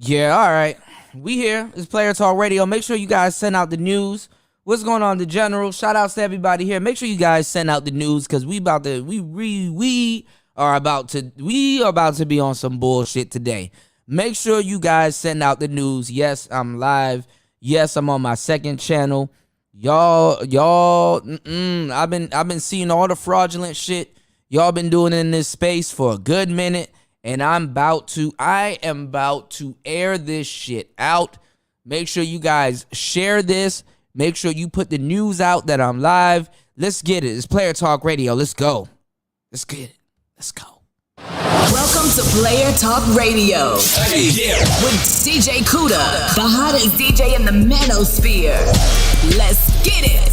Yeah, all right. We here. It's Player Talk Radio. Make sure you guys send out the news. What's going on, the general? Shout outs to everybody here. Make sure you guys send out the news because we are about to be on some bullshit today. Make sure you guys send out the news. Yes, I'm live. Yes, I'm on my second channel. Y'all, I've been seeing all the fraudulent shit y'all been doing in this space for a good minute, and I am about to air this shit out. Make sure you guys share this. Make sure you put the news out that I'm live. Let's get it. It's Player Talk Radio. Let's go. Let's get it. Let's go. Welcome to Player Talk Radio. Hey, yeah. With DJ Kuda, the hottest DJ in the Manosphere. Let's get it.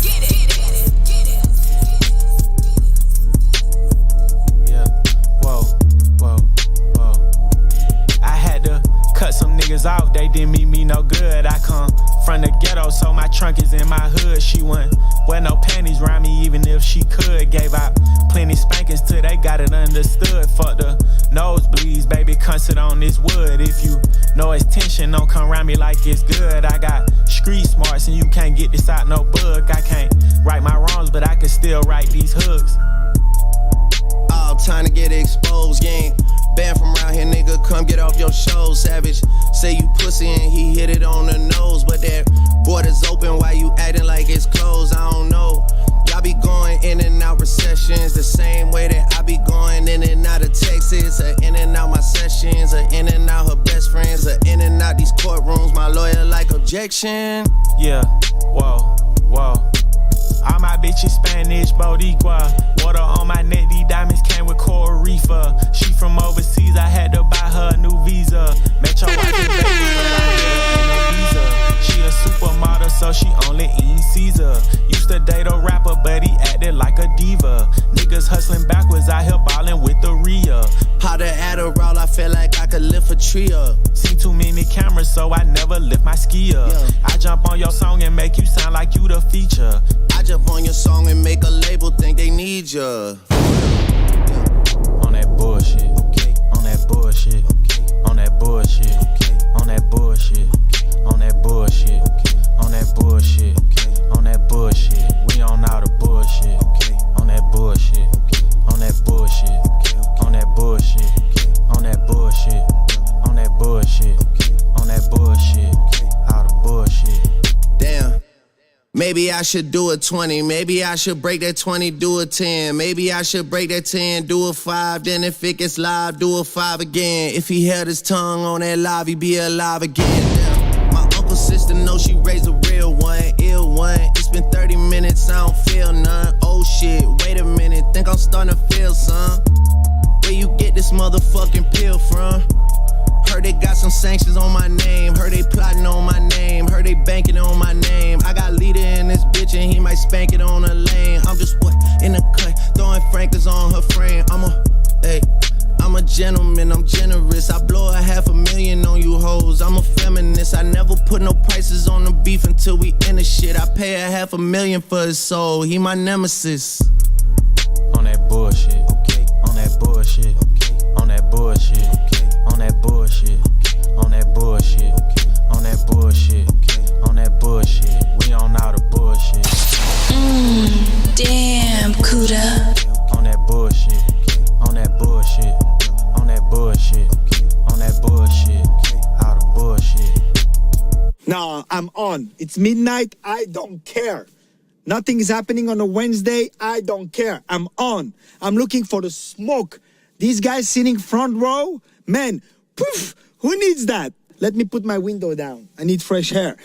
Cut some niggas off, they didn't mean me no good. I come from the ghetto, so my trunk is in my hood. She wouldn't wear no panties around me, even if she could. Gave out plenty spankings till they got it understood. Fuck the nosebleeds, baby, come sit on this wood. If you know it's tension, don't come around me like it's good. I got street smarts and you can't get this out no book. I can't right my wrongs, but I can still write these hooks. All time to get exposed, gang. Banned from around here, nigga, come get off your show. Savage, say you pussy and he hit it on the nose. But that border's open, why you acting like it's closed? I don't know. Y'all be going in and out recessions the same way that I be going in and out of Texas, or in and out my sessions, or in and out her best friends, or in and out these courtrooms. My lawyer like objection. Yeah, whoa. All my bitches Spanish, Boricua. Water on my neck, these diamonds came with Coral Reefer. She from overseas, I had to buy her a new visa. Met your wife in Vegas, but I hit her in a visa. She a supermodel, so she only eating Caesar. Used to date a rapper, but he acted like a diva. Niggas hustling backwards, out here ballin' with the Rhea. Powder Adderall, I feel like I could lift a tree up. Seen too many cameras, so I never lift my ski up. Yeah. I jump on your song and make you sound like you the feature. I jump on your song and make a label think they need ya. On that bullshit. Okay. On that bullshit. Okay. On that bullshit. Okay. On that bullshit. Okay. On that bullshit. Okay. On that bullshit. Okay. On that bullshit. We on all the bullshit. Okay. On that bullshit. Okay. On that bullshit. Okay. On that bullshit. Okay. On that bullshit. On that bullshit. Okay. On that bullshit. Okay. All the bullshit. Damn. Maybe I should do a 20. Maybe I should break that 20, do a 10. Maybe I should break that 10, do a 5. Then if it gets live, do a 5 again. If he held his tongue on that live, he'd be alive again. Damn. My uncle's sister knows she raised a real one, ill one. It's been 30 minutes, I don't feel none. Oh shit, wait a minute, think I'm starting to feel some. Where you get this motherfucking pill from? Heard they got some sanctions on my name. Heard they plotting on my name. Heard they banking on my name. I got leader in this bitch and he might spank it on a lane. I'm just what in the cut, throwing frankers on her frame. I'm a gentleman, I'm generous. I blow $500,000 on you hoes. I'm a feminist. I never put no prices on the beef until we in the shit. I pay $500,000 for his soul. He my nemesis. On that bullshit. Okay. On that bullshit. Okay. On that bullshit. Okay. On that bullshit. Okay. On that bullshit. Okay. On that bullshit. Okay. On that bullshit. We on all the bullshit. Damn, Kuda. On that bullshit. On that bullshit. On that bullshit. On that bullshit. All the bullshit. Nah, I'm on. It's midnight. I don't care. Nothing is happening on a Wednesday. I don't care. I'm on. I'm looking for the smoke. These guys sitting front row, man, poof, who needs that? Let me put my window down. I need fresh air.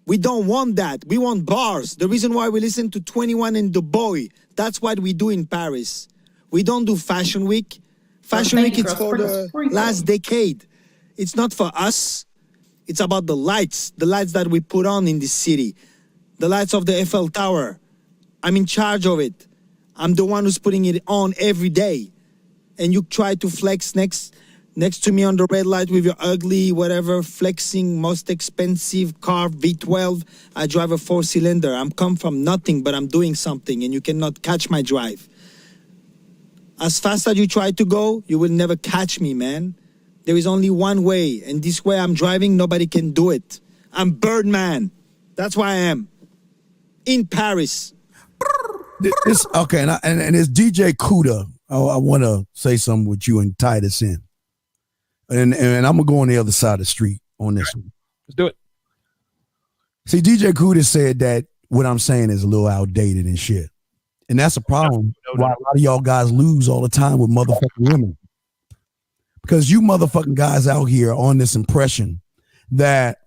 We don't want that. We want bars. The reason why we listen to 21 and The Boy, that's what we do in Paris. We don't do Fashion Week. Fashion Week is for the last decade. It's not for us. It's about the lights that we put on in this city. The lights of the Eiffel Tower. I'm in charge of it. I'm the one who's putting it on every day. And you try to flex next to me on the red light with your ugly, whatever, flexing, most expensive car, V12. I drive a 4-cylinder. I'm come from nothing, but I'm doing something, and you cannot catch my drive. As fast as you try to go, you will never catch me, man. There is only one way, and this way I'm driving, nobody can do it. I'm Birdman. That's why I am. In Paris. Okay, and it's DJ Kuda. I want to say something with you and tie this in. And I'm going to go on the other side of the street on this one. Let's do it. See, DJ Kuda said that what I'm saying is a little outdated and shit. And that's a problem why a lot of y'all guys lose all the time with motherfucking women. Because you motherfucking guys out here on this impression that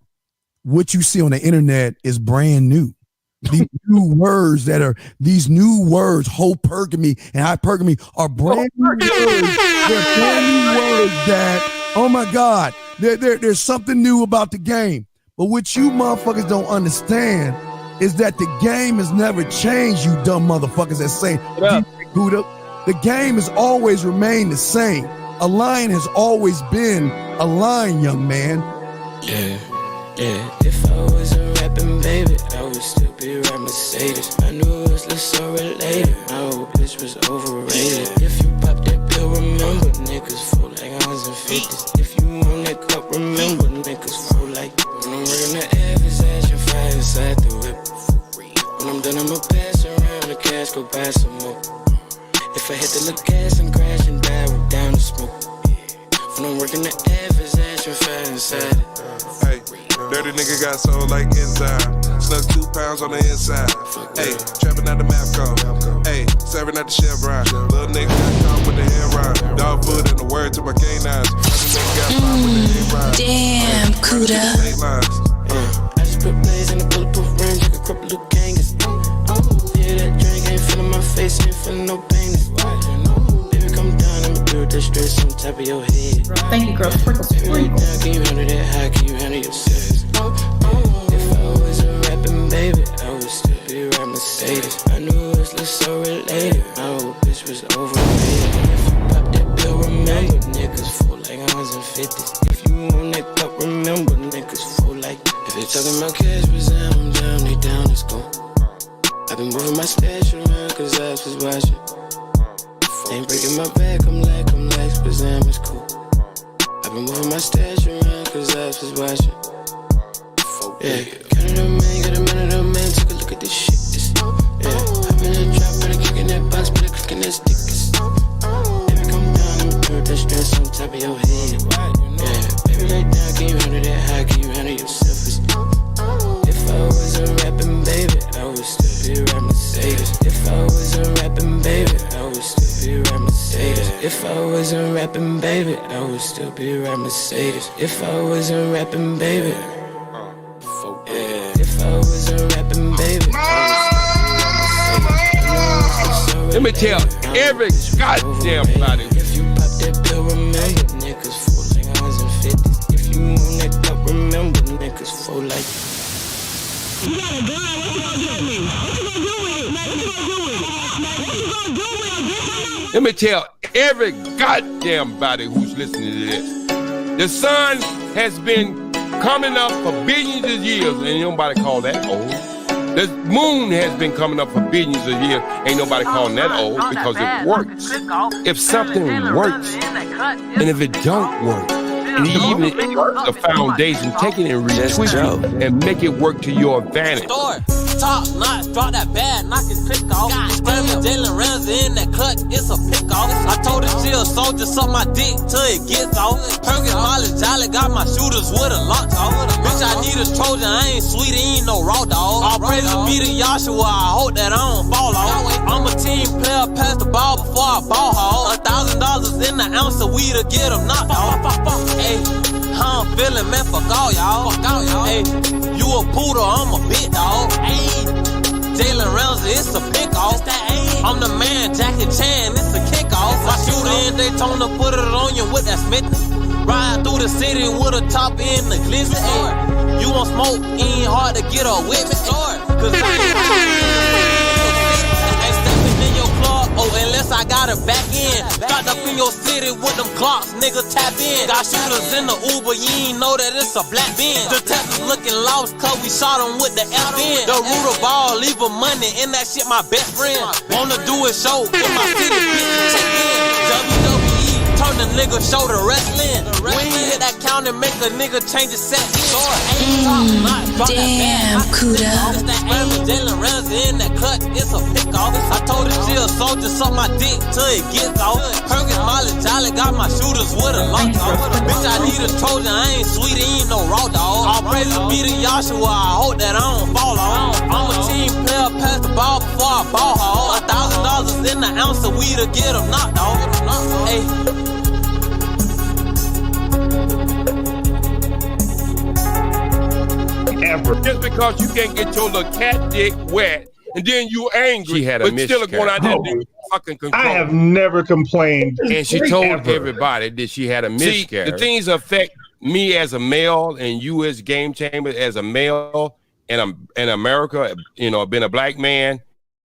what you see on the internet is brand new. These new words, hypergamy and hypergamy are brand new words. They're brand new words that, oh my God, there's something new about the game. But what you motherfuckers don't understand is that the game has never changed, you dumb motherfuckers that say, the game has always remained the same. A line has always been a line, young man. Yeah. If I wasn't rapping, baby, I would still be riding Mercedes. I knew it was so related. My old bitch was overrated. If you pop that pill, remember niggas full like 150s. If you want that cup, remember niggas full like. When I'm working the average ass, you fire inside the whip. When I'm done, I'ma pass around the cash, go buy some more. If I hit the little gas and crash and die, we're down to smoke. When I'm working the average ass, you fire inside it. Hey, dirty nigga got soul like enzyme. Snuck 2 pounds on the inside. Hey, trapping out the map code. Hey, serving at the Chevron. Little nigga got caught with the hand rhyme. Dog food and the word to my canines. Damn, Kuda. I just put blaze in the bulletproof range like a crippled Luke Kangas. Yeah, that drink ain't feeling my face, ain't feeling no pain. Baby, come down, I'ma do that stress on top of your head. Thank you, girl. Sprinkle. Now, can you handle that? How can you handle yourself? If I wasn't rapping, baby, I would still be riding Mercedes. I knew it was so related. My old bitch was overrated. If you pop that pill, remember niggas full like 150s. If you want that cup, remember niggas full like. If they talking about cash, I'm down, they down, let's go. I've been moving my stash around cause I was watching. Ain't breaking my back, I'm lax, but Zam is cool. I've been moving my stash around cause I was watching. Yeah, Canada man, got a man of the man, take a look at this shit. Yeah, I've been in the trap, better kicking that box, better clicking that stickers. Baby, come down, let me put that stress on top of your head. Yeah, baby, lay down, can you handle that? How can you handle yourself? If I wasn't rapping, baby, I would still be riding Mercedes. If I wasn't rapping, baby, I would still be riding Mercedes. If I wasn't rapping, baby, I would still be riding Mercedes. If I wasn't rapping, baby. If I wasn't rapping, baby. Let me tell every goddamn body. If you pop that pill, remember niggas full like 150s. If you want that cup, remember niggas full like. You got a gun, what you gonna do with me? What you gonna do with it, man? What you gonna do with it? Man, what you gonna do with it, bitch? Let me tell every goddamn body who's listening to this. The sun has been coming up for billions of years, and ain't nobody call that old. The moon has been coming up for billions of years, ain't nobody calling that old because it works. If something works, and if it don't work, and even the foundation, take it and retweak it and make it work to your advantage. Top notch, drop that bad, knock his click off. Screaming Jalen Ramsey in that clutch, it's a pick off. I told her she a soldier, suck my dick till it gets off. Perkins, Molly, Jolly, got my shooters with a lunch off. Bitch, I need a Trojan, I ain't sweet, he ain't no raw dog. All praise be to Yahshua, I hope that I don't fall off. I'm a team player, pass the ball before I ball haul. $1,000 in the ounce of weed to get them knocked off. Hey, how I'm feeling, man, fuck all y'all. Hey, you a poodle, I'm a big dog. Hey, Jalen Ramsey, it's a pick off. I'm the man, Jackie Chan, it's a kick off. My shooter in Daytona, put it on you with that Smith. Ride through the city with a top in the glizzy. You want smoke, ain't hard to get up with me. Cause I ain't stepping in your club, oh, unless I got it back in. Got up in your city with them clocks, nigga, tap in. Got shooters in the Uber, you ain't know that it's a black Benz. Detectives looking lost, cause we shot him with the FN. The root of all, leave a money, in that shit my best friend. Wanna do a show, in my city, bitch, check in. WWE, turn the nigga show the wrestling. When he hit that count and make a nigga change his set. Damn, Kuda. Jalen Ramsey in that cut, it's a pick off. I told her she a soldier, suck my dick till it gets off. Perkins, Molly, Jolly, got my shooters with a lock off. Bitch, I need a Trojan, I ain't sweet, he ain't no raw dog. All praises be to Yahshua, I hope that I don't fall on. I'm a team player, pass the ball before I ball hog. $1,000 in the ounce of weed to get him knocked off. Hey. Ever. Just because you can't get your little cat dick wet and then you angry, She had a but still miscarriage. going out there and fucking control. I have never complained. And she told everybody that she had a miscarriage. See, the things affect me as a male and you as Game Chamber as a male and in America, you know, being a black man.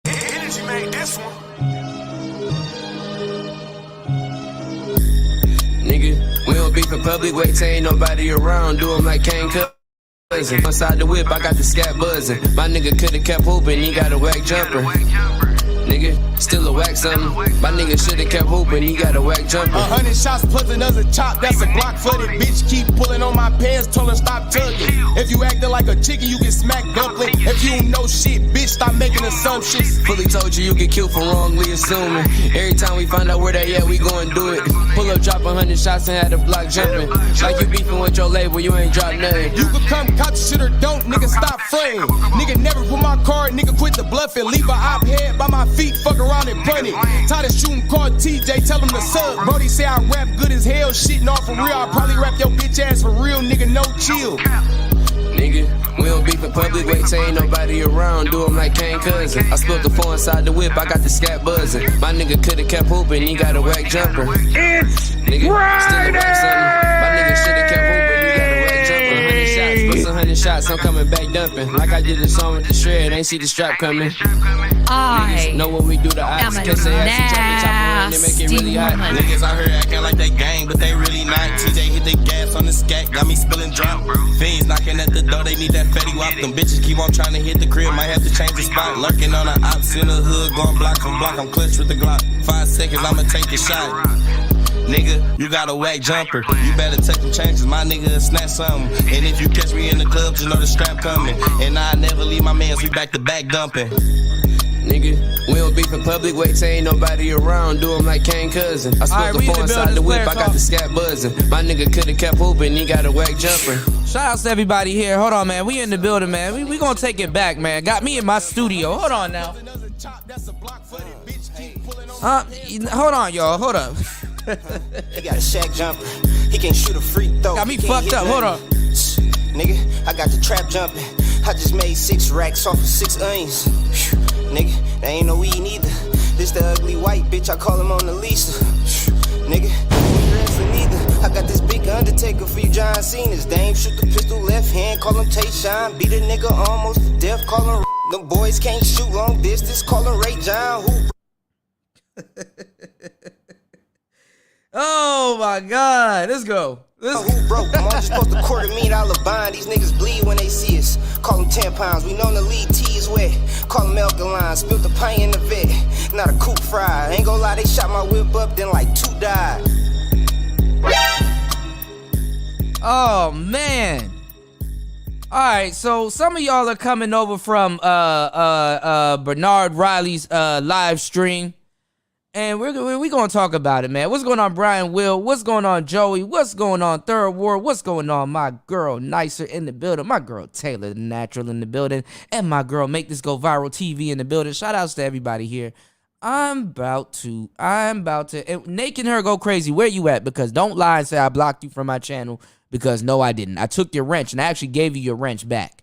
Energy made this one. Nigga, we don't beef in public, wait till ain't nobody around. Do 'em like Kane Cousins. Inside the whip, I got the scat buzzing. My nigga coulda kept hooping, he got a whack jumper. Nigga, still a whack something. My nigga shoulda kept hooping, he got a whack jumper. 100 shots plus another chop, that's a block footed. Bitch keep pulling on my pants, told her stop tugging. If you acting like a chicken, you get smacked dumpling. If you don't know shit, bitch, stop making assumptions. Fully told you get killed for wrongly assuming. Every time we find out where they at, we go and do it. Pull up, drop 100 shots and had the block jumping. Like you beefing with your label, you ain't drop nothing. You could come couch shit or don't, nigga, stop fraying. Nigga never put my card, nigga quit the bluffing. Leave a op head by my feet, fuck around and bunny. Tired of shooting, call TJ, tell him to sub. Brody say I rap good as hell, shitting off for real. I probably rap your bitch ass for real, nigga, no chill. Nigga, we don't beef in public, wait till ain't nobody around. Do 'em like Kane Cousin. I spilled the phone inside the whip, I got the scat buzzing. My nigga coulda kept hooping, he got a whack jumper. It's nigga, still a whack something. My nigga shoulda kept hooping, he got a whack jumper. 100 shots, plus 100 shots, I'm coming back dumping. Like I did the song with the shred, ain't see the strap coming. I know what we do to am ice. a Kiss they ass, chop it, chop around, they make it really hot. Niggas out here acting like they gang, but they really not. TJ hit the gas on the scat, got me spilling drop. Fiends knocking at the door, they need that Fetty Wap. Them bitches keep on trying to hit the crib, might have to change the spot. Lurking on the ops in the hood, going block from block. I'm clutch with the Glock. 5 seconds, I'ma take the shot. Nigga, you got a whack jumper. You better take them chances, my nigga snatch something. And if you catch me in the club, you know the strap coming. And I never leave my mans, we back to back dumping. Nigga, we don't beef in public, wait till ain't nobody around. Do 'em like Kane Cousin. I spilled the phone inside the whip, I got the scat buzzing. My nigga coulda kept hooping, he got a whack jumper. Shout outs to everybody here. Hold on, man. We in the building, man. We gonna take it back, man. Got me in my studio. Hold on now. Hold on, y'all. Hold up. He got a shack jumper. He can shoot a free throw. Got me fucked up. Hold on. Nigga, I got the trap jumping. I just made 6 racks off of 6 onions. Nigga, that ain't no weed neither. This the ugly white bitch, I call him on the Lisa. Nigga, neither. I got this big Undertaker for you John Cena's. Dame shoot the pistol left hand, call him Tayshawn. Beat a nigga almost to death, call him them boys can't shoot long distance, call him Ray John. Who? Oh my God, let's go. Who broke? I'm all just supposed to $250,000 bond. These niggas bleed when they see us. Call them tampons. We know the lead T is wet. Call them alkaline. Spilt the pint in the vet. Not a coupe fry. Ain't gonna lie, they shot my whip up, then like 2 died. Oh man. All right, so some of y'all are coming over from Bernard Riley's live stream. And we're going to talk about it, man. What's going on, Brian Will? What's going on, Joey? What's going on, Third Ward? What's going on, my girl, Nicer in the building? My girl, Taylor, the Natural in the building. And my girl, Make This Go Viral TV in the building. Shout outs to everybody here. I'm about to, and Nate and her go crazy. Where you at? Because don't lie and say I blocked you from my channel. Because no, I didn't. I took your wrench, and I actually gave you your wrench back.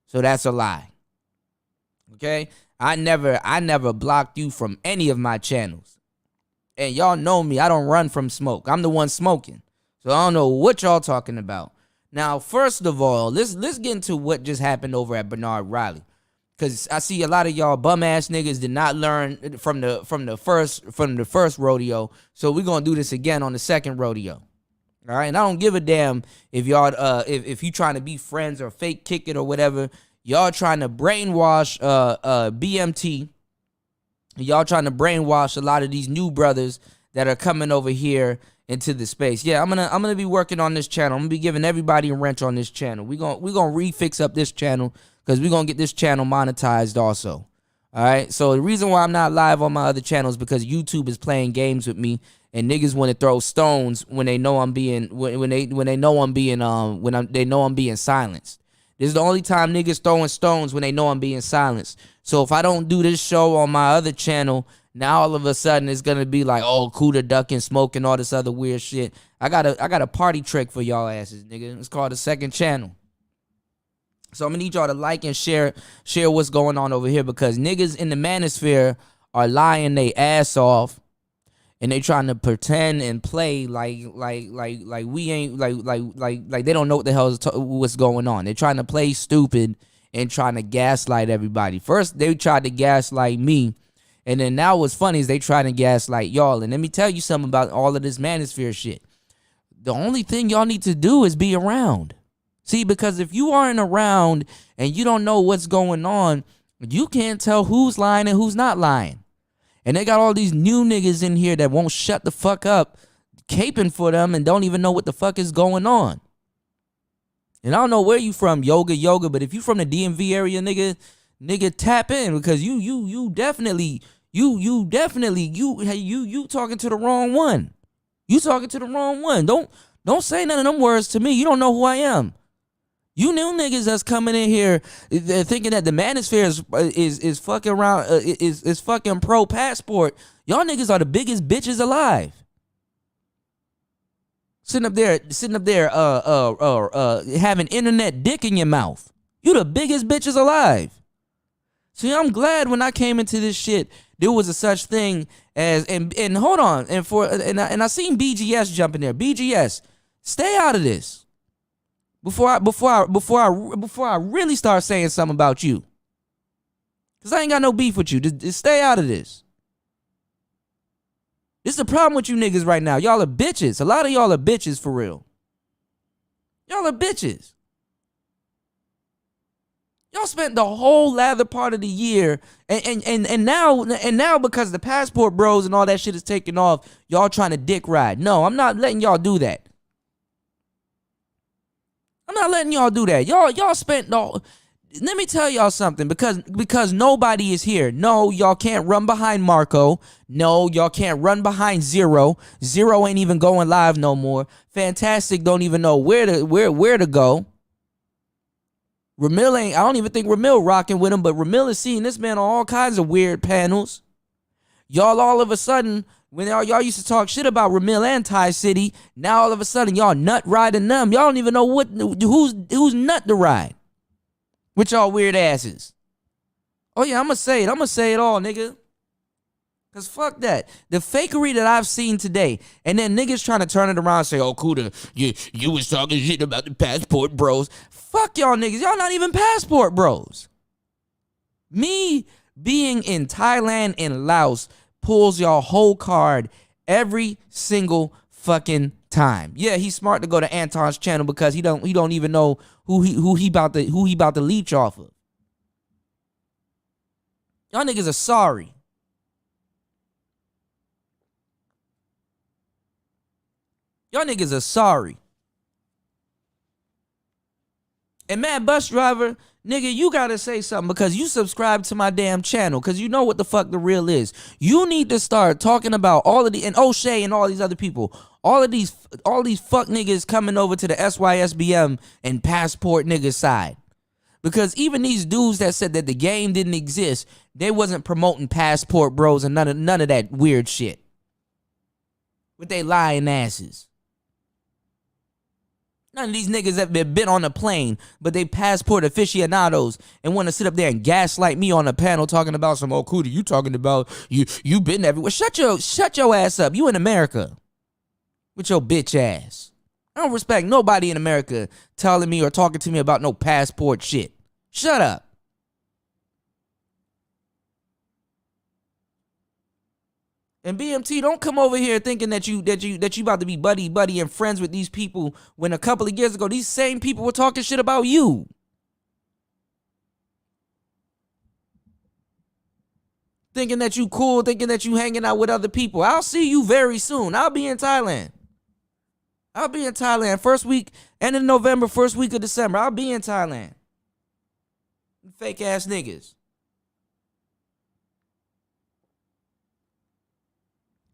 So that's a lie. Okay? I never blocked you from any of my channels. And y'all know me, I don't run from smoke. I'm the one smoking. So I don't know what y'all talking about. Now, first of all, let's get into what just happened over at Bernard Riley. Cause I see a lot of y'all bum ass niggas did not learn from the first rodeo. So we're gonna do this again on the second rodeo. All right. And I don't give a damn if y'all if you trying to be friends or fake kick it or whatever. Y'all trying to brainwash BMT. Y'all trying to brainwash a lot of these new brothers that are coming over here into the space. Yeah, I'm gonna be working on this channel. I'm gonna be giving everybody a wrench on this channel. We're gonna refix up this channel because we're gonna get this channel monetized also. All right. So the reason why I'm not live on my other channel is because YouTube is playing games with me, and niggas want to throw stones when they know I'm being they know I'm being silenced. This is the only time niggas throwing stones when they know I'm being silenced. So if I don't do this show on my other channel, now all of a sudden it's gonna be like, oh, Cuda ducking, smoking, all this other weird shit. I got a party trick for y'all asses, nigga. It's called the second channel. So I'm gonna need y'all to like and share what's going on over here, because niggas in the Manosphere are lying they ass off, and they trying to pretend and play like we ain't like they don't know what the hell is what's going on. They're trying to play stupid and trying to gaslight everybody. First they tried to gaslight me, and then now what's funny is they trying to gaslight y'all. And let me tell you something about all of this Manosphere shit. The only thing y'all need to do is be around. See, because if you aren't around and you don't know what's going on, you can't tell who's lying and who's not lying. And they got all these new niggas in here that won't shut the fuck up, caping for them, and don't even know what the fuck is going on. And I don't know where you from, yoga, but if you from the DMV area, nigga, tap in, because you definitely talking to the wrong one. You talking to the wrong one. Don't say none of them words to me. You don't know who I am. You new niggas that's coming in here thinking that the Manosphere is fucking around, is fucking pro passport. Y'all niggas are the biggest bitches alive. Sitting up there, having internet dick in your mouth. You the biggest bitches alive. See, I'm glad when I came into this shit, there was a such thing as and hold on, and I seen BGS jump in there. BGS, stay out of this. Before I really start saying something about you. Cause I ain't got no beef with you. Just stay out of this. This is the problem with you niggas right now. Y'all are bitches. A lot of y'all are bitches for real. Y'all are bitches. Y'all spent the whole latter part of the year, and now because the passport bros and all that shit is taking off, y'all trying to dick ride. No, I'm not letting y'all do that. I'm not letting y'all do that. Y'all spent no. Let me tell y'all something, because nobody is here. No, y'all can't run behind Marco. No, y'all can't run behind Zero. Zero ain't even going live no more. Fantastic don't even know where to go. Ramil ain't. I don't even think Ramil rocking with him, but Ramil is seeing this man on all kinds of weird panels. Y'all all of a sudden, when y'all used to talk shit about Ramil and Ty City, now all of a sudden y'all nut riding them. Y'all don't even know who's nut to ride with y'all weird asses. Oh yeah, I'm gonna say it all, nigga. Cause fuck that. The fakery that I've seen today, and then niggas trying to turn it around and say, oh, Cuda, you was talking shit about the passport bros. Fuck y'all niggas. Y'all not even passport bros. Me being in Thailand and Laos pulls y'all whole card every single fucking time. Yeah, he's smart to go to Anton's channel because he don't even know who he about to leech off of. Y'all niggas are sorry. Y'all niggas are sorry. And Mad Bus Driver, nigga, you gotta say something because you subscribe to my damn channel because you know what the fuck the real is. You need to start talking about all of the, and O'Shea and all these other people, all these fuck niggas coming over to the SYSBM and passport niggas side. Because even these dudes that said that the game didn't exist, they wasn't promoting passport bros and none of that weird shit. With they lying asses. None of these niggas have been on a plane, but they passport aficionados and want to sit up there and gaslight me on a panel talking about some, oh, Cootie, you talking about, you been everywhere. Shut your ass up. You in America with your bitch ass. I don't respect nobody in America telling me or talking to me about no passport shit. Shut up. And BMT, don't come over here thinking that you about to be buddy and friends with these people when a couple of years ago these same people were talking shit about you. Thinking that you cool, thinking that you hanging out with other people. I'll see you very soon. I'll be in Thailand. I'll be in Thailand first week, end of November, first week of December. I'll be in Thailand. Fake ass niggas.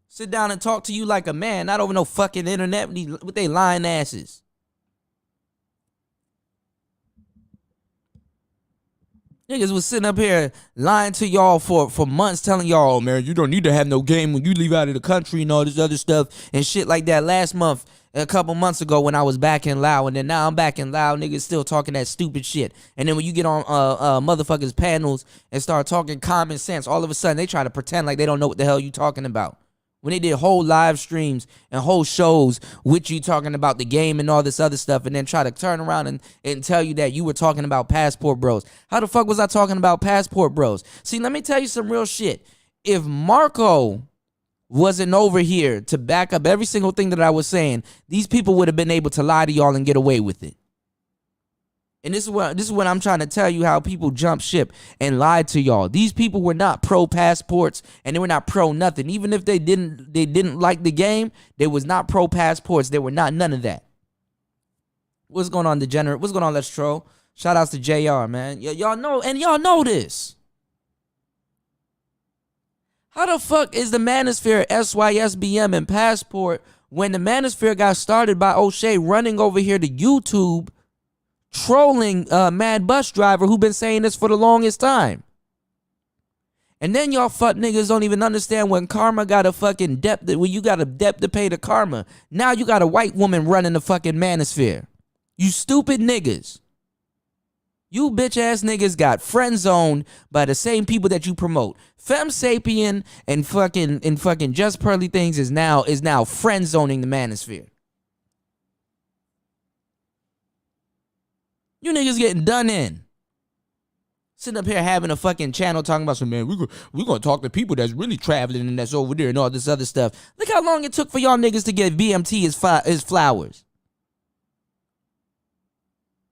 Sit down and talk to you like a man, not over no fucking internet with they lying asses. Niggas was sitting up here lying to y'all for months, telling y'all, oh, man, you don't need to have no game when you leave out of the country and all this other stuff and shit like that. Last month, a couple months ago when I was back in Laos, and then now I'm back in Laos, niggas still talking that stupid shit. And then when you get on motherfuckers panels and start talking common sense, all of a sudden they try to pretend like they don't know what the hell you talking about. When they did whole live streams and whole shows with you talking about the game and all this other stuff, and then try to turn around and tell you that you were talking about Passport Bros. How the fuck was I talking about Passport Bros? See, let me tell you some real shit. If Marco wasn't over here to back up every single thing that I was saying, these people would have been able to lie to y'all and get away with it. And this is what I'm trying to tell you, how people jump ship and lied to y'all. These people were not pro passports and they were not pro nothing. Even if they didn't like the game, they was not pro passports. They were not none of that. What's going on, Degenerate? What's going on, Let's Troll? Shout outs to JR, man. Y'all know, and y'all know this. How the fuck is the Manosphere SYSBM and Passport when the Manosphere got started by O'Shea running over here to YouTube trolling Mad Bus Driver who been saying this for the longest time? And then y'all fuck niggas don't even understand when karma got a fucking debt, when you got a debt to pay to karma. Now you got a white woman running the fucking Manosphere. You stupid niggas. You bitch ass niggas got friend zoned by the same people that you promote. Fem Sapien and fucking Just Pearly Things is now friend zoning the Manosphere. You niggas getting done in. Sitting up here having a fucking channel talking about some, man, we're gonna talk to people that's really traveling and that's over there and all this other stuff. Look how long it took for y'all niggas to get BMT his flowers.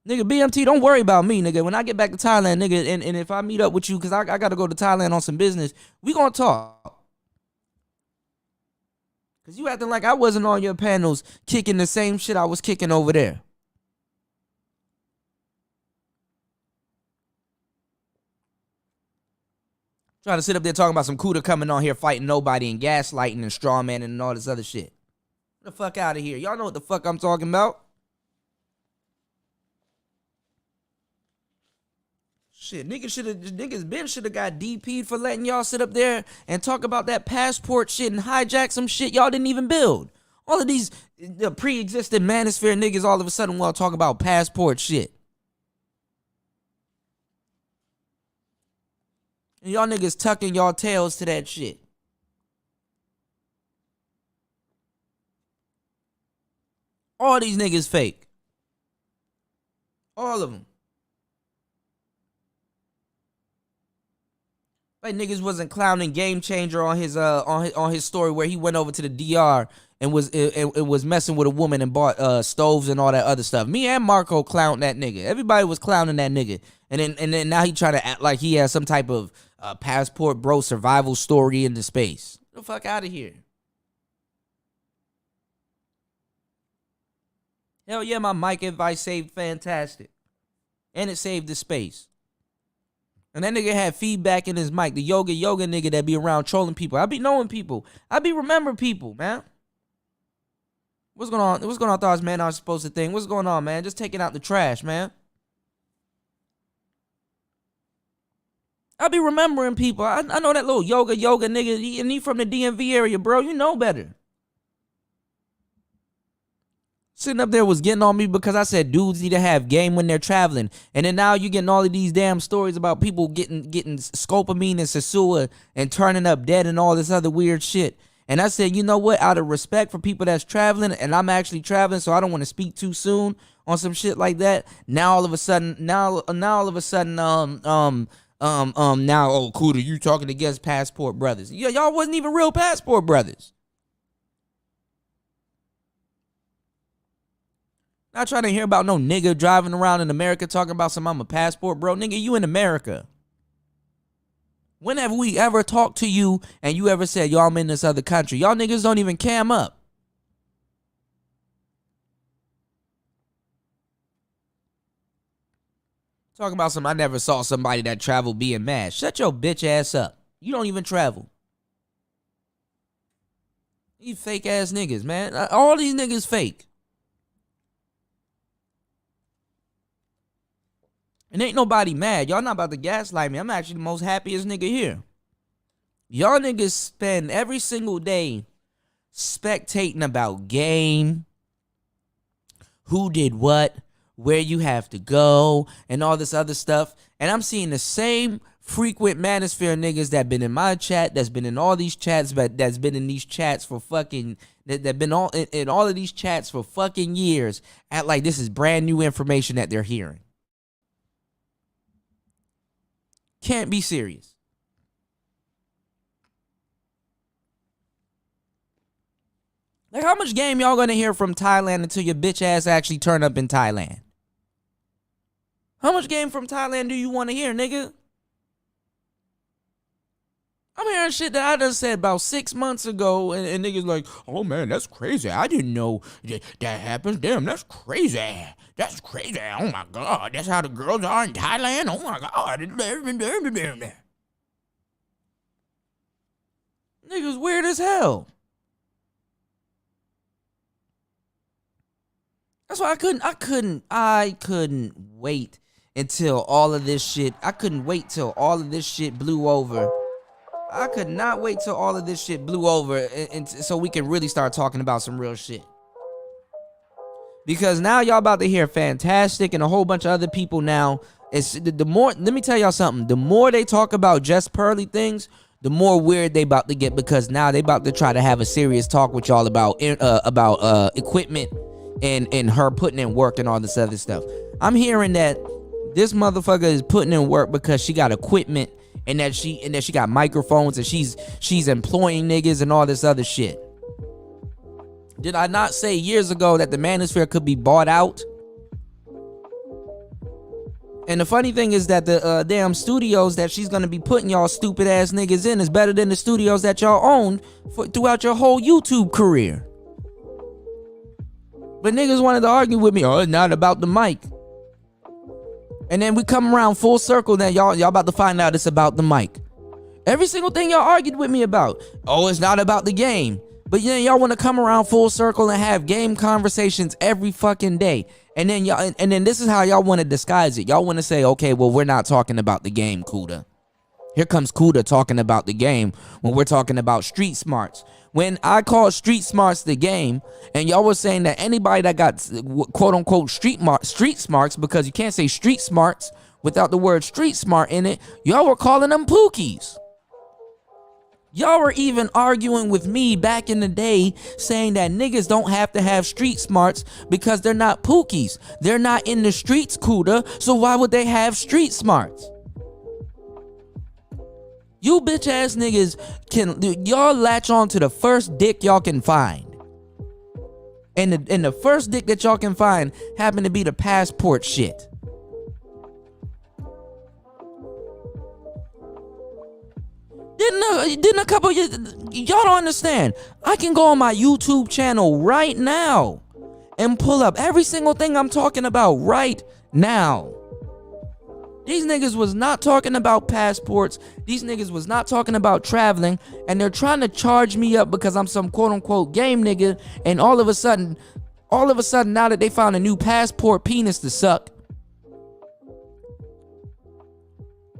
Nigga, BMT, don't worry about me, nigga. When I get back to Thailand, nigga, and if I meet up with you, because I got to go to Thailand on some business, we going to talk. Because you acting like I wasn't on your panels kicking the same shit I was kicking over there. Trying to sit up there talking about some Cuda coming on here fighting nobody and gaslighting and strawmanning and all this other shit. Get the fuck out of here. Y'all know what the fuck I'm talking about. Shit, niggas should have got DP'd for letting y'all sit up there and talk about that passport shit and hijack some shit y'all didn't even build. All of these pre-existing Manosphere niggas all of a sudden want to talk about passport shit. And y'all niggas tucking y'all tails to that shit. All these niggas fake. All of them. Like niggas wasn't clowning Game Changer on his story where he went over to the DR and was messing with a woman and bought stoves and all that other stuff. Me and Marco clowned that nigga. Everybody was clowning that nigga. And then now he trying to act like he has some type of passport bro survival story into space. Get the fuck out of here. Hell yeah, my mic advice saved fantastic. And it saved the space. And that nigga had feedback in his mic. The yoga nigga that be around trolling people. I be knowing people. I be remembering people, man. What's going on? What's going on, thoughts, man? I was supposed to think. What's going on, man? Just taking out the trash, man. I be remembering people. I know that little yoga nigga. He from the DMV area, bro. You know better. Sitting up there was getting on me because I said dudes need to have game when they're traveling. And then now you getting all of these damn stories about people getting scopamine and Sasua and turning up dead and all this other weird shit. And I said, you know what? Out of respect for people that's traveling, and I'm actually traveling, so I don't want to speak too soon on some shit like that. Now all of a sudden, now Cuda, you talking against Passport Brothers. Yeah, y'all wasn't even real Passport Brothers. Not trying to hear about no nigga driving around in America talking about some I'm a passport bro. Nigga, you in America. When have we ever talked to you and you ever said, yo, I'm in this other country? Y'all niggas don't even cam up. Talking about I never saw somebody that traveled being mad. Shut your bitch ass up. You don't even travel. You fake ass niggas, man. All these niggas fake. And ain't nobody mad. Y'all not about to gaslight me. I'm actually the most happiest nigga here. Y'all niggas spend every single day spectating about game, who did what, where you have to go, and all this other stuff. And I'm seeing the same frequent Manosphere niggas that been in my chat, that's been in all these chats, but that's been in these chats for fucking, that been all in all of these chats for fucking years, act like this is brand new information that they're hearing. Can't be serious. Like, how much game y'all gonna hear from Thailand until your bitch ass actually turn up in Thailand? How much game from Thailand do you want to hear, nigga? I'm hearing shit that I done said about 6 months ago, and niggas like, oh man, that's crazy. I didn't know that happens. Damn, that's crazy. That's crazy. Oh my God, that's how the girls are in Thailand. Oh my God. Niggas weird as hell. That's why I couldn't wait until all of this shit. I couldn't wait till all of this shit blew over. I could not wait till all of this shit blew over and so we can really start talking about some real shit. Because now y'all about to hear Fantastic and a whole bunch of other people now. It's the more, let me tell y'all something. The more they talk about just Pearly things, the more weird they about to get, because now they about to try to have a serious talk with y'all about equipment and her putting in work and all this other stuff. I'm hearing that this motherfucker is putting in work because she got equipment and that she got microphones and she's employing niggas and all this other shit. Did I not say years ago that the Manosphere could be bought out? And the funny thing is that the damn studios that she's gonna be putting y'all stupid ass niggas in is better than the studios that y'all owned throughout your whole YouTube career. But niggas wanted to argue with me. Oh, it's not about the mic. And then we come around full circle. Then y'all about to find out it's about the mic. Every single thing y'all argued with me about. Oh, it's not about the game. But then y'all want to come around full circle and have game conversations every fucking day. And then y'all, and then this is how y'all want to disguise it. Y'all want to say, okay, well, we're not talking about the game, Kuda. Here comes Kuda talking about the game when we're talking about street smarts. When I called street smarts the game, and y'all was saying that anybody that got quote unquote street smarts, because you can't say street smarts without the word street smart in it, y'all were calling them pookies. Y'all were even arguing with me back in the day saying that niggas don't have to have street smarts because they're not pookies. They're not in the streets, Kuda, so why would they have street smarts? You bitch ass niggas y'all latch on to the first dick y'all can find. And the first dick that y'all can find happen to be the passport shit. Didn't a couple of y'all don't understand. I can go on my YouTube channel right now and pull up every single thing I'm talking about right now. These niggas was not talking about passports. These niggas was not talking about traveling. And they're trying to charge me up because I'm some quote unquote game nigga. And all of a sudden, now that they found a new passport penis to suck,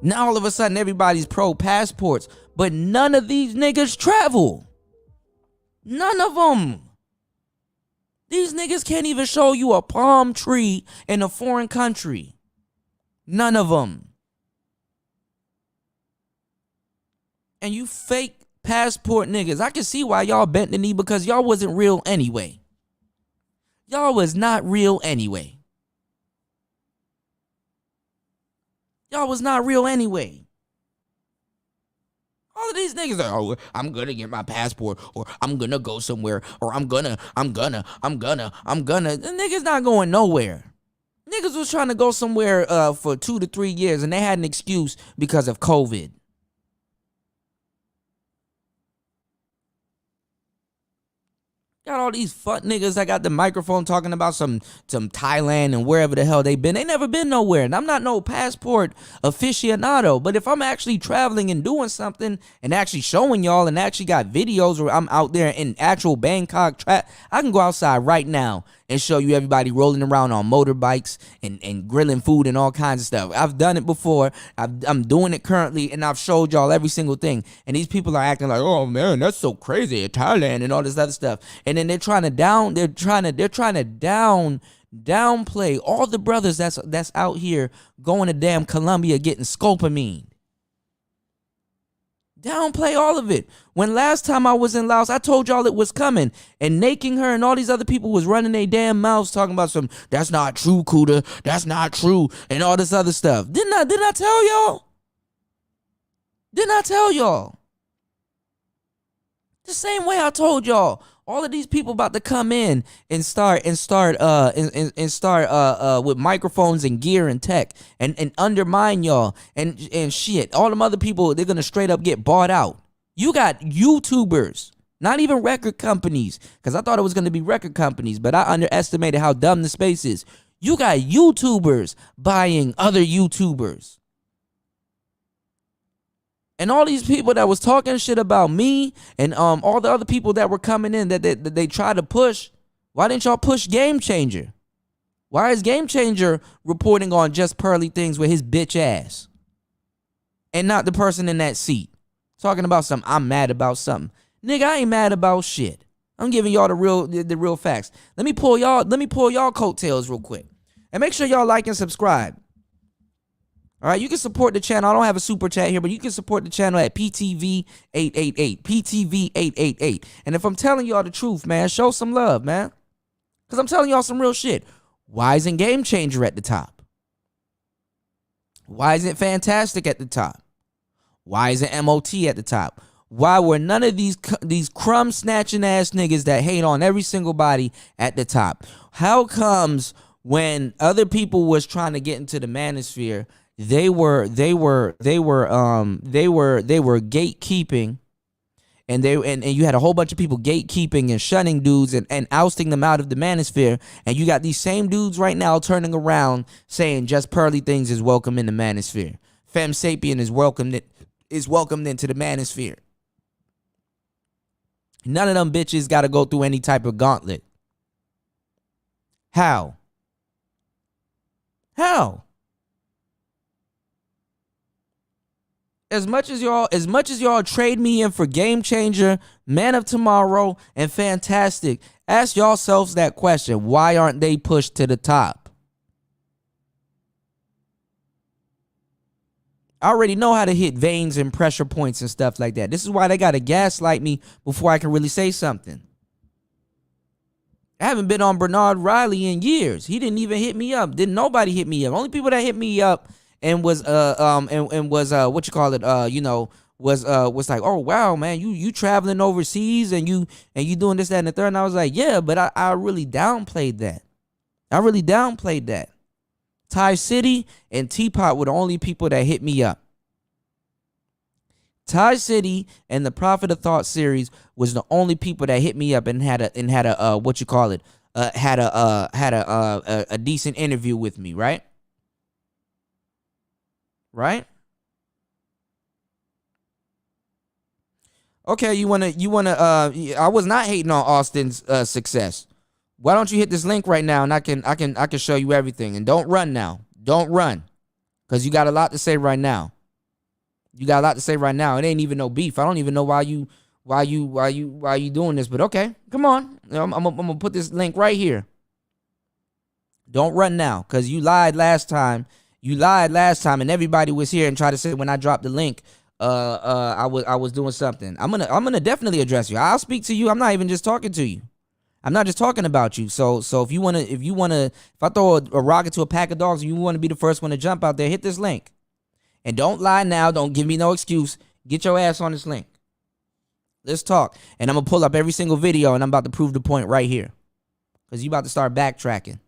now all of a sudden everybody's pro passports. But none of these niggas travel. None of them. These niggas can't even show you a palm tree in a foreign country. None of them. And you fake passport niggas. I can see why y'all bent the knee, because y'all wasn't real anyway. Y'all was not real anyway. Y'all was not real anyway. All of these niggas are, oh, I'm gonna get my passport, or I'm gonna go somewhere, or I'm gonna. The niggas not going nowhere. Niggas was trying to go somewhere for 2 to 3 years, and they had an excuse because of COVID. Got all these fuck niggas that got the microphone talking about some Thailand and wherever the hell they been. They never been nowhere. And I'm not no passport aficionado. But if I'm actually traveling and doing something and actually showing y'all and actually got videos where I'm out there in actual Bangkok I can go outside right now and show you everybody rolling around on motorbikes and grilling food and all kinds of stuff. I've done it before. I'm doing it currently, and I've showed y'all every single thing. And these people are acting like, oh man, that's so crazy, Thailand and all this other stuff. And then they're trying to downplay all the brothers that's out here going to damn Colombia getting scopamine. Downplay all of it. When last time I was in Laos, I told y'all it was coming. And Naking her and all these other people was running their damn mouths talking about some, that's not true, Kuda. That's not true. And all this other stuff. Didn't I tell y'all? Didn't I tell y'all? The same way I told y'all. All of these people about to come in and start with microphones and gear and tech and undermine y'all and shit. All them other people, they're gonna straight up get bought out. You got YouTubers, not even record companies, because I thought it was gonna be record companies, but I underestimated how dumb the space is. You got YouTubers buying other YouTubers. And all these people that was talking shit about me and all the other people that were coming in that they tried to push, why didn't y'all push Game Changer? Why is Game Changer reporting on Just Pearly Things with his bitch ass? And not the person in that seat. Talking about something, I'm mad about something. Nigga, I ain't mad about shit. I'm giving y'all the real facts. Let me pull y'all coattails real quick. And make sure y'all like and subscribe. All right, you can support the channel. I don't have a super chat here, but you can support the channel at PTV888. PTV888. And if I'm telling y'all the truth, man, show some love, man. Because I'm telling y'all some real shit. Why isn't Game Changer at the top? Why isn't Fantastic at the top? Why isn't MOT at the top? Why were none of these crumb snatching ass niggas that hate on every single body at the top? How comes when other people was trying to get into the Manosphere, they were gatekeeping, and you had a whole bunch of people gatekeeping and shunning dudes and ousting them out of the Manosphere, and you got these same dudes right now turning around saying Just Pearly Things is welcome in the Manosphere. Fem Sapien is welcomed into the Manosphere. None of them bitches got to go through any type of gauntlet. How? As much as y'all trade me in for Game Changer, Man of Tomorrow, and Fantastic, ask yourselves that question. Why aren't they pushed to the top? I already know how to hit veins and pressure points and stuff like that. This is why they got to gaslight me before I can really say something. I haven't been on Bernard Riley in years. He didn't even hit me up. Didn't nobody hit me up. Only people that hit me up and was was like, oh wow, man, you traveling overseas and you doing this, that, and the third. And I was like, yeah, but I really downplayed that. Thai City and Teapot were the only people that hit me up. Thai City and the Prophet of Thought series was the only people that hit me up and had a decent interview with me, right? Right? Okay, you wanna I was not hating on Austin's success. Why don't you hit this link right now and I can show you everything. And don't run now. Don't run. Cause you got a lot to say right now. It ain't even no beef. I don't even know why you doing this, but okay. Come on. I'm gonna put this link right here. Don't run now, cause you lied last time. And everybody was here and tried to say when I dropped the link, I was doing something. I'm gonna definitely address you. I'll speak to you. I'm not even just talking to you. I'm not just talking about you. So if I throw a rocket to a pack of dogs and you want to be the first one to jump out there, hit this link. And don't lie now. Don't give me no excuse. Get your ass on this link. Let's talk. And I'm going to pull up every single video and I'm about to prove the point right here. Because you about to start backtracking.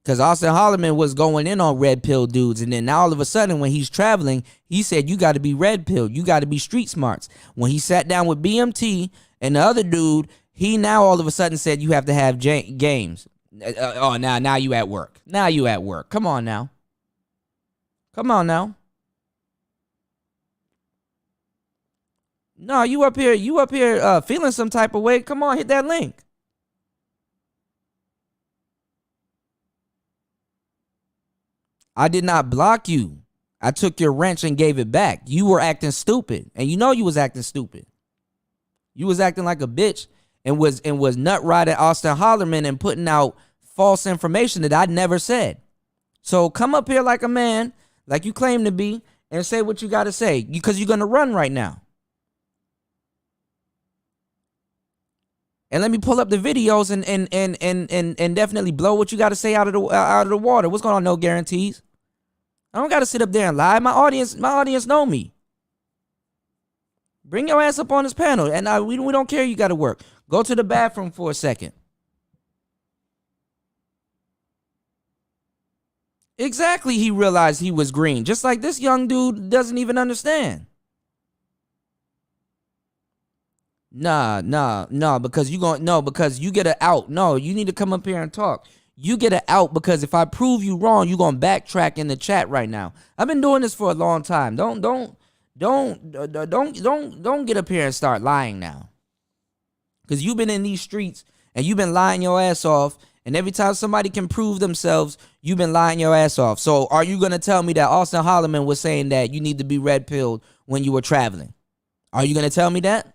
Because Austin Holloman was going in on red pill dudes. And then now all of a sudden when he's traveling, he said, you got to be red pill. You got to be street smarts. When he sat down with BMT and the other dude, he now all of a sudden said you have to have games. Now you at work. Now you at work. Come on now. Come on now. No, you up here feeling some type of way. Come on, hit that link. I did not block you. I took your wrench and gave it back. You were acting stupid. And you know you was acting stupid. You was acting like a bitch and was nut riding Austin Holloman and putting out false information that I never said. So come up here like a man, like you claim to be, and say what you got to say, because you're going to run right now. And let me pull up the videos and definitely blow what you got to say out of the water. What's going on? No guarantees. I don't got to sit up there and lie. My audience know me. Bring your ass up on this panel, and we don't care. You got to work. Go to the bathroom for a second. Exactly. He realized he was green, just like this young dude doesn't even understand. Nah, because because you get an out. No, you need to come up here and talk. You get an out because if I prove you wrong, you're gonna backtrack in the chat right now. I've been doing this for a long time. Don't get up here and start lying now. Because you've been in these streets and you've been lying your ass off, and every time somebody can prove themselves, you've been lying your ass off. So are you gonna tell me that Austin Holloman was saying that you need to be red pilled when you were traveling? Are you gonna tell me that?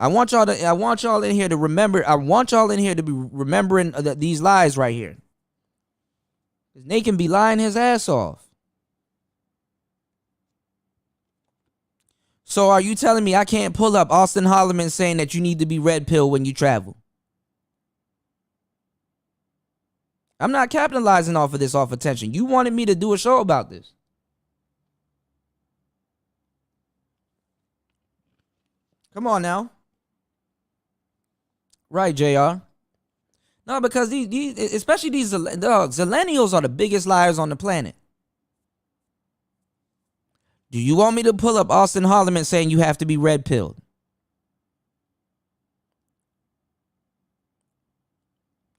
I want y'all in here to remember. I want y'all in here to be remembering these lies right here. Because they can be lying his ass off. So are you telling me I can't pull up Austin Holloman saying that you need to be red pill when you travel? I'm not capitalizing off of this off attention. You wanted me to do a show about this. Come on now. Right, JR. No, because these especially these Zillennials are the biggest liars on the planet. Do you want me to pull up Austin Holloman saying you have to be red pilled?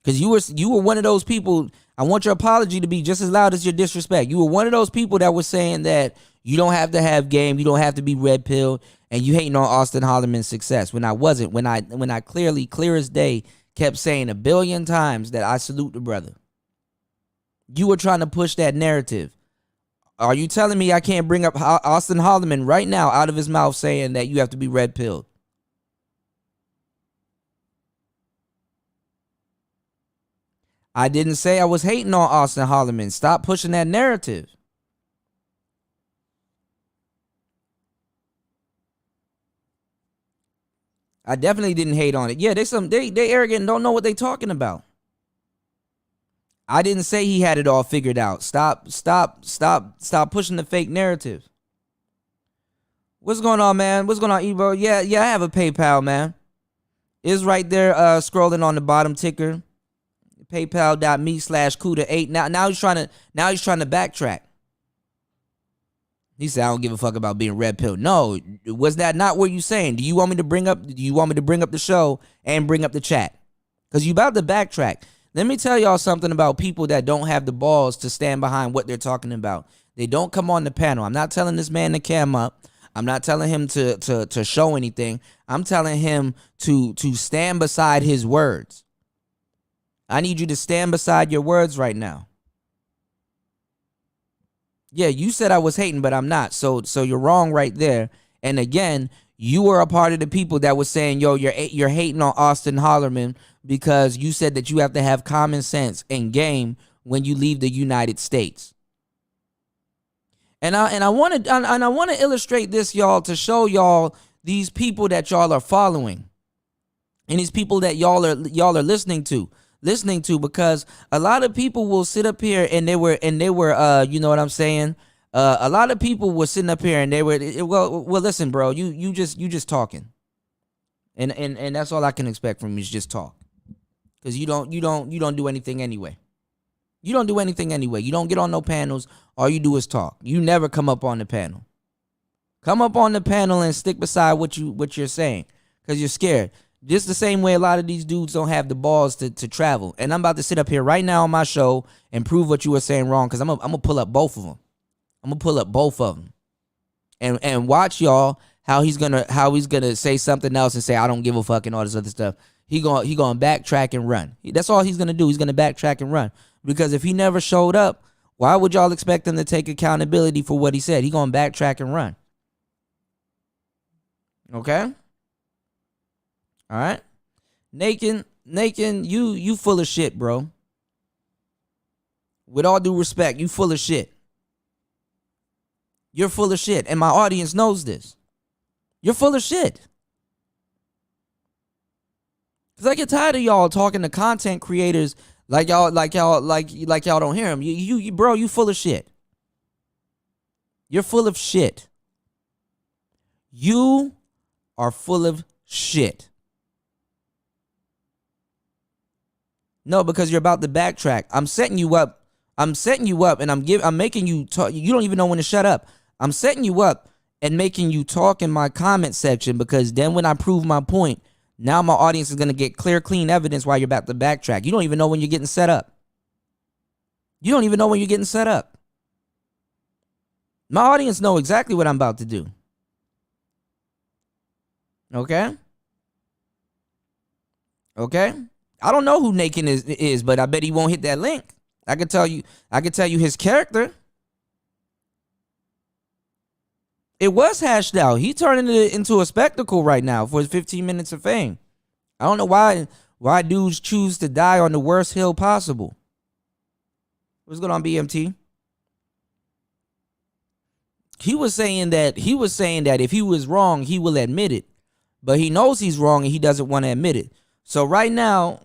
Because you were one of those people. I want your apology to be just as loud as your disrespect. You were one of those people that was saying that you don't have to have game, you don't have to be red pilled, and you hating on Austin Holloman's success. When I wasn't, when I clearly, clear as day, kept saying 1 billion times that I salute the brother. You were trying to push that narrative. Are you telling me I can't bring up Austin Holloman right now out of his mouth saying that you have to be red pilled? I didn't say I was hating on Austin Holloman. Stop pushing that narrative. I definitely didn't hate on it. Yeah, they arrogant and don't know what they talking about. I didn't say he had it all figured out. Stop pushing the fake narrative. What's going on, man? What's going on, Evo? Yeah, I have a PayPal, man. It's right there, scrolling on the bottom ticker. PayPal.me/Kuda8. Now he's trying to backtrack. He said, I don't give a fuck about being red pill. No, was that not what you saying? Do you want me to bring up the show and bring up the chat? Because you about to backtrack. Let me tell y'all something about people that don't have the balls to stand behind what they're talking about. They don't come on the panel. I'm not telling this man to cam up. I'm not telling him to show anything. I'm telling him to stand beside his words. I need you to stand beside your words right now. Yeah, you said I was hating, but I'm not. So you're wrong right there. And again, you were a part of the people that was saying, yo, you're hating on Austin Holloman because you said that you have to have common sense and game when you leave the United States. And I want to illustrate this, y'all, to show y'all these people that y'all are following and these people that y'all are listening to, because a lot of people will sit up here and they were you know what I'm saying, a lot of people were sitting up here and they were well listen, bro, you just talking, and that's all I can expect from you is just talk, because you don't do anything anyway. You don't do anything anyway. You don't get on no panels. All you do is talk. You never come up on the panel. Come up on the panel and stick beside what you're saying, because you're scared. Just the same way a lot of these dudes don't have the balls to travel. And I'm about to sit up here right now on my show and prove what you were saying wrong, because I'm gonna pull up both of them. I'm gonna pull up both of them, and watch y'all how he's gonna say something else and say I don't give a fuck and all this other stuff. He gonna backtrack and run. That's all he's gonna do. He's gonna backtrack and run, because if he never showed up, why would y'all expect him to take accountability for what he said? He gonna backtrack and run. Okay? All right? Naked, you full of shit, bro. With all due respect, you full of shit. You're full of shit, and my audience knows this. You're full of shit. Cause I get tired of y'all talking to content creators like y'all don't hear them. You bro, you full of shit. You're full of shit. You are full of shit. No, because you're about to backtrack. I'm setting you up, and I'm making you talk. You don't even know when to shut up. I'm setting you up and making you talk in my comment section, because then when I prove my point, now my audience is gonna get clear, clean evidence while you're about to backtrack. You don't even know when you're getting set up. You don't even know when you're getting set up. My audience know exactly what I'm about to do. Okay? Okay? I don't know who Naked is, but I bet he won't hit that link. I can tell you his character. It was hashed out. He turning it into a spectacle right now for his 15 minutes of fame. I don't know why dudes choose to die on the worst hill possible. What's going on, BMT? He was saying that if he was wrong, he will admit it. But he knows he's wrong and he doesn't want to admit it. So right now,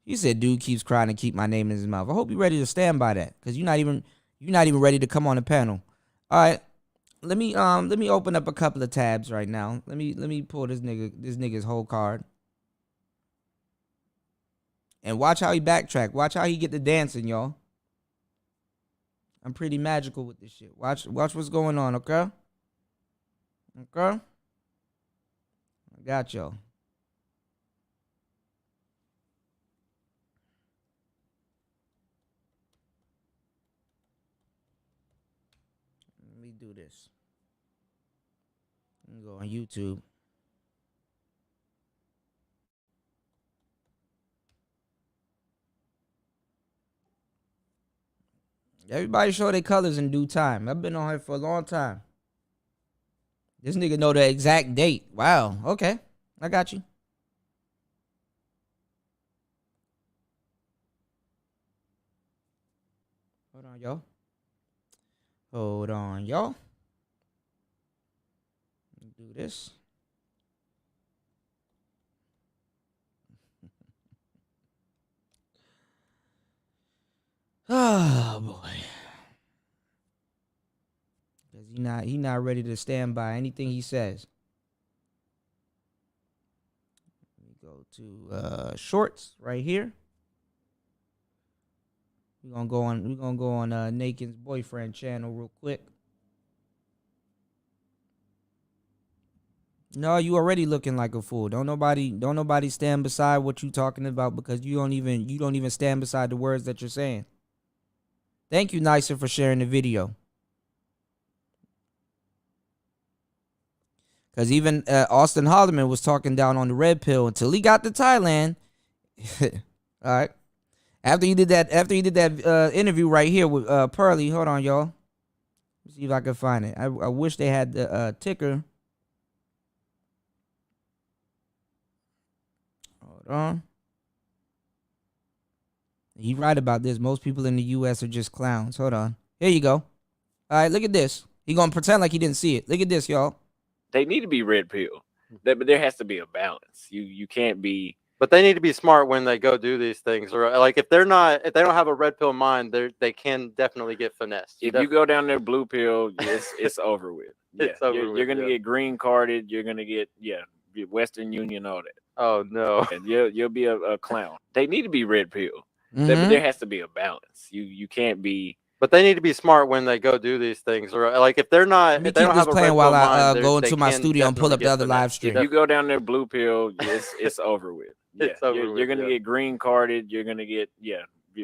he said, dude keeps trying to keep my name in his mouth. I hope you're ready to stand by that, because you're not even ready to come on the panel. All right. Let me open up a couple of tabs right now. Let me pull this nigga's whole card. And watch how he backtrack. Watch how he get the dancing, y'all. I'm pretty magical with this shit. Watch what's going on, okay? Okay? I got y'all. Let me do this. Let me go on YouTube. Everybody show their colors in due time. I've been on here for a long time. This nigga know the exact date. Wow. Okay. I got you. Hold on, y'all. Do this. Oh boy. Because he not ready to stand by anything he says. Let me go to shorts right here. We're gonna go on Naked's boyfriend channel real quick. No, you already looking like a fool. Don't nobody stand beside what you talking about, because you don't even stand beside the words that you're saying. Thank you, Nicer, for sharing the video. Because even Austin Holloman was talking down on the red pill until he got to Thailand. All right. After he did that interview right here with Pearly. Hold on, y'all. Let's see if I can find it. I wish they had the ticker. Hold on. He right about this. Most people in the U.S. are just clowns. Hold on. Here you go. All right, look at this. He gonna pretend like he didn't see it. Look at this, y'all. They need to be red pill, but there has to be a balance. You can't be. But they need to be smart when they go do these things. Or like if they don't have a red pill mind, they can definitely get finessed. If you go down there blue pill, it's over with. Yeah, It's over with, you're gonna get green carded. You're gonna get Western Union, all that. Oh no. And you'll be a clown. They need to be red pill. But Mhm. there has to be a balance. You can't be. But they need to be smart when they go do these things. Or like if they're not, Let me if they keep don't this have a playing red while pill I mind, go they into my can studio and pull up definitely the get other live finessed. stream. If you go down there blue pill, it's over with. Yeah, It's over you're with, gonna yeah. get green carded. You're gonna get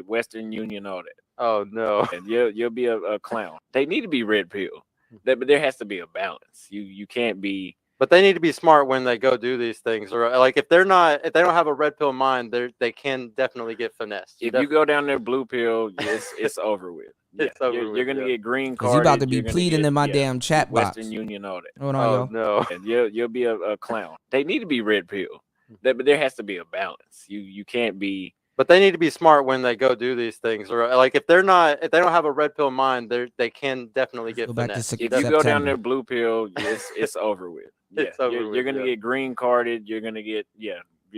Western Union, all that. Oh no. And you'll be a clown. They need to be red pill. But there has to be a balance. You can't be. But they need to be smart when they go do these things. Or like if they're not, if they don't have a red pill mind, they can definitely get finessed. If you go down there blue pill, it's over with. Yeah, It's over you're with, gonna yeah. get green Cause carded. you about to be you're gonna pleading get, in my damn chat box. Western Union, all that. Hold on, Oh yo. no. And you'll be a clown. They need to be red pill. But there has to be a balance. You can't be. But they need to be smart when they go do these things. Or like if they're not, if they don't have a red pill mind, they can definitely get go back to finessed. If you go down there blue pill, it's over with. Yeah, It's over you're with, gonna yeah. get green carded. You're gonna get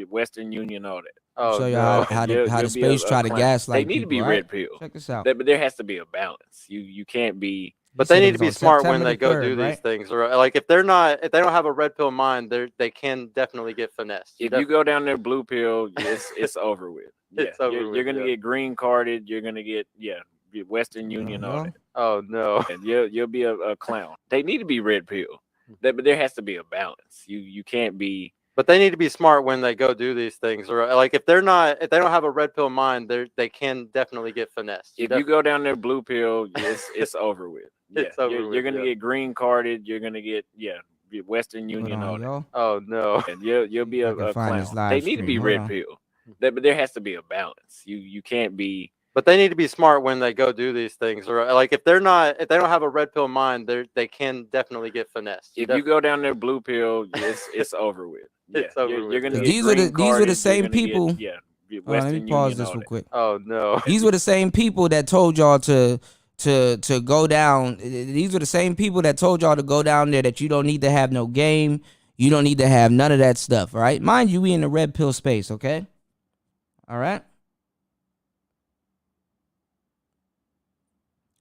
Western Union, all that. Oh Show you no. how And the you'll be space try to clown. gaslight They need to be people, red right? pill. Check this out. But there has to be a balance. You can't be. But said they it need to was be on smart when September they the go 3rd, do these right? things. Or like if they're not, if they don't have a red pill mind, they can definitely get finessed. If you go down there blue pill, it's over with. Yeah, It's over you're with, gonna yeah. get green carded. You're gonna get Western Union, all that. Oh no. And you'll be a clown. They need to be red pill. But there has to be a balance. You can't be. But they need to be smart when they go do these things. Or like if they're not, if they don't have a red pill mind, they can definitely get finessed. If you go down there blue pill, it's over with. Yeah, It's over you're with, gonna yeah. get green carded. You're gonna get Western Union, Hold all on, that. yo. Oh no. And you'll be I a can find clown. this live They need to be stream. Hold red on. pill. But there has to be a balance. You can't be. But they need to be smart when they go do these things. Or like if they're not, if they don't have a red pill mind, they can definitely get finessed. If you go down there blue pill, it's over with. Yeah, It's over you're with, gonna yeah. get These were the green carded, same you're gonna get, people. Western Hold on, let me pause Union, this all real that. quick. Oh no. These were the same people that told y'all to go down. These were the same people that told y'all to go down there, that you don't need to have no game. You don't need to have none of that stuff, all right? Mind you, we in the red pill space, okay? All right?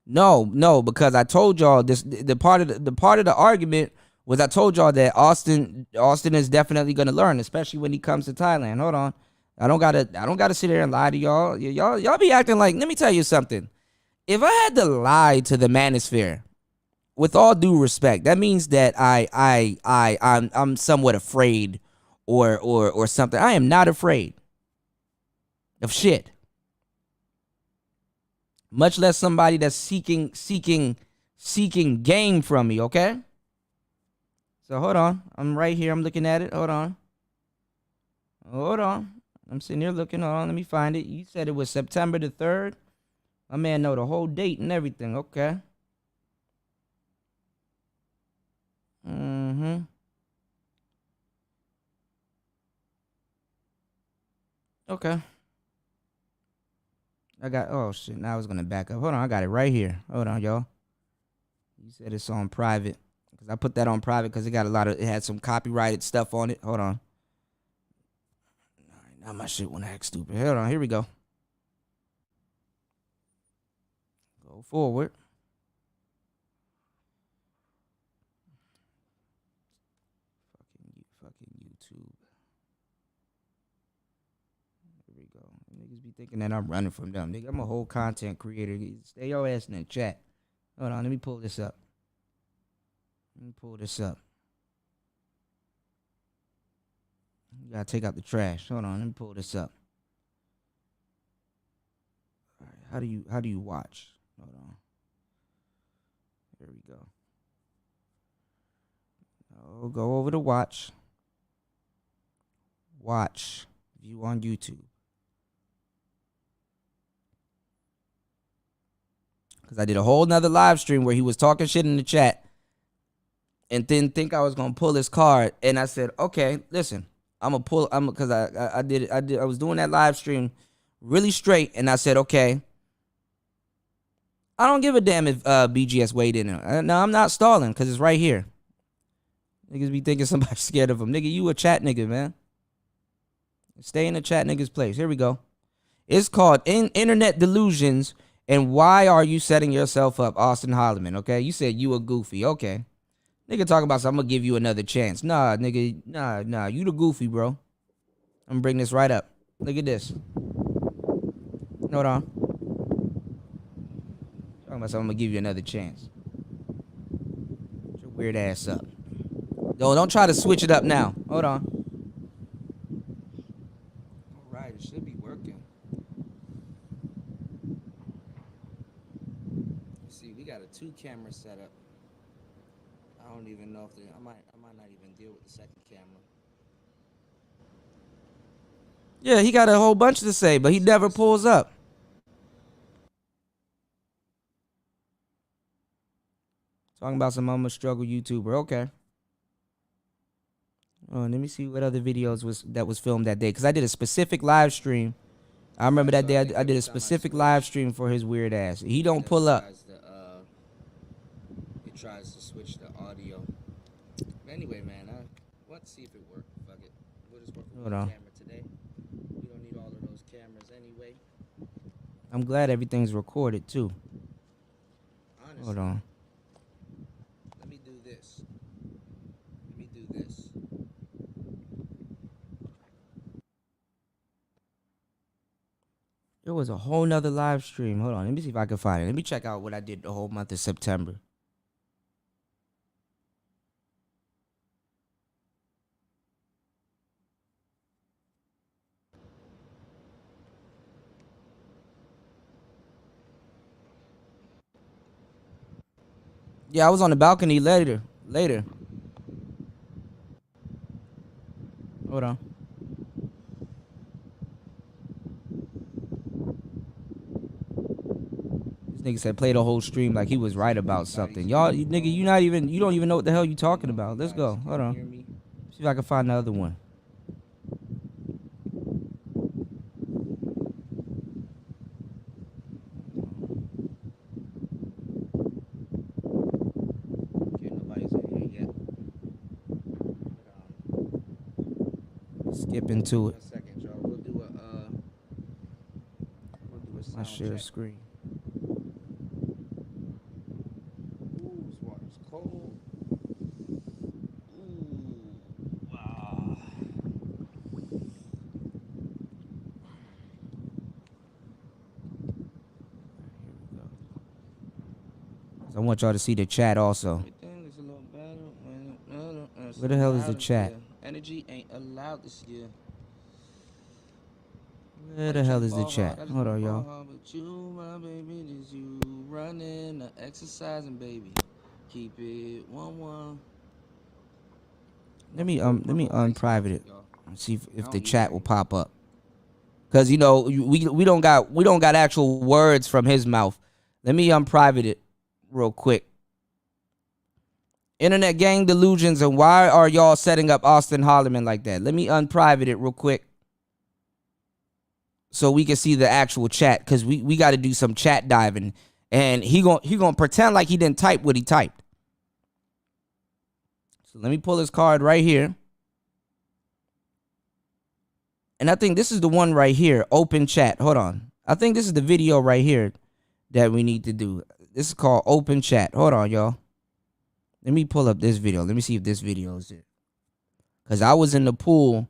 No, because I told y'all this. The part of the argument was I told y'all that Austin is definitely gonna learn, especially when he comes to Thailand. Hold on, I don't gotta sit there and lie to y'all. Y'all be acting like. Let me tell you something. If I had to lie to the Manosphere, with all due respect, that means that I'm somewhat afraid or something. I am not afraid of shit. Much less somebody that's seeking game from me, okay? So hold on. I'm right here. I'm looking at it. Hold on. I'm sitting here looking. Hold on. Let me find it. You said it was September the 3rd. My man know the whole date and everything. Okay. Mm-hmm. Okay. Oh shit, now I was gonna back up. Hold on, I got it right here. Hold on, y'all. You said it's on private. Because I put that on private because it had some copyrighted stuff on it. Hold on. All right, now my shit wanna act stupid. Hold on, here we go. Go forward. Fucking YouTube. Here we go. Niggas be thinking that I'm running from them. Nigga, I'm a whole content creator. Stay your ass in the chat. Hold on, let me pull this up. You gotta take out the trash. Hold on, let me pull this up. All right, how do you watch? Hold on. Here we go. Oh, go over to watch. Watch. View on YouTube. Because I did a whole nother live stream where he was talking shit in the chat and didn't think I was going to pull his card. And I said, okay, listen, because I was doing that live stream really straight. And I said, okay, I don't give a damn if BGS weighed in. No, I'm not stalling because it's right here. Niggas be thinking somebody's scared of him. Nigga, you a chat nigga, man. Stay in the chat nigga's place. Here we go. It's called Internet Delusions and Why Are You Setting Yourself Up, Austin Holloman, okay? You said you a goofy, okay. Nigga talking about, so I'm going to give you another chance. Nah, nigga, nah, you the goofy, bro. I'm gonna bring this right up. Look at this. Hold on. Talking about something, I'm gonna give you another chance. Get your weird ass up. Don't try to switch it up now. Hold on. All right, it should be working. Let's see, we got a 2-camera setup. I don't even know if I might not even deal with the second camera. Yeah, he got a whole bunch to say, but he never pulls up. Talking about some I'm a struggle YouTuber. Okay. Oh, let me see what other videos was filmed that day, because I did a specific live stream. I remember that day I did a specific live stream for his weird ass. He don't pull up. It tries to switch the audio. Anyway, man, let's see if it works. Fuck it. We'll just work with one camera today. We don't need all of those cameras anyway. I'm glad everything's recorded too. Honestly, hold on. Let me do this. There was a whole nother live stream. Hold on. Let me see if I can find it. Let me check out what I did the whole month of September. Yeah, I was on the balcony later. Hold on. This nigga said play the whole stream like he was right about something. Y'all, nigga, you don't even know what the hell you talking about. Let's go. Hold on. See if I can find the other one. Okay, nobody's in here yet. Skip into it. 1 second, y'all. We'll do a my share screen. Ooh, this water's cold. Ooh. Ah. I want y'all to see the chat also. Where the hell is the chat? Energy ain't allowed this year. Where the hell is the chat? Hold on, y'all. But you, my baby, is you running, exercising, baby. Keep it 1-1. Let me unprivate it and see if the chat will pop up. Cause we don't got actual words from his mouth. Let me unprivate it real quick. Internet gang delusions, and why are y'all setting up Austin Holloman like that? Let me unprivate it real quick so we can see the actual chat, because we got to do some chat diving, and he gonna pretend like he didn't type what he typed. So let me pull his card right here, and I think this is the one right here. Open chat. Hold on. I think this is the video right here that we need to do. This is called open chat. Hold on, y'all. Let me pull up this video. Let me see if this video is it. Because I was in the pool.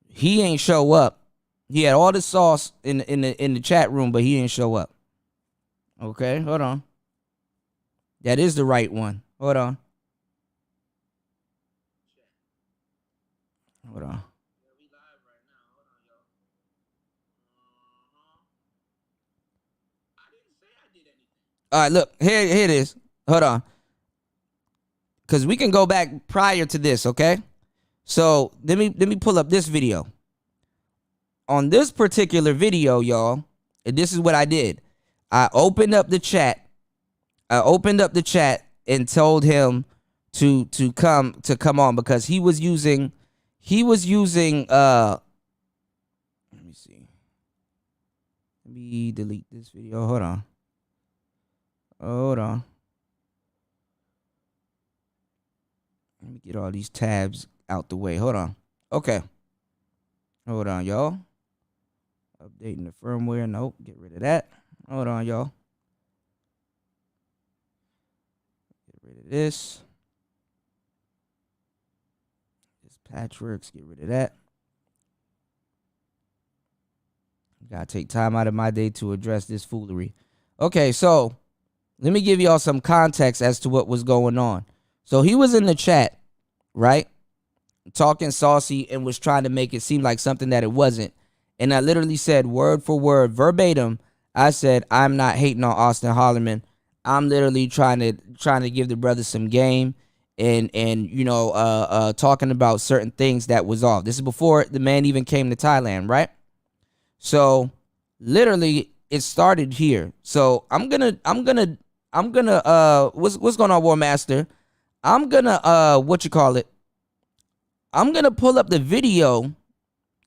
He ain't show up. He had all the sauce in the chat room, but he didn't show up. Okay, hold on. That is the right one. Hold on. Hold on. All right, look. Here it is. Hold on. Because we can go back prior to this, okay? So let me pull up this video. On this particular video, y'all, and this is what I did. I opened up the chat. And told him to come on, because he was using let me see. Let me delete this video. Hold on. Let me get all these tabs out the way. Hold on. Okay. Hold on, y'all. Updating the firmware. Nope. Get rid of that. Hold on, y'all. Get rid of this. This patchworks. Get rid of that. Gotta take time out of my day to address this foolery. Okay, so let me give y'all some context as to what was going on. So he was in the chat, right? Talking saucy and was trying to make it seem like something that it wasn't. And I literally said word for word, verbatim, I said, I'm not hating on Austin Holloman. I'm literally trying to give the brother some game and you know, talking about certain things that was off. This is before the man even came to Thailand, right? So literally it started here. So I'm gonna what's going on, War Master? I'm gonna I'm gonna pull up the video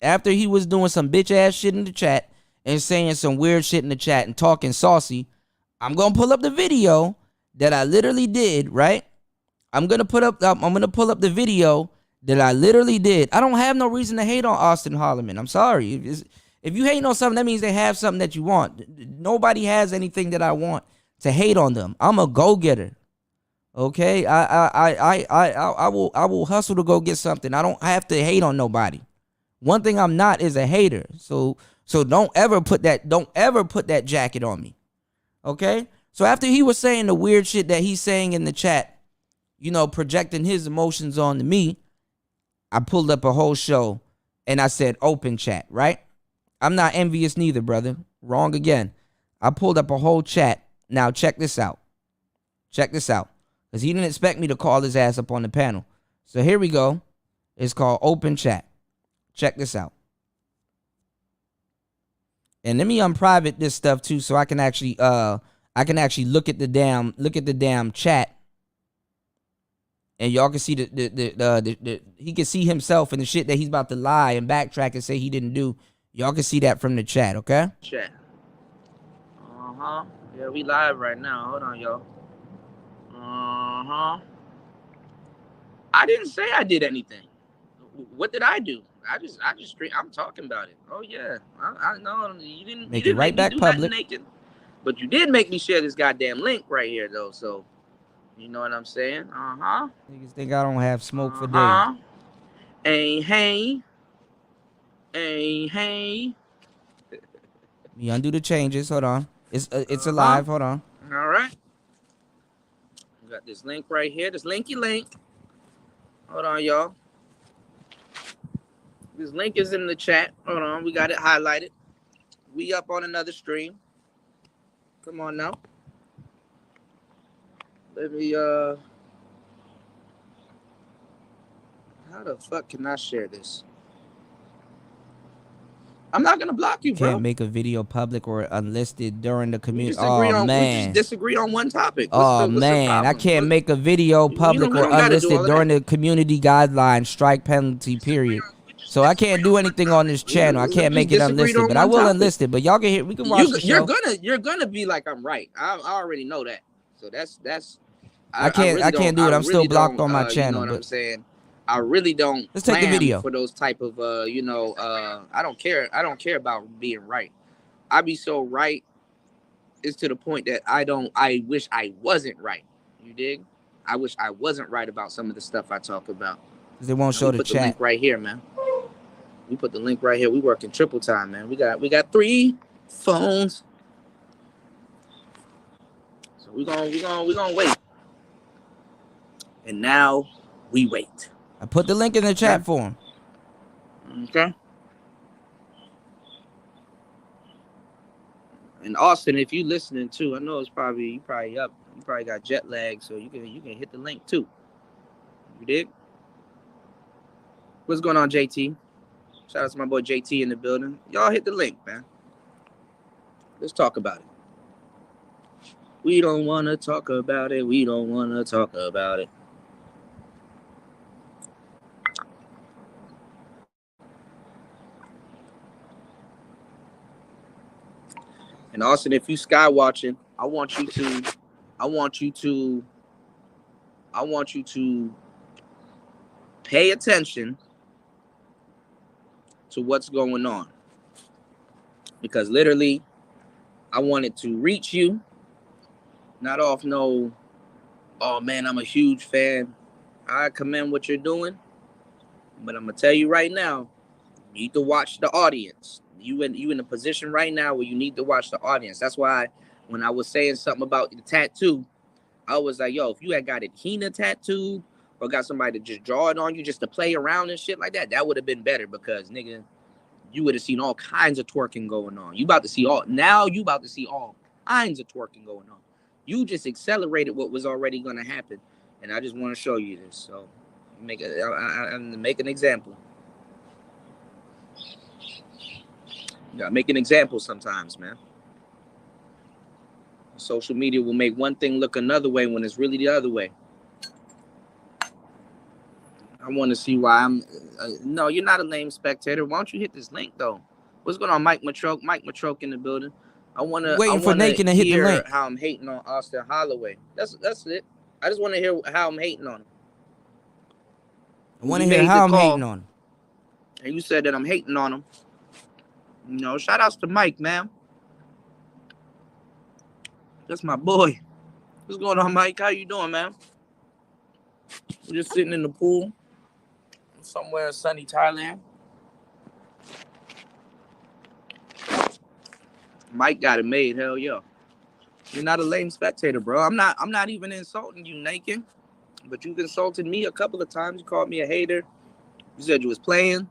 after he was doing some bitch ass shit in the chat and saying some weird shit in the chat and talking saucy. I'm gonna pull up the video that I literally did, right? I'm gonna pull up the video that I literally did. I don't have no reason to hate on Austin Holloman. I'm sorry. If you hate on something, that means they have something that you want. Nobody has anything that I want to hate on them. I'm a go-getter. Okay? I will hustle to go get something. I don't have to hate on nobody. One thing I'm not is a hater. So don't ever put that jacket on me. Okay? So after he was saying the weird shit that he's saying in the chat, you know, projecting his emotions onto me, I pulled up a whole show and I said open chat, right? I'm not envious neither, brother. Wrong again. I pulled up a whole chat. Now check this out. Check this out. Because he didn't expect me to call his ass up on the panel. So here we go. It's called open chat. Check this out. And let me unprivate this stuff too, so I can actually look at the damn chat. And y'all can see he can see himself and the shit that he's about to lie and backtrack and say he didn't do. Y'all can see that from the chat, okay? Chat. Yeah, we live right now. Hold on, y'all. I didn't say I did anything. What did I do? I just I'm talking about it. Oh yeah. I know you didn't make it right back public. Naked, but you did make me share this goddamn link right here though, so you know what I'm saying? Niggas think I don't have smoke for days. Hey. Me undo the changes. Hold on. It's alive. Hold on. All right. We got this link right here. This linky link. Hold on, y'all. This link is in the chat. Hold on. We got it highlighted. We up on another stream. Come on now. Let me how the fuck can I share this? I'm not gonna block you, bro. Can't make a video public or unlisted during the community. Oh man, we just disagree on one topic. What's I can't make a video public or unlisted during the community guidelines. Strike penalty. Period. So I can't do anything on this channel. I can't make it unlisted, but I will unlist it. But y'all can hear. We can watch the show. You're gonna be like I'm right. I already know that. So that's. I can't do it. I'm still blocked on my channel. You know what I'm saying? I really don't. Let's take the video for those type of I don't care. I don't care about being right. I be so right. It's to the point that I wish I wasn't right. You dig? I wish I wasn't right about some of the stuff I talk about. Because they won't show the chat. The link right here, man. We put the link right here. We working triple time, man. We got 3 phones. So we gonna wait. And now we wait. I put the link in the chat for him. Okay. And Austin, if you listening too, I know you probably up. You probably got jet lag, so you can hit the link too. You dig? What's going on, JT? Shout out to my boy JT in the building. Y'all hit the link, man. Let's talk about it. We don't want to talk about it. We don't want to talk about it. And Austin, if you sky watching, I want you to pay attention to what's going on. Because literally, I wanted to reach you, not off no, oh man, I'm a huge fan. I commend what you're doing. But I'm going to tell you right now, you need to watch the audience. You in a position right now where you need to watch the audience. That's why when I was saying something about the tattoo, I was like, yo, if you had got a henna tattoo or got somebody to just draw it on you just to play around and shit like that, that would have been better because nigga, you would have seen all kinds of twerking going on. You about to see all kinds of twerking going on. You just accelerated what was already gonna happen. And I just want to show you this. So make an example. You gotta make an example sometimes, man. Social media will make one thing look another way when it's really the other way. I want to see why I'm. No, you're not a lame spectator. Why don't you hit this link though? What's going on, Mike Matroke? Mike Matroke in the building. I want to. Waiting for Naked to hit the link. How I'm hating on Austin Holloway. That's it. I just want to hear how I'm hating on him. I want to hear how I'm hating on him. And you said that I'm hating on him. You know, shout outs to Mike, man. That's my boy. What's going on, Mike? How you doing, man? We're just sitting in the pool somewhere in sunny Thailand. Mike got it made. Hell yeah. You're not a lame spectator, bro. I'm not even insulting you, Naked. But you've insulted me a couple of times. You called me a hater. You said you was playing,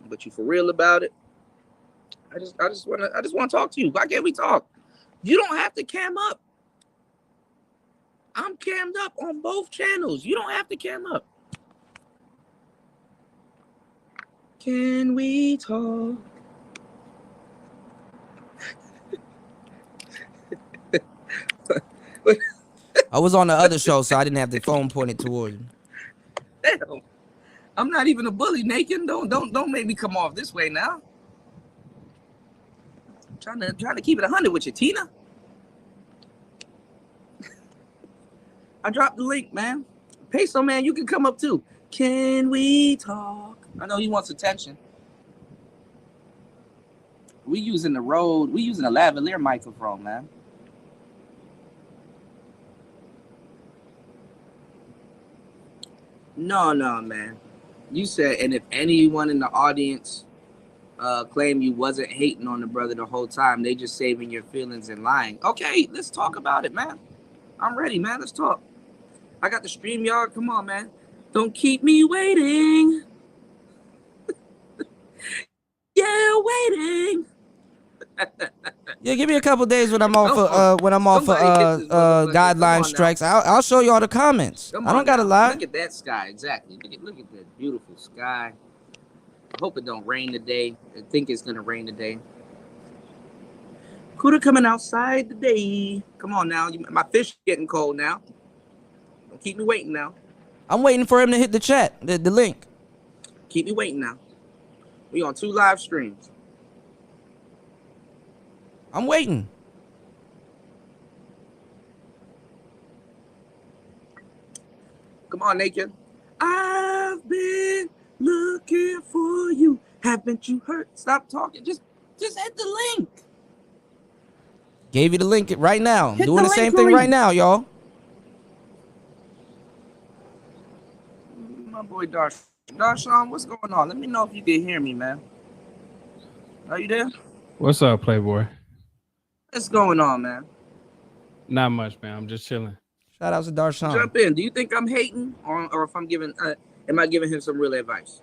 but you for real about it. I just want to talk to you. Why can't we talk? You don't have to cam up. I'm cammed up on both channels. You don't have to cam up. Can we talk? I was on the other show, so I didn't have the phone pointed toward you. Damn. I'm not even a bully, Naked. Don't make me come off this way now. I'm trying to keep it 100 with you, Tina. I dropped the link, man. Peso, man, you can come up too. Can we talk? I know he wants attention. We using the lavalier microphone, man. No, man. You said, and if anyone in the audience claim you wasn't hating on the brother the whole time, they just saving your feelings and lying. Okay, let's talk about it, man. I'm ready, man. Let's talk. I got the StreamYard. Come on, man. Don't keep me waiting. Yeah, waiting. Yeah, give me a couple days when I'm off guideline strikes. I'll show you all the comments. I don't gotta lie. Look at that sky, exactly. Look at that beautiful sky. I hope it don't rain today. I think it's gonna rain today. Cuda coming outside today. Come on now, my fish getting cold now. Don't keep me waiting now. I'm waiting for him to hit the chat, the link. Keep me waiting now. We on 2 live streams. I'm waiting. Come on, Naked. I've been looking for you. Haven't you heard? Stop talking. Just hit the link. Gave you the link right now. Hit Doing the same thing right now, y'all. My boy Darshawn, what's going on? Let me know if you can hear me, man. Are you there? What's up, Playboy? What's going on, man? Not much, man. I'm just chilling. Shout out to Darshawn. Jump in. Do you think I'm hating, or if I'm giving? Am I giving him some real advice?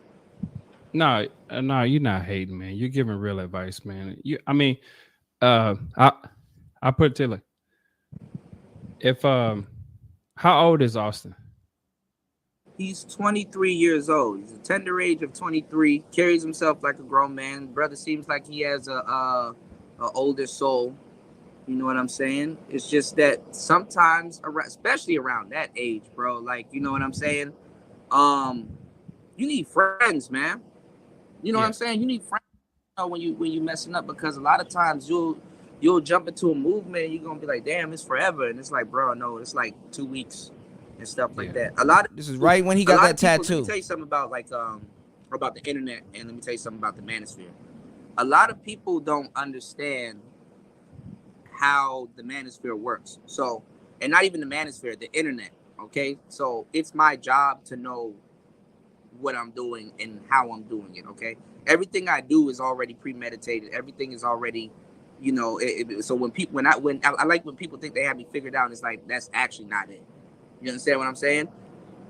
No, you're not hating, man. You're giving real advice, man. I put it to like, if how old is Austin? He's 23 years old. He's a tender age of 23. Carries himself like a grown man. Brother seems like he has a older soul. You know what I'm saying? It's just that sometimes, especially around that age, bro, like, you know what I'm saying? You need friends, man. You know what I'm saying? You need friends, you know, when you messing up, because a lot of times you'll jump into a movement and you're gonna be like, damn, it's forever. And it's like, bro, no, it's like 2 weeks and stuff like that. This is right when he got that tattoo. Let me tell you something about about the internet, and let me tell you something about the Manosphere. A lot of people don't understand how the Manosphere works. So, and not even the Manosphere, the internet. Okay, so it's my job to know what I'm doing and how I'm doing it. Okay, everything I do is already premeditated. Everything is already, so when I like when people think they have me figured out, it's like that's actually not it. You understand what I'm saying?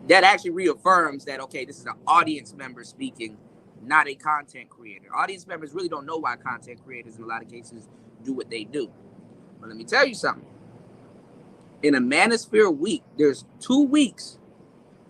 That actually reaffirms that, okay, this is an audience member speaking, not a content creator. Audience members really don't know why content creators in a lot of cases do what they do. But let me tell you something. In a Manosphere week, there's 2 weeks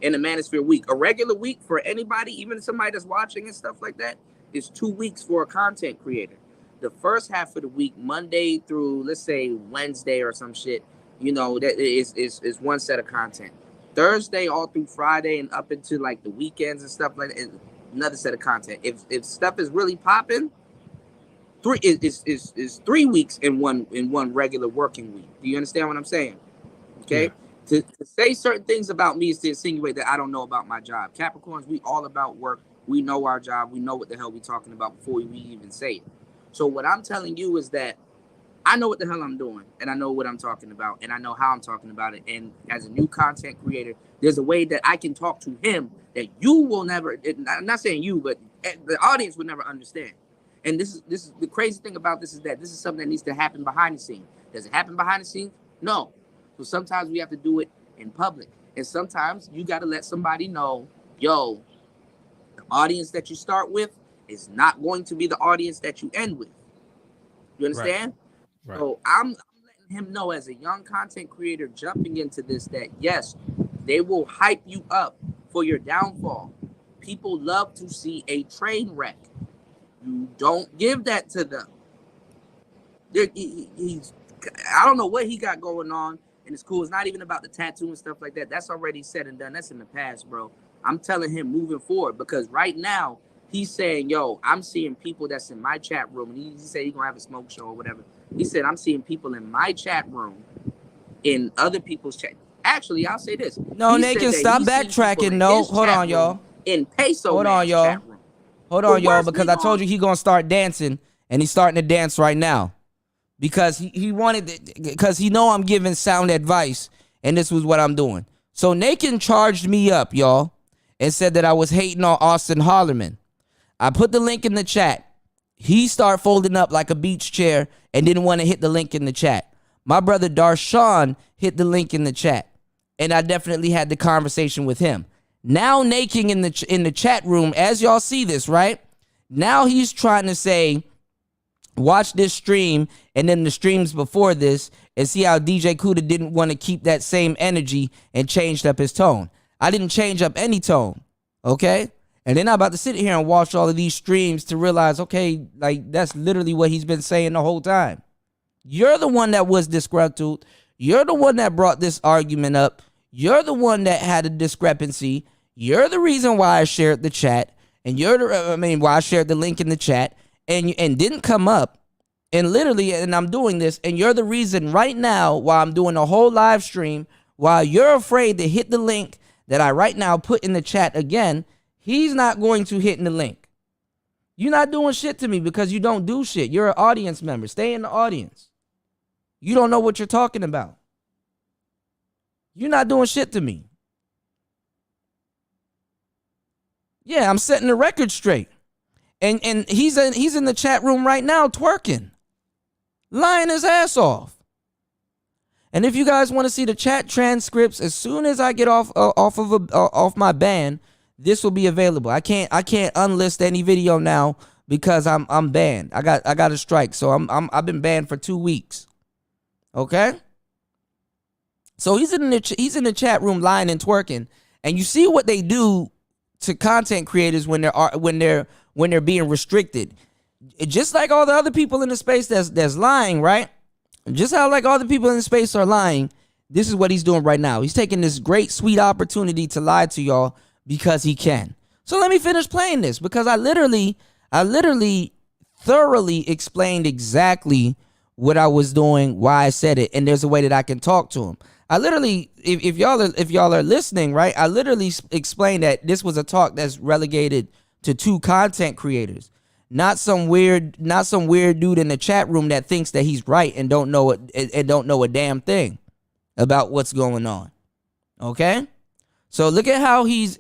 in a Manosphere week. A regular week for anybody, even somebody that's watching and stuff like that, is 2 weeks for a content creator. The first half of the week, Monday through, let's say, Wednesday or some shit, that is one set of content. Thursday all through Friday and up into like the weekends and stuff like that is another set of content. If stuff is really popping, 3 weeks in one regular working week. Do you understand what I'm saying? Okay. Yeah. To say certain things about me is to insinuate that I don't know about my job. Capricorns, we all about work. We know our job. We know what the hell we talking about before we even say it. So what I'm telling you is that I know what the hell I'm doing, and I know what I'm talking about, and I know how I'm talking about it. And as a new content creator, there's a way that I can talk to him that you will never, I'm not saying you, but the audience would never understand. And this is the crazy thing about this is that this is something that needs to happen behind the scenes. Does it happen behind the scenes? No. So sometimes we have to do it in public. And sometimes you got to let somebody know, yo, the audience that you start with is not going to be the audience that you end with. You understand? Right. So I'm letting him know as a young content creator jumping into this that, yes, they will hype you up for your downfall. People love to see a train wreck. You don't give that to them. I don't know what he got going on, and it's cool. It's not even about the tattoo and stuff like that. That's already said and done. That's in the past, bro. I'm telling him moving forward because right now he's saying, yo, I'm seeing people that's in my chat room. And he said he's going to have a smoke show or whatever. He said, I'm seeing people in my chat room, in other people's chat. Actually, I'll say this. No, they can stop backtracking. No, hold on, y'all. In Peso Hold on, y'all. Hold on, y'all, because I told you he going to start dancing, and he's starting to dance right now. Because he wanted, because he know I'm giving sound advice, and this was what I'm doing. So Nakin charged me up, y'all, and said that I was hating on Austin Hollerman. I put the link in the chat. He started folding up like a beach chair and didn't want to hit the link in the chat. My brother Darshawn hit the link in the chat, and I definitely had the conversation with him. Now Naking in the chat room, as y'all see this, right? Now he's trying to say, watch this stream and then the streams before this and see how DJ Kuda didn't want to keep that same energy and changed up his tone. I didn't change up any tone, okay? And then I'm about to sit here and watch all of these streams to realize, okay, like that's literally what he's been saying the whole time. You're the one that was disgruntled. You're the one that brought this argument up. You're the one that had a discrepancy. You're the reason why I shared the chat. And why I shared the link in the chat and didn't come up. And literally, and I'm doing this, and you're the reason right now why I'm doing a whole live stream, while you're afraid to hit the link that I right now put in the chat again. He's not going to hit in the link. You're not doing shit to me because you don't do shit. You're an audience member. Stay in the audience. You don't know what you're talking about. You're not doing shit to me. Yeah, I'm setting the record straight. And he's in the chat room right now twerking. Lying his ass off. And if you guys want to see the chat transcripts, as soon as I get off my ban, this will be available. I can't unlist any video now because I'm banned. I got a strike. So I've been banned for 2 weeks. Okay? So he's in the chat room lying and twerking, and you see what they do to content creators when they're being restricted. Just like all the other people in the space that's lying, right? Just how like all the people in the space are lying, this is what he's doing right now. He's taking this great sweet opportunity to lie to y'all because he can. So let me finish playing this because I literally thoroughly explained exactly what I was doing, why I said it, and there's a way that I can talk to him. I literally, if y'all are listening, right? I literally explained that this was a talk that's relegated to 2 content creators, not some weird dude in the chat room that thinks that he's right and don't know a damn thing about what's going on. Okay, so look at how he's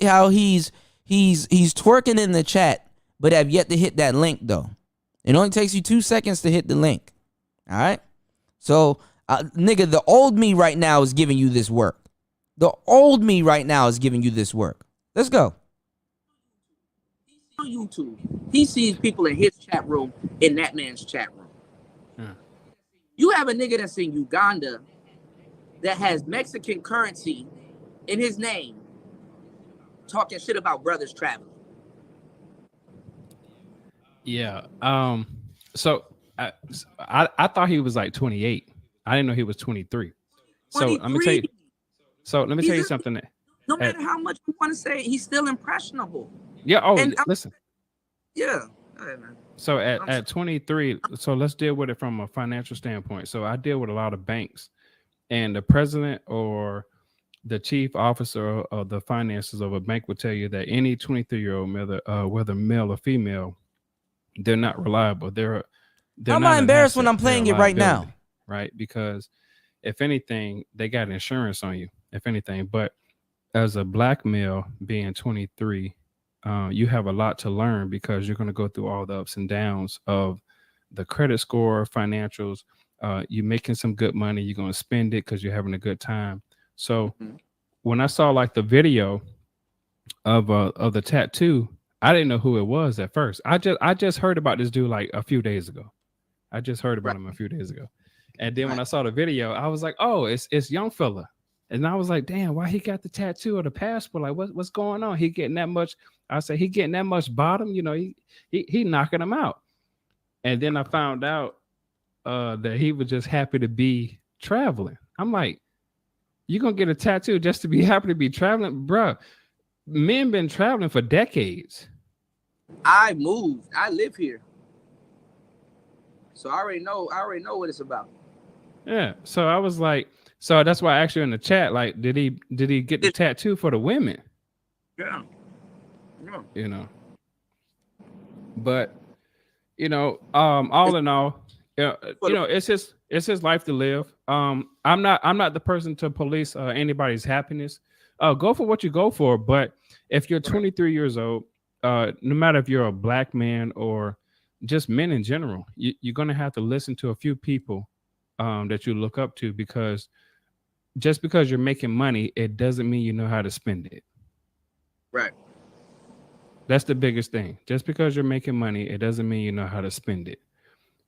He's twerking in the chat, but have yet to hit that link though. It only takes you 2 seconds to hit the link. All right. So, nigga, the old me right now is giving you this work. The old me right now is giving you this work. Let's go. On YouTube, he sees people in his chat room in that man's chat room. You have a nigga that's in Uganda that has Mexican currency in his name talking shit about brothers traveling. Yeah. So I thought he was like 28. I didn't know he was 23. So let me tell you. So let me tell you something. No matter how much you want to say, he's still impressionable. Yeah. Oh, And listen. Yeah. All right, man. So at 23, so let's deal with it from a financial standpoint. So I deal with a lot of banks, and the president or the chief officer of the finances of a bank will tell you that any 23-year-old, whether male or female, they're not reliable. They're I'm not not an embarrassed when asset. I'm playing They're it a right now. liability, right? Because if anything, they got insurance on you, if anything. But as a black male being 23, you have a lot to learn because you're going to go through all the ups and downs of the credit score, financials. You're making some good money. You're going to spend it because you're having a good time. So when I saw like the video of the tattoo, I didn't know who it was at first. I just heard about this dude like a few days ago. I just heard about him a few days ago. And then when I saw the video, I was like, oh, it's young fella. And I was like, damn, why he got the tattoo or the passport? Like, what's going on? He getting that much? I said, he getting that much bottom? You know, he knocking him out. And then I found out that he was just happy to be traveling. I'm like, you gonna get a tattoo just to be happy to be traveling, bro? Men been traveling for decades. I moved. I live here, so I already know what it's about. Yeah. So I was like, so that's why I asked you in the chat, like, did he get the tattoo for the women? Yeah. Yeah. You know. But all in all, it's his life to live. I'm not the person to police anybody's happiness. Go for what you go for. But if you're 23 years old, no matter if you're a black man or just men in general, you're gonna have to listen to a few people that you look up to, because just because you're making money, it doesn't mean you know how to spend it. Right. That's the biggest thing. Just because you're making money, it doesn't mean you know how to spend it.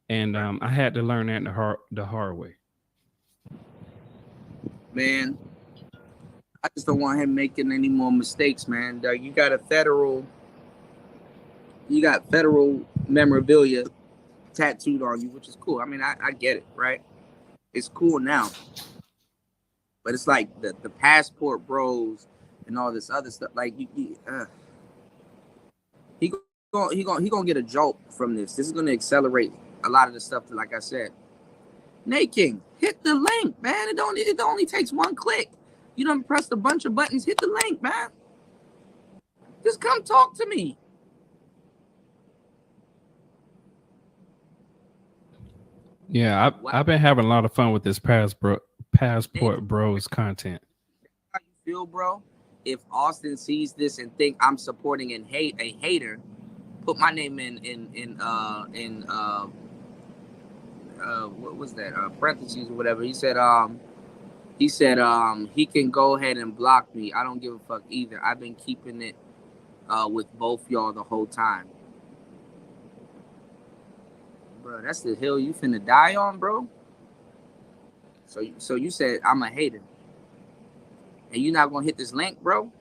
And I had to learn that the hard way. Man, I just don't want him making any more mistakes, man. You got federal memorabilia tattooed on you, which is cool. I mean, I get it, right? It's cool now. But it's like the passport bros and all this other stuff. Like he gonna get a jolt from this. This is gonna accelerate a lot of the stuff that, like I said. Nate King, hit the link, man. It only takes one click. You don't press a bunch of buttons. Hit the link, man. Just come talk to me. Yeah, I've been having a lot of fun with this passport bros content. How you feel, bro? If Austin sees this and think I'm supporting a hater, put my name in what was that? Parentheses or whatever. He said he can go ahead and block me. I don't give a fuck either. I've been keeping it with both y'all the whole time. Bro, that's the hill you finna die on, bro. So you said I'm a hater. And you're not gonna hit this link, bro?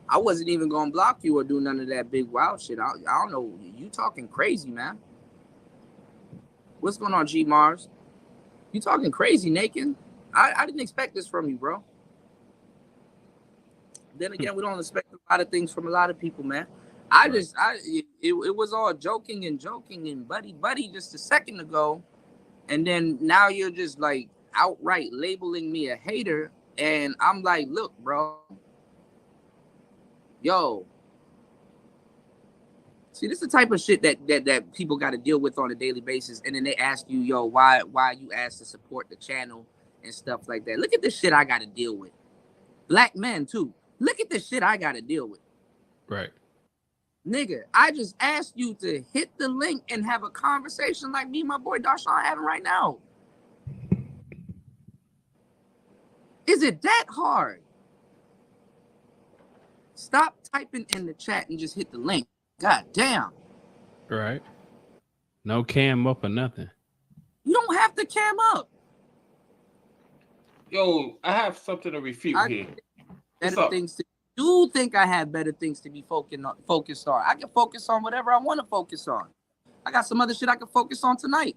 I wasn't even gonna block you or do none of that big wild shit. I don't know. You talking crazy, man. What's going on, G Mars? You talking crazy, Naked? I didn't expect this from you, bro. Then again, we don't expect a lot of things from a lot of people, man. It was all joking and buddy just a second ago. And then now you're just like outright labeling me a hater. And I'm like, look, bro. Yo. See, this is the type of shit that people got to deal with on a daily basis. And then they ask you, yo, why you asked to support the channel and stuff like that. Look at the shit I got to deal with. Black men, too. Look at the shit I got to deal with. Right. Nigga, I just asked you to hit the link and have a conversation like me and my boy Darshawn having right now. Is it that hard? Stop typing in the chat and just hit the link. God damn. Right. No cam up or nothing. You don't have to cam up. Yo, I have something to refute here. What's Better up? things to do. Think I have better things to be focused on. I can focus on whatever I want to focus on. I got some other shit I can focus on tonight.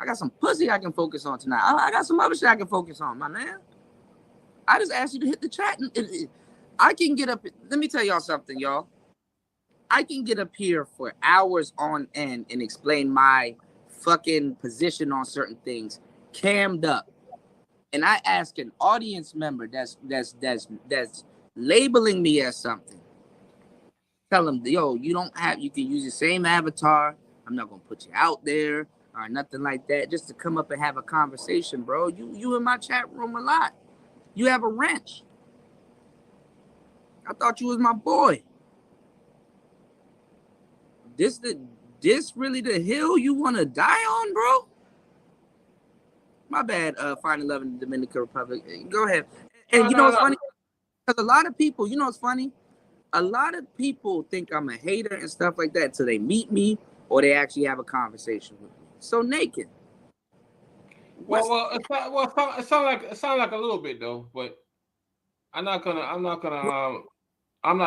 I got some pussy I can focus on tonight. I got some other shit I can focus on, my man. I just asked you to hit the chat. I can get up. Let me tell y'all something, y'all. I can get up here for hours on end and explain my fucking position on certain things, cammed up. And I ask an audience member that's labeling me as something. Tell them, yo, you can use the same avatar. I'm not gonna put you out there or nothing like that. Just to come up and have a conversation, bro. You in my chat room a lot. You have a wrench. I thought you was my boy. This really the hill you wanna die on, bro? My bad, finding love in the Dominican Republic. Go ahead. And you know what's funny? Because a lot of people, you know what's funny? A lot of people think I'm a hater and stuff like that until they meet me or they actually have a conversation with me. So naked. It sounds like a little bit though, but I'm not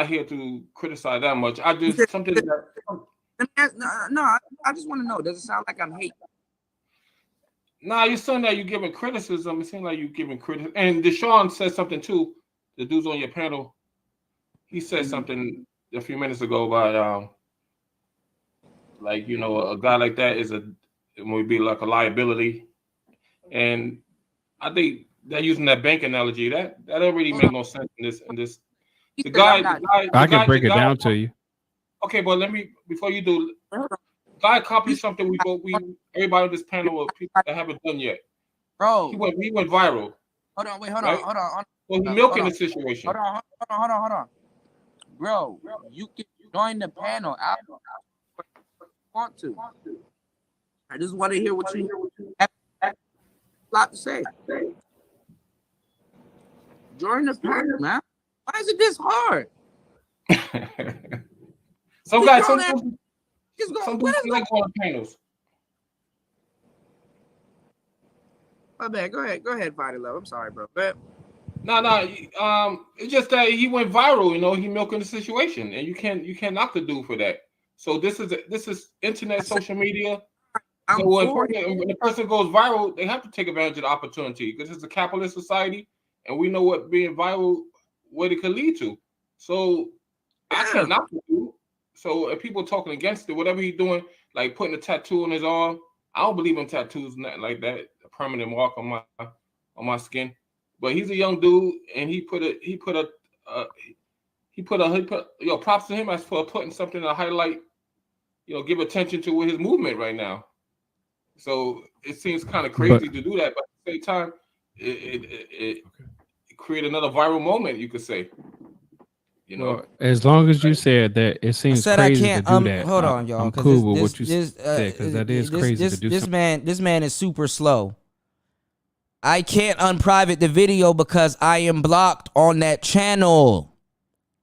here to criticize that much. I just something that. I just want to know. Does it sound like I'm hating? Nah, you're saying that you're giving criticism. It seems like you're giving criticism. And Deshaun said something too. The dudes on your panel, he said something a few minutes ago about like, you know, a guy like that would be like a liability. And I think that using that bank analogy, that don't really make no sense in this. I can break it down to you. Okay, but before you do, guy accomplished something everybody on this panel of people that haven't done yet. Bro, he went viral. Hold on. So he's milking the situation. Hold on. Bro, you can join the panel. I want to. I just want to hear what you have a lot to say. Join the panel, man. Why is it this hard? Some guys like going on panels. My bad. Go ahead, Fighter Love. I'm sorry, bro. But No. It's just that he went viral. You know, he milking the situation, and you can't knock the dude for that. So this is internet, social media. So when the person goes viral, they have to take advantage of the opportunity because it's a capitalist society, and we know what being viral, what it could lead to. So I can't knock the dude. So if people talking against it, whatever he's doing, like putting a tattoo on his arm, I don't believe in tattoos, nothing like that. A permanent mark on my skin. But he's a young dude, and he put props to him as for putting something to highlight, give attention to his movement right now. So it seems kind of crazy to do that, but at the same time, it create another viral moment, you could say. Well, as long as you said that, it seems crazy to do that. Hold on, y'all. I'm cool with what you said because that is crazy to do. This man is super slow. I can't unprivate the video because I am blocked on that channel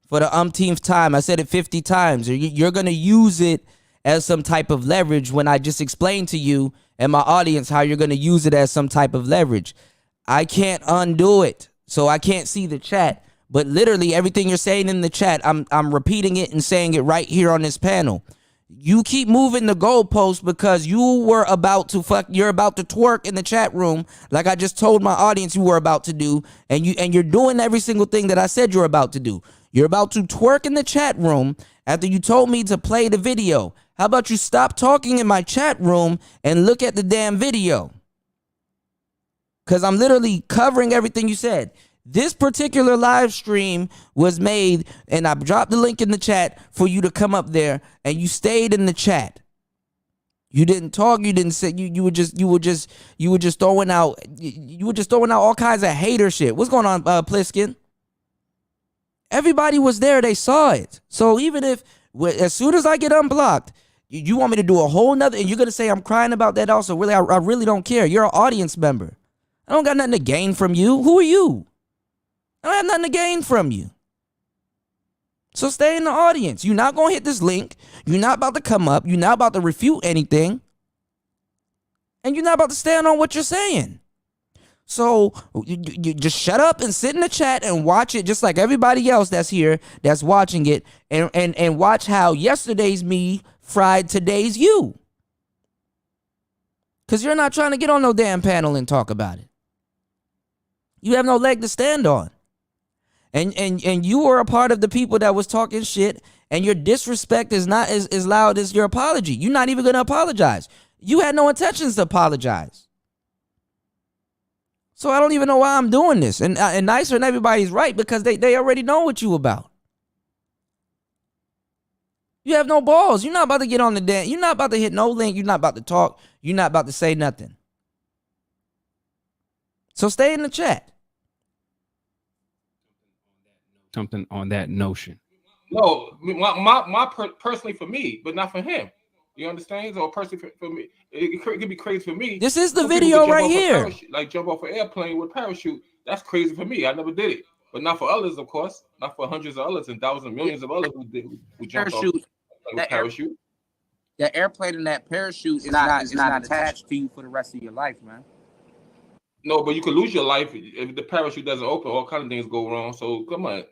for the umpteenth time. I said it 50 times. You're gonna use it as some type of leverage when I just explained to you and my audience how you're gonna use it as some type of leverage. I can't undo it, so I can't see the chat. But literally everything you're saying in the chat, I'm repeating it and saying it right here on this panel. You keep moving the goalpost because you're about to twerk in the chat room like I just told my audience you were about to do, and you're doing every single thing that I said you're about to do. You're about to twerk in the chat room after you told me to play the video. How about you stop talking in my chat room and look at the damn video? Because I'm literally covering everything you said. This particular live stream was made, and I dropped the link in the chat for you to come up there, and you stayed in the chat. You didn't talk. You didn't say. You were just throwing out all kinds of hater shit. What's going on, Pliskin? Everybody was there. They saw it. So even if, as soon as I get unblocked, you want me to do a whole nother, and you're going to say I'm crying about that also. Really, I really don't care. You're an audience member. I don't got nothing to gain from you. Who are you? I don't have nothing to gain from you. So stay in the audience. You're not going to hit this link. You're not about to come up. You're not about to refute anything. And you're not about to stand on what you're saying. So you just shut up and sit in the chat and watch it just like everybody else that's here that's watching it, and watch how yesterday's me fried today's you. Because you're not trying to get on no damn panel and talk about it. You have no leg to stand on. And you were a part of the people that was talking shit, and your disrespect is not as loud as your apology. You're not even going to apologize. You had no intentions to apologize. So I don't even know why I'm doing this. And nicer than everybody's right, because they already know what you about. You have no balls. You're not about to get on the damn. You're not about to hit no link. You're not about to talk. You're not about to say nothing. So stay in the chat. Something on that notion. No, personally for me, but not for him. You understand? So personally for me, it could be crazy for me. This is the Some people video could jump right off a here. parachute, like jump off an airplane with a parachute. That's crazy for me. I never did it, but not for others, of course. Not for hundreds of others and thousands, millions of others who jumped off with parachute. That airplane and that parachute is not attached to you for the rest of your life, man. No, but you could lose your life if the parachute doesn't open. All kind of things go wrong. So come on,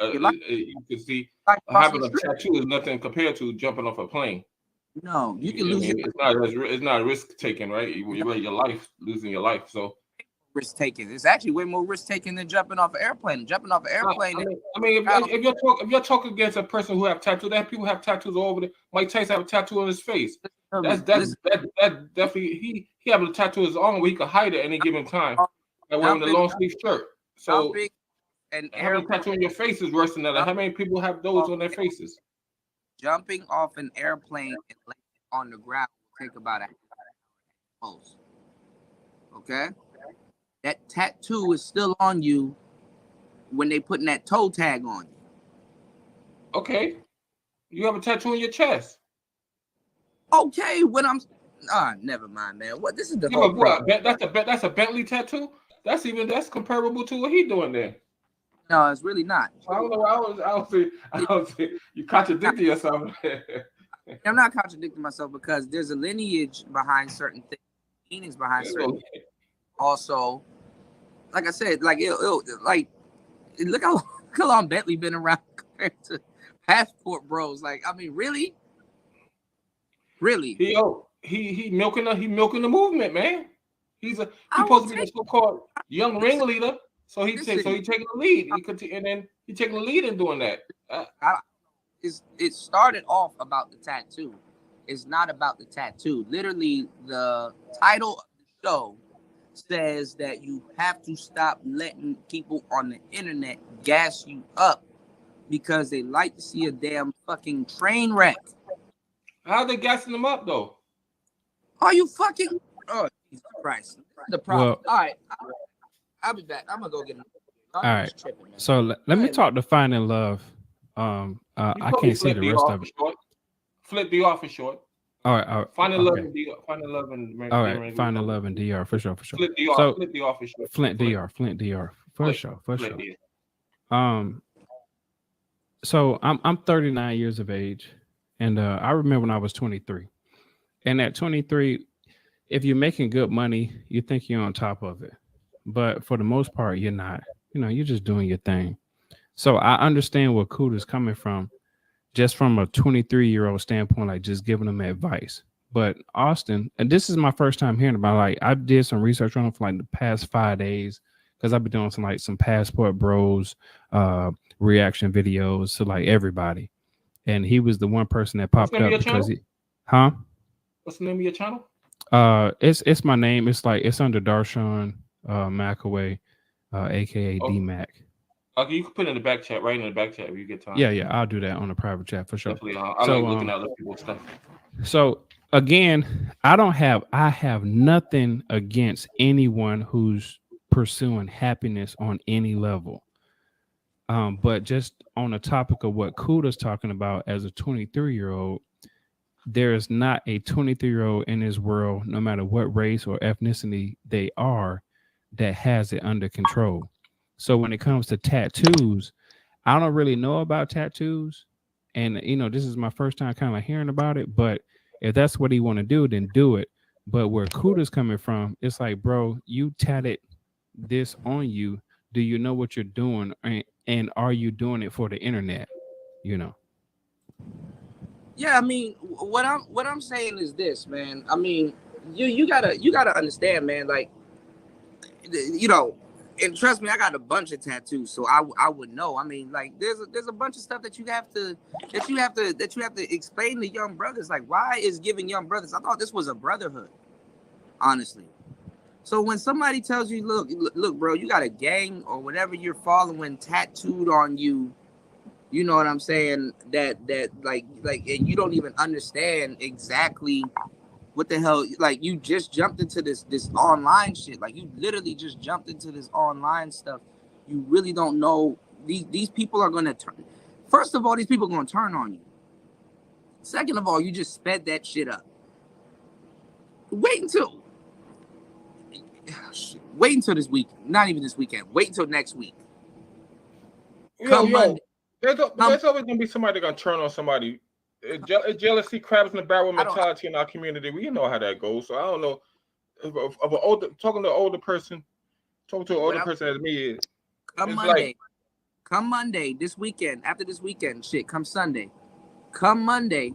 you can see having a tattoo is nothing compared to jumping off a plane. No, you can lose. It's not risk taking, right? You're your life, losing your life. So risk taking. It's actually way more risk taking than jumping off an airplane. Jumping off an airplane. If you're talking against a person who have tattoos, that people have tattoos all over there. Mike Tyson have a tattoo on his face. That's definitely he have a tattoo of his own where he can hide it at any given time. And wearing a long sleeve shirt. So and having a tattoo on your face is worse than that. How many people have those on their faces? Jumping off an airplane and landing on the ground will take about a half. Okay? That tattoo is still on you when they putting that toe tag on you. Okay. You have a tattoo on your chest. Okay, when I'm never mind, man. What this is the whole problem. That's a Bentley tattoo? That's comparable to what he doing there. No, it's really not. I don't know. I don't see you contradicting yourself. I'm not contradicting myself because there's a lineage behind certain things, meanings behind certain things. Also, like I said, like look how long Bentley been around compared to Passport Bros. Like, I mean, really? He milking the movement, man. He's supposed to be the so-called young ringleader. So he's taking the lead. He taking the lead in doing that. It started off about the tattoo. It's not about the tattoo. Literally, the title of the show says that you have to stop letting people on the internet gas you up because they like to see a damn fucking train wreck. How are they gassing them up though? Are you fucking? Oh, Jesus Christ! The problem. Well, all right, I'll be back. I'm gonna go get them. All right. So let me talk to Finding Love. I can't see the rest of it. Flip the office short. All right. Finding Love and DR. Finding Love and all right. Finding Love and DR for sure. Flip the office short. Flint DR for sure. So I'm 39 years of age, and I remember when I was 23. And at 23, if you're making good money, you think you're on top of it. But for the most part, you're not. You're just doing your thing. So I understand where Kuda's coming from, just from a 23-year-old standpoint, like just giving them advice. But Austin, and this is my first time hearing about, like, I did some research on it for like the past 5 days because I've been doing some Passport Bros reaction videos to like everybody. And he was the one person that popped up because What's the name of your channel? It's my name. It's under Darshawn McAway, aka D-Mac. Okay, you can put it in the back chat, right in the back chat if you get time. Yeah, I'll do that on the private chat for sure. Definitely, I like looking at other people's stuff. So again, I have nothing against anyone who's pursuing happiness on any level. But just on the topic of what Kuda's talking about as a 23-year-old, there is not a 23-year-old in this world, no matter what race or ethnicity they are, that has it under control. So when it comes to tattoos, I don't really know about tattoos. And, this is my first time kind of hearing about it. But if that's what he want to do, then do it. But where Kuda's coming from, it's like, bro, you tatted this on you. Do you know what you're doing? And are you doing it for the internet? Yeah, I mean, what I'm saying is this, man. I mean, you gotta understand, man. Like, and trust me, I got a bunch of tattoos, so I would know. I mean, like, there's a bunch of stuff that you have to explain to young brothers. Like, why is giving young brothers? I thought this was a brotherhood, honestly. So when somebody tells you, look, bro, you got a gang or whatever you're following tattooed on you. You know what I'm saying? That like, and you don't even understand exactly what the hell. Like, you just jumped into this online shit. Like, you literally just jumped into this online stuff. You really don't know. These people are gonna turn. First of all, these people are gonna turn on you. Second of all, you just sped that shit up. Wait until this week. Not even this weekend. Wait until next week. Monday. There's always gonna be somebody gonna turn on somebody. Jealousy, crabs in the barrel mentality in our community. We know how that goes. So I don't know. Talking to an older person as me. Come Monday, this weekend, after this weekend, shit. Come Sunday, come Monday,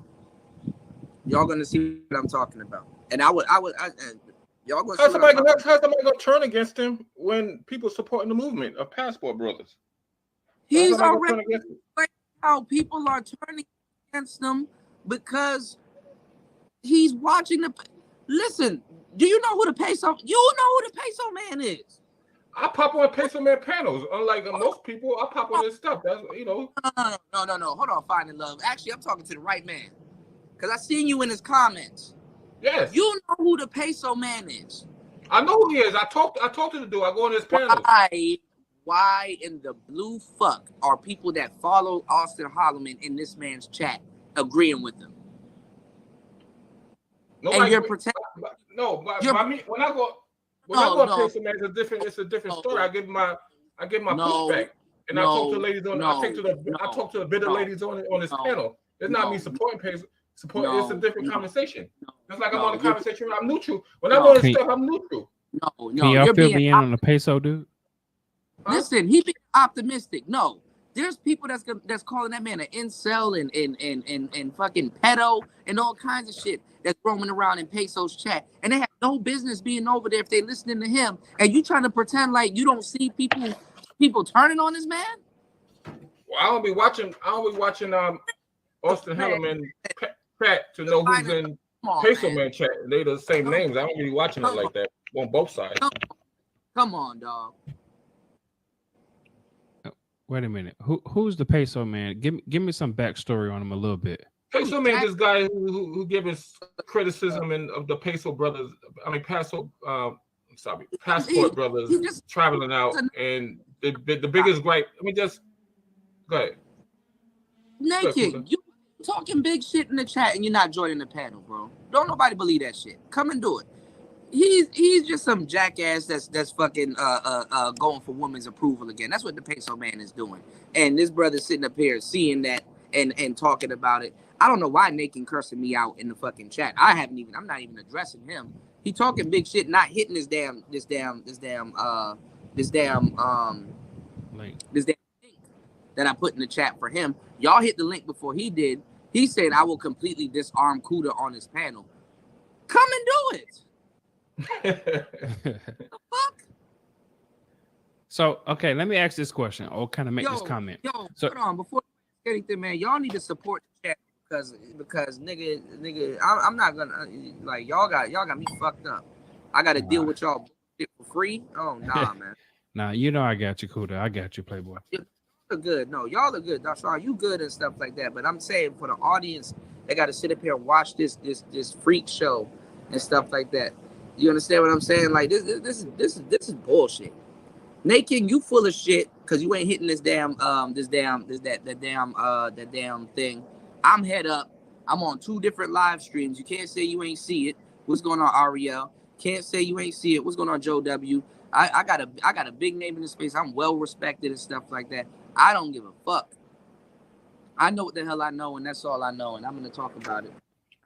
y'all gonna see what I'm talking about. And y'all gonna. How's somebody gonna turn against him when people supporting the movement of Passport Brothers? He's already like how people are turning against him because he's watching the. Listen, do you know who the peso? You know who the peso man is. I pop on peso man panels. Unlike most people, I pop on this stuff. That's No. Hold on, Finding Love. Actually, I'm talking to the right man because I seen you in his comments. Yes. You know who the peso man is. I know who he is. I talked to the dude. I go on his panels. Why in the blue fuck are people that follow Austin Holloman in this man's chat agreeing with him? And you're protecting. No, when I go on Peso Man, it's a different story. I give my pushback, and I talk to the ladies on. I talk to the bitter ladies on this panel. It's not me supporting Peso. It's a different conversation. It's like I'm on the conversation. I'm neutral. When I'm on this stuff, I'm neutral. Can y'all fill me in on the peso, dude? Listen, he being optimistic. No, there's people that's calling that man an incel and fucking pedo and all kinds of shit that's roaming around in Peso's chat, and they have no business being over there if they listening to him. And you trying to pretend like you don't see people turning on this man? Well, I don't be watching Austin Holloman chat to know who's in Peso Man chat. They the same names. I don't really watching it like that on both sides. Come on, dog. Wait a minute. Who's the peso man? Give me some backstory on him a little bit. Peso man, this guy who gave us criticism of the Peso brothers. I mean, Passport brothers traveling out, and the biggest gripe. I mean, just go ahead. Naked, you talking big shit in the chat, and you're not joining the panel, bro. Don't nobody believe that shit. Come and do it. He's just some jackass that's fucking going for women's approval again. That's what the peso man is doing. And this brother sitting up here seeing that and talking about it. I don't know why Nathan cursing me out in the fucking chat. I'm not even addressing him. He talking big shit, not hitting this damn link that I put in the chat for him. Y'all hit the link before he did. He said I will completely disarm Kuda on his panel. Come and do it. The fuck? So, okay, let me ask this question or kind of make this comment. Hold on, before anything, man, y'all need to support the chat because nigga, I'm not gonna like y'all got me fucked up. I got to deal with y'all for free. Oh nah, man. Nah, you know I got you, Kuda. I got you, Playboy. Y'all are good. No, y'all are good. Dashawn, you good and stuff like that. But I'm saying for the audience, they got to sit up here and watch this freak show and stuff like that. You understand what I'm saying? Like this is bullshit. Naked, you full of shit. because you ain't hitting that damn thing. I'm head up. I'm on 2 different live streams. You can't say you ain't see it. What's going on, Ariel? Can't say you ain't see it. What's going on, Joe W? I got a big name in the space. I'm well respected and stuff like that. I don't give a fuck. I know what the hell I know, and that's all I know, and I'm gonna talk about it.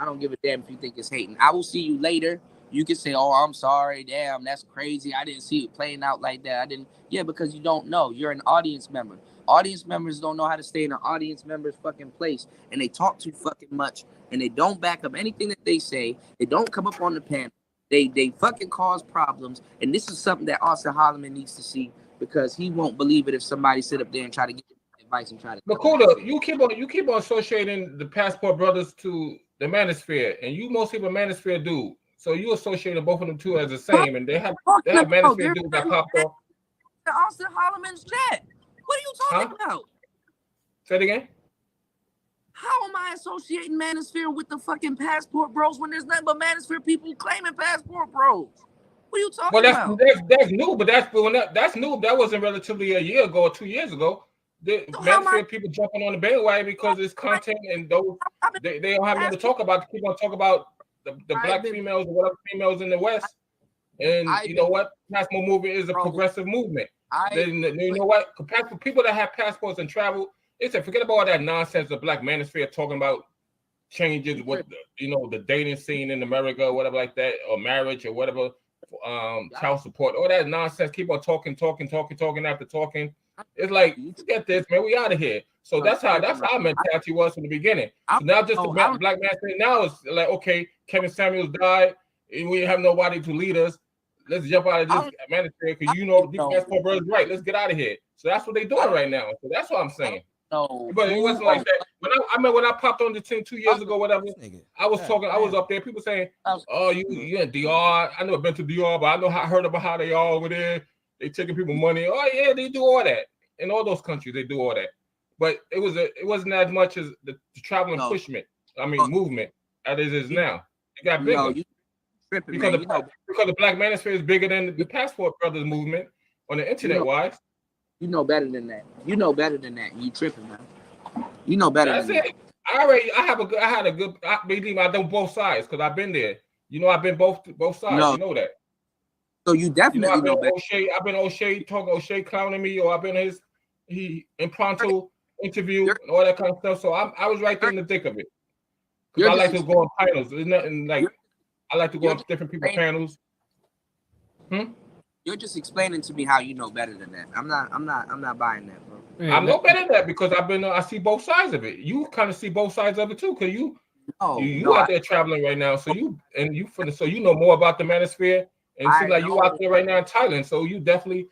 I don't give a damn if you think it's hating. I will see you later. You can say, "Oh, I'm sorry. Damn, that's crazy. I didn't see it playing out like that. I didn't." Yeah, because you don't know. You're an audience member. Audience members don't know how to stay in an audience member's fucking place, and they talk too fucking much, and they don't back up anything that they say. They don't come up on the panel. They fucking cause problems, and this is something that Austin Holloman needs to see, because he won't believe it if somebody sit up there and try to give him advice and try to. But Kuda, you keep on associating the Passport Brothers to the Manosphere, and you most people Manosphere dude. So you associated both of them two as the same, and they have Manosphere dudes that popped off. The Austin Holloman's chat. What are you talking about? Say it again. How am I associating Manosphere with the fucking Passport Bros when there's nothing but Manosphere people claiming Passport Bros? What are you talking about? That's new, but that's new. That wasn't relatively a year ago or 2 years ago. The Manosphere people jumping on the bandwagon because it's content, and those they don't have nothing to talk about. Keep on talking about the black females or whatever females in the West. And you know what? Passport movement is a progressive movement. You know what? People that have passports and travel, they said forget about all that nonsense the black Manosphere talking about changes with the dating scene in America or whatever like that, or marriage or whatever, child support, all that nonsense. Keep on talking after talking. It's like, forget this, man. We out of here. So that's how mentality was from the beginning. So now just the black Manosphere. Now it's like, okay, Kevin Samuels died, and we have nobody to lead us. Let's jump out of this Manosphere because the Passport Brothers right. Let's get out of here. So that's what they're doing right now. So that's what I'm saying. But it wasn't like that. When I popped on the team 2 years ago, whatever, I was talking. I was up there. People saying, "Oh, you in DR? I never been to DR, but I heard about how they all over there. They taking people money. Oh yeah, they do all that in all those countries. They do all that. But it wasn't as much as the traveling movement as it is now. It got bigger. Because the Black Manosphere is bigger than the Passport Brothers movement on the internet wise. You know better than that. You know better than that. You tripping, man. You know better than that. I had a good. I know both sides because I've been there. I've been both sides. You know that. So you definitely know better. I've been O'Shea talking, O'Shea clowning me, or I've been his impromptu interview and all that kind of stuff. So I was right there in the thick of it. Because I like to go on panels. There's nothing like. I like to go on different people's panels. You're just explaining to me how you know better than that. I'm not buying that, bro. I know better than that because I see both sides of it. You kind of see both sides of it too, because you out there traveling right now. So you know more about the Manosphere, and it seems like you out there right now in Thailand. So you definitely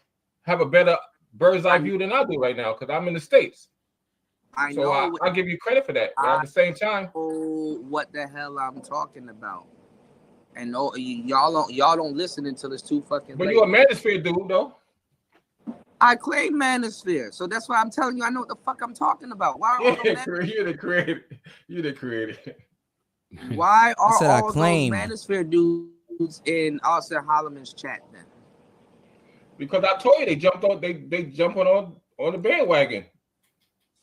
have a better bird's eye view than I do right now because I'm in the States. I give you credit for that. But at the same time, what the hell I'm talking about. And y'all don't listen until it's too fucking late. But you're a Manosphere dude, though. I claim Manosphere, so that's why I'm telling you I know what the fuck I'm talking about. Why are you're the creator. You're the creator. Why are all those Manosphere dudes in Austin Holloman's chat then? Because I told you they jumped on the bandwagon.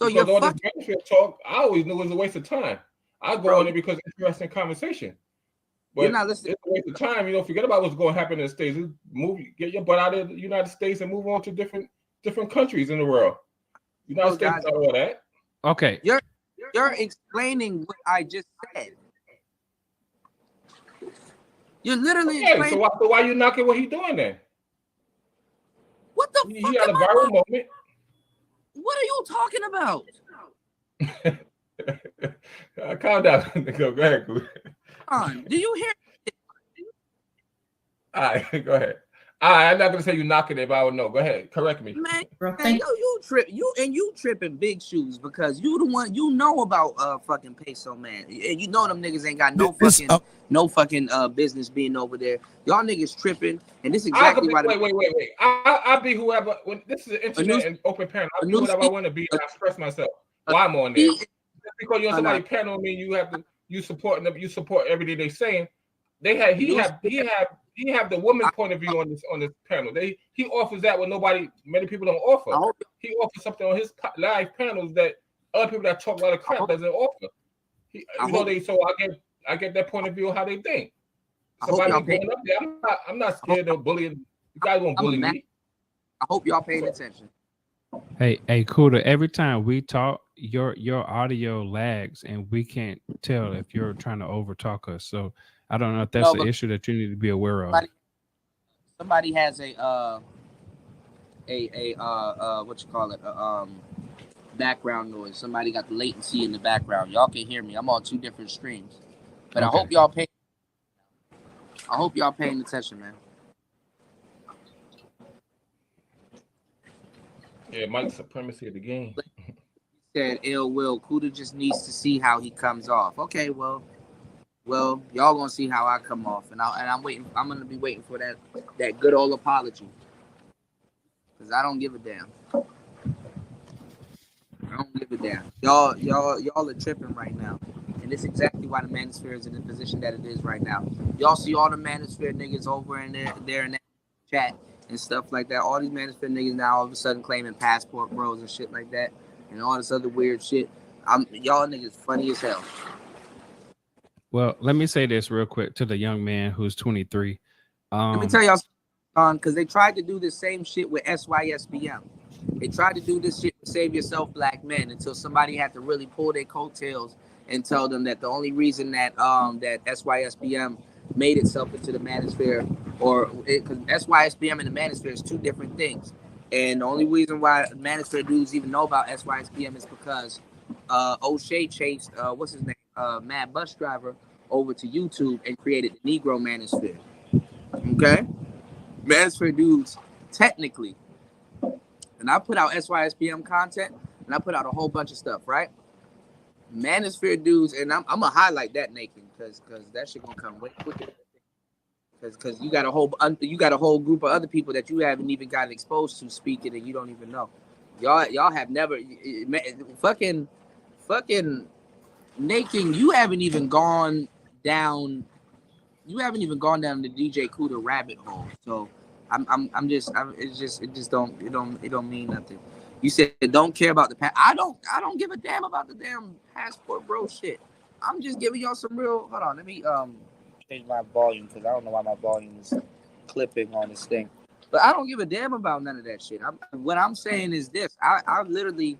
So because all this Manosphere talk, I always knew it was a waste of time. I go on it because it's interesting conversation. But it's a waste of time. Forget about what's going to happen in the States. Get your butt out of the United States and move on to different countries in the world. United States got all that. Okay. You're explaining what I just said. You're literally explaining. So why you knocking what he's doing then? What the fuck? He had a viral moment. What are you talking about? Calm down. Go ahead, Cool. Do you hear? All right, go ahead. I'm not gonna say you knocking it, but I would know. Go ahead, correct me. Man, you tripping big shoes because you the one about fucking Peso Man, and them niggas ain't got no fucking business being over there. Y'all niggas tripping, and this is exactly why. Wait. I'll be whoever. When this is an internet and open panel, I'll be whatever I want to be. And I express myself. Why I'm on there? Just because you're somebody panel me, you have to. You support them. You support everything they saying. He he have the woman point of view on this panel. He offers that what many people don't offer. He offers something on his live panels that other people that talk a lot of crap doesn't offer. So I get that point of view of how they think. Somebody going up there, I'm not scared of bullying. You guys won't bully me. I hope y'all paying attention. Hey, Kuda, every time we talk, your audio lags and we can't tell if you're trying to overtalk us. So I don't know if that's an issue that you need to be aware of. Somebody has what you call it? Background noise. Somebody got the latency in the background. Y'all can hear me. I'm on 2 different streams. But I hope y'all paying attention, man. Yeah, Mike's supremacy of the game. Said ill will. Kuda just needs to see how he comes off. Okay, well, y'all gonna see how I come off, and I'm waiting. I'm gonna be waiting for that good old apology, because I don't give a damn. I don't give a damn. Y'all are tripping right now, and it's exactly why the Manosphere is in the position that it is right now. Y'all see all the Manosphere niggas over in there in that chat and stuff like that. All these Manosphere niggas now all of a sudden claiming passport bros and shit like that, and all this other weird shit. Y'all niggas funny as hell. Well, let me say this real quick to the young man who's 23. Let me tell y'all something, because they tried to do the same shit with SYSBM. They tried to do this shit with Save Yourself Black Men until somebody had to really pull their coattails and tell them that the only reason that that SYSBM made itself into the Manosphere, because SYSBM and the Manosphere is 2 different things. And the only reason why Manosphere dudes even know about SYSBM is because O'Shea chased what's his name, Mad Bus Driver, over to YouTube and created the Negro Manosphere. Okay, Manosphere dudes technically, and I put out SYSBM content and I put out a whole bunch of stuff, right? Manosphere dudes, and I'm gonna highlight that naked because that shit gonna come way quicker. Because you got a whole group of other people that you haven't even gotten exposed to speaking and you don't even know. Y'all have never fucking naked. You haven't even gone down. You haven't even gone down the DJ Kuda rabbit hole. So it don't mean nothing. You said don't care about the past. I don't give a damn about the damn passport bro shit. I'm just giving y'all some real. Hold on, let me change my volume because I don't know why my volume is clipping on this thing. But I don't give a damn about none of that shit. What I'm saying is this: I literally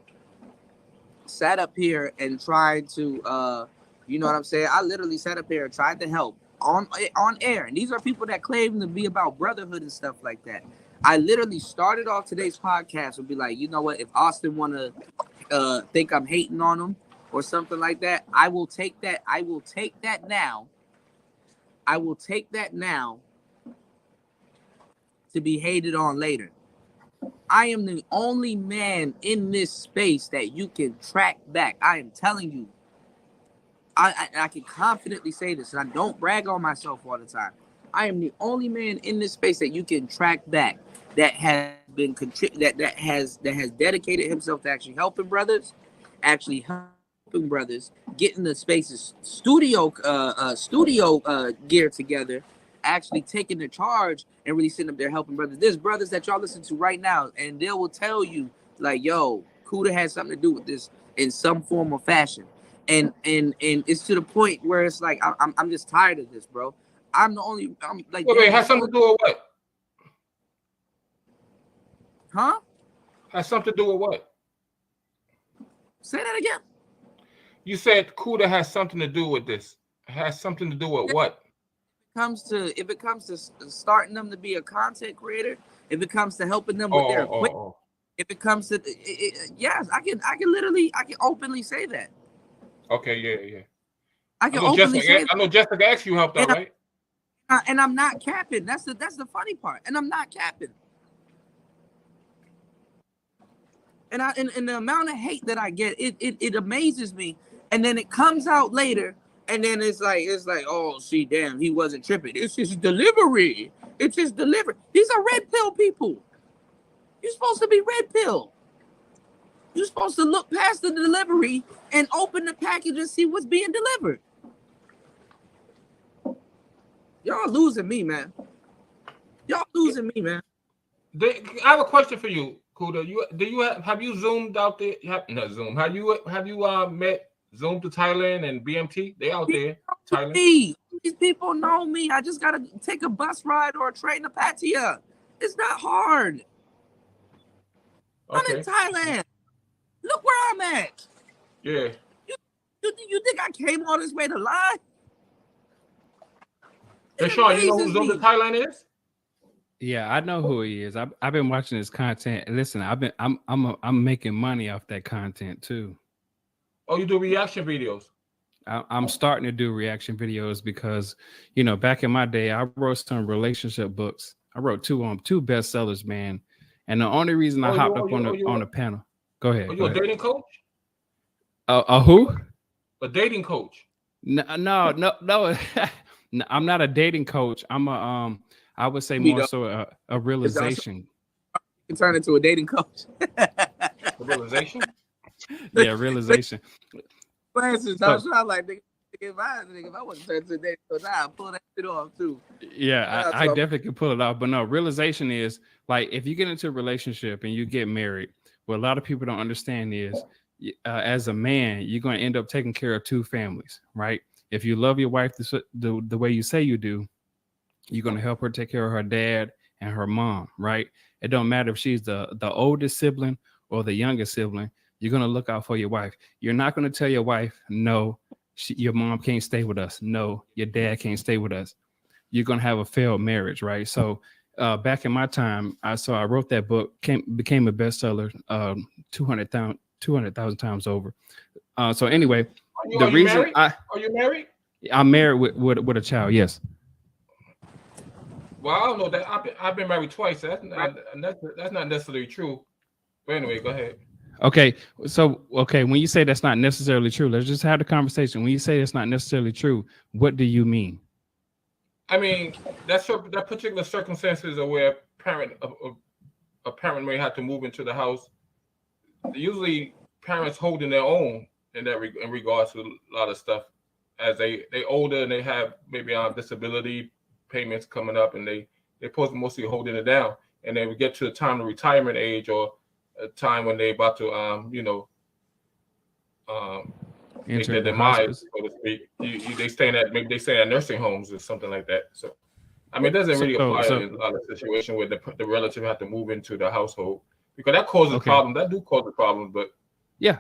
sat up here and tried to, you know what I'm saying? I literally sat up here and tried to help on air. And these are people that claim to be about brotherhood and stuff like that. I literally started off today's podcast and be like, you know what? If Austin want to think I'm hating on him or something like that, I will take that. I will take that now. I will take that now to be hated on later. I am the only man in this space that you can track back. I am telling you. I can confidently say this, and I don't brag on myself all the time. I am the only man in this space that you can track back that has been that has dedicated himself to actually helping brothers, getting the spaces studio gear together, actually taking the charge and really sitting up there helping brothers. There's brothers that y'all listen to right now, and they will tell you like, "Yo, Kuda has something to do with this in some form or fashion." And it's to the point where it's like I'm just tired of this, bro. I'm like, wait, has something to do with what? Huh? Has something to do with what? Say that again. You said Kuda has something to do with this. Has something to do with what? If it comes to starting them to be a content creator, if it comes to helping them with their equipment, if it comes to yes, I can openly say that. Okay, yeah. I can openly say that. I know Jessica asked you helped out, right? And I'm not capping. That's the funny part. And I'm not capping. And the amount of hate that I get, it amazes me. And then it comes out later, and then it's like, oh, see, damn, he wasn't tripping. It's his delivery. It's his delivery. These are red pill people. You're supposed to be red pill. You're supposed to look past the delivery and open the package and see what's being delivered. Y'all losing me, man. Y'all losing me, man. I have a question for you, Kuda. Have you zoomed out there? Not Zoom. Have you met Zoom to Thailand and BMT? They out there, Thailand. These people know me. I just gotta take a bus ride or a train to Pattaya. It's not hard. I'm in Thailand. Look where I'm at. Yeah. You think I came all this way to lie? Deshaun, you know who Zoom to Thailand is? Yeah, I know who he is. I've been watching his content. Listen, I'm making money off that content too. Oh, you do reaction videos? I'm starting to do reaction videos because, back in my day, I wrote some relationship books. I wrote two bestsellers, man. And the only reason I hopped up on the panel. Go ahead. Are you a dating coach? A who? A dating coach? No. I'm not a dating coach. I'm I would say more so a realization. You can turn into a dating coach. A realization? Yeah, realization. Francis, I was like, nigga, if I wasn't turned to a dating coach, I'd pull that shit off too. Yeah, I definitely can pull it off. But no, realization is like if you get into a relationship and you get married, what a lot of people don't understand is as a man, you're going to end up taking care of two families, right? If you love your wife the way you say you do, you're going to help her take care of her dad and her mom, right? It don't matter if she's the oldest sibling or the youngest sibling. You're going to look out for your wife. You're not going to tell your wife, no, your mom can't stay with us. No, your dad can't stay with us. You're going to have a failed marriage, right? So back in my time, I wrote that book, became a bestseller 200,000 times over. So anyway, are you married? I'm married with a child, yes. Well, I don't know that I've been married twice. That's not necessarily true. But anyway, go ahead. Okay, so when you say that's not necessarily true, let's just have the conversation. When you say it's not necessarily true, what do you mean? I mean that particular circumstances are where a parent may have to move into the house. Usually, parents holding their own in regards to a lot of stuff as they older and they have maybe disability payments coming up and they're supposed to mostly holding it down, and then we get to the time of retirement age or a time when they're about to make their demise, so to speak. They stay at nursing homes or something like that. So I mean, it doesn't really apply in a lot of situations where the relative have to move into the household because that causes problems. That do cause a problem, but yeah.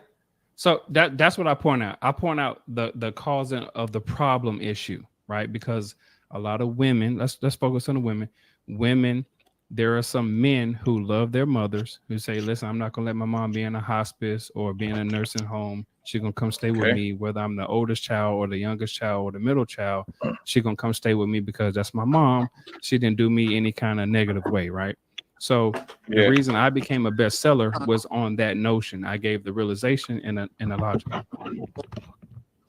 So that's what I point out. I point out the causing of the problem issue, right? Because a lot of women, let's focus on the women. Women, there are some men who love their mothers who say, listen, I'm not going to let my mom be in a hospice or be in a nursing home. She's going to come stay with me, whether I'm the oldest child or the youngest child or the middle child. She's going to come stay with me because that's my mom. She didn't do me any kind of negative way, right? So the reason I became a bestseller was on that notion. I gave the realization and a logic.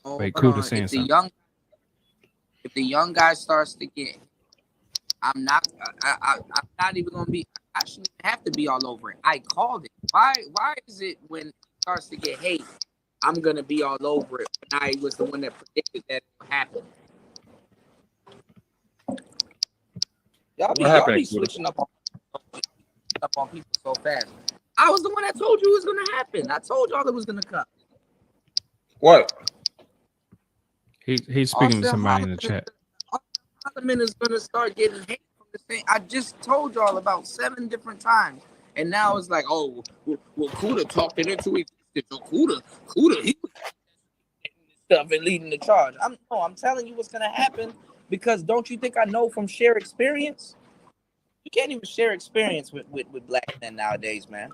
Wait, Kuda saying something. If the young guy starts to get, I'm not even gonna be. I shouldn't have to be all over it. I called it. Why is it when it starts to get hate, I'm gonna be all over it when I was the one that predicted that it would happen? Y'all be switching up on people so fast. I was the one that told you it was gonna happen. I told y'all it was gonna come. What? He's speaking to somebody in the chat. Parliament is gonna start getting hate from the thing. I just told y'all about 7 different times, and now it's like, oh, well, Kuda talked it into existence. So Kuda, he was stuff and leading the charge. I'm telling you what's gonna happen because don't you think I know from shared experience? You can't even share experience with black men nowadays, man.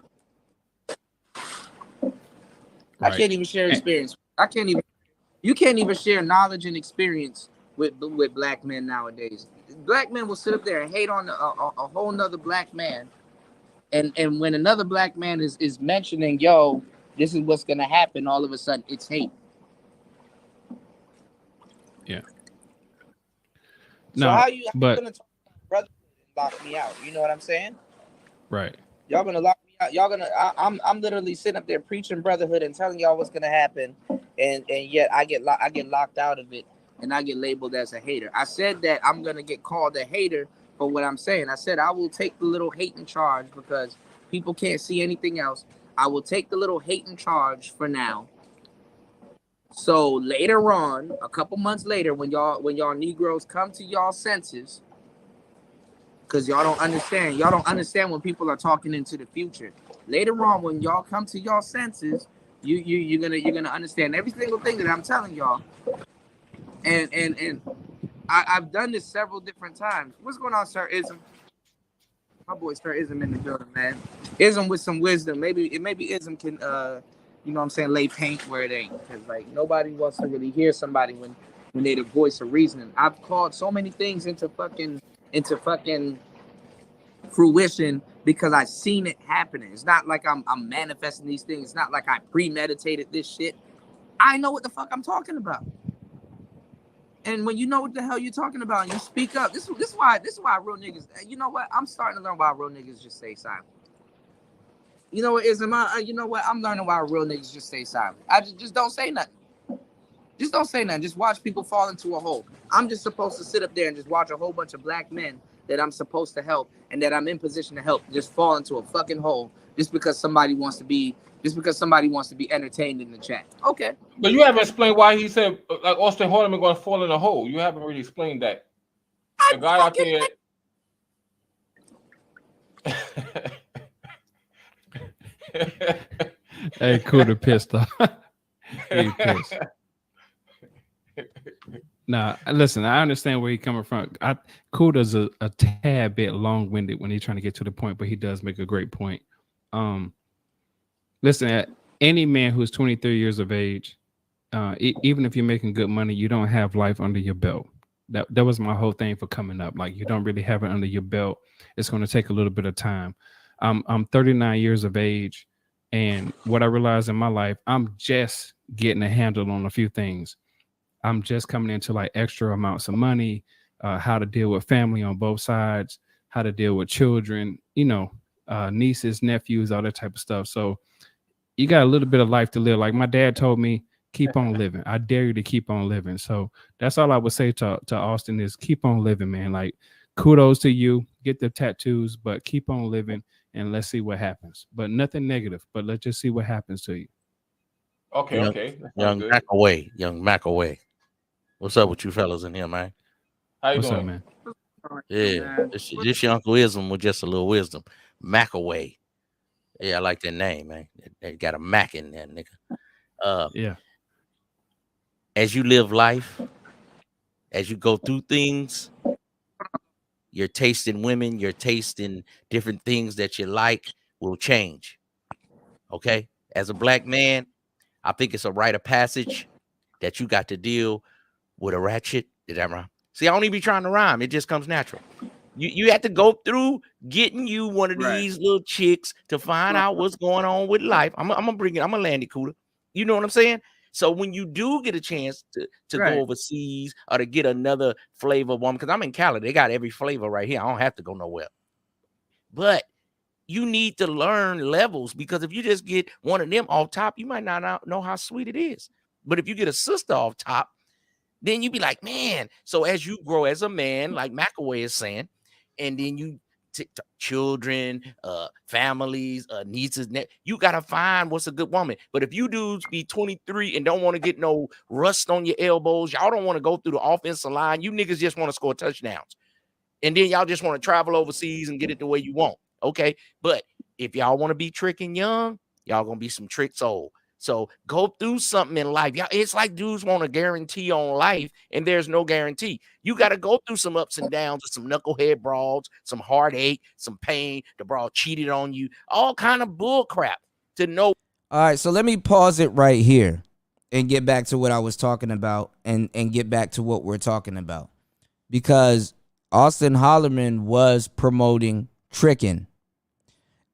Right. I can't even share experience. You can't even share knowledge and experience with black men nowadays. Black men will sit up there and hate on a whole nother black man. And when another black man is mentioning, yo, this is what's gonna happen, all of a sudden it's hate. Yeah. So how you gonna talk about brother and lock me out? You know what I'm saying? Right. Y'all gonna lock me out. Y'all gonna I'm literally sitting up there preaching brotherhood and telling y'all what's gonna happen, and yet I get locked out of it and I get labeled as a hater. I said that I'm gonna get called a hater for what I'm saying. I said I will take the little hate in charge because people can't see anything else. I will take the little hate in charge for now. So later on, a couple months later, when y'all Negroes come to y'all senses, because y'all don't understand when people are talking into the future. Later on, when y'all come to y'all senses, you're gonna understand every single thing that I'm telling y'all. And I've done this several different times. What's going on, Sir Ism? My boy Sir Ism in the building, man. Ism with some wisdom. Maybe Ism can you know what I'm saying, lay paint where it ain't. Because like nobody wants to really hear somebody when they the voice of reasoning. I've called so many things into fucking fruition because I've seen it happening. It's not like I'm manifesting these things. It's not like I premeditated this shit. I know what the fuck I'm talking about. And when you know what the hell you're talking about and you speak up, this is why real niggas, you know what? I'm starting to learn why real niggas just stay silent. You know what, you know what? I'm learning why real niggas just stay silent. I just don't say nothing. Just don't say nothing. Just watch people fall into a hole. I'm just supposed to sit up there and just watch a whole bunch of black men that I'm supposed to help and that I'm in position to help just fall into a fucking hole just because somebody wants to be entertained in the chat. Okay. But you haven't explained why he said like Austin Hardeman going to fall in a hole. You haven't really explained that. The guy out there. Hey, Cuda pissed off. He pissed. Now, listen, I understand where he's coming from. Cuda's a tad bit long-winded when he's trying to get to the point, but he does make a great point. Listen, any man who's 23 years of age, even if you're making good money, you don't have life under your belt. That was my whole thing for coming up. Like, you don't really have it under your belt. It's going to take a little bit of time. I'm 39 years of age, and what I realized in my life, I'm just getting a handle on a few things. I'm just coming into like extra amounts of money, how to deal with family on both sides, how to deal with children, nieces, nephews, all that type of stuff. So you got a little bit of life to live. Like my dad told me, keep on living. I dare you to keep on living. So that's all I would say to Austin is keep on living, man. Like kudos to you. Get the tattoos, but keep on living and let's see what happens. But nothing negative, but let's just see what happens to you. Okay. Young McAway. What's up with you fellas in here, man? How you What's doing? up, man? Yeah, this your Uncle Ism with just a little wisdom. McAway. Yeah, I like that name, man. They got a Mac in there, nigga. Yeah. As you live life, as you go through things, your taste in women, your taste in different things that you like will change. Okay? As a black man, I think it's a rite of passage that you got to deal with a ratchet. Did that rhyme? See, I don't even be trying to rhyme. It just comes natural. You have to go through getting you one of these little chicks to find out what's going on with life. I'm gonna land it cooler. You know what I'm saying? So when you do get a chance to go overseas or to get another flavor woman, because I'm in Cali, they got every flavor right here. I don't have to go nowhere. But you need to learn levels, because if you just get one of them off top, you might not know how sweet it is. But if you get a sister off top, then you be like, man. So as you grow as a man, like McAway is saying, and then you children, families, nieces, you gotta find what's a good woman. But if you dudes be 23 and don't want to get no rust on your elbows, y'all don't want to go through the offensive line. You niggas just want to score touchdowns, and then y'all just want to travel overseas and get it the way you want. Okay, but if y'all want to be tricking young, y'all gonna be some tricks old. So go through something in life. Y'all, it's like dudes want a guarantee on life, and there's no guarantee. You got to go through some ups and downs, some knucklehead brawls, some heartache, some pain. The brawl cheated on you, all kind of bull crap to know. All right, so let me pause it right here and get back to what I was talking about and get back to what we're talking about. Because Austin Hollerman was promoting tricking.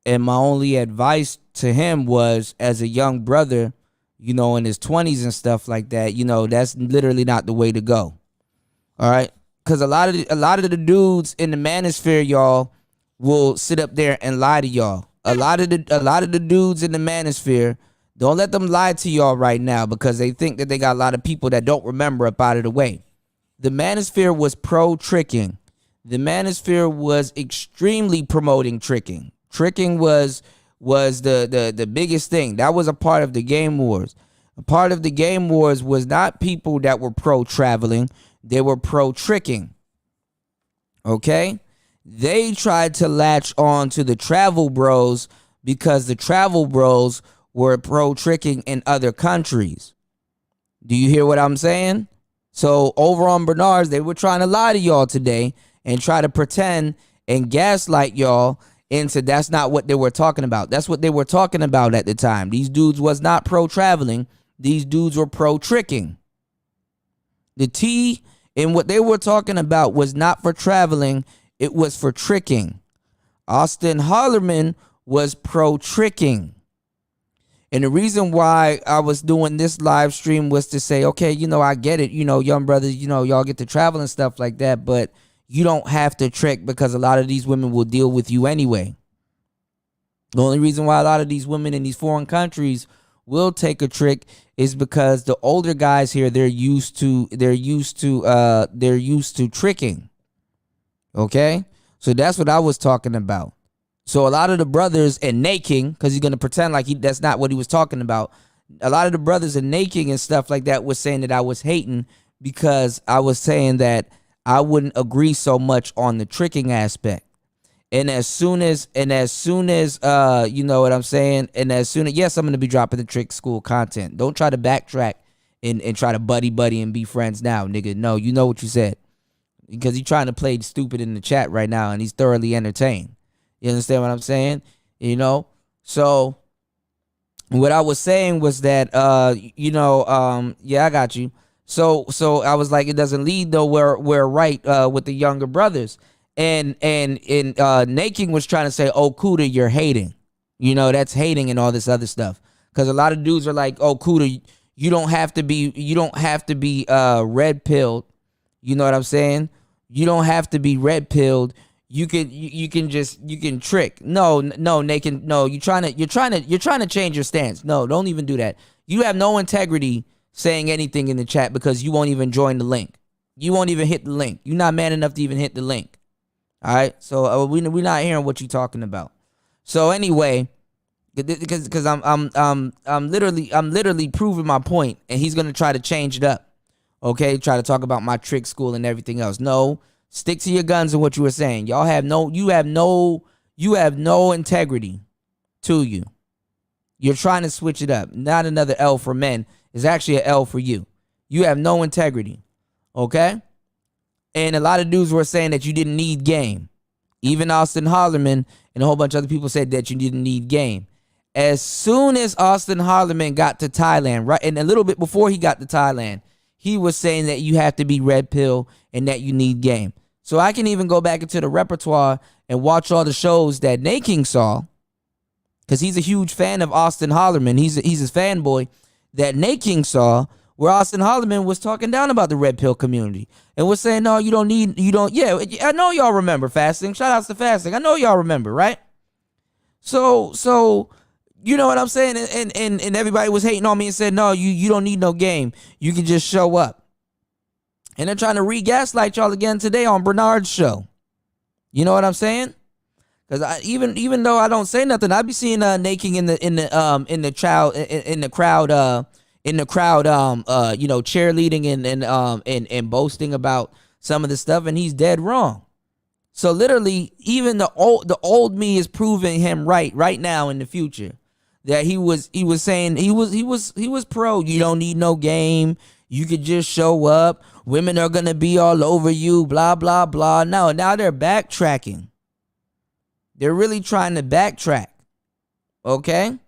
And my only advice to him was, as a young brother, in his 20s and stuff like that, that's literally not the way to go. All right? Because a lot of the dudes in the manosphere, y'all, will sit up there and lie to y'all. A lot of the dudes in the manosphere, don't let them lie to y'all right now, because they think that they got a lot of people that don't remember up out of the way. The manosphere was pro tricking. the Manosphere was extremely promoting tricking. Tricking was the biggest thing. That was a part of the game wars. A part of the game wars was not people that were pro traveling, they were pro tricking. Okay? They tried to latch on to the travel bros because the travel bros were pro tricking in other countries. Do you hear what I'm saying? So over on Bernard's, they were trying to lie to y'all today and try to pretend and gaslight y'all into that's not what they were talking about. That's what they were talking about at the time. These dudes was not pro traveling. These dudes were pro tricking. The T in what they were talking about was not for traveling. It was for tricking. Austin Hollerman was pro tricking. And the reason why I was doing this live stream was to say, okay, I get it. Young brothers, y'all get to travel and stuff like that, but you don't have to trick because a lot of these women will deal with you anyway. The only reason why a lot of these women in these foreign countries will take a trick is because the older guys here, they're used to tricking. Okay? So that's what I was talking about. So a lot of the brothers and naking, because he's going to pretend like that's not what he was talking about. A lot of the brothers and naking and stuff like that was saying that I was hating because I was saying that I wouldn't agree so much on the tricking aspect. And as soon as you know what I'm saying? And as soon as, yes, I'm going to be dropping the trick school content. Don't try to backtrack and try to buddy and be friends now, nigga. No, you know what you said. Because he's trying to play stupid in the chat right now and he's thoroughly entertained. You understand what I'm saying? So what I was saying was that, yeah, I got you. So I was like, it doesn't lead nowhere. We're right with the younger brothers. And Naking was trying to say, oh, Kuda, you're hating. That's hating and all this other stuff. Because a lot of dudes are like, oh, Kuda, you don't have to be red pilled. You know what I'm saying? You don't have to be red pilled. You can trick. No, Naked. No, you're trying to change your stance. No, don't even do that. You have no integrity saying anything in the chat because you won't even join the link. You won't even hit the link. You're not man enough to even hit the link. All right. So we're not hearing what you're talking about. So anyway, because I'm literally proving my point, and he's gonna try to change it up. Okay, try to talk about my trick school and everything else. No. Stick to your guns and what you were saying. You have no integrity to you. You're trying to switch it up. Not another L for men. It's actually an L for you. You have no integrity. Okay? And a lot of dudes were saying that you didn't need game. Even Austin Hollerman and a whole bunch of other people said that you didn't need game. As soon as Austin Hollerman got to Thailand, right, and a little bit before he got to Thailand, he was saying that you have to be red pill and that you need game. So I can even go back into the repertoire and watch all the shows that Naking saw, because he's a huge fan of Austin Hollerman. He's his fanboy that Naking saw, where Austin Hollerman was talking down about the red pill community and was saying, no, you don't. Yeah, I know y'all remember Fasting. Shout outs to Fasting. I know y'all remember, right? So you know what I'm saying? And everybody was hating on me and said, no, you don't need no game. You can just show up. And they're trying to re-gaslight y'all again today on Bernard's show. You know what I'm saying? Because even though I don't say nothing, I be seeing Naking in the crowd, cheerleading and boasting about some of the stuff, and he's dead wrong. So literally, even the old me is proving him right now in the future. That he was saying he was pro. You don't need no game. You could just show up. Women are gonna be all over you. Blah blah blah. No, now they're backtracking. They're really trying to backtrack. Okay,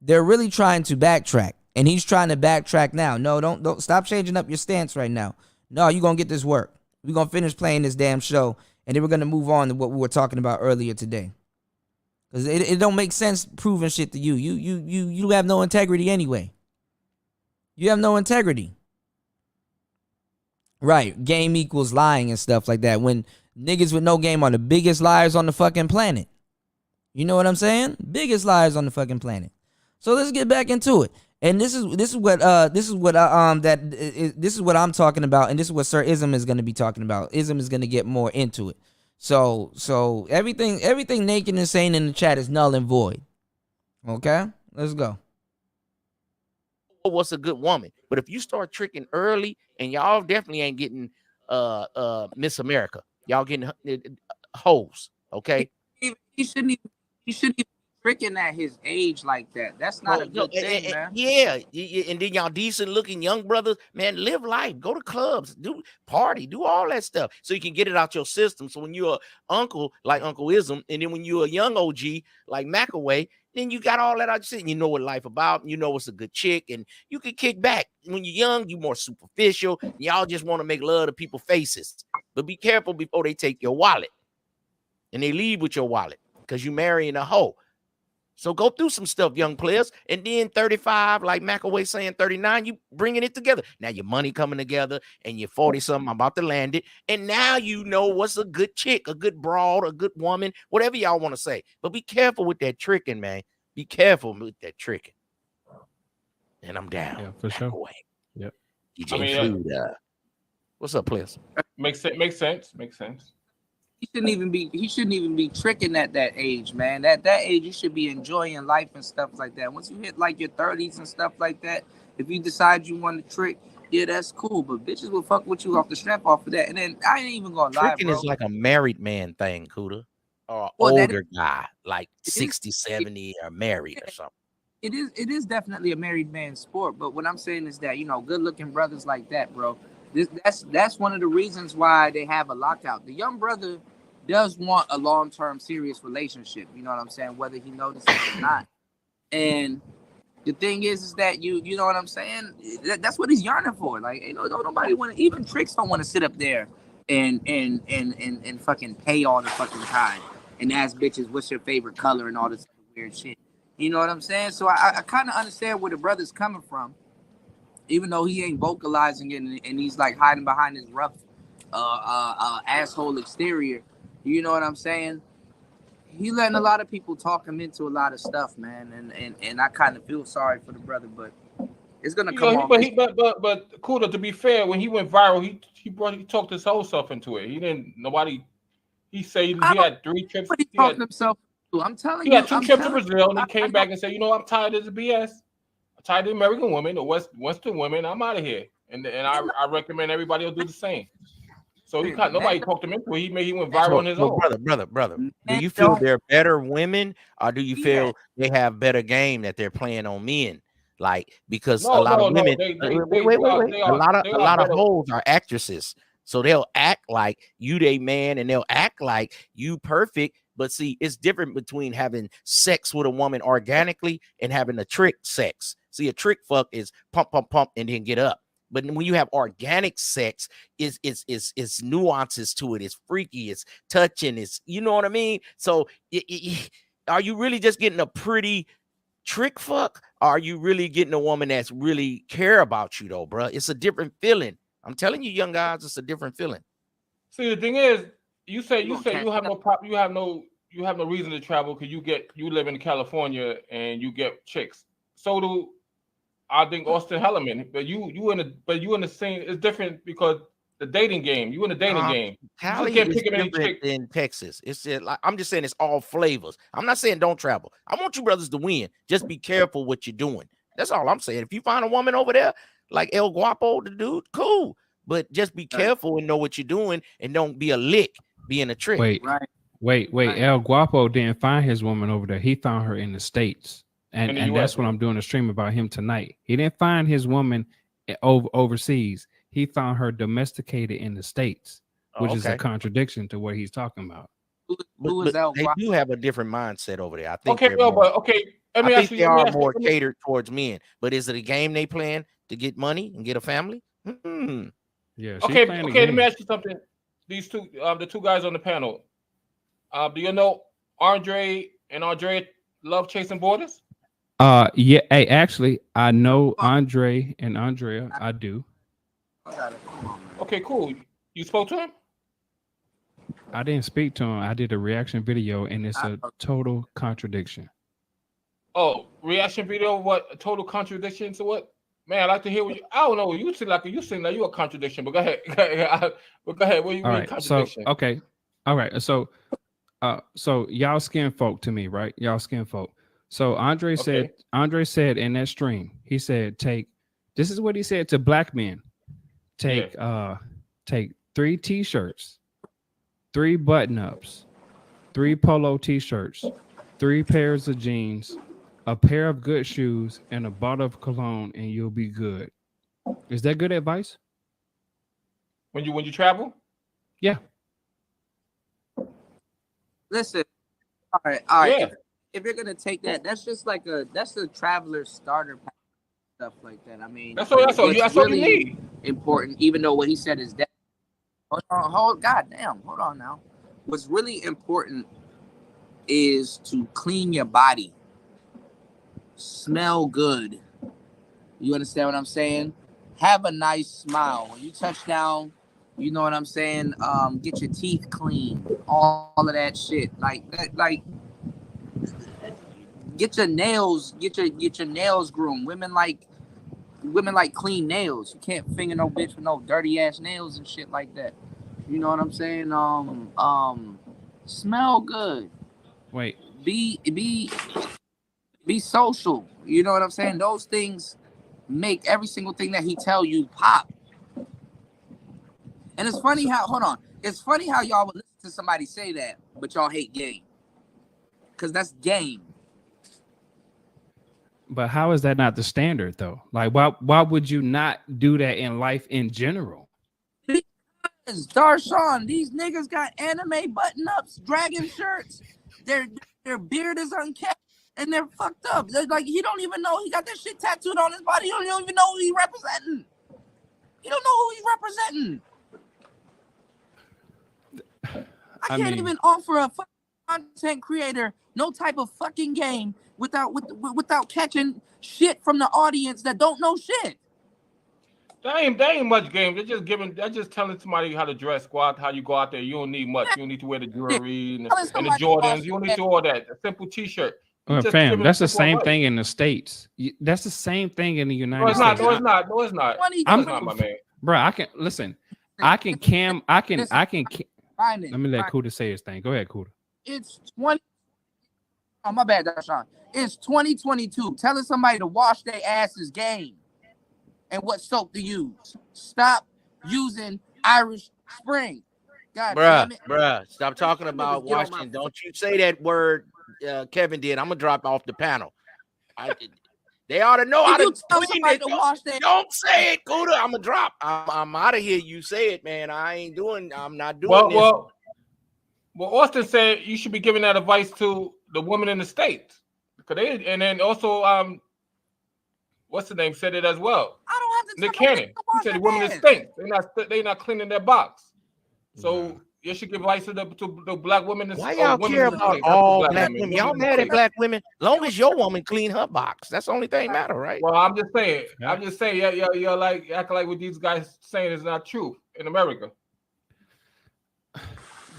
they're really trying to backtrack, and he's trying to backtrack now. No, don't stop changing up your stance right now. No, you're gonna get this work. We're gonna finish playing this damn show, and then we're gonna move on to what we were talking about earlier today. Because it don't make sense proving shit to you. You have no integrity anyway. You have no integrity. Right. Game equals lying and stuff like that. When niggas with no game are the biggest liars on the fucking planet. You know what I'm saying? Biggest liars on the fucking planet. So let's get back into it. And this is what I'm talking about, and this is what Sir Ism is going to be talking about. Ism is going to get more into it. So everything Naked is saying in the chat is null and void. Okay, let's go. What's a good woman? But if you start tricking early, and y'all definitely ain't getting Miss America, y'all getting hoes. Okay, He shouldn't even be tricking at his age like that. That's not a good thing, man. Yeah, and then y'all decent looking young brothers, man, live life, go to clubs, do party, do all that stuff, so you can get it out your system. So when you're an uncle like Uncle Ism, and then when you're a young OG like McAway, then you got all that out your system. You know what life about, you know what's a good chick, and you can kick back. When you're young, you're more superficial. Y'all just want to make love to people's faces, but be careful before they take your wallet and they leave with your wallet because you marrying a hoe. So go through some stuff, young players, and then 35, like McAway saying 39, you bringing it together. Now your money coming together, and you're 40-something, I'm about to land it, and now you know what's a good chick, a good broad, a good woman, whatever y'all want to say. But be careful with that tricking, man. Be careful with that tricking. And I'm down. Yeah, for sure. McAway. Yep. DJ Food. What's up, players? Makes sense. He shouldn't even be tricking at that age, man. At that age, you should be enjoying life and stuff like that. Once you hit like your 30s and stuff like that, if you decide you want to trick, yeah, that's cool. But bitches will fuck with you off the strength off of that. And then I ain't even gonna lie, Tricking bro. is like a married man thing, Kuda, or an older guy, like 60, 70, or married or something. It is definitely a married man's sport. But what I'm saying is that, good looking brothers like that, bro. That's one of the reasons why they have a lockout. The young brother does want a long-term serious relationship. You know what I'm saying? Whether he notices it or not. And the thing is that you know what I'm saying? That's what he's yearning for. Like, nobody want to, even tricks don't want to sit up there and fucking pay all the fucking time and ask bitches what's your favorite color and all this weird shit. You know what I'm saying? So I kind of understand where the brother's coming from. Even though he ain't vocalizing it and he's like hiding behind his rough asshole exterior, you know what I'm saying? He letting a lot of people talk him into a lot of stuff, man. And I kind of feel sorry for the brother, but it's gonna come off. But Kuda, to be fair, when he went viral, he talked his whole self into it. He said he had 3 trips. He talked himself. I'm telling you, he had 2 trips to Brazil, and he came back and said, I'm tired of this BS. I'm tired of the American women, the Western women. I'm out of here, and I recommend everybody will do the same. So nobody talked him into it. He went viral on his own. Brother, do you feel they're better women, or do you feel they have better game that they're playing on men? Like, because a lot of women, a lot of hoes are actresses, so they'll act like you they man, and they'll act like you perfect. But see, it's different between having sex with a woman organically and having a trick sex. See, a trick fuck is pump, and then get up. But when you have organic sex, it's nuances to it. It's freaky. It's touching. It's, you know what I mean? So are you really just getting a pretty trick fuck? Or are you really getting a woman that's really care about you though, bro? It's a different feeling. I'm telling you, young guys, it's a different feeling. See, the thing is, you say you have no reason to travel because you live in California and you get chicks. So do I think Austin Hellerman, but you in the same. It's different because the dating game. You in the dating game. Cali you can't is pick any different than Texas. It's just like, I'm just saying it's all flavors. I'm not saying don't travel. I want you brothers to win. Just be careful what you're doing. That's all I'm saying. If you find a woman over there like El Guapo, the dude, cool. But just be careful and know what you're doing, and don't be a lick being a trick. Wait. El Guapo didn't find his woman over there. He found her in the States. And that's what I'm doing a stream about him tonight. He didn't find his woman overseas. He found her domesticated in the States, which is a contradiction to what he's talking about. But they do have a different mindset over there. I think. Okay, Let me ask you. They are more catered towards men. But is it a game they playing to get money and get a family? Yeah. Okay. Let me ask you something. These two, the 2 guys on the panel. Do you know Andre and Andrea love chasing borders? Yeah. Hey, actually, I know Andre and Andrea. I do. Okay, cool. You spoke to him? I didn't speak to him. I did a reaction video, and it's a total contradiction. Oh, reaction video. What a total contradiction to what? Man, I like to hear what you. I don't know. You seem like you a contradiction. But go ahead. But go ahead. What you All mean right. So contradiction? okay. All right. So y'all skin folk to me, right? Y'all skin folk. So Andre said in that stream, he said, this is what he said to black men. Take 3 t-shirts, 3 button-ups, 3 polo t-shirts, 3 pairs of jeans, a pair of good shoes, and a bottle of cologne, and you'll be good. Is that good advice? When you travel? Yeah. Listen, all right. Yeah. If you're gonna take that, that's just like that's a traveler's starter pack, stuff like that. I mean, That's what you need. Important, even though what he said is that. Hold on now. What's really important is to clean your body, smell good. You understand what I'm saying? Have a nice smile when you touch down. You know what I'm saying? Get your teeth clean, all of that shit. Like get your nails groomed. Women like clean nails. You can't finger no bitch with no dirty ass nails and shit like that. You know what I'm saying? Smell good. Wait. Be social. You know what I'm saying? Those things make every single thing that he tell you pop. And it's funny how it's funny how y'all would listen to somebody say that, but y'all hate game. Because that's game. But how is that not the standard though? Like why would you not do that in life in general? Because Darshawn, these niggas got anime button-ups, dragon shirts, their beard is unkept, and they're fucked up. They're like, he don't even know he got that shit tattooed on his body. He don't even know who he representing. He don't know who he's representing. I can't even offer a fucking content creator no type of fucking game without catching shit from the audience that don't know shit. That ain't much game. They're just telling somebody how to dress, how you go out there. You don't need much. You don't need to wear the jewelry and the Jordans. You don't need to do all that. A simple t-shirt. Well, fam, that's the same thing in the States. That's the same thing in the United States. No, it's not. I'm not, my man. Bro, I can listen. Let me let Kuda say his thing. Go ahead, Kuda. It's 20. Oh, my bad, Darshawn. It's 2022. Telling somebody to wash their asses game and what soap to use. Stop using Irish Spring. God damn it. Bruh, stop talking about washing. Don't you say that word Kevin did. I'm going to drop off the panel. They ought to know how to clean it. Don't say it, Kuda. I'm going to drop. I'm out of here. You say it, man. I'm not doing this. Well, Austin said you should be giving that advice to the women in the States. And then also, what's the name said it as well. I don't have to. Nick Cannon. He said the women in the States. They're not cleaning their box. So you should give advice to the black women. Why y'all care about all black women? Y'all mad at black women? Long as your woman clean her box, that's the only thing matter, right? Well, I'm just saying. You're like acting like what these guys saying is not true in America.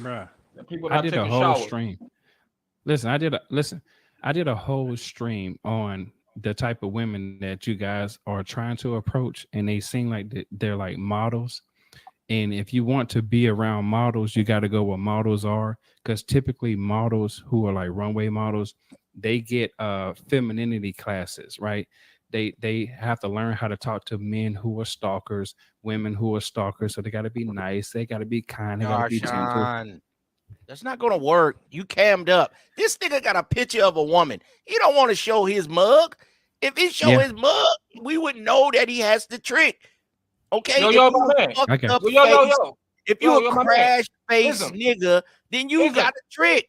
Bruh. People I did a whole stream. Listen, I did a whole stream on the type of women that you guys are trying to approach, and they seem like they're like models. And if you want to be around models, you got to go where models are, because typically models who are like runway models, they get femininity classes, right? They have to learn how to talk to men who are stalkers, women who are stalkers. So they got to be nice, they got to be kind, they got to be gentle. That's not gonna work. You cammed up. This nigga got a picture of a woman. He don't want to show his mug. If he show his mug, we would know that he has the trick. Okay. If you a crash face nigga, then you got the trick.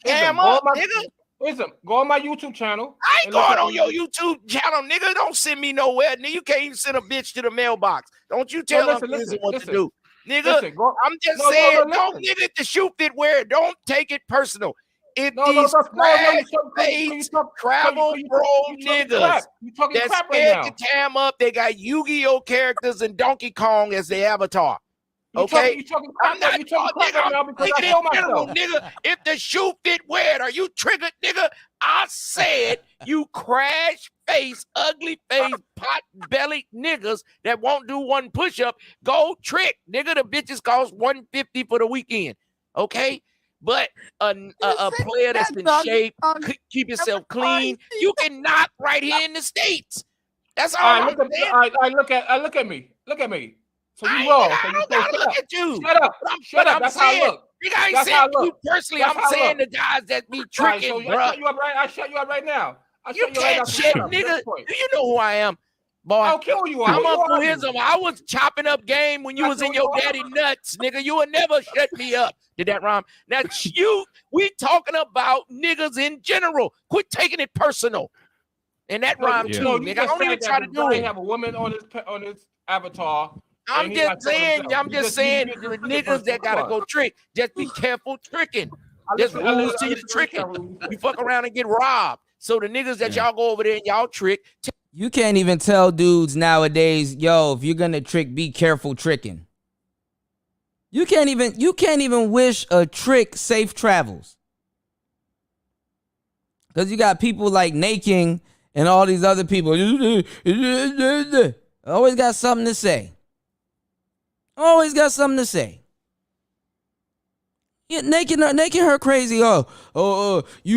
Cam up, nigga. Go on my YouTube channel. I ain't going on your YouTube channel, nigga. Don't send me nowhere, nigga. You can't even send a bitch to the mailbox. Don't you tell them what to do. Nigga, I'm just saying, don't give it the shoe fit wear. Don't take it personal. If these crash-face, travel bro niggas that's scared to cam up, they got Yu-Gi-Oh characters and Donkey Kong as their avatar. Okay, You talking crap right now because I speaking feel in general, myself. nigga. If the shoe fit, wear it. Are you triggered, nigga? I said you crash face, ugly face, pot bellied niggas that won't do one push up. Go trick, nigga. The bitches cost $150 for the weekend. Okay, but a player that's in shape, keep yourself clean. You can knock right here in the States. That's all I'm saying. Look at me. Look at me. So I you wrong. I don't gotta look at you. Shut up. But I'm That's saying, how I look. nigga, I ain't That's saying how I you look. personally. That's I'm how I saying look. the guys that be All right, tricking, so bro. I shut you up right. I shut you up right now. You can't shut, nigga. You know who I am, boy. I'll kill you. I'm Who you Uncle are you? Hism. I was chopping up game when you was in your daddy nuts, nigga. You would never shut me up. Did that rhyme? Now we talking about niggas in general. Quit taking it personal. And that rhyme too, No, nigga. I don't even try to do it. Have a woman on his avatar. I'm just saying, the niggas that gotta go trick. Just be careful tricking. There's rules to your tricking. You fuck around and get robbed. So the niggas that y'all go over there and y'all trick. You can't even tell dudes nowadays, yo, if you're gonna trick, be careful tricking. You can't even wish a trick safe travels. Because you got people like Naking and all these other people. Always got something to say. Always got something to say. Yeah, making her crazy. You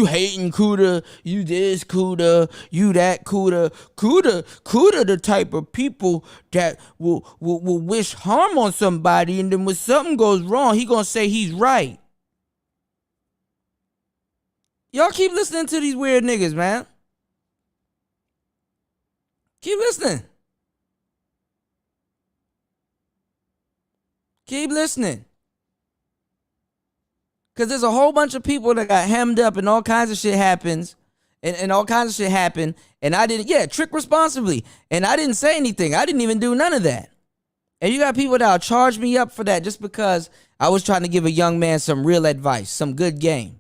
hating Cuda, you this Cuda, you that Cuda. Cuda the type of people that will wish harm on somebody, and then when something goes wrong, he gonna say he's right. Y'all keep listening to these weird niggas, man. Keep listening. Keep listening. Because there's a whole bunch of people that got hemmed up and all kinds of shit happens. And all kinds of shit happened. And I didn't, trick responsibly. And I didn't say anything. I didn't even do none of that. And you got people that'll charge me up for that just because I was trying to give a young man some real advice, some good game.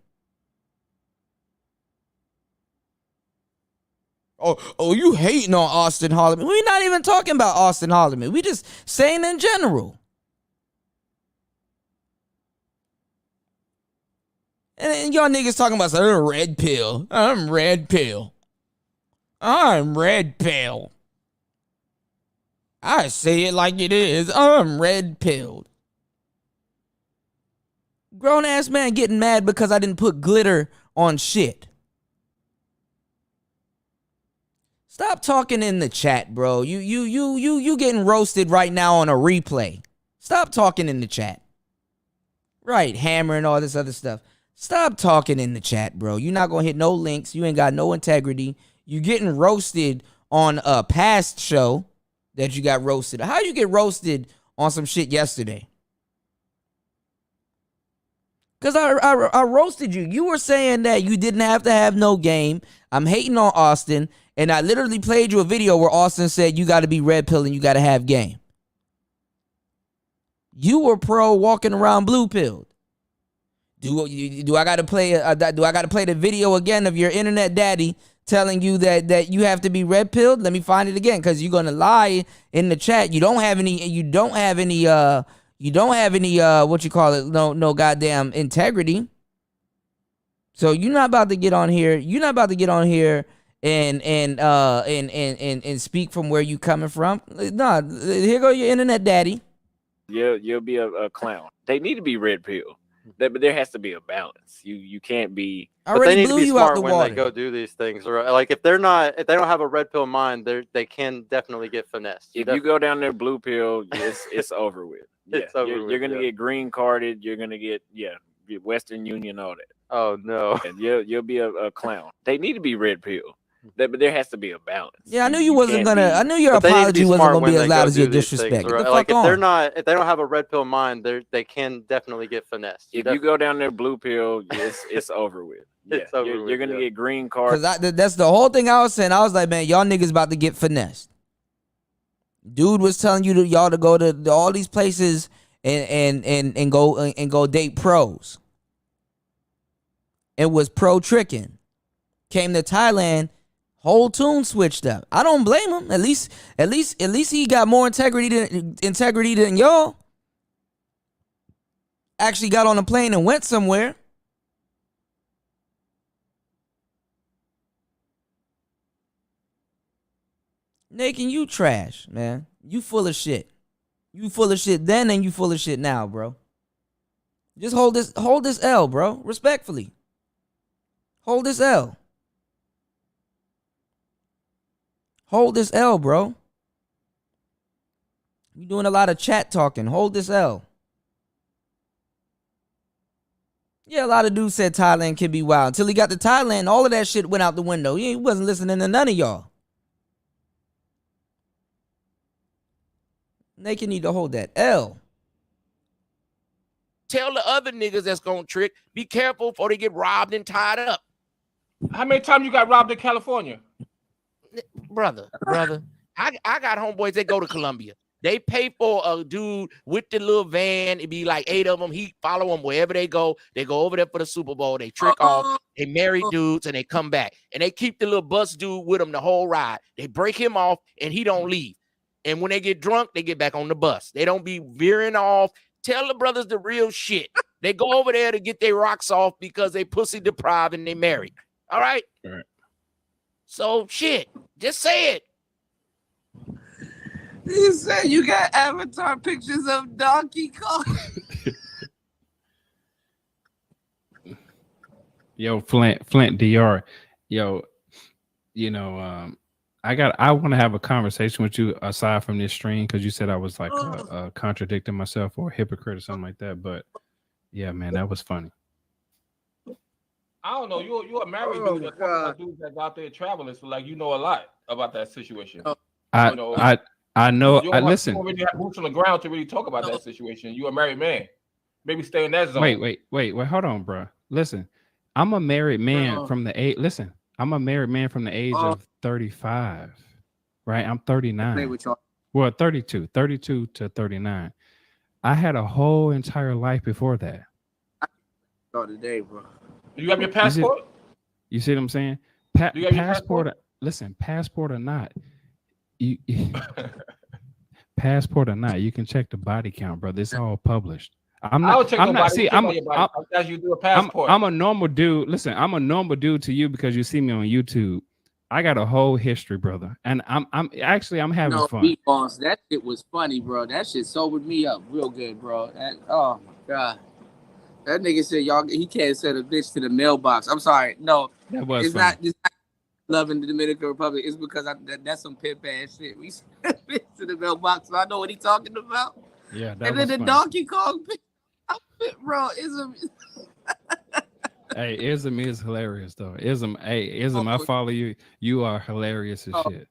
Oh, you hating on Austin Holloman. We're not even talking about Austin Holloman. We just saying in general. And y'all niggas talking about some red pill. I'm red pill. I'm red pill. I say it like it is. I'm red pilled. Grown ass man getting mad because I didn't put glitter on shit. Stop talking in the chat, bro. You getting roasted right now on a replay. Stop talking in the chat. Right, hammer and all this other stuff. Stop talking in the chat, bro. You're not going to hit no links. You ain't got no integrity. You getting roasted on a past show that you got roasted. How you get roasted on some shit yesterday? Because I roasted you. You were saying that you didn't have to have no game. I'm hating on Austin. And I literally played you a video where Austin said you got to be red pill and you got to have game. You were pro walking around blue pilled. Do I got to play? Do I got to play the video again of your internet daddy telling you that you have to be red pilled? Let me find it again, because you're gonna lie in the chat. You don't have any. What you call it? No goddamn integrity. So you're not about to get on here. You're not about to get on here and speak from where you coming from. No, here go your internet daddy. You'll be a clown. They need to be red pill. But there has to be a balance. You can't be. But they need to be smart when they go do these things. Or like if they don't have a red pill mind, they can definitely get finessed. If you go down there blue pill, it's over with. Yeah, it's over with, you're gonna get green carded. You're gonna get Western Union, all that. Oh no! And you'll be a clown. They need to be red pill. But there has to be a balance. Yeah, I knew you wasn't gonna. I knew your apology wasn't gonna be as loud as your disrespect. Like if they don't have a red pill mind, they can definitely get finessed. If you go down there blue pill, it's over with. Yeah, you're gonna get green card. Because that's the whole thing I was saying. I was like, man, y'all niggas about to get finessed. Dude was telling y'all to go to all these places and go date pros. It was pro tricking. Came to Thailand. Whole tune switched up. I don't blame him. At least he got more integrity than y'all. actually got on a plane and went somewhere. Naked, you trash, man. You full of shit. You full of shit then and you full of shit now, bro. Just hold this L, bro. Respectfully. Hold this L. Hold this L, bro. You doing a lot of chat talking. Hold this L. Yeah, a lot of dudes said Thailand can be wild. Until he got to Thailand, all of that shit went out the window. He wasn't listening to none of y'all. Naked need to hold that L. Tell the other niggas that's gonna trick, be careful before they get robbed and tied up. How many times you got robbed in California? Brother. I got homeboys that go to Colombia. They pay for a dude with the little van. It'd be like 8 of them. He follow them wherever they go. They go over there for the Super Bowl. They trick off. They marry dudes and they come back. And they keep the little bus dude with them the whole ride. They break him off and he don't leave. And when they get drunk, they get back on the bus. They don't be veering off. Tell the brothers the real shit. They go over there to get their rocks off because they pussy deprived and they married. All right? All right. So, shit. Just say it. You said you got avatar pictures of Donkey Kong. Yo, Flint DR. Yo, you know, I want to have a conversation with you aside from this stream because you said I was like contradicting myself or a hypocrite or something like that. But yeah, man, that was funny. I don't know. You're a married dude that talking about dudes that's out there traveling, so like you know a lot about that situation. I know. You don't Listen. You don't really have boots on the ground to really talk about that situation. You're a married man. Maybe stay in that zone. Wait. Hold on, bro. Listen, I'm a married man from the age. Listen, I'm a married man from the age of 35. Right, I'm 39. Well, 32 to 39. I had a whole entire life before that. Today, bro. Do you have your passport? You see what I'm saying? Do you have your passport? Listen, passport or not, you passport or not, you can check the body count, brother. It's all published. I'm not you do a passport. I'm a normal dude. Listen, I'm a normal dude to you because you see me on YouTube. I got a whole history, brother, and I'm having fun. Meatballs, that shit was funny, bro. That shit sobered me up real good, bro. Oh my god, that nigga said he can't send a bitch to the mailbox. I'm sorry, no, it's not loving the Dominican Republic. It's because that's some pimp ass shit. We sent a bitch to the mailbox, so I know what he's talking about. Yeah, and then the Donkey Kong outfit, bro, Hey, Ism is hilarious though. Ism, I follow you. You are hilarious as shit.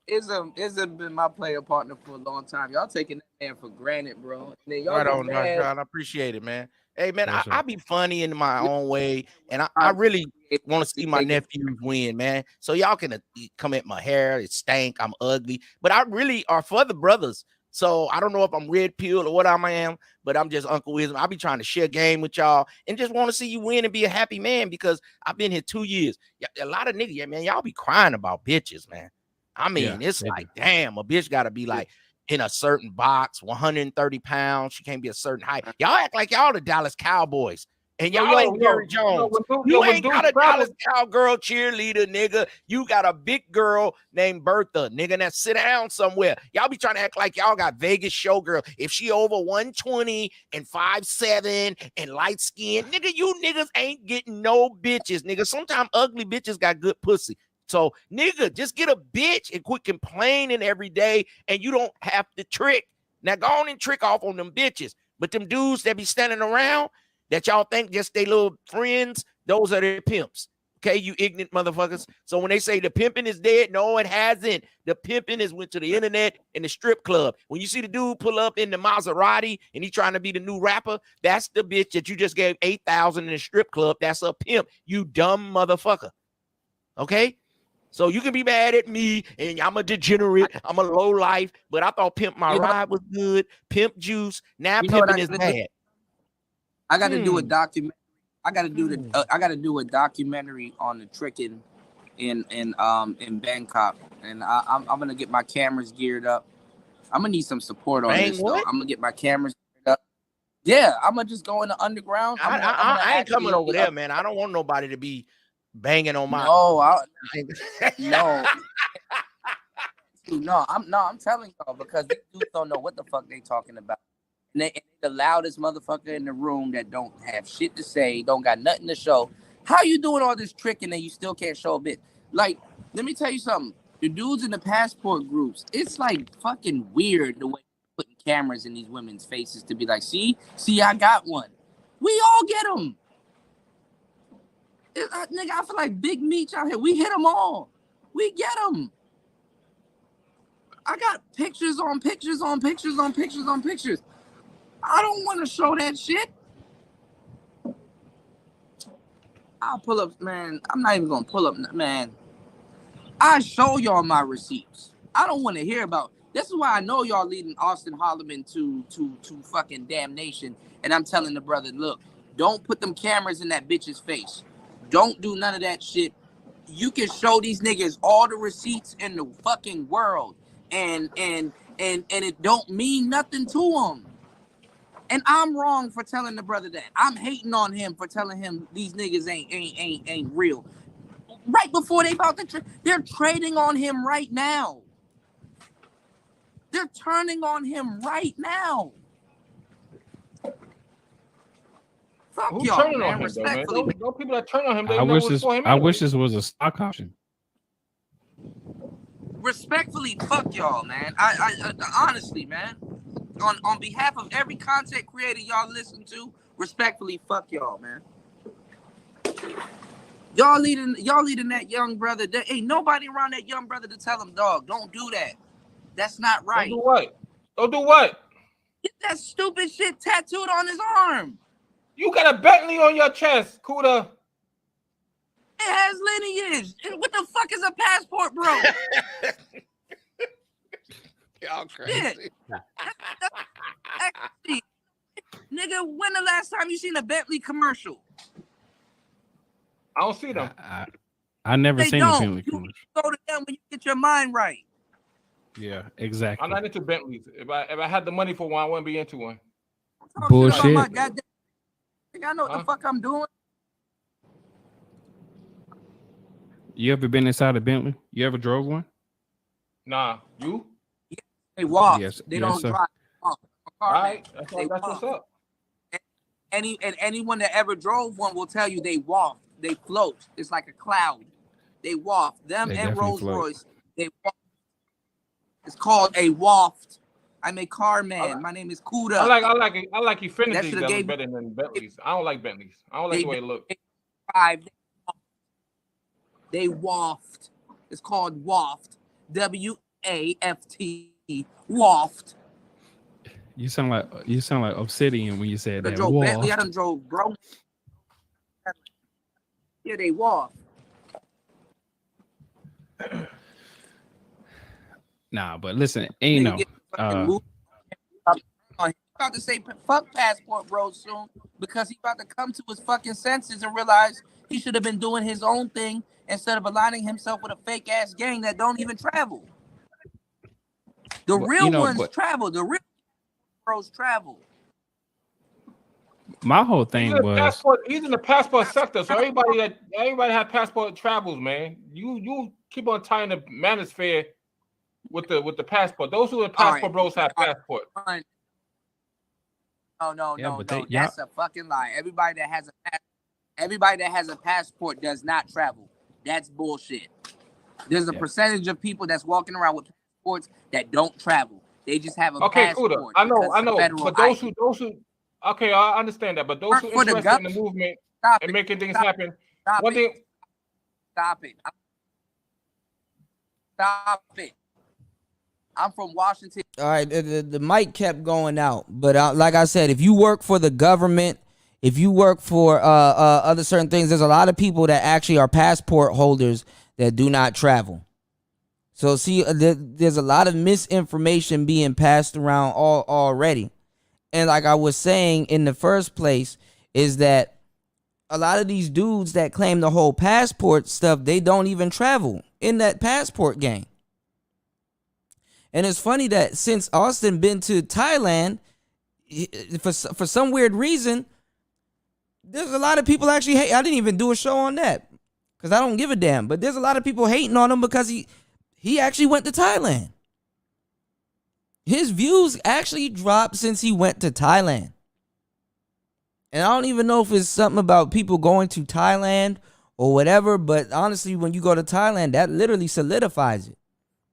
Ism been my player partner for a long time. Y'all taking that man for granted, bro. And then y'all Right on, I appreciate it, man. Hey, man, I be funny in my own way, and I really want to see my nephews win, man. So y'all can come at my hair. It stank. I'm ugly, but I really are for the brothers. So I don't know if I'm red pill or what I am, but I'm just Uncle Wisdom. I be trying to share game with y'all and just want to see you win and be a happy man because I've been here 2 years. A lot of niggas, man, y'all be crying about bitches, man. I mean, it's like, damn, a bitch got to be like in a certain box, 130 pounds. She can't be a certain height. Y'all act like y'all the Dallas Cowboys. And y'all ain't Gary Jones. You ain't got a Dallas Cowgirl cheerleader, nigga. You got a big girl named Bertha, nigga, that sit down somewhere. Y'all be trying to act like y'all got Vegas showgirl. If she over 120 and 5'7" and light skin, nigga, you niggas ain't getting no bitches, nigga. Sometimes ugly bitches got good pussy. So, nigga, just get a bitch and quit complaining every day, and you don't have to trick. Now, go on and trick off on them bitches. But them dudes that be standing around that y'all think just they little friends, those are their pimps. Okay, you ignorant motherfuckers. So when they say the pimping is dead, no, it hasn't. The pimping is went to the internet and the strip club. When you see the dude pull up in the Maserati and he trying to be the new rapper, that's the bitch that you just gave $8,000 in the strip club. That's a pimp, you dumb motherfucker. Okay? So you can be mad at me and I'm a degenerate, I'm a low life, but I thought Pimp My Ride was good, Pimp Juice. Now pimping is bad. I got to do a documentary. I got to do a documentary on the tricking in Bangkok, and I'm gonna get my cameras geared up. I'm gonna need some support on this. Though. I'm gonna get my cameras geared up. Yeah, I'm gonna just go in the underground. I'm gonna I ain't coming actually, over there, man. I don't want nobody to be banging on my. No, I'm telling y'all because these dudes don't know what the fuck they talking about. And they the loudest motherfucker in the room that don't have shit to say, don't got nothing to show. How you doing all this tricking and you still can't show a bit? Like, let me tell you something. The dudes in the passport groups, it's like fucking weird the way putting cameras in these women's faces to be like, see, I got one. We all get them. Nigga, I feel like Big Meech out here. We hit them all. We get them. I got pictures on pictures on pictures on pictures on pictures. I don't want to show that shit. I'll pull up, man. I'm not even going to pull up, man. I show y'all my receipts. I don't want to hear about. This is why I know y'all leading Austin Holloman to fucking damnation. And I'm telling the brother, look, don't put them cameras in that bitch's face. Don't do none of that shit. You can show these niggas all the receipts in the fucking world. And it don't mean nothing to them. And I'm wrong for telling the brother that. I'm hating on him for telling him these niggas ain't real. Right before they about to they're trading on him right now. They're turning on him right now. Fuck Who's y'all, turning man. on him, Respectfully, though, man? Those people that turn on him, they I know wish it's this. for him I wish anyway. this was a stock option. respectfully, fuck y'all, man. I honestly, man. On behalf of every content creator y'all listen to, respectfully, fuck y'all, man. Y'all leading that young brother. There ain't nobody around that young brother to tell him, dog, don't do that. That's not right. Don't do what? Don't do what? Get that stupid shit tattooed on his arm. You got a Bentley on your chest, Kuda. It has lineage. What the fuck is a passport, bro? Y'all crazy. Actually, nigga, when the last time you seen a Bentley commercial? I don't see them. I never They seen don't. a Bentley You commercial. go to them when you get your mind right. Yeah, exactly. I'm not into Bentleys. If I had the money for one, I wouldn't be into one. Bullshit. My goddamn, I know what the fuck I'm doing. You ever been inside a Bentley? You ever drove one? Nah, you? They walk. Yes, They yes, don't sir. drive. All right, that's what's up. Anyone that ever drove one will tell you they waft. They float. It's like a cloud. They waft. Them They and definitely Rolls float. Royce. They waft. It's called a waft. I'm a car man. My name is Kuda. I like Infinities That should've that gave better than Bentleys. I don't like Bentleys. I don't like the way it look. They waft. It's called waft. W-A-F-T. Waft. You sound like Obsidian when you said I that. drove Bentley. I Waft. done drove bro. Yeah, they waft. Nah, but listen, ain't no. About to say fuck passport bro soon because he about to come to his fucking senses and realize he should have been doing his own thing instead of aligning himself with a fake ass gang that don't even travel. The real ones travel. The real bros travel. My whole thing was He's in the passport sector, so everybody have passport travels, man. You keep on tying the Manosphere with the passport. Those who are passport bros have passport. No. That's a fucking lie. Everybody that has a passport does not travel. That's bullshit. There's a percentage of people that's walking around with passports that don't travel. They just have a passport. Kuda. I know. But those who okay, I understand that. But those who are interested in the movement and making things happen, one thing. Stop it. I'm from Washington. All right, the mic kept going out, but like I said, if you work for the government, if you work for other certain things, there's a lot of people that actually are passport holders that do not travel. So see, there's a lot of misinformation being passed around already, and like I was saying in the first place, is that a lot of these dudes that claim the whole passport stuff, they don't even travel in that passport game. And it's funny that since Austin been to Thailand, for some weird reason, there's a lot of people actually hate. I didn't even do a show on that because I don't give a damn. But there's a lot of people hating on him because he actually went to Thailand. His views actually dropped since he went to Thailand. And I don't even know if it's something about people going to Thailand or whatever, but honestly, when you go to Thailand, that literally solidifies it.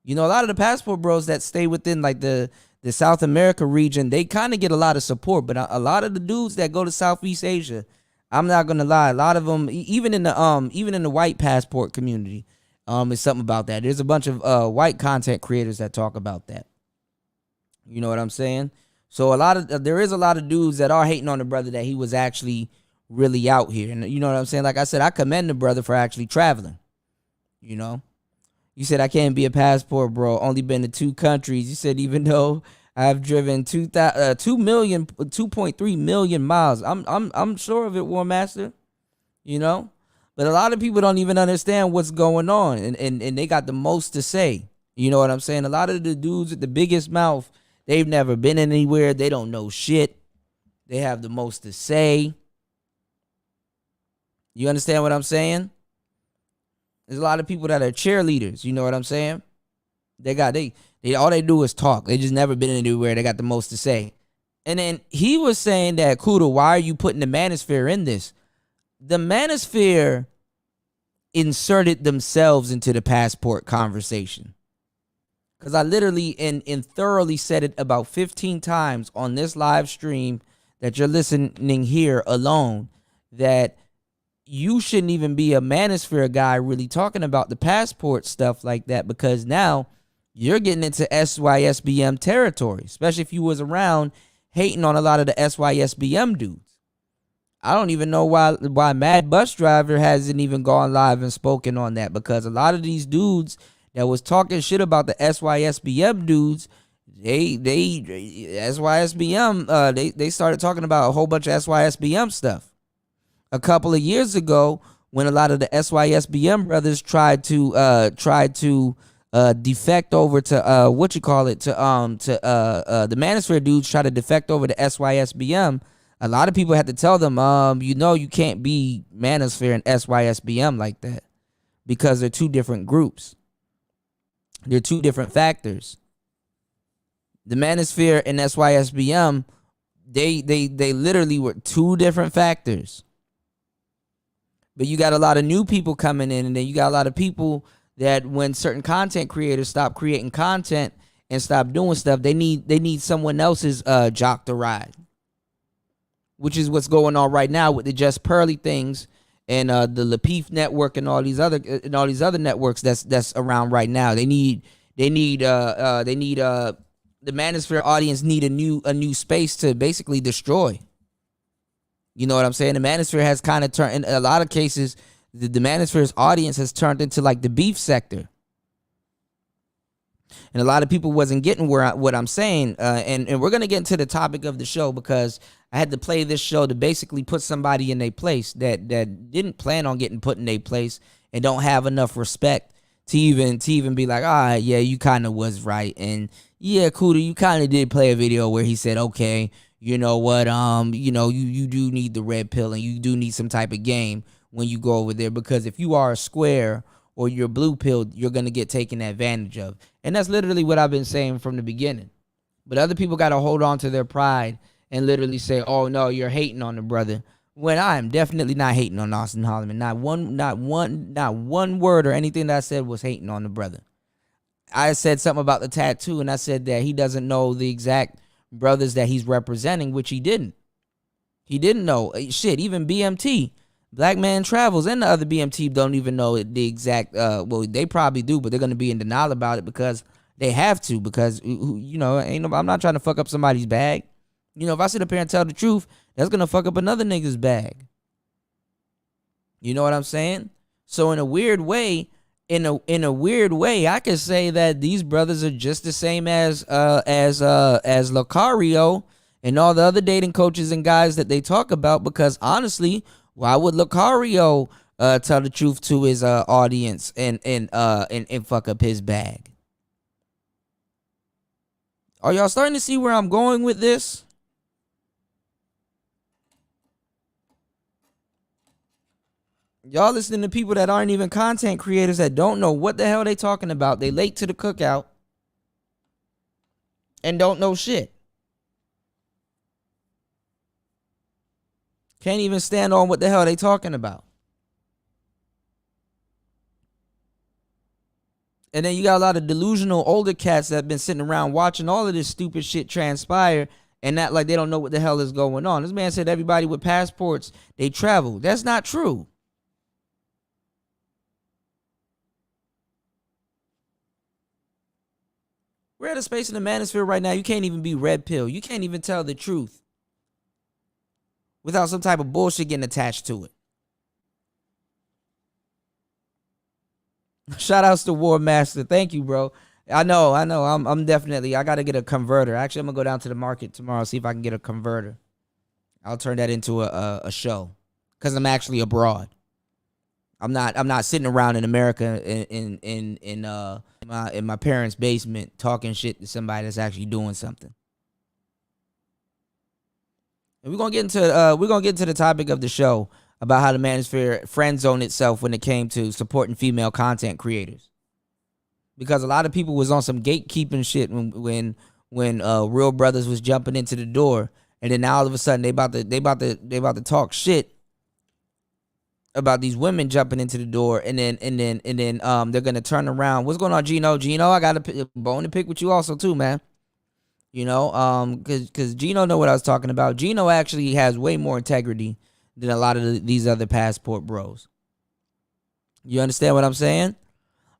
You know, a lot of the passport bros that stay within like the South America region, they kind of get a lot of support, but a lot of the dudes that go to Southeast Asia, I'm not gonna lie, a lot of them, even in the white passport community, is something about that. There's a bunch of white content creators that talk about that. You know what I'm saying? So there is a lot of dudes that are hating on the brother that he was actually really out here. And you know what I'm saying? Like I said, I commend the brother for actually traveling. You know? You said I can't be a passport bro. Only been to 2 countries. You said even though I've driven 2.3 million miles. I'm sure of it, War Master. You know? But a lot of people don't even understand what's going on. And they got the most to say. You know what I'm saying? A lot of the dudes with the biggest mouth, they've never been anywhere. They don't know shit. They have the most to say. You understand what I'm saying? There's a lot of people that are cheerleaders. You know what I'm saying? They all they do is talk. They just never been anywhere. They got the most to say. And then he was saying that, Kuda, why are you putting the Manosphere in this? The Manosphere inserted themselves into the passport conversation. Because I literally and thoroughly said it about 15 times on this live stream that you're listening here alone, that you shouldn't even be a Manosphere guy really talking about the passport stuff like that, because now you're getting into SYSBM territory, especially if you was around hating on a lot of the SYSBM dudes. I don't even know why Mad Bus Driver hasn't even gone live and spoken on that, because a lot of these dudes that was talking shit about the SYSBM dudes, they started talking about a whole bunch of SYSBM stuff. A couple of years ago, when a lot of the SYSBM brothers tried to defect over to the Manosphere dudes try to defect over to SYSBM, a lot of people had to tell them, you can't be Manosphere and SYSBM like that, because they're 2 different groups. They're 2 different factors. The Manosphere and SYSBM, they literally were 2 different factors. But you got a lot of new people coming in, and then you got a lot of people that when certain content creators stop creating content and stop doing stuff, they need someone else's jock to ride, which is what's going on right now with the Just Pearly things and the Lapeef network and all these other networks that's around right now. The Manosphere audience need a new space to basically destroy. You know what I'm saying? The Manosphere has kind of turned, in a lot of cases, the Manosphere's audience has turned into like the beef sector. And a lot of people wasn't getting what I'm saying. And we're going to get into the topic of the show, because I had to play this show to basically put somebody in their place that didn't plan on getting put in their place and don't have enough respect to even be like, all right, yeah, you kind of was right. And yeah, Kuda, you kind of did play a video where he said, okay, you know what, you do need the red pill, and you do need some type of game when you go over there, because if you are a square or you're blue pilled, you're going to get taken advantage of. And that's literally what I've been saying from the beginning. But other people got to hold on to their pride and literally say, oh no, you're hating on the brother, when I am definitely not hating on Austin Holloman. Not one word or anything that I said was hating on the brother. I said something about the tattoo, and I said that he doesn't know the exact brothers that he's representing, which he didn't. He didn't know. Shit, even BMT, Black Man Travels, and the other BMT don't even know the exact, well, they probably do, but they're going to be in denial about it because they have to, because, I'm not trying to fuck up somebody's bag. If I sit up here and tell the truth, that's going to fuck up another nigga's bag. You know what I'm saying? So in a weird way, I could say that these brothers are just the same as Lucario and all the other dating coaches and guys that they talk about, because honestly, why would Lucario tell the truth to his audience and fuck up his bag? Are y'all starting to see where I'm going with this? Y'all listening to people that aren't even content creators that don't know what the hell they talking about. They late to the cookout and don't know shit. Can't even stand on what the hell they talking about. And then you got a lot of delusional older cats that have been sitting around watching all of this stupid shit transpire and act like they don't know what the hell is going on. This man said everybody with passports, they travel. That's not true. We're at a space in the Manosphere right now. You can't even be red pill. You can't even tell the truth without some type of bullshit getting attached to it. Shout outs to War Master. Thank you, bro. I know. I'm definitely. I got to get a converter. Actually, I'm gonna go down to the market tomorrow, see if I can get a converter. I'll turn that into a show because I'm actually abroad. I'm not sitting around in America in my parents' basement talking shit to somebody that's actually doing something. And we're gonna get into the topic of the show about how the Manosphere friend zone itself when it came to supporting female content creators. Because a lot of people was on some gatekeeping shit when Real Brothers was jumping into the door, and then now all of a sudden they about to talk shit about these women jumping into the door, and then they're gonna turn around. What's going on, Gino? Gino, I got a bone to pick with you also too, man. You know, because Gino know what I was talking about. Gino actually has way more integrity than a lot of these other passport bros. You understand what I'm saying?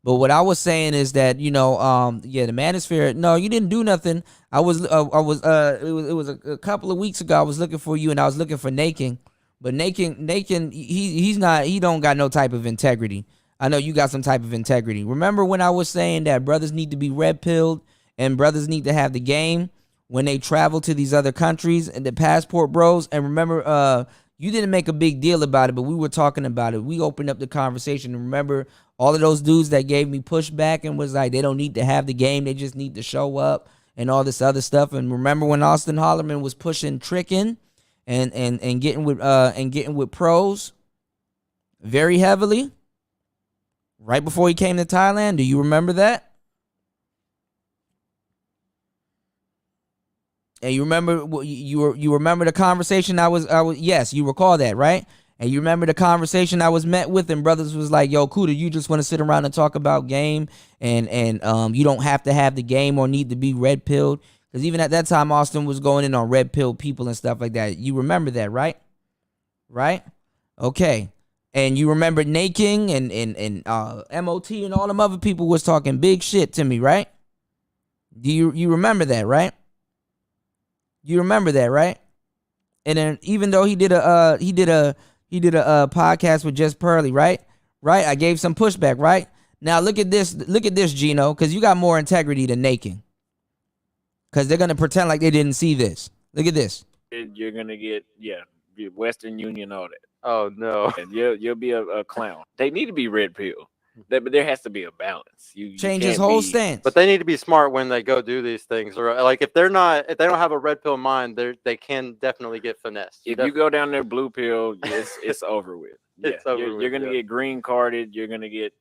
But what I was saying is that, you know, the Manosphere, no, you didn't do nothing. It was a couple of weeks ago. I was looking for you and I was looking for Nakin. But Nakin, he don't got no type of integrity. I know you got some type of integrity. Remember when I was saying that brothers need to be red pilled and brothers need to have the game when they travel to these other countries and the passport bros? And remember, you didn't make a big deal about it, but we were talking about it. We opened up the conversation. And remember all of those dudes that gave me pushback and was like, they don't need to have the game. They just need to show up and all this other stuff. And remember when Austin Hollerman was pushing tricking and getting with pros very heavily right before he came to Thailand? Do you remember that? And you remember you remember the conversation I was yes, you recall that, right? And you remember the conversation I was met with, and brothers was like, yo, Kuda, you just want to sit around and talk about game and you don't have to have the game or need to be red pilled. Because even at that time, Austin was going in on red pill people and stuff like that. You remember that, right? Right? Okay. And you remember Naking and MOT and all them other people was talking big shit to me, right? Do you remember that, right? You remember that, right? And then even though he did a podcast with Just Pearly, right? Right? I gave some pushback, right? Now look at this, Gino, because you got more integrity than Naking. Because they're gonna pretend like they didn't see this. Look at this. You're gonna get Western Union, all that. Oh no. And you'll be a clown. They need to be red pill. But there has to be a balance. You change his whole stance. But they need to be smart when they go do these things. Or like if they don't have a red pill mind, they can definitely get finessed. If you go down there blue pill, it's over with. It's over you're gonna get green carded. You're gonna get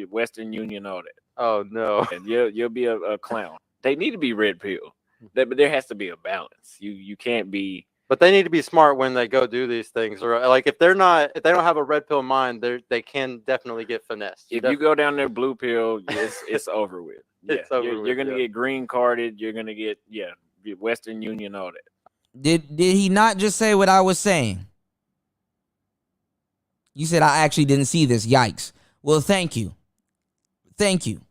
Western Union, all that. Oh no. And you'll be a clown. They need to be red pill. But there has to be a balance. You can't be. But they need to be smart when they go do these things. Or like if they don't have a red pill mind, they can definitely get finessed. If you go down there blue pill, it's over with. It's over you're gonna get green carded. You're gonna get Western Union, all that. Did he not just say what I was saying? You said I actually didn't see this. Yikes. Well, thank you. Thank you.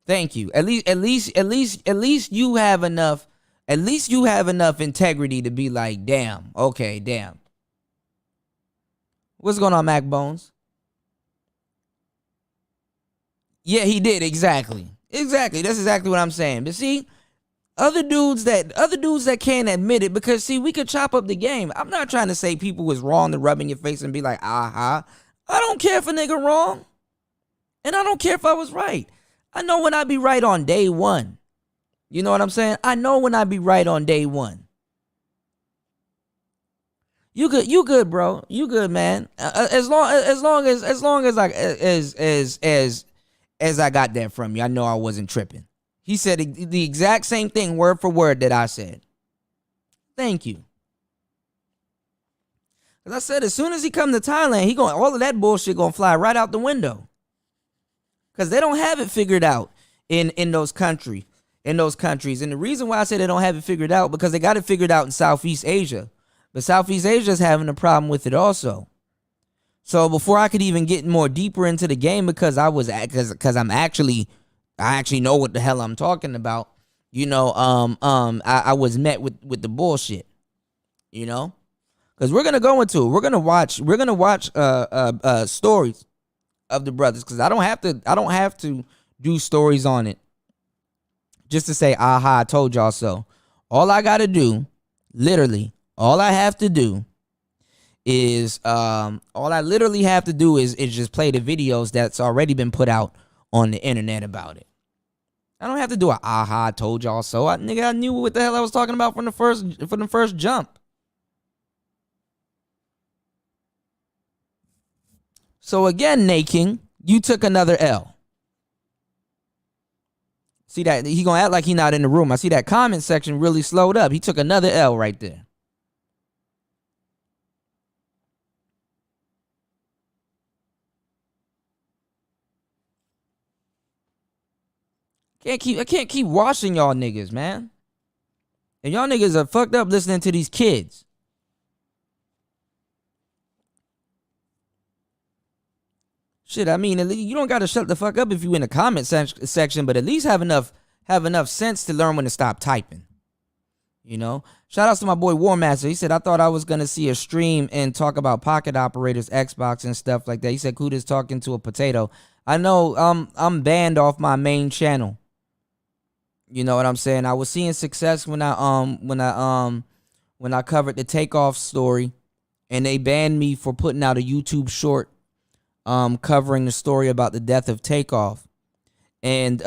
Thank you. At least you have enough. At least you have enough integrity to be like, damn, okay, damn. What's going on, Mac Bones? Yeah, he did, exactly. Exactly. That's exactly what I'm saying. But see, other dudes that can't admit it, because see, we could chop up the game. I'm not trying to say people was wrong to rub in your face and be like, aha. I don't care if a nigga wrong. And I don't care if I was right. I know when I be right on day one. You know what I'm saying? I know when I be right on day one. You good, bro. You good, man. As long as I got that from you, I know I wasn't tripping. He said the exact same thing, word for word, that I said. Thank you. As I said, as soon as he come to Thailand, all of that bullshit gonna fly right out the window. Cause they don't have it figured out in those countries. And the reason why I say they don't have it figured out, because they got it figured out in Southeast Asia. But Southeast Asia is having a problem with it also. So before I could even get more deeper into the game, because I actually know what the hell I'm talking about. I was met with the bullshit. Because we're gonna go into it. We're gonna watch stories of the brothers, because I don't have to do stories on it just to say, aha, I told y'all so. All I gotta do, literally, all I have to do is just play the videos that's already been put out on the internet about it. I don't have to do a aha, I told y'all so. I knew what the hell I was talking about from the first jump. So again, Naking, you took another L. See that? He gonna act like he not in the room. I see that comment section really slowed up. He took another L right there. I can't keep watching y'all niggas, man. And y'all niggas are fucked up listening to these kids. Shit, I mean, you don't gotta shut the fuck up if you in the comment section, but at least have enough sense to learn when to stop typing. Shout outs to my boy War Master. He said, I thought I was gonna see a stream and talk about pocket operators, Xbox, and stuff like that. He said Kuda's talking to a potato. I know I'm banned off my main channel. You know what I'm saying? I was seeing success when I covered the Takeoff story, and they banned me for putting out a YouTube short covering the story about the death of Takeoff. And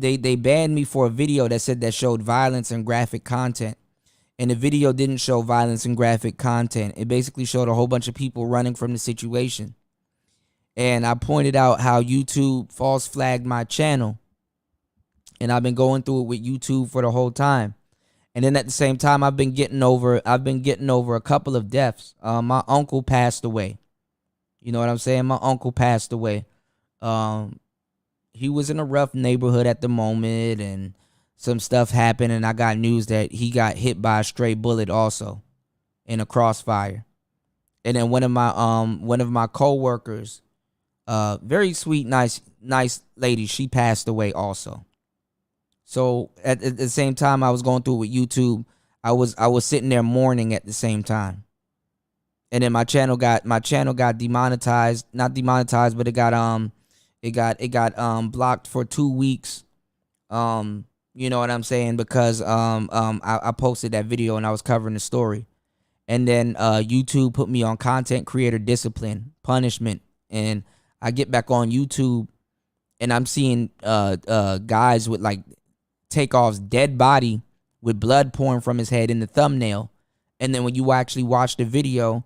they banned me for a video that showed violence and graphic content. And the video didn't show violence and graphic content. It basically showed a whole bunch of people running from the situation. And I pointed out how YouTube false flagged my channel. And I've been going through it with YouTube for the whole time. And then at the same time, I've been getting over a couple of deaths. My uncle passed away. You know what I'm saying? My uncle passed away. He was in a rough neighborhood at the moment, and some stuff happened, and I got news that he got hit by a stray bullet also in a crossfire. And then one of my coworkers, very sweet, nice lady, she passed away also. So at the same time I was going through with YouTube, I was sitting there mourning at the same time. And then my channel got demonetized, not demonetized, but it got blocked for 2 weeks. You know what I'm saying? Because I posted that video and I was covering the story. And then YouTube put me on content creator discipline, punishment. And I get back on YouTube and I'm seeing guys with like Takeoff's dead body with blood pouring from his head in the thumbnail. And then when you actually watch the video,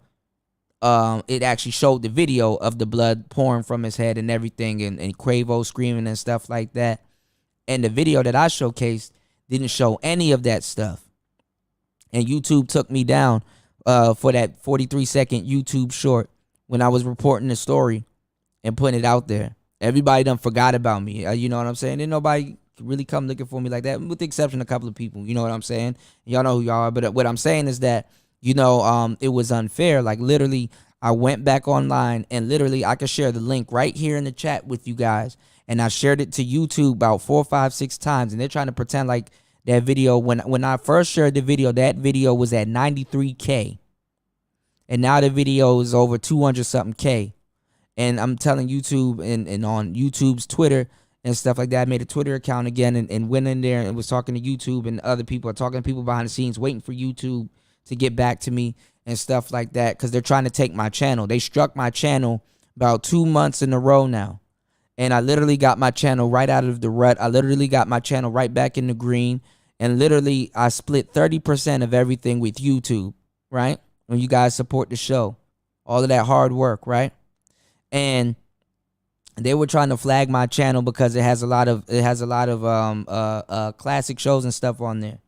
it actually showed the video of the blood pouring from his head and everything, and Quavo screaming and stuff like that. And the video that I showcased didn't show any of that stuff. And YouTube took me down for that 43-second YouTube short when I was reporting the story and putting it out there. Everybody done forgot about me. You know what I'm saying? Didn't nobody really come looking for me like that, with the exception of a couple of people. You know what I'm saying? Y'all know who y'all are. But what I'm saying is that, it was unfair. Like, literally, I went back online and literally I could share the link right here in the chat with you guys. And I shared it to YouTube about 4, 5, 6 times. And they're trying to pretend like that video, when I first shared the video, that video was at 93K. And now the video is over 200 something K. And I'm telling YouTube and on YouTube's Twitter and stuff like that, I made a Twitter account again and went in there and was talking to YouTube and other people, talking to people behind the scenes, waiting for YouTube to get back to me and stuff like that, because they're trying to take my channel. They struck my channel about 2 months in a row now. And I literally got my channel right out of the rut. I literally got my channel right back in the green. And literally, I split 30% of everything with YouTube, right? when you guys support the show. All of that hard work, right? And they were trying to flag my channel because it has a lot of classic shows and stuff on there.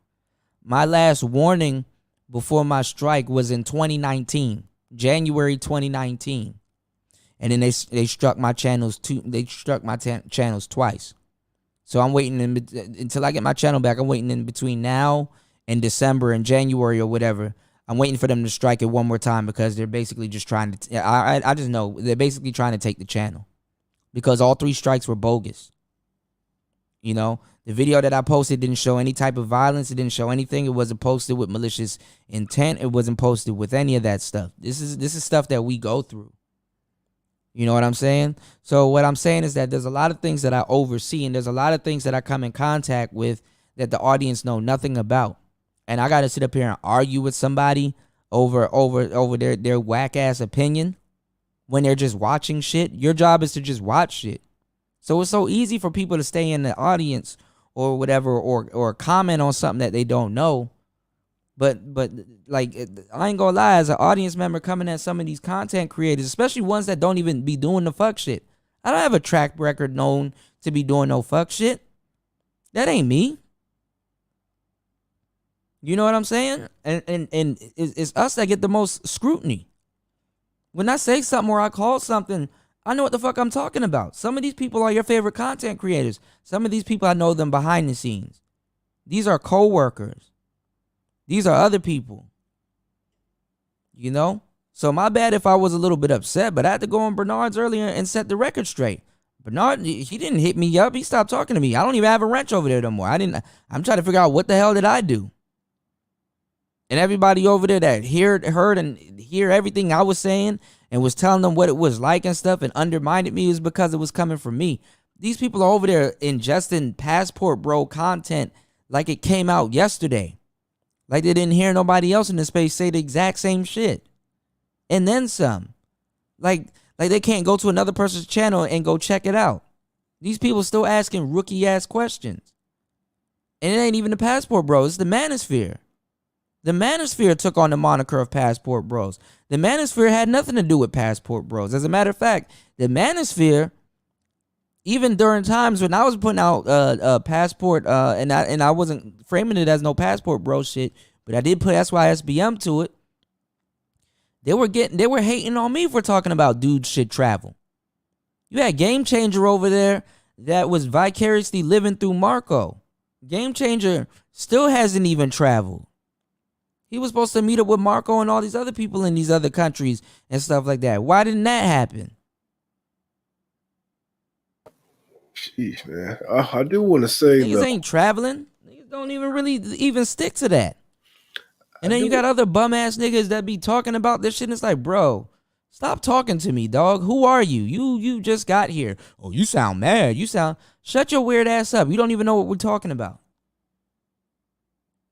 My last warning before my strike was in 2019, January 2019, and then they struck my channels channels twice. So I'm waiting until I get my channel back. I'm waiting in between now and December and January or whatever. I'm waiting for them to strike it one more time because they're basically just trying to. I just know they're basically trying to take the channel because all 3 strikes were bogus. You know, the video that I posted didn't show any type of violence. It didn't show anything. It wasn't posted with malicious intent. It wasn't posted with any of that stuff. This is stuff that we go through. You know what I'm saying? So what I'm saying is that there's a lot of things that I oversee, and there's a lot of things that I come in contact with that the audience know nothing about. And I got to sit up here and argue with somebody over their whack ass opinion when they're just watching shit. Your job is to just watch shit. So it's so easy for people to stay in the audience or whatever, or comment on something that they don't know. But like, I ain't gonna lie, as an audience member coming at some of these content creators, especially ones that don't even be doing the fuck shit. I don't have a track record known to be doing no fuck shit. That ain't me. You know what I'm saying? And it's us that get the most scrutiny. When I say something or I call something, I know what the fuck I'm talking about. Some of these people are your favorite content creators. Some of these people, I know them behind the scenes. These are co-workers. These are other people. You know? So my bad if I was a little bit upset, but I had to go on Bernard's earlier and set the record straight. Bernard, he didn't hit me up. He stopped talking to me. I don't even have a wrench over there no more. I'm trying to figure out what the hell did I do. And everybody over there that heard and hear everything I was saying and was telling them what it was like and stuff and undermined me is because it was coming from me. These people are over there ingesting Passport Bro content like it came out yesterday. Like they didn't hear nobody else in the space say the exact same shit. And then some. Like they can't go to another person's channel and go check it out. These people still asking rookie ass questions. And it ain't even the Passport Bros, it's the Manosphere. The Manosphere took on the moniker of Passport Bros. The Manosphere had nothing to do with Passport Bros. As a matter of fact, the Manosphere, even during times when I was putting out Passport, and I wasn't framing it as no Passport Bro shit, but I did put SYSBM to it. They were hating on me for talking about dude shit travel. You had Game Changer over there that was vicariously living through Marco. Game Changer still hasn't even traveled. He was supposed to meet up with Marco and all these other people in these other countries and stuff like that. Why didn't that happen? Jeez, man. I do want to say niggas ain't traveling. Niggas don't even stick to that. And then you got other bum ass niggas that be talking about this shit. And it's like, bro, stop talking to me, dog. Who are you? You just got here. Oh, you sound mad. Shut your weird ass up. You don't even know what we're talking about.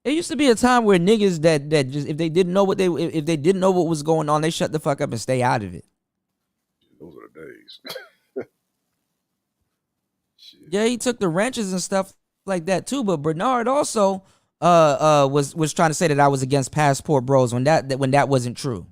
It used to be a time where niggas that just if they didn't know what was going on, they shut the fuck up and stay out of it. Those are the days. Yeah, he took the wrenches and stuff like that too. But Bernard also was trying to say that I was against Passport Bros when that wasn't true.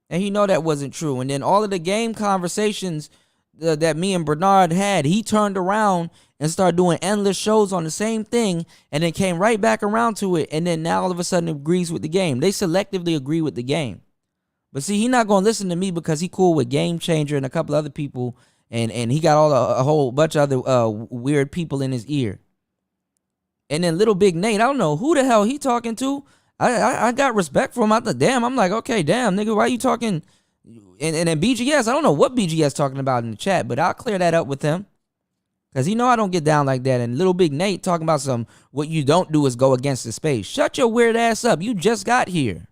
And he know that wasn't true. And then all of the game conversations that me and Bernard had, he turned around and started doing endless shows on the same thing and then came right back around to it, and then now all of a sudden agrees with the game. They selectively agree with the game. But see, he not going to listen to me because he cool with Game Changer and a couple other people, and he got a whole bunch of other weird people in his ear. And then Little Big Nate, I don't know who the hell he talking to. I got respect for him. I'm like, okay, damn, nigga, why you talking? And then BGS, I don't know what BGS talking about in the chat, but I'll clear that up with him. Because he know I don't get down like that. And Little Big Nate talking about what you don't do is go against the space. Shut your weird ass up. You just got here.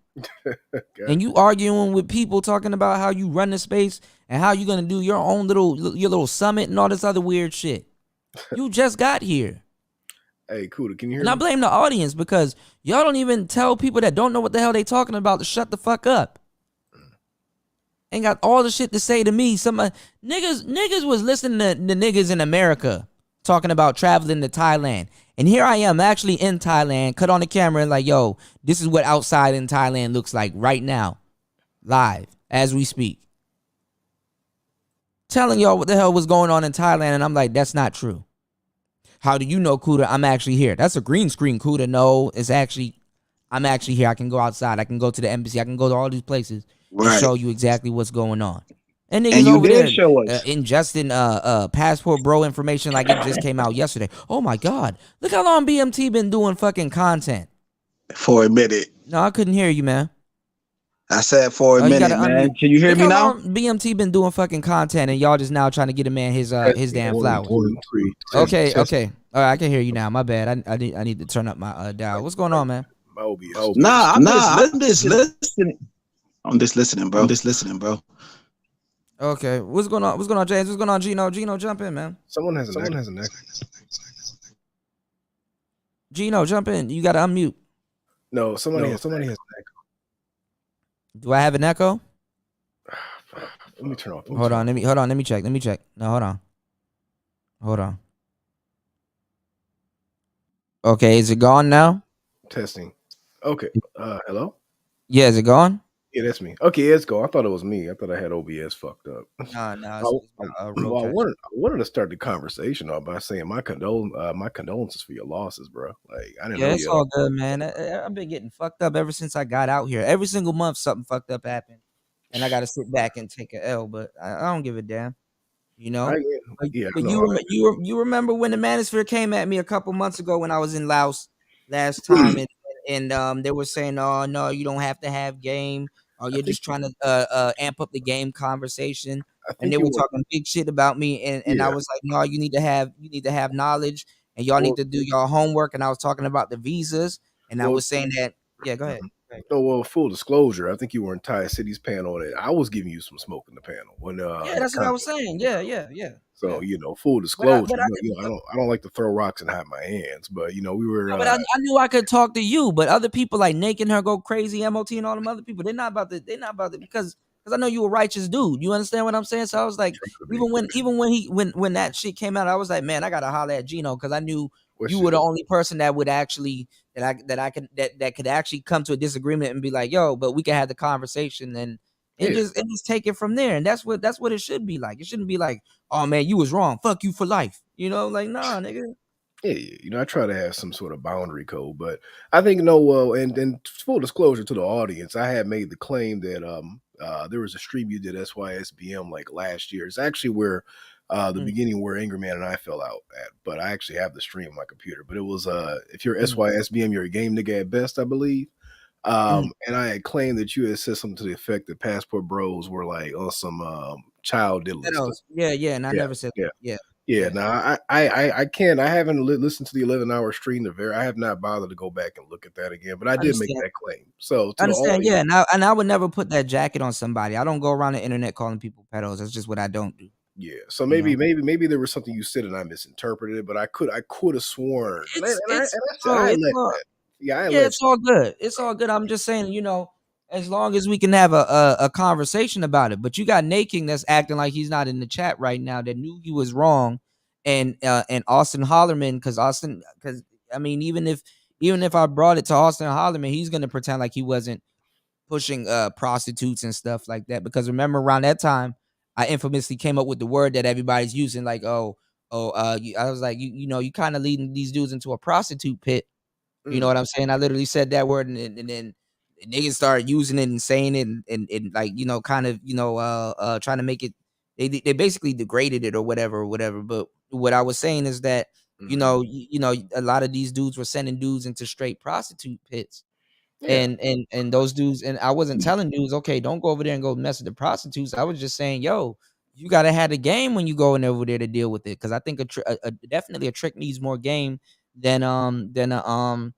And you arguing with people talking about how you run the space and how you going to do your own little summit and all this other weird shit. You just got here. Hey, Kuda, can you hear me? And I blame the audience because y'all don't even tell people that don't know what the hell they talking about to shut the fuck up. Ain't got all the shit to say to me. Some niggas was listening to the niggas in America talking about traveling to Thailand, And here I am actually in Thailand, cut on the camera and like, yo, this is what outside in Thailand looks like right now, live, as we speak. Telling y'all what the hell was going on in Thailand, and I'm like, that's not true. How do you know, Kuda, I'm actually here? That's a green screen, Kuda. No, I'm actually here. I can go outside. I can go to the embassy. I can go to all these places and show you exactly what's going on. And niggas you over did there show us. ingesting passport bro information like it just came out yesterday. Oh my God. Look how long BMT been doing fucking content. For a minute. No, I couldn't hear you, man. I said for a minute, man. Can you hear me now? BMT been doing fucking content and y'all just now trying to get a man his damn flowers. Okay. All right, I can hear you now. My bad. I need to turn up my dial. What's going on, man? Nah, I'm just listening. I'm just listening, bro. Okay. What's going on? What's going on, James? What's going on, Gino? Gino, jump in, man. Someone has an echo. Gino, jump in. You gotta unmute. No, somebody has an echo. Do I have an echo? Let me turn off. Hold on. Let me check. No, hold on. Okay, is it gone now? Testing. Okay. Hello? Yeah, is it gone? Yeah, that's me. Okay, it's gone. I thought it was me. I thought I had OBS fucked up. No, I wanted to start the conversation off by saying my condolences for your losses, bro. Like I didn't know. It's all good, man. I've been getting fucked up ever since I got out here. Every single month, something fucked up happened, and I got to sit back and take a L. But I don't give a damn, you know. But you remember when the Manosphere came at me a couple months ago when I was in Laos last time, and they were saying, "Oh no, you don't have to have game." Or you're just trying to amp up the game conversation, and they were talking big shit about me, and I was like, no, you need to have knowledge, and y'all need to do your homework. And I was talking about the visas, and I was saying that, yeah, go ahead. No, well, full disclosure, I think you were in Ty City's panel, and I was giving you some smoke in the panel. When yeah, that's what I was saying. Yeah. So full disclosure, I don't like to throw rocks and hide my hands, but we were. But I knew I could talk to you, but other people like Nate and her go crazy, MOT and all them other people, they're not about it because I know you a righteous dude. You understand what I'm saying? So I was like, when that shit came out, I was like, man, I gotta holler at Gino because I knew you were the only person that would actually that could actually come to a disagreement and be like, yo, but we can have the conversation and just take it from there. And that's what it should be like. It shouldn't be like, oh man, you was wrong. Fuck you for life. Like, nah, nigga. Yeah, I try to have some sort of boundary code, but I think and full disclosure to the audience, I had made the claim that there was a stream you did SYSBM like last year. It's actually where the beginning where Angry Man and I fell out at, but I actually have the stream on my computer. But it was if you're SYSBM, you're a game nigga at best, I believe. And I had claimed that you had said something to the effect that Passport Bros were like on some child diddling stuff. Yeah, and I never said that. Yeah. Now I can't. I haven't listened to the 11-hour stream. I have not bothered to go back and look at that again. But I did make that claim. So I understand. Yeah, and I would never put that jacket on somebody. I don't go around the internet calling people pedos. That's just what I don't do. Yeah. So maybe there was something you said and I misinterpreted it. But I could have sworn. It's all good. It's all good. I'm just saying, as long as we can have a conversation about it. But you got Naking that's acting like he's not in the chat right now that knew he was wrong, and Austin Hollerman because I mean even if I brought it to Austin Hollerman, he's gonna pretend like he wasn't pushing prostitutes and stuff like that. Because remember around that time, I infamously came up with the word that everybody's using, like I was like you kind of leading these dudes into a prostitute pit. You know what I'm saying? I literally said that word, and then niggas started using it and saying it, and like kind of trying to make it. They basically degraded it or whatever. But what I was saying is that a lot of these dudes were sending dudes into straight prostitute pits, and those dudes. And I wasn't telling dudes, okay, don't go over there and go mess with the prostitutes. I was just saying, yo, you gotta have a game when you go in over there to deal with it, because I think definitely a trick needs more game than a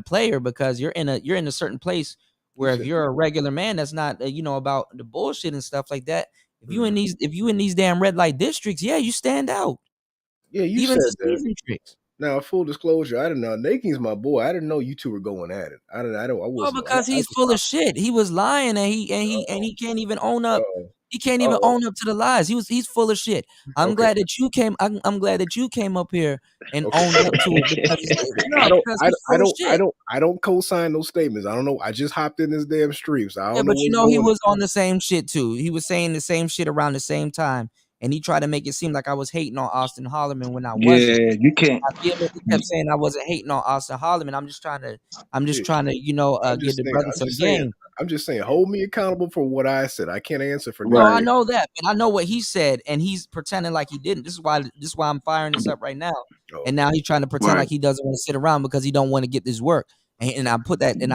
player, because you're in a certain place where if you're a regular man that's not about the bullshit and stuff like that, if you in these damn red light districts, you stand out. Yeah, you even said that. season tricks. Now, full disclosure, I didn't know. Naking's my boy. I didn't know you two were going at it. I wasn't. Because he's full of shit. He was lying, and he can't even own up He can't even own up to the lies. He's full of shit. I'm glad that you came. I'm glad that you came up here and owned up to it because I don't co-sign those statements. I don't know. I just hopped in this damn stream, so I don't Yeah, know but what's you know he going was on the same shit too. He was saying the same shit around the same time, and he tried to make it seem like I was hating on Austin Holloman when I wasn't. Yeah, you can't. I vehemently kept saying I wasn't hating on Austin Holloman. I'm just trying to, you know, give the brother some game. I'm just saying, hold me accountable for what I said. I can't answer for No, I nothing. know that, and I know what he said, and he's pretending like he didn't. This is why I'm firing this up right now. And now he's trying to pretend like he doesn't want to sit around because he don't want to get this work. And I put that damn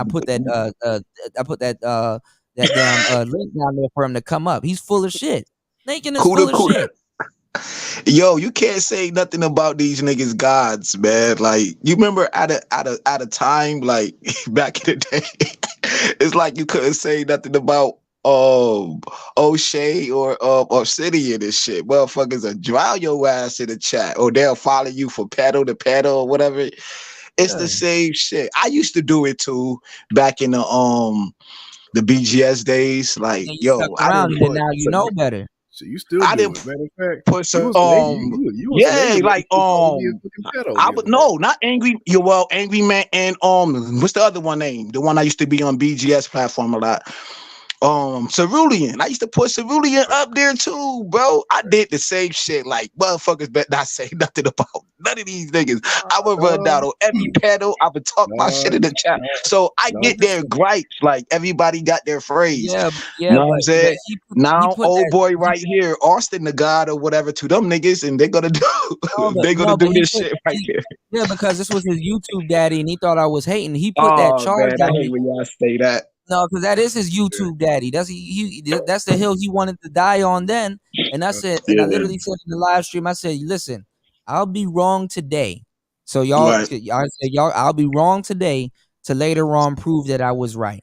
link down there for him to come up. He's full of shit. Lincoln is full of shit. Yo, you can't say nothing about these niggas gods, man. Like, you remember at a time, like back in the day, it's like you couldn't say nothing about O'Shea or Obsidian and shit. Motherfuckers will drown your ass in the chat, or they'll follow you for pedal to pedal or whatever. It's the same shit. I used to do it too back in the BGS days. Like, yo, I around didn't and put now you know better. So you still I do didn't it. Matter of fact, put some you was an angry man. You called me a fucking pedo I the would other no, not angry. Angry man and what's the other one name? The one I used to be on BGS platform a lot. Cerulean. I used to put Cerulean up there too, bro. I did the same shit. Like, motherfuckers better not say nothing about none of these niggas. I would run down on every panel. I would talk my shit in the chat. So I get their gripes. Like, everybody got their phrase. Yeah, you know what I'm saying? he Now, put old that- boy right here, Austin the God or whatever, to them niggas, and they're gonna do this shit right here. Yeah, because this was his YouTube daddy, and he thought I was hating. He put that charge man, I on hate me. when y'all say that. No, because that is his YouTube daddy. That's that's the hill he wanted to die on then. And I said, and I literally said in the live stream, I said, listen, I'll be wrong today. So y'all, I'll be wrong today to later on prove that I was right.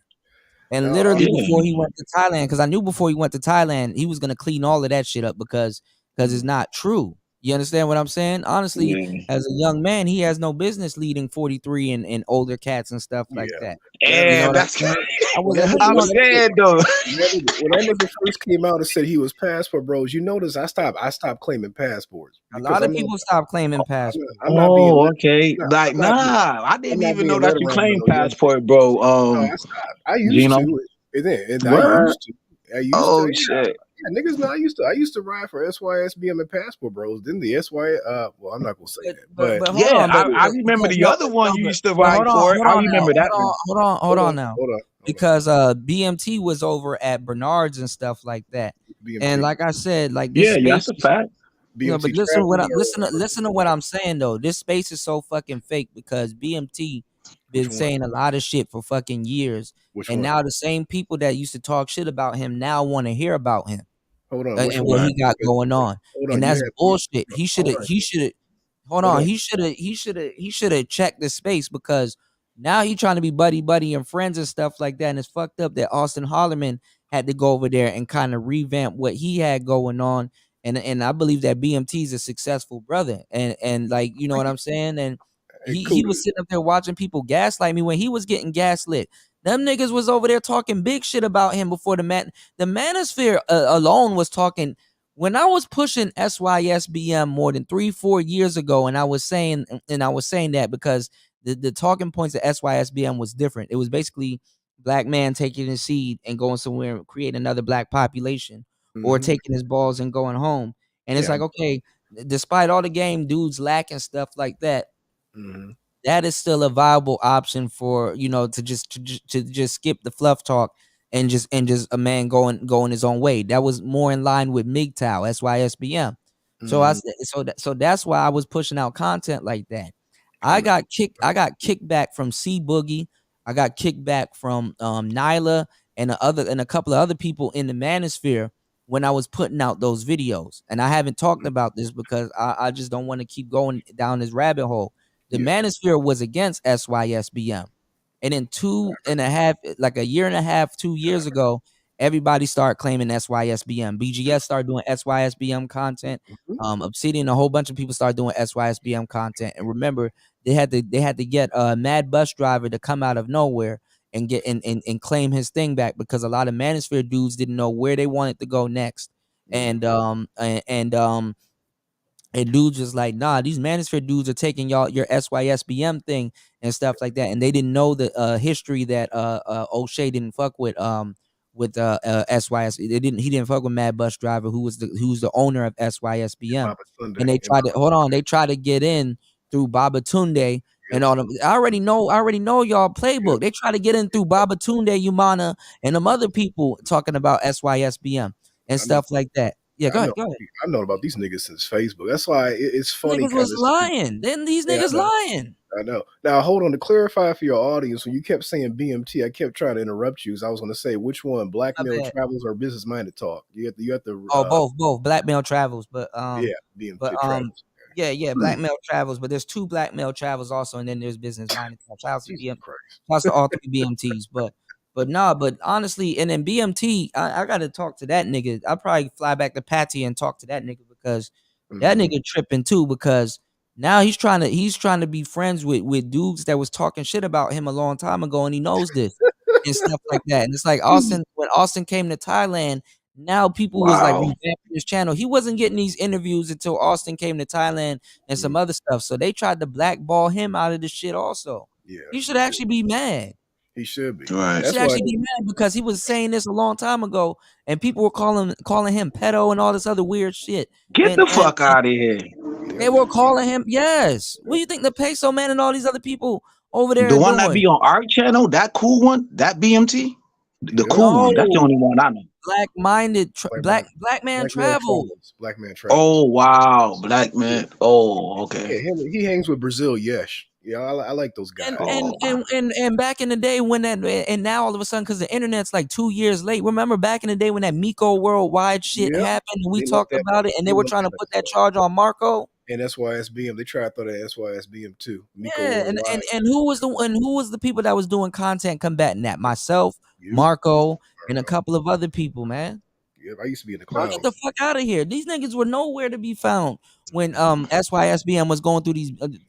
And literally before he went to Thailand, because I knew before he went to Thailand, he was gonna clean all of that shit up because it's not true. You understand what I'm saying? Honestly, as a young man, he has no business leading 43 and older cats and stuff like that. And that's I'm saying though. When that nigga first came out and said he was passport bros, you notice I stopped claiming passports. A lot of people stop claiming passports. I'm not being okay. Like, I didn't even know that you claimed passport, bro. I stopped. I used to. I used to. Shit. Yeah, niggas know I used to ride for SYSBM and Passport Bros. Didn't the SY well, I'm not gonna say that. But I remember the other one you used to ride for. I remember that one. Hold on now. Because BMT was over at Bernard's and stuff like that. BMT. And like I said, like this space, that's a fact. You know, but listen to what I'm saying though. This space is so fucking fake because BMT been saying a lot of shit for fucking years. Now the same people that used to talk shit about him now want to hear about him. Hold on, and what he got going on. And that's bullshit. He should have checked the space because now he trying to be buddy and friends and stuff like that. And it's fucked up that Austin Holloman had to go over there and kind of revamp what he had going on. And I believe that BMT is a successful brother. And like, you know what I'm saying? And he was sitting up there watching people gaslight me when he was getting gaslit. Them niggas was over there talking big shit about him before the Manosphere alone was talking. When I was pushing SYSBM more than 3-4 years ago, and I was saying that because the talking points of SYSBM was different. It was basically black man taking his seed and going somewhere and creating another black population, or taking his balls and going home. And it's like, okay, despite all the game dudes lacking stuff like that, that is still a viable option for, you know, to just skip the fluff talk and just a man going his own way. That was more in line with MGTOW, SYSBM. So that's why I was pushing out content like that. I got kicked back from C Boogie. I got kicked back from Nyla and a couple of other people in the Manosphere when I was putting out those videos. And I haven't talked about this because I just don't want to keep going down this rabbit hole. The Manosphere was against SYSBM. And in 2.5, a year and a half, 2 years ago, everybody started claiming SYSBM. BGS started doing SYSBM content. Obsidian, a whole bunch of people started doing SYSBM content. And remember, they had to get a mad bus driver to come out of nowhere and get and claim his thing back, because a lot of Manosphere dudes didn't know where they wanted to go next. And dudes was like, nah, these Manosphere dudes are taking your SYSBM thing and stuff like that. And they didn't know the history that O'Shea didn't fuck with SYS. He didn't fuck with Mad Bus Driver, who's the owner of SYSBM. Baba Tunde. And they tried to get in through Baba Tunde and all them. I already know y'all playbook. They try to get in through Baba Tunde, Umana, and them other people talking about SYSBM and stuff like that. Yeah, go ahead. I've known about these niggas since Facebook. That's why it's funny. Niggas was lying. Then these niggas lying. I know. Now hold on, to clarify for your audience, when you kept saying BMT, I kept trying to interrupt you. So I was going to say which one, Blackmail Travels or Business Minded Talk. You have to. Both. Blackmail Travels, but BMT Travels. Blackmail Travels, but there's two Blackmail Travels also, and then there's Business Minded Talk. Shouts to all three BMTs, but honestly, and then BMT, I gotta talk to that nigga. I'll probably fly back to Patty and talk to that nigga, because that nigga tripping too, because now he's trying to be friends with dudes that was talking shit about him a long time ago, and he knows this and stuff like that. And it's like when Austin came to Thailand, now people was like revamping his channel. He wasn't getting these interviews until Austin came to Thailand and some other stuff. So they tried to blackball him out of the shit also. Yeah, he should actually be mad. He should be. Right. He should actually be mad, because he was saying this a long time ago, and people were calling him pedo and all this other weird shit. Get the fuck out of here. They were calling him, yes. What do you think the Peso Man and all these other people over there The one doing? that be on our channel, that cool one, that BMT? The cool one. That's the only one I know. Black Man Travels. Black Man Travels. Oh, wow. Black Man. Oh, okay. Yeah, he hangs with Brazil Yesh. Yeah, I like those guys. And back in the day when and now all of a sudden, because the internet's like 2 years late. Remember back in the day when that Miko Worldwide shit happened, and we talked about it, and they were trying to put that charge on Marco. And SYSBM, they tried to throw that SYSBM too. Miko and who was the people that was doing content combating that? Myself, Marco, and a couple of other people, man. Yeah, I used to be in the clouds. Get the fuck out of here. These niggas were nowhere to be found when SYSBM was going through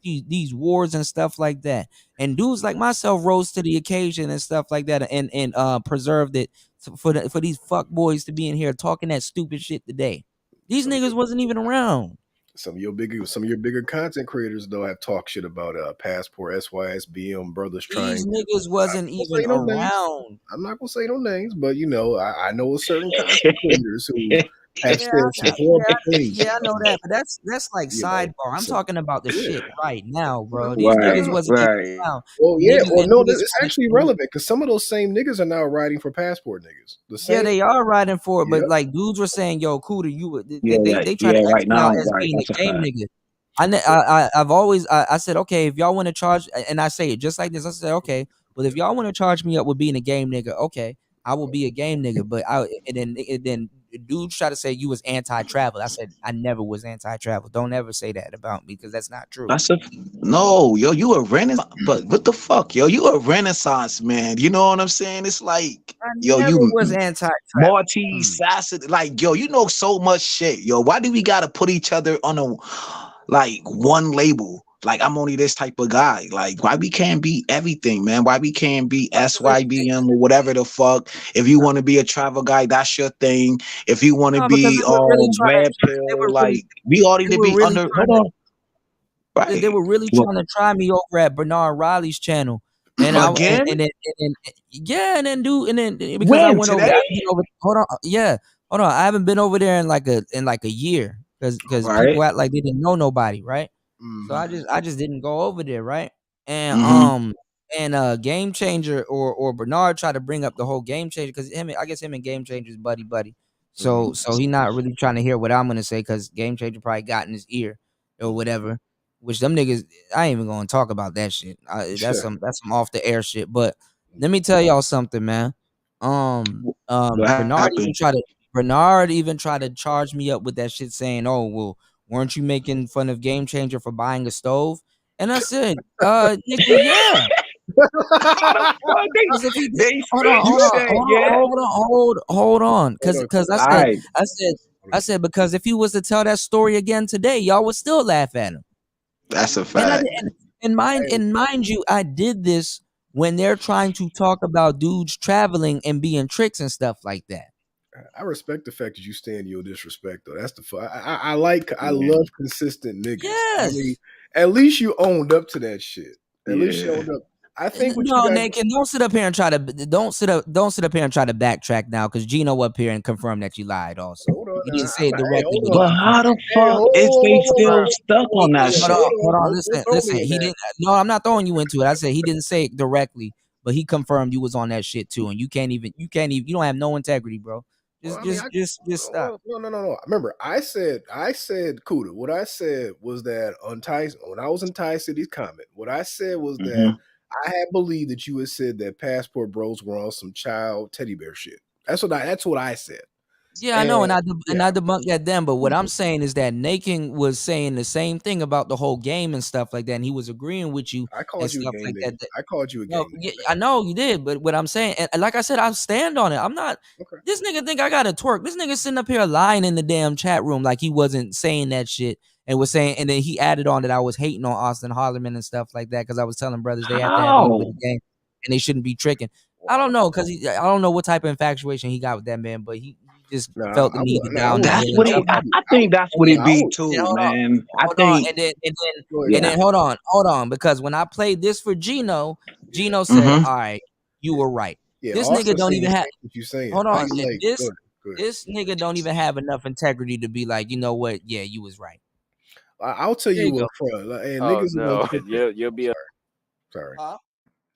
these wars and stuff like that. And dudes like myself rose to the occasion and stuff like that, and preserved it for these fuck boys to be in here talking that stupid shit today. These niggas wasn't even around. Some of your bigger content creators though have talked shit about Passport, SYSBM, Brothers Trying. These niggas wasn't even around. I'm not gonna say no names, but you know, I know certain content creators who have said some horrible things. Yeah, I know that, but that's like sidebar. I'm talking about the shit right now, bro. These niggas wasn't even around. Well, yeah, well, no, it's actually relevant because some of those same niggas are now writing for Passport niggas. Yeah, they are riding for it, but like dudes were saying, "Yo, Cuda, they try to act now as being a game nigga." I've always said, okay, if y'all want to charge, and I say it just like this, I said, okay, well, if y'all want to charge me up with being a game nigga, okay, I will be a game nigga. But then dudes try to say you was anti-travel. I said I never was anti-travel. Don't ever say that about me, because that's not true. No, yo, you a renaissance, but what the fuck, yo, you a renaissance man. You know what I'm saying? It's like, yo, you was anti-travel. Maltese, Sassy, like, yo, you know so much shit, yo. Why do we gotta put each other on a one label? Like, I'm only this type of guy. Like, why we can't be everything, man? Why we can't be SYBM or whatever the fuck? If you want to be a travel guy, that's your thing. If you want to be red pill, like, we all need to be under. Hold on. Right. They were really trying to try me over at Bernard Riley's channel. And again? And then because I went over, hold on. I haven't been over there in like a year, because people act like they didn't know nobody, right? So I just didn't go over there, right? And Game Changer or Bernard tried to bring up the whole Game Changer, because I guess him and Game Changer's buddy. So he not really trying to hear what I'm gonna say, because Game Changer probably got in his ear or whatever. Which them niggas, I ain't even gonna talk about that shit. That's some off the air shit. But let me tell y'all something, man. Bernard even tried to charge me up with that shit, saying, "Oh, well, weren't you making fun of Game Changer for buying a stove?" And I said, nigga, yeah. Hold on. Because I said, because if he was to tell that story again today, y'all would still laugh at him. That's a fact. And mind you, I did this when they're trying to talk about dudes traveling and being tricks and stuff like that. I respect the fact that you stand your disrespect though. That's the fun. I love consistent niggas. I Yes. mean, at least you owned up to that shit. At least you Yeah. owned up. I think what No, you got. Naked, don't sit up here and try to don't sit up here and try to backtrack now because Gino up here and confirmed that you lied also. Hold on, You didn't say I'm it not, hey, directly, hold but But on. he how the Hey, fuck hold is they still on. stuck on that hold shit? on, hold on. Don't Listen, throw listen. me in He that. didn't. No, I'm not throwing you into it. I said he didn't say it directly, but he confirmed you was on that shit too, and you can't even. You don't have no integrity, bro. Well, I mean, Just stop. no. Remember, I said, Kuda. What I said was that on Tyson, when I was in Ty City's comment, what I said was that I had believed that you had said that Passport Bros were on some child teddy bear shit. That's what I said. Yeah, I know, and I debunked that then. But what I'm saying is that Nakin was saying the same thing about the whole game and stuff like that, and he was agreeing with you I and called you a stuff game like nigga. that. I called you a No, game yeah, I know you did, but what I'm saying, and like I said, I stand on it. I'm not. This nigga think I gotta twerk. This nigga sitting up here lying in the damn chat room like he wasn't saying that shit and was saying, and then he added on that I was hating on Austin Hollerman and stuff like that because I was telling brothers they have to have love of the game and they shouldn't be tricking. I don't know because I don't know what type of infatuation he got with that man, but he just felt the need to down that That's man what and he. jump out. I think that's what it be too, Hold on, man. I hold on, think. and then hold on, because when I played this for Gino said, "All right, you were right." Yeah, This Austin nigga don't said even the have. same what you saying. Hold I on, like, this go ahead. this nigga don't even have enough integrity to be like, you know what? Yeah, you was right. I'll tell There you you what, go. front, and Oh niggas are gonna no. clip it. You'll be a Sorry. Huh?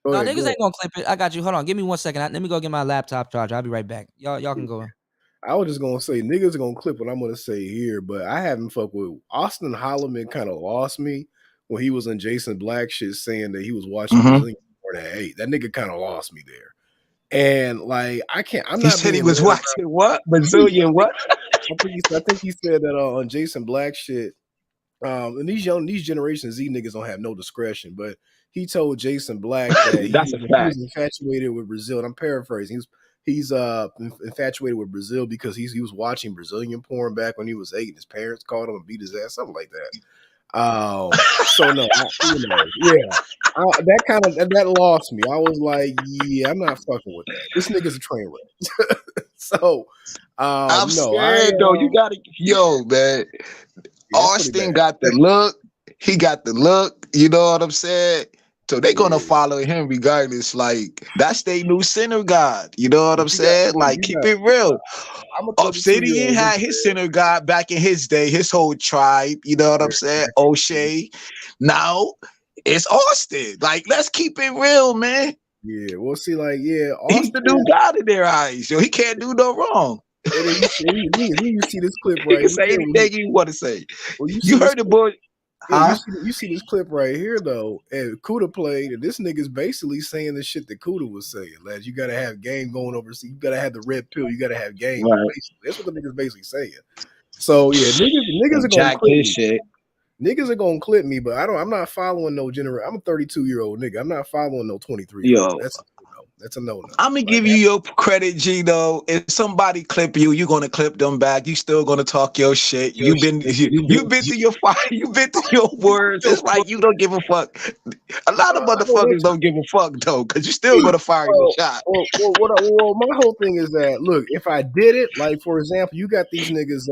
Go No, ahead, niggas ain't gonna clip it. I got you. Hold on, give me 1 second. Let me go get my laptop charger. I'll be right back. Y'all can go. I was just gonna say niggas are gonna clip what I'm gonna say here, but I haven't fucked with Austin Holloman. Kind of lost me when he was in Jason Black shit, saying that he was watching Brazilian porn at 8. That nigga kind of lost me there. And like, I can't. I'm He not said he being was led around. watching what Brazilian what? I think he said that on Jason Black shit. And these Generation Z niggas don't have no discretion, but he told Jason Black that he That's a was fact. infatuated with Brazil. And I'm paraphrasing. He's infatuated with Brazil because he was watching Brazilian porn back when he was 8, and his parents called him and beat his ass, something like that. So no, that lost me. I was like, yeah, I'm not fucking with that. This nigga's a train wreck. So I'm no, scared though. You gotta, man. Austin got the look. He got the look. You know what I'm saying? So they gonna follow him regardless. Like that's their new center god. You know what I'm saying? Like keep it real. Obsidian had his center god back in his day. His whole tribe. You know what I'm saying? O'Shea. Now it's Austin. Like let's keep it real, man. Yeah, we'll see. Like, yeah, He's the new god in their eyes. Yo, he can't do no wrong. And then you see this clip He right can say here. anything you want to say. Well, You heard the boy. Yeah, you see this clip right here though, and Kuda played, and this nigga's basically saying the shit that Kuda was saying. Like, you gotta have game going overseas, you gotta have the red pill, you gotta have game. Right. Basically. That's what the nigga's basically saying. So yeah, niggas are gonna Jack clip his me. shit. Niggas are gonna clip me, but I'm not following no generation. I'm a 32-year-old nigga. I'm not following no 23-year-old. That's a no. I'm gonna give you your credit, Gino. If somebody clip you, you're gonna clip them back. You still gonna talk your shit. You've been to your fire. You've been to your words. It's like you don't give a fuck. A lot of motherfuckers don't give a fuck though, because you still gonna fire your shot. Well, my whole thing is that look, if I did it, like for example, you got these niggas,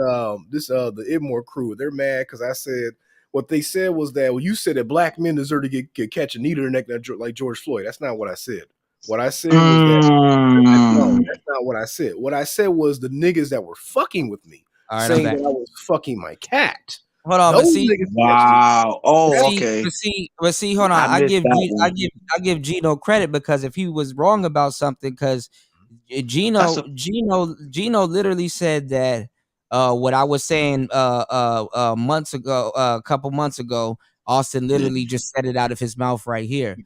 the Idmore crew. They're mad because I said what they said was that you said that black men deserve to get catch a needle in their neck like George Floyd. That's not what I said. What I said was that that's not what I said. What I said was the niggas that were fucking with me, saying that I was fucking my cat. Hold on, Those but see, niggas, wow. Oh, okay. But see, hold on. I I missed give that one. I give Gino credit because if he was wrong about something, because Gino literally said that what I was saying months ago, a couple months ago, Austin literally just said it out of his mouth right here.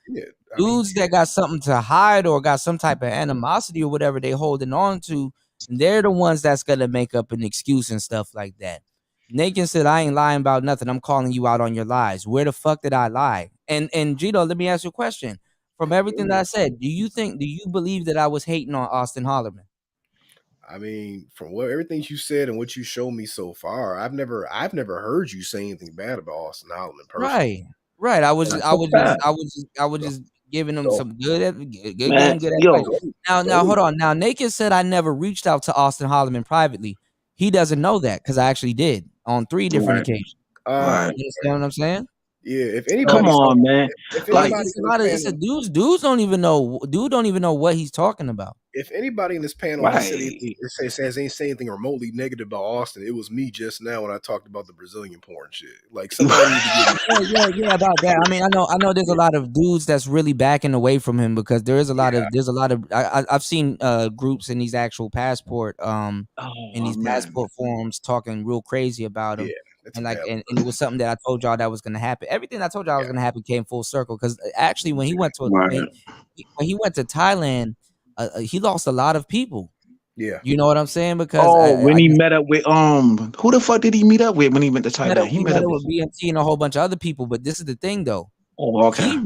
Dudes that got something to hide or got some type of animosity or whatever they holding on to, they're the ones that's gonna make up an excuse and stuff like that. Nakin said, I ain't lying about nothing. I'm calling you out on your lies. Where the fuck did I lie? And Gino, let me ask you a question. From everything that I said, do you believe that I was hating on Austin Hollerman? I mean, from everything you said and what you showed me so far, I've never heard you say anything bad about Austin Hollerman personally. Right. I was just giving him some good, giving Man, him good yo, advice. Now, hold on. Now, Naked said I never reached out to Austin Holloman privately. He doesn't know that because I actually did on 3 different right, occasions. right. You understand what I'm saying? Yeah, if So, anybody, Come on, man. if Like, anybody it's a in lot of this it's a panel, dudes don't even know what he's talking about. if anybody in this panel has said anything, ain't say anything remotely negative about Austin, it was me just now when I talked about the Brazilian porn shit. Like somebody need to give me. Yeah, about that. I mean, I know there's a lot of dudes that's really backing away from him because there's a lot of I've seen groups in these actual passport in oh these man, passport forums talking real crazy about him. Yeah, that's And a like bad. and it was something that I told y'all that was gonna happen. Everything I told y'all was gonna happen came full circle because actually when he went to right. when he went to Thailand, he lost a lot of people. Yeah. You know what I'm saying? Because Oh, when I he guess met up with who the fuck did he meet up with when he went to Thailand? He he met met up up with. with BMT and a whole bunch of other people. But this is the thing though. Oh, okay.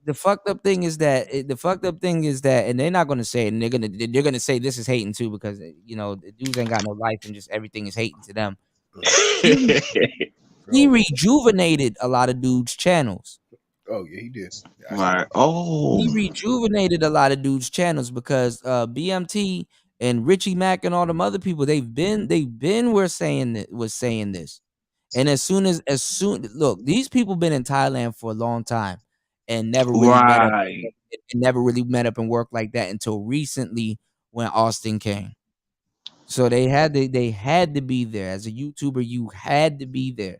The fucked up thing is that and they're not gonna say it, and they're gonna say this is hating too because the dudes ain't got no life and just everything is hating to them. He rejuvenated a lot of dudes' channels. Oh yeah, he did. Right. Oh, He rejuvenated a lot of dudes' channels because BMT and Richie Mack and all them other people they've been was saying this. And as soon look, these people been in Thailand for a long time and never really met up right. and never really met up and worked like that until recently when Austin came. So they had to be there. As a YouTuber, you had to be there.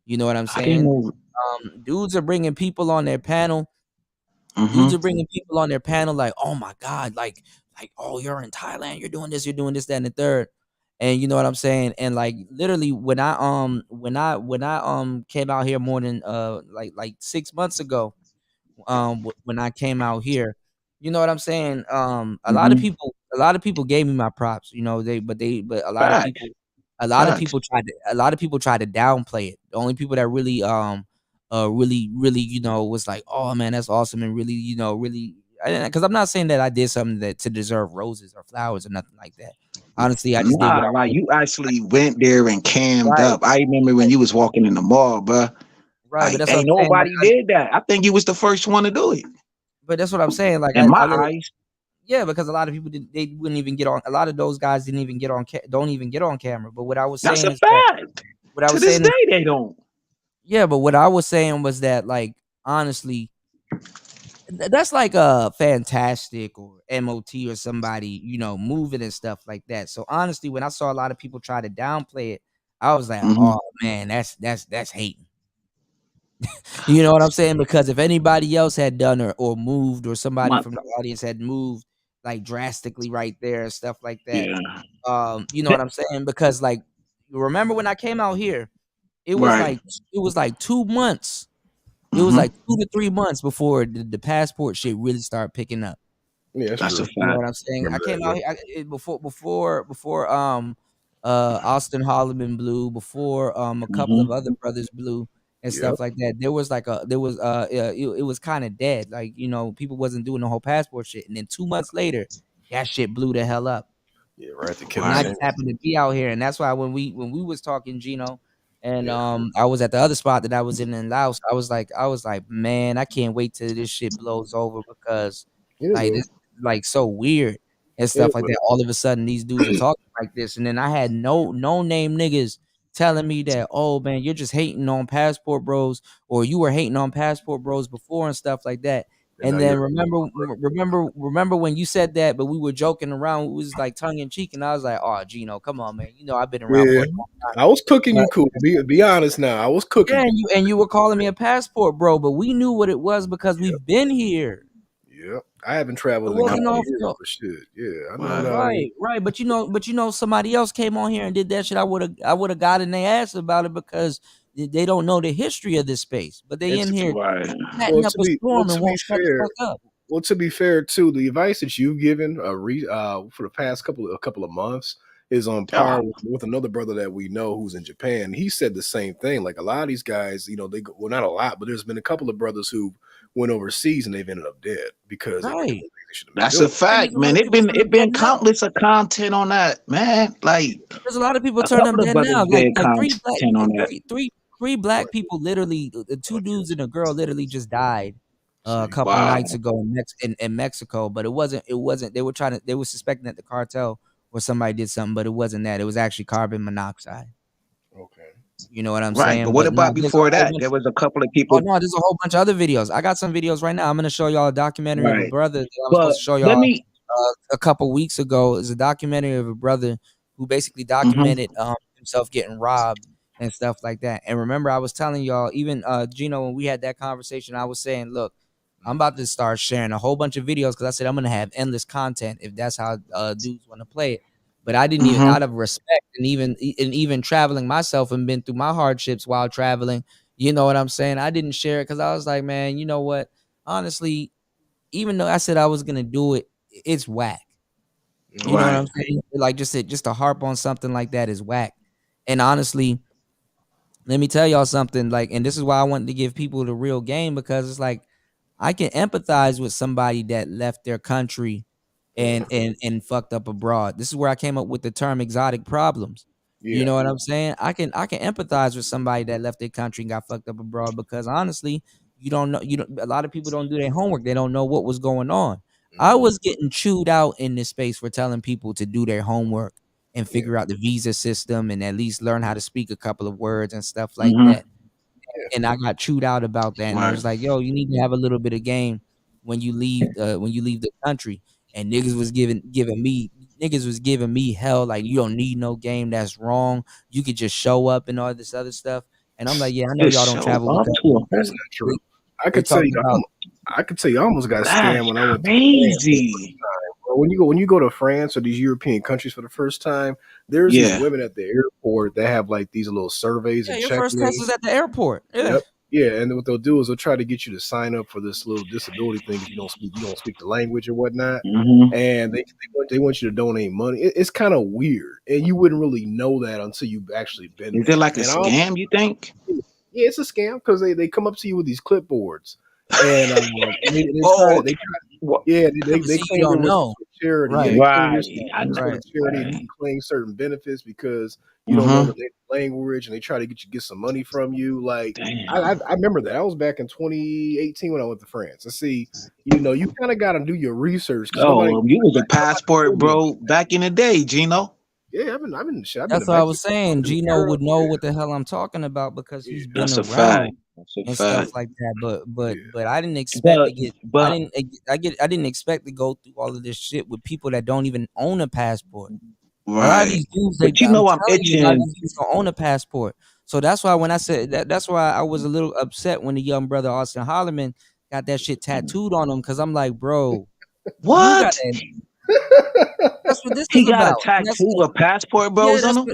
You know what I'm I didn't saying? know. Dudes are bringing people on their panel. Dudes Mm-hmm. are bringing people on their panel like, oh my God, oh, you're in Thailand, you're doing this, that, and the third. And you know what I'm saying? And like literally when I came out here more than like 6 months ago, when I came out here, you know what I'm saying? A lot of Mm-hmm. people gave me my props, but Facts. a lot of Facts. people tried to downplay it. The only people that really really was like, oh man, that's awesome, and really really, because I'm not saying that I did something that to deserve roses or flowers or nothing like that. Honestly, I just did what Nah, I like wanted. you actually went there and cammed Right, up. I remember when you was walking in the mall, bruh. right, but Like that's what I'm ain't saying. nobody did that. I think you was the first one to do it. But that's what I'm saying. Like In my I eyes, yeah, because a lot of people they wouldn't even get on. A lot of those guys didn't even get on. Don't even get on camera. But what I was that's saying a is that fact. what I To was this saying is day, they don't. yeah. But what I was saying was that like honestly, that's like a Fantastic or MOT or somebody moving and stuff like that. So honestly, when I saw a lot of people try to downplay it, I was like, Mm-hmm. oh man, that's hating. You know what I'm saying? Because if anybody else had done or moved, or somebody My, from the audience had moved like drastically right there and stuff like that, yeah. you know what I'm saying? Because like, you remember when I came out here, it was Right. like 2 months. It was Mm-hmm. like 2 to 3 months before the passport shit really started picking up. Yeah, that's That's true. a You know fact. what I'm saying? I Remember that? came out Yeah. here before Austin Holloman blew, before a couple of Mm-hmm. other brothers blew and Yep. stuff like that. It was kind of dead. Like, people wasn't doing the whole passport shit. And then 2 months later, that shit blew the hell up. Yeah. Right. The And killer I Right. just center. happened to be out here, and that's why when we was talking, Gino, and Yeah. I was at the other spot that I was in Laos. I was like, man, I can't wait till this shit blows over because It like will. this like so weird and It stuff like will. that. All of a sudden, these dudes are talking like this, and then I had no name niggas telling me that, oh man, you're just hating on Passport Bros, or you were hating on Passport Bros before and stuff like that. And now And then you're. remember when you said that, but we were joking around. It was like tongue in cheek, and I was like, "Oh, Gino, come on, man. I've been around for Yeah. a long time." I was cooking But you cool. Be honest now. I was cooking yeah, you. and you were calling me a passport, bro. But we knew what it was because Yep. we've been here. Yep. I haven't It traveled in a wasn't couple of off. years, but shit. Yeah. I know Right. now. Right. But somebody else came on here and did that shit. I would have got in their ass about it because they don't know the history of this space. But they And in to, here Right. setting up a storm and to be won't shut the fair, fuck up. well, to be fair too, the advice that you've given for the past couple of months is on Yeah. par with another brother that we know who's in Japan. He said the same thing. Like a lot of these guys, well, not a lot, but there's been a couple of brothers who went overseas and they've ended up dead because they were doing Right. things they shouldn't have been That's a doing. And there's fact, a lot man. of It people been turning it up been dead now. countless of content on that, man. Like There's a lot of people a turning up couple of dead now. brothers did Like content on that. three black people literally, two dudes and a girl literally just died a couple nights ago in Mexico, but it wasn't. They were suspecting that the cartel or somebody did something, but it wasn't that. It was actually carbon monoxide. Okay. You know what I'm Right, but saying? what But no, about before that? There was a couple of oh people. no, there's a whole bunch of other videos. I got some videos right now. I'm gonna show y'all a documentary of a Right, brother that I was but supposed to show let y'all me. a couple weeks ago. It's a documentary of a brother who basically Mhm. documented himself getting robbed and stuff like that. And remember, I was telling y'all, even Gino, when we had that conversation, I was saying, look, I'm about to start sharing a whole bunch of videos because I said I'm gonna have endless content if that's how dudes want to play it. But I didn't even, Mhm. out of respect, and even traveling myself and been through my hardships while traveling. You know what I'm saying? I didn't share it because I was like, man, you know what? Honestly, even though I said I was gonna do it, it's whack. You know what Right. I'm saying? Like just to harp on something like that is whack. And honestly, let me tell y'all something. Like, and this is why I wanted to give people the real game, because it's like I can empathize with somebody that left their country and fucked up abroad. This is where I came up with the term exotic problems. You Yeah. know what I'm saying? I can empathize with somebody that left their country and got fucked up abroad, because honestly, you don't know. A lot of people don't do their homework. They don't know what was going on. I was getting chewed out in this space for telling people to do their homework and figure out the visa system and at least learn how to speak a couple of words and stuff like Mhm. that. And I got chewed out about that. And it Right. was like, yo, you need to have a little bit of game when you leave the country. And niggas was giving me hell, like, you don't need no game, that's wrong. You could just show up and all this other stuff. And I'm like, yeah, I know Just y'all don't show travel up because to That's a. not true. I they could tell talking you, about I almost got That's scammed when I went to France for the crazy. first time. Bro, when you go to France or these European countries for the first time, there's these Yeah. women at the airport that have like these little surveys yeah, and your first test checklists. is at the airport. Yeah. Yep. Yeah, and what they'll do is they'll try to get you to sign up for this little disability thing if you don't speak the language or whatnot. Mhm. And they want you to donate money. It's kind of weird, and you wouldn't really know that until you've actually been Is it there. like a And scam? You think? yeah, it's a scam because they come up to you with these clipboards, and Oh, they okay. try What? yeah But they see, you claim don't you're know. with charity. Yeah, Right. they claim Right. I you're know. with Right. a charity, and you Right. can claim certain benefits because you don't know Mhm. the native language, and they try to get some money from you. Like Damn. I remember that. I was back in 2018 when I went to France. I see, you kind of got to do your research because Oh, nobody well, you was a nobody passport, told me bro, back in the day, Gino. yeah, I've been to That's what I was Mexico, saying. I've been to Gino Europe. would know what the hell I'm talking about because Yeah, he's been That's a fact. around That's a and stuff fact. like that. But I didn't expect But to get but I didn't expect to go through all of this shit with people that don't even own a passport. A lot of right. these dudes, But you I'm know I'm telling you, a lot of itching. these dudes don't own a passport. So that's why when I said that, that's why I was a little upset when the young brother Austin Holloman got that shit tattooed on him, because I'm like, bro, you got What? that. That's what this He is got a about. And tattoo of passport yeah, bros on him?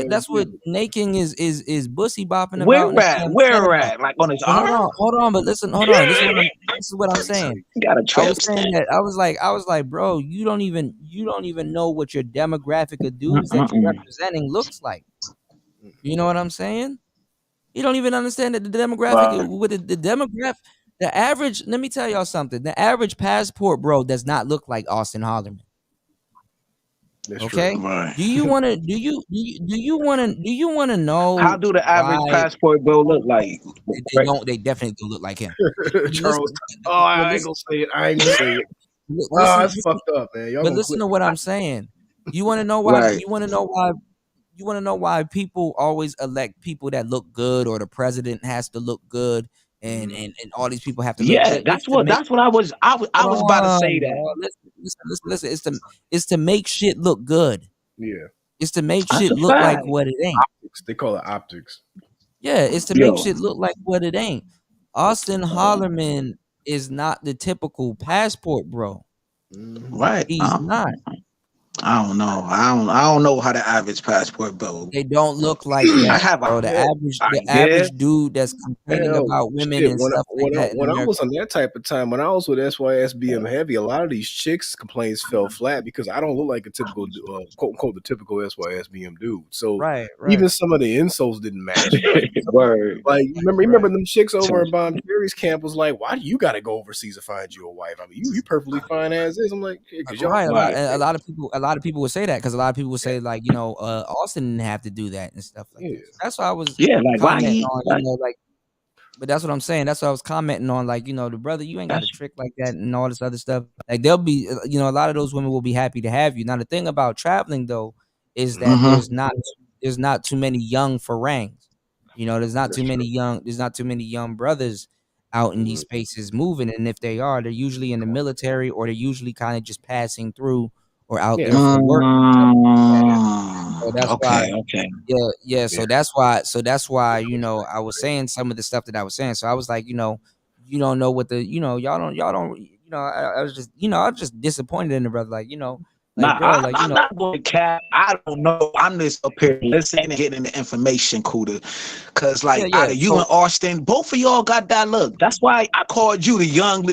that's what Naking is bussy bopping Where about and at? upset Where about. at? Like on his But arm? hold on, but listen, hold on. This is what I'm saying. He got a I was tramp saying stamp. that I was like, bro, you don't even know what your demographic of dudes that you're Mm-mm-mm. representing looks like. You know what I'm saying? You don't even understand that the demographic Right. with the demographic, the average. Let me tell y'all something. The average passport bro does not look like Austin Hollerman. That's true. Okay. Right. Do you want to? Do you want to How know do the why average passport bro look like? they don't? They definitely don't look like him. Charles. Listen, Oh, but I ain't listen, gonna say it. I ain't gonna say it. Oh, listen, it's fucked up, man. Y'all but gonna listen clip to me. what I'm saying. You want to know why? Right. You want to know why people always elect people that look good, or the president has to look good, and all these people have to look Yeah, good. It's to make. that's what I was Hold about to say on, that. dog. Listen. It's to make shit look good. Yeah, It's to make That's shit a look like fact. what it ain't. optics. They call it optics. Yeah, it's to make Yo. shit look like what it ain't. Austin Hollerman is not the typical passport bro. Right. He's not. I don't know. I don't know how the average passport bro. They don't look like I that, have a bro. The idea. average dude that's complaining Hell, about women shit. and stuff like that in When I America. was on that type of time, when I was with SYSBM Heavy, a lot of these chicks complaints fell flat because I don't look like a typical quote unquote the typical SYSBM dude. So Right. even some of the insults didn't match. Word. Like remember Right. them chicks over So, at Bomb Jerry's camp was like, why do you got to go overseas to find you a wife? I mean, you perfectly fine as is. I'm like, because y'all Right. right. A lot of people would say that, because a lot of people would say, like, Austin didn't have to do that and stuff like yeah. that. So that's why I was Yeah, like why commenting he on, like But that's what I'm saying. That's what I was commenting on. Like, the brother, you ain't got to trick like that and all this other stuff. Like, they'll be, a lot of those women will be happy to have you. Now, the thing about traveling though is that there's not too many young Farangs. There's not too many young brothers out in these spaces moving. And if they are, they're usually in the military or they're usually kind of just passing through or out there for work. So that's why, Okay. yeah. So that's why, I was saying some of the stuff that I was saying. So I was like, you don't know what y'all don't, I was just, I was just disappointed in the brother, like, Nah, bro, like, I'm not going to cap. I don't know. I'm just up here listening and getting the information, Cuda. Because, like, out of you and Austin, both of y'all got that look. That's why I called you the young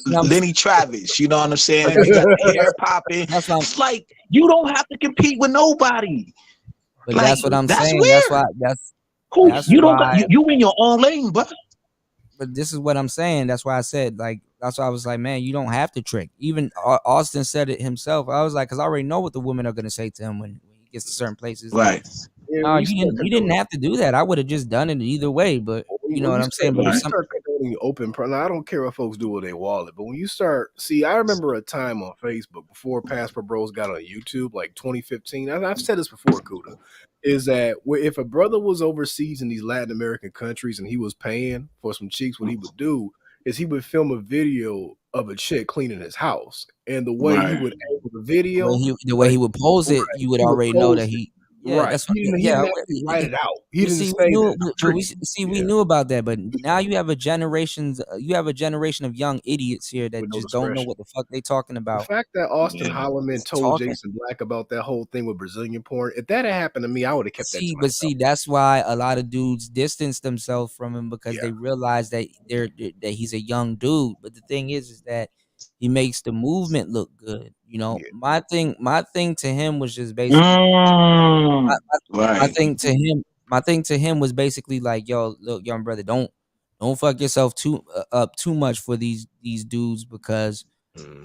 Lenny Travis. You know what I'm saying? You got the hair popping. It's like, you don't have to compete with nobody. But like, that's what I'm saying. Weird. That's you in your own lane, bro. But this is what I'm saying. That's why I said, like, that's why I was like, man, you don't have to trick. Even Austin said it himself. I was like, because I already know what the women are going to say to him when he gets to certain places. Right. No, you didn't have to do that. I would have just done it either way. But you know what I'm saying? But if you start condoning open, now I don't care what folks do with their wallet, but when you start, I remember a time on Facebook before Passport Bros got on YouTube, like 2015. I've said this before, Kuda, is that if a brother was overseas in these Latin American countries and he was paying for some cheeks, what he would do is he would film a video of a chick cleaning his house, and the way he would angle the video, the way he would pose it, you would already know that he. Yeah, right. That's he didn't have to write it out. He didn't say that. We knew about that, but now you have a generation of young idiots here that just don't know what the fuck they talking about. The fact that Austin Holloman told Jason Black about that whole thing with Brazilian porn, if that had happened to me, I would have kept that to myself. That's why a lot of dudes distance themselves from him because they realize that he's a young dude. But the thing is that he makes the movement look good. My thing to him was just basically my thing to him was basically like, yo, look, young brother, don't fuck yourself up too much for these dudes because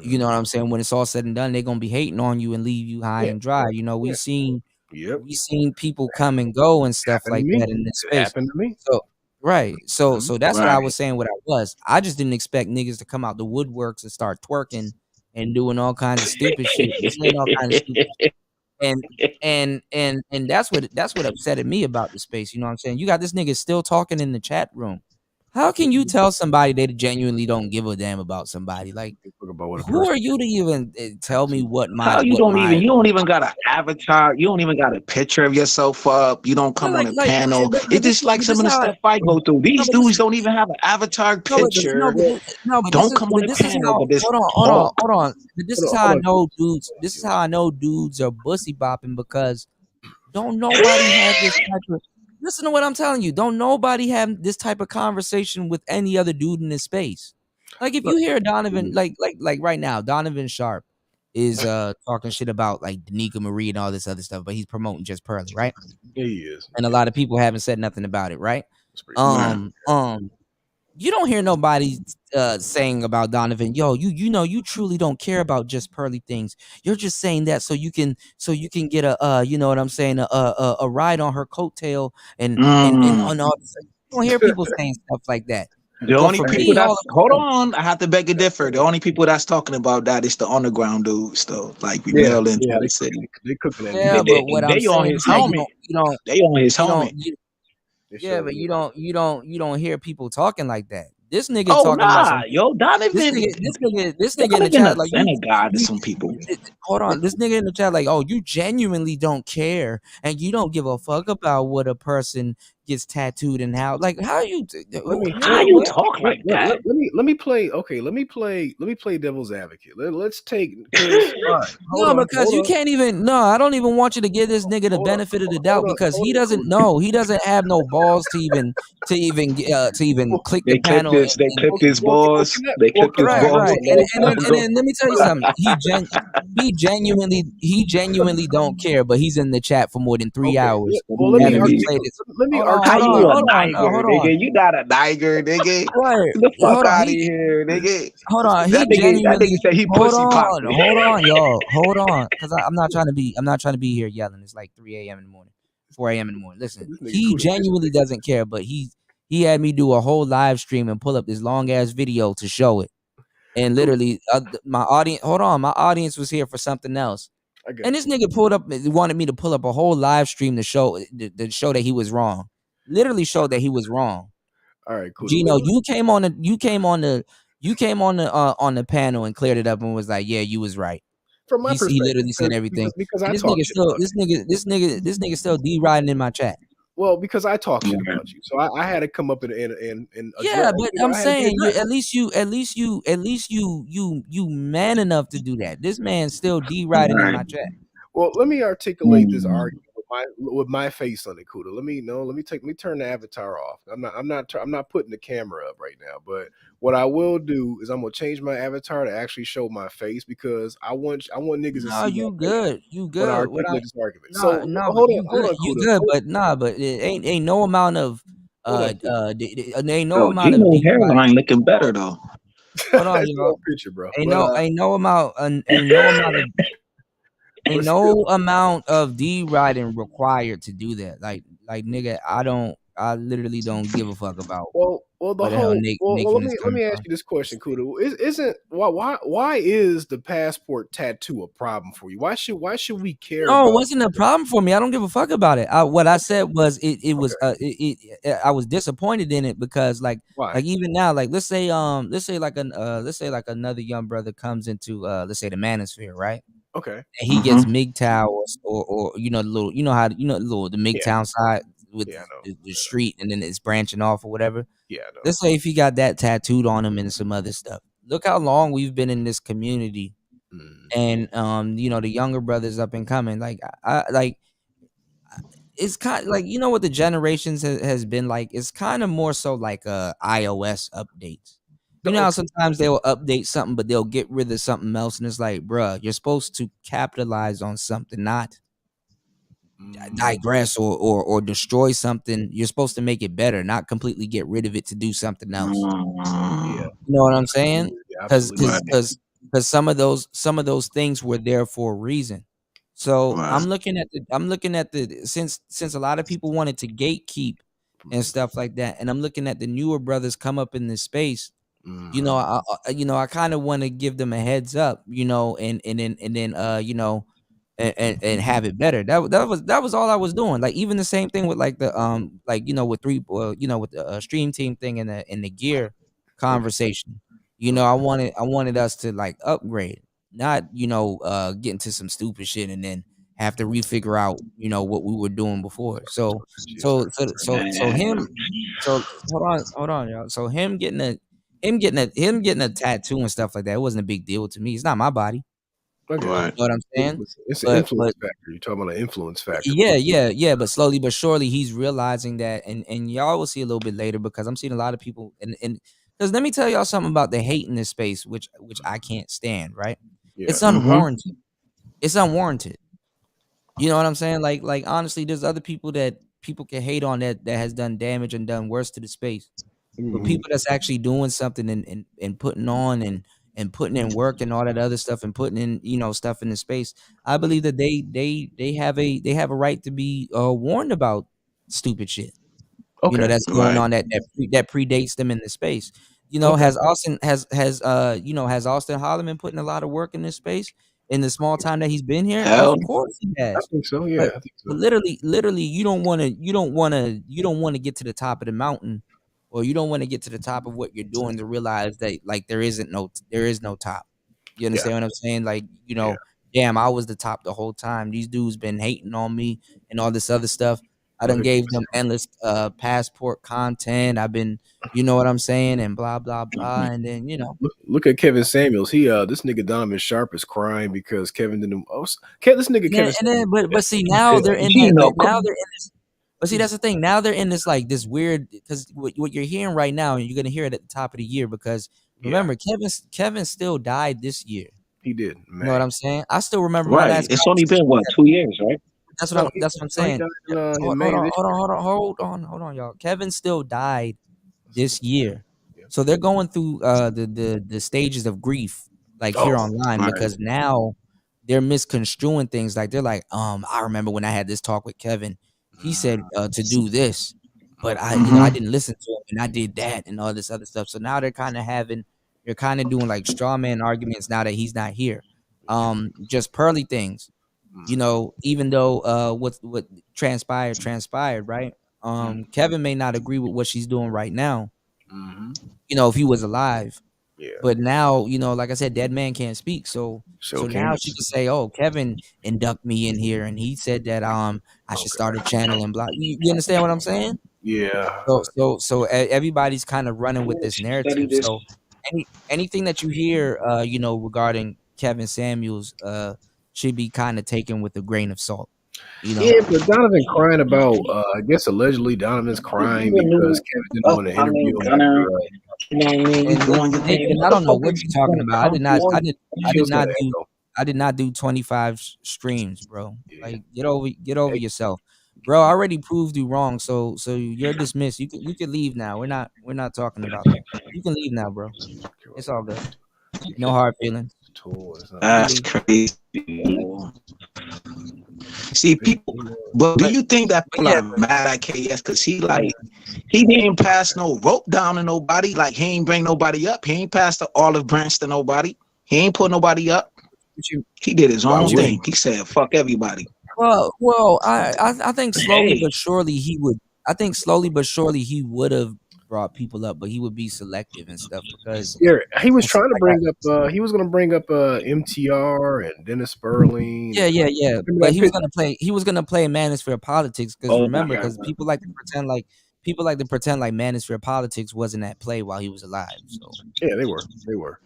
you know what I'm saying, when it's all said and done, they're gonna be hating on you and leave you high and dry. We seen people come and go and stuff like that in this space. Happened to me. So So that's what I was saying. I just didn't expect niggas to come out the woodworks and start twerking and doing all kinds of stupid shit, saying all kinds of stupid shit. And that's what upsetted me about the space. You know what I'm saying? You got this nigga still talking in the chat room. How can you tell somebody they genuinely don't give a damn about somebody? Like, who are you to even tell me what my? You don't even got an avatar. You don't even got a picture of yourself up. You don't come on a panel. It's just like some of the stuff I go through. These dudes don't even have an avatar picture. Don't come on a panel. Hold on. This is how I know dudes. This is how I know dudes are bussy bopping because don't nobody have this type of. Listen to what I'm telling you. Don't nobody have this type of conversation with any other dude in this space. Like if you hear Donovan, like right now, Donovan Sharp is talking shit about like Danica Marie and all this other stuff, but he's promoting Just Pearly, right? Yeah, he is. And a lot of people haven't said nothing about it, right? You don't hear nobody saying about Donovan, yo, you truly don't care about Just Pearly things. You're just saying that so you can get a you know what I'm saying, a ride on her coattail and on all this. You don't hear people saying stuff like that. The only people hold on, I have to beg a differ. The only people that's talking about that is the underground dudes, though. Like we mail into the city. They cooking that. Yeah, but what I'm saying is they on his helmet. Yeah, but you don't hear people talking like that. This nigga talking about Donovan. This nigga in the chat like God to some people. Hold on, this nigga in the chat like, oh, you genuinely don't care and you don't give a fuck about what a person gets tattooed and how you talk like that? Let me play devil's advocate. Let's take because you can't even. No, I don't even want you to give this nigga the benefit of the doubt because he doesn't know. He doesn't have no balls to even click the panel. They clipped his balls. They clipped his balls. Right. And then let me tell you something. He genuinely don't care, but he's in the chat for more than 3 hours. Well, let me how you a Niger, nigga? You not a Niger, nigga. Right. Get the fuck out of here, nigga. Hold on. That nigga said he pussy popping. Hold on, y'all. Hold on. Because I'm not trying to be here yelling. It's like 3 a.m. in the morning, 4 a.m. in the morning. Listen, he genuinely doesn't care, but he's He had me do a whole live stream and pull up this long ass video to show it. And literally, my audience was here for something else. And this nigga wanted me to pull up a whole live stream to show that he was wrong. Literally showed that he was wrong. All right, cool. Gino, you came on the panel and cleared it up and was like, yeah, you was right. From my He perspective, literally said everything. because And I this talk nigga shit still about you. this nigga still D-riding in my chat. Well, because I talk shit about you, so I had to come up and Yeah, but you know, I'm I had to be saying aggressive. at least you man enough to do that. This man's still D-riding in my chat. Well, let me articulate this argument with my face on it, Kuda. Let me turn the avatar off. I'm not putting the camera up right now. But what I will do is I'm gonna change my avatar to actually show my face because I want niggas to No, see you my face good. You when I good. articulate this argument. No, So but hold you on, you Kuda. good, but but it ain't no amount of Hold on, ain't no Yo, amount of Gino D-riding. hairline looking better though. Hold on, That's y'all. your picture, bro. Ain't But no amount but still, of D-riding required to do that. Like nigga, I literally don't give a fuck about well, the where the hell whole well, Nathan is let coming me ask from. you this question, Kuda. Isn't why is the passport tattoo a problem for you? Why should we care No, it about? wasn't a problem for me. I don't give a fuck about it. What I said was it was I was disappointed in it because like Why? even now, like let's say like another young brother comes into let's say the Manosphere, right? Okay. And he gets MGTOW or you know the little the Yeah. MGTOW side with Yeah, I know. the street and then it's branching off or whatever. Yeah, I know. Let's say if he got that tattooed on him and some other stuff. Look how long we've been in this community. And the younger brothers up and coming, like I like it's kind of like what the generations has been like. It's kind of more so like iOS updates. You know how sometimes they'll update something, but they'll get rid of something else, and it's like, bruh, you're supposed to capitalize on something, not digress or destroy something. You're supposed to make it better, not completely get rid of it to do something else. Yeah. You know what I'm saying? Yeah, Because absolutely. some of those things were there for a reason. So I'm looking at the since a lot of people wanted to gatekeep and stuff like that, and I'm looking at the newer brothers come up in this space. I kind of want to give them a heads up, and then and have it better. That was all I was doing. Like even the same thing with like the with with the stream team thing and the gear conversation. I wanted us to like upgrade, not get into some stupid shit and then have to refigure out what we were doing before. So him hold on y'all. So him getting a tattoo and stuff like that, it wasn't a big deal to me. It's not my body. Okay. You know what I'm saying? It's an influence factor. You're talking about an influence factor. Yeah. But slowly but surely, he's realizing that, and y'all will see a little bit later because I'm seeing a lot of people, and because let me tell y'all something about the hate in this space, which I can't stand. Right? Yeah. It's unwarranted. It's unwarranted. You know what I'm saying? Like honestly, there's other people that people can hate on that has done damage and done worse to the space. But people that's actually doing something and putting on and putting in work and all that other stuff and putting in stuff in the space, I believe that they have a right to be warned about stupid shit. Okay. That's going on that predates them in the space. Has Austin has Austin Holloman putting a lot of work in this space in the small time that he's been here? Of course he I has. think so. Yeah, But, I think so. but literally, you don't want to get to the top of the mountain, or you don't want to get to the top of what you're doing to realize that like there is no top. You understand what I'm saying? Like damn, I was the top the whole time. These dudes been hating on me and all this other stuff. I done gave them endless passport content. I've been, you know what I'm saying, and blah blah blah, and then Look at Kevin Samuels. He this nigga Donovan Sharp is crying because Kevin didn't. This nigga Kevin. And then, but see now they're in that. Now they're in this. But see, that's the thing. Now they're in this like this weird because what you're hearing right now, and you're gonna hear it at the top of the year because remember, Kevin still died this year. He did. Man. You know what I'm saying? I still remember my Right. last. It's only been what 2 years, right? That's what I'm saying. Hold on, y'all. Kevin still died this year, so they're going through the stages of grief like here online because now they're misconstruing things. Like they're like, I remember when I had this talk with Kevin. He said to do this, but I didn't listen to him and I did that and all this other stuff. So now they're kind of doing like straw man arguments now that he's not here. Just pearly things, even though what transpired, right? Kevin may not agree with what she's doing right now, if he was alive. Yeah. But now, like I said, dead man can't speak. So now can't. she can say, "Oh, Kevin induct me in here, and he said that I should start a channel and blah." You understand what I'm saying? Yeah. So everybody's kind of running with this narrative. So anything that you hear, regarding Kevin Samuels, should be kind of taken with a grain of salt. Yeah, but Donovan crying about, I guess allegedly Donovan's crying because Kevin didn't want to interview him after. And I don't know what you're talking about. Echo. I did not do 25 streams, bro. Like get over yourself, bro. I already proved you wrong. So you're dismissed. You can leave now. We're not talking about that. You can leave now, bro. It's all good. No hard feelings. That's crazy. See, people, but do you think that people are mad at KS because he didn't pass no rope down to nobody? Like he ain't bring nobody up. He ain't passed the olive branch to nobody. He ain't put nobody up. He did his own thing. He said, "Fuck everybody." Well, I think slowly but surely he would. I think slowly but surely he would have brought people up, but he would be selective and stuff because he was trying to bring up. He was going to bring up MTR and Dennis Sperling. Yeah. But he was gonna play Manosphere politics because remember, because people like to pretend like Manosphere politics wasn't at play while he was alive. So yeah, they were.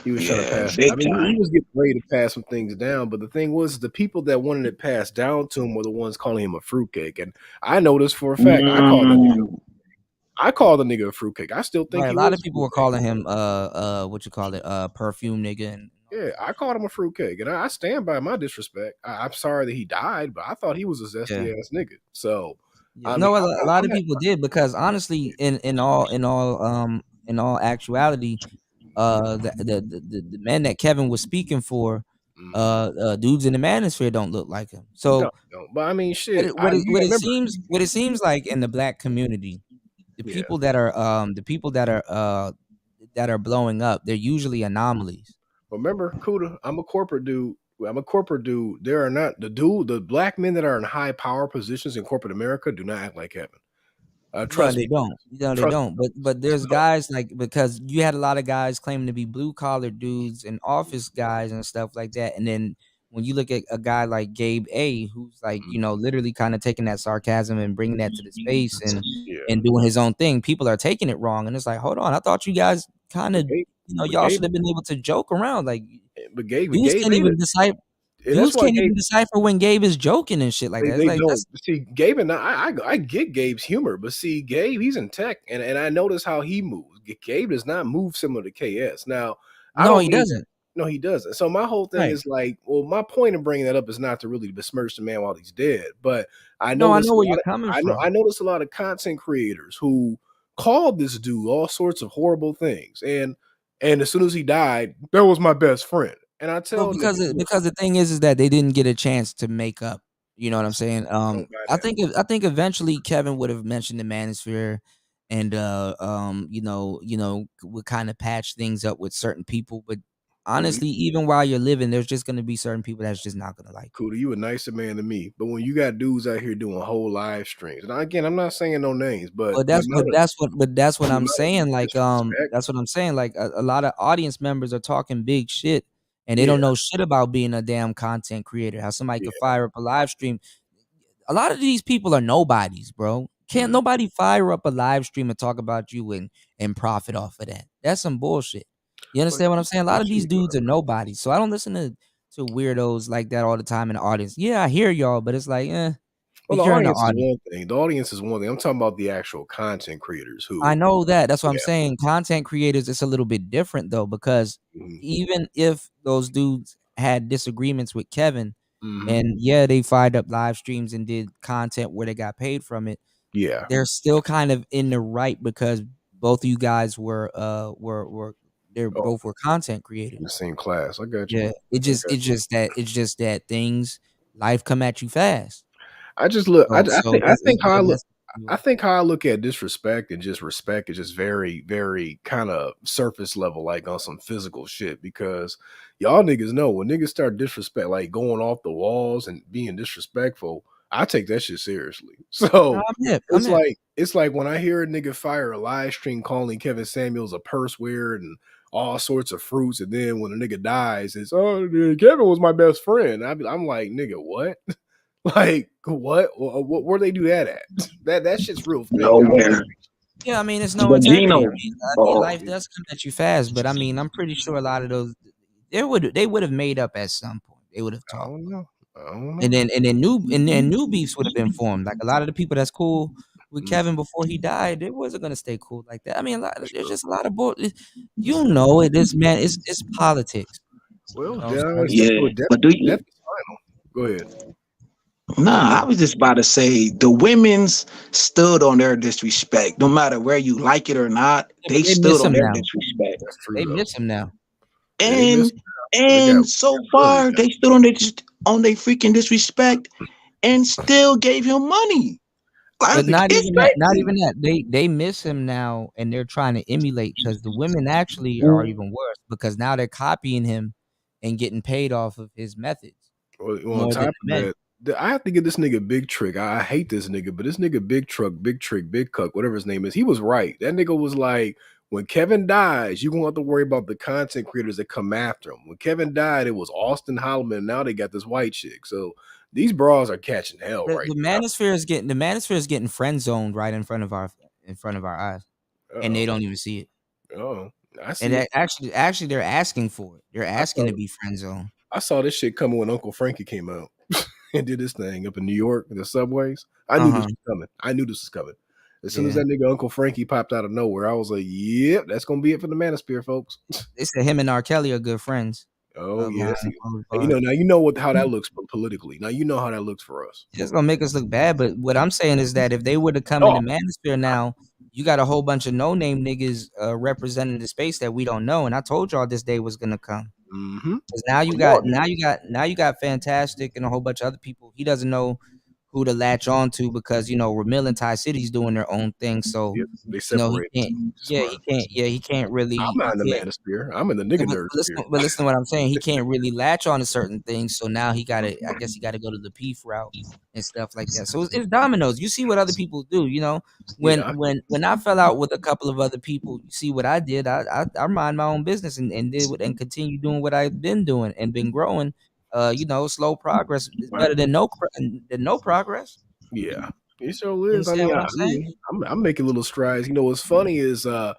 He was trying to pass. I mean, he was getting ready to pass some things down, but the thing was, the people that wanted it passed down to him were the ones calling him a fruitcake. And I know this for a fact. I called the nigga a fruitcake. I still think a lot of people were calling him perfume nigga. And yeah, I called him a fruitcake, and I stand by my disrespect. I'm sorry that he died, but I thought he was a zesty ass nigga. So a lot of people did because honestly, in all actuality, the man that Kevin was speaking for, dudes in the Manosphere don't look like him. So, but I mean, shit. What it seems like in the black community, the people that are blowing up, they're usually anomalies. Remember, Kuda, I'm a corporate dude. There are not the black men that are in high power positions in corporate America do not act like Kevin. Trust me. They don't. But there's guys because you had a lot of guys claiming to be blue collar dudes and office guys and stuff like that. And then when you look at a guy like Gabe A, who's literally kind of taking that sarcasm and bringing that to the space and doing his own thing, people are taking it wrong. And it's like, hold on, I thought you guys kind of, y'all should have been able to joke around. Like, but Gabe can't even decipher. Dudes can't even decipher when Gabe is joking and shit like that. They don't. See, Gabe and I get Gabe's humor, but see, Gabe, he's in tech, and I notice how he moves. Gabe does not move similar to KS. Now, he doesn't. No, he doesn't. So my whole thing is like, well, my point in bringing that up is not to really besmirch the man while he's dead, but I know where you're coming from. I noticed a lot of content creators who called this dude all sorts of horrible things, and as soon as he died, that was my best friend. And I tell because the thing is that they didn't get a chance to make up. You know what I'm saying? I think eventually Kevin would have mentioned the Manosphere, and would kind of patch things up with certain people. But honestly, even while you're living, there's just going to be certain people that's just not going to like. Kuda, you a nicer man than me. But when you got dudes out here doing whole live streams, and again, I'm not saying no names, but that's what I'm saying. Like that's what I'm saying. Like a lot of audience members are talking big shit. And they don't know shit about being a damn content creator. How somebody could fire up a live stream. A lot of these people are nobodies, bro. Can't nobody fire up a live stream and talk about you and profit off of that. That's some bullshit. You understand what I'm saying? A lot of these dudes are nobodies. So I don't listen to weirdos like that all the time in the audience. Yeah, I hear y'all, but it's like, well, the audience is one thing. The audience is one thing. I'm talking about the actual content creators who I know that. That's what I'm saying. Content creators, it's a little bit different though, because even if those dudes had disagreements with Kevin, and they fired up live streams and did content where they got paid from it, they're still kind of in the right because both of you guys both were content creators in the same class. I got you. Yeah, it's just that life come at you fast. I just look. I think how I look. I think how I look at disrespect and just respect is just very, very kind of surface level, like on some physical shit. Because y'all niggas know when niggas start disrespect, like going off the walls and being disrespectful, I take that shit seriously. So I'm hip. it's like when I hear a nigga fire a live stream calling Kevin Samuels a purse wearer and all sorts of fruits, and then when a nigga dies, it's Kevin was my best friend. I'm like, nigga, what? Like what? Where they do that at? That shit's real fake. Nowhere. Yeah, I mean, it's no But integrity. Gino, I mean, life does come at you fast, but I mean, I'm pretty sure a lot of those they would have made up at some point. They would have I talked. don't know. And then new beefs would have been formed. Like a lot of the people that's cool with Kevin before he died, they wasn't gonna stay cool like that. I mean, there's just a lot of bull. You know it. This man, it's politics. Well, You know what I'm down saying? yeah. But do you? death is final. Go ahead. Nah, I was just about to say the women's stood on their disrespect. No matter where you like it or not, they They stood miss on him their now. disrespect. That's true They though. miss him now. Yeah, they miss And him now. They got so burned far they stood on their freaking disrespect and still gave him money. But Like, not it's even that. Not crazy. even that. They miss him now, and they're trying to emulate because the women actually are even worse because now they're copying him and getting paid off of his methods Well, on more than top the of men. that, I have to give this nigga Big Trick. I hate this nigga, but this nigga Big Truck, Big Trick, Big Cuck, whatever his name is, he was right. That nigga was like, when Kevin dies, you won't have to worry about the content creators that come after him. When Kevin died, it was Austin Holloman, and now they got this white chick. So these bras are catching hell right The now. manosphere is getting friend zoned right in front of our eyes, and they Uh-oh. don't even see it. Oh, I And see it. actually, they're asking for it. They're I asking saw to be friend zoned. I saw this shit coming when Uncle Frankie came out and did this thing up in New York in the subways. I knew this was coming. I knew this was coming. As soon as Yeah. that nigga Uncle Frankie popped out of nowhere, I was like, "Yep, that's gonna be it for the Manosphere, folks." They said him and R. Kelly are good friends. Oh yeah, Behind see, closed and doors. now you know how that looks politically. Now you know how that looks for us. It's gonna make us look bad, but what I'm saying is that if they were to come Oh, into Manosphere now, you got a whole bunch of no name niggas representing the space that we don't know. And I told y'all this day was gonna come. mm-hmm. Because now you got Fantastic and a whole bunch of other people. He doesn't know who to latch on to because Ramil and Ty City's doing their own thing. So Yep, they he separate. can't. Yeah, Smart. he can't really. I'm not in the He can't, Manosphere. I'm in the nigga nerd sphere. but listen to what I'm saying. He can't really latch on to certain things. So now he gotta. I guess he gotta go to the P route and stuff like that. So it's dominoes. You see what other people do. Yeah, When I fell out with a couple of other people, you see what I did. I mind my own business and did what and continue doing what I've been doing and been growing. Slow progress is better than no progress. yeah. It sure You is. I understand mean, what I'm saying? I'm making little strides. What's funny is I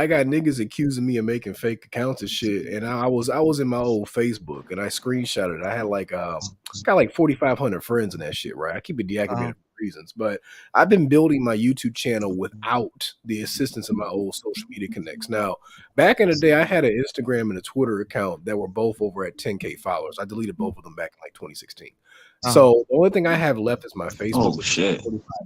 got niggas accusing me of making fake accounts and shit, and I was in my old Facebook and I screenshotted it. I had got like 4,500 friends in that shit, right? I keep it deactivated for reasons, but I've been building my YouTube channel without the assistance of my old social media connects. Now, back in the day, I had an Instagram and a Twitter account that were both over at 10K followers. I deleted both of them back in like 2016. So the only thing I have left is my Facebook,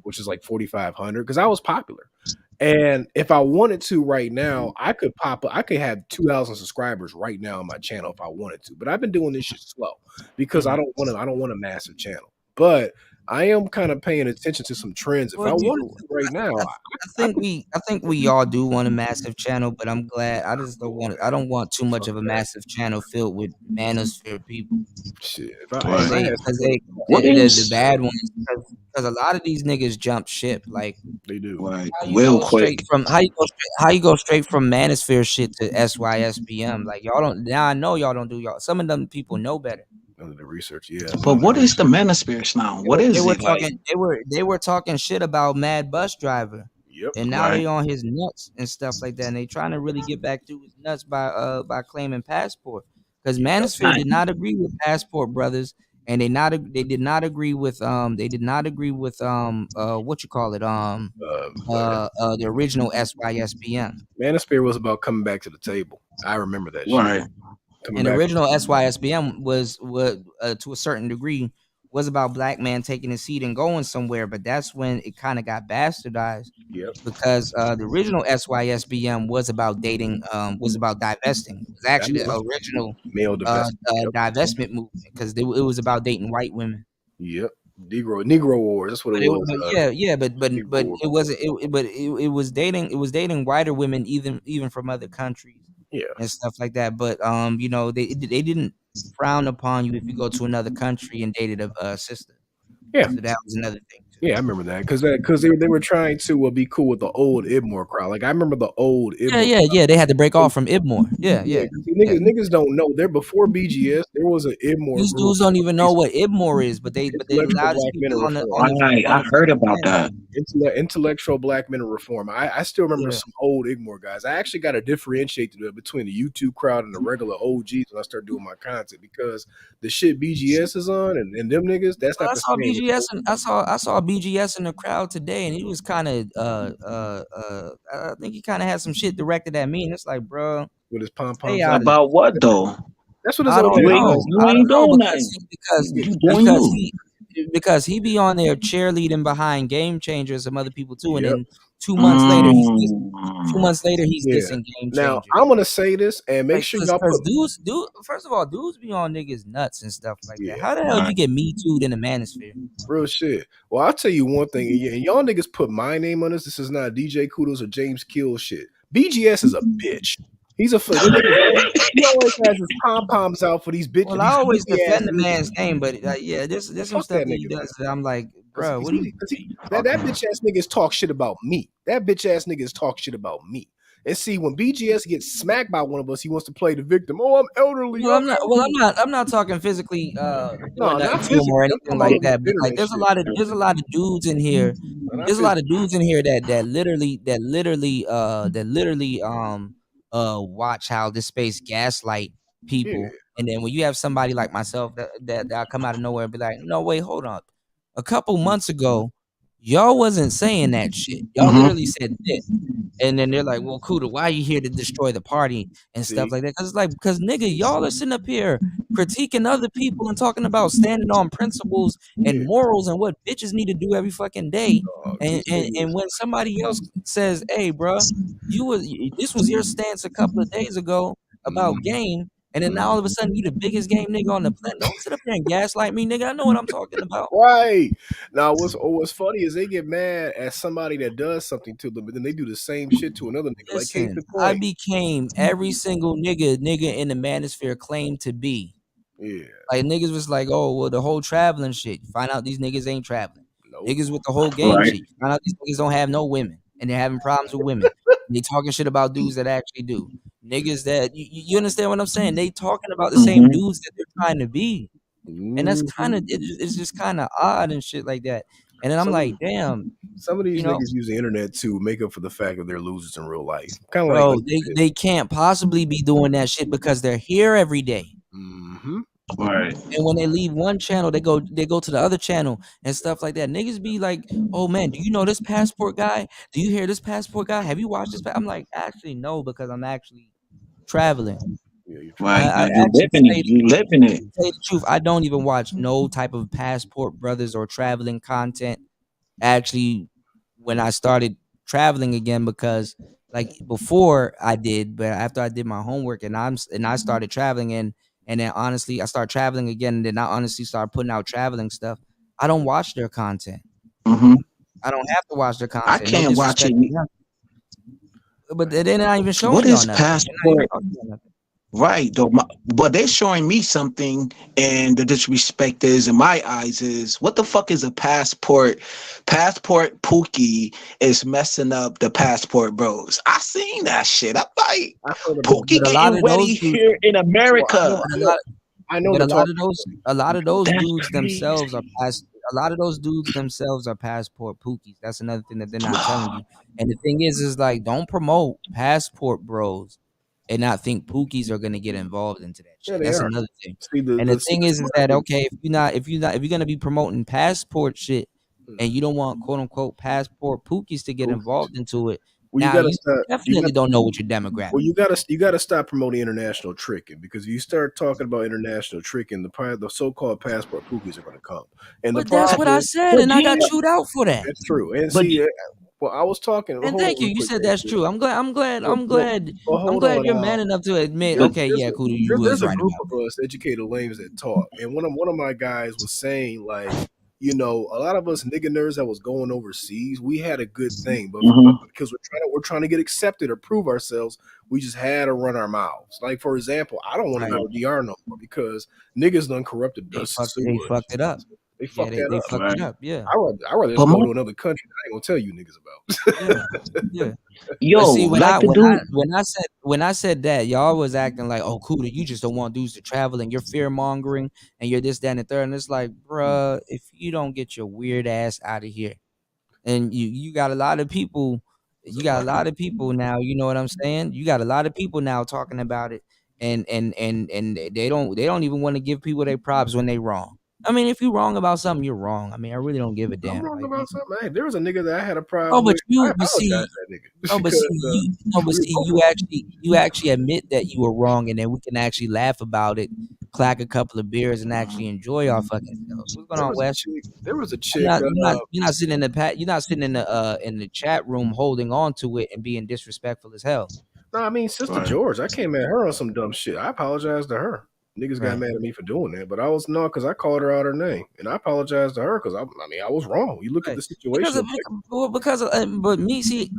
which is like 4,500 because I was popular. And if I wanted to right now, I could have 2,000 subscribers right now on my channel if I wanted to. But I've been doing this shit slow because I don't want a massive channel. But I am kind of paying attention to some trends. If I wanted to right now, I think we all do want a massive channel, but I'm glad I just don't want it. I don't want too much of a massive channel filled with manosphere people. Shit, Because What the is bad ones, because a lot of these niggas jump ship. Like they do. Right, how you real go quick. straight from how you go straight from manosphere shit to SYSBM. Like y'all don't now. I know y'all don't do y'all. Some of them people know better. Under the research, yeah. But what is the Manosphere now? What is it like? They were talking shit about Mad Bus Driver. Yep. And now Right. they on his nuts and stuff like that. And they trying to really get back to his nuts by claiming Passport. Because Manosphere did not agree with Passport Brothers, and they did not agree with what you call it the original SYSBM. Manosphere was about coming back to the table. I remember that Right. shit. Coming And the back. original SYSBM was to a certain degree was about black man taking a seat and going somewhere, but that's when it kind of got bastardized. Yep. Because the original SYSBM was about dating, was about divesting. It was actually the original male divestment. divestment movement because it was about dating white women. Yep. Negro Wars. That's what But it was. but Negro it wasn't. It was dating. It was dating whiter women, even from other countries, Yeah. and stuff like that. But they didn't frown upon you if you go to another country and dated a sister. Yeah. So that was another thing. Yeah, I remember that because they were trying to be cool with the old Ibmore crowd. Like I remember the old Ibmore. Yeah. They had to break off from Ibmore. Yeah. 'Cause niggas don't know. There before BGS, there was an Ibmore These group. dudes don't even know what Ibmore is, but the Intellectual loudest Black Men people on the Reform. I heard about that. Intellectual Black Men Reform. I still remember Yeah. some old Igmore guys. I actually got to differentiate between the YouTube crowd and the regular OGs when I start doing my content because the shit BGS is on and them niggas, that's Well, not the same. I saw BGS in the crowd today, and he was kind of I think he kind of had some shit directed at me, and it's like, bro, With his pom stay poms. out of About what though? That's what his I old don't ass know. does. You I ain't don't know doing nothing. You doing you. because he be on there cheerleading behind Game Changer and some other people too, and Yep. then 2 months later he's Yeah. dissing Game Now Changer. I'm gonna say this and make Like, sure y'all because put first of all, dudes be on niggas nuts and stuff like that. Yeah. How the hell you get me too'd in the Manosphere? Real shit. Well, I'll tell you one thing, and y'all niggas put my name on this. This is not DJ Kudos or James Kill shit. BGS is a bitch. He's a he always has his pom poms out for these bitches. Well, I always these defend the bitches. man's name, but there's some Fuck stuff that that he nigga, does that I'm like, bro, what do you? that bitch ass niggas talk shit about me. That bitch ass niggas talk shit about me. And see, when BGS gets smacked by one of us, he wants to play the victim. Oh, I'm elderly. Well, I'm not talking physically No, doing not nothing to him or physically. I'm anything talking like about that. But like, internet there's a shit. lot of dudes in here. not There's a lot of physically. dudes in here that literally watch how this space gaslight people. And then when you have somebody like myself that come out of nowhere and be like, no, wait, hold on. A couple months ago, y'all wasn't saying that shit. Y'all literally said this. And then they're like, well, Kuda, why are you here to destroy the party and stuff like that? Because nigga, y'all are sitting up here critiquing other people and talking about standing on principles and morals and what bitches need to do every fucking day. And when somebody else says, hey, bro, this was your stance a couple of days ago about game, and then now all of a sudden you the biggest game nigga on the planet. Don't sit up here and gaslight me, nigga. I know what I'm talking about. Right. Now, what's funny is they get mad at somebody that does something to them, but then they do the same shit to another nigga. Like case Listen, in I point. became every single nigga in the Manosphere claimed to be. Yeah. Like niggas was like, oh, well, the whole traveling shit. You find out these niggas ain't traveling. Niggas with the whole game Right. shit. You find out these niggas don't have no women and they're having problems with women. They talking shit about dudes that actually do. Niggas that you understand what I'm saying? They talking about the same dudes that they're trying to be. And that's kind of it's just kind of odd and shit like that. And then I'm like, damn. Some of these you know, niggas use the internet to make up for the fact that they're losers in real life. Kind of bro, like they can't possibly be doing that shit because they're here every day. Right. And when they leave one channel, they go to the other channel and stuff like that. Niggas be like, oh man, do you know this passport guy? Do you hear this passport guy? Have you watched this? I'm like, actually no, because I'm actually traveling. Right. You living it. You living it. To tell you the truth, I don't even watch no type of passport brothers or traveling content. Actually, when I started traveling again, because like before I did, but after I did my homework and I started traveling and then honestly I started traveling again, and then I honestly started putting out traveling stuff. I don't watch their content. I don't have to watch their content. I can't watch it. But they're not even showing What y'all is nothing. passport? Right, though, but they're showing me something, and the disrespect is, in my eyes, is what the fuck is a passport? Passport Pookie is messing up the passport bros. I seen that shit. I'm like, Pookie getting ready here in America. I know. But a lot of those dudes themselves are passport pookies. That's another thing that they're not telling you. And the thing is like, don't promote passport bros and not think pookies are gonna get involved into that shit. That's another thing. And the thing is that okay, if you're gonna be promoting passport shit and you don't want quote unquote passport pookies to get involved into it, now you definitely don't know what your demographic. Well, you gotta stop promoting international tricking, because if you start talking about international tricking, the so-called passport pookies are gonna come. And But that's what I said, and I got chewed out for that. That's true. And see, well, I was talking. And thank you. You said that's true. I'm glad on, you're man enough to admit. Okay, yeah, cool. You was There's a right group about of us educated lames that talk, and one of my guys was saying like, you know, a lot of us nigga nerds that was going overseas, we had a good thing, but Mhm. because we're trying to get accepted or prove ourselves, we just had to run our mouths. Like for example, I don't want to Right. go to DR no more because niggas done corrupted They us fucked so much. it up. They Yeah, fucked that they up. fucked it up. Yeah. I rather But just go my to another country that I ain't gonna tell you niggas about. Yeah. Yeah. But yo, see, like the dude. when I said that, y'all was acting like, oh, cool, you just don't want dudes to travel and you're fear mongering and you're this, that, and the third. And it's like, bruh, if you don't get your weird ass out of here, and you got a lot of people, you got a lot of people now, you know what I'm saying? You got a lot of people now talking about it, and they don't even want to give people their props when they wrong. I mean, if you wrong about something, you're wrong. I mean, I really don't give a I'm damn. wrong Like, about something. Hey, there was a nigga that I had a oh, problem but with. I you, but apologize see, to that nigga no, but because see, you, no, but we were see, both you actually admit that you were wrong, and then we can actually laugh about it, clack a couple of beers, and actually enjoy our fucking selves. What's going there on, was a Wes? chick. There was a chick. You're not sitting in you're not sitting in the chat room holding on to it and being disrespectful as hell. No, I mean, Sister George, I came at her on some dumb shit. I apologized to her. Niggas got Right. mad at me for doing that, but I was not because I called her out her name, and I apologized to her because I mean, I was wrong. You look at Right. the situation. But me, see,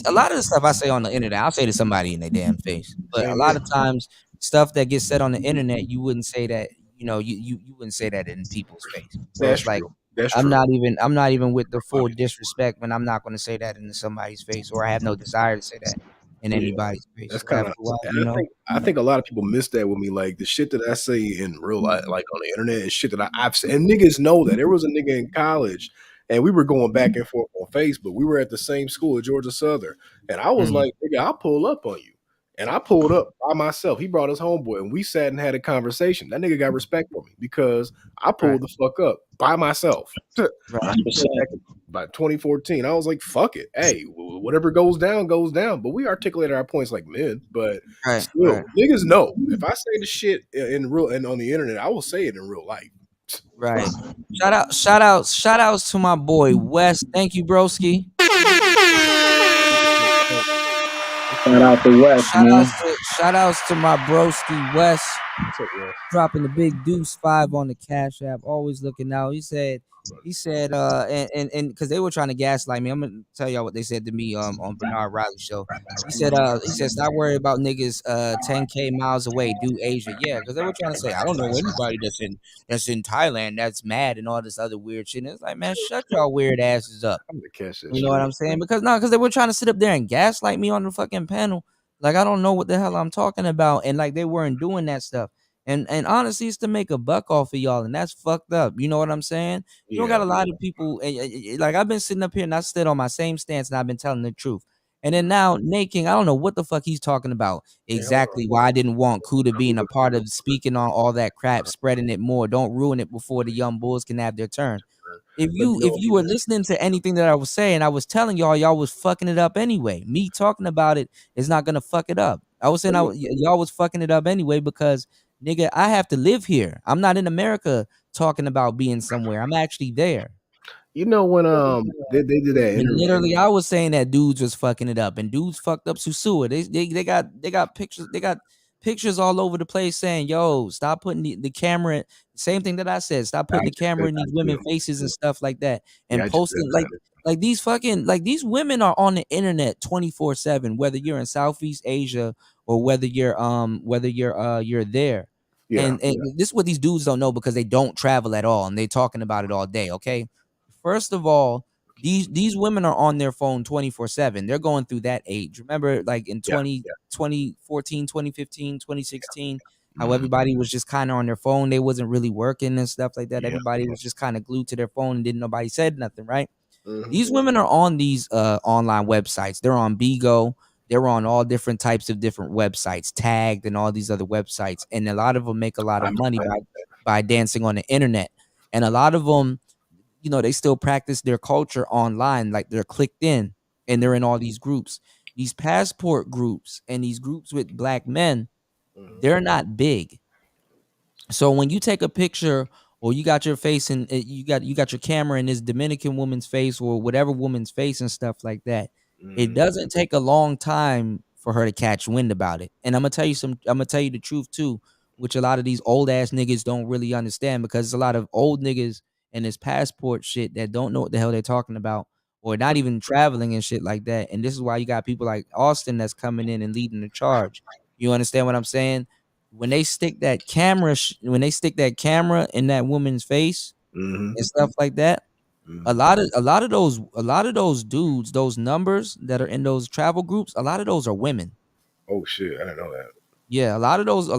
a lot of the stuff I say on the internet, I'll say to somebody in their damn face. But a Same lot here. of times, stuff that gets said on the internet, you wouldn't say that. You know, you wouldn't say that in people's face. So That's it's like true. That's true. I'm not even with the full disrespect when I'm not going to say that in somebody's face, or I have no desire to say that in Yeah, anybody's face. that's So kind after of. a while, And you know. I think a lot of people miss that with me. Like the shit that I say in real life, like on the internet, is shit that I've said. And niggas know that. There was a nigga in college, and we were going back and forth on Facebook. We were at the same school at Georgia Southern, and I was Mhm. like, "Nigga, I'll pull up on you." And I pulled up by myself. He brought his homeboy, and we sat and had a conversation. That nigga got respect for me because I Right. pulled the fuck up by myself. Right. Back by 2014, I was like, "Fuck it, hey, whatever goes down, goes down." But we articulated our points like men. But Right. still, Right. niggas know if I say the shit in real and on the internet, I will say it in real life. Right. Shout outs to my boy Wes. Thank you, broski. Shout out to West, man. Shout outs to my broski Wes. What's up, Wes? Dropping the big deuce 5 on the Cash App. Always looking out. He said, and because they were trying to gaslight me. I'm gonna tell y'all what they said to me on Bernard Riley show. He said stop worrying about niggas 10K miles away, do Asia. Yeah, because they were trying to say, I don't know anybody that's in Thailand that's mad and all this other weird shit. And it's like, man, shut y'all weird asses up. I'm gonna catch that You shit. know what I'm saying? Because they were trying to sit up there and gaslight me on the fucking panel. Like I don't know what the hell I'm talking about, and like they weren't doing that stuff. And honestly, it's to make a buck off of y'all, and that's fucked up. You know what I'm saying? You don't Yeah. got a lot of people. Like I've been sitting up here and I stood on my same stance, and I've been telling the truth. And then now, Nate King, I don't know what the fuck he's talking about exactly. Why I didn't want Kuda being a part of speaking on all that crap, spreading it more. Don't ruin it before the young bulls can have their turn. If Let me if know. you were listening to anything that I was saying, I was telling y'all was fucking it up anyway. Me talking about it is not gonna fuck it up. I was saying y'all was fucking it up anyway because nigga, I have to live here. I'm not in America talking about being somewhere. I'm actually there. You know when they did that And interview. literally, I was saying that dudes was fucking it up, and dudes fucked up Susua. They got pictures all over the place saying, "Yo, stop putting the camera." Same thing that I said. Stop I putting the just said camera in that these women too. faces and stuff like that, Yeah, and I just said posting that. like these fucking like these women are on the internet 24/7, whether you're in Southeast Asia or whether you're there. Yeah. And this is what these dudes don't know because they don't travel at all and they talking about it all day. Okay, first of all, these women are on their phone 24/7. They're going through that age. Remember, like in Yeah. 2014, 2015, 2016, how Mhm. everybody was just kind of on their phone. They wasn't really working and stuff like that. Yeah. Everybody was just kind of glued to their phone and didn't nobody said nothing, right? Mhm. These women are on these online websites. They're on Bigo. They're on all different types of different websites, Tagged and all these other websites. And a lot of them make a lot of money by dancing on the internet. And a lot of them, you know, they still practice their culture online. Like they're clicked in and they're in all these groups. These passport groups and these groups with black men, they're not big. So when you take a picture or you got your face and you got your camera in this Dominican woman's face or whatever woman's face and stuff like that, it doesn't take a long time for her to catch wind about it. And I'm gonna tell you the truth too, which a lot of these old ass niggas don't really understand because there's a lot of old niggas and this passport shit that don't know what the hell they're talking about, or not even traveling and shit like that. And this is why you got people like Austin that's coming in and leading the charge. You understand what I'm saying? When they stick that camera, in that woman's face Mm-hmm. and stuff like that, a lot of those dudes, those numbers that are in those travel groups, a lot of those are women. Oh shit, I didn't know that. Yeah, a lot of those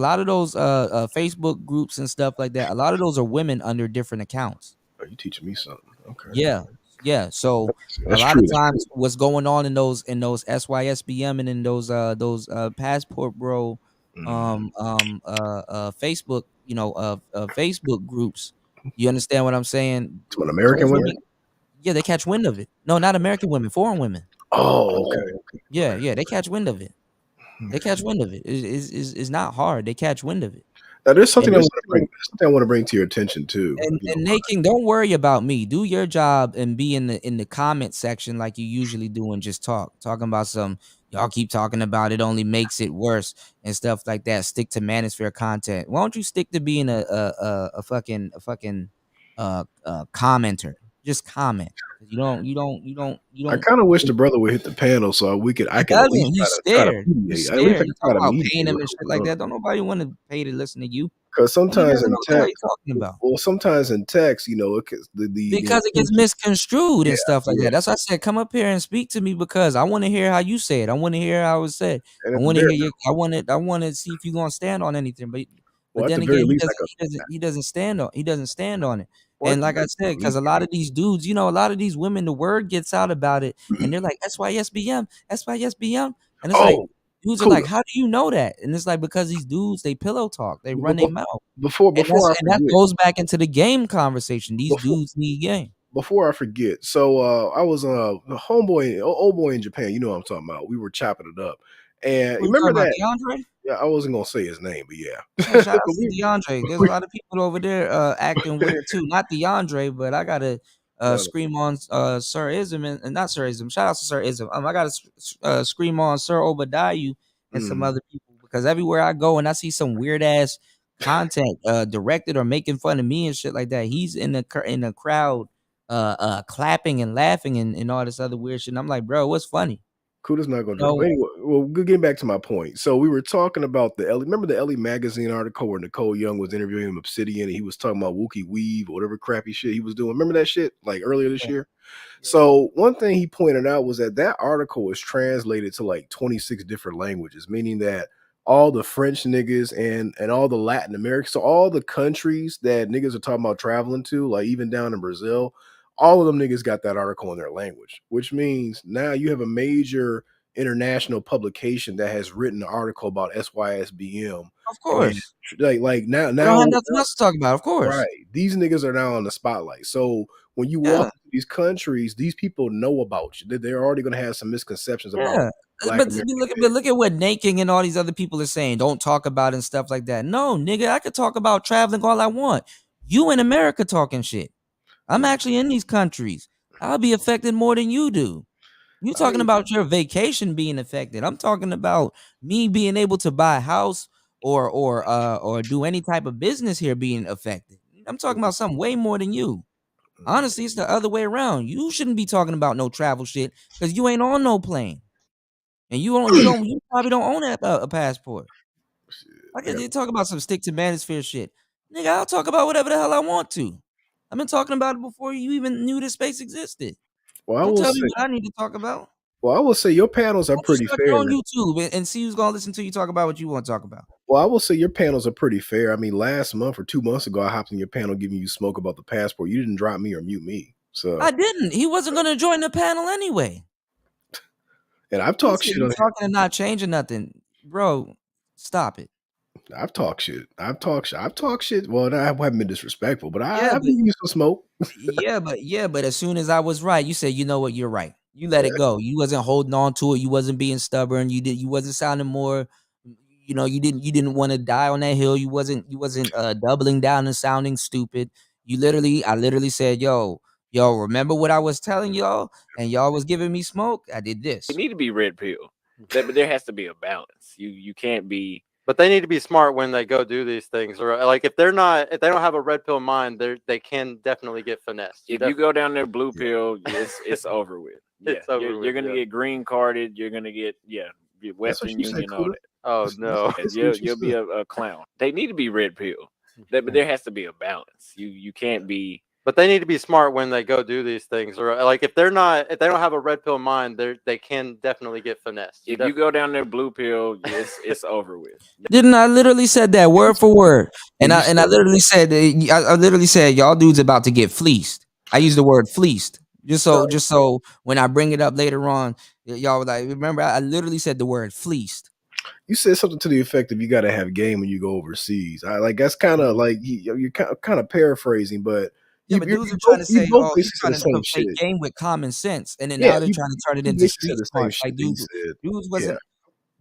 Facebook groups and stuff like that, a lot of those are women under different accounts. Oh, you teaching me something? Okay. Yeah. So a That's lot true. of times, what's going on in those SYSBM and in those passport bro Facebook, Facebook groups. You understand what I'm saying? To an American Those women? women, yeah, they catch wind of it. No, not American women, foreign women. Oh, okay. Yeah, they catch wind of it. They catch wind of it. It's not hard. They catch wind of it. Now, there's something And I want to bring. Something I want to bring to your attention too. And, if you don't and mind. Naking, don't worry about me. Do your job and be in the comment section like you usually do, and just talking about some. Y'all keep talking about it, only makes it worse and stuff like that. Stick to Manosphere content. Why don't you stick to being a fucking commenter? Just comment. You I don't. kind of wish the brother would hit the panel so I He could at least doesn't. He's try to scared. He's mediate. At least I scared. can You try talk to about mediate paying a him and shit like little. that. Don't nobody want to pay to listen to you. Because sometimes He in doesn't know what text, he's talking about. well, sometimes in text, the Because it gets intention. misconstrued Yeah, and stuff like yeah. that. That's why I said, come up here and speak to me, because I want to hear how you say it. I want to hear how it was said. And I at the want to very, hear you. I want to see if you're gonna stand on anything. But well, at then the very again, least, I could. he doesn't stand on it. Well, at And the like I very said, because least, a lot of these dudes, a lot of these women, the word gets out about it, and they're like SYSBM, SYSBM, and it's like oh, dudes are cool. like, how do you know that? And it's like, because these dudes, they pillow talk, they run their mouth. Before I And that forget, goes back into the game conversation. These before dudes need game. before I forget, so I was a homeboy, old boy in Japan. You know what I'm talking about. We were chopping it up, and Who you you remember talking about, that? DeAndre? Yeah, I wasn't gonna say his name, but yeah. Yeah, shout out to we, DeAndre. There's a we, lot of people over there acting weird too. Not DeAndre, but I gotta no, scream on Sir Ism and not Sir Ism. Shout out to Sir Ism. I gotta scream on Sir Obadiah and some other people, because everywhere I go and I see some weird ass content directed or making fun of me and shit like that, he's in the crowd clapping and laughing and all this other weird shit. And I'm like, bro, what's funny? Kuda's not gonna drop. No, But anyway, well, getting back to my point. So we were talking about the Ellie. Remember the Ellie magazine article where Nicole Young was interviewing him Obsidian, and he was talking about Wookiee Weave or whatever crappy shit he was doing. Remember that shit like earlier this year? So one thing he pointed out was that article was translated to like 26 different languages, meaning that all the French niggas and all the Latin America, so all the countries that niggas are talking about traveling to, like even down in Brazil, all of them niggas got that article in their language, which means now you have a major international publication that has written an article about SYSBM. of course. And like They don't now have nothing else to talk about, of course. right, these niggas are now on the spotlight. So when you walk Yeah. into these countries, these people know about you. They're already going to have some misconceptions about Yeah. Black But American. look at what Naking and all these other people are saying. Don't talk about it and stuff like that. No, nigga, I could talk about traveling all I want. You in America talking shit. I'm actually in these countries. I'll be affected more than you do. You talking about your vacation being affected. I'm talking about me being able to buy a house or do any type of business here being affected. I'm talking about something way more than you. Honestly, it's the other way around. You shouldn't be talking about no travel shit because you ain't on no plane. And you probably don't own a passport. I could talk about some stick to manosphere shit. Nigga, I'll talk about whatever the hell I want to. I've been talking about it before you even knew this space existed. Well, I Don't will tell me say, what I need to talk about. well, I will say your panels are Why don't you pretty start fair. your own YouTube and see who's gonna listen to you talk about what you want to talk about. Well, I will say your panels are pretty fair. I mean, last month or 2 months ago, I hopped in your panel giving you smoke about the passport. You didn't drop me or mute me. So, I didn't. He wasn't gonna join the panel anyway. and I've He talked said shit you on. talking and not changing nothing. Bro, stop it. I've talked shit. I've talked shit. Well, I haven't been disrespectful, but Yeah, I've given you some smoke. but as soon as I was right, you said, you know what, you're right. You let it go. You wasn't holding on to it. You wasn't being stubborn. You wasn't sounding more, you didn't want to die on that hill. You wasn't doubling down and sounding stupid. I literally said, yo, remember what I was telling y'all? And y'all was giving me smoke. I did this. It need to be red pill. But there has to be a balance. You can't be But they need to be smart when they go do these things, or like if they don't have a red pill mind, they can definitely get finessed. If you go down there blue pill, it's over with. Yeah, It's over you're with, gonna yeah. get green carded. You're gonna get Western you said, Union, all Kuda. that. Oh no, You'll be a clown. They need to be red pill, but there has to be a balance. You can't be. But they need to be smart when they go do these things, or like if they don't have a red pill mind, they can definitely get finessed. If you go down there blue pill, it's over with. Didn't I literally said that word for word? And you I literally said I literally said y'all dudes about to get fleeced. I used the word fleeced just so when I bring it up later on, y'all were like, remember I literally said the word fleeced. You said something to the effect of you got to have game when you go overseas. I like that's kind of like you're kind of paraphrasing, but Yeah, but dudes are trying to say, both oh, basically you said trying the to same conflate shit. game with common sense, and then Yeah, now they're trying to turn it you into basically street said the same smarts. shit Like that he dudes said. wasn't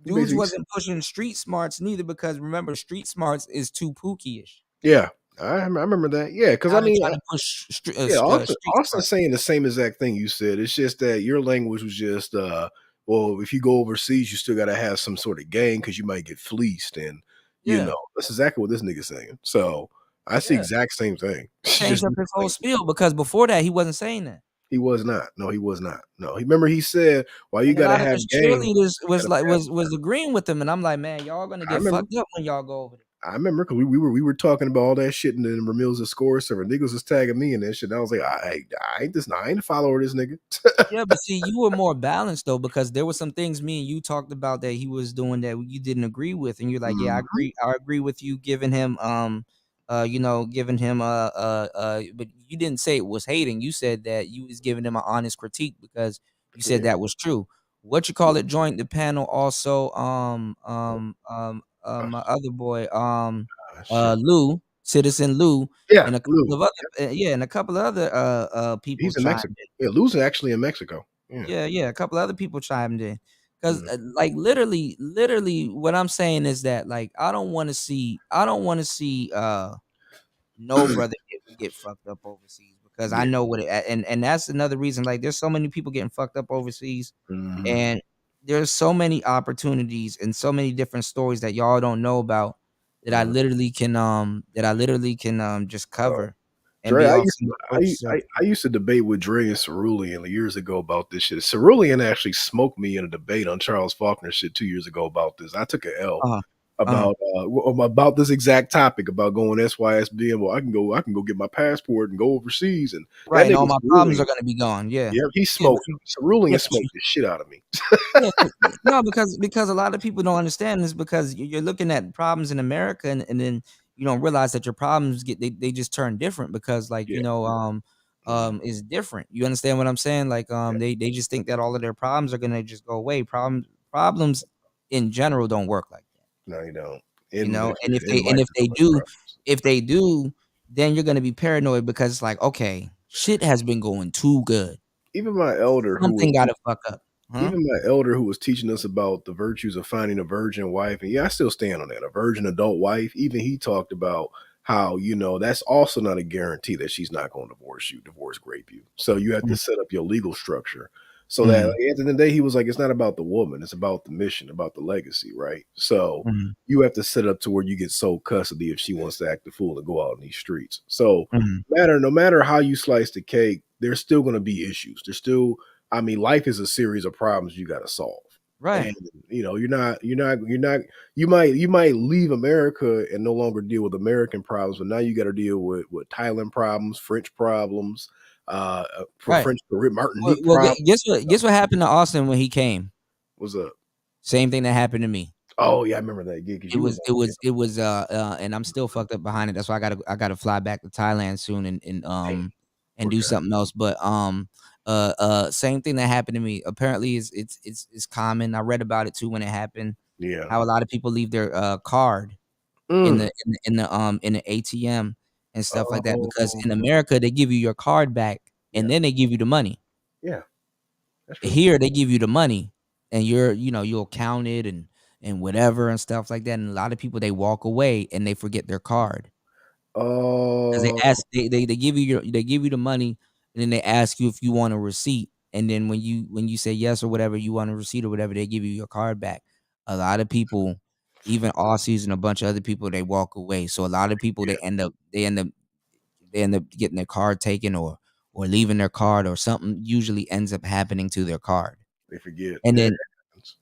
You dudes basically wasn't pushing street smarts neither, because remember, street smarts is too pookie-ish. Yeah, I remember that. Yeah, because Now I they're mean, trying to push yeah, street Austin's smarts. saying the same exact thing you said. It's just that your language was just, well, if you go overseas, you still got to have some sort of game because you might get fleeced, and Yeah. that's exactly what this nigga's saying. So I see Yeah. exact same thing. It's Changed just up his whole spiel, because before that he wasn't saying that. he was not. No, he was not. No, remember he said, "Well, you And a got to lot of have his game." cheerleaders You was gotta like pass. was agreeing with him, and I'm like, man, y'all gonna I get remember. fucked up when y'all go over there. I remember because we were talking about all that shit, and then Ramil's score server niggas was tagging me in that shit. And I was like, I ain't a follower of this nigga. Yeah, but see, you were more balanced though, because there were some things me and you talked about that he was doing that you didn't agree with, and you're like, yeah, Mhm. I agree with you, giving him giving him but you didn't say it was hating. You said that you was giving him an honest critique because you said Yeah. that was true. What you call it? Joined the panel also. My other boy, Shit. Lou, Citizen Lou, Yeah, and a Lou. couple of other, and a couple of other people He's in chimed Mexico. in. Yeah, Lou's actually in Mexico. Yeah. Yeah, a couple other people chimed in. Because Mhm. like literally what I'm saying is that, like, I don't want to see no brother get fucked up overseas, because I Yeah. know what it, and that's another reason, like, there's so many people getting fucked up overseas, Mhm. and there's so many opportunities and so many different stories that y'all don't know about, that I Mhm. literally can just cover and Dre, be on some approach. I used to debate with Dre and Cerulean years ago about this shit. Cerulean actually smoked me in a debate on Charles Faulkner shit 2 years ago about this. I took an L Uh-huh. Uh-huh. about this exact topic about going SYSB, and well, I can go get my passport and go overseas, and Right, that and all nigga my problems Cerulean, are gonna be gone. Yeah. yeah, he Yeah, smoked Cerulean yeah, smoked the shit out of me. yeah, no, because a lot of people don't understand this, because you're looking at problems in America, and then you don't realize that your problems they just turn different, because, like, Yeah. is different. You understand what I'm saying? Like, they just think that all of their problems are gonna just go away. Problems in general don't work like that. No, you don't. You In know, and in life, if they do, then you're gonna be paranoid, because it's like, okay, shit has been going too good. even my elder who was Something gotta fuck up. Huh? even my elder who was teaching us about the virtues of finding a virgin wife, and yeah, I still stand on that, a virgin adult wife. Even he talked about how, that's also not a guarantee that she's not going to divorce rape you. So you have to set up your legal structure so that, Mhm. like, at the end of the day, he was like, it's not about the woman, it's about the mission, about the legacy, right? So Mhm. you have to set up to where you get sole custody if she wants to act the fool and go out in these streets. So Mhm. no matter how you slice the cake, there's still going to be issues. There's still, I mean, life is a series of problems you got to solve. Right. And you might leave America and no longer deal with American problems, but now you got to deal with Thailand problems, French problems, for Right. French Well, Martinique well, problems. guess what happened to Austin when he came? What's up? Same thing that happened to me. Oh yeah, I remember that gig because It you was was it was it was and I'm still fucked up behind it. That's why I gotta fly back to Thailand soon, and do okay. something else. But same thing that happened to me. Apparently it's common. I read about it too when it happened. Yeah. How a lot of people leave their card in Mm. the ATM and stuff like that, because in Oh America they give you your card back and then they give you the money. yeah, that's true. Here they give you the money, and you'll count it and whatever and stuff like that. And a lot of people, they walk away and they forget their card, because Oh they give you the money, and then they ask you if you want a receipt. And then when you say yes or whatever, you want a receipt or whatever, they give you your card back. A lot of people even Aussies and a bunch of other people, they walk away. So a lot of people Yeah. they end up getting their card taken or leaving their card, or something usually ends up happening to their card. They forget. And Yeah. then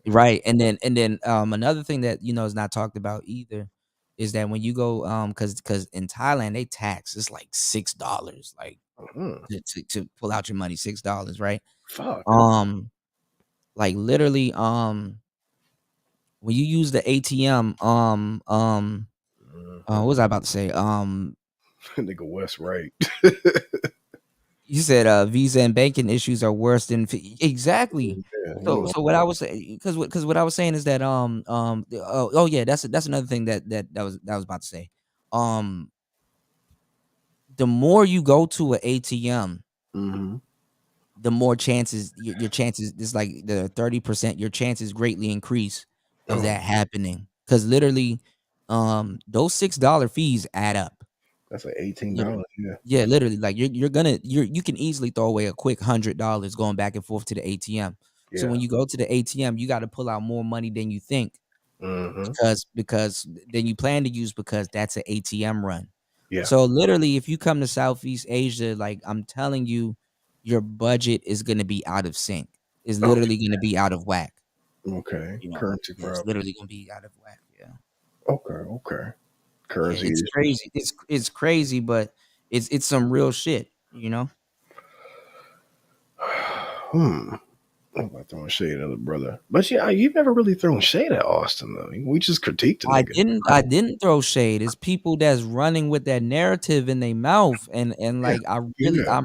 right, and then another thing that is not talked about either is that when you go because in Thailand they tax, it's like $6, like to pull out your money, $6, right? Fuck. Like literally when you use the ATM, what was I about to say? Nigga West right. You said visa and banking issues are worse than exactly. Yeah, So what I was saying, because what I was saying is that oh yeah, that's another thing that was about to say. Um, the more you go to an ATM, Mm-hmm. the more chances your chances is like the 30%, your chances greatly increase of Oh, that happening. Because literally, those $6 fees add up. that's like $18. Literally. Yeah. Yeah, literally, like you can easily throw away a quick $100 going back and forth to the ATM. So Yeah. when you go to the ATM, you got to pull out more money than you think, Mm-hmm. because than you plan to use, because that's an ATM run. Yeah. So literally, if you come to Southeast Asia, like I'm telling you, your budget is gonna be out of sync. It's Okay. literally gonna be out of whack. Okay. Currency Yeah, it's problem. literally gonna be out of whack. Yeah. Okay. Okay. Yeah, Currency it's is. crazy. It's crazy, but it's some real shit. Hmm. I'm about throwing shade at the brother, but yeah, you've never really thrown shade at Austin though. We just critiqued the nigga. I didn't throw shade. It's people that's running with that narrative in their mouth, and Yeah. like I really, Yeah. I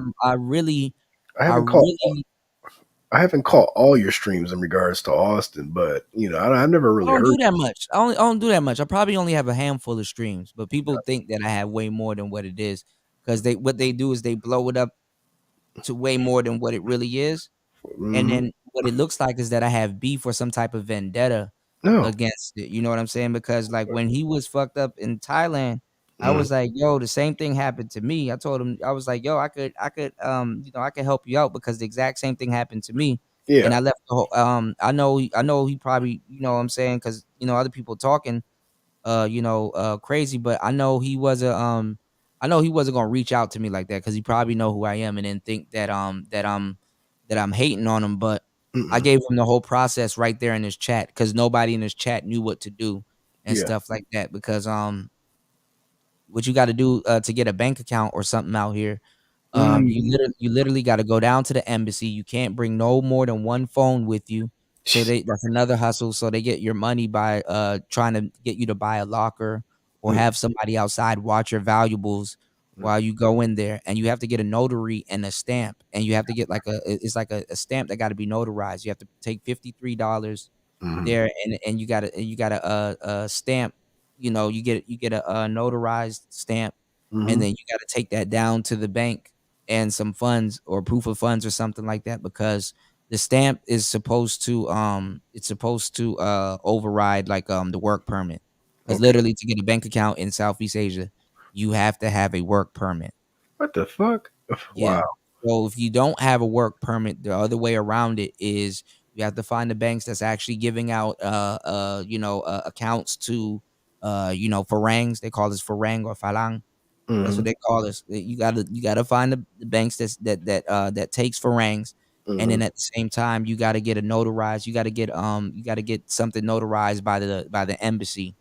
I haven't caught. really I haven't caught all your streams in regards to Austin, but I've never I really don't heard. do that much. I don't do that much. I probably only have a handful of streams, but people think that I have way more than what it is, because what they do is they blow it up to way more than what it really is. And Mm-hmm. then what it looks like is that I have beef or some type of vendetta No. against it. You know what I'm saying? Because like when he was fucked up in Thailand, I Mm. was like, yo, the same thing happened to me. I told him, I was like, yo, I could help you out, because the exact same thing happened to me. And Yeah. I left the whole I know he probably, you know what I'm saying, because other people talking crazy, but I know he wasn't gonna reach out to me like that, because he probably know who I am, and then think that I'm hating on him. But I Mm-mm. gave him the whole process right there in his chat, because nobody in his chat knew what to do and Yeah. stuff like that. Because what you got to do to get a bank account or something out here, Mm. you literally got to go down to the embassy. You can't bring no more than one phone with you. So that's another hustle. So they get your money by trying to get you to buy a locker, or Mm. have somebody outside watch your valuables while you go in there. And you have to get a notary and a stamp, and you have to get like it's like a stamp that got to be notarized. You have to take $53 Mm. there, and you got a stamp. You get a notarized stamp, and Mm-hmm. then you got to take that down to the bank and some funds or proof of funds or something like that, because the stamp is supposed to override like the work permit, because Okay. literally to get a bank account in Southeast Asia, you have to have a work permit. What the fuck? Yeah. Wow. So if you don't have a work permit, the other way around it is you have to find the banks that's actually giving out accounts to farangs. They call this farang or falang. That's what Mm-hmm. they call us. You gotta find the banks that takes farangs, and Mm-hmm. then at the same time you gotta get a notarized. You gotta get something notarized by the embassy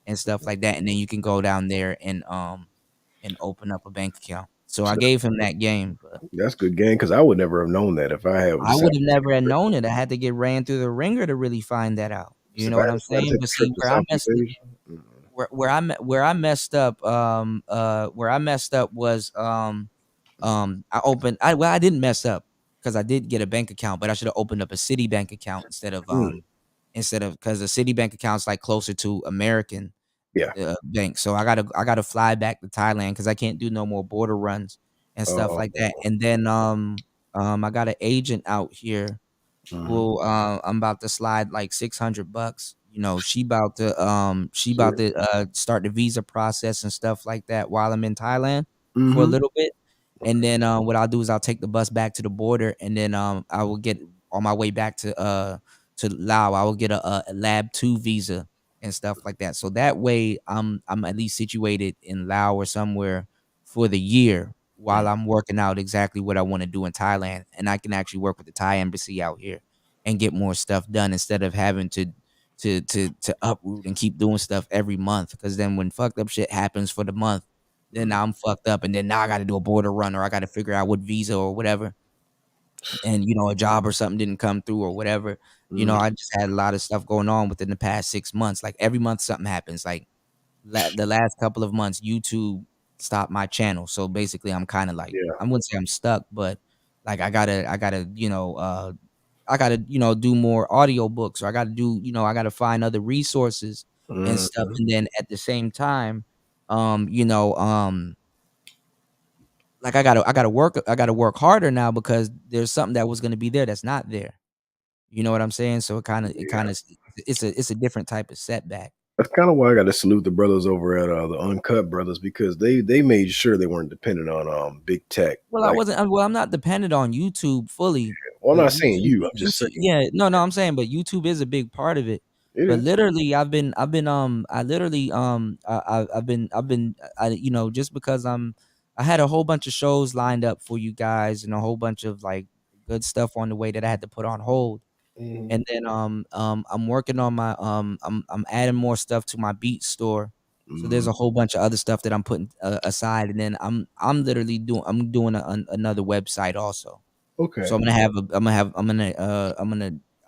and stuff like that, and then you can go down there and open up a bank account. So I So gave him that game, but that's good game because I would never have known that if I had I just would have never had known it. I had to get ran through the ringer to really find that out. You so know if I what had I'm decided to saying? take But a trip see, to Southeast Asia. where I messed up was I didn't mess up, because I did get a bank account, but I should have opened up a city bank account Mm. instead of, because a city bank account's like closer to American Yeah. bank. So I gotta fly back to Thailand, because I can't do no more border runs and stuff like that. And then I got an agent out here Mhm. who I'm about to slide like $600. She Sweet. about to start the visa process and stuff like that while I'm in Thailand for a Mhm. little bit. And then what I'll do is I'll take the bus back to the border, and then I will get on my way back to Laos. I will get a lab 2 visa and stuff like that. So that way I'm at least situated in Laos or somewhere for the year while I'm working out exactly what I want to do in Thailand, and I can actually work with the Thai embassy out here and get more stuff done instead of having to uproot and keep doing stuff every month. Because then when fucked up shit happens for the month, then now I'm fucked up, and then now I got to do a border run, or I got to figure out what visa or whatever, and a job or something didn't come through or whatever. I just had a lot of stuff going on within the past 6 months. Like every month something happens. Like the last couple of months, YouTube stopped my channel, so basically I'm kind of like, I wouldn't say I'm stuck, but like I gotta do more audio books, or I gotta do I gotta find other resources and stuff, and then at the same time, like I gotta work harder now because there's something that was gonna be there that's not there. You know what I'm saying? So it's a different type of setback. That's kind of why I got to salute the brothers over at the Uncut Brothers, because they made sure they weren't dependent on big tech. Well, Like, I'm not dependent on YouTube fully, well, I'm but not saying YouTube, you. I'm just saying yeah, no, I'm saying, but YouTube is a big part of it. it But is. literally, just because I had a whole bunch of shows lined up for you guys and a whole bunch of like good stuff on the way that I had to put on hold. Mhm. And then I'm working on my I'm adding more stuff to my beat store. So there's a whole bunch of other stuff that I'm putting aside, and then I'm literally doing another website also. So Okay. I'm gonna have I'm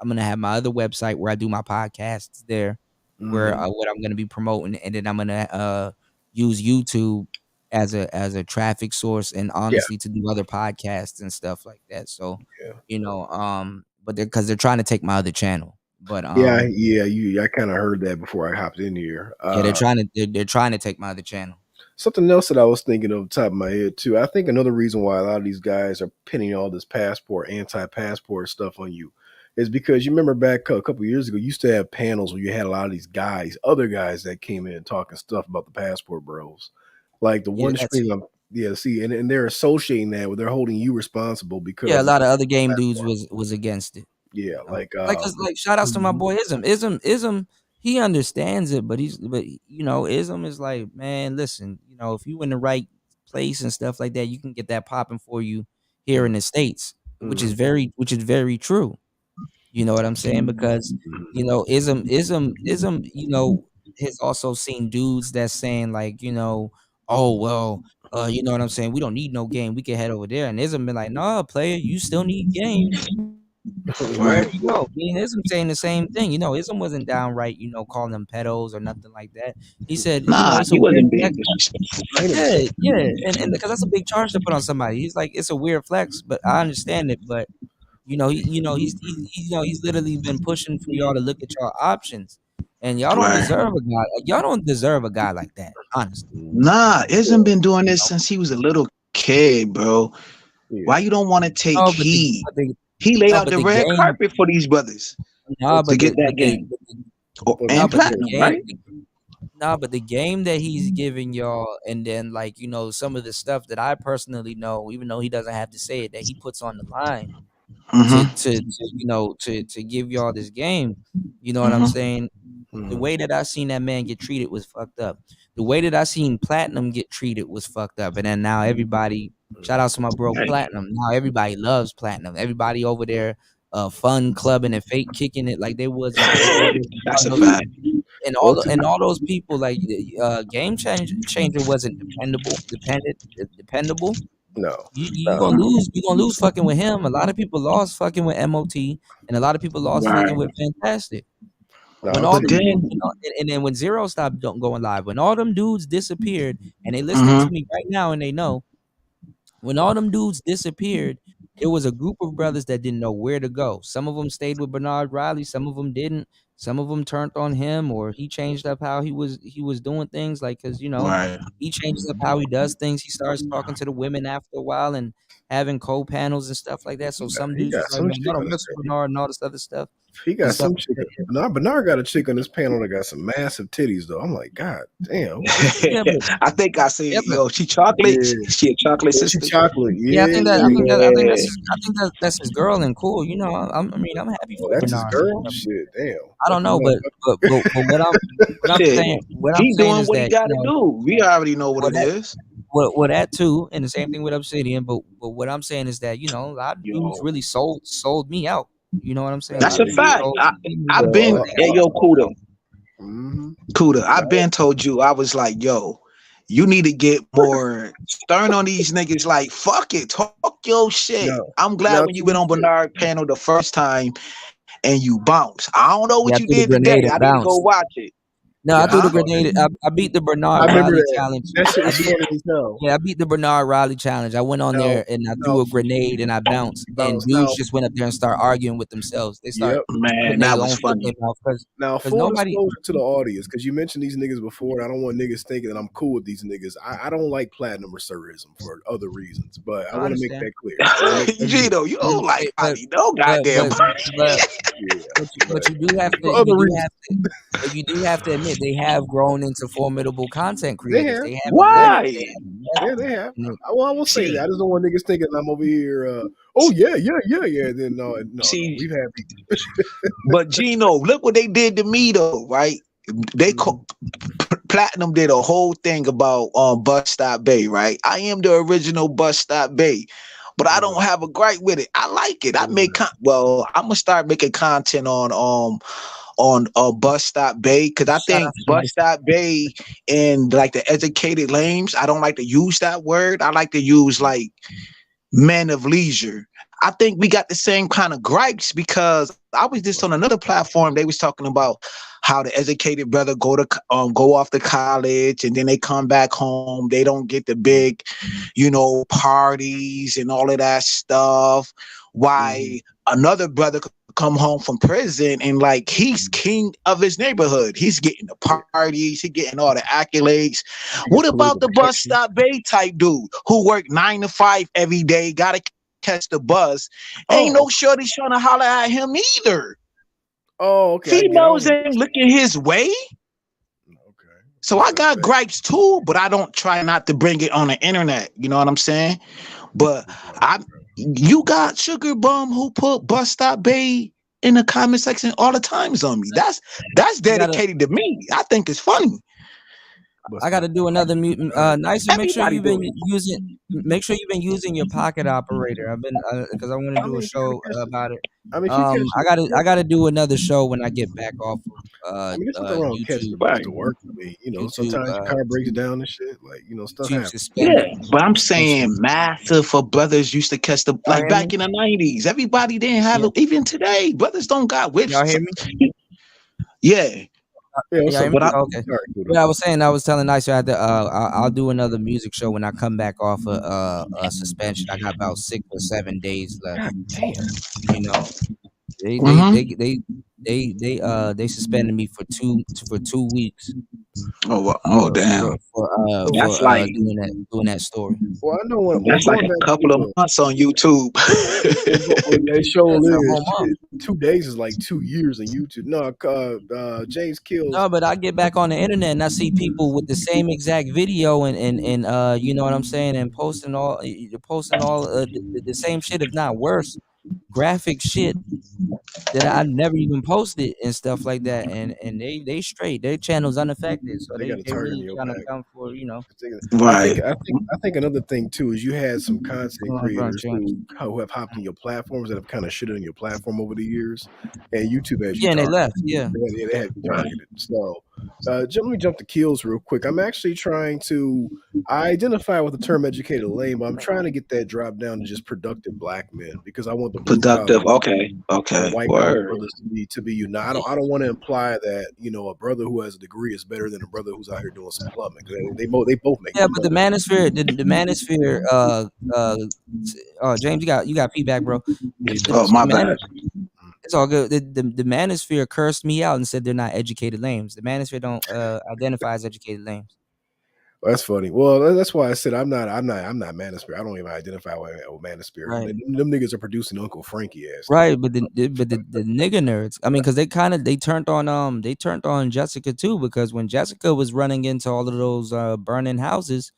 gonna have my other website where I do my podcasts there, where Mhm. what I'm gonna be promoting, and then I'm gonna use YouTube as a traffic source, and Yeah. honestly to do other podcasts and stuff like that. So Yeah. but they're trying to take my other channel, but Yeah. Yeah. I kind of heard that before I hopped in here. yeah, they're trying to take my other channel. Something else that I was thinking of the top of my head too. I think another reason why a lot of these guys are pinning all this anti-passport stuff on you, is because you remember back a couple years ago, you used to have panels where you had a lot of these guys, other guys that came in talking stuff about the passport bros. Like the Yeah, one that's stream, yeah, see, and they're associating that with they're holding you responsible yeah. A because lot of other game dudes was against it. yeah, like Like shout outs to my boy Ism. Ism, he understands it, but Ism is like, man, listen, if you in the right place and stuff like that, you can get that popping for you here in the States, which is very true. You know what I'm saying? Because Ism, has also seen dudes that's saying like, oh well, you know what I'm saying? We don't need no game. We can head over there. And Ism been like, no, player, you still need game wherever Right. you go. Me and Ism saying the same thing. Ism wasn't downright, calling them pedos or nothing like that. He said, Nah, it's a he weird wasn't being flex. disrespectful. Yeah, yeah, and because that's a big charge to put on somebody. He's like, it's a weird flex, but I understand it. But he's literally been pushing for y'all to look at y'all options, and Right. y'all don't deserve a guy like that, honestly. Nah, Isn't been doing this since he was a little kid, bro. Why you don't want to take No, but the heed? but the He laid no, out but the the red game carpet for these brothers no, to but get the that but the game. but the Oh, no, and but the platinum, game right? no, but the game that he's giving y'all, and then like some of the stuff that I personally know, even though he doesn't have to say it, that he puts on the line to Mm-hmm. to give y'all this game. You know what I'm Mm-hmm. saying? The way that I seen that man get treated was fucked up. The way that I seen Platinum get treated was fucked up. And then now everybody, shout out to my bro Right. Platinum. Now everybody loves Platinum. Everybody over there, fun clubbing and fake kicking it like they wasn't like they wasn't That's a no fact. and Well, all those people like changer wasn't dependable. no, You no, gonna lose fucking with him. A lot of people lost fucking with MOT, and a lot of people lost fucking Right. with Fantastic. no. When I'll all tell But them you. dudes, then, and then when Zero stopped going live, when all them dudes disappeared, and they listening mm-hmm. to me right now, and they know when all them dudes disappeared, there was a group of brothers that didn't know where to go. Some of them stayed with Bernard Riley, some of them didn't. Some of them turned on him, or he changed up how he was doing things. Like, cause Right. he changes up how he does things. He starts talking to the women after a while and having co-panels and stuff like that. So some He dudes got was so like, much man, I dick don't on his mess with Bernard and all this other stuff. He got So- some chick. Bernard got a chick on this panel that got some massive titties though. I'm like, God damn. I think I see. Yo, she chocolate. Yeah. She a chocolate She sister. chocolate. Yeah, I think Yeah. that's his girl and cool. You know, I'm happy for That's his Bernard. girl. Shit, damn. I don't know, but what I'm Shit. saying, He doing is what he that, got to you know, do. We already know what it is. Well, that too, and the same thing with Obsidian. But what I'm saying is that, you know, a lot of dudes really sold me out. You know what I'm saying? That's lot a of dudes fact. sold me I've out. been, hey, yo, Kuda. Mm-hmm. Kuda, I've been told you, I was like, yo, you need to get more stern on these niggas. Like, fuck it, talk your shit. No. I'm glad Now, when you went on Bernard panel the first time and you bounced. I don't know what Yeah, I you threw the did grenade today. and I need to go bounced. watch it. No, I threw the Huh? grenade. I beat the I Bernard remember Riley that. challenge. That shit I was beat, funny as hell. yeah, I beat the Bernard Riley challenge. I went on Now, there and I threw a grenade and I bounced. And dudes Now, just went up there and started arguing with themselves. They yep. start putting their own foot in their mouth Now, because full nobody. disclosure to the audience, because you mentioned these niggas before, and I don't want niggas thinking that I'm cool with these niggas. I don't like platinum restorism for other reasons, but I I want to make understand. that clear. Gino, you don't like But Bobby, no goddamn. but you do have to. For other reasons. But you do have to admit they have grown into formidable content They creators. have. They have. Why? Yeah, they have. I will say that. I just don't want niggas thinking I'm over here. Oh yeah. Then no, we've had people. But Gino, look what they did to me though, right? They Platinum did a whole thing about Bus Stop Bay, right? I am the original Bus Stop Bay, but I don't have a gripe with it. I like it. I make I'm gonna start making content on Bus Stop Bay because I think Bus Stop Bay and like the educated lames. I don't like to use that word. I like to use like men of leisure. I think we got the same kind of gripes because I was just on another platform. They was talking about how the educated brother go off to college and then they come back home. They don't get the big, parties and all of that stuff. Why another brother could come home from prison and like he's king of his neighborhood. He's getting the parties. He's getting all the accolades. What about the Bus Stop Bay type dude who worked 9 to 5 every day? Got to catch the bus. Ain't no shorty trying to holler at him either. Oh, okay. Females ain't looking his way. Okay. So I got gripes too, but I don't try not to bring it on the internet. You know what I'm saying? But you got Sugar Bum who put Bus Stop Bay in the comment section all the times on me. That's dedicated to me. I think it's funny. I got to do another nicer. Make sure you've been using your pocket operator. I've been because I want to do a show about it. I mean, I got to do another show when I get back off of there's nothing wrong with catching the bus to work. I mean, sometimes your car breaks down and shit. Like, stuff happens. Yeah, but I'm saying massive for brothers used to catch the like back in the 90s. Everybody didn't have it. Even today, brothers don't got whips. Y'all hear me? Yeah. Okay. But I was telling Nice I had to I'll do another music show when I come back off a suspension. I got about 6 or 7 days left. Damn. They suspended me for 2 weeks. Oh damn. That's like doing that story. Well, I know that's like a couple of months on YouTube. They show is 2 days is like 2 years on YouTube. No, James Kills. No, but I get back on the internet and I see people with the same exact video and you know what I'm saying, and posting all the same shit, if not worse, graphic shit that I never even posted and stuff like that, and they straight, their channel's unaffected, so they really trying to come for Right. I think another thing too is you had some content creators who have hopped in your platforms that have kind of shitted on your platform over the years, and YouTube has and they left. they have you targeted. So let me jump to Kills real quick. I'm actually trying to identify with the term educated lane, but I'm trying to get that drop down to just productive black men because I want the productive. Okay. White brothers to be united. I don't want to imply that a brother who has a degree is better than a brother who's out here doing some plumbing. They both make. Yeah, but the Manosphere, James, you got feedback, bro. My bad. It's all good. The Manosphere cursed me out and said they're not educated lames. The Manosphere don't identify as educated lames. That's funny. Well, that's why I said I'm not Manosphere. I don't even identify with Manosphere. Right. Them niggas are producing Uncle Frankie ass. Right, but the nigga nerds. I mean, because they turned on Jessica too, because when Jessica was running into all of those burning houses,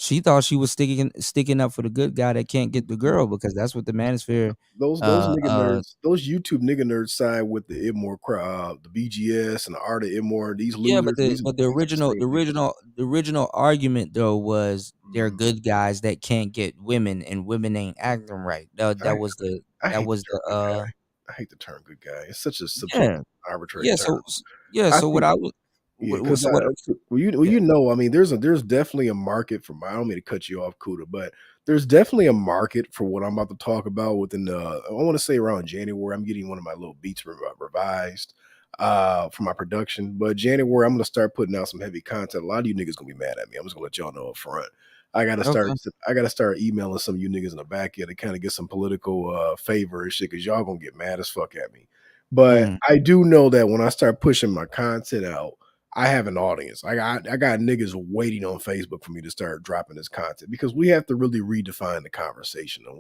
she thought she was sticking up for the good guy that can't get the girl, because that's what the Manosphere. Those nigga nerds, those YouTube nigga nerds side with the Immore crowd, the BGS and the Art of Immore. These Yeah, losers. but the original argument though was they're good guys that can't get women, and women ain't acting right. That was the I hate the term good guy. It's such a subjective, arbitrary term. So what I would. Because you know, I mean, there's definitely a market for. I don't mean to cut you off, Kuda, but there's definitely a market for what I'm about to talk about within the. I want to say around January. I'm getting one of my little beats revised for my production, but January I'm gonna start putting out some heavy content. A lot of you niggas gonna be mad at me. I'm just gonna let y'all know up front. I gotta start emailing some of you niggas in the back end to kind of get some political favor and shit, because y'all gonna get mad as fuck at me. But I do know that when I start pushing my content out, I have an audience. I got niggas waiting on Facebook for me to start dropping this content, because we have to really redefine the conversation on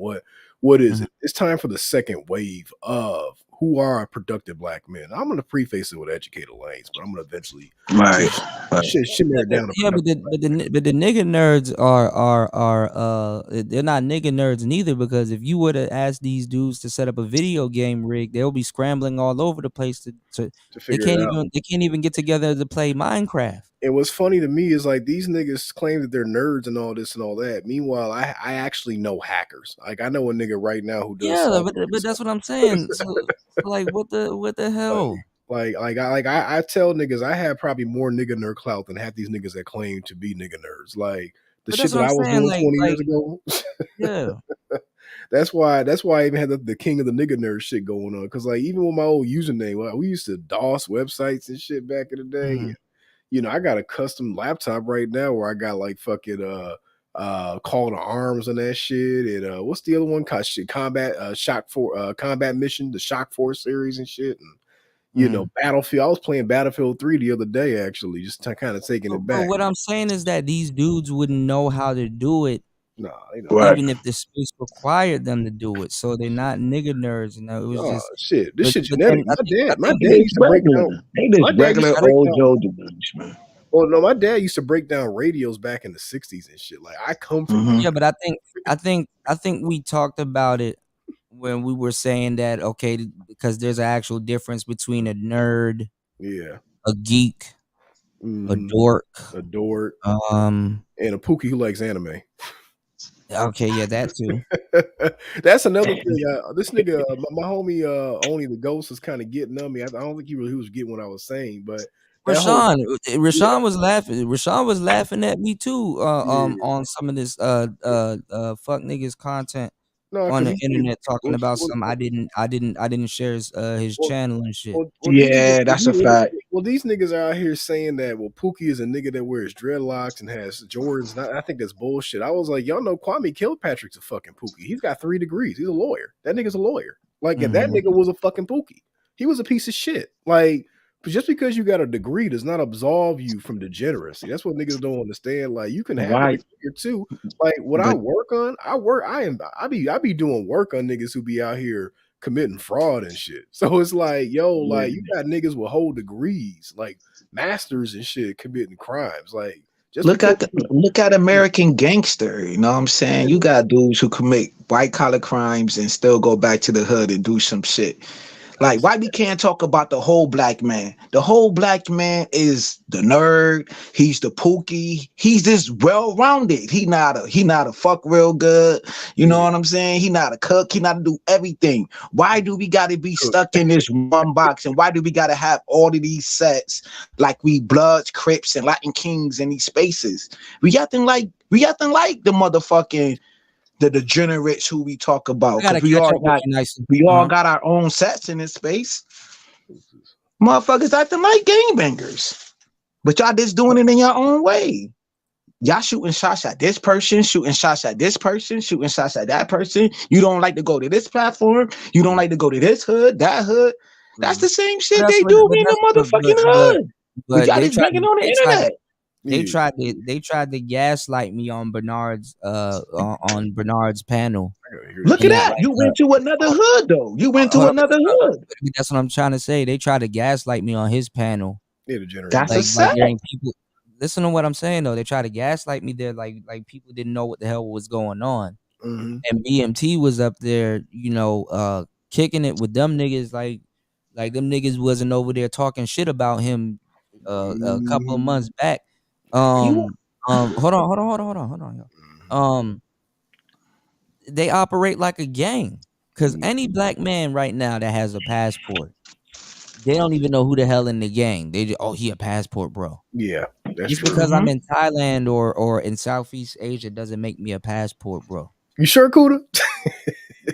what is it. It's time for the second wave of who are productive black men. I'm going to preface it with educated lanes, but I'm going to eventually shimmer it down. Yeah, but the nigga nerds are they're not nigga nerds neither, because if you were to ask these dudes to set up a video game rig, they'll be scrambling all over the place to figure it out. They can't even get together to play Minecraft. And what's funny to me is like these niggas claim that they're nerds and all this and all that. Meanwhile, I actually know hackers. Like I know a nigga right now who does. Yeah, but that's what I'm saying. So like, what the hell? I tell niggas I have probably more nigga nerd clout than half these niggas that claim to be nigga nerds. Like the shit that I was doing 20 years ago. Yeah. That's why I even had the king of the nigga nerd shit going on. Cause like even with my old username, we used to DOS websites and shit back in the day. You know, I got a custom laptop right now where I got like fucking Call to Arms and that shit. And what's the other one? Combat Mission, the Shock Force series and shit. And you know, Battlefield. I was playing Battlefield 3 the other day, actually, just kind of taking it back. But what I'm saying is that these dudes wouldn't know how to do it. No, even if the space required them to do it. So they're not nigga nerds. You know, it was just shit. This shit genetic. My dad used to break down. They just regular old Joe dudes, man. Well, no, my dad used to break down radios back in the 60s and shit. Like I come from Yeah, but I think we talked about it when we were saying that, okay, because there's an actual difference between a nerd, a geek, a dork, and a pookie who likes anime. Okay, yeah, that too. That's another thing. This nigga, my homie, Only the Ghost, is kind of getting on me. I don't think he was getting what I was saying, but Rashawn was laughing. Rashawn was laughing at me too on some of this fuck niggas content on the internet, talking about some I didn't share his channel and shit. That's a fact. Well, these niggas are out here saying that Pookie is a nigga that wears dreadlocks and has Jordans. And I think that's bullshit. I was like, y'all know Kwame Kilpatrick's a fucking Pookie. He's got 3 degrees. He's a lawyer. That nigga's a lawyer. Like if that nigga was a fucking Pookie, he was a piece of shit. Like just because you got a degree does not absolve you from degeneracy. That's what niggas don't understand. Like you can have a degree too. Like what I work on, I be doing work on niggas who be out here committing fraud and shit. So it's like, like you got niggas with whole degrees, like masters and shit, committing crimes. Like just look at American Gangster. You know what I'm saying? You got dudes who commit white collar crimes and still go back to the hood and do some shit. Like, why we can't talk about the whole black man? The whole black man is the nerd. He's the pookie. He's just well-rounded. He not a fuck real good. You know what I'm saying? He not a cook. He not to do everything. Why do we got to be stuck in this one box? And why do we got to have all of these sets like we Bloods, Crips, and Latin Kings in these spaces? We got them like the motherfucking the degenerates who we talk about. We all got our own sets in this space. Motherfuckers acting like gangbangers. But y'all just doing it in your own way. Y'all shooting shots at this person, shooting shots at this person, shooting shots at that person. You don't like to go to this platform. You don't like to go to this hood, that hood. That's the same shit they do in the motherfucking hood. But y'all just banging on the internet. They tried to gaslight me on Bernard's panel. Look And at that. You went to another hood though. You went to another hood. That's what I'm trying to say. They tried to gaslight me on his panel. That's a Like set. there ain't people. Listen to what I'm saying though. They tried to gaslight me there, like people didn't know what the hell was going on. Mhm. And BMT was up there, kicking it with them niggas, like them niggas wasn't over there talking shit about him a couple of months back. Hold on, y'all. They operate like a gang. Cause any black man right now that has a passport, they don't even know who the hell in the gang. They just, he a passport, bro. Yeah, that's Just true. because I'm in Thailand or in Southeast Asia doesn't make me a passport, bro. You sure, Kuda?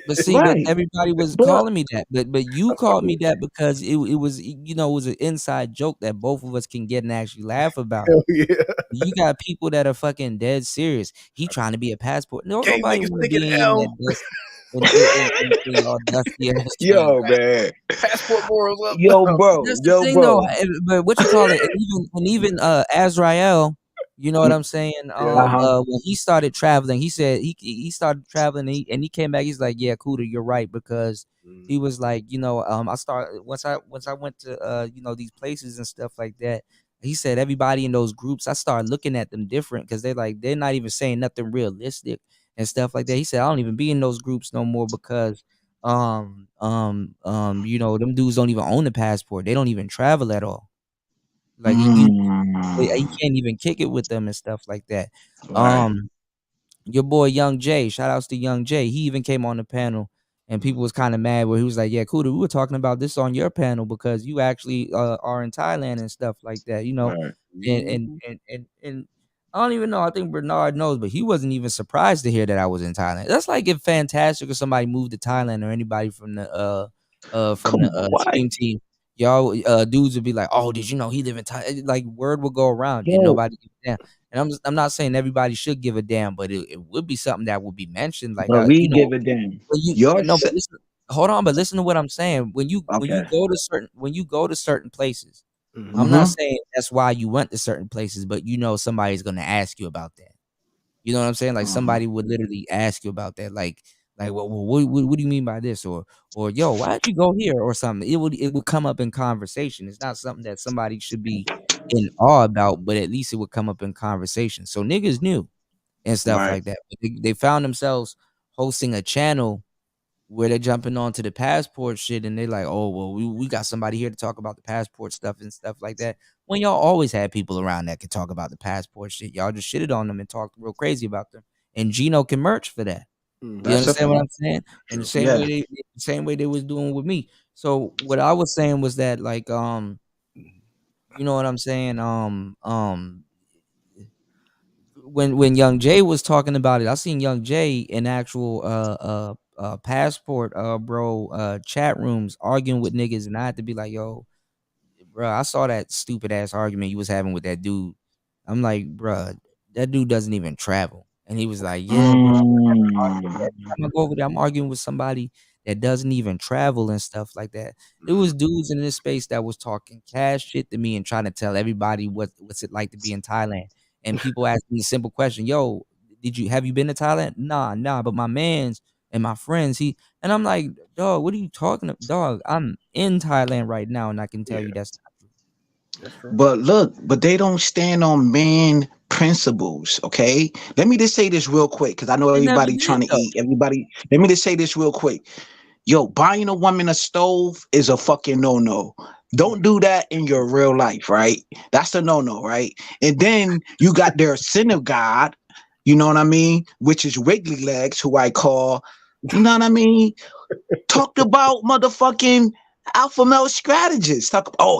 But see, but everybody was calling me that. But you called me that because it was it was an inside joke that both of us can get and actually laugh about. Hell yeah. You got people that are fucking dead serious. He trying to be a passport. No, Gang nobody niggas want to thinking be in L. that dust. In y'all dusty ass Yo, gang. man. Passport morals up. Yo, bro. That's the thing, though. But what you call it? And even Azrael, you know what I'm saying? When he started traveling, he said he started traveling and he came back. He's like, yeah, Kuda, you're right, because he was like, I started once I went to these places and stuff like that. He said everybody in those groups, I started looking at them different because they're not even saying nothing realistic and stuff like that. He said I don't even be in those groups no more because them dudes don't even own a passport. They don't even travel at all. Like you can't even kick it with them and stuff like that. Right. Your boy Young Jay, shout outs to Young Jay. He even came on the panel and people was kind of mad where he was like, yeah, Kuda, we were talking about this on your panel because you actually are in Thailand and stuff like that, Right. and I don't even know. I think Bernard knows, but he wasn't even surprised to hear that I was in Thailand. That's like if Fantastic or somebody moved to Thailand or anybody from the stream team, y'all dudes would be like, oh, did you know he live in Thailand? Like word would go around and nobody give a damn. And I'm not saying everybody should give a damn, but it would be something that would be mentioned. Like But we give a damn. But listen, hold on, but listen to what I'm saying. When you go to certain places, I'm not saying that's why you went to certain places, but somebody's gonna ask you about that. You know what I'm saying? Like somebody would literally ask you about that. Like what do you mean by this? Or yo, why'd you go here or something? It would come up in conversation. It's not something that somebody should be in awe about, but at least it would come up in conversation. So niggas knew and stuff like that. But they found themselves hosting a channel where they're jumping onto the passport shit and they're like, oh, well, we got somebody here to talk about the passport stuff and stuff like that. When y'all always had people around that could talk about the passport shit. Y'all just shitted on them and talked real crazy about them. And Gino can merch for that. You understand what I'm saying? And the same way they was doing with me. So what I was saying was that, like, you know what I'm saying? When Young Jay was talking about it, I seen Young Jay in actual passport chat rooms arguing with niggas, and I had to be like, yo, bro, I saw that stupid ass argument you was having with that dude. I'm like, bro, that dude doesn't even travel. And he was like, yeah, bro, I'm gonna go over there. I'm arguing with somebody that doesn't even travel and stuff like that. It was dudes in this space that was talking cash shit to me and trying to tell everybody what's it like to be in Thailand. And people ask me a simple question, yo, have you been to Thailand? Nah, but my mans and my friends, and I'm like, dog, what are you talking about? Dog, I'm in Thailand right now, and I can tell you that's not true. But look, they don't stand on man principles. Okay, let me just say this real quick because I know everybody trying to eat. Everybody, let me just say this real quick. Yo, buying a woman a stove is a fucking no. Don't do that in your real life, right? That's a no, right? And then you got their sin of God, you know what I mean? Which is Wiggly Legs, who I call, you know what I mean? Talked about motherfucking alpha male strategists.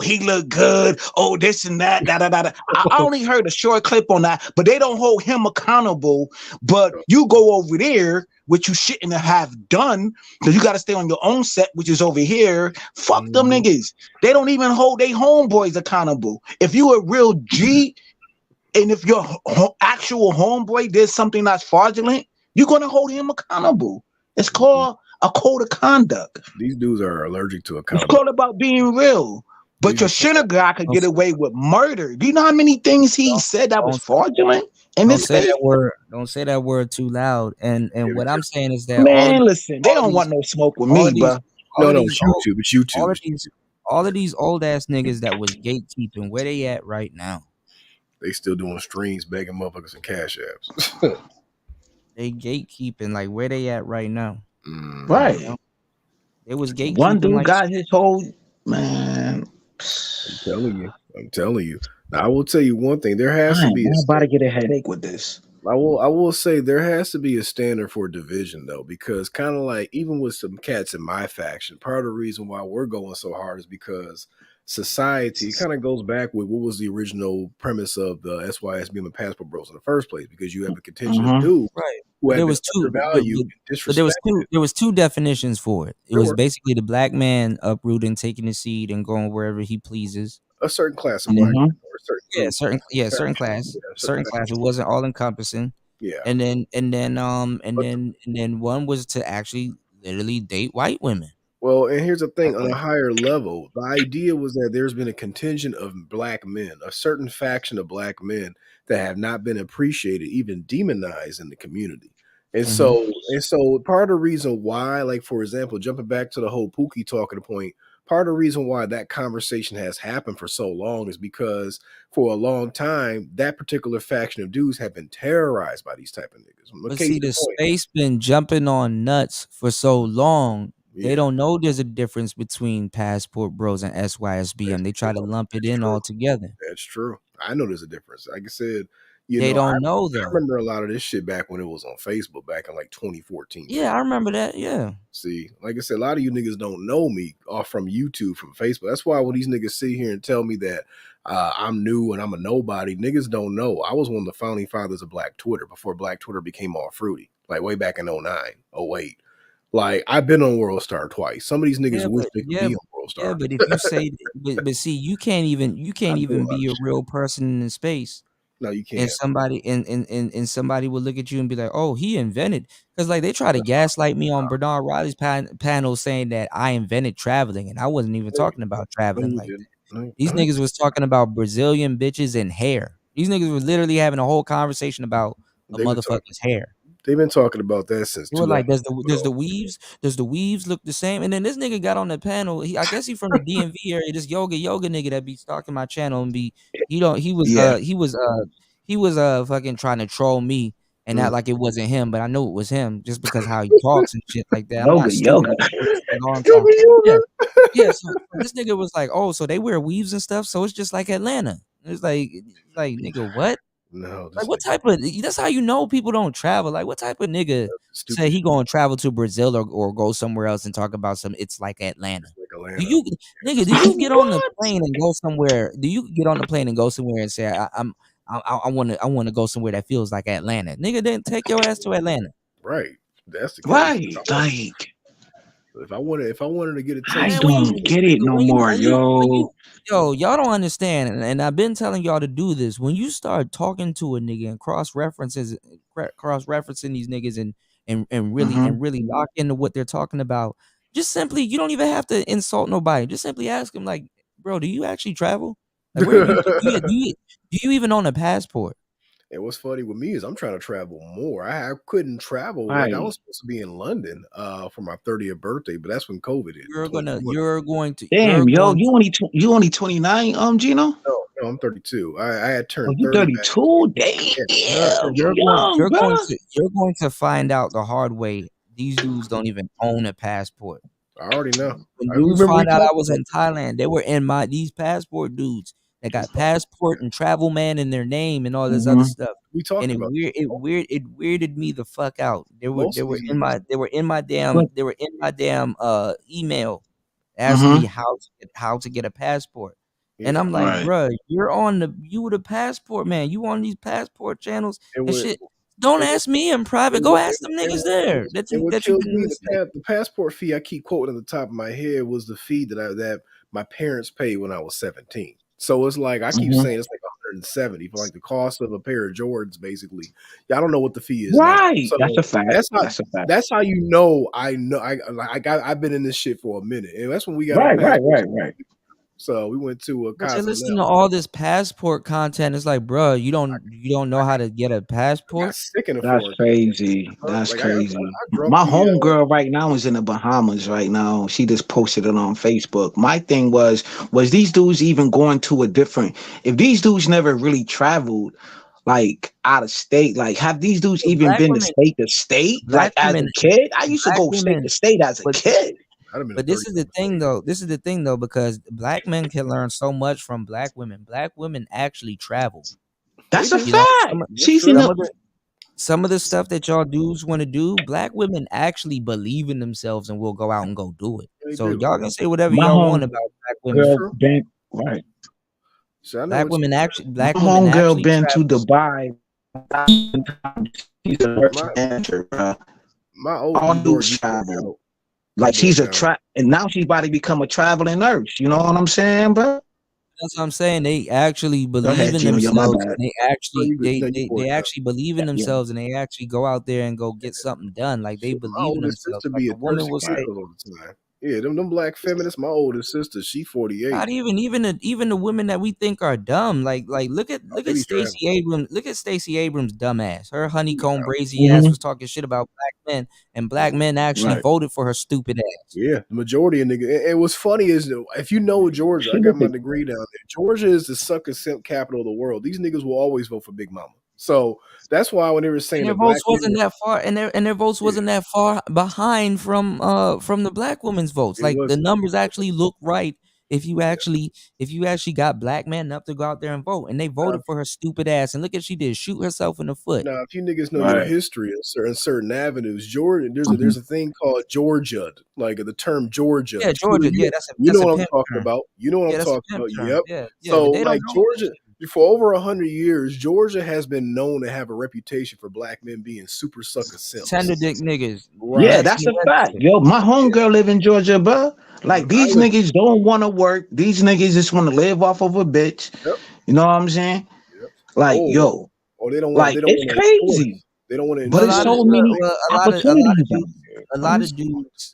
He look good. Oh, this and that. I only heard a short clip on that, but they don't hold him accountable. But you go over there, which you shouldn't have done, because you got to stay on your own set, which is over here. Fuck them niggas. They don't even hold their homeboys accountable. If you a real G, and if your actual homeboy did something that's fraudulent, you're gonna hold him accountable. It's called a code of conduct. These dudes are allergic to It's accountability. called about being real. But your synagogue could get away with murder. Do you know how many things he said that was fraudulent in Don't this say space? that word. Don't say that word too loud. And what I'm saying is that Man, listen, they don't want no smoke with me, bro. all No, of it's these old, YouTube. It's YouTube. all of these old ass niggas that was gatekeeping, where they at right now? They still doing streams, begging motherfuckers and cash apps. They gatekeeping, like where they at right now? Right. You know? It was gatekeeping. One dude like got his whole man. I'm telling you. Now I will tell you one thing. There has to be I'm about to get a headache with this. I will say there has to be a standard for division though, because kind of like even with some cats in my faction, part of the reason why we're going so hard is because society kind of goes back with what was the original premise of the SYS being the Passport Bros in the first place, because you have a contingent of dudes right. who But have there been was two. undervalued and But there was disrespected. two definitions for it. It There was were. basically the black man uprooting, taking the seed, and going wherever he pleases. A certain class of And black then, people, or a certain group. certain class, Yeah, certain class. It wasn't all encompassing. Yeah. And then one was to actually literally date white women. Well, and here's the thing, on a higher level, the idea was that there's been a contingent of black men, a certain faction of black men that have not been appreciated, even demonized in the community. And so part of the reason why, like for example, jumping back to the whole Pookie talking point, part of the reason why that conversation has happened for so long is because for a long time, that particular faction of dudes have been terrorized by these type of niggas. But see, the space been jumping on nuts for so long. They don't know there's a difference between Passport Bros and SYSBM. They try to lump it in all together. That's true. I know there's a difference. Like I said, They don't know, I though. remember a lot of this shit back when it was on Facebook back in like 2014. Yeah, I remember that. Yeah. See, like I said, a lot of you niggas don't know me off from YouTube, from Facebook. That's why when these niggas sit here and tell me that I'm new and I'm a nobody, niggas don't know. I was one of the founding fathers of Black Twitter before Black Twitter became all fruity, like way back in 09, 08. Like I've been on World Star twice. Some of these niggas wish they could be on World Star. Yeah, but if you say, but see, you can't even be a real person in space. No, you can't. And somebody will look at you and be like, "Oh, he invented," because like they try to gaslight me on Bernard Riley's panel saying that I invented traveling, and I wasn't even talking about traveling like that. These niggas was talking about Brazilian bitches and hair. These niggas were literally having a whole conversation about a motherfucker's hair. They've been talking about that since. They were like, does the weaves look the same? And then this nigga got on the panel. I guess he from the DMV area. This yoga nigga that be stalking my channel and he was fucking trying to troll me and act like it wasn't him, but I know it was him just because how he talks and shit like that. I'm not stupid. Yeah. So this nigga was like, oh, so they wear weaves and stuff, so it's just like Atlanta. It's like nigga, what? No, like what type of? That's how you know people don't travel. Like what type of nigga say he gonna travel to Brazil or go somewhere else and talk about some? It's like Atlanta. Do you get on the plane and go somewhere? Do you get on the plane and go somewhere and say I want to go somewhere that feels like Atlanta? Nigga, then take your ass to Atlanta. Right. That's the case. Right. Like if I wanted to get a I taste, don't get it no more, yo. Y'all don't understand, and I've been telling y'all to do this. When you start talking to a nigga and cross referencing these niggas and really lock into what they're talking about, just simply, you don't even have to insult nobody. Just simply ask them, like, bro, do you actually travel? Like, where do you even own a passport? And what's funny with me is I'm trying to travel more. I couldn't travel. Right. Like I was supposed to be in London for my 30th birthday, but that's when COVID hit. You're going to damn, yo, you only 29, Gino? No, I'm 32. I had turned. You 32? Damn, you're going to find out the hard way. These dudes don't even own a passport. I already know. When dudes find out I was in Thailand, they were in these passport dudes that got passport and travel man in their name and all this other stuff. We talked about it weirded me the fuck out. They were in my damn email asking me how to get a passport. And I'm like, bro, you were the passport man. You on these passport channels and shit. Don't ask me in private. Go ask them niggas there. The passport fee I keep quoting at the top of my head was the fee that my parents paid when I was 17. So it's like I keep saying it's like 170 for like the cost of a pair of Jordans, basically. Yeah, I don't know what the fee is. Right, so that's a fact. That's a fact. That's how you know. I've been in this shit for a minute, and that's when we got right. So we went to a But you're listening Cozumel. to all this passport content. It's like, bro, you don't know how to get a I got passport. sick in a That's foreign crazy. country. That's Like crazy. I drunk My the homegirl right now is in the Bahamas right now. She just posted it on Facebook. My thing was these dudes even going to a different, if these dudes never really traveled like out of state, like have these dudes But even been to state like as a kid? I used to go state to state as a but kid. I'd have been a but this 30 is the thing though. This is the thing though, because black men can learn so much from black women. Black women actually travel. That's a You know, fact. She's in the some of the stuff that y'all dudes want to do, black women actually believe in themselves and will go out and go do it. They So do. y'all can say whatever my y'all want home about black That's women. girl true. been right. So I know Black it's women actually My black women homegirl actually been to travel. Dubai. She's a nurse my manager, bro. my All oldest daughter dudes used to work travel. out. Like Used to she's work a out. and now she's about to become a traveling nurse. You know what I'm saying, bro? That's what I'm saying. They actually Go believe ahead, in Gino. You're my themselves, bad. and they No, actually you good. No, you can they work out. actually believe in Yeah. themselves, and they actually go out there and go get something done. Like they Shit, my believe in oldest themselves. sister Like be a at woman will Thirsty say, Gecko all the time. Yeah, them black feminists. My oldest sister, she 48. not even the women that we think are dumb. Like Oh, look they at be traveling. Stacey Abrams. Look at Stacey Abrams' dumb ass. Her They be honeycomb traveling. brazy ass Mhm. was talking shit about black men, and black men actually Right. voted for her stupid ass. Yeah, the majority of niggas. And what's funny is if you know Georgia, I She got was my a degree down there. Georgia is the sucker simp capital of the world. These niggas will always vote for Big Mama. So that's why when they were saying And their that black votes men wasn't were, that far, and their votes yeah, wasn't that far behind from the black women's votes. it Like the wasn't. numbers actually look right if you actually got black men enough to go out there and vote, and they Now, voted for her stupid ass. And look at she did shoot herself in the foot. now, if you niggas know your right. history in certain avenues, Georgia, Mhm. there's a thing called Georgia, like the term Georgia. Yeah, Georgia. Yeah, You know that's a what I'm pimp talking term. about. You know what I'm Yeah, that's a talking pimp about. term. Yep. Yeah, yeah, So but they don't like know that Georgia, shit. for over 100 years, Georgia has been known to have a reputation for black men being super sucker simps. Tender dick niggas. Yeah, Right. East that's and a West fact. shit. Yo, my Yeah. homegirl live in Georgia, bro. Like I these live. niggas don't want to work. These niggas just want to live off of a bitch. Yep. You know what I'm saying? Yep. Like, Oh, yo, oh, they don't want. like They don't it's want to crazy. enforce. They don't want to But A it's lot of enforce so certain many things. a lot of opportunities out dudes there.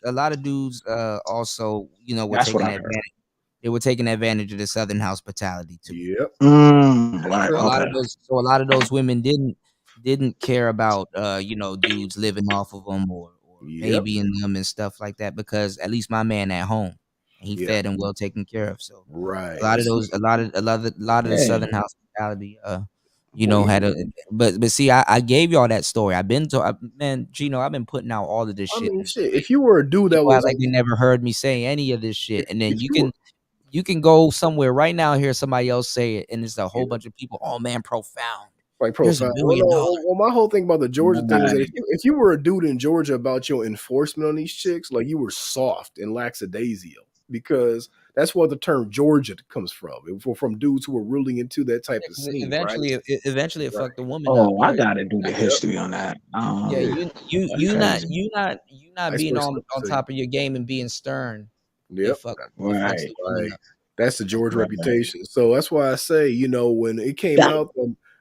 a lot of dudes also were That's what taking I heard. advantage. They were taking advantage of the Southern hospitality too. Yep. That's Right. true. Okay. So a lot of those women didn't care about dudes living off of them or Yep. babying them and stuff like that, because at least my man at home and he Yeah. fed and well taken care of. So a Right. lot of See. those a lot of the Yeah. Southern hospitality Oh yeah. had a but see I gave y'all that story. I've been to man Gino, I've been putting out all of this I shit mean, this shit. week. If you were a dude that People act was like on, they never heard me say any of this shit, and then if you were, you can go somewhere right now and hear somebody else say it, and it's a whole yeah, bunch of people. Oh man, profound. like Here's $1 profile. Well, million. no. Well, my whole thing about the Georgia thing was that Right. if you were a dude in Georgia about your enforcement on these chicks, like you were soft and lackadaisical, because that's where the term Georgia comes from. From dudes who were ruling into that type Yeah, of 'cause scene, right? eventually it Right. fucked the woman up. Oh, I Yeah, gotta do the Yep. history on that. yeah. Yeah. That's crazy. You not being Iceberg on Slim. top of your game and being stern. Yep. It fucks Right. the woman Like up. that's the George Right. reputation. So that's why I say, when it came That, out,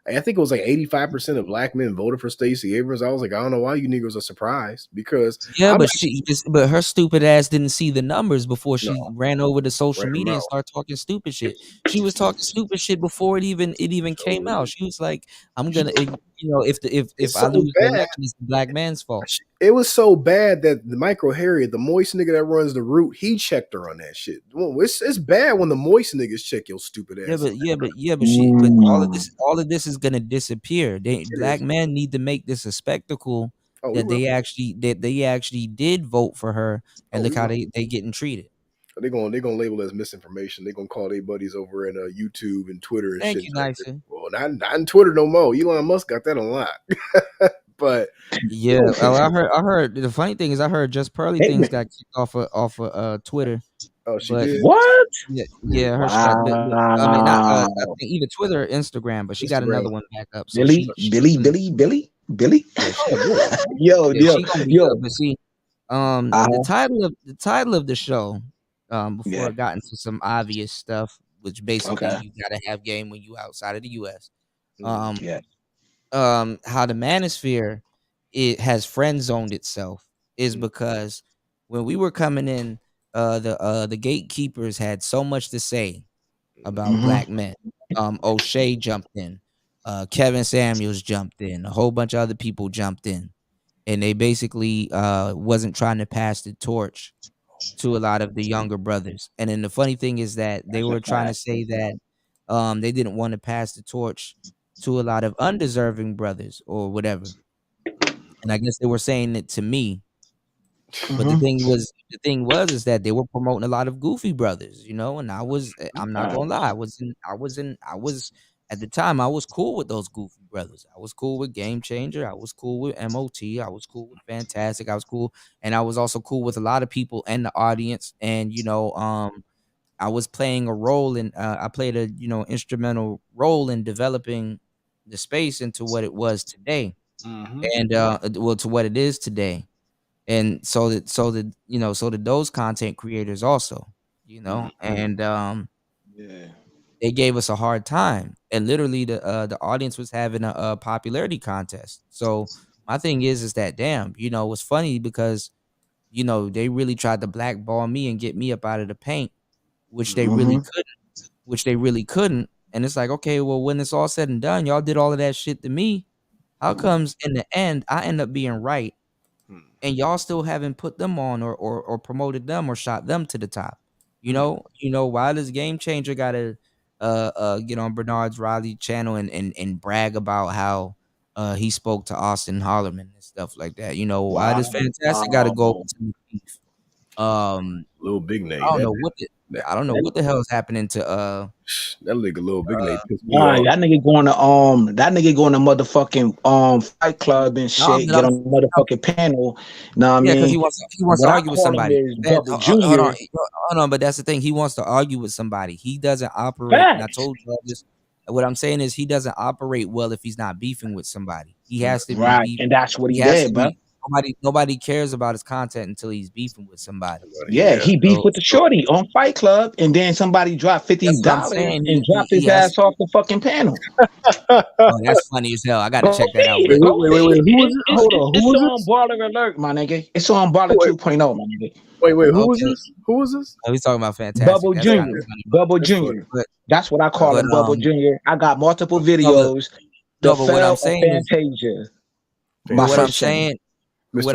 I think it was like 85% of black men voted for Stacey Abrams. I was like, I don't know why you niggas are surprised because Yeah, I'm but her stupid ass didn't see the numbers before no she ran over to social ran them media and out. started talking stupid shit. She was talking stupid shit before it even came So out. She was like, "I'm gonna, if it's I so lose the bad. election, it's the black man's fault." It was so bad that the Micro Harriet, the moist nigga that runs the root, he checked her on that shit. Well, it's bad when the moist niggas check your stupid ass on that. But mm, all of this is gonna disappear. It Black is. men need to make this a spectacle Oh, we will. that they actually did vote for her, Oh, and we look how will. they getting treated. They're gonna label it as misinformation. They're gonna call their buddies over in YouTube and Twitter and Thank shit. you, Like, Nyson. well, not in Twitter no more. Elon Musk got that a lot. But Yeah, I heard. The funny thing is, I heard Just Pearly they things been, got kicked off of Twitter, oh, she but did. what? yeah, her I mean not I Wow. think either Twitter or Instagram, but she got Instagram. another one back up. So Billy, Billy, Billy, Billy, Billy. yeah, Yo, yeah, yo, she gonna be yo. up. But see, Uh-huh. the title of the show, before Yeah. I got into some obvious stuff, which basically Okay. you gotta have game when you outside of the U.S. Mhm. Yeah. How the Manosphere it has friend zoned itself is because when we were coming in the gatekeepers had so much to say about Mhm. black men. O'Shea jumped in, Kevin Samuels jumped in, a whole bunch of other people jumped in, and they basically wasn't trying to pass the torch to a lot of the younger brothers. And then the funny thing is that they That's a were trying to fact. say that they didn't want to pass the torch to a lot of undeserving brothers or whatever. And I guess they were saying it to me. But Mhm. the thing was is that they were promoting a lot of goofy brothers, you know, and I'm not gonna lie, I was at the time I was cool with those goofy brothers. I was cool with Game Changer, I was cool with MOT, I was cool with Fantastic, I was cool, and I was also cool with a lot of people in the audience. And I was playing a role in I played a instrumental role in developing the space into what it was today. And well, to what it is today. And so did those content creators also, and Yeah. they gave us a hard time. And literally the audience was having a popularity contest. So my thing is that, damn, it's funny because they really tried to blackball me and get me up out of the paint, which they really Mhm. couldn't, and it's like, okay, well, when it's all said and done, y'all did all of that shit to me. How comes in the end I end up being right, and y'all still haven't put them on or promoted them or shot them to the top? Why does Game Changer gotta get on Bernard's Riley channel and brag about how he spoke to Austin Hollerman and stuff like that? Why does Fantastic gotta go Wow. to the beef? Little Big Nate. I don't know what the I don't know what the hell is happening to that nigga Little Big Nate pissed me Nah, off. that nigga going to motherfucking Fight Club and no, shit, get on the motherfucking panel. Know what I Yeah, because mean? he wants What to I argue with call him somebody. is That Bubba hold on, Junior. but that's the thing. He wants to argue with somebody. He doesn't operate, and I Facts. told you this. What I'm saying is he doesn't operate well if he's not beefing with somebody. He has to be Right. beef. And that's what He he has to did, bro. be. Nobody cares about his content until he's beefing with somebody. Yeah, he beefed with the So shorty on Fight Club, and then somebody dropped $50 that's what I'm saying. and dropped He his has. ass off the fucking panel. Oh, that's funny as hell. I got to Go check that out. see But it. Go see Wait. it. Who is it? Hold on. Who It's is on this? Baller Alert, my nigga. It's on Baller Wait, 2.0, my nigga. wait. Who is okay, this? Who is this? he's talking about Fantastic. Bubble That's kind of Junior. funny. Bubble That's funny. Junior. But That's what I call but him, Bubble Junior. I got multiple videos. The but what I'm Fell of saying is. Fantasia. But My what I'm first channel. saying, Mr.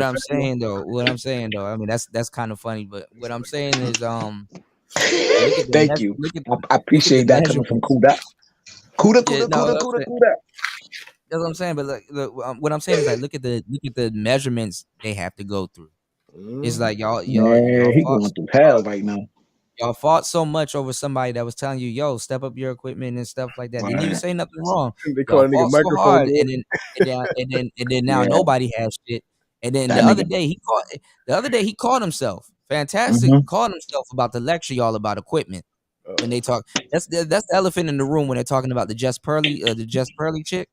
Fatma. I mean that's kind of funny. But what I'm saying is, look at the Thank you. I look at the appreciate that coming from measurements. Kuda. Kuda, Yeah, Kuda, no, Kuda, that's Kuda, it. Kuda. That's what I'm saying. But what I'm saying is, like, look at the measurements they have to go through. It's like Man, he going through hell right now. y'all fought so much over somebody that was telling you, "Yo, step up your equipment and stuff like that." Didn't even Right. say nothing wrong. They call Y'all a nigga fought so microphone hard, boy. and then now Yeah. nobody has shit. And then That nigga. the other day he called himself. Fantastic Mhm. called himself about to lecture y'all about equipment when they talk. That's the elephant in the room when they're talking about the Jess Pearly chick.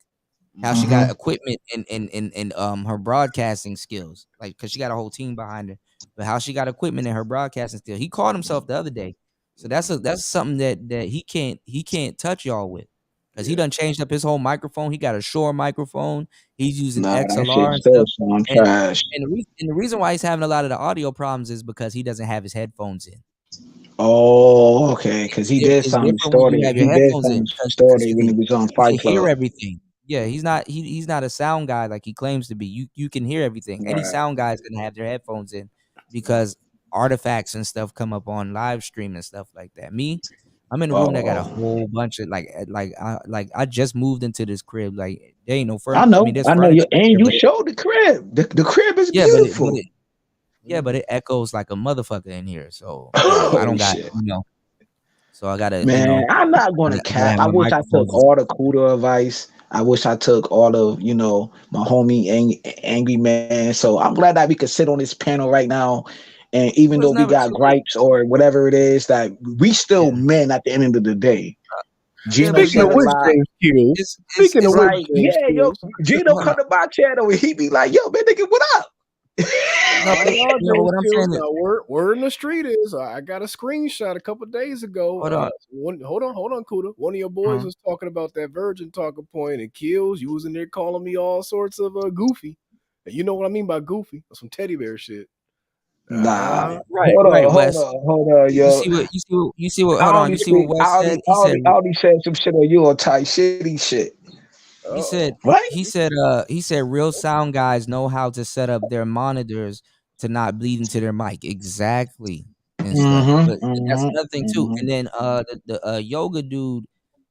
How she got Mhm. equipment and her broadcasting skills, like, because she got a whole team behind her. But how she got equipment and her broadcasting skills. He called himself the other day. So that's something that he can't touch y'all with, because he done changed up his whole microphone. He got a Shure microphone. He's using Nah, that XLR shit and still stuff. sound And trash. the reason why he's having a lot of the audio problems is because he doesn't have his headphones in. Oh, okay. Because he did It's sound different when you distorted. have your He did headphones in, sound because distorted when he was on you can Fight hear Club. everything. Yeah, he's not a sound guy like he claims to be. You can hear everything. Any Right. sound guy is gonna have their headphones in, because artifacts and stuff come up on live stream and stuff like that. Me, I'm in a room that got a Oh, whole bunch of I just moved into this crib. Like, there ain't no I furniture. I mean, know. there's I know you. furniture in And here, you but showed the crib. The crib is yeah, beautiful. but it echoes like a motherfucker in here. So I Holy don't got shit. so I gotta Man, I'm not gonna I gotta cap. have I my wish I took microphones. all the Kuda advice. I wish I took all of, my homie Angry Man. So I'm glad that we could sit on this panel right now. And It even though was we never got too late. gripes or whatever it is, that we still Yeah. men at the end of the day. Yeah, Gino but Speaking said of a which, lot. James Q. Speaking of which, Like, James yeah, yo, Q. Gino come to my channel and he be like, yo, man, nigga, what up? No, but James what I'm Kills. saying is, Now, word in the street is I got a screenshot a couple days ago. hold on. Hold on, Kuda. One of your boys Uh-huh. was talking about that virgin talking point, and Kills, you was in there calling me all sorts of goofy. And you know what I mean by goofy? Some teddy bear shit. Nah. Right, Wes. Hold on, You yo. see what you see what I hold on, only you see what speak. Wes said? He said I only said some shit on you on type shitty shit. he said What? he said real sound guys know how to set up their monitors to not bleed into their mic. Exactly. And stuff. But that's another thing too. And then the yoga dude,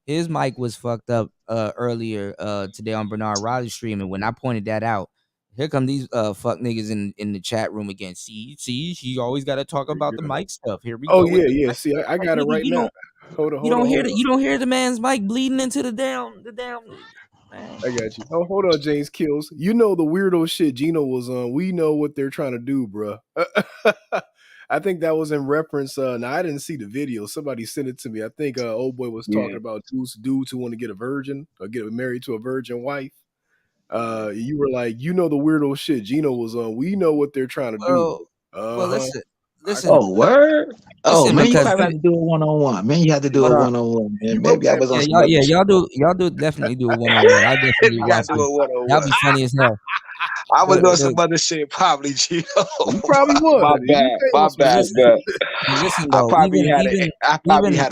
his mic was fucked up earlier today on Bernard Riley's stream. And when I pointed that out, here come these fuck niggas in the chat room again. See, he always gotta talk about the mic stuff. Here we Oh go with yeah, the yeah. mic See, stuff. I Like, got it nigga, right now. Hold on, you don't hear the man's mic bleeding into the damn man. I got you. Oh, hold on, James Kills. You know the weirdo shit Gino was on. We know what they're trying to do, bruh. I think that was in reference. Now I didn't see the video. Somebody sent it to me. I think old boy was talking about dudes who want to get a virgin or get married to a virgin wife. You were like, you know the weirdo shit Gino was on. We know what they're trying to do. Well, listen. Oh, word. Oh Listen, man, you because probably have to do it 1-on-1. Man, you have to do hold it on. 1-on-1. Man, maybe I was on some other Yeah, shit. y'all do definitely do a 1-on-1. I definitely You watch gotta do it. it 1-on-1. Y'all be funny as hell. I was But on some other shit, probably, Gino. You probably was. My bad, but listen I though, probably had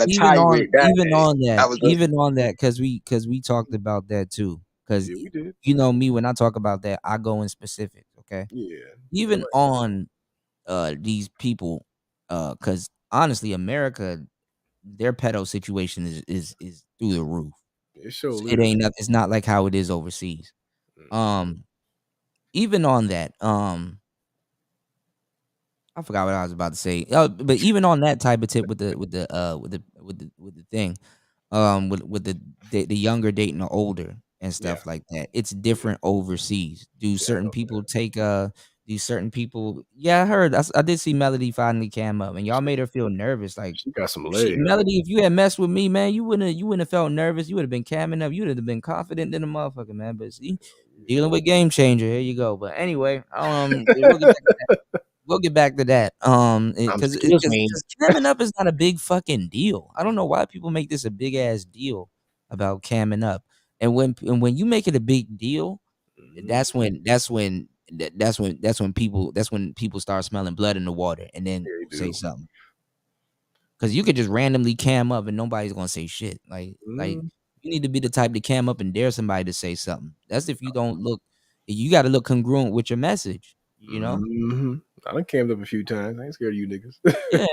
a tirade that day. I was even on that, because we talked about that too. Because we did. you know me, when I talk about that, I go in specific. Okay. Yeah. Even on these people, because honestly, America, their pedo situation is through the roof. It sure It is. ain't it's not like how it is overseas. Even on that, I forgot what I was about to say. But even on that type of tip with the thing, with the younger dating the older and stuff like that, it's different overseas. Do certain people take do certain people? Yeah, I heard. I did see Melody finally cam up, and y'all made her feel nervous. Like, She got some shit, legs. Melody, if you had messed with me, man, you wouldn't have felt nervous. You would have been camming up. You would have been confident in the motherfucker, man. But see, dealing with game changer. Here you go. But anyway, we'll get back to that. Because Excuse me. camming up is not a big fucking deal. I don't know why people make this a big ass deal about camming up. And when you make it a big deal, that's when people start smelling blood in the water and then say something. Because you could just randomly cam up and nobody's gonna say shit. Like you need to be the type to cam up and dare somebody to say something. That's if you don't look. You got to look congruent with your message. You know. Mm-hmm. I done cammed up a few times. I ain't scared of you niggas. Yeah,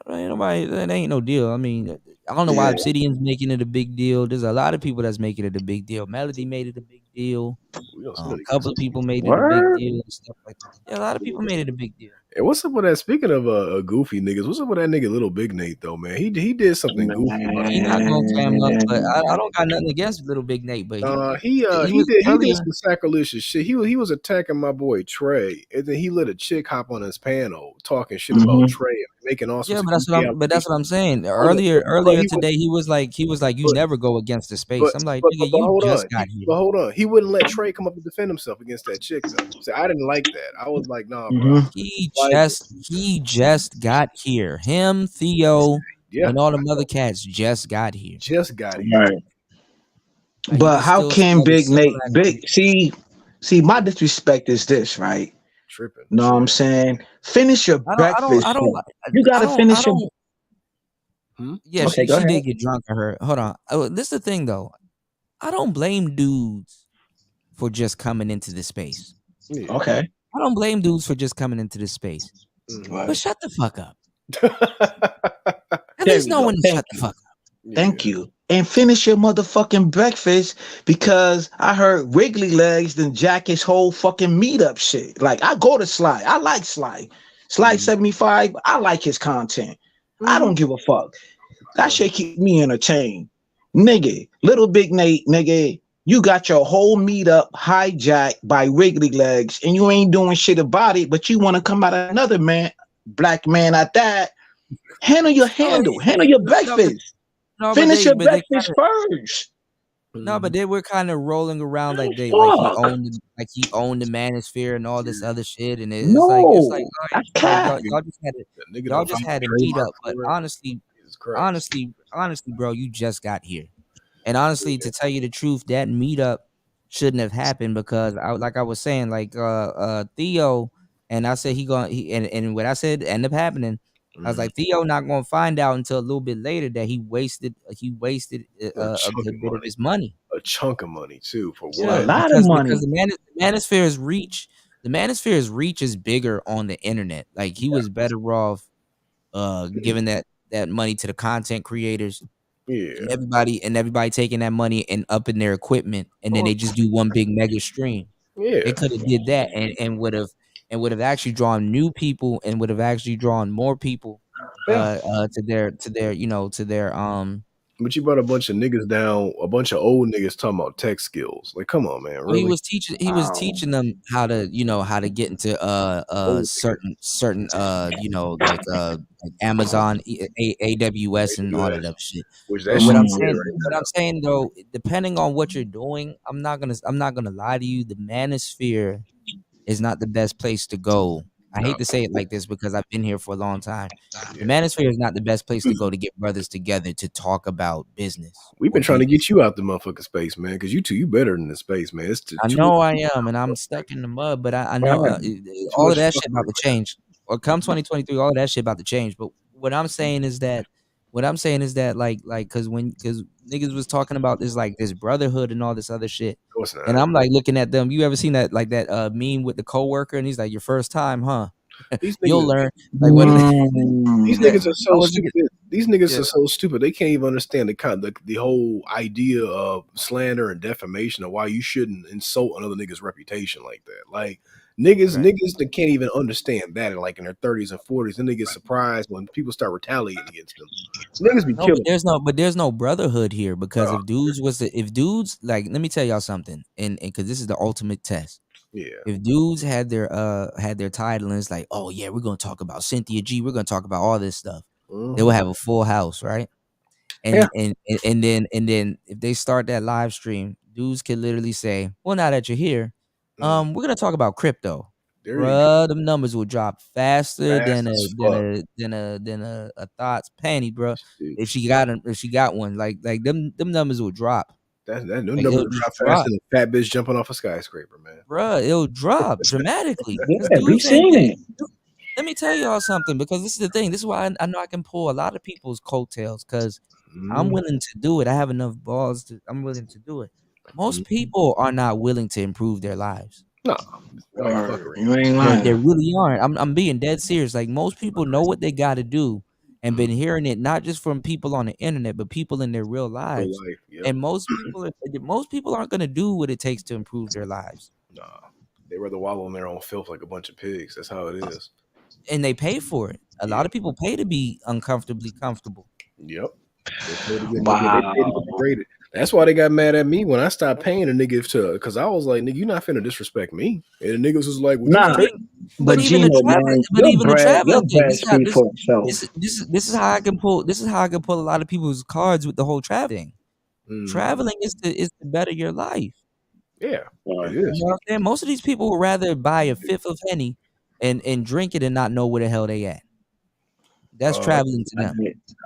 ain't nobody. That ain't no deal. I mean, I don't know why Obsidian's making it a big deal. There's a lot of people that's making it a big deal. Melody made it a big deal. A couple of people made it a big deal and stuff like that. Yeah, a lot of people made it a big deal. And what's up with that? Speaking of goofy niggas, what's up with that nigga Little Big Nate though, man? He did something goofy. He not gonna cam up, but I don't got nothing against Little Big Nate. But he was did earlier. some sacrilegious shit. He was attacking my boy Trey, and then he let a chick hop on his panel talking shit about Trey and making all sorts. Yeah, of that's what I'm saying. Earlier today, he was like, you never go against the space. I'm like, nigga, you just got here. But hold on, he wouldn't let Trey come up and defend himself against that chick though. So I didn't like that. I was like, nah, bro. He just got here. Him, Theo, Yeah. and all the other cats just got here. Just got here. Right. But how can Big Nate see my disrespect is this, right? Tripping. Know what I'm saying? Finish your breakfast. You gotta finish your Yeah, Okay, she go ahead. did get drunk on her. Hold on. This is the thing though. I don't blame dudes for just coming into the space. Okay. I don't blame dudes for just coming into this space. But shut the fuck up. At least know when to shut the fuck up. Thank you. And finish your motherfucking breakfast because I heard Wiggly Legs then jack his whole fucking meetup shit. Like I go to Sly. I like Sly. Sly 75. I like his content. I don't give a fuck. That shit keep me entertained. Nigga, Little Big Nate, nigga, you got your whole meetup hijacked by Wiggly Legs and you ain't doing shit about it, but you want to come out another man, black man at that. Handle your breakfast. Finish your breakfast first. No, but they were kind of rolling around like he owned the Manosphere and all this other shit, and it's like y'all just had a meet up. But honestly, bro, you just got here, and honestly, to tell you the truth, that meetup shouldn't have happened because like I was saying, like Theo And I said and what I said ended up happening. I was like, Theo not gonna find out until a little bit later that he wasted a good bit of his money. A chunk of money too for Yeah, what? because the Manosphere's reach is bigger on the internet. Like he was better off giving that money to the content creators Yeah. and everybody taking that money and upping their equipment, and then they just do one big mega stream. Yeah. They could have did that and would have actually drawn new people and would have actually drawn more people to their to their But you brought a bunch of niggas down, a bunch of old niggas talking about tech skills. Like, come on, man, well, really? he was teaching them how to get into certain like Amazon, AWS and all that other shit. Which But that what shit I'm is saying, right what now. I'm saying though, depending on what you're doing, I'm not gonna lie to you. The Manosphere is not the best place to go. I hate to say it like this because I've been here for a long time. The Manosphere is not the best place to go to get brothers together to talk about business. We've or been trying to business. get you out the motherfucking space, man, because you better than the space, man. It's I too know much. I am, and I'm stuck in the mud. But I know Right. Too all of much that shit fuckery about to change. Or come 2023, all of that shit about to change. But what I'm saying is that, like, because niggas was talking about this brotherhood and all this other shit, Of course not. and I'm like looking at them. You ever seen that meme with the coworker, and he's like, "Your first time, huh? These You'll niggas, learn." Like what? these niggas are I so was stupid. looking, These niggas yeah, are so stupid. They can't even understand the whole idea of slander and defamation, or why you shouldn't insult another nigga's reputation like that. Like niggas that can't even understand that, like in their 30s and 40s, then they get surprised when people start retaliating against them. Niggas be no, killing. but there's no brotherhood here because if dudes like, let me tell y'all something, and because this is the ultimate test. Yeah. If dudes had their title and it's like, oh yeah, we're gonna talk about Cynthia G, we're gonna talk about all this stuff, they will have a full house, right? Yeah. And then if they start that live stream, dudes can literally say, well, now that you're here, we're gonna talk about crypto. There you Bruh, them numbers will drop faster Fast than as fuck. a thot's panty, bro. If she got one, like them numbers will drop. That Like number it'll will just drop faster drop. than a fat bitch jumping off a skyscraper, man. Bruh, it'll drop dramatically. Because Yeah, we've dudes ain't seen it. let me tell y'all something, because this is the thing. This is why I know I can pull a lot of people's coattails, because I'm willing to do it. I have enough balls I'm willing to do it. Most people are not willing to improve their lives. No, you ain't They lying. really aren't. I'm being dead serious. Like most people know what they got to do, and been hearing it not just from people on the internet, but people in their real lives. life, yep. And most people aren't gonna do what it takes to improve their lives. Nah, they rather wallow in their own filth like a bunch of pigs. That's how it is. And they pay for it. A lot of people pay to be uncomfortably comfortable. Yep. They pay to get degraded. That's why they got mad at me when I stopped paying a nigga because I was like, nigga, you not finna disrespect me. And the niggas was like, well, Nah, but Gino, man, your traveling thing. brand speak for itself. This is how I can pull. This is how I can pull a lot of people's cards with the whole travel thing. Traveling is to better your life. Yeah, it You know is. what I'm saying? Most of these people would rather buy a fifth of Henny and drink it and not know where the hell they at. That's traveling to them.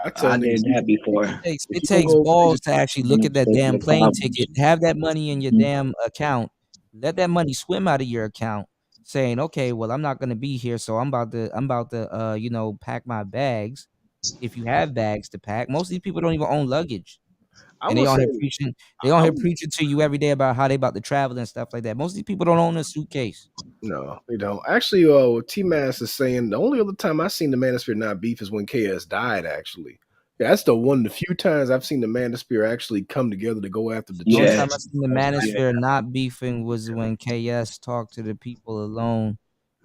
I did that before. It takes balls to actually look at that damn plane ticket, have that money in your damn account, let that money swim out of your account, saying, okay, well, I'm not gonna be here, so I'm about to pack my bags. If you have bags to pack, most of these people don't even own luggage. I And they will on say, here preaching, preaching to you every day about how they about to travel and stuff like that. Most of these people don't own a suitcase. no, they don't. Actually, T-Mass is saying the only other time I've seen the Manosphere not beef is when KS died, actually. Yeah, that's the few times I've seen the Manosphere actually come together to go after the The only chat. time I seen the Manosphere not beefing was when KS talked to the people alone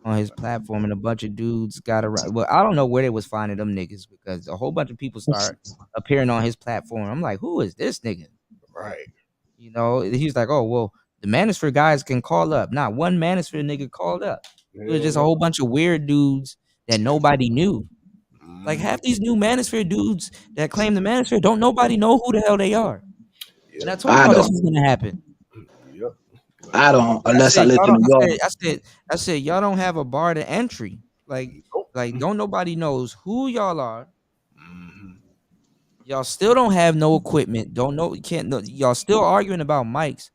on his platform, and a bunch of dudes got around. Well, I don't know where they was finding them niggas, because a whole bunch of people start appearing on his platform. I'm like, who is this nigga? Right. You know, he's like, oh well, the Manosphere guys can call up. Not one Manosphere nigga called up. It was just a whole bunch of weird dudes that nobody knew. Like half these new Manosphere dudes that claim the Manosphere, don't nobody know who the hell they are. And I told y'all this was gonna happen. Yep. I don't, unless I live in New York. I said, y'all don't have a bar to entry. Like don't nobody knows who y'all are. Y'all still don't have no equipment. Don't know, can't know. Y'all still arguing about mics.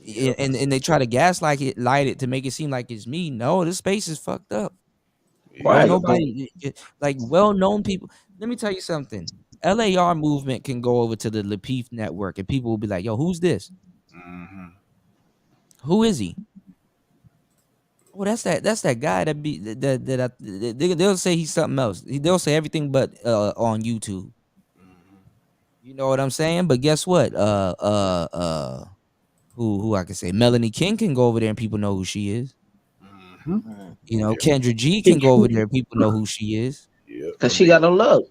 and they try to gaslight it to make it seem like it's me. No, this space is fucked up. Right. Nobody like well-known people. Let me tell you something. LAR movement can go over to the Lapeef network and people will be like, yo, who's this? Who is he? Oh, that's that guy that be they'll say he's something else. They'll say everything but on YouTube. You know what I'm saying? But guess what? Who I can say? Melanie King can go over there and people know who she is. You know, Kendra G can go over there and people know who she is. Cause she got a look.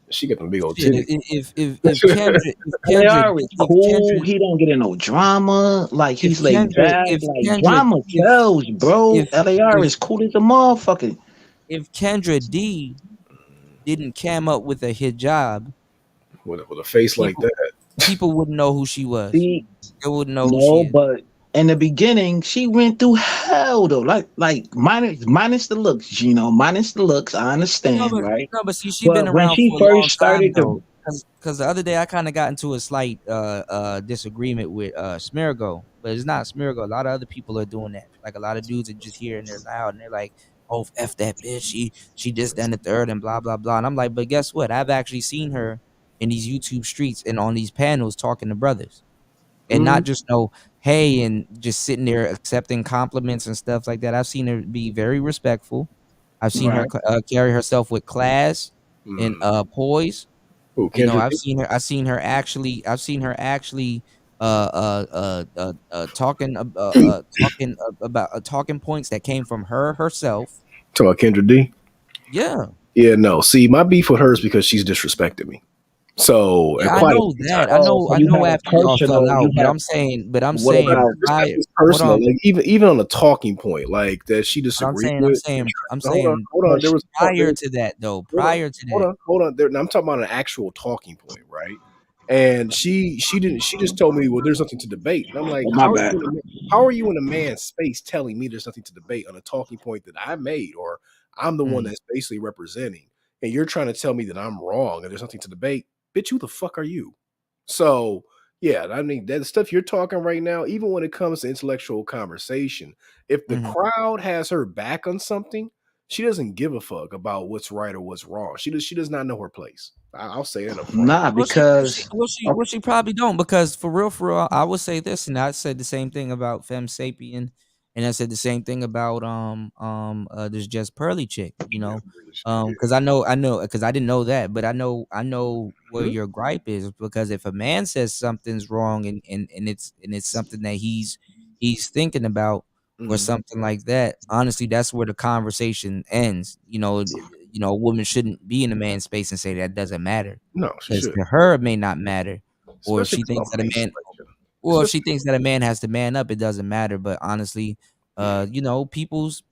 She got them big old Shit, titties. LAR is cool. He don't get in no drama. Like he's laid back. Like drama sells, bro. LAR is cool as a motherfucker. If Kendra D didn't cam up with a hijab, with a face like that, people wouldn't know who she was. See, they wouldn't know who she is. But in the beginning, she went through hell though. Like minus the looks, Gino. Minus the looks, I understand, right? No, but see, she's been around when she for a long first time started though. Because the other day I kind of got into a slight disagreement with Smirgo, but it's not Smirgo. A lot of other people are doing that. Like a lot of dudes are just here and they're loud and they're like, "Oh, f that bitch. She just done the third and blah blah blah." And I'm like, but guess what? I've actually seen her in these YouTube streets and on these panels talking to brothers, and not just hey and just sitting there accepting compliments and stuff like that. I've seen her be very respectful. I've seen her carry herself with class and poise. You know, I've seen her actually talking about talking points that came from herself. Talking about Kendra D. Yeah. Yeah, no. See, my beef with her is because she's disrespected me. So yeah, I know that. I know after y'all fell out, but I'm saying it's personal. Like even on a talking point, like that she disagreed with. I'm saying hold on. There was prior to that though. Prior to that. Hold on. Now, I'm talking about an actual talking point, right? And she didn't. She just told me, well, there's nothing to debate. And I'm like, how are you in a man's space telling me there's nothing to debate on a talking point that I made, or I'm the one that's basically representing, and you're trying to tell me that I'm wrong and there's nothing to debate? Bitch, who the fuck are you? So yeah, I mean that stuff you're talking right now, even when it comes to intellectual conversation, if the crowd has her back on something, she doesn't give a fuck about what's right or what's wrong. She does not know her place. I'll say that up front. Nah, because she probably don't, because for real, I would say this, and I said the same thing about Femme Sapien, and I said the same thing about this Just Pearly chick, you know, because I know because I didn't know that, but I know where your gripe is, because if a man says something's wrong and it's something that he's thinking about or something like that, honestly, that's where the conversation ends. You know, a woman shouldn't be in a man's space and say that doesn't matter. No, because to her it may not matter, or if she thinks that a man, if she thinks that a man has to man up, it doesn't matter. But honestly, you know, people's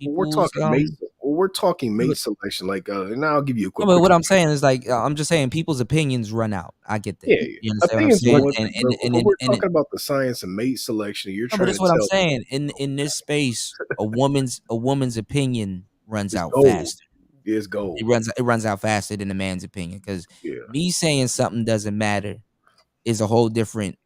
we're talking mate selection. Like, and I'll give you a quick. But what I'm saying is, like, I'm just saying people's opinions run out. I get that. Yeah. You understand what I'm saying? And we're talking about the science of mate selection. You're trying. But that's what I'm saying. In this space, a woman's opinion runs out faster. It's gold. It runs out faster than a man's opinion, because me saying something doesn't matter is a whole different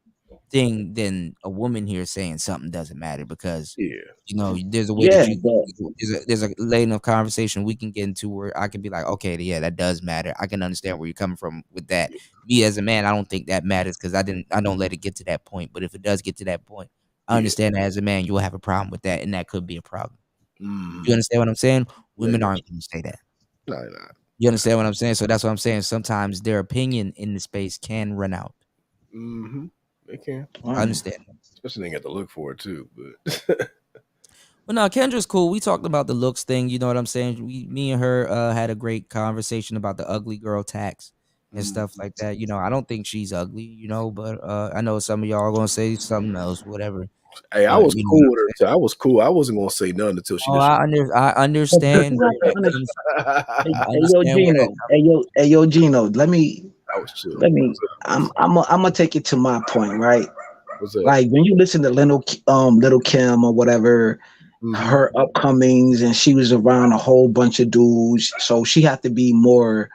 thing than a woman here saying something doesn't matter, because you know, there's a way that there's a lane of conversation we can get into where I can be like, okay, yeah, that does matter. I can understand where you're coming from with that. Me as a man, I don't think that matters, because I don't let it get to that point. But if it does get to that point, I understand that as a man you'll have a problem with that, and that could be a problem. You understand what I'm saying? Women aren't going to say that. No, they're not. You understand what I'm saying? So that's what I'm saying. Sometimes their opinion in the space can run out. They can. I understand. Especially they got to look for it too. But well, no, Kendra's cool. We talked about the looks thing. You know what I'm saying? Me and her had a great conversation about the ugly girl tax and stuff like that. You know, I don't think she's ugly, you know, but I know some of y'all are going to say something else, whatever. Hey, I was cool with her too. I was cool. I wasn't going to say nothing until she. I understand. Hey, yo, Gino. Let me. I'm gonna take it to my point, right? Like when you listen to Little Kim or whatever, her upcomings, and she was around a whole bunch of dudes, so she had to be more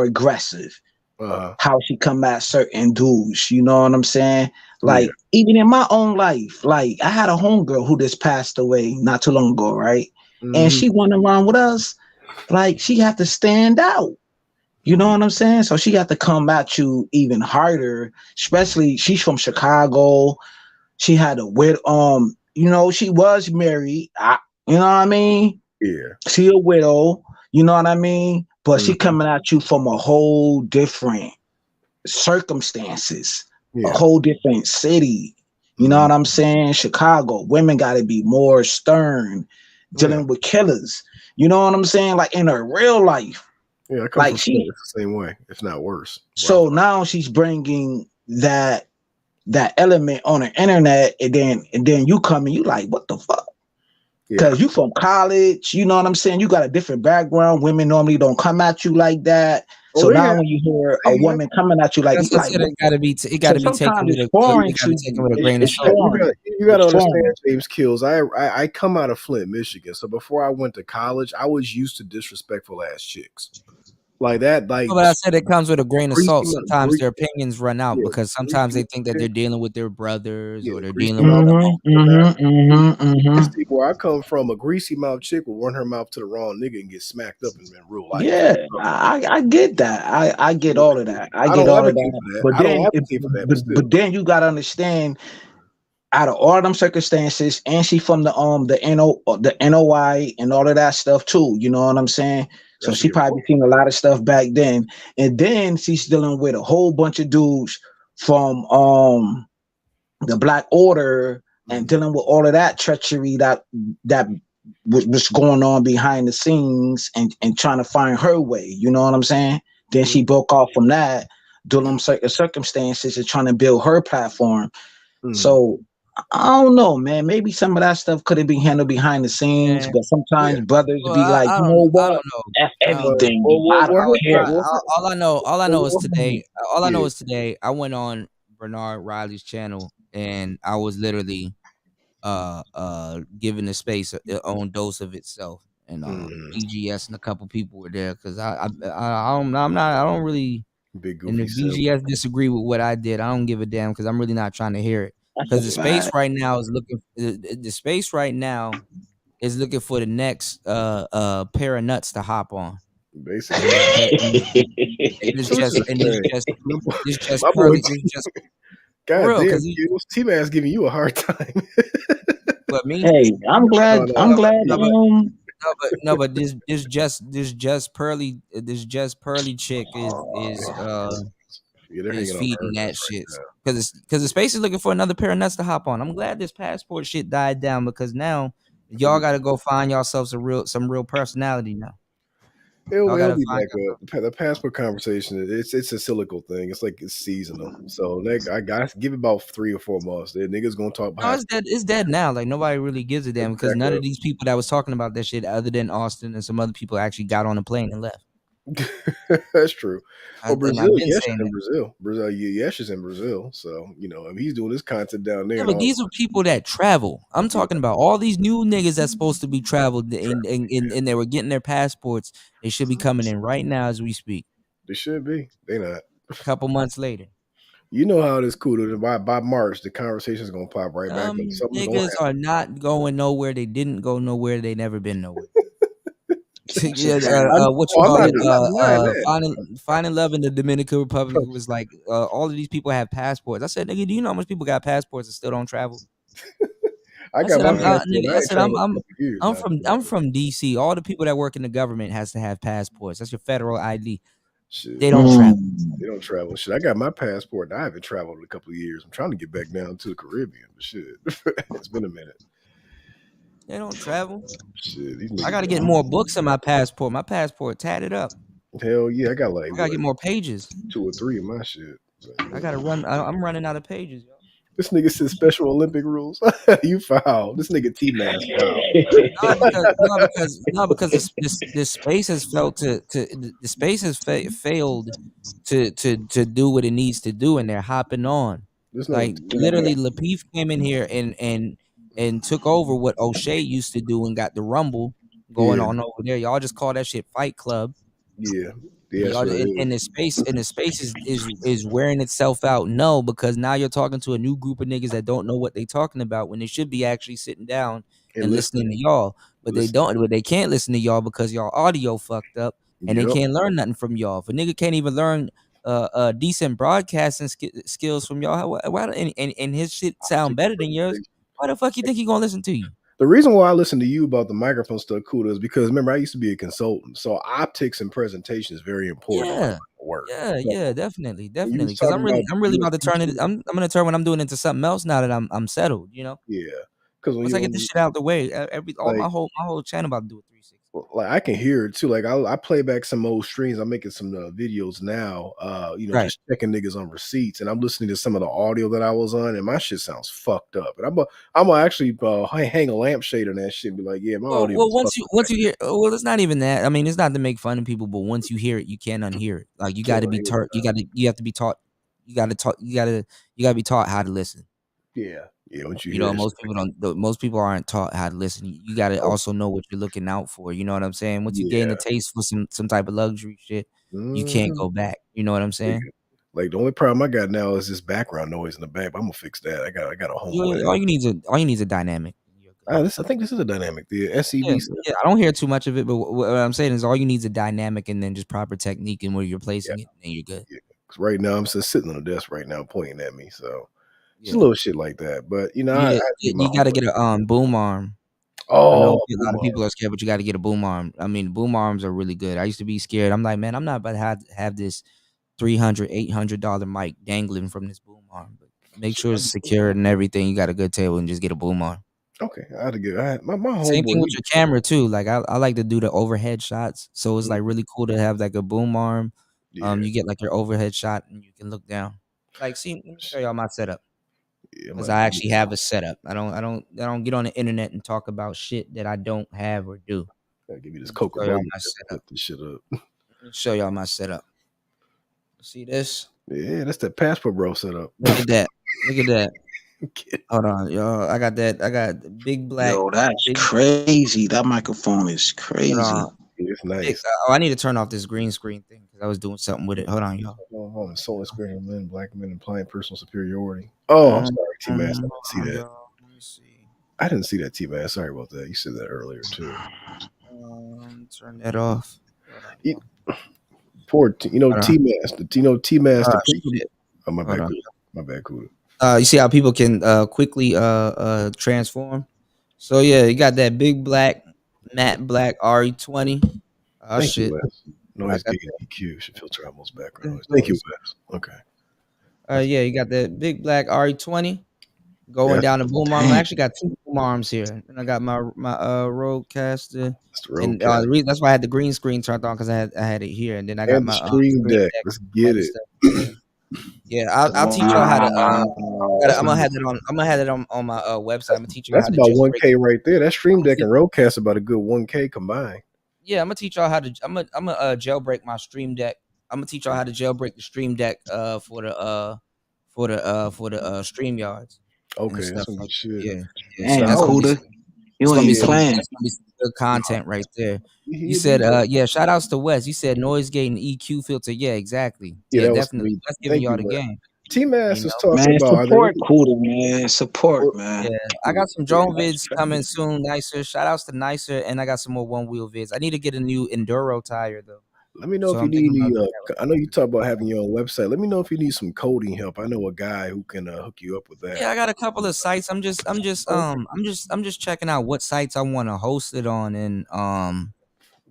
aggressive. how she come at certain dudes. You know what I'm saying? Yeah. Like even in my own life, like I had a homegirl who just passed away not too long ago, right? And Mhm. she went around with us, like she had to stand out. You know what I'm saying? So she got to come at you even harder, especially she's from Chicago. She had a wid you know, she was married. You know what I mean? Yeah. She a widow, you know what I mean? But she Mhm. coming at you from a whole different circumstances, a Yeah. whole different city. You know Mhm. what I'm saying? Chicago, women got to be more stern, Yeah. dealing with killers. You know what I'm saying? Like in her real life, Yeah, I come like from Flint. she. It's the same way, if not worse. So now she's bringing that element on the internet, and then you come and you like, what the fuck? Yeah. Because you from college, you know what I'm saying? You got a different background. Women normally don't come at you like that. Oh, So they now have. when you hear They a have. woman coming at you like, you That's what I like said. what? It gotta be. It So gotta be taken sometimes with it's a. foreign It gotta be to taken you. with a grain of It's salt. foreign. You got to It's understand, foreign. James Kills. I come out of Flint, Michigan. So before I went to college, I was used to disrespectful ass chicks like that. Like No, but I said it comes with a grain of greasy, salt. Sometimes their opinions run out yeah, because sometimes greasy they mouth think that they're chick. dealing with their brothers or they're Greasy dealing with mouth. some See, where I come from, a greasy mouth chick will run her mouth to the wrong nigga and get smacked up in real life. Yeah, I get that. I get all of that. I I get don't all of advocate that. for that. But I don't then, advocate for that, but still. but then you gotta understand, out of all them circumstances, and she from the NOI and all of that stuff too. You know what I'm saying? So That's she even probably seen a lot of stuff back then, and then she's dealing with a whole bunch of dudes from the Black Order and dealing with all of that treachery that was going on behind the scenes and trying to find her way. You know what I'm saying? Then she broke off from that, dealing with certain circumstances and trying to build her platform. So I don't know, man. Maybe some of that stuff could have been handled behind the scenes, Yeah. but sometimes brothers Well, be like, I you don't. know I what? don't know. F I don't know. everything. I don't care. All I know is today. All I know Yeah. is today. I went on Bernard Riley's channel and I was literally giving the space its own dose of itself. And BGS and a couple people were there because I don't really. Big And goofy if simp. BGS disagree with what I did, I don't give a damn because I'm really not trying to hear it. That's Because a the space fact. right now is looking. The space right now is looking for the next pair of nuts to hop on. Basically. And it's So this just is and the thing. it's just My boy pearly. It's just for God real damn, because T-Man's giving you a hard time. but me. Hey, I'm glad. No, I'm glad. This just pearly chick yeah, they're is hanging on feeding her that nuts shit right because the space is looking for another pair of nuts to hop on. I'm glad this passport shit died down because now y'all got to go find yourselves some real personality now. Y'all It'll gotta be find back up. The passport conversation, it's a cyclical thing. It's like it's seasonal. So I give it about 3 or 4 months. The niggas gonna talk No, about it's dead. It's dead now. Like nobody really gives a damn because back none up. of these people that was talking about that shit, other than Austin and some other people, actually got on a plane and left. That's true. Well, And Brazil, I've been Yesh is saying in that. Brazil. Yesh is in Brazil. So, he's doing his content down there Yeah, and but all. these are people that travel. I'm talking about all these new niggas that's supposed to be traveled and they were getting their passports. They should be coming in right now as we speak. They should be. They not. A couple months later. You know how it is cool. By March, the conversation's gonna pop right back up. Something's gonna Niggas happen. are not going nowhere. They didn't go nowhere. They never been nowhere. Yeah, what you I'm call not it? denying that. Finding love in the Dominican Republic was like all of these people have passports. I said, nigga, do you know how much people got passports and still don't travel? I got my passport. Nigga, I ain't traveled a couple years now. I'm from DC. All the people that work in the government has to have passports. That's your federal ID. Shit. They don't travel. They don't travel. Shit, I got my passport and I haven't traveled in a couple of years. I'm trying to get back down to the Caribbean, but shit, it's been a minute. They don't travel. Shit, these I niggas gotta get more books in my passport. My passport tatted up. Hell yeah, I got like I gotta get more pages. 2 or 3 in my shit. I gotta run. I'm running out of pages, yo. This nigga says Special Olympic rules. You foul. This nigga T-Mass foul. Because this space has failed the space has failed to do what it needs to do, and they're hopping on. There's no Like literally, Lapeef came in here and took over what O'Shea used to do and got the Rumble going Yeah. on over there. Y'all just call that shit Fight Club. Yeah. Yeah, that's what it And is. the space is wearing itself out. No, because now you're talking to a new group of niggas that don't know what they talking about when they should be actually sitting down And and listening to y'all. But they don't. But they can't listen to y'all because y'all audio fucked up, and they Yep. can't learn nothing from y'all. If a nigga can't even learn decent broadcasting skills from y'all, why and his shit sound better than yours? Why the fuck you think he gonna listen to you? The reason why I listen to you about the microphone stuff, Kuda, is because remember I used to be a consultant, so optics and presentation is very important in my line Yeah. of work. Yeah, definitely, When you was because talking about I'm really about to USB turn it. shit, I'm gonna turn what I'm doing into something else now that I'm settled. You know, yeah, because once I get this shit out the way, all like my whole channel about to do a 360. like I can hear it too. Like I play back some old streams. I'm making some videos now. Right. Just checking niggas on receipts, and I'm listening to some of the audio that I was on, and my shit sounds fucked up. And I'm gonna actually hang a lampshade on that shit and be like, yeah, my audio Well, is fucked up. once you hear, well, it's not even that. I mean, it's not to make fun of people, but once you hear it, you can't unhear it. Like you got Can't to be unhear it, taught. You have to be taught. You got to be taught how to listen. Yeah, once you You hear know, that shit, most people aren't taught how to listen. You got to oh, also know what you're looking out for. You know what I'm saying? Once you gain yeah. a taste for some type of luxury shit, you can't Mhm. go back. You know what I'm saying? Like the only problem I got now is this background noise in the back. But I'm gonna fix that. I got a homeboy. All you need is a dynamic. I think this is a dynamic. The SCV stuff. Yeah, I don't hear too much of it, but what I'm saying is all you need is a dynamic and then just proper technique and where you're Yeah, placing it, and you're good. yeah. 'Cause right now I'm just sitting on the desk right now, pointing at me. So just a Yeah. little shit like that. But I Yeah, get my you gotta homeboy. get a boom arm. I know Oh, a lot boom of people are scared, but you got to get a boom arm. I mean, boom arms are really good. I used to be scared. I'm like, man, I'm not about to have this $300-$800 mic dangling from this boom arm. But make sure it's secure and everything. You got a good table and just get a boom arm. Okay, I had to get. My Same thing homeboy. with your camera too. Like I like to do the overhead shots, so it's Mm, like really cool to have like a boom arm. yeah, You get like your overhead shot and you can look down. Like, see, let me show y'all my setup. yeah. I'm Because about I to actually have a setup. I don't get on the internet and talk about shit that I don't have or do. give you this Let me Coca show y'all Bubble my to setup. put this shit up. Let me show y'all my setup. See this? Yeah, that's that passport bro setup. Look at that. Look at that. Hold on, y'all. I got the big black. Yo, that's Big. crazy. That microphone is Hold crazy. on. It's Big, nice. I need to turn off this green screen thing because I was doing something with it. Hold on, y'all. The soul experience of men, black men implying personal superiority. Oh, I'm sorry, T Mass. I didn't see Hold on, that. y'all. Let me see. I didn't see that, T Mass. Sorry about that. You said that earlier too. Turn that off. Hold on, It, y'all. poor, Hold on. T Mass. T Mass, the Shit. preacher. Oh, my Hold bad, on. cool. My bad, cool. You see how people can quickly transform. So yeah, you got that big black matte black RE20. Oh Thank you, shit. Wes. I Noise got gate EQ should filter out most background that. noise. Thank you, Wes. Okay. Yeah, you got that big black RE20 Yeah, going down the boom arm. I Dang. actually got two boom arms here, and I got my Rodecaster, that's the and roadcast. the reason that's why I had the green screen turned on because I had it here, and then I got And the my stream stream deck. deck, Let's some get other it. stuff. Yeah. Yeah, I'll teach y'all how to. That's I'm gonna have nice. that on. I'm gonna have it on my website. I'm gonna teach y'all That's how to about jailbreak. 1K right there. That stream deck and roadcast about a good 1K combined. Yeah, I'm gonna teach y'all how to. I'm gonna jailbreak my Stream Deck. I'm gonna teach y'all how to jailbreak the Stream Deck for the Stream Yards and Okay, that's stuff some like good that. shit. Yeah, yeah. So Damn, that's gonna be Cuda. You ain't even playing. that's gonna be some good content right there. You He a said DJ. yeah. Shout outs to Wes. You said noise gate and EQ filter. Yeah, exactly. Yeah, Yeah, that was definitely. me. That's giving Thank y'all Mm. you, the Wes. game. T You Mass know. was talking Man, about are there support any Cuda, man. Support, man. Yeah, I got some yeah, drone vids coming soon. Nicer. Shout outs to Nicer, and I got some more one wheel vids. I need to get a new enduro tire though. let me know So if you I'm need thinking about any getting that I know you talk about having your own website. Let me know if you need some coding help. I know a guy who can hook you up with Yeah, that. I got a couple of sites. Okay. I'm just checking out what sites I want to host it on, and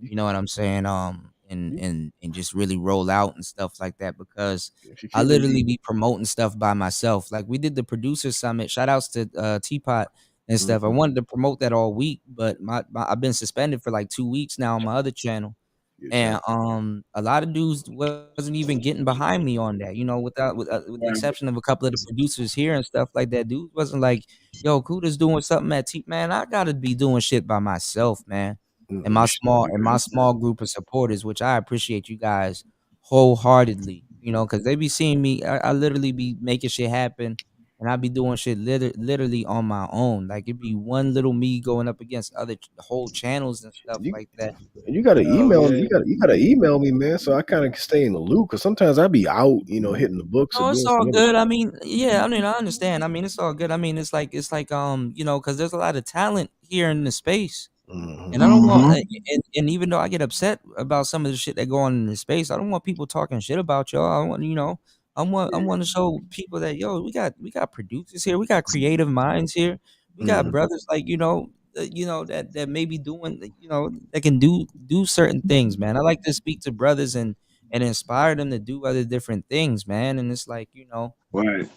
you know what I'm saying, and just really roll out and stuff like that because If you I feel the literally need. be promoting stuff by myself. Like we did the producer summit. Shout outs to Teapot and stuff. I Mhm. wanted to promote that all week, but my I've been suspended for like 2 weeks now on my other channel. Get you. And a lot of dudes wasn't even getting behind me on that, you know, with the exception of a couple of the producers here and stuff like that. Dudes wasn't like, "Yo, Kuda's doing something at T." Man, I gotta be doing shit by myself, man. And You should do my that. small group of supporters, which I appreciate you guys wholeheartedly, you know, because they be seeing me. I literally be making shit happen, and I be doing shit literally on my own. Like it'd be one little me going up against other whole channels and stuff like that. You gotta Oh, email yeah. you gotta email me, man, so I kind of stay in the loop. Cause sometimes I be out, hitting the books or No, it's doing all some other good. shit. I mean, yeah, I mean, I understand. I mean, it's all good. I mean, it's like because there's a lot of talent here in the space. And I don't want, and even though I get upset about some of the shit that go on in the space, I don't want people talking shit about y'all. I want, I want to show people that we got producers here, we got creative minds here, we got brothers like that may be doing, that can do certain things, man. I like to speak to brothers and inspire them to do other different things, man. And it's like Right.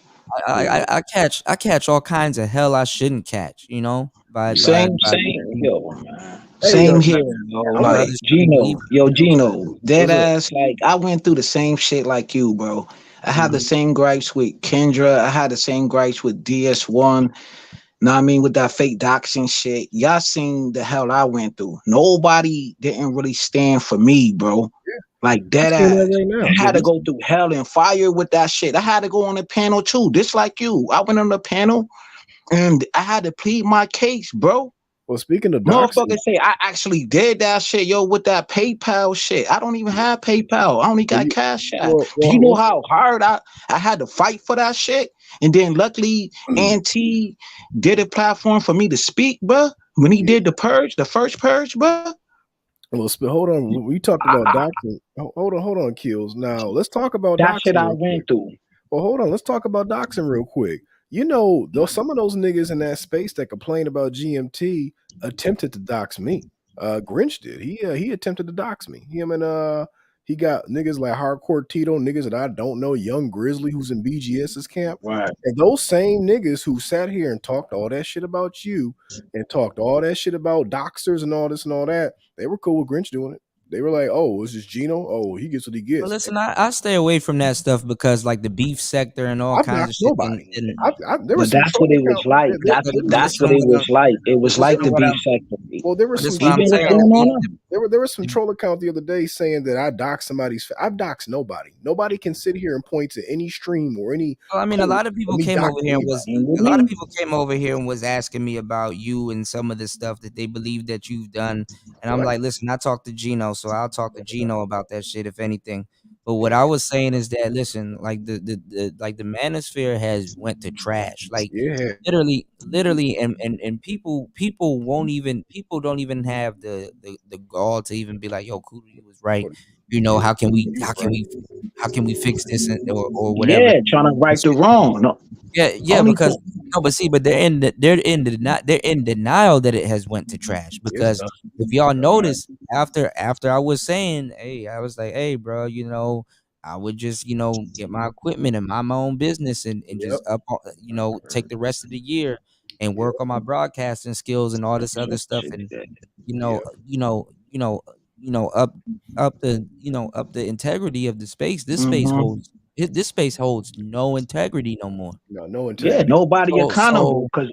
I catch all kinds of hell I shouldn't catch, by by Same, by same, yo, man. Hey, Same here, yo. I'm by a, Like brothers trying to Gino, believe yo, in themselves. Gino, dead what's up? ass. Like I went through the same shit like you, bro. I had the Mhm. same gripes with Kendra. I had the same gripes with DS1. Know what I mean? With that fake doxing shit. Y'all seen the hell I went through. Nobody didn't really stand for me, bro. Like I'm dead seeing that ass. right now. I Yeah, had to go through hell and fire with that shit. I had to go on the panel too, just like you. I went on the panel and I had to plead my case, bro. well, speaking of doxing, Motherfuckers say I actually did that shit, yo, with that PayPal shit. I don't even have PayPal. I only well, got Cash App. well, Do you well, know what's how hard I had to fight for that shit? And then luckily, Auntie did a platform for me to speak, bruh. When he did the purge, the first purge, bruh. well, hold on. We talked about doxing. Hold on, Kills. Now let's talk about That shit doxing I real quick. went through. Well, hold on. Let's talk about doxing real quick. Some of those niggas in that space that complain about GMT attempted to dox me. Grinch did. He attempted to dox me. He got niggas like Hardcore Tito, niggas that I don't know, Young Grizzly, who's in BGS's camp. Right. And those same niggas who sat here and talked all that shit about you and talked all that shit about doxers and all this and all that, they were cool with Grinch doing it. They were like, oh, is this Gino? Oh, he gets what he Well, gets. listen, I stay away from that stuff because like the beef sector and all I've kinds of doxed shit. And, nobody. and There was But some that's what troll it was account. like. but That's listen, what it was like. It was like the what beef I'm factory. Well, there was but this some is what I'm Even troll what's saying. going account. on now. There was some troll account the other day saying that I doxed somebody's. I've doxed nobody. Nobody can sit here and point to any stream or any Well, I mean, a post lot of of people me came over doxing here and anybody. was Ain't with a lot of me. people came over here and was asking me about you and some of the stuff that they believe that you've done. And I'm Right. like, listen, I talked to Gino, so I'll talk to Gino about that shit if anything. But what I was saying is that listen, like the Manosphere has went to trash. Like Yeah. literally and people don't even have the gall to even be like, yo, Kudu was right. Yeah. How can we He was how can right. we how can we fix this or whatever. Yeah, trying to right the wrong. No, Yeah, only because no, but see, but they're in denial that it has went to trash. It's Because done. if y'all notice, after I was saying, hey, I was like, hey, bro, I would just get my equipment and mind my own business and Yep. just take the rest of the year and Yep. work on my broadcasting skills and all this other stuff and you know Yep. you know you know up the integrity of the space. hmm This space holds no integrity no more. No Yeah, integrity. nobody So accountable so because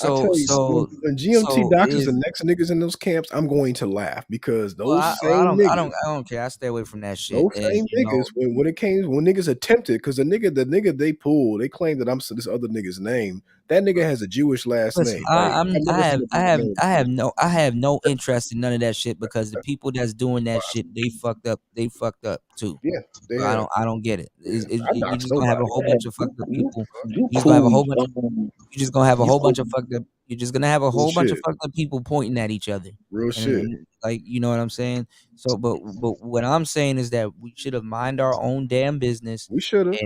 I tell so you, so when GMT so doxes the is next niggas in those camps, I'm going to laugh because well, those same niggas. I don't care. I stay away from that shit. Those And same niggas, when niggas attempted, because the nigga they pulled, they claimed that I'm this other nigga's name. That nigga has a Jewish last listen, name. Like I've never seen a black man with a Jewish name. I have no interest in none of that shit because the people that's doing that shit, they fucked up. They fucked up too. Yeah, they So have. I don't get it. Yeah, I You're dox just gonna have a nobody. whole yeah, bunch of fucked up you people. you You're just gonna have a cool. whole bunch. You're just gonna have a You whole cool. bunch of fucked up. You're just gonna have a Real whole bunch of shit. fucked up people pointing at each other, Real and, shit. like you know what I'm saying. So, but what I'm saying is that we should have mind our own damn business, We should have.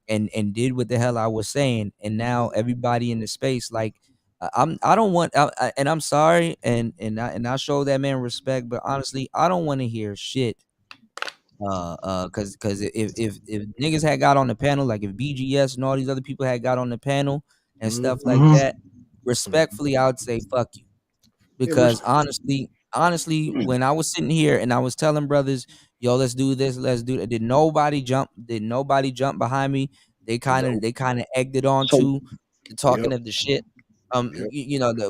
and did what the hell I was saying, and now everybody in the space like. I don't want and I'm sorry and I show that man respect, but honestly I don't want to hear shit cause if niggas had got on the panel, like if BGS and all these other people had got on the panel and stuff like hmm that, respectfully I would say fuck you. Yeah, we're Because honestly, when I was sitting here and I was telling brothers, yo, let's do this, let's do that, did nobody jump behind me. no. They kind of egged it on So to the talking Yep. of the shit. Yep.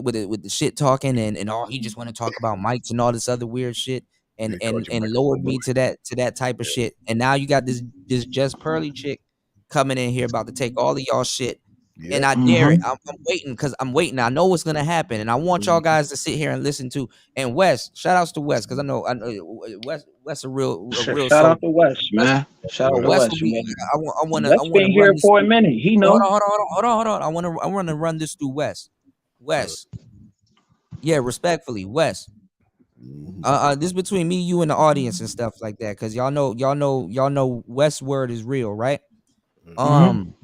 With the shit talking and all he just want to talk about mics and all this other weird shit and They called and you and lowered microphone boy. me to that type of shit. And now you got this just pearly chick coming in here about to take all of y'all shit And I dare it. I'm waiting because I'm waiting. I know what's gonna happen, and I want y'all guys to sit here and listen to. And Wes, shout outs to Wes because I know Wes a real Shout soldier. out to West, man. Shout out to Wes West, will be. man. I want West to been run here this. for a minute. He know. Hold on. I want to run this through Wes. Wes, yeah, respectfully, Wes. This is between me, you, and the audience and stuff like that, because y'all know Wes word is real, right? I'm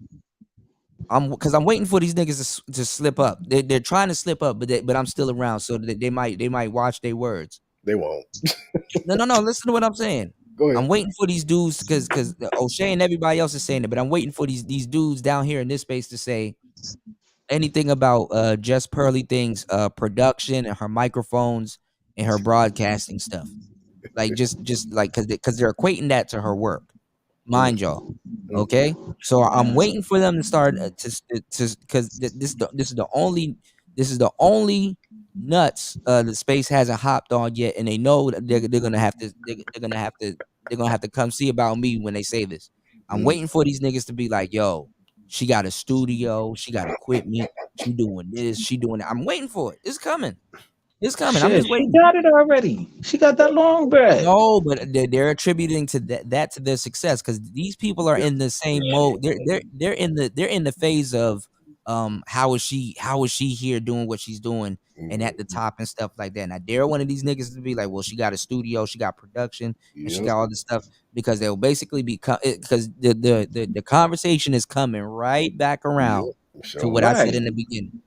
waiting for these niggas to slip up. They're trying to slip up, but I'm still around, so that they might watch their words. They won't. No. Listen to what I'm saying. Go ahead. I'm waiting for these dudes because O'Shea and everybody else is saying it, but I'm waiting for these dudes down here in this space to say anything about Just Pearly things, production and her microphones and her broadcasting stuff. Like just like because they're equating that to her work. Mind y'all. Okay, so I'm waiting for them to start to because this is the only nuts the space hasn't hopped on yet, and they know that they're gonna have to come see about me when they say this. I'm waiting for these niggas to be like, yo, she got a studio, she got equipment, she doing this, she doing that. I'm waiting for it. It's coming. It's coming. I'm Shit, just she waiting. got it already. She got that long bread. No, but they're attributing to that to their success because these people are in the same mode. They're in the phase of how is she here doing what she's doing and at the top and stuff like that. And I dare one of these niggas to be like, well, she got a studio, she got production, and she got all this stuff because they'll basically be because the conversation is coming right back around to what I said in the beginning.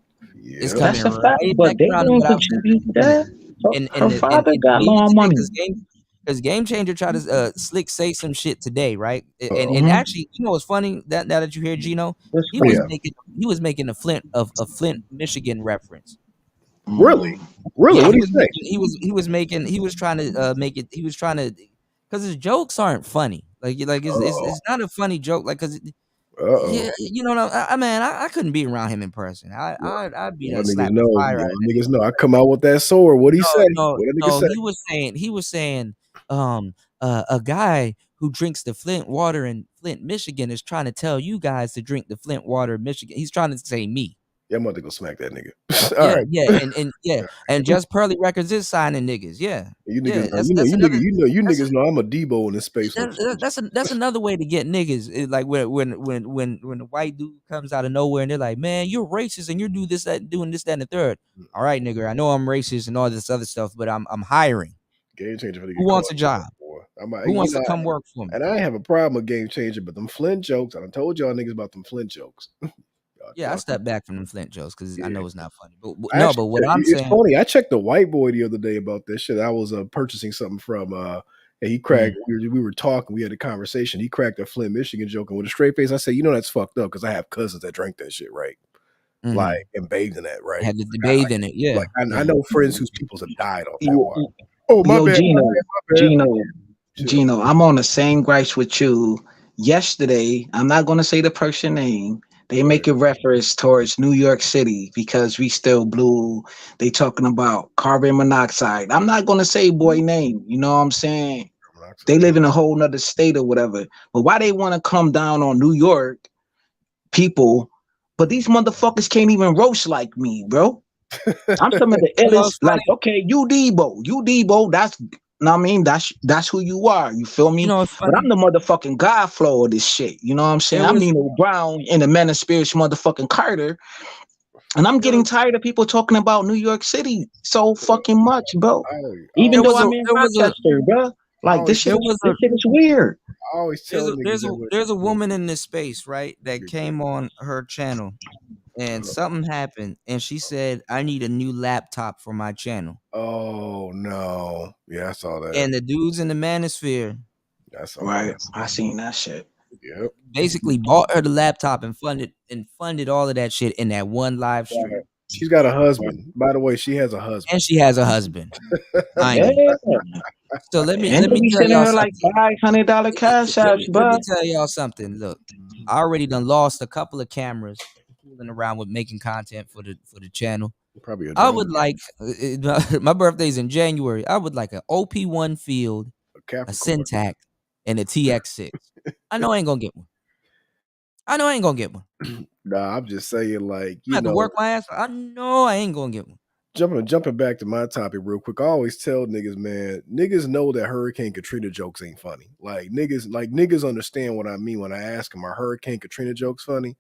It's coming That's a fact, right but back they around to didn't what I was contribute saying. to that. Her father got long money. Because Game Changer tried to slick say some shit today, right? And actually, you know what's funny that now that you hear Gino, he was making a Flint, Michigan reference. Really? Yeah, What do you think? he was trying to because his jokes aren't funny. Like it's not a funny joke. Like because yeah, you know what I couldn't be around him in person. I'd be Y'all done niggas slapping know. fire out Y'all of that. niggas know. I come out with that sword. What he say? No, What that nigga say? he was saying, a guy who drinks the Flint water in Flint, Michigan, is trying to tell you guys to drink the Flint water in Michigan. He's trying to say me. Yeah, I'm about to go smack that nigga. All right. And Just Pearly Records is signing niggas. Yeah, You niggas, that's another. you niggas know I'm a Debo in this space. That's another way to get niggas. Like when the white dude comes out of nowhere and they're like, man, you're racist and you're doing this, that, and the third. All right, nigga, I know I'm racist and all this other stuff, but I'm hiring. Game changer for the Who wants a job? Who wants to know, come work for me? And I have a problem with game changer, but them Flint jokes. I done told y'all niggas about them Flint jokes. Yeah, I stepped back from them Flint jokes because I know it's not funny. But Actually, what I'm it's saying, funny. I checked the white boy the other day about this shit. I was purchasing something from and he cracked. We were talking. We had a conversation. He cracked a Flint, Michigan joke, and with a straight face, I said, "You know that's fucked up because I have cousins that drank that shit, right? Like and bathed in that, right? Had to bathe in it, yeah. Like I know friends whose peoples have died off that water. Oh my bad, Gino, I'm on the same gripes with you. Yesterday, I'm not gonna say the person name. They make a reference towards New York City because we still blue. They talking about carbon monoxide. I'm not gonna say boy name. You know what I'm saying? They live in a whole nother state or whatever. But why they want to come down on New York people? But these motherfuckers can't even roast like me, bro. I'm some of the illest. Like, okay, you Debo. That's. Know what I mean, that's who you are. You feel me? But I'm the motherfucking God flow of this shit. You know what I'm saying? I'm Nino Brown in the Manosphere motherfucking Carter. And I'm getting tired of people talking about New York City so fucking much, bro. Even though I'm in Rochester, bro. Like this shit is weird. I always tell there's a woman in this space, right, that came on her channel and something happened and she said, I need a new laptop for my channel. Oh no. Yeah, I saw that. And the dudes in the Manosphere. That's right. I seen that shit. Yep. Basically bought her the laptop and funded all of that shit in that one live stream. She's got a husband. By the way, she has a husband. And she has a husband. So let me tell y'all like $500 cash apps, bro. Let me tell y'all something. Look, I already done lost a couple of cameras fooling around with making content for the channel. Probably I would like my birthday's in January. I would like an OP1 Field, a Syntac, and a TX6. I know I ain't gonna get one. Nah, I'm just saying, like, I have to work my ass. I know I ain't gonna get one. Jumping back to my topic real quick. I always tell niggas, man, niggas know that Hurricane Katrina jokes ain't funny. Like niggas understand what I mean when I ask them, are Hurricane Katrina jokes funny?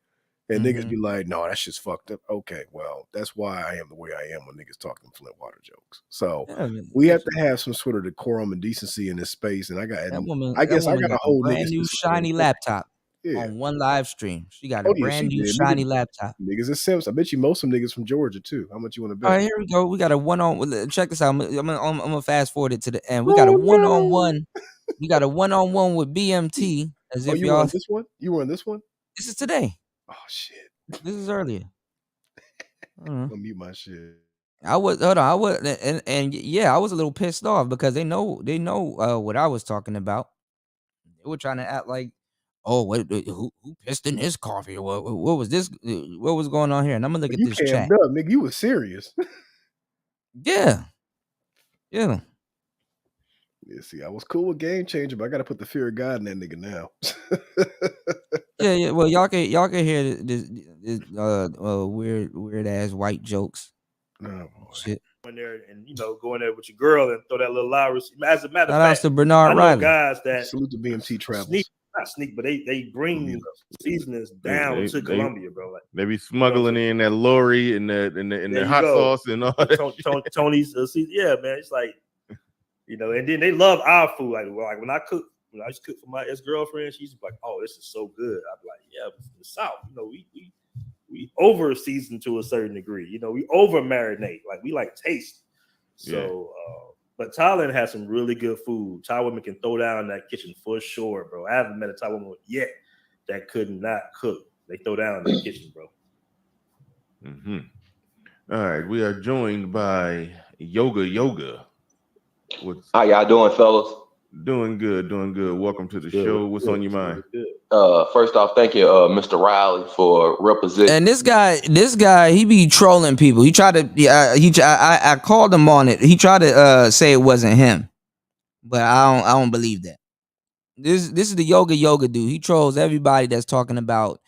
And niggas be like, no, that shit's fucked up. Okay, well, that's why I am the way I am when niggas talking Flint water jokes. So Yeah, we have to have some sort of decorum and decency in this space. And I guess I woman got a got a whole brand niggas new shiny laptop on one live stream. She got a Oh yeah, brand she new did. shiny laptop. Niggas is Sims. I bet you most of them niggas from Georgia too. How much you want to All bet? right, here we go. We got a one-on. Check this out. I'm gonna fast forward it to the end. We got a Oh, no. one-on-one. We got a one-on-one with BMT. As Oh, if you were y'all. on this one? You were on this one? This is today. Oh shit. This is earlier. I'm gonna mute my shit. I was hold on. I was and yeah, I was a little pissed off because they know what I was talking about. They were trying to act like, oh, who pissed in his coffee? What was this? What was going on here? And I'm gonna look at You this chat. cammed up, nigga. You was serious. Yeah. Yeah, see, I was cool with Game Changer, but I gotta put the fear of God in that nigga now. Yeah. Well, y'all can hear this weird ass white jokes. Oh, shit. In there and go in there with your girl and throw that little loud. As a matter of Shout outs fact, to Bernard I know Riley. guys that salute to BMT Travels. Not sneak, but they bring seasonings down to Colombia, bro. Like, they be smuggling in that lorry and the hot sauce and all that. Tony's yeah, man. It's like and then they love our food. Like when I used to cook for my ex-girlfriend, she's like, "Oh, this is so good." I'd be like, "Yeah, but the South, we over season to a certain degree. We over marinate. Like we like taste." So, but Thailand has some really good food. Thai women can throw down in that kitchen for sure, bro. I haven't met a Thai woman yet that could not cook. They throw down in the kitchen, bro. All right, we are joined by Yoga. How y'all doing, fellas? Doing good. Welcome to the show. What's on your mind? First off, thank you, Mr. Riley, for representing. And this guy, he be trolling people. He tried to, I called him on it. He tried to say it wasn't him, but I don't believe that. This is the yoga dude. He trolls everybody that's talking about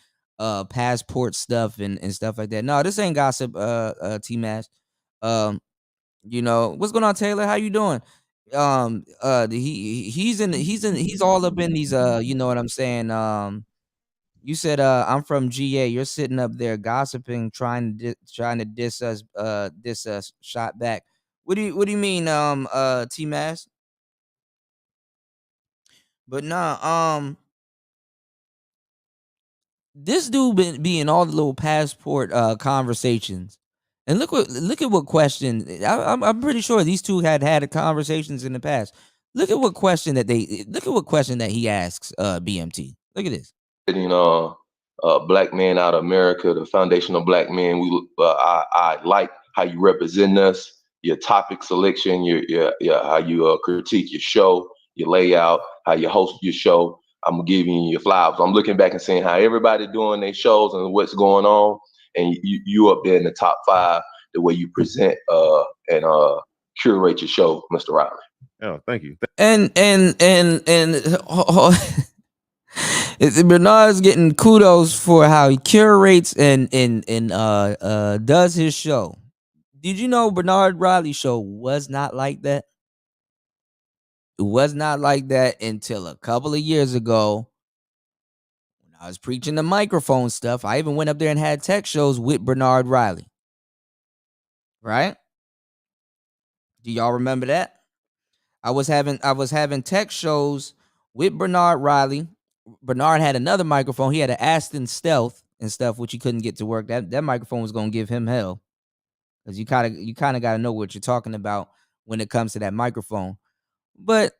passport stuff and stuff like that. No, this ain't gossip. T-Mash. What's going on, Taylor? How you doing? He's all up in these. You know what I'm saying? You said I'm from GA. You're sitting up there gossiping, trying to diss us, shot back. What do you mean, T-Mass? But nah, this dude be in all the little passport conversations, and look at what question. I'm pretty sure these two had conversations in the past. Look at what question that he asks BMT. Look at this. Black men out of America, the foundational black men. I like how you represent us, your topic selection, your how you critique your show, your layout, how you host your show. I'm giving you your flowers. I'm looking back and seeing how everybody doing their shows and what's going on, and you up there in the top 5, the way you present and curate your show, Mr. Riley. Oh, thank you. And Bernard's getting kudos for how he curates and does his show. Did you know Bernard Riley's show was not like that? It was not like that until a couple of years ago when I was preaching the microphone stuff. I even went up there and had tech shows with Bernard Riley. Right? Do y'all remember that? I was having tech shows with Bernard Riley. Bernard had another microphone. He had an Aston Stealth and stuff, which he couldn't get to work. That microphone was gonna give him hell, because you kind of got to know what you're talking about when it comes to that microphone. But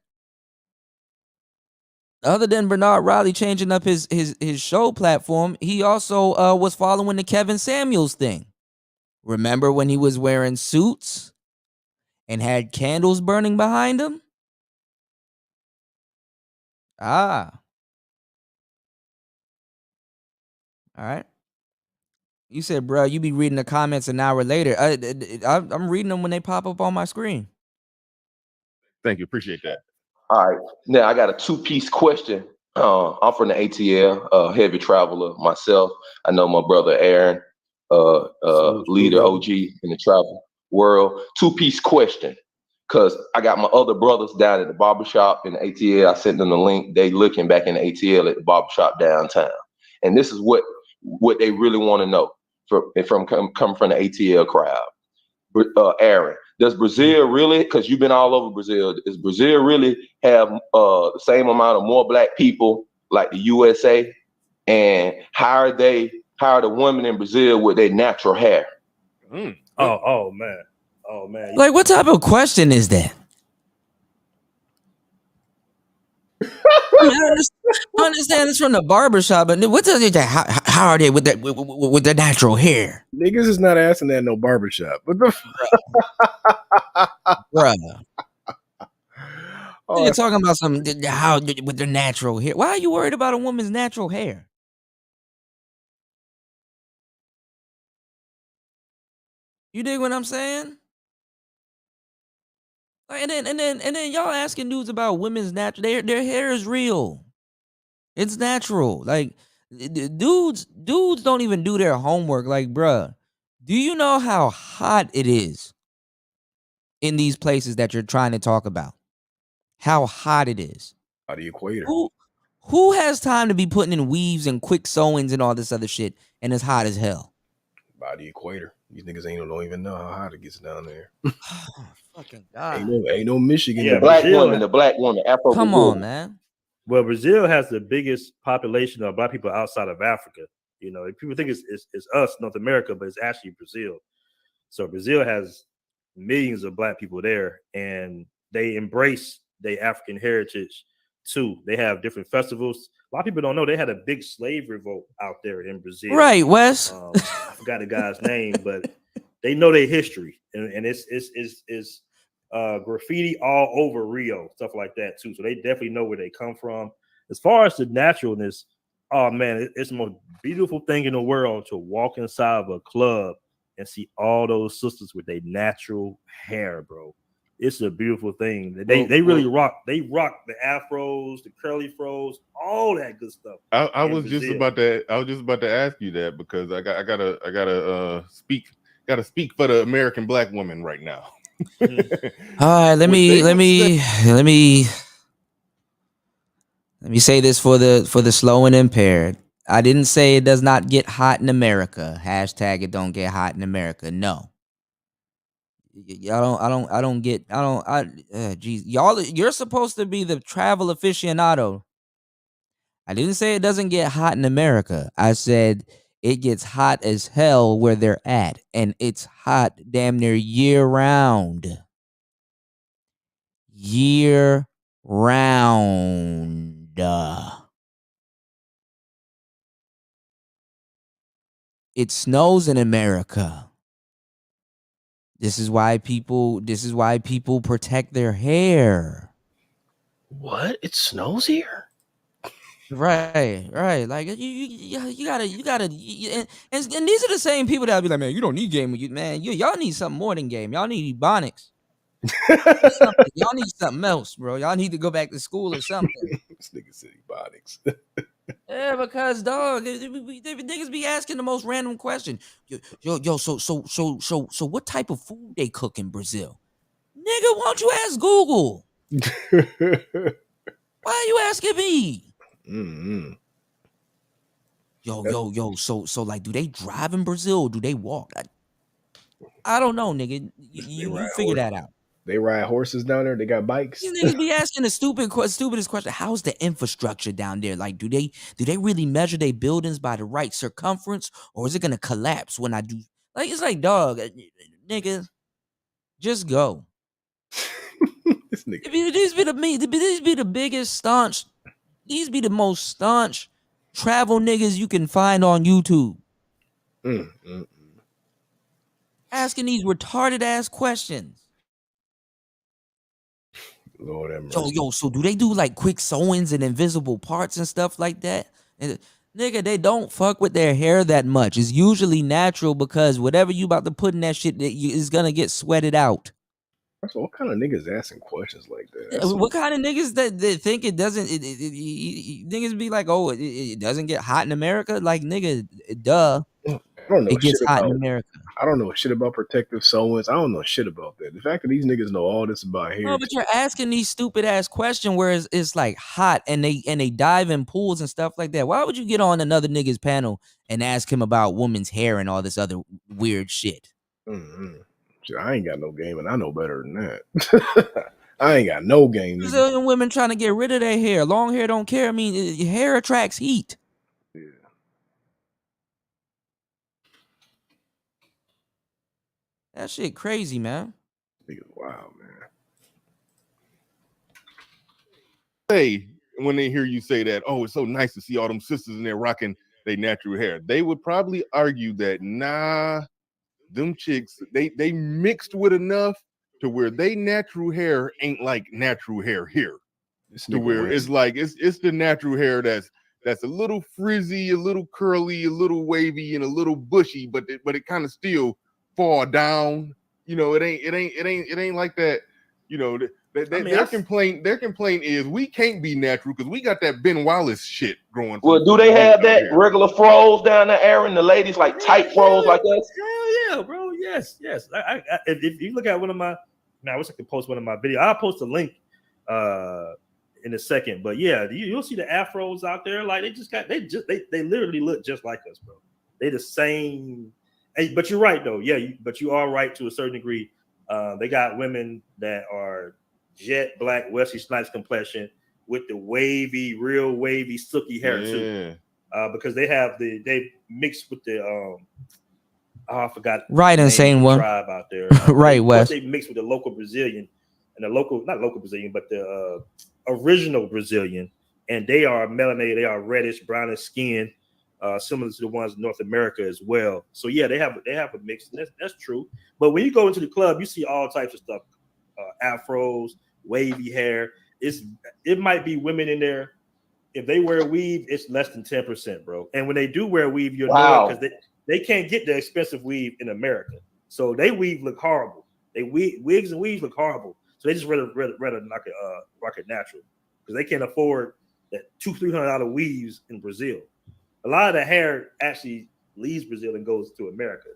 other than Bernard Riley changing up his show platform, he also was following the Kevin Samuels thing. Remember when he was wearing suits and had candles burning behind him? All right. You said, bro, you be reading the comments an hour later. I'm reading them when they pop up on my screen. Thank you. Appreciate that. All right. Now I got a 2-piece question I'm from the ATL, heavy traveler myself. I know my brother Aaron, leader OG in the travel world. Two-piece question, because I got my other brothers down at the barbershop in the ATL. I sent them the link. They looking back in the ATL at the barbershop downtown. And this is what they really want to know from coming from the ATL crowd. Aaron, does Brazil really, because you've been all over Brazil, does Brazil really have the same amount of more black people like the USA? And how are the women in Brazil with their natural hair? Oh man. Like, what type of question is that? I mean, I understand it's from the barbershop, but what does it? How are they with that with their natural hair? Niggas is not asking that in no barbershop. What the Bruh. You're talking about how with their natural hair. Why are you worried about a woman's natural hair? You dig what I'm saying? And then y'all asking dudes about women's natural. Their hair is real. It's natural. Like dudes don't even do their homework. Like, bruh, do you know how hot it is in these places that you're trying to talk about? How hot it is. By the equator. Who has time to be putting in weaves and quick sewings and all this other shit and it's hot as hell? By the equator. These niggas don't even know how hot it gets down there. Fucking God. Ain't no Michigan. The black woman, Afro. Come on, man. Well, Brazil has the biggest population of black people outside of Africa. You know, people think it's us, North America, but it's actually Brazil. So Brazil has millions of black people there, and they embrace their African heritage too. They have different festivals. A lot of people don't know they had a big slave revolt out there in Brazil. Right, Wes. I forgot the guy's name, but they know their history, and it's graffiti all over Rio, stuff like that too. So they definitely know where they come from. As far as the naturalness, oh man, it's the most beautiful thing in the world to walk inside of a club and see all those sisters with their natural hair, bro. It's a beautiful thing. They really rock. They rock the afros, the curly fros, all that good stuff. I was just about to ask you that, because I gotta speak for the American black woman right now. All right, let me say this for the slow and impaired. I didn't say it does not get hot in America. Hashtag it don't get hot in America. No. Geez, y'all, you're supposed to be the travel aficionado. I didn't say it doesn't get hot in America. I said it gets hot as hell where they're at, and it's hot damn near year round. Year round. It snows in America. This is why people protect their hair. What? It snows here? Right. Like you gotta, and these are the same people that'll be like, man, you don't need game, man. Y'all need something more than game. Y'all need ebonics. Y'all need something else, bro. Y'all need to go back to school or something. This nigga said ebonics. Yeah, because dog, niggas be asking the most random question. Yo, so what type of food they cook in Brazil? Nigga, why don't you ask Google? Why are you asking me? Mm-hmm. Yo, so like, do they drive in Brazil or do they walk? I don't know, nigga. You figure that out. They ride horses down there. They got bikes. These niggas be asking the stupidest question. How's the infrastructure down there? Like, do they really measure their buildings by the right circumference, or is it gonna collapse when I do? Like, it's like, dog, nigga, just go. These be the biggest staunch. These be the most staunch travel niggas you can find on YouTube. Asking these retarded ass questions. Lord have mercy. Yo, so do they do like quick sewings and invisible parts and stuff like that? And, nigga, they don't fuck with their hair that much. It's usually natural because whatever you about to put in that shit is gonna get sweated out. First of all, what kind of niggas asking questions like that? That's What kind of niggas that think it doesn't? Niggas be like, oh, it doesn't get hot in America. Like, nigga, duh. I don't know It gets shit hot in about. America. I don't know shit about protective sewings. I don't know shit about that. The fact that these niggas know all this about hair. No, but you're asking these stupid ass questions where it's like hot and they dive in pools and stuff like that. Why would you get on another nigga's panel and ask him about women's hair and all this other weird shit? Mm-hmm. I ain't got no game, and I know better than that. I ain't got no game. Brazilian women trying to get rid of their hair. Long hair don't care. I mean, hair attracts heat. Yeah. That shit crazy, man. Wow, man. Say when they hear you say that, oh, it's so nice to see all them sisters in there rocking their natural hair. They would probably argue that nah, them chicks they mixed with enough to where they natural hair ain't like natural hair here. To where it's like it's the natural hair that's a little frizzy, a little curly, a little wavy, and a little bushy, but it kind of still fall down. You know, it ain't like that. You know, their complaint is we can't be natural because we got that Ben Wallace shit growing. Well, do they have that regular froze down there, Aaron? The ladies like tight froze like us? Hell yeah, bro. Yes. If you look at one of my, now I wish I could post one of my videos. I'll post a link in a second. But yeah, you'll see the afros out there. Like they literally look just like us, bro. They the same. But you're right though. Yeah, but you are right to a certain degree. They got women that are jet black Wesley Snipes complexion with the real wavy, silky hair too. Because they mixed with the I forgot. Right, insane one. Tribe out there. Right, West. They mixed with the local Brazilian and not local Brazilian, but the original Brazilian, and they are melanated. They are reddish, brownish skin, similar to the ones in North America as well. So yeah, they have a mix. That's true. But when you go into the club, you see all types of stuff: afros, wavy hair. It might be women in there. If they wear weave, it's less than 10%, bro. And when they do wear weave, you'll know it because they can't get the expensive weave in America. So they weave look horrible. Wigs and weaves look horrible. So they just rather rock it natural because they can't afford that $200-300 weaves in Brazil. A lot of the hair actually leaves Brazil and goes to America.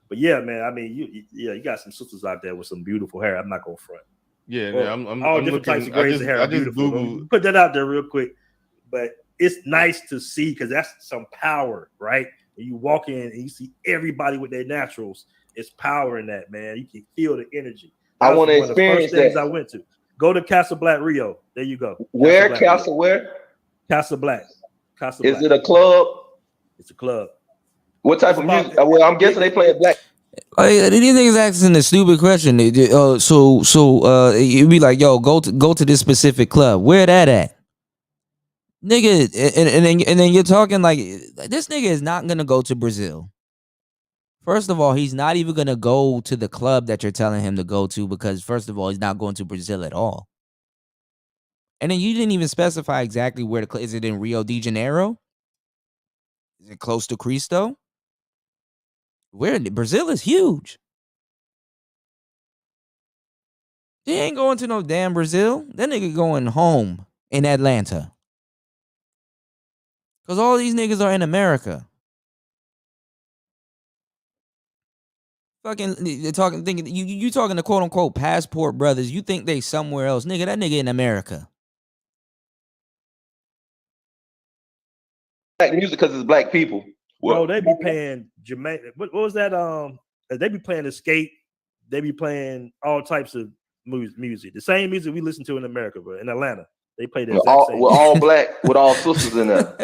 But yeah, man, I mean, you got some sisters out there with some beautiful hair. I'm not gonna front. Yeah, I'm all different types of grades of hair. I just Googled. Put that out there real quick. But it's nice to see because that's some power, right? When you walk in and you see everybody with their naturals, it's power in that, man. You can feel the energy. I want to experience that. Things I went to. Go to Casa Black Rio. There you go. Where Casa? Where? Casa Black. Is it a club? It's a club. What type of music? Well, I'm guessing they play it black. These niggas asking a stupid question. So you'd be like, yo, go to this specific club. Where that at? Nigga, and then you're talking like this nigga is not gonna go to Brazil. First of all, he's not even gonna go to the club that you're telling him to go to because first of all, he's not going to Brazil at all. And then you didn't even specify exactly where the club is. It in Rio de Janeiro? Is it close to Cristo? Brazil is huge. He ain't going to no damn Brazil. That nigga going home in Atlanta. Because all these niggas are in America. Fucking thinking you talking to quote unquote passport brothers. You think they somewhere else. Nigga, that nigga in America. Black music because it's black people. Bro, they be playing Jamaica. What was that? They be playing Escape. They be playing all types of music. The same music we listen to in America, bro. In Atlanta, they play the same. We're all black with all sisters in there.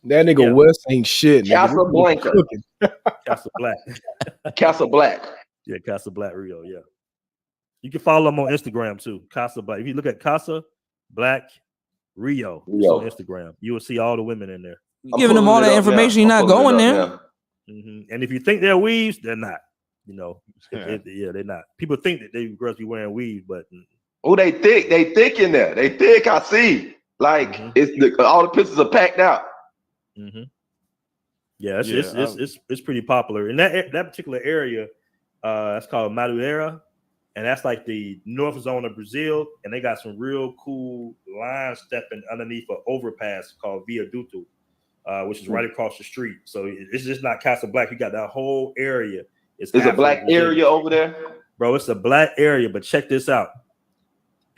That nigga West ain't shit. Casablanca. Casa Black. Casa Black. Yeah, Casa Black Rio. Yeah. You can follow them on Instagram too. Casa Black. If you look at Casa Black Rio on Instagram, you will see all the women in there. You're giving them all that information. You're not going there. Mm-hmm. And if you think they're weaves, they're not. You know, they're not. People think that they girls be wearing weave, but they thick. They thick in there. They thick. I see. Like it's all the pictures are packed out. Mm-hmm. Yeah, it's pretty popular in that particular area. It's called Madureira, and that's like the north zone of Brazil, and they got some real cool line stepping underneath an overpass called Viaduto, which is right across the street. So it's just not Casablanca. You got that whole area. It's a black area over there, bro. It's a black area, but check this out.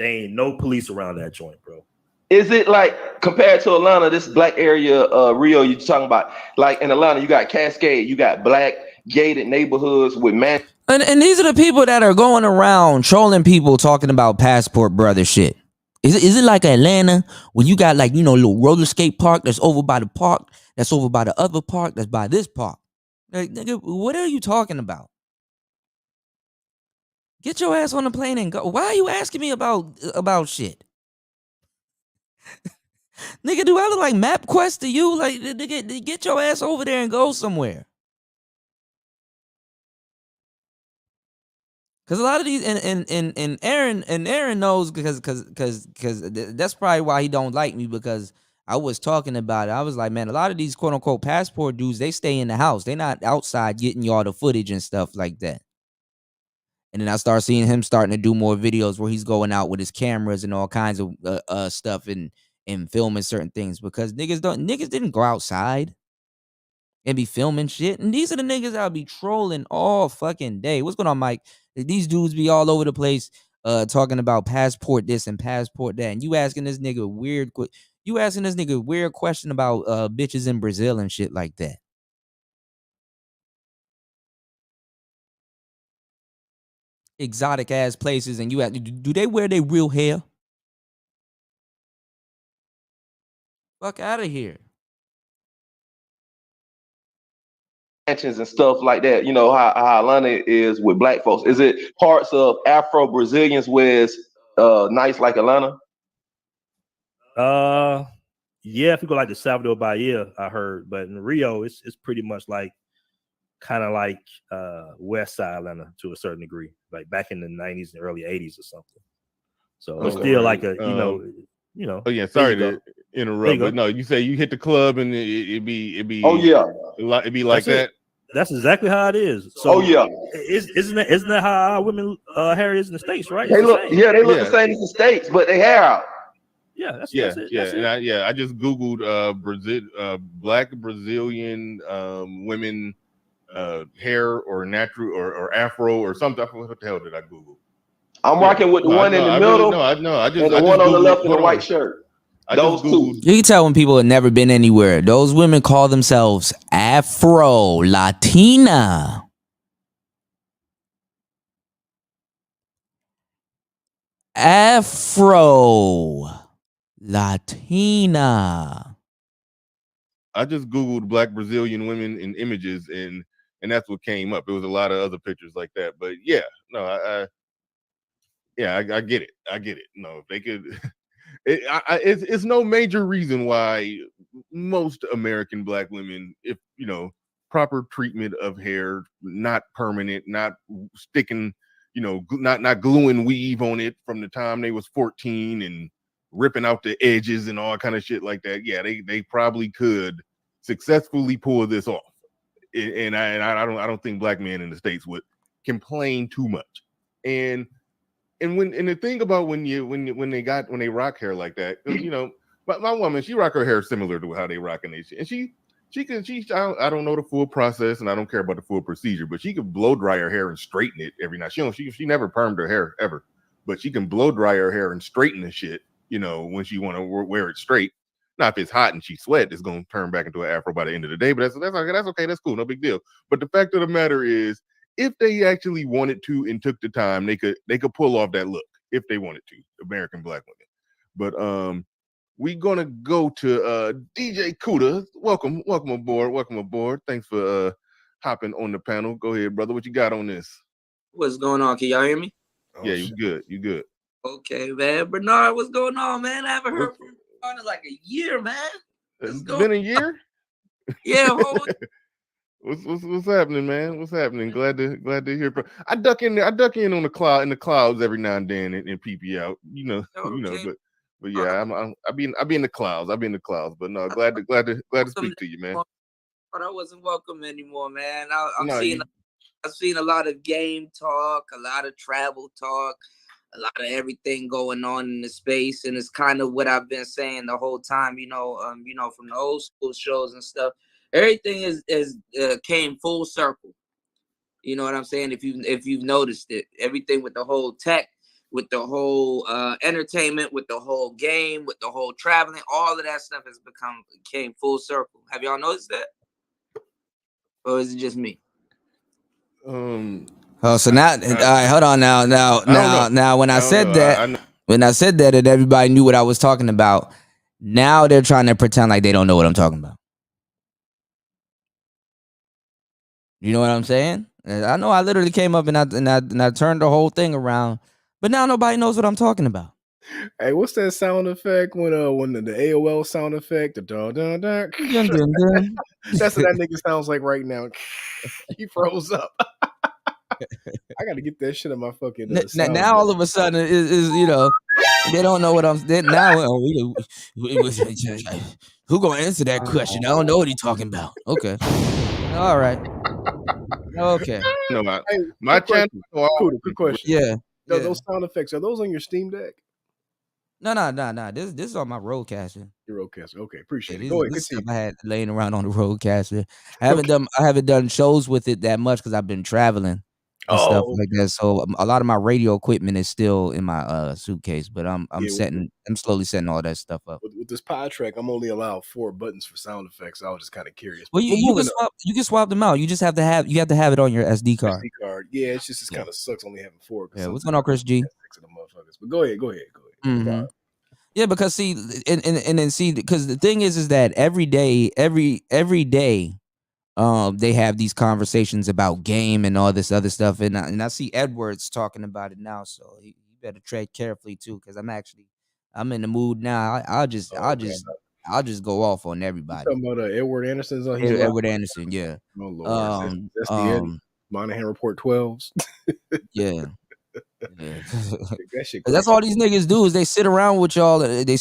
There ain't no police around that joint, bro. Is it like compared to Atlanta, this black area, Rio, you're talking about? Like in Atlanta, you got Cascade, you got black gated neighborhoods with man. And these are the people that are going around trolling people talking about passport brother shit. Is it like Atlanta when you got like, little roller skate park that's over by the park, that's over by the other park, that's by this park? Like, nigga, what are you talking about? Get your ass on the plane and go. Why are you asking me about shit? Nigga, do I look like MapQuest to you? Like, nigga, get your ass over there and go somewhere. Cause a lot of these and Aaron knows because that's probably why he don't like me, because I was talking about it. I was like, man, a lot of these quote unquote passport dudes, they stay in the house. They not outside getting y'all the footage and stuff like that. And then I start seeing him starting to do more videos where he's going out with his cameras and all kinds of stuff and filming certain things, because niggas didn't go outside and be filming shit. And these are the niggas that'll be trolling all fucking day. What's going on, Mike? These dudes be all over the place talking about passport this and passport that. And you asking this nigga weird question about bitches in Brazil and shit like that. Exotic ass places, and do they wear their real hair? Fuck out of here. Mansions and stuff like that. You know how Atlanta is with black folks. Is it parts of Afro Brazilians where it's nice like Atlanta? Yeah, if you go like the Salvador Bahia, I heard, but in Rio, it's pretty much like kind of like West Side Atlanta to a certain degree, like back in the 90s and early 80s or something. So it's still like a Oh yeah, sorry to interrupt, but no, you say you hit the club and it'd be. Oh yeah, it'd be like that. That's exactly how it is. So isn't that how our women hair is in the States, right? They look the same as the States, but they hair out. Yeah, that's it. And I just googled black Brazilian women hair or natural or Afro or something. What the hell did I Google? I'm rocking with the one in the middle. And the one on the left in the white shirt. Those two. You can tell when people have never been anywhere. Those women call themselves Afro Latina. Afro Latina. I just googled black Brazilian women in images, and that's what came up. It was a lot of other pictures like that, but I get it. I get it. No, if they could, it's no major reason why most American black women, if proper treatment of hair, not permanent, not sticking, not gluing weave on it from the time they was 14 and ripping out the edges and all kind of shit like that. Yeah, they probably could successfully pull this off, and I don't think black men in the States would complain too much. And the thing about when they rock hair like that, my woman, she rock her hair similar to how they rocking it, and she I don't know the full process, and I don't care about the full procedure, but she could blow dry her hair and straighten it every night. She never permed her hair ever, but she can blow dry her hair and straighten the shit, when she want to wear it straight. Now, if it's hot and she sweat, it's gonna turn back into an afro by the end of the day. But that's okay. That's cool. No big deal. But the fact of the matter is, if they actually wanted to and took the time, they could pull off that look if they wanted to. American black women. But we're gonna go to DJ Kuda. Welcome aboard. Thanks for hopping on the panel. Go ahead, brother. What you got on this? What's going on? Can y'all hear me? Yeah, you good. You good. Okay, man. Bernard, what's going on, man? I haven't heard from Bernard in like a year, man. It's been a year? Yeah. What's happening, man? What's happening? Glad to hear. I duck in on the clouds every now and then and peep you out. But yeah, I be in the clouds. But no, glad to speak to you, man. But I wasn't welcome anymore, man. I'm seeing I've seen a lot of game talk, a lot of travel talk, a lot of everything going on in the space, and it's kind of what I've been saying the whole time. From the old school shows and stuff. Everything is came full circle. You know what I'm saying? If you've noticed it, everything with the whole tech, with the whole entertainment, with the whole game, with the whole traveling, all of that stuff came full circle. Have y'all noticed that? Or is it just me? Oh, so now, all right, hold on now. When I said that, and everybody knew what I was talking about, now they're trying to pretend like they don't know what I'm talking about. You know what I'm saying? I know I literally came up and I turned the whole thing around, but now nobody knows what I'm talking about. Hey, what's that sound effect when the AOL sound effect? The dun dun dun. Dun, dun, dun. That's what that nigga sounds like right now. He froze up. I got to get that shit in my fucking. Now all of a sudden is they don't know what I'm. Now who gonna answer that question? I don't know what he's talking about. Okay, all right, okay. No, Hey, my quick channel. question. Quick question. Yeah. Those sound effects, are those on your Steam Deck? No. This is on my roadcaster. Your roadcaster. Okay, appreciate it. This, Go ahead. this Continue. stuff I had laying around on the roadcaster. I haven't done shows with it that much because I've been traveling and stuff like that. So a lot of my radio equipment is still in my suitcase, but I'm slowly setting all that stuff up. With this pod track, I'm only allowed 4 buttons for sound effects. I was just kind of curious. Well, you can swap them out. You just have to have it on your SD card. SD card. Yeah, it's just kind of sucks only having 4. Yeah, what's going on, Chris G? 6 of the motherfuckers. But go ahead. Mm-hmm. Yeah, because see, and then see, because the thing is that every day, they have these conversations about game and all this other stuff, and I see Edwards talking about it now, so you better tread carefully too, because I'm in the mood now. I'll just go off on everybody. You talking about Edward Anderson's on Edward Anderson, yeah. Oh Lord, that's the Eddie Monahan Report 12s. Yeah. That's all these niggas do is they sit around with y'all and they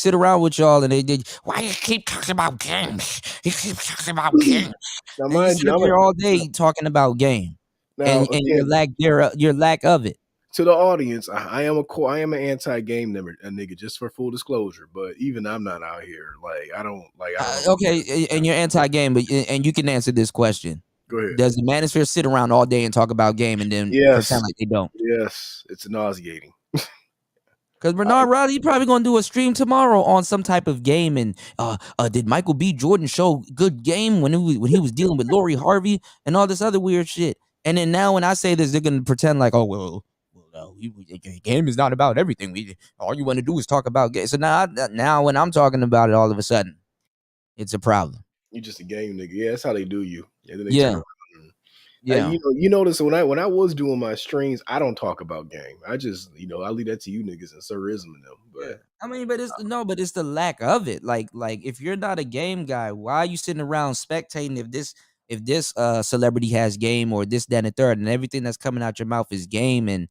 why you keep talking about games? You keep talking about games. Now, and you sit up here all day talking about game and your lack of it. To the audience, I am an anti-game nigga, just for full disclosure. But even I'm not out here I don't. Okay, and you're anti-game, but and you can answer this question. Go ahead. Does the Manosphere sit around all day and talk about game and then pretend like they don't? Yes, it's nauseating. Because Bernard Riley, probably gonna do a stream tomorrow on some type of game. And did Michael B. Jordan show good game when he was dealing with Lori Harvey and all this other weird shit? And then now when I say this, they're gonna pretend like, oh well, game is not about everything. All you want to do is talk about game. So now when I'm talking about it, all of a sudden, it's a problem. You just a game nigga. Yeah, that's how they do you. Yeah. You notice when I was doing my streams, I don't talk about game. I just I leave that to you niggas and Sirism and them. But I mean, but it's the lack of it. Like if you're not a game guy, why are you sitting around spectating if this celebrity has game or this, that, and the third, and everything that's coming out your mouth is game, and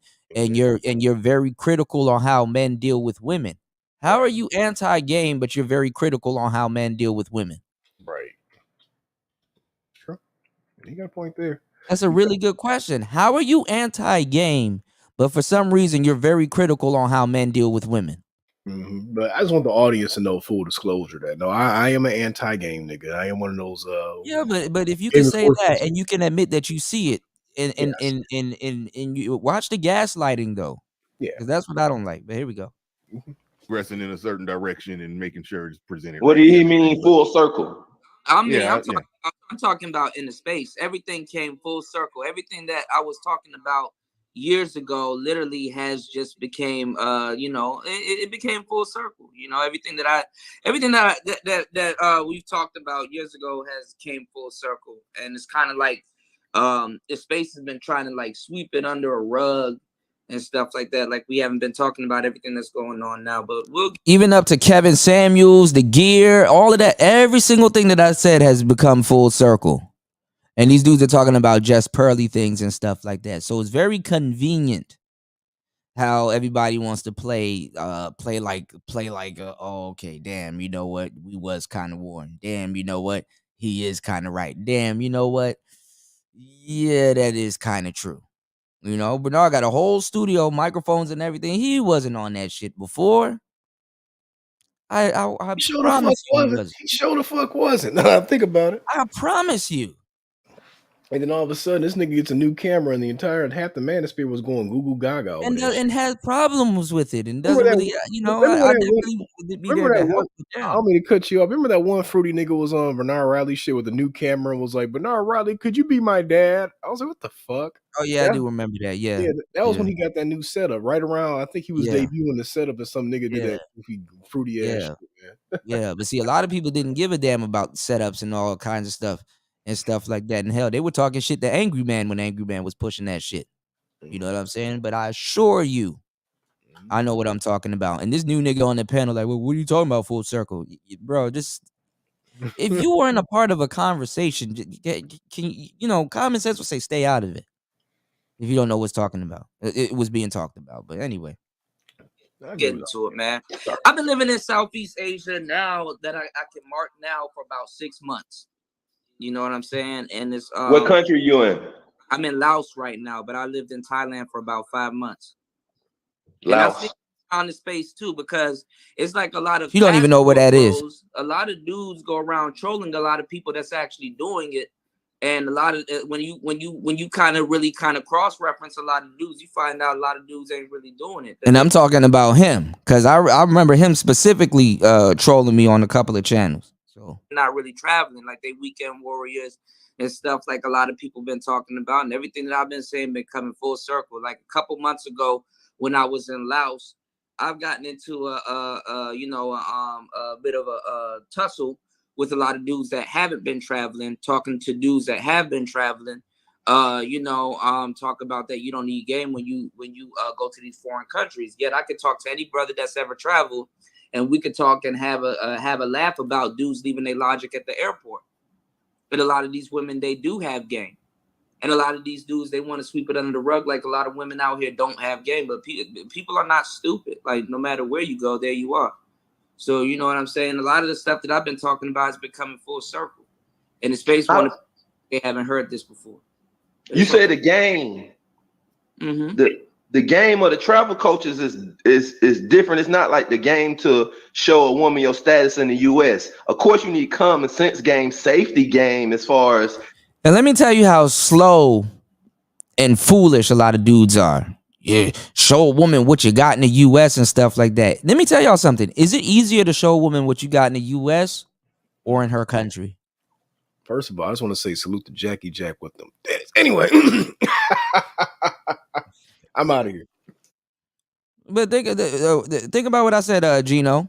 you're very critical on how men deal with women. How are you anti-game, but you're very critical on how men deal with women? Right. Sure. You got a point there. That's a really good question. How are you anti-game, but for some reason you're very critical on how men deal with women? Mm-hmm. But I just want the audience to know, full disclosure, that no, I am an anti-game nigga. I am one of those. Yeah, but if you can say that and you can admit that you see it, and you watch the gaslighting though, because that's what I don't like. But here we go. Progressing in a certain direction and making sure it's presented. What do you mean full circle? I'm talking about in the space. Everything came full circle. Everything that I was talking about years ago literally has just became it became full circle. Everything that we've talked about years ago has came full circle. And it's kind of like the space has been trying to like sweep it under a rug and stuff like that. Like we haven't been talking about everything that's going on now, but we'll even up to Kevin Samuels, the gear, all of that, every single thing that I said has become full circle. And these dudes are talking about just pearly things and stuff like that. So it's very convenient how everybody wants to play like, oh, okay, damn, you know what? We was kind of warned. Damn, you know what? He is kind of right. Damn, you know what? Yeah, that is kind of true. You know, Bernard got a whole studio, microphones and everything. He wasn't on that shit before. I He sure the fuck promise you he wasn't. wasn't. He sure the fuck wasn't. Now I think about it. I promise you. And then all of a sudden, this nigga gets a new camera, and the entire half the Manosphere was going goo goo gaga over that shit. And has problems with it and Remember doesn't that? really, you know, Remember I that one? definitely would be there Remember to that one? help with I them. don't mean to cut you off. Remember that one fruity nigga was on Bernard Riley shit with a new camera and was like, "Bernard Riley, could you be my dad?" I was like, "What the fuck?" Oh yeah, I That, do remember that. Yeah, yeah, that was yeah, when he got that new setup. Right around, I think he was yeah, debuting the setup, and some nigga did yeah, that goofy, fruity ass yeah, shit, man. yeah. But see, a lot of people didn't give a damn about setups and all kinds of stuff and stuff like that. And hell, they were talking shit to Angry Man when Angry Man was pushing that shit. You know what I'm saying? But I assure you, I know what I'm talking about. And this new nigga on the panel, like, well, what are you talking about? Full circle, bro. Just if you weren't a part of a conversation, can you know? Common sense would say stay out of it if you don't know what's talking about. It was being talked about. But anyway, I agree Get with into it, man. I've been living in Southeast Asia now that I can mark now for about 6 months. You know what I'm saying? And it's What country are you in? I'm in Laos right now, but I lived in Thailand for about 5 months. And I see Laos. on the space too, because it's like a lot of you don't even know what that is. a lot of dudes go around trolling a lot of people that's actually doing it. And a lot of when you kind of really kind of cross reference a lot of dudes, you find out a lot of dudes ain't really doing it. And I'm talking about him because I remember him specifically trolling me on a couple of channels. So not really traveling, like they weekend warriors and stuff like a lot of people been talking about, and everything that I've been saying been coming full circle. Like a couple months ago when I was in Laos, I've gotten into a bit of a tussle with a lot of dudes that haven't been traveling, talking to dudes that have been traveling. Talk about that you don't need game when you go to these foreign countries. Yet I could talk to any brother that's ever traveled, and we could talk and have a laugh about dudes leaving their logic at the airport. But a lot of these women, they do have game, and a lot of these dudes, they want to sweep it under the rug. Like a lot of women out here don't have game, but people are not stupid. Like no matter where you go, there you are. So you know what I'm saying. A lot of the stuff that I've been talking about is becoming full circle, and the space one they haven't heard this before. You say the game. Mm-hmm. The game of the travel coaches is different. It's not like the game to show a woman your status in the U.S. Of course, you need common sense game, safety game, as far as. And let me tell you how slow and foolish a lot of dudes are. Yeah, show a woman what you got in the U.S. and stuff like that. Let me tell y'all something. Is it easier to show a woman what you got in the U.S. or in her country? First of all, I just want to say salute to Jackie Jack with them. Anyway, I'm out of here. But think about what I said, Gino.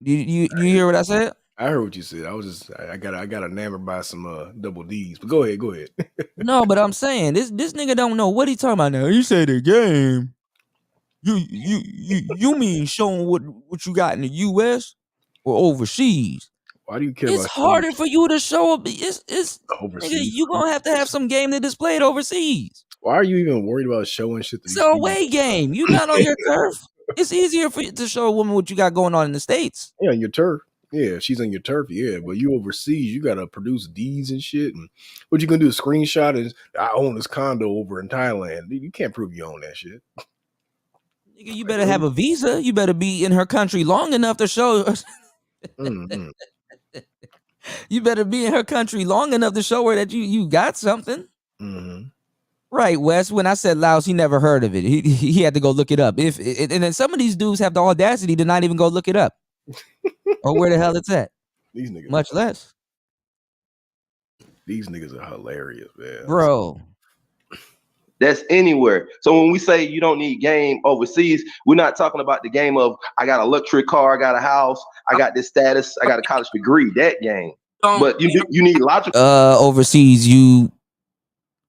You hear what I said? I heard what you said. I got enamored by some double D's. But go ahead. No, but I'm saying this nigga don't know what he talking about now. You say the game. You mean showing what you got in the U.S. or overseas? Why do you care It's about harder for you to show up. It's overseas? Nigga, you gonna have to have some game to display it overseas. Why are you even worried about showing shit? It's a away game. You're not on your turf. It's easier for you to show a woman what you got going on in the States. Yeah, on your turf. Yeah, she's on your turf. Yeah, but you overseas, you gotta produce deeds and shit. And what you gonna do? Screenshot is I own this condo over in Thailand. You can't prove you own that shit. Nigga, you better have a visa. You better be in her country long enough to show. Mm-hmm. You better be in her country long enough to show her that you got something. Mm-hmm. Right, Wes. When I said Laos, he never heard of it. He had to go look it up. And then some of these dudes have the audacity to not even go look it up, or where the hell it's at. These niggas, much less. These niggas are hilarious, man. Bro. That's anywhere. So when we say you don't need game overseas, we're not talking about the game of I got a luxury car, I got a house, I got this status, I got a college degree. That game, but you need logical. Overseas, you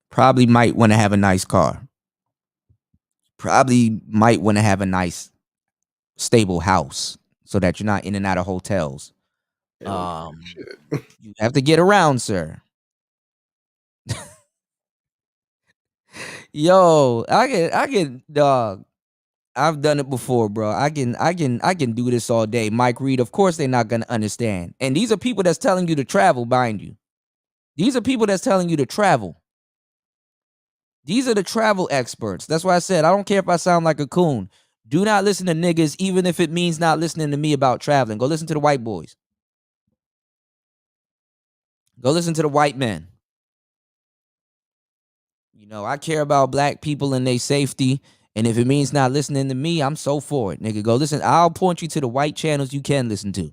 probably might want to have a nice car. Probably might want to have a nice, stable house so that you're not in and out of hotels. You have to get around, sir. Yo, I get dog. I've done it before, bro. I can do this all day. Mike Reed, of course they're not gonna understand. And these are people that's telling you to travel, mind you. These are people that's telling you to travel. These are the travel experts. That's why I said I don't care if I sound like a coon. Do not listen to niggas, even if it means not listening to me about traveling. Go listen to the white boys. Go listen to the white men. You know, I care about black people and their safety. And if it means not listening to me, I'm so for it, nigga. Go listen. I'll point you to the white channels you can listen to.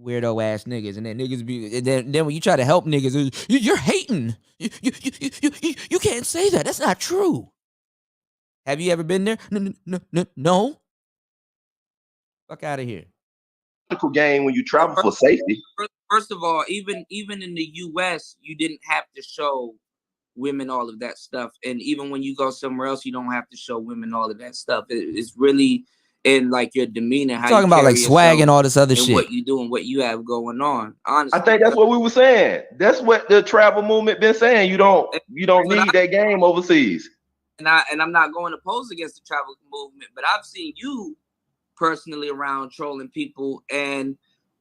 Weirdo ass niggas. And then niggas be, and then when you try to help niggas, you're hating. You can't say that. That's not true. Have you ever been there? No. Fuck out of here. Game when you travel for safety. First of all, even in the U.S., you didn't have to show women all of that stuff, and even when you go somewhere else, you don't have to show women all of that stuff. It's really in like your demeanor, how talking you about like carry swag and yourself all this other and shit. what you do and what you have going on. Honestly, I think that's what we were saying. That's what the travel movement been saying. You don't need that game overseas. And I'm not going to pose against the travel movement, but I've seen you personally around trolling people, and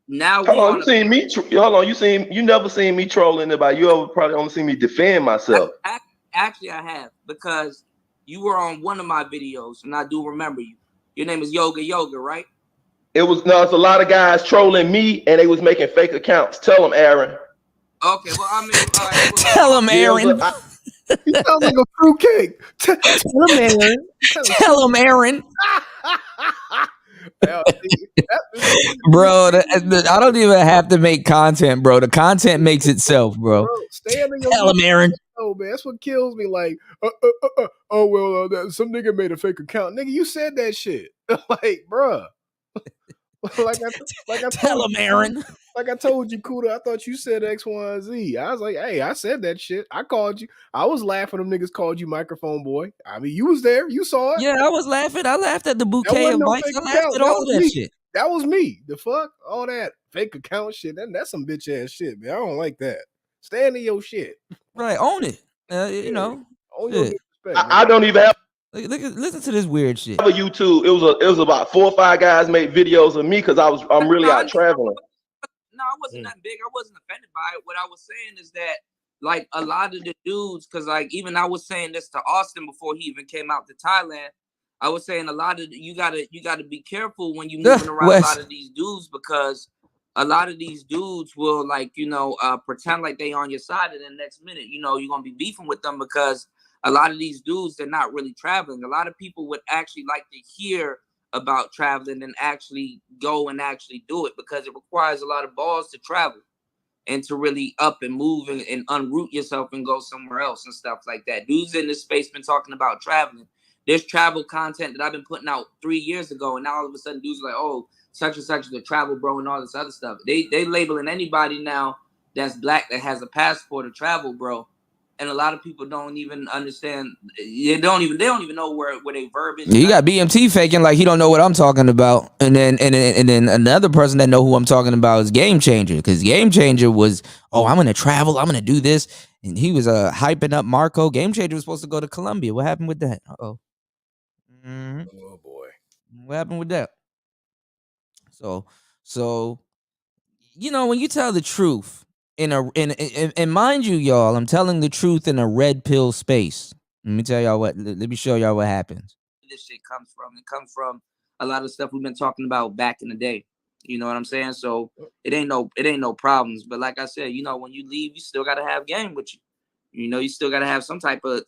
now Hold on, you never seen me trolling anybody. You ever probably only seen me defend myself. Actually, I have, because you were on one of my videos, and I do remember you. Your name is Yoga, right? It's a lot of guys trolling me, and they was making fake accounts. Tell them, Aaron. Okay, well, I mean, all right, well, tell him, Aaron. He sounds like a fruitcake. Tell him, Aaron. Tell him, Aaron. Bro, I don't even have to make content, bro. The content makes itself, bro. Tell him, Aaron. Oh man, that's what kills me. Like, some nigga made a fake account. Nigga, you said that shit. Like, bruh. like I tell him, Aaron. Like I told you, Kuda, I thought you said X, Y, and Z. I was like, hey, I said that shit. I called you. I was laughing. Them niggas called you microphone boy. I mean, you was there. You saw it. Yeah, I was laughing. I laughed at the bouquet of mics. I laughed at all that shit. That was me. The fuck? All that fake account shit. That's some bitch ass shit, man. I don't like that. Stand in your shit. Right, own it. You know. Own your disrespect, I don't even have. Listen to this weird shit. YouTube. It was about 4 or 5 guys made videos of me because I'm really out traveling. No, I wasn't that big. I wasn't offended by it. What I was saying is that, like, a lot of the dudes, because like even I was saying this to Austin before he even came out to Thailand. I was saying a lot of you gotta be careful when you moving around a lot of these dudes, because a lot of these dudes will, like, pretend like they on your side, and the next minute, you're gonna be beefing with them, because a lot of these dudes, they're not really traveling. A lot of people would actually like to hear about traveling and actually go and actually do it, because it requires a lot of balls to travel and to really up and move and unroot yourself and go somewhere else and stuff like that. Dudes in this space been talking about traveling. There's travel content that I've been putting out 3 years ago, and now all of a sudden dudes are like, oh, such and such is the travel bro and all this other stuff. They labeling anybody now that's black that has a passport a travel bro. And a lot of people don't even understand. They don't even know where they verbiage. Yeah, you got BMT faking like he don't know what I'm talking about, and then another person that know who I'm talking about is Game Changer, because Game Changer was, oh, I'm gonna travel, I'm gonna do this, and he was hyping up Marco. Game Changer was supposed to go to Colombia. What happened with that? Oh boy, what happened with that? So when you tell the truth. And mind you, y'all, I'm telling the truth in a red pill space. Let me tell y'all let me show y'all what happens. This shit comes from. It comes from a lot of stuff we've been talking about back in the day. You know what I'm saying? So it ain't no problems. But like I said, when you leave, you still gotta have game with you. You still gotta have some type of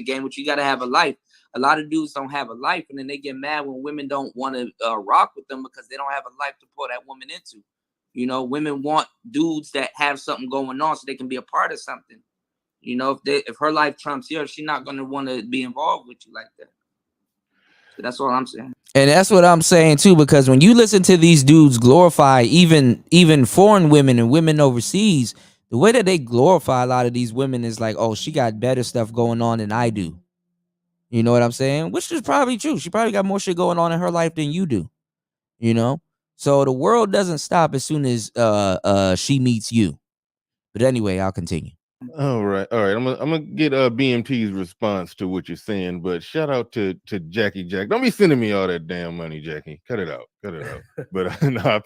game with you. You gotta have a life. A lot of dudes don't have a life, and then they get mad when women don't want to rock with them because they don't have a life to pour that woman into. Women want dudes that have something going on so they can be a part of something. If her life trumps yours, she's not going to want to be involved with you like that. So that's all I'm saying. And that's what I'm saying too, because when you listen to these dudes glorify even foreign women and women overseas, the way that they glorify a lot of these women is like, oh, she got better stuff going on than I do. You know what I'm saying? Which is probably true. She probably got more shit going on in her life than you do. So the world doesn't stop as soon as she meets you. But anyway, I'll continue. All right. I'm gonna get BMT's response to what you're saying, but shout out to Jackie Jack. Don't be sending me all that damn money, Jackie. Cut it out. But no, I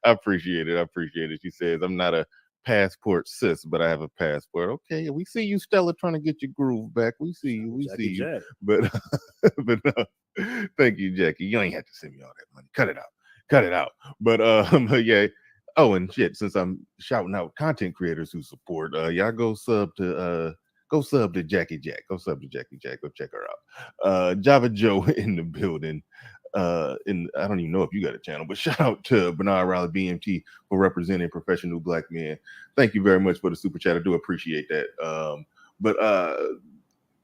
appreciate it. She says I'm not a passport sis, but I have a passport. Okay, we see you, Stella, trying to get your groove back. We see you, we Jackie see you. Jack. But thank you, Jackie. You ain't have to send me all that money. Cut it out. But yeah. Oh, and shit, since I'm shouting out content creators who support, y'all go sub to Jackie Jack. Go sub to Jackie Jack. Go check her out. Java Joe in the building. And I don't even know if you got a channel, but shout out to Bernard Riley BMT for representing professional black men. Thank you very much for the super chat. I do appreciate that.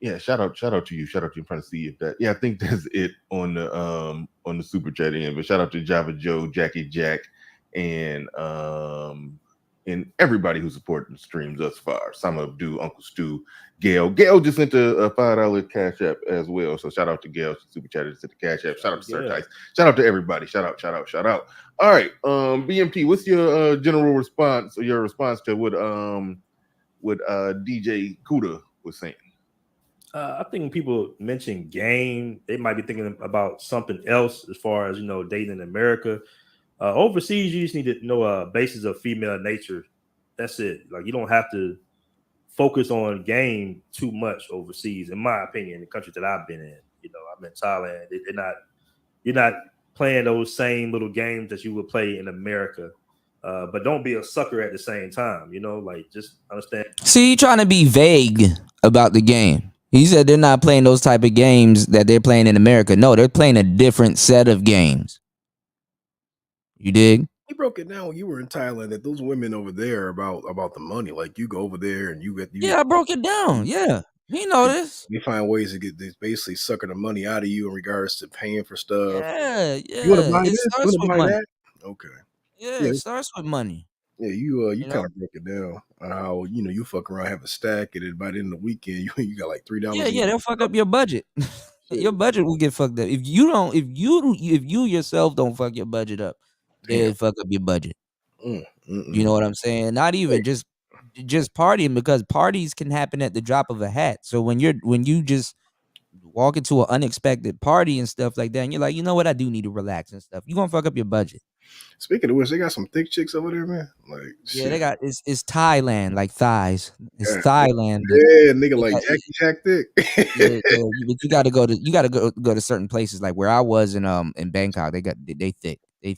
Yeah, shout out to you. Shout out to you. I'm trying to see if that. Yeah, I think that's it on the super chat end. But shout out to Java Joe, Jackie Jack, and everybody who supported the streams thus far. Some of do Uncle Stu, Gail. Gail just sent a $5 cash app as well. So shout out to Gail. She super chatted to the cash app. Shout out to Sir Tice. Shout out to everybody. Shout out. All right. BMT, what's your general response or your response to what DJ Kuda was saying? I think when people mention game, they might be thinking about something else as far as, dating in America. Overseas, you just need to know a basis of female nature. That's it. Like, you don't have to focus on game too much overseas, in my opinion, in the countries that I've been in. I'm in Thailand. You're not playing those same little games that you would play in America. But don't be a sucker at the same time, like, just understand. See, you trying to be vague about the game. He said they're not playing those type of games that they're playing in America. No, they're playing a different set of games. You dig? He broke it down when you were in Thailand that those women over there about the money. Like, you go over there and yeah, I broke it down. Yeah, he know this. They find ways to get this, basically sucking the money out of you in regards to paying for stuff. Yeah. You want to buy this? You want to buy money. that? Okay. Yeah, it starts with money. Yeah, you kind of break it down on how you fuck around, have a stack, and then by the end of the weekend you got like $3. Yeah, they'll fuck up your budget. Your budget will get fucked up if you yourself don't fuck your budget up. They'll fuck up your budget. You know what I'm saying? Not even just partying, because parties can happen at the drop of a hat. So when you just walk into an unexpected party and stuff like that, and you're like, you know what, I do need to relax and stuff, you're gonna fuck up your budget. Speaking of which, they got some thick chicks over there, man. Like, yeah, they got it's Thailand, like thighs. It's Thailand. Yeah, nigga, like Jackie Jack thick. But you gotta go to certain places, like where I was in Bangkok. They thick. They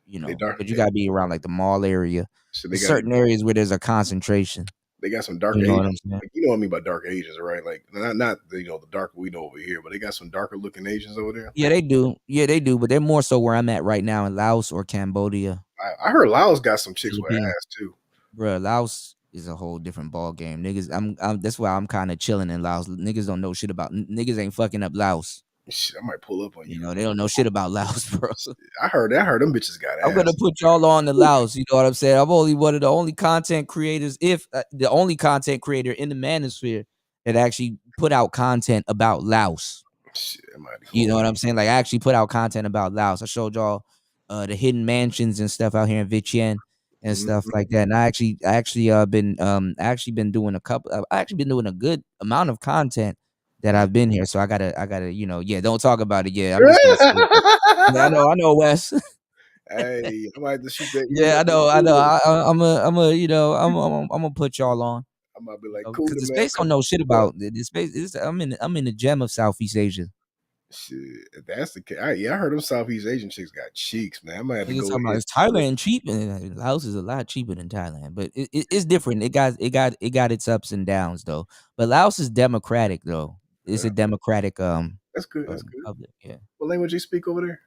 but you gotta be around like the mall area. So there's certain areas where there's a concentration. They got some dark Asians. Like, you know what I mean by dark Asians, right? Like, not the darker we know over here, but they got some darker looking Asians over there. Yeah, they do. But they're more so where I'm at right now in Laos or Cambodia. I heard Laos got some chicks with ass too. Bro, Laos is a whole different ball game. Niggas, I'm that's why I'm kind of chilling in Laos. Niggas don't know shit about niggas ain't fucking up Laos. Shit, I might pull up on you. They don't know shit about Laos, bro. I heard them bitches got ass. I'm gonna put y'all on the Laos. You know what I'm saying? I'm only one of the only content creators, if the only content creator in the Manosphere that actually put out content about Laos. Shit, you know what I'm saying? Like, I actually put out content about Laos. I showed y'all the hidden mansions and stuff out here in Vientiane and stuff like that. And I actually been doing a good amount of content that I've been here. So I gotta, don't talk about it. Yeah, I'm just I know, Wes. Hey, I might have to shoot that. Yeah, I know. I'm gonna put y'all on. I'm gonna be like, cool. Because the space don't know shit about the space. I'm in the gem of Southeast Asia. Shit, if that's the case. I heard them Southeast Asian chicks got cheeks, man. I might have to go. Is Thailand cheap? And Laos is a lot cheaper than Thailand, but it's different. It got its ups and downs though. But Laos is democratic though. It's a democratic That's good. That's good. Public, yeah. What language you speak over there?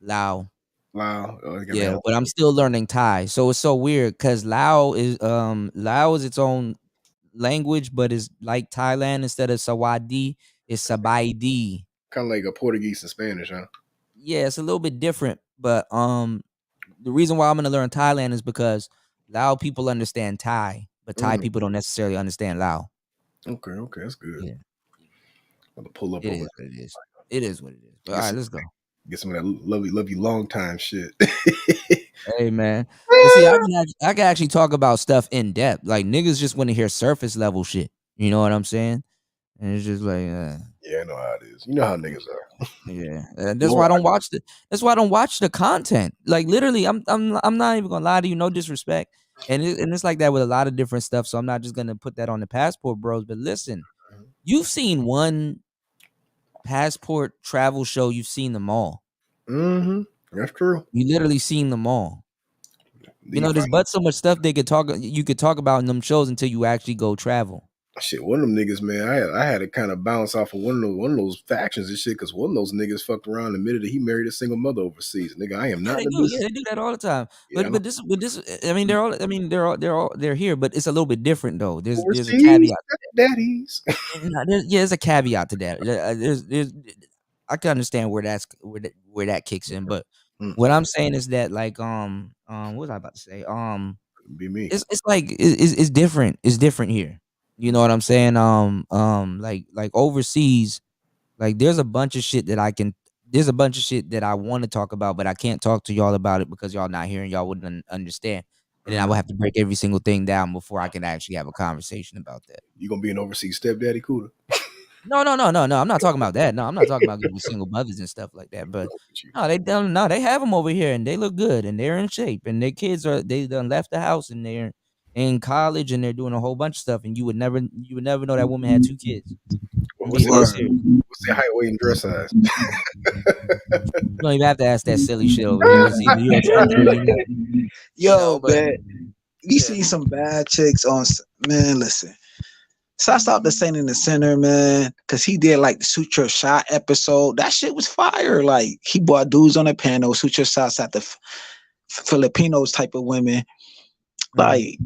Lao. Oh, yeah, but I'm still learning Thai, so it's so weird because Lao is its own language, but it's like Thailand. Instead of Sawadi, it's Sabaidi. Kind of like a Portuguese and Spanish, huh? Yeah, it's a little bit different, but the reason why I'm gonna learn Thailand is because Lao people understand Thai, but Thai people don't necessarily understand Lao. Okay, that's good. Yeah. I'm gonna pull up it over. Is what it is. It is what it is. But all right, let's go. Get some of that love you long time shit. Hey man, see, I can actually talk about stuff in depth. Like, niggas just want to hear surface level shit. You know what I'm saying? And it's just like, yeah, I know how it is. You know how niggas are. Yeah, that's why I don't watch the content. Like, literally, I'm not even gonna lie to you. No disrespect. And it's like that with a lot of different stuff. So I'm not just gonna put that on the Passport Bros. But listen, you've seen one Passport travel show, you've seen them all. Mm-hmm. That's true. You literally seen them all. You There's find- but so much stuff you could talk about in them shows until you actually go travel. Shit, one of them niggas, man, I had to kind of bounce off of one of those factions and shit, because one of those niggas fucked around and admitted that he married a single mother overseas. Nigga, I am Yeah, not they in do. this. Yeah, they do that all the time. Yeah, I know. But this, I mean, they're here, but it's a little bit different though. There's a Overseas caveat. daddies. There's a caveat to that. There's I can understand where where that kicks in, but what I'm saying is that like what was I about to say? Be me. It's like it's different. It's different here. You know what I'm saying? Like overseas, like there's a bunch of shit that I want to talk about, but I can't talk to y'all about it because y'all not here and y'all wouldn't understand. And then I would have to break every single thing down before I can actually have a conversation about that. You gonna be an overseas stepdaddy, Cuda? No. I'm not talking about that. No, I'm not talking about giving single mothers and stuff like that. But no, they have them over here and they look good and they're in shape and their kids they done left the house and they're in college and they're doing a whole bunch of stuff and you would never know that woman had 2 kids. What's their height, weight, and dress size? You don't even have to ask that silly shit over here. It's either you're a truther or you're not. Yo, man, you see some bad chicks on, man, listen. So I stopped the Saint in the Center, man, because he did like the Suture Shot episode. That shit was fire. Like he brought dudes on the panel, Suture Shots at the Filipinos type of women. Like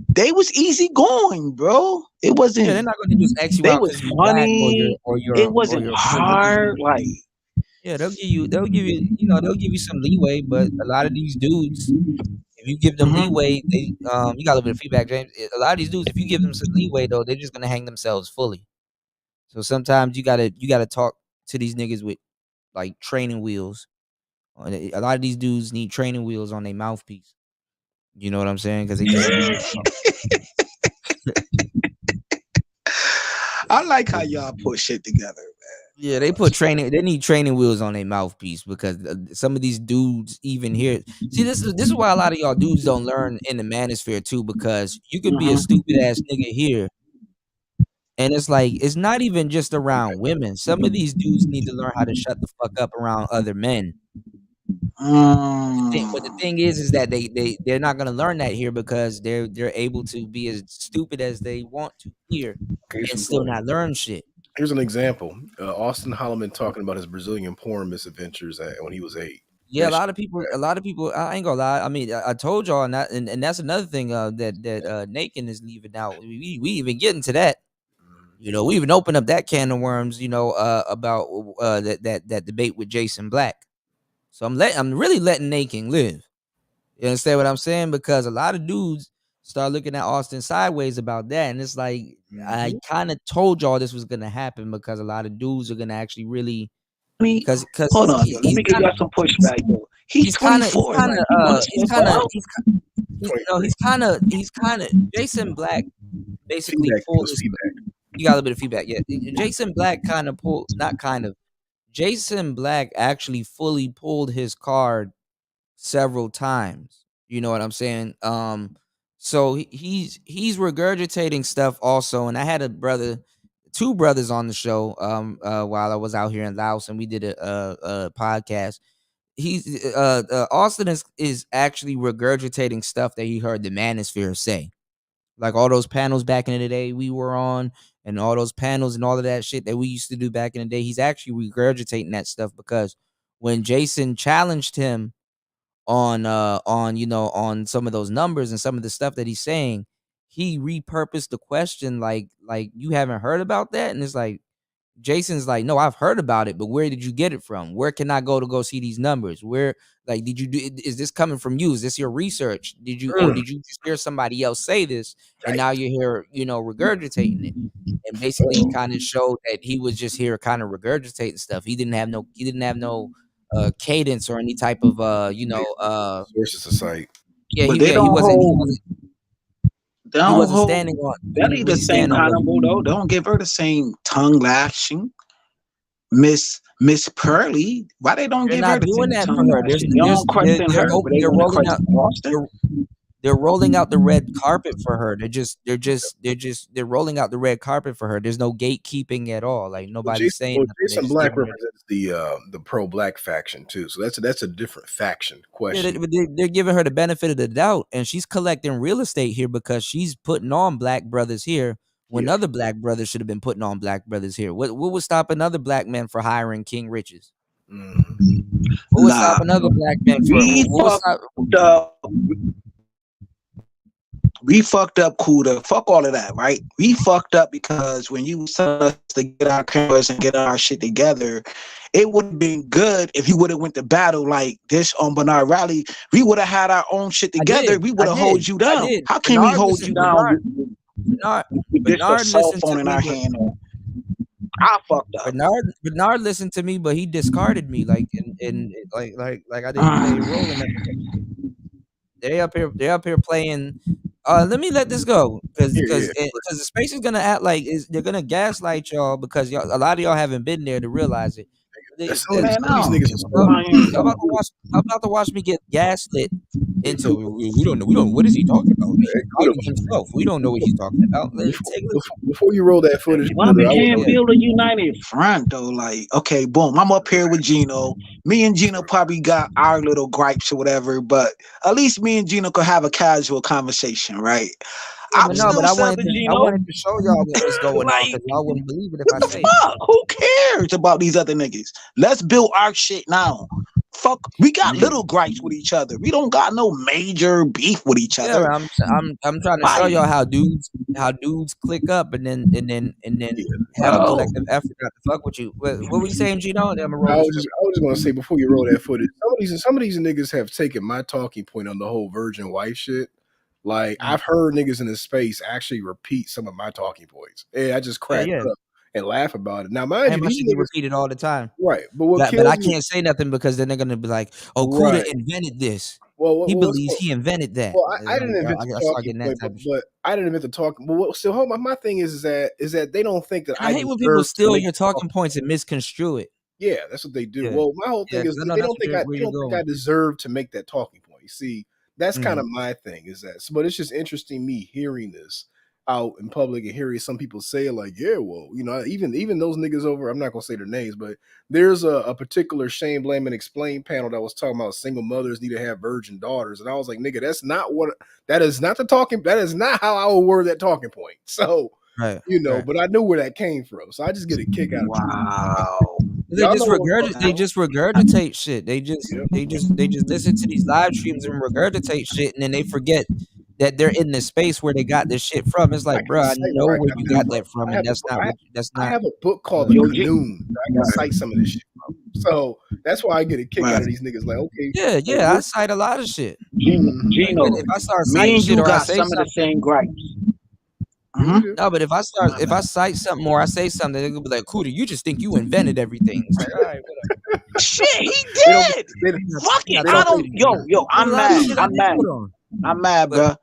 they was easy going, bro. It wasn't. Yeah, they're not going to just X you they out was because you're black money. or you're It wasn't hard. Like yeah, they'll give you they'll give you some leeway, but a lot of these dudes, if you give them leeway, they you got a little bit of feedback, James. A lot of these dudes, if you give them some leeway though, they're just gonna hang themselves fully. So sometimes you gotta talk to these niggas with like training wheels. A lot of these dudes need training wheels on their mouthpiece. You know what I'm saying? Because they just I like how y'all put shit together, man. Yeah, they need training wheels on their mouthpiece because some of these dudes even here. See, this is why a lot of y'all dudes don't learn in the manosphere too, because you could be a stupid ass nigga here, and it's like it's not even just around women. Some of these dudes need to learn how to shut the fuck up around other men. But the thing is that they're not gonna learn that here because they're able to be as stupid as they want to here and still not learn shit. Here's an example. Austin Holloman talking about his Brazilian porn misadventures when he was 8. Yeah, a lot of people. I ain't gonna lie. I mean, I told y'all, and that's another thing that Nakin is leaving out. We even get into that. You know, we even open up that can of worms. You know, about that debate with Jason Black. So I'm really letting Nakin live. You understand what I'm saying? Because a lot of dudes start looking at Austin sideways about that, and it's like I kind of told y'all this was gonna happen because a lot of dudes are gonna actually really. Because hold on, let me give y'all some pushback, though. He's 24. He's kind of Jason Black basically pulled his. You got a little bit of feedback, yeah. Jason Black kind of pulled, not kind of. Jason Black actually fully pulled his card several times. You know what I'm saying? So he's regurgitating stuff also, and I had two brothers on the show while I was out here in Laos, and we did a podcast. He's Austin is actually regurgitating stuff that he heard the Manosphere say, like all those panels back in the day we were on, and all those panels and all of that shit that we used to do back in the day. He's actually regurgitating that stuff because when Jason challenged him on some of those numbers and some of the stuff that he's saying, he repurposed the question like you haven't heard about that, and it's like Jason's like, no, I've heard about it, but where did you get it from? Where can I go see these numbers? Where, like, is this coming from you? Is this your research? Or did you just hear somebody else say this and now you're here, regurgitating it? And basically kind of showed that he was just here kind of regurgitating stuff. He didn't have no cadence or any type of sources of sight. Yeah, but he wasn't standing on. That ain't the same cannibal though. They don't give her the same tongue lashing. Miss Pearly, why they don't give her the same tongue lashing? They don't question her, but they don't question Austin. They're rolling out the red carpet for her. They're rolling out the red carpet for her. There's no gatekeeping at all. Like nobody's saying nothing. They're Jason just Black giving her- represents the pro-black faction too, so that's a different faction Yeah, question. they're giving her the benefit of the doubt, and she's collecting real estate here because she's putting on black brothers here when other black brothers should have been putting on black brothers here. What would stop another black man for hiring King Riches? What would stop another black man for? We What would stop? fucked up. We fucked up, Kuda. Fuck all of that, right? We fucked up because when you was telling us to get our cameras and get our shit together, it would have been good if you would have went to battle like this on Bernard Rally. We would have had our own shit together. We would have hold you down. How can we hold you down with this Bernard cell listened phone to in me, our but- hand? I fucked up. Bernard listened to me, but he discarded me like like I didn't play a role in that. They're up here playing. Let me let this go because the space is gonna act like they're gonna gaslight y'all because a lot of y'all haven't been there to realize it. Some of these niggas Y'all about to watch me get gaslit into. We don't know. What is he talking about? He's talking himself. We don't know what he's talking about. Let's take a listen. Before you roll that footage, Why we can't build a united front though? Like, okay, boom, I'm up here with Gino. Me and Gino probably got our little gripes or whatever, but at least me and Gino could have a casual conversation, right? Yeah, but I wanted to show y'all what was going on because y'all wouldn't believe it if I say it. Fuck, who cares about these other niggas? Let's build our shit now. Fuck, we got little gripes with each other. We don't got no major beef with each other. Yeah, I'm trying to show y'all how dudes click up and then have a collective effort not to fuck with you. What were you saying, Gino? I was just gonna say before you roll that footage, some of these niggas have taken my talking point on the whole virgin wife shit. Like I've heard niggas in this space actually repeat some of my talking points. And I just crack up and laugh about it. Now, mind you, my these shit get niggas repeated all the time. Right, but I can't say nothing because then they're gonna be like, "Oh, Kuda invented this. He believes he invented that." Well, I didn't invent the talking point, but I didn't invent the talking. But what, still, my thing is that they don't think that I hate when people steal your talking points and misconstrue it. Yeah, that's what they do. Yeah. Well, my whole thing is they don't think I deserve to make that talking point. You see, that's kind of my thing is that. But it's just interesting me hearing this out in public and hearing some people say like, yeah, well, you know, even those niggas over, I'm not gonna say their names, but there's a particular shame, blame, and explain panel that was talking about single mothers need to have virgin daughters, and I was like, nigga, that is not how I would word that talking point. So but I knew where that came from, so I just get a kick out of it. Wow. They just regurgitate shit. They just listen to these live streams and regurgitate shit, and then they forget that they're in the space where they got this shit from. It's like, bro, I know where you got that from, and that's not. I have a book called The Noon. I can cite some of this shit from. So that's why I get a kick out of these niggas. Like, okay, yeah, I cite a lot of shit. Gino, if I start me citing and shit you or I got say some of the same gripes. No, but if I cite something or I say something, they're gonna be like, "Kuda, you just think you invented everything." It's like, all right, whatever. Shit, he did. Fuck it. I don't. Yo, I'm mad. I'm mad, bro.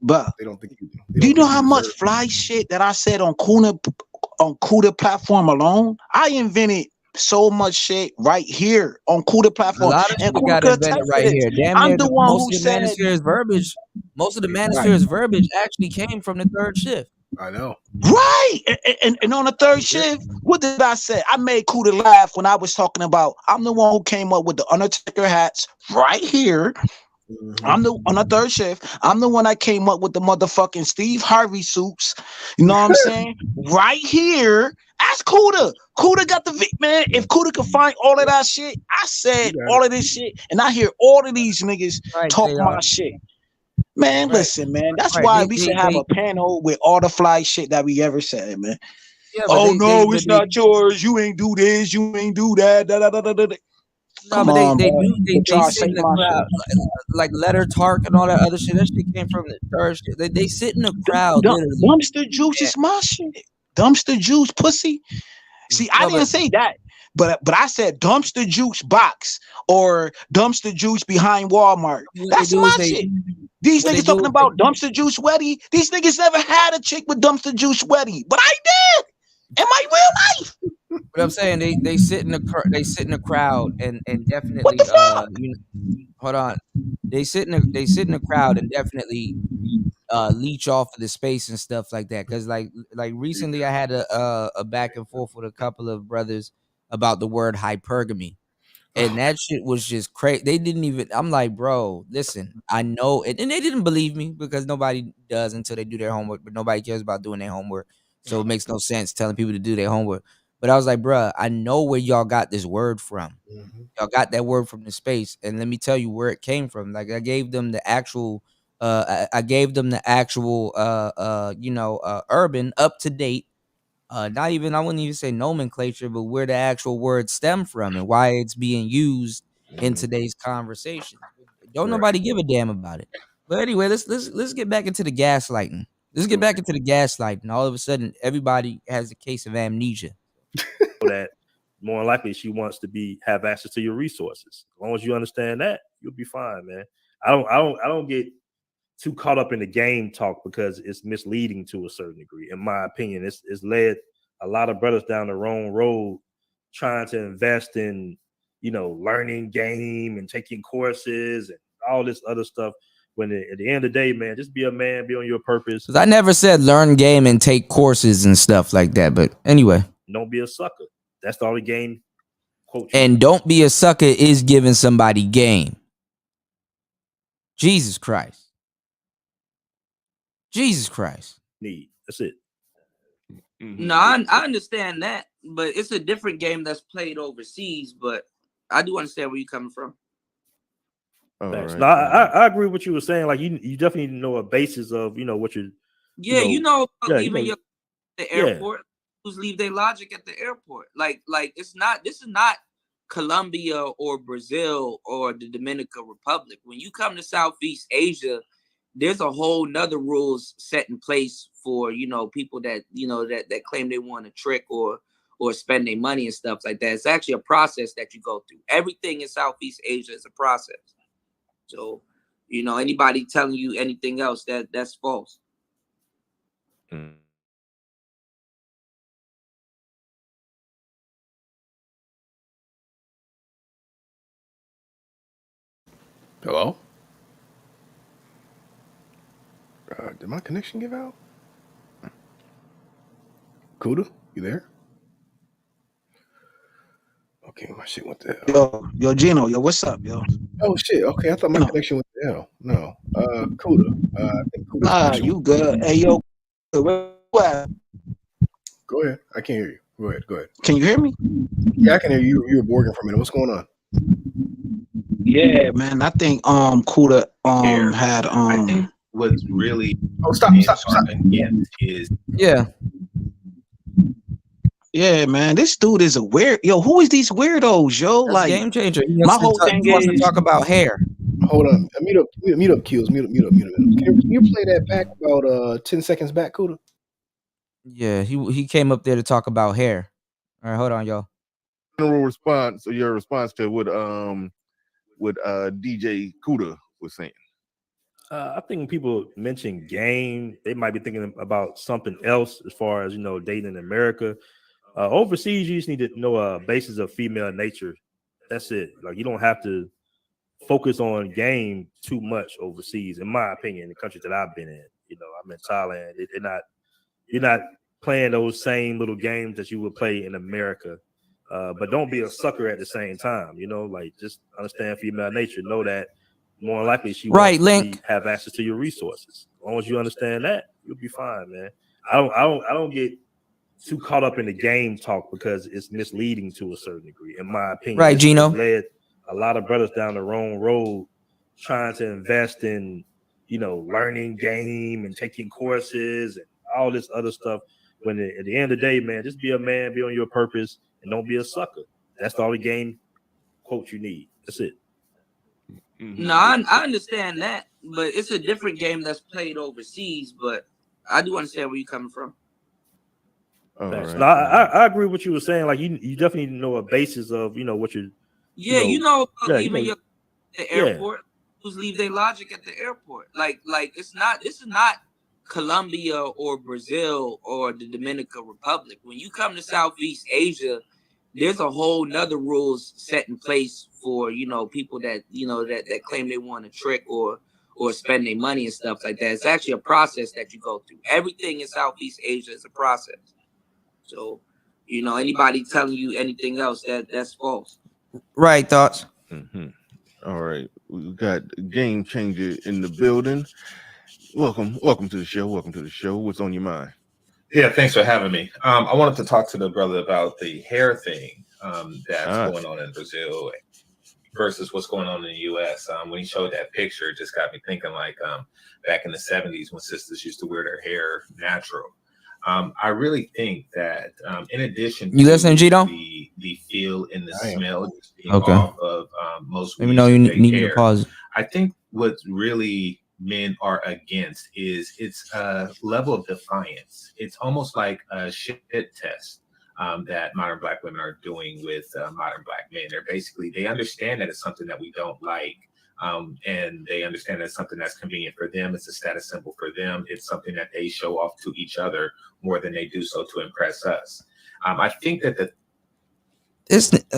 But they don't think you do. Do you know how much fly shit that I said on Kuda platform alone? I invented so much shit right here on Kuda platform. A lot of shit got invented right here. Damn near most of the Manosphere's verbiage. Most of the Manosphere's verbiage actually came from the third shift. I know. Right. And on the third shift, what did I say? I made Kuda laugh when I was talking about I'm the one who came up with the Undertaker hats right here. I'm on the third shift. I'm the one that came up with the motherfucking Steve Harvey suits. You know what I'm saying? Right here. Ask Kuda. Kuda got the man. If Kuda could find all of that shit, I said all of this shit, and I hear all of these niggas talk my shit. Man, listen, man. That's why we should have a panel with all the fly shit that we ever said, man. Yeah, it's not yours. You ain't do this. You ain't do that. No, but they sit in the crowd like Letter Tark and all that other shit. That shit came from the third shit. They sit in the crowd. Dumpster juice is my shit. Dumpster juice, pussy. See, I didn't say that, but I said dumpster juice box or dumpster juice behind Walmart. That's my shit. These niggas talking about dumpster juice weddy. These niggas never had a chick with dumpster juice weddy, but I did in my real life. But I'm saying they sit in the crowd and definitely what the fuck? hold on. they sit in the crowd and definitely leech off of the space and stuff like that. Because like recently, I had a back and forth with a couple of brothers about the word hypergamy. And that shit was just crazy. They didn't even. I'm like, bro, listen. I know, and they didn't believe me because nobody does until they do their homework. But nobody cares about doing their homework, so it makes no sense telling people to do their homework. But I was like, bro, I know where y'all got this word from. Y'all got that word from the space, and let me tell you where it came from. Like I gave them the actual. I gave them the actual. Urban up to date. Not even, I wouldn't even say nomenclature, but where the actual words stem from and why it's being used in today's conversation. Don't nobody give a damn about it. But anyway, let's get back into the gaslighting. Let's get back into the gaslighting. All of a sudden, everybody has a case of amnesia. That more likely she wants to have access to your resources. As long as you understand that, you'll be fine, man. I don't get too caught up in the game talk because it's misleading to a certain degree. In my opinion, it's led a lot of brothers down the wrong road trying to invest in, learning game and taking courses and all this other stuff. When at the end of the day, man, just be a man, be on your purpose. Because I never said learn game and take courses and stuff like that. But anyway. Don't be a sucker. That's the only game. Quote. And don't be a sucker is giving somebody game. Jesus Christ. Jesus Christ. That's it. No, I understand that, but it's a different game that's played overseas. But I do understand where you're coming from. Thanks. No, I agree with what you were saying. Like you definitely need to know a basis of what you're. Leaving the airport. Who's leave their logic at the airport? Like this is not Colombia or Brazil or the Dominican Republic. When you come to Southeast Asia, there's a whole nother rules set in place for people that that claim they want to trick or spend their money and stuff like that. It's actually a process that you go through. Everything in Southeast Asia is a process. So anybody telling you anything else, that's false. Hello? Did my connection give out? Kuda, you there? Okay, my shit went to hell. Yo, Gino, what's up, yo? Oh shit. Okay, I thought my connection went to hell. No. Kuda. I think Kuda's you good? Hey, yo. Go ahead. I can't hear you. Go ahead. Can you hear me? Yeah, I can hear you. You were borging for a minute. What's going on? Yeah, man. I think Kuda had I think what's really stop is yeah, man. This dude is a weird. Yo, who is these weirdos, yo? That's like game changer. My whole thing wants is to talk about hair. Hold on. Mute up, Kills. Mute up. Can you play that back about 10 seconds back, Kuda? Yeah, he came up there to talk about hair. All right, hold on, y'all. General response, or your response to what DJ Kuda was saying. I think when people mention game, they might be thinking about something else as far as dating in America. Overseas, you just need to know a basis of female nature. That's it. Like you don't have to focus on game too much overseas, in my opinion. The countries that I've been in, I'm in Thailand. You're not playing those same little games that you would play in America. But don't be a sucker at the same time. Like just understand female nature. Know that more likely she wants to have access to your resources. As long as you understand that, you'll be fine, man. I don't get too caught up in the game talk because it's misleading to a certain degree, in my opinion. Right, Gino. It's led a lot of brothers down the wrong road trying to invest in, learning game and taking courses and all this other stuff. When at the end of the day, man, just be a man, be on your purpose, and don't be a sucker. That's the only game quote you need. That's it. No, I understand that, but it's a different game that's played overseas. But I do understand where you're coming from. Right. No, I agree with what you were saying. Like you definitely need to know a basis of what you're. Leaving the airport. Who's leave their logic at the airport? Like this is not Colombia or Brazil or the Dominican Republic. When you come to Southeast Asia, there's a whole nother rules set in place for people that that claim they want to trick or spend their money and stuff like that. It's actually a process that you go through. Everything in Southeast Asia is a process. So anybody telling you anything else, that's false. Right, thoughts. All right, we got a game changer in the building. Welcome to the show. What's on your mind? Yeah, thanks for having me. I wanted to talk to the brother about the hair thing that's going on in Brazil versus what's going on in the U.S. When he showed that picture, it just got me thinking like back in the 70s when sisters used to wear their hair natural. I really think that in addition to the feel and the smell just being off of most Let me know you need to pause. I think what really men are against is its level of defiance. It's almost like a shit test that modern Black women are doing with modern Black men. They understand that it's something that we don't like. And they understand that it's something that's convenient for them. It's a status symbol for them. It's something that they show off to each other more than they do so to impress us. I think that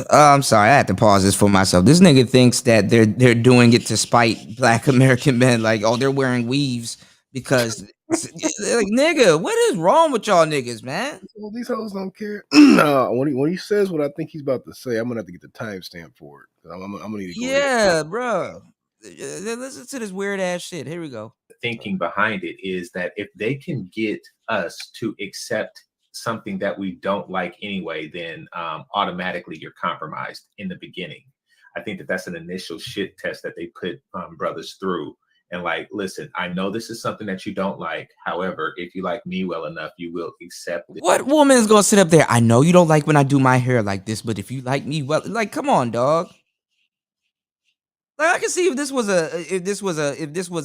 I'm sorry, I had to pause this for myself. This nigga thinks that they're doing it to spite Black American men. Like, oh, they're wearing weaves because like, nigga, what is wrong with y'all niggas, man? Well, these hoes don't care. When he says what I think he's about to say, I'm gonna have to get the timestamp for it. I'm gonna need to go. Yeah, bro. Listen to this weird ass shit. Here we go. thinking behind it is that if they can get us to accept something that we don't like anyway, then automatically you're compromised in the beginning. I think that that's an initial shit test that they put brothers through. And like, listen, I know this is something that you don't like. However, if you like me well enough, you will accept it. What woman is gonna sit up there? I know you don't like when I do my hair like this, but if you like me well, like, come on, dog. Like, I can see if this was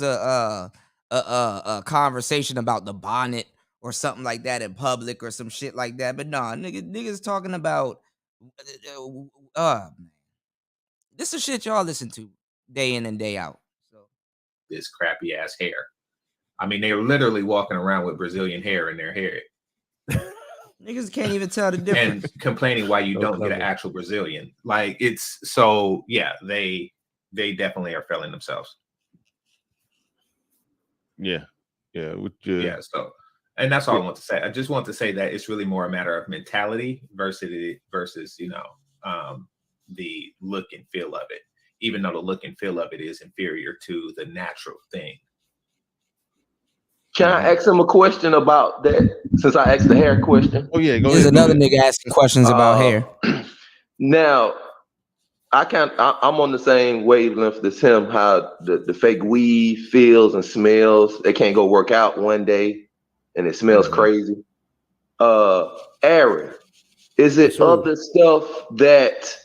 a conversation about the bonnet or something like that in public or some shit like that. But nah, niggas talking about this is shit y'all listen to day in and day out. This crappy ass hair. I mean, they're literally walking around with Brazilian hair in their hair. Niggas can't even tell the difference. And complaining why you don't get an actual Brazilian. Like, it's so, yeah, they definitely are failing themselves. Yeah. Yeah. So, and that's all I want to say. I just want to say that it's really more a matter of mentality versus the look and feel of it. Even though the look and feel of it is inferior to the natural thing. Can I ask him a question about that? Since I asked the hair question. Oh yeah, go There's another nigga asking questions about hair. Now, I'm on the same wavelength as him. How the fake weed feels and smells. They can't go work out one day, and it smells crazy. Aaron, is it other stuff that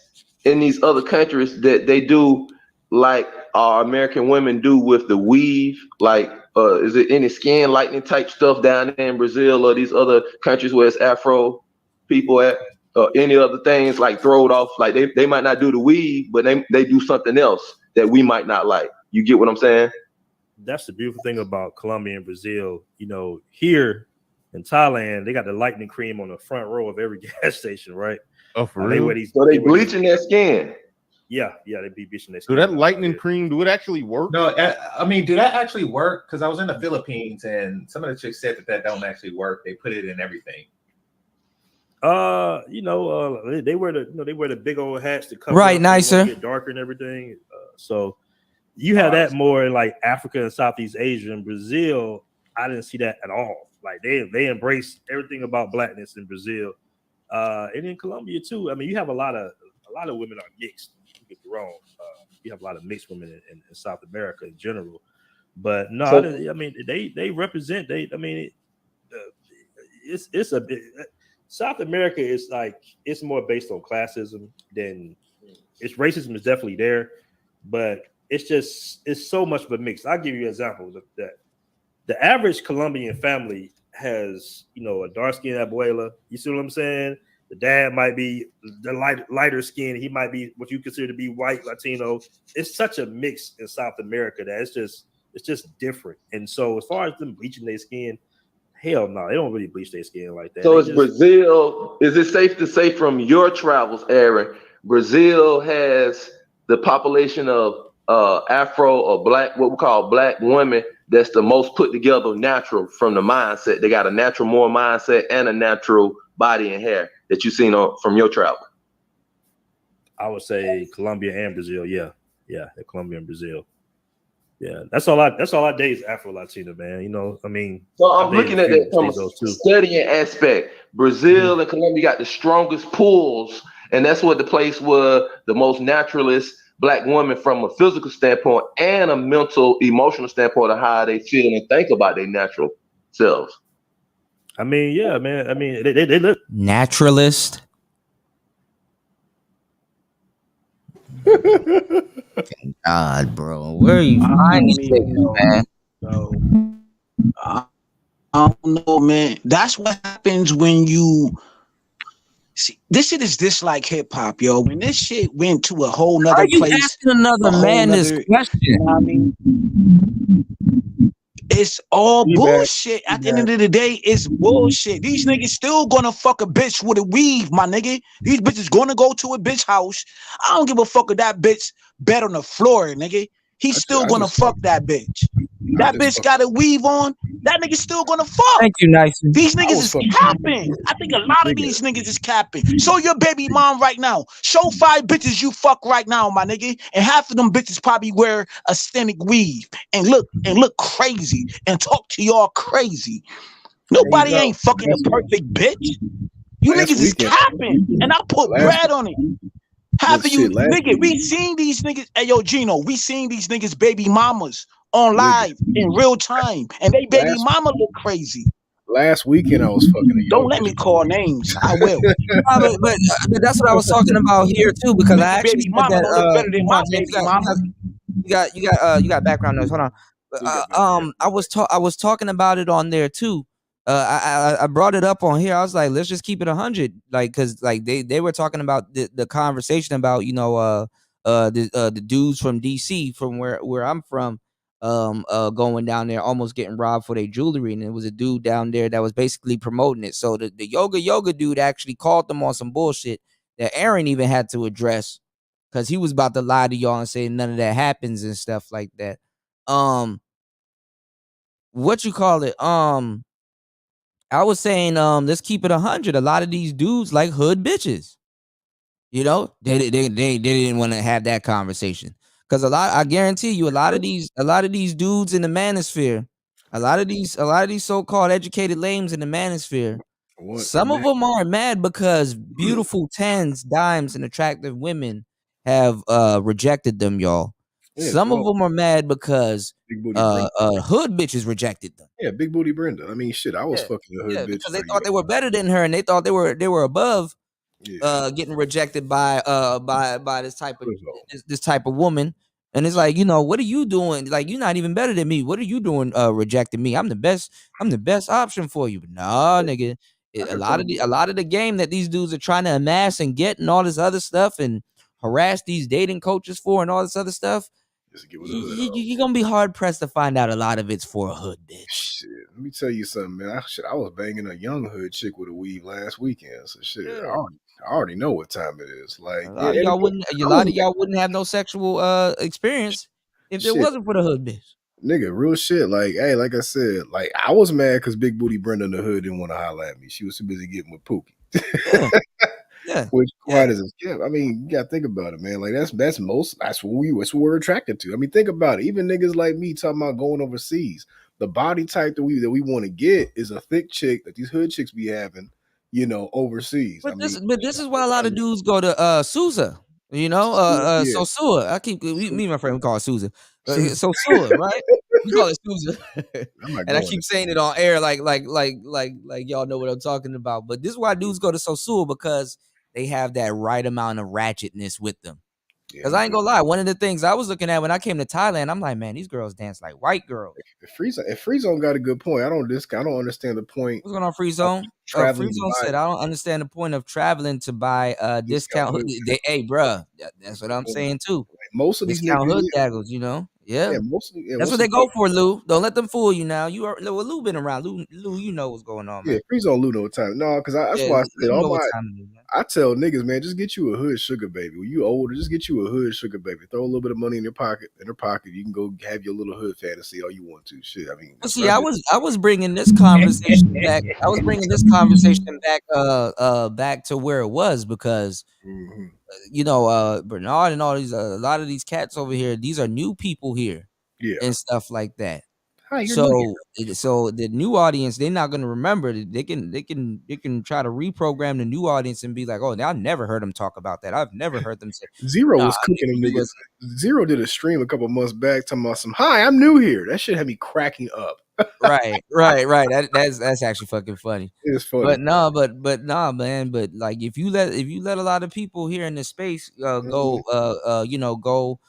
in these other countries that they do like our American women do with the weave? Like, is it any skin lightening type stuff down there in Brazil or these other countries where it's Afro people at? Any other things like throw it off? Like they might not do the weave, but they do something else that we might not like. You get what I'm saying? That's the beautiful thing about Colombia and Brazil. You know, here in Thailand, they got the lightning cream on the front row of every gas station, right? Oh, for real? So they bleaching their skin. Yeah, they be bleaching their skin. So that lightning cream, do it actually work? No, I mean, do that actually work? Because I was in the Philippines and some of the chicks said that don't actually work. They put it in everything. They wear the big old hats that cover right, up, nicer, get darker and everything. So you have that more in like Africa and Southeast Asia. In Brazil, I didn't see that at all. Like they embrace everything about blackness in Brazil, and in Colombia too. I mean, you have a lot of women are mixed. Don't get me wrong. You have a lot of mixed women in South America in general, but no, I mean they represent. It's a bit. South America is like it's more based on classism than it's racism is definitely there, but it's so much of a mix. I'll give you an example of that. The average Colombian family has, a dark-skinned abuela. You see what I'm saying? The dad might be the lighter skin. He might be what you consider to be white, Latino. It's such a mix in South America that it's just different. And so as far as them bleaching their skin, Hell no, they don't really bleach their skin like that. So They it's just, Brazil. Is it safe to say from your travels, Aaron, Brazil has the population of Afro or black, what we call black women, that's the most put together natural from the mindset. They got a natural more mindset and a natural body and hair that you've seen from your travel. I would say Colombia and Brazil. Yeah, Colombia and Brazil. Yeah, that's all I date is Afro Latina, man. You know, I mean, So I'm looking at that from a studying aspect. Brazil and Colombia got the strongest pulls, and that's what the place where the most naturalist black women from a physical standpoint and a mental, emotional standpoint of how they feel and think about their natural selves. I mean, yeah, man. I mean, they look naturalist. Thank God, bro. Where are you finding these, man? I don't know, man. That's what happens when you see this shit is just like hip hop, yo. When this shit went to a whole nother Are you place, asking another man this question? You know what I mean? It's all bullshit. At the end of the day, it's bullshit. These niggas still gonna fuck a bitch with a weave, my nigga. These bitches gonna go to a bitch house. I don't give a fuck if that bitch bed on the floor, nigga. He's still gonna fuck that bitch. That bitch got a weave on. That nigga still gonna fuck. Thank you, nice. These niggas is capping. I think a lot of these niggas is capping. Show your baby mom right now. Show 5 bitches you fuck right now, my nigga. And half of them bitches probably wear a aesthetic weave and look crazy and talk to y'all crazy. Nobody ain't fucking a perfect bitch. You niggas is capping. And I put bread on it. Half of you, nigga, we seen these niggas. Hey, yo, Gino, we seen these niggas' baby mamas on live in real time, and they baby mama look crazy. Last weekend I was fucking. Don't let me call names. I will. but that's what I was talking about here too, because I actually baby said mama that. don't look better than my baby mama. You got background noise. Hold on. I was talking about it on there too. I brought it up on here. I was like, let's just keep it 100, like, cause like they were talking about the conversation about, you know, the dudes from DC, from where I'm from, going down there, almost getting robbed for their jewelry, and it was a dude down there that was basically promoting it. So the yoga dude actually called them on some bullshit that Aaron even had to address, because he was about to lie to y'all and say none of that happens and stuff like that. What you call it? I was saying, let's keep it 100. A lot of these dudes like hood bitches. You know, they didn't want to have that conversation, because I guarantee you, a lot of these dudes in the manosphere, a lot of these so-called educated lames in the manosphere, some of them are mad because beautiful tens, dimes, and attractive women have rejected them, y'all. Some of them are mad because hood bitches rejected them. Yeah, Big Booty Brenda. I mean, shit, I was fucking a hood bitch because they thought they were better than her, and they thought they were above getting rejected by this type of woman. And it's like, you know, what are you doing? Like, you're not even better than me. What are you doing rejecting me? I'm the best option for you. But nah, nigga. A lot of the game that these dudes are trying to amass and get and all this other stuff and harass these dating coaches for and all this other stuff, you're gonna be hard pressed to find out a lot of it's for a hood bitch. Shit, let me tell you something, man. I was banging a young hood chick with a weave last weekend. So shit, I already know what time it is. Like, a lot of y'all wouldn't have no sexual experience if it wasn't for the hood bitch. Nigga, real shit. Like, hey, like I said, like, I was mad because Big Booty Brenda in the hood didn't want to holler at me. She was too busy getting with Pookie. Yeah. Which quiet as a kid. I mean, you gotta think about it, man. Like that's what we're attracted to. I mean, think about it. Even niggas like me talking about going overseas. The body type that we want to get is a thick chick that these hood chicks be having, you know, overseas. But this is why a lot of dudes go to Sousa. You know, Sosua. I keep me and my friend, we call it Sousa. Sosua, right? We call it Sousa. And I keep saying it on air like y'all know what I'm talking about. But this is why dudes go to Sosua, because they have that right amount of ratchetness with them. Because I ain't gonna lie, one of the things I was looking at when I came to Thailand, I'm like, man, these girls dance like white girls. If FriendZoned got a good point, I don't understand the point. What's going on, FriendZoned? FriendZoned said, I don't understand the point of traveling to buy discount hood. Hey, bruh, that's what I'm saying too. Most of these niggas, hood daggles, you know. Yeah. mostly. Yeah, That's what mostly. they go for, Lou. Don't let them fool you now. You are Lou been around. Lou, you know what's going on, Yeah, man. freeze on Ludo time. No, because that's Yeah, why I said you all know what my. time it is, man. I tell niggas, man, just get you a hood sugar baby. When you older, just get you a hood sugar baby. Throw a little bit of money in your pocket. In her pocket, you can go have your little hood fantasy all you want to. Shit, I mean, Well, it's see, not. I was bringing this conversation back. I was bringing this conversation back, back to where it was because Mm-hmm. you know, Bernard and all these, a lot of these cats over here, these are new people here Yeah. and stuff like that. Hi, you're new So, so the new audience, they're not going to remember it. They can try to reprogram the new audience and be like, oh, I never heard them talk about that. I've never heard them say, Zero nah, was cooking them nigga, you niggas. was Zero did a stream a couple months back talking about some. Hi, I'm new here. That shit had me cracking up. right. That's actually fucking funny. It's funny. But nah, man. But like, if you let a lot of people here in this space Mhm. you know, go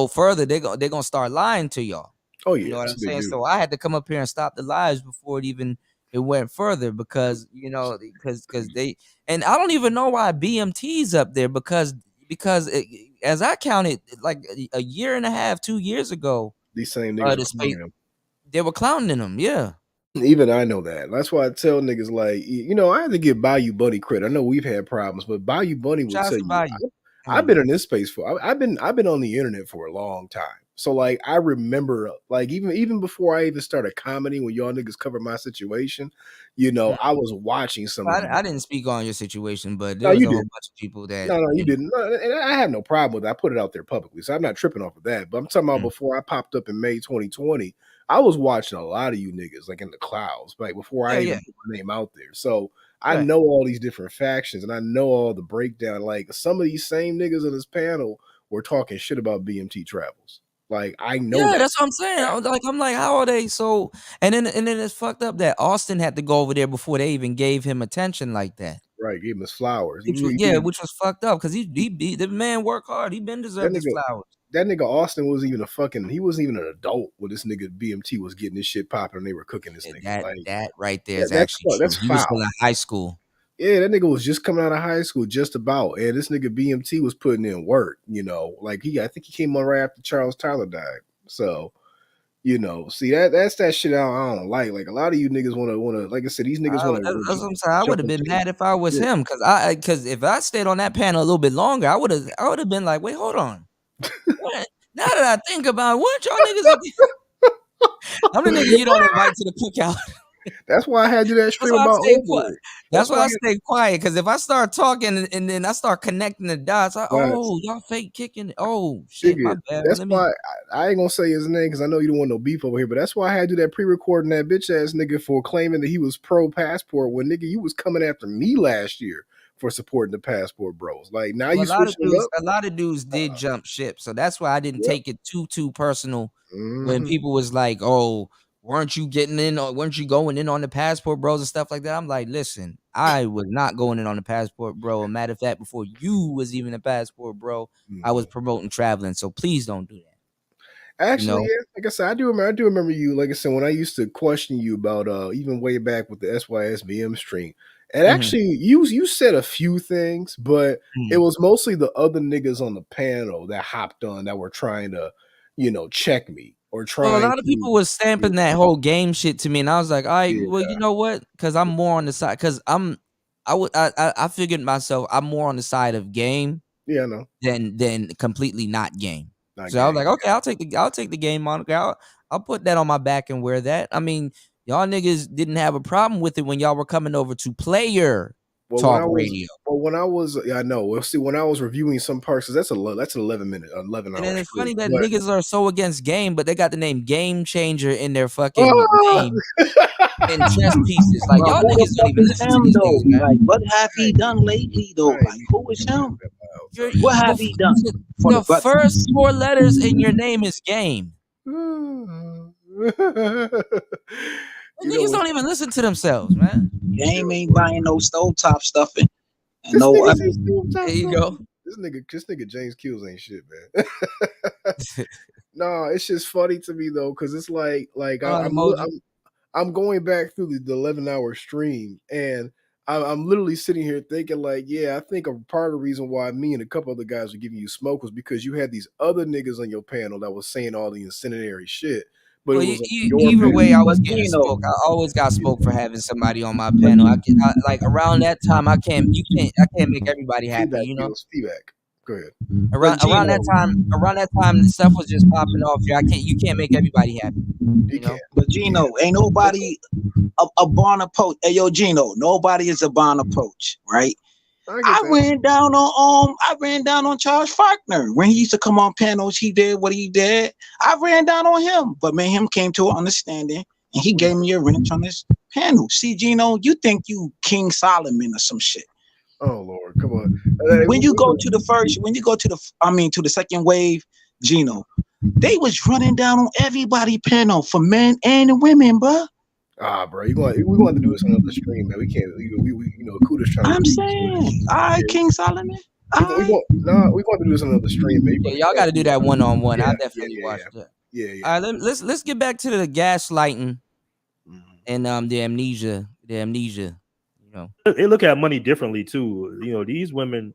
further, they're gonna start lying to y'all. Oh You yeah, know what that's I'm what they saying? do. So I had to come up here and stop the lives before it went further because you know because they and I don't even know why BMT's up there because as I counted like a year and a half, 2 years ago, These same niggas were the space clowning him. they were clowning them. Yeah. Even I know that. That's why I tell niggas like, you know, I had to give Bayou Bunny credit. I know we've had problems, but Bayou Bunny will Shouts tell to you. Bayou. I've been in this space for. I've been on the internet for a long time. So like, I remember like even before I even started comedy, when y'all niggas covered my situation, you know, I was watching some of you. I didn't speak on your situation, but No, there was you a whole did. bunch of people that No, you you know. didn't. No, and I have no problem with it. I put it out there publicly, so I'm not tripping off of that. But I'm talking about before I popped up in May 2020, I was watching a lot of you niggas like in the clouds, like before Yeah, I yeah, even put my name out there. So I right. know all these different factions, and I know all the breakdown. Like some of these same niggas on this panel were talking shit about BMT travels. Like I know Yeah, that. that's what I'm saying. I'm like, how are they so? And then it's fucked up that Austin had to go over there before they even gave him attention like that. Right, give him his flowers. Which was fucked up because he the man worked hard. He been That deserved his nigga, flowers. that nigga Austin was even a fucking. He wasn't even an adult when this nigga BMT was getting this shit popping and they were cooking this nigga. Like That right there is that's actually true. that's He was foul. still in high school. Yeah, that nigga was just coming out of high school, just about, and this nigga BMT was putting in work. You know, like I think he came on right after Charles Tyler died. So, you know, see that's that shit I don't like. Like a lot of you niggas want to, like I said, these niggas want That's to what I'm saying. I would jump have been into. mad if I was Yeah. him because if I stayed on that panel a little bit longer, I would have been like, wait, hold on. What? Now that I think about it, what y'all niggas? I'm the nigga you don't invite to the cookout. That's why I had to do that That's stream why I about stay quiet. Oakwood. That's That's why why I stay quiet. Because if I start talking and then I start connecting the dots, that's y'all fake kicking. Oh shit, my nigga. bad. That's Let me. why I ain't gonna say his name because I know you don't want no beef over here. But that's why I had to do that pre-recording that bitch ass nigga for claiming that he was pro passport when nigga you was coming after me last year for supporting the passport bros. Like now Well, you switching it up. a lot of dudes did jump ship, so that's why I didn't Yep. take it too personal when Mhm. people was like, "Oh, weren't you getting in? Or weren't you going in on the passport bros and stuff like that?" I'm like, listen, I was not going in on the passport bro. A matter of fact, before you was even a passport bro, I was promoting traveling. So please don't do that. You Actually, know. yeah, like I said, I do remember you. Like I said, when I used to question you about even way back with the SYSBM stream, and Mhm. actually you said a few things, but it Mhm. was mostly the other niggas on the panel that hopped on that were trying to, you know, check me or Well, a trying lot of to. people was stamping that whole game shit to me, and I was like, "All right, Yeah, well, you know what? Because I'm more on the side. Because I figured myself, I'm more on the side of game yeah, I know, than completely not game. not So I was gang. like, okay, I'll take the game moniker. I'll put that on my back and wear that. I mean, y'all niggas didn't have a problem with it when y'all were coming over to player Well, talk radio. yeah, I know. Well, see, when I was reviewing some parts, 'cause that's an 11 minute, 11 And hour then it's funny stream, that but. niggas are so against game, but they got the name Game Changer in their fucking Ah! name and chess pieces. Like But y'all who the niggas don't fuck even is listen to him these though? niggas, man. Like, what have he done lately though? Like, who is him? What have he done for the The brother? first four letters in your name is game. You And know niggas what's don't even listen to themselves, man. Game ain't buying no stovetop stuff and this no nigga other. says There you stuff. go. This nigga James Kills ain't shit, man. No, it's just funny to me though, because it's like Hold on, emoji. I'm going back through the 11-hour stream, and I'm literally sitting here thinking, like, yeah, I think a part of the reason why me and a couple other guys were giving you smoke was because you had these other niggas on your panel that was saying all the incendiary shit, but Well, it was on your either panel. way, I was getting smoke. I always got smoke for having somebody on my panel. Like around that time, I can't make everybody happy, Feedback, you know. Fields, feedback. Go ahead. Around that time, stuff was just popping off here. You can't make everybody happy, you know. But Gino, ain't nobody a barn approach. Hey, yo, Gino, nobody is a barn approach, right? I ran down on Charles Faulkner when he used to come on panels. He did what he did. I ran down on him, but me and him came to an understanding, and he gave me a wrench on this panel. See, Gino, you think you King Solomon or some shit? Oh Lord, come on. When you go to the second wave, Gino, they was running down on everybody panel for men and women, bro. Ah, bro, we're going to have to do this on another stream, man. We can't. Kuda's trying to. I'm saying, all right, King Solomon. We're going to do this on another stream, man. Yeah, y'all got to do that one-on-one. Yeah, I definitely watch that. Yeah. All right, let's get back to the gaslighting and the amnesia. You know, They look at money differently too. You know, these women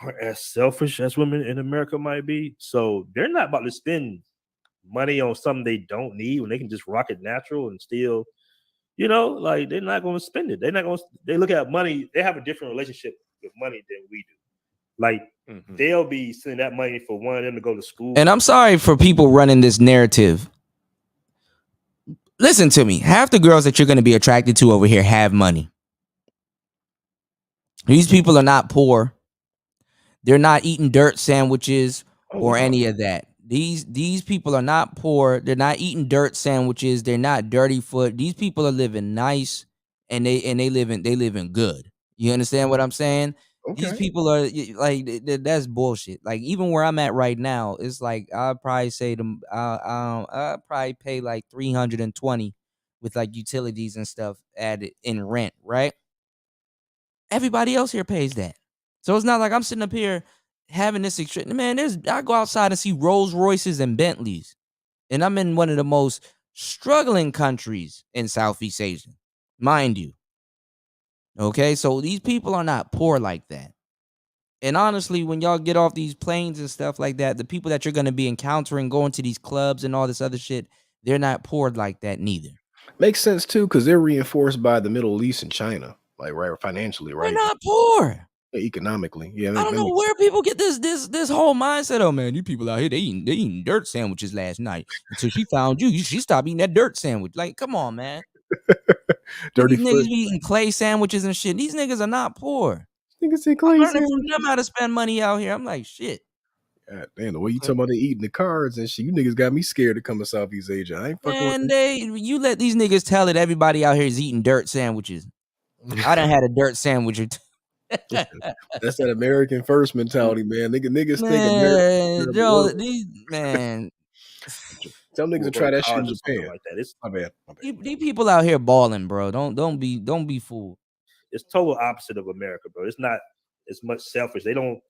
aren't as selfish as women in America might be, so they're not about to spend money on something they don't need when they can just rock it natural and still, you know, like they're not going to spend it. They're not going to. They look at money. They have a different relationship with money than we do. Like they'll be sending that money for one of them to go to school. and I'm sorry for people running this narrative. Listen to me. Half the girls that you're going to be attracted to over here have money. These people are not poor. They're not eating dirt sandwiches or any of that. These people are not poor. They're not eating dirt sandwiches. They're not dirty foot. These people are living nice and they living good. You understand what I'm saying? Okay. These people are like that's bullshit. Like even where I'm at right now, it's like I'll probably say them. I'll probably pay like $320 with like utilities and stuff added in rent. Right? Everybody else here pays that. So it's not like I'm sitting up here having this extreme. Man, I go outside and see Rolls Royces and Bentleys. And I'm in one of the most struggling countries in Southeast Asia, mind you. Okay, so these people are not poor like that. And honestly, when y'all get off these planes and stuff like that, the people that you're going to be encountering going to these clubs and all this other shit, they're not poor like that neither. Makes sense too, because they're reinforced by the Middle East and China, like right financially, right? They're not poor. Economically, yeah. I don't know where people get this whole mindset. Oh man, you people out here they eating dirt sandwiches last night until she found you. She stopped eating that dirt sandwich. Like, come on, man. Dirty these niggas be eating clay sandwiches and shit. These niggas are not poor. Niggas say clay I'm learning sandwiches. from them how to spend money out here. I'm like, shit. God damn, the way you talking about they eating the cards and shit, you niggas got me scared to come to Southeast Asia. I ain't fucking with And you let these niggas tell that everybody out here is eating dirt sandwiches. I done had a dirt sandwich or two. That's that American first mentality, man. Niggas think America. Man, some niggas will try that shit in Japan. Like that. It's my bad. These people out here balling, bro. Don't be fooled. It's total opposite of America, bro. It's not as much selfish. They don't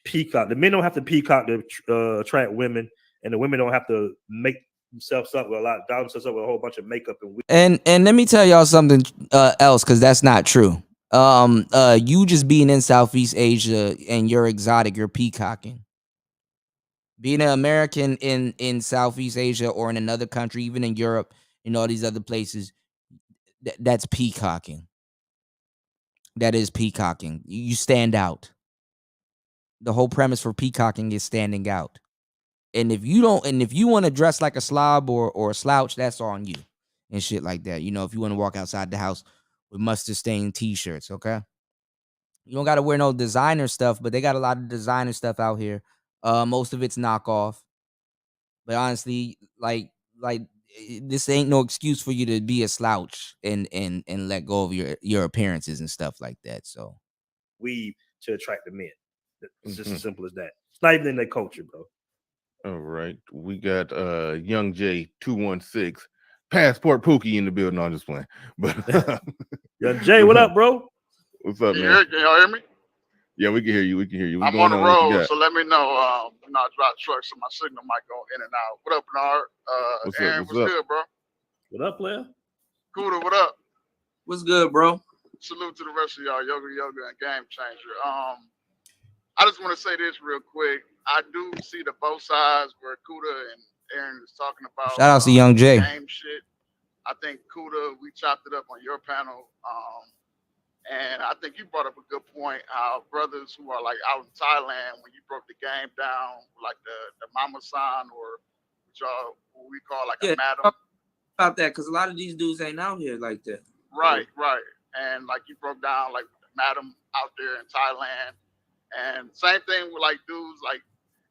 peacock. The men don't have to peacock to attract women, and the women don't have to make themselves up with themselves up with a whole bunch of makeup and. And let me tell y'all something else, because that's not true. You just being in Southeast Asia and you're exotic, you're peacocking. Being an American in Southeast Asia or in another country, even in Europe, in all these other places, that's peacocking. That is peacocking. You stand out. The whole premise for peacocking is standing out. And if you want to dress like a slob or a slouch, that's on you and shit like that. You know, if you want to walk outside the house with mustard stained t-shirts, okay? You don't got to wear no designer stuff, but they got a lot of designer stuff out here. Most of it's knockoff. But honestly, like this ain't no excuse for you to be a slouch and let go of your appearances and stuff like that. So weave to attract the men. It's just as simple as that. It's not even in their culture, bro. All right. We got Young J 216. Passport Pookie in the building. I'm just playing. But Young Jay, what up, bro? What's up, man? Can y'all hear me? Yeah, we can hear you. We can hear you. What's I'm on the going on? road, so let me know. I drive truck, so my signal might go in and out. What up, Bernard? What's Aaron, up? what's good, bro? What up, player? Kuda, what up? What's good, bro? salute to the rest of y'all, Yoga and Game Changer. I just want to say this real quick. I do see the both sides where Kuda and Aaron is talking about Shout out to Young Jay. game shit. I think Kuda, we chopped it up on your panel. And I think you brought up a good point how brothers who are like out in Thailand, when you broke the game down, like the mama san or what we call like a madam. About that, because a lot of these dudes ain't out here like that. Right. And like you broke down like madam out there in Thailand. And same thing with like dudes like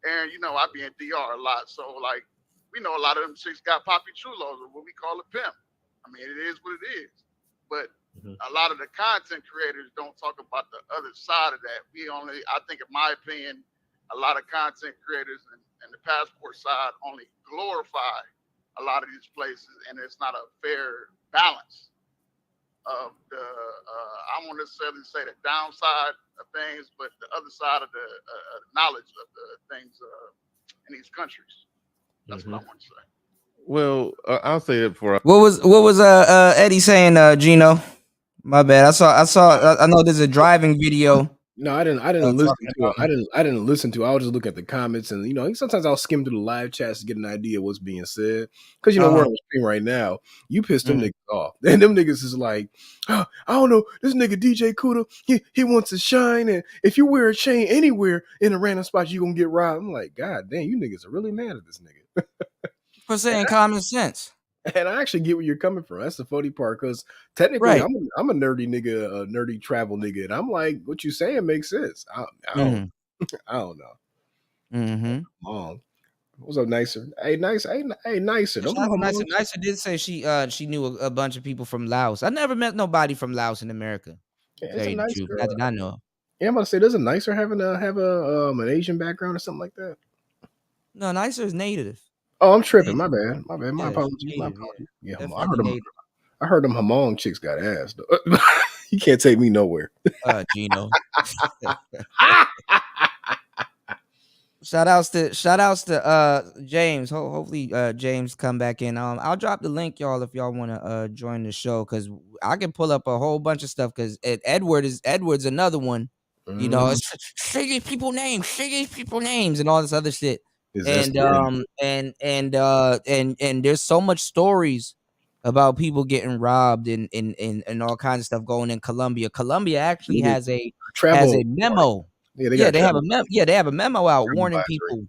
Aaron, you know, I be in DR a lot. So like we know a lot of them chicks got poppy chulos or what we call a pimp. I mean, it is what it is. But a lot of the content creators don't talk about the other side of that. I think in my opinion, a lot of content creators and the passport side only glorify a lot of these places, and it's not a fair balance of the, I won't necessarily say the downside of things, but the other side of the knowledge of the things in these countries. That's what I want to say. Well, I'll say it for What was Eddie saying, Gino? My bad. I know there's a driving video. No, I didn't listen to it. I didn't listen to it. I was just looking at the comments, and sometimes I'll skim through the live chats to get an idea of what's being said. Because we're on the stream right now. You pissed them niggas off, and them niggas is like, oh, I don't know, this nigga DJ Kuda, he wants to shine, and if you wear a chain anywhere in a random spot, you gonna get robbed. I'm like, God damn, you niggas are really mad at this nigga for saying common sense. And I actually get where you're coming from. That's the funny part, because technically, I'm a nerdy nigga, a nerdy travel nigga, and I'm like, what you saying makes sense. I don't know. What's up, Nicer? Hey, Nicer. Nicer did say she knew a bunch of people from Laos. I never met nobody from Laos in America. Yeah, it's a nice girl. Not that I know. Yeah, I'm about to say, doesn't Nicer have an Asian background or something like that? No, Nicer is native. Oh, I'm tripping. My bad. My apologies. Yeah, I heard them Hmong chicks got ass. Though. You can't take me nowhere. Gino. Shout outs to James. Hopefully James come back in. I'll drop the link, y'all, if y'all want to join the show, because I can pull up a whole bunch of stuff. Because Edward's another one. You know, it's say these people names, and all this other shit. And there's so much stories about people getting robbed and all kinds of stuff going in Colombia. Colombia actually has a memo. They have a memo out warning people.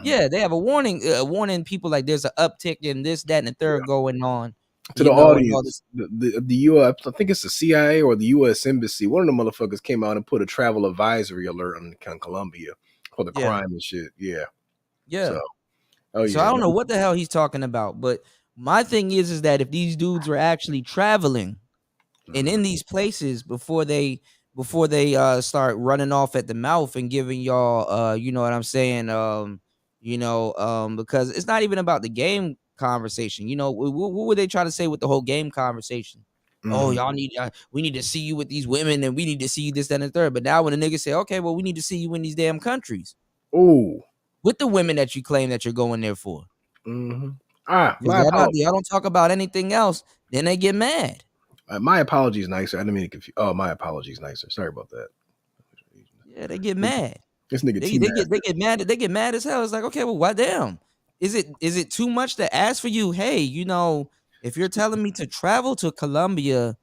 Yeah, they have a warning people like there's an uptick in this, that, and the third going on. To the audience, the U.S. I think it's the CIA or the U.S. Embassy. One of the motherfuckers came out and put a travel advisory alert on Colombia for the crime and shit. Yeah. So I don't know what the hell he's talking about, but my thing is that if these dudes were actually traveling and in these places before they start running off at the mouth and giving y'all you know what I'm saying, because it's not even about the game conversation. What would they try to say with the whole game conversation? Oh, y'all we need to see you with these women, and we need to see you this, that, and the third. But now when the niggas say, okay, well, we need to see you in these damn countries. Ooh. With the women that you claim that you're going there for. Y'all don't talk about anything else, then they get mad. My apologies, Nicer. I didn't mean to confuse. Oh, my apologies, Nicer. Sorry about that. Yeah, they get mad. This nigga they get mad. They get mad as hell. It's like, okay, well, why damn? Is it too much to ask for you? Hey, if you're telling me to travel to Colombia,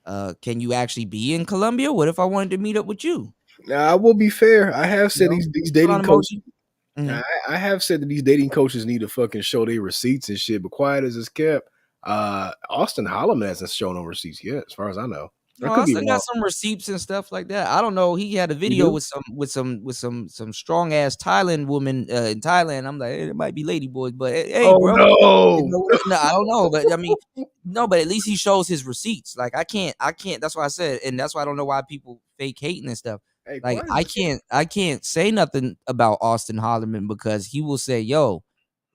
can you actually be in Colombia? What if I wanted to meet up with you? Now, I will be fair. I have said these dating coaches. I have said that these dating coaches need to fucking show their receipts and shit, but quiet as it's kept, Austin Holloman hasn't shown no receipts yet, as far as I know. Austin got some receipts and stuff like that. I don't know. He had a video with some strong ass Thailand woman in Thailand. I'm like, it might be lady boys, but hey, bro, no, I don't know, but I mean, no, but at least he shows his receipts. Like I can't. That's why I said, and that's why I don't know why people fake hating and stuff. Hey, like I can't say nothing about Austin Holloman because he will say, yo,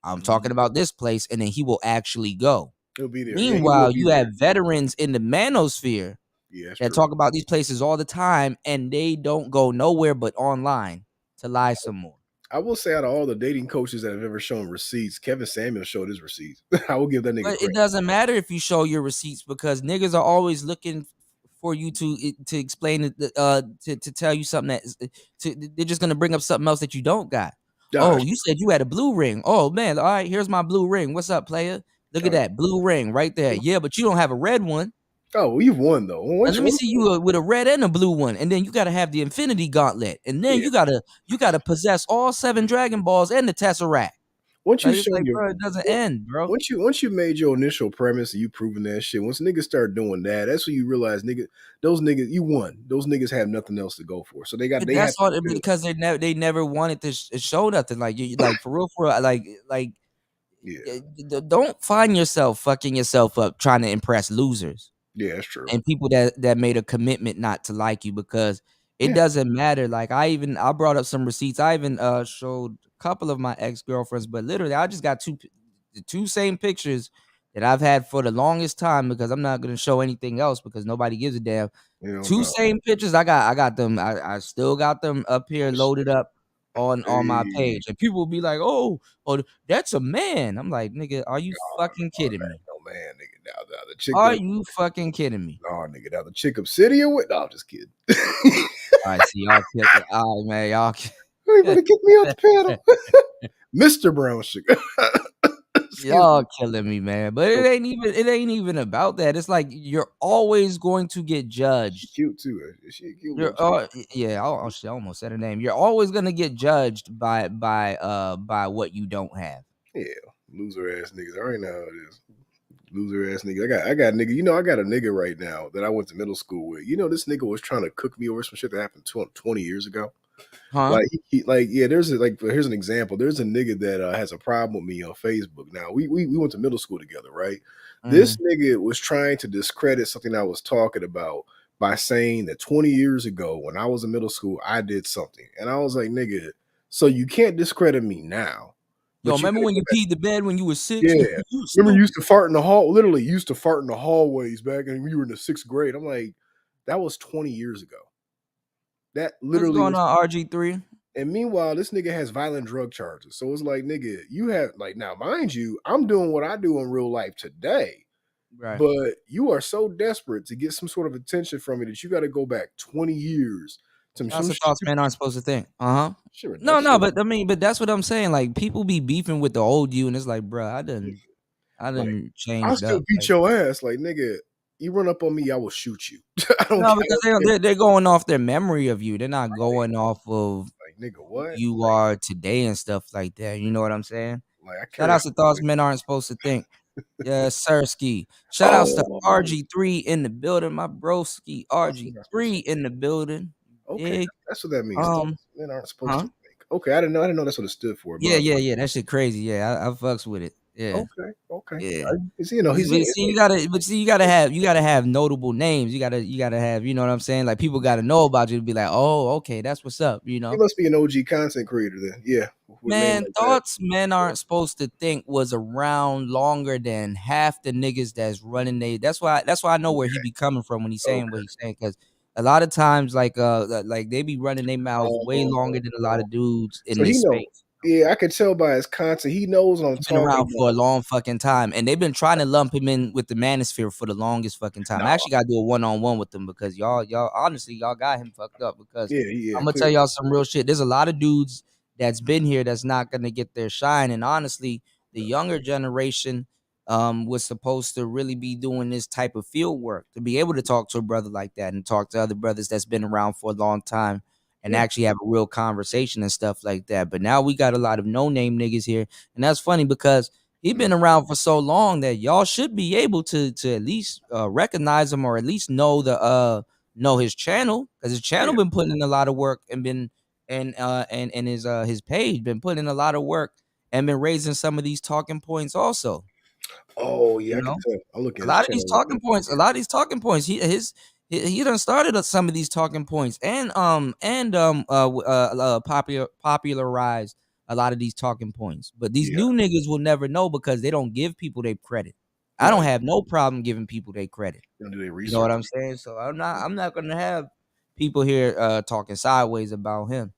I'm talking about this place, and then he will actually go. He'll be there. Meanwhile, you have veterans in the Manosphere that true. talk about these places all the time, and they don't go nowhere but online to lie some more. I will say, out of all the dating coaches that have ever shown receipts, Kevin Samuel showed his receipts. I will give that nigga credit. It doesn't matter if you show your receipts because niggas are always looking for you to explain it, to tell you something that they're just gonna bring up something else that you don't got. Oh, you said you had a blue ring. Oh man, all right, here's my blue ring. What's up, player? Look at that blue ring right there. Yeah, but you don't have a red one. Oh, you've won though. Now, let me see you with a red and a blue one, and then you got to have the Infinity Gauntlet, and then you gotta possess all 7 Dragon Balls and the Tesseract. Once you Like, it's show like, your, bro, it doesn't end, bro. once you made your initial premise and you proven that shit, once niggas start doing that, that's when you realize those niggas you won. Those niggas have nothing else to go for. So they But have that's all to because they never wanted to show nothing. Like you, like for real, like don't find yourself fucking yourself up trying to impress losers. Yeah, that's true. And people that made a commitment not to like you, because it doesn't matter. Like I brought up some receipts. I even showed a couple of my ex-girlfriends, but literally I just got the two same pictures that I've had for the longest time, because I'm not gonna show anything else because nobody gives a damn. Two same pictures. I got them. I still got them up here loaded up on my page, and people will be like, "Oh, that's a man." I'm like, "Nigga, are you fucking kidding me?" No man, nigga. Now the chick. Are you fucking kidding me? No, nigga. Now the chick Obsidian with. No, I'm just kidding. All right, see y'all. All right, man, y'all. You better kick me off the panel, Mr. Brown Sugar. Y'all killing me, man. But it ain't even about that. It's like you're always going to get judged. She's cute too. She cute. You're yeah, I almost said her name. You're always gonna get judged by what you don't have. Yeah, loser ass niggas. I already know how it is. Loser ass nigga. I got a nigga. You know, I got a nigga right now that I went to middle school with. You know, this nigga was trying to cook me over some shit that happened 20 years ago. Huh? Like, here's an example. There's a nigga that has a problem with me on Facebook. Now, we went to middle school together, right? This nigga was trying to discredit something I was talking about by saying that 20 years ago, when I was in middle school, I did something. And I was like, nigga, so you can't discredit me now. Yo, remember when you peed the bed when you were 6? Yeah. Remember you used to fart in the hall, literally used to fart in the hallways back when you were in the 6th grade. I'm like, that was 20 years ago. That literally what's going on, RG3? And meanwhile, this nigga has violent drug charges. So it's like, nigga, you have, like, now mind you, I'm doing what I do in real life today. Right. But you are so desperate to get some sort of attention from me that you got to go back 20 years to That's the thoughts men aren't supposed to think. Sure. No, but I mean, but that's what I'm saying. Like, people be beefing with the old you, and it's like, bro, I done changed I'll still up. beat your ass. Like, nigga, you run up on me, I will shoot you. I don't No, care. because they're going off their memory of you. They're not going off of like, nigga, what who you are today and stuff like that. You know what I'm saying? Like, Shout outs to thoughts men aren't supposed to think. Yes, Sirski. Shout outs to RG3 in the building, my broski. RG3 in the building. Okay, that's what that means. Men aren't supposed to think. Okay, I didn't know that's what it stood for. Yeah. That shit crazy. Yeah, I fucks with it. Yeah. Okay. Yeah. You gotta have notable names. You gotta have, you know what I'm saying? Like, people gotta know about you to be like, oh, okay, that's what's up. You know. He must be an OG content creator then. Yeah. Man, thoughts men aren't supposed to think was around longer than half the niggas that's running that's why I know where he be coming from when he's saying what he's saying, because a lot of times like they be running their mouth way longer than a lot of dudes in this space. Yeah, I can tell by his content. He knows what I'm talking about. He's been around for a long fucking time, and they've been trying to lump him in with the Manosphere for the longest fucking time. I actually got to do a one-on-one with him, because y'all honestly, y'all got him fucked up, because I'm gonna tell y'all some real shit. There's a lot of dudes that's been here that's not gonna get their shine, and honestly, the younger generation was supposed to really be doing this type of field work to be able to talk to a brother like that and talk to other brothers that's been around for a long time and actually have a real conversation and stuff like that. But now we got a lot of no-name niggas here, and that's funny because he been around for so long that y'all should be able to at least recognize him, or at least know his channel, because his channel been putting in a lot of work and been and his page been putting in a lot of work and been raising some of these talking points also. Oh yeah, I can tell. I'm looking a lot of these talking points. He done started some of these talking points and popularized a lot of these talking points. But these new niggas will never know because they don't give people their credit. I don't have no problem giving people their credit. Do their research. You know what I'm saying? So I'm not gonna have people here talking sideways about him.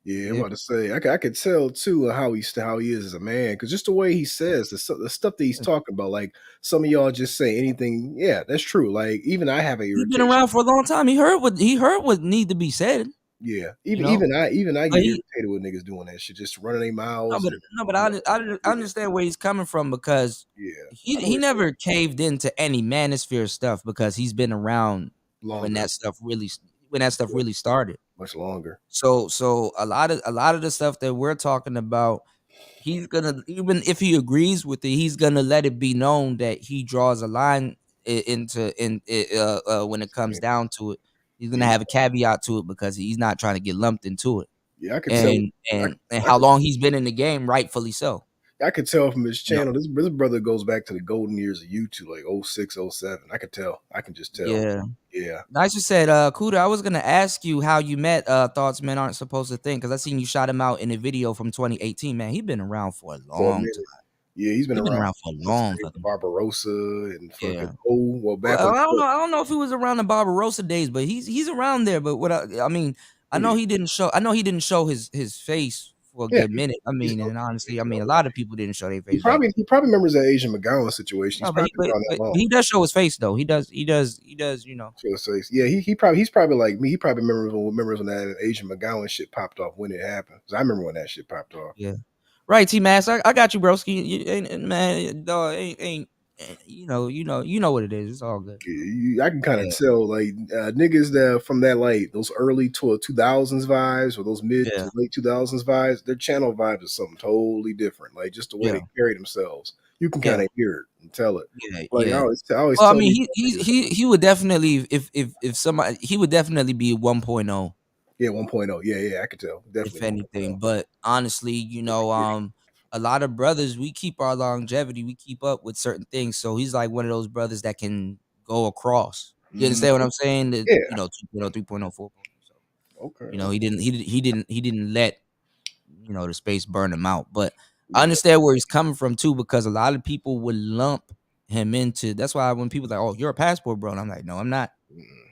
Yeah, I'm about to say I could tell too how he is as a man because just the way he says the stuff that he's talking about, like some of y'all just say anything. Yeah, that's true. Like even I have a He's been irritation. around for a long time. He heard what need to be said. Yeah, You know, even I but get he irritated with niggas doing that shit, just running their no, mouths but and no, but I understand where he's coming from because yeah, I know he what you're never caved into any Manosphere stuff because he's been around when longer, that stuff really started. much longer. So a lot of the stuff that we're talking about, he's gonna, even if he agrees with it, he's gonna let it be known that he draws a line when it comes down to it. He's gonna Yeah, have a caveat to it because he's not trying to get lumped into it. yeah, I could tell. And I how could long he's been in the game, rightfully so. I could tell from his You know, channel. This brother goes back to the golden years of YouTube, like 06, 07. I could tell. I can just tell. yeah. Yeah. Nice you said, Kuda, I was gonna ask you how you met Thoughts Men Aren't Supposed to Think, because I seen you shot him out in a video from 2018. Man, he been around for a For a long time. minute. Yeah, he's been He been around around for a since long the days of fucking Barbarossa and fucking yeah. back Well, when I don't know if he was around the Barbarossa days, but he's around there. But I mean, I know yeah, he didn't show. I know he didn't show his face for a yeah, good minute. I he's mean, no and honestly, I he's mean, a no lot of people didn't show their he face back then. probably remembers that Asian McGowan situation. He's No, probably been around that but long. he does show his face though. He does. You know. So yeah, he's probably like me. He probably remembers when that Asian McGowan shit popped off when it happened. 'Cause I remember when that shit popped off. Yeah. Right, T Mass. I got you, broski. Man, dog, you know what it is. It's all good. I can kind of Yeah. tell like niggas that from that like those early 2000s vibes or those mid Yeah. to late 2000s vibes, their channel vibe is something totally different. Like just the way Yeah. they carry themselves, you can kind Yeah. of hear it and tell it. Yeah. Like Yeah. I always Well, I tell mean, these he would definitely, if somebody, he would definitely be 1.0 yeah 1.0 yeah I could tell if definitely 1.0. anything. But honestly, a lot of brothers, we keep our longevity, we keep up with certain things. So he's like one of those brothers that can go across. You understand what I'm saying? That Yeah. 2.0, 3.0, 4.0. So Okay. he didn't let the space burn him out. But I Yeah. understand where he's coming from too, because a lot of people would lump him into. That's why when people like, "Oh, you're a passport bro," and I'm like, "No, I'm not."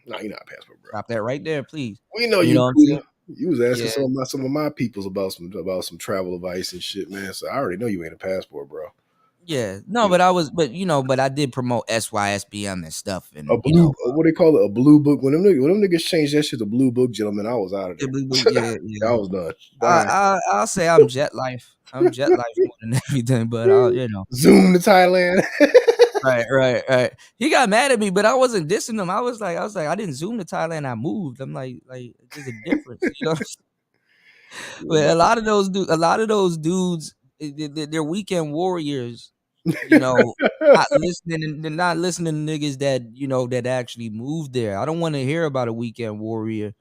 No, you're not a passport, bro. Stop that right there, please. We know You you, know what I'm Kuda. saying? You was asking Yeah, some of my peoples about some travel advice and shit, man. So I already know you ain't a passport, bro. yeah. No, Yeah. but I did promote SYSBM and stuff, A and blue, what they call it, a blue book. When them niggas changed that shit to blue book, gentlemen, I was out of yeah, there. yeah, yeah. I was done. Bye. I'll say I'm jet life. I'm jet life more than everything, but Zoom to Thailand. Right. He got mad at me, but I wasn't dissing him. I was like, I didn't zoom to Thailand. I moved. I'm like, there's a difference. You know. But a lot of those dudes, they're weekend warriors. You know, not listening. They're not listening to niggas that that actually moved there. I don't want to hear about a weekend warrior.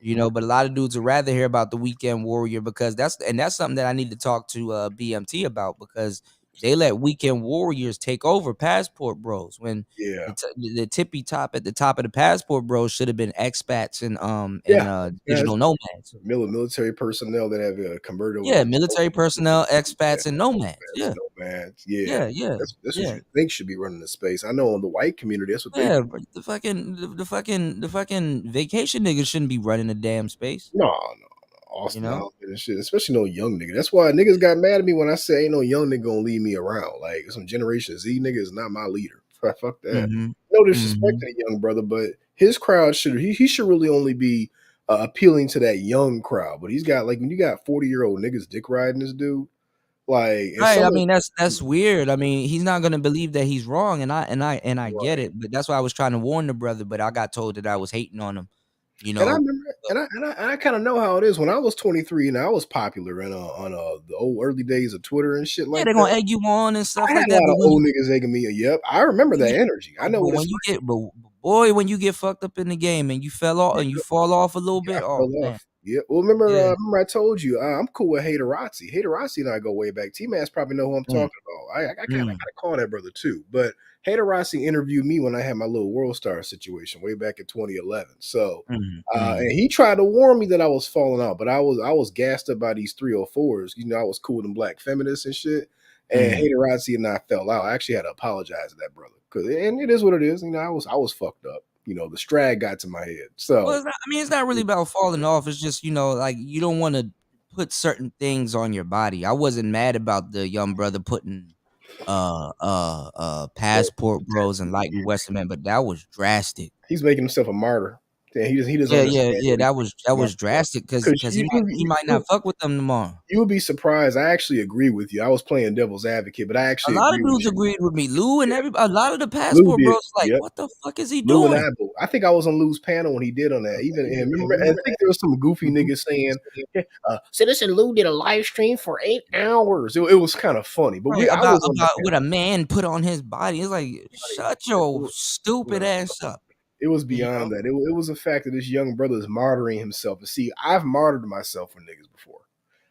But a lot of dudes would rather hear about the weekend warrior because that's something that I need to talk to BMT about, because they let weekend warriors take over passport bros when Yeah. the tippy top at the top of the passport bros should have been expats Yeah. and Yeah, digital nomads. military personnel that have converted over Yeah, to military personnel, expats, and nomads. that's Yeah, nomads. Yeah, yeah, that's what yeah. you think should be running the space. I know in the white community, that's what they. Yeah, but the fucking vacation niggas shouldn't be running the damn space. No, You Austin know? Allen and shit, especially no young nigga. That's why niggas got mad at me when I say ain't no young nigga gonna lead me around. Like some Generation Z nigga is not my leader. Fuck that. Mm-hmm. No disrespect Mm-hmm. to the young brother, but his crowd he should really only be appealing to that young crowd. But he's got like when you got 40-year-old niggas dick riding this dude, like and Right. some I of mean, that's weird. I mean, he's not gonna believe that he's wrong, and I get right. it. But that's why I was trying to warn the brother. But I got told that I was hating on him. You And I know. remember, and I kind of know how it is. When I was 23 and I was popular and on the old early days of Twitter and shit Yeah, like they're that, gonna egg you on and I stuff had like a that. lot But of old niggas egging me. Yep, I remember that energy. I know what it's when you get fucked up in the game and you fell off and you fall off a little like. bit, I fell oh man, off. Yeah. Well, remember, yeah. remember I told you I'm cool with Haterazzi. Haterazzi and I go way back. T-Mass probably know who I'm talking Mm, about. I kind mm, of call that brother too. But Haterazzi interviewed me when I had my little World Star situation way back in 2011. So, and he tried to warn me that I was falling out, but I was gassed up by these 304s. You know, I was cool with them black feminists and shit. And mm. Haterazzi and I fell out. I actually had to apologize to that brother and it is what it is. You know, I was fucked up. You know, the strag got to my head. Well, So it's not, I mean, it's not really about falling off. It's just like you don't want to. put certain things on your body. I wasn't mad about the young brother putting passport bros and lighting Western man, but that was drastic. He's making himself a martyr. Yeah, he doesn't Yeah, understand what that was he's drastic because because he might not fuck with them tomorrow. you would be surprised. I actually agree with you. I was playing devil's advocate, but I A actually lot of agree with dudes you. agreed with me. Lou and a lot of the Lou passport did. bros like, Yep. what the fuck is he Lou and doing? Apple. I think I was on Lou's panel when he did on that. Even and remember, and I think there was some goofy niggas saying, "Citizen Lou did a live stream for 8 hours." It was kind of funny, but Right, I was on about that what panel. a man put on his body. It's like, shut your stupid ass up. It was You beyond know? that. It was the fact that this young brother is martyring himself. And see, I've martyred myself for niggas before.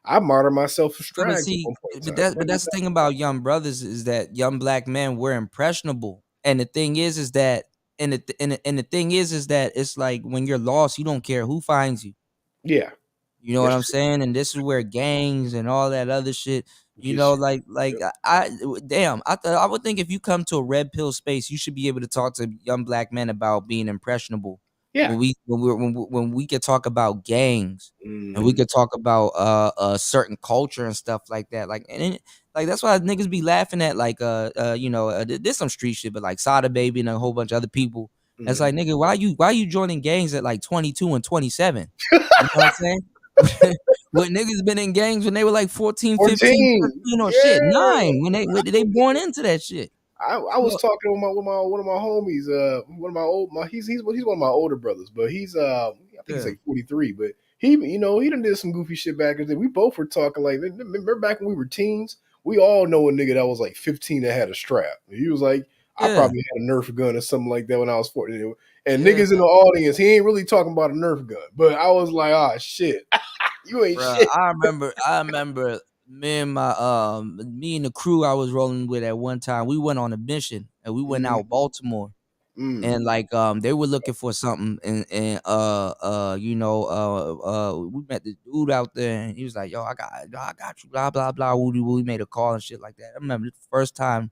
I've martyred myself for Yeah, but strags at see, one point in time. that's the thing about young brothers is that young black men, we're impressionable, and the thing is that and the thing is that it's like when you're lost, you don't care who finds you. Yeah, You know what that's I'm true. saying? And this is where gangs and all that other shit, you Gets know, you. like damn, I would think if you come to a red pill space, you should be able to talk to young black men about being impressionable. Yeah. When we could talk about gangs and we Mhm. could talk about a certain culture and stuff like that. Like that's why niggas be laughing at there's some street shit, but like Sada Baby and a whole bunch of other people. It's Mhm. like, nigga, why you joining gangs at like 22 and 27? You know what I'm saying? When niggas been in gangs when they were like 14, 15, 14. 13, or shit, Yeah. 9 when they born into that shit. I was talking with my one of my homies, one of my he's one of my older brothers, but he's I think he's Yeah. like 43, but he he done did some goofy shit back in the day. We both were talking like remember back when we were teens, we all know a nigga that was like 15 that had a strap. He was like, I Yeah. probably had a Nerf gun or something like that when I was 14. And Yeah, niggas in the audience, he ain't really talking about a Nerf gun. But I was like, ah shit. You ain't Bruh, shit. I remember me and the crew I was rolling with at one time. We went on a mission and we went Mhm. out Baltimore. Mm. And like they were looking for something and we met the dude out there and he was like, yo, I got you, blah blah blah. We made a call and shit like that. I remember the first time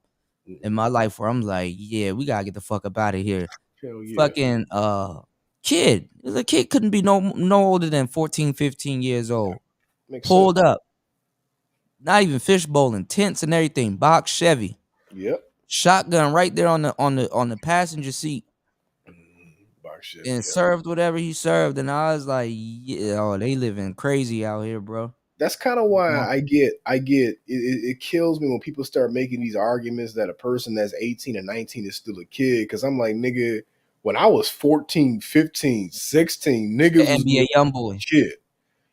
in my life where I'm like, yeah, we gotta get the fuck up out of here. Hell yeah. Fucking kid. The kid couldn't be no older than 14, 15 years old. Makes sense. Pulled up, not even fishbowling, tents and everything, box Chevy. Yep. Shotgun right there on the passenger seat. Box shit. And Yeah. served whatever he served, and I was like, yeah, oh, they living crazy out here, bro. That's kind of why it kills me when people start making these arguments that a person that's 18 or 19 is still a kid. Because I'm like, nigga, when I was 14, 15, 16, The niggas was NBA doing young boy. shit.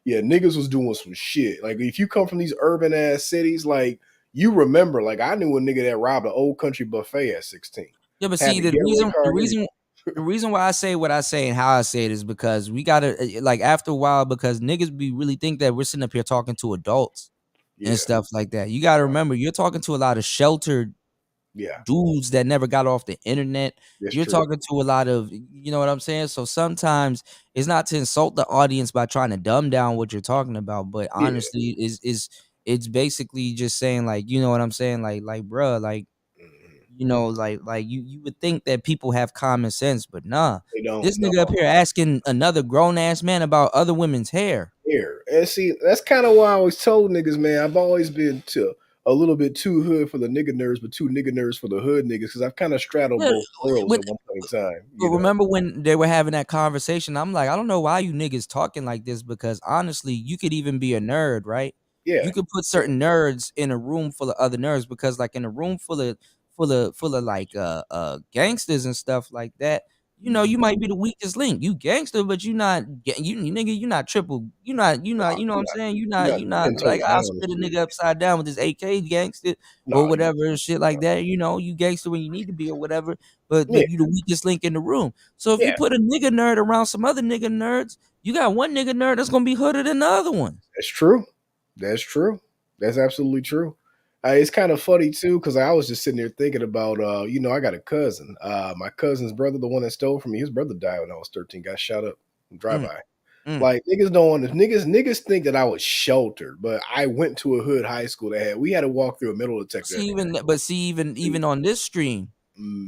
Yeah, niggas was doing some shit. Like if you come from these urban ass cities, like you remember, like I knew a nigga that robbed an old country buffet at 16. Yeah, but Had see, the getaway car and everything. the reason why I say what I say and how I say it is because we gotta like after a while because niggas be really think that we're sitting up here talking to adults Yeah. and stuff like that. You gotta remember you're talking to a lot of sheltered Yeah. dudes that never got off the internet. That's You're true. talking to a lot of, you know what I'm saying? So sometimes it's not to insult the audience by trying to dumb down what you're talking about, but Yeah. honestly, is it's basically just saying like, you know what I'm saying? Like, bruh, like, you know, like you would think that people have common sense, but nah. They don't. This No. nigga up here asking another grown ass man about other women's hair. Here. And see, that's kind of why I always told niggas, man, I've always been a little bit too hood for the nigga nerds, but too nigga nerds for the hood niggas, because I've kind of straddled Yeah, both worlds when- at one point in time. But remember when they were having that conversation, I'm like, I don't know why you niggas talking like this because honestly, you could even be a nerd, right? Yeah. You could put certain nerds in a room full of other nerds because like in a room full of like gangsters and stuff like that, you know, you might be the weakest link. You gangster, but you not you nigga, you not triple, you not, you know what I'm saying? You You're not 10 like toes I'll down spit a and shit. nigga upside down with this AK gangster or whatever and shit like that. You know, you gangster when you need to be or whatever, but Yeah. you the weakest link in the room. So if you Yeah. put a nigga nerd around some other nigga nerds, you got one nigga nerd that's gonna be hooded than the other one. That's true. That's true. That's absolutely true. It's kind of funny too, because I was just sitting there thinking about, I got a cousin. My cousin's brother, the one that stole from me, his brother died when I was 13, got shot up in drive-by. Like niggas don't want niggas think that I was sheltered, but I went to a hood high school we had to walk through a metal detector. Even on this stream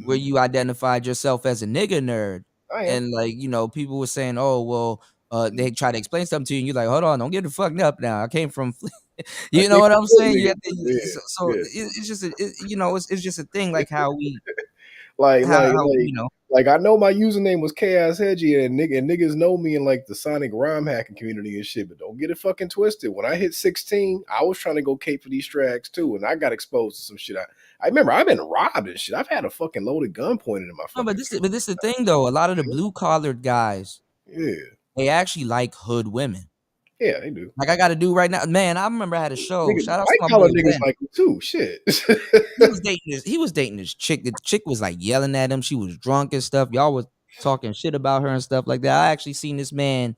where you identified yourself as a nigga nerd, I am. and like, you know, people were saying, oh well, they try to explain something to you, and you're like, hold on, don't get the fucked up now. I came from, I you know came what from I'm Philly, saying? You nigga. have to, Yeah, so yeah. it's just, you know, it's just a thing, like how we, like, you know. like I know my username was Chaos Hedgie, and niggas know me in like the Sonic rhyme hacking community and shit. But don't get it fucking twisted. When I hit 16, I was trying to go cape for these tracks too, and I got exposed to some shit. I remember I've been robbed and shit. I've had a fucking loaded gun pointed in my No, fucking. but this is the thing though. A lot of the blue collared guys, Yeah, they actually like hood women. yeah, they do. Like I got to do right now, man. I remember I had a show. Nigga, Shout out to white my collar boy niggas Ben. like them too. Shit. He was dating this chick. The chick was like yelling at him. She was drunk and stuff. Y'all was talking shit about her and stuff like that. I actually seen this man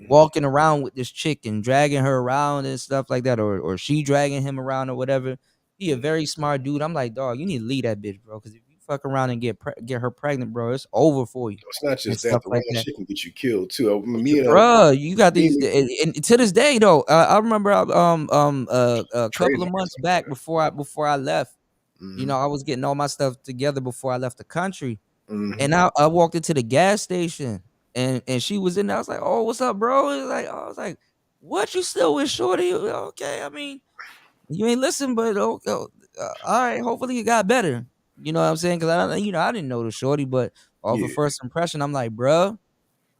walking around with this chick and dragging her around and stuff like that, or she dragging him around or whatever. He a very smart dude. I'm like, dog, you need to leave that bitch, bro. Because if you fuck around and get her pregnant, bro, it's over for you. It's not And just that. stuff The wrong like that. shit can get you killed too. Me and Bruh, you got me these, and and to this day though. I remember a couple of Trade months back before I left. You Mhm. know, I was getting all my stuff together before I left the country, Mhm. and I walked into the gas station, and she was in there. I was like, "Oh, what's up, bro?" I was like, "What? You still with Shorty?" Okay, I mean, you ain't listen, but all right. Hopefully, it got better. You know what I'm saying? Because I didn't know the Shorty, but off of Yeah. first impression, I'm like, "Bruh,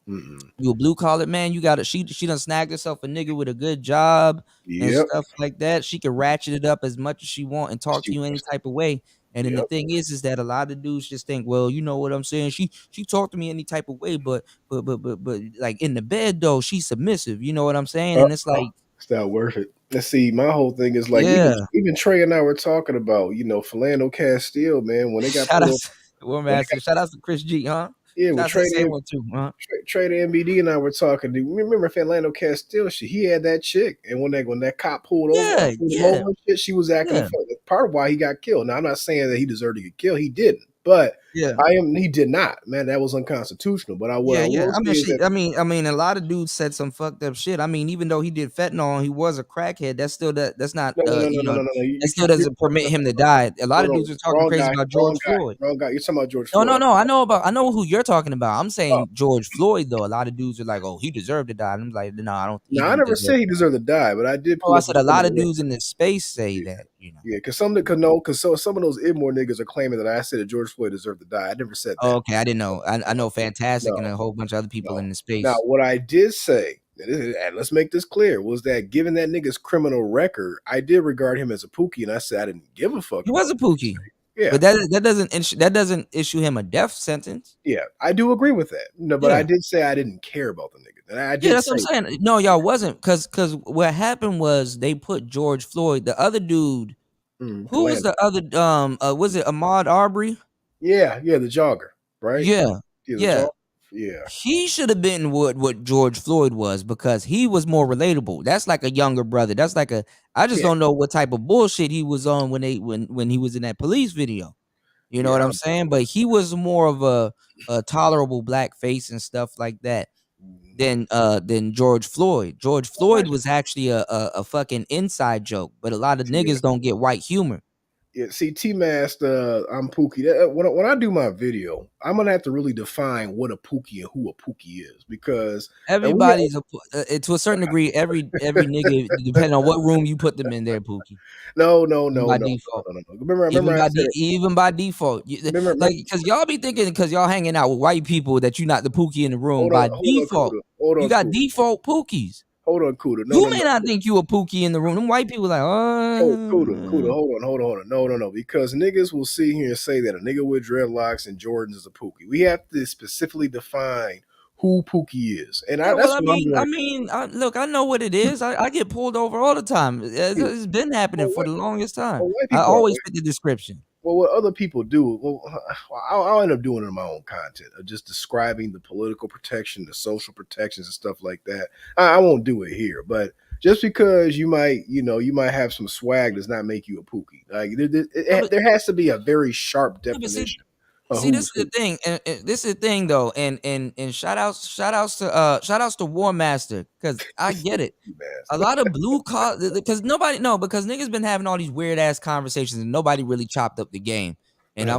Mm-mm. you a blue collar man. You got she done snagged herself a nigga with a good job and Yep. stuff like that. She can ratchet it up as much as she want and talk to you any type of way. And then the Yep. thing is that a lot of dudes just think, well, you know what I'm saying? She talked to me any type of way, but like in the bed though, she's submissive. You know what I'm saying? And it's like, It's not worth it. Let's see. My whole thing is like yeah. even Trey and I were talking about, Philando Castile, man, when they got Shout put out on, to War when they Master. Shout out to Chris G, huh? Yeah, Shout with out to the Trey same one too, huh? Trey the MBD and I were talking. Do you remember Philando Castile? He had that chick, and when that cop pulled Yeah, him yeah, over and shit, she was acting a yeah, fool. Part of why he got killed. Now I'm not saying that he deserved to get killed. He didn't, but yeah. he did not. Man, that was unconstitutional. But what Yeah, I yeah. will I say mean, is that I mean, a lot of dudes said some fucked up shit. I mean, even though he did fentanyl, he was a crackhead. That's still that's not no. that still doesn't permit him to die. A lot of Hold on, dudes are talking crazy about George Floyd. wrong guy. You're talking about George No, Floyd. no, no. I know who you're talking about. I'm saying George Floyd though. A lot of dudes are like, oh, he deserved to die. And I'm like, no, I don't. He Now I didn't never deserve said to he die. deserved to die, but I did Oh, pull I up a said a lot of criminal dudes in this space say that. You know. Yeah, because some of those Idmore niggas are claiming that I said that George Floyd deserved to die. I never said Oh, that. okay, I didn't know. I know Fantastic and No, a whole bunch of other people in the Now, space. what I did say, and let's make this clear, was that given that nigga's criminal record, I did regard him as a pookie, and I said I didn't give a fuck He about was a pookie. Yeah. But that doesn't issue him a death sentence. Yeah, I do agree with that. No, but Yeah. I did say I didn't care about the nigga. And I Yeah, did that's what say I'm saying. No, y'all wasn't, cause what happened was they put George Floyd, the other dude. Who was Philando. the other? Was it Ahmaud Arbery? Yeah, the jogger, right? Yeah, Yeah, the yeah. jogger. Yeah. He should have been what George Floyd was because he was more relatable. That's like a younger brother. That's like I just Yeah. don't know what type of bullshit he was on when he was in that police video. You know Yeah, what I I'm don't saying? But he was more of a tolerable black face and stuff like that than George Floyd. George Floyd was actually a fucking inside joke, but a lot of niggas don't get white humor. Yeah, see, T-Master, I'm Pookie. When I do my video, I'm gonna have to really define what a Pookie and who a Pookie is because Everybody's to a certain degree. Every nigga, depending on what room you put them in, there, Pookie. No. By default. Remember, I said even by default, remember, because y'all be thinking because y'all hanging out with white people that you're not the Pookie in the room. hold on, By default, you got Kuda. default Pookies. Hold on, Kuda. You may not think you a Pookie in the room. Them white people like, Kuda. Hold on. No. Because niggas will sit here and say that a nigga with dreadlocks and Jordans is a Pookie. We have to specifically define who Pookie is, and Yeah, that's well, what I'm going. look, I know what it is. I get pulled over all the time. It's been happening for the longest time. White I people always fit the description. Well, what other people do, I'll end up doing it in my own content of just describing the political protection, the social protections, and stuff like that. I won't do it here, but just because you might have some swag does not make you a Pookie. Like there has to be a very sharp definition. See, this is the thing, and this is the thing though, and shout outs to War Master because I get it. A lot of blue collar because niggas been having all these weird ass conversations and nobody really chopped up the game. And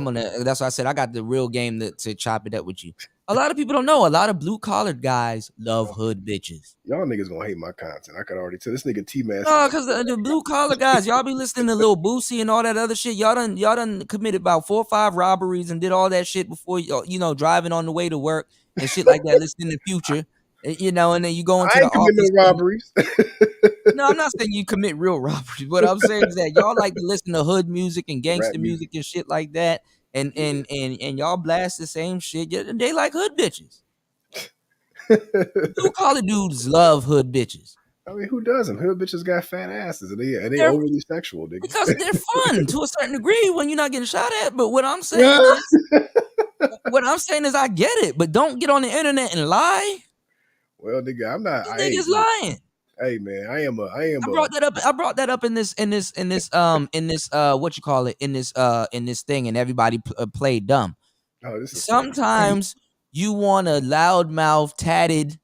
that's why I said I got the real game to chop it up with you. A lot of people don't know. A lot of blue collared guys love hood bitches. Y'all niggas gonna hate my content. I could already tell. This nigga T-Mass. No, because the blue collar guys, y'all be listening to Lil Boosie and all that other shit. Y'all done committed about 4 or 5 robberies and did all that shit before driving on the way to work and shit like that. Listening to Future, and then you go into I the ain't commit office. no robberies. No, I'm not saying you commit real robberies. What I'm saying is that y'all like to listen to hood music and gangster music and shit like that, and y'all blast the same shit. They like hood bitches. Blue collar dudes love hood bitches. I mean, who doesn't? Hood bitches got fat asses, and they They're- overly sexual, nigga. Because they're fun to a certain degree when you're not getting shot at. But what I'm saying is, I get it. But don't get on the internet and lie. Well, nigga, I'm not. These niggas lying. Hey, man, I am. I brought that up in this what you call it in this thing, and everybody played dumb. Oh, this is sometimes you want a loudmouth, tatted.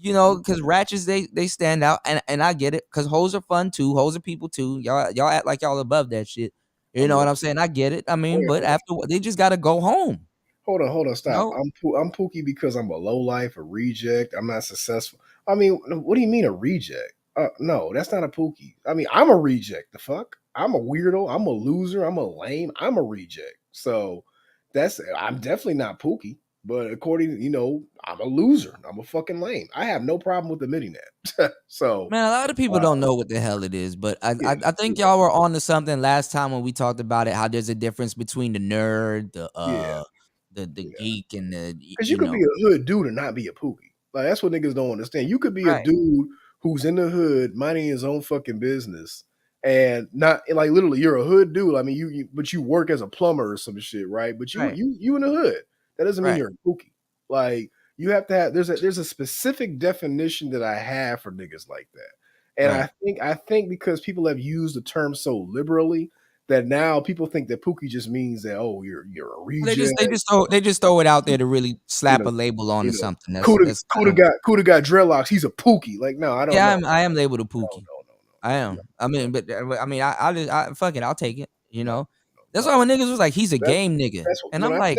Because ratchets they stand out, and I get it. Because hoes are fun too. Hoes are people too. Y'all act like y'all above that shit. You know what I'm saying? I get it. I mean, but after they just gotta go home. Hold on, stop. No. I'm Pookie because I'm a low life, a reject. I'm not successful. I mean, what do you mean a reject? No, that's not a Pookie. I mean, I'm a reject. The fuck? I'm a weirdo. I'm a loser. I'm a lame. I'm a reject. So I'm definitely not Pookie. But according, I'm a loser. I'm a fucking lame. I have no problem with admitting that. So, man, a lot of people don't know what the hell it is, but I think y'all were on to something last time when we talked about it. How there's a difference between the nerd, the geek, and the because you could be a hood dude and not be a Pookie. Like that's what niggas don't understand. You could be a dude who's in the hood minding his own fucking business and not like literally you're a hood dude. I mean, but you work as a plumber or some shit, right? But you in the hood. That doesn't mean you're a Pookie. Like you have to have there's a specific definition that I have for niggas like that. And I think because people have used the term so liberally that now people think that Pookie just means that you're a reject. They just throw it out there to really slap a label on to something. Kuda got dreadlocks. He's a Pookie. Like no, I don't. Yeah, know. I am labeled a Pookie. I am. I mean, but I mean, I fuck it. I'll take it. That's why when niggas was like, he's a game nigga, and I'm like,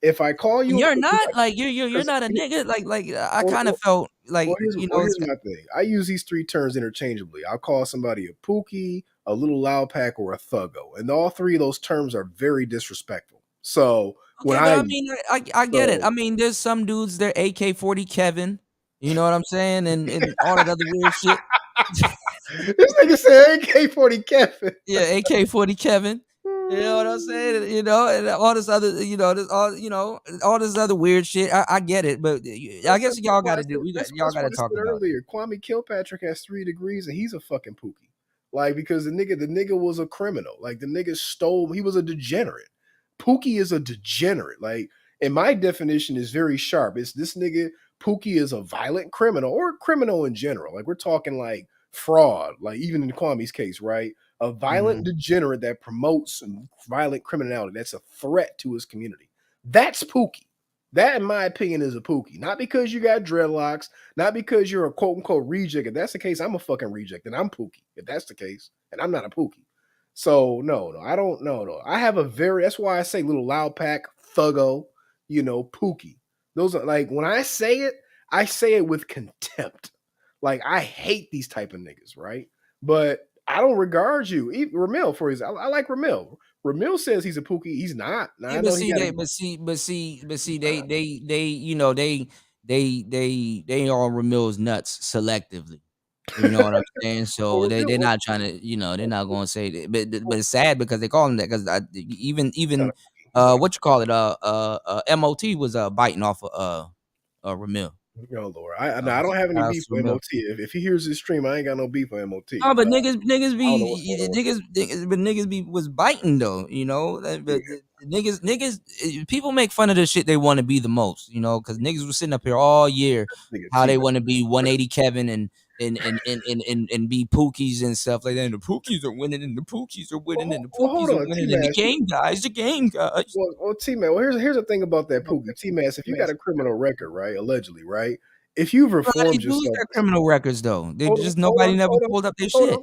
if I call you, you're not like you're not a nigga. Like I kind of felt like here's my thing. I use these 3 terms interchangeably. I'll call somebody a Pookie, a little loud pack, or a thuggo, and all 3 of those terms are very disrespectful. So when I mean, I get it. I mean, there's some dudes they're AK-40 Kevin. You know what I'm saying, and all that other weird shit. This nigga said AK-40 Kevin. Yeah, AK-40 Kevin. You know what I'm saying? And all this other, all this other weird shit. I get it, but I guess y'all got to do. Y'all got to talk about earlier. Kwame Kilpatrick has 3 degrees, and he's a fucking Pookie. Like because the nigga was a criminal. Like the nigga stole. He was a degenerate. Pookie is a degenerate. Like, and my definition is very sharp. It's this nigga. Pookie is a violent criminal or a criminal in general. Like we're talking like fraud. Like even in Kwame's case, right? A violent degenerate that promotes violent criminality. That's a threat to his community. That's Pookie. That, in my opinion, is a Pookie. Not because you got dreadlocks, not because you're a quote unquote reject. If that's the case, I'm a fucking reject, and I'm Pookie. If that's the case, and I'm not a Pookie. So no, I don't know. No. I have that's why I say little loud pack, thuggo, Pookie. Those are like when I say it with contempt. Like I hate these type of niggas, right? But I don't regard you. Even Ramil, for his, I like Ramil. Ramil says he's a Pookie. He's not. Now, yeah, but see, they all Ramil's nuts selectively. You know what I'm saying? So they're not trying to, they're not going to say that. But it's sad because they call him that because even what you call it, MOT was biting off of Ramil. Oh Lord, I don't have any beef with MOT. If he hears this stream, I ain't got no beef with MOT. No, but niggas was biting though, But niggas, people make fun of the shit they want to be the most, because niggas was sitting up here all year how they want to be 180 Kevin and be Pookies and stuff like that. And the Pookies are winning, and the Pookies are winning, and the Pookies are winning, and the game guys. Well, T-Man, here's the thing about that Pookie. T-Man, if you got a criminal record, right, allegedly, right, if you've reformed yourself, their criminal records though, nobody never pulled up their shit.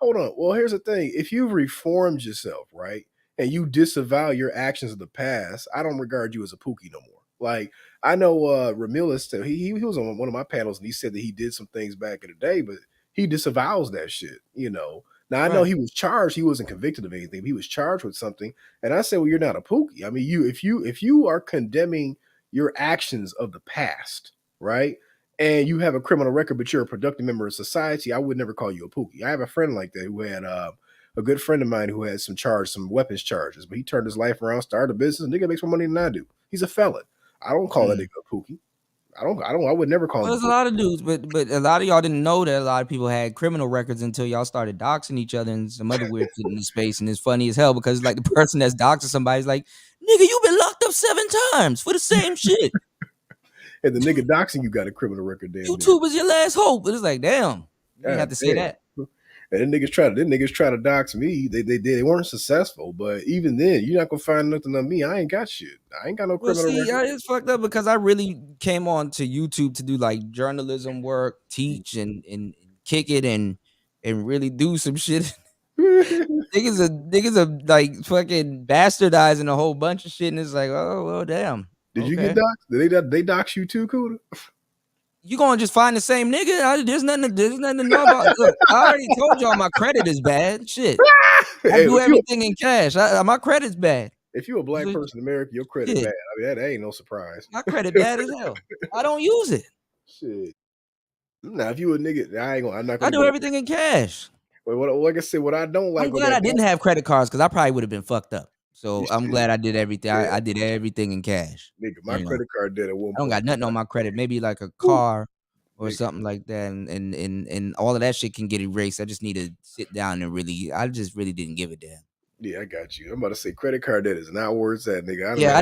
Hold on. Well, here's the thing: if you've reformed yourself, right, and you disavow your actions of the past, I don't regard you as a Pookie no more. Like I know Ramilis, he was on one of my panels and he said that he did some things back in the day, but he disavows that shit. Now I know Right. he was charged. He wasn't convicted of anything. But he was charged with something, and I said, "Well, you're not a pookie. I mean, if you are condemning your actions of the past, right, and you have a criminal record, but you're a productive member of society, I would never call you a pookie. I have a friend like that who had a good friend of mine who had some weapons charges, but he turned his life around, started a business. Nigga makes more money than I do. He's a felon. I don't call that nigga a pookie. I would never call Well, him there's a a pookie. lot of dudes, but a lot of y'all didn't know that a lot of people had criminal records until y'all started doxing each other and some other weird shit in the space. And it's funny as hell because like the person that's doxing somebody's like, nigga, you've been locked up 7 times for the same shit. And the nigga doxing you got a criminal record, damn near. YouTube is your last hope. But it's like, damn, you didn't have to say damn. that. And then niggas try to dox me. They weren't successful, but even then, you're not gonna find nothing on me. I ain't got shit. I ain't got no Well, criminal see, record. it's fucked up because I really came on to YouTube to do like journalism work, teach and kick it and really do some shit. niggas are like fucking bastardizing a whole bunch of shit, and it's like, oh well, damn. Did you Okay. get doxed? Did they dox you too, Cuda? You gonna just find the same nigga? There's nothing to know about. Look, I already told y'all my credit is bad. Shit, I Hey, do everything in cash. My credit's bad. if you're a black So, person in America, your credit shit, bad. I mean, that ain't no surprise. my credit bad as hell. I don't use it. Shit. Now, if you a nigga, I'm not I gonna do go. everything in cash. But like I said, what I don't like I'm with glad that I didn't have credit cards because I probably would have been fucked up. So I'm shit, glad I did everything. yeah, I did everything in cash. nigga, my You know, credit card debt at one I don't got point. nothing on my credit. Maybe like a Woo. car or Nigga. something like that, and all of that shit can get erased. I just need to sit down and I just really didn't give a damn. Yeah, I got you. I'm about to say credit card debt is not where it's at, nigga. Yeah,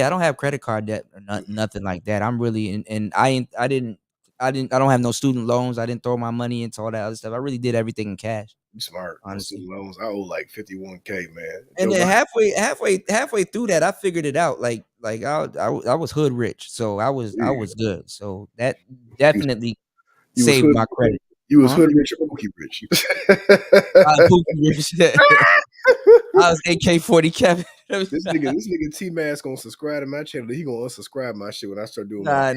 I don't have credit card debt or nothing like that. I'm really and I don't have no student loans. I didn't throw my money into all that other stuff. I really did everything in cash. You smart. No Honestly. student loans. I owe like 51K, man. And Joe then Biden- halfway through that, I figured it out. Like I was hood rich, so I was good. So that definitely you was saved hood, my credit. you was Huh? hood rich or pookie rich. Pookie rich. I was AK-40 Kevin. This nigga T-Mask gonna subscribe to my channel. He gonna unsubscribe my shit when I start doing Nah.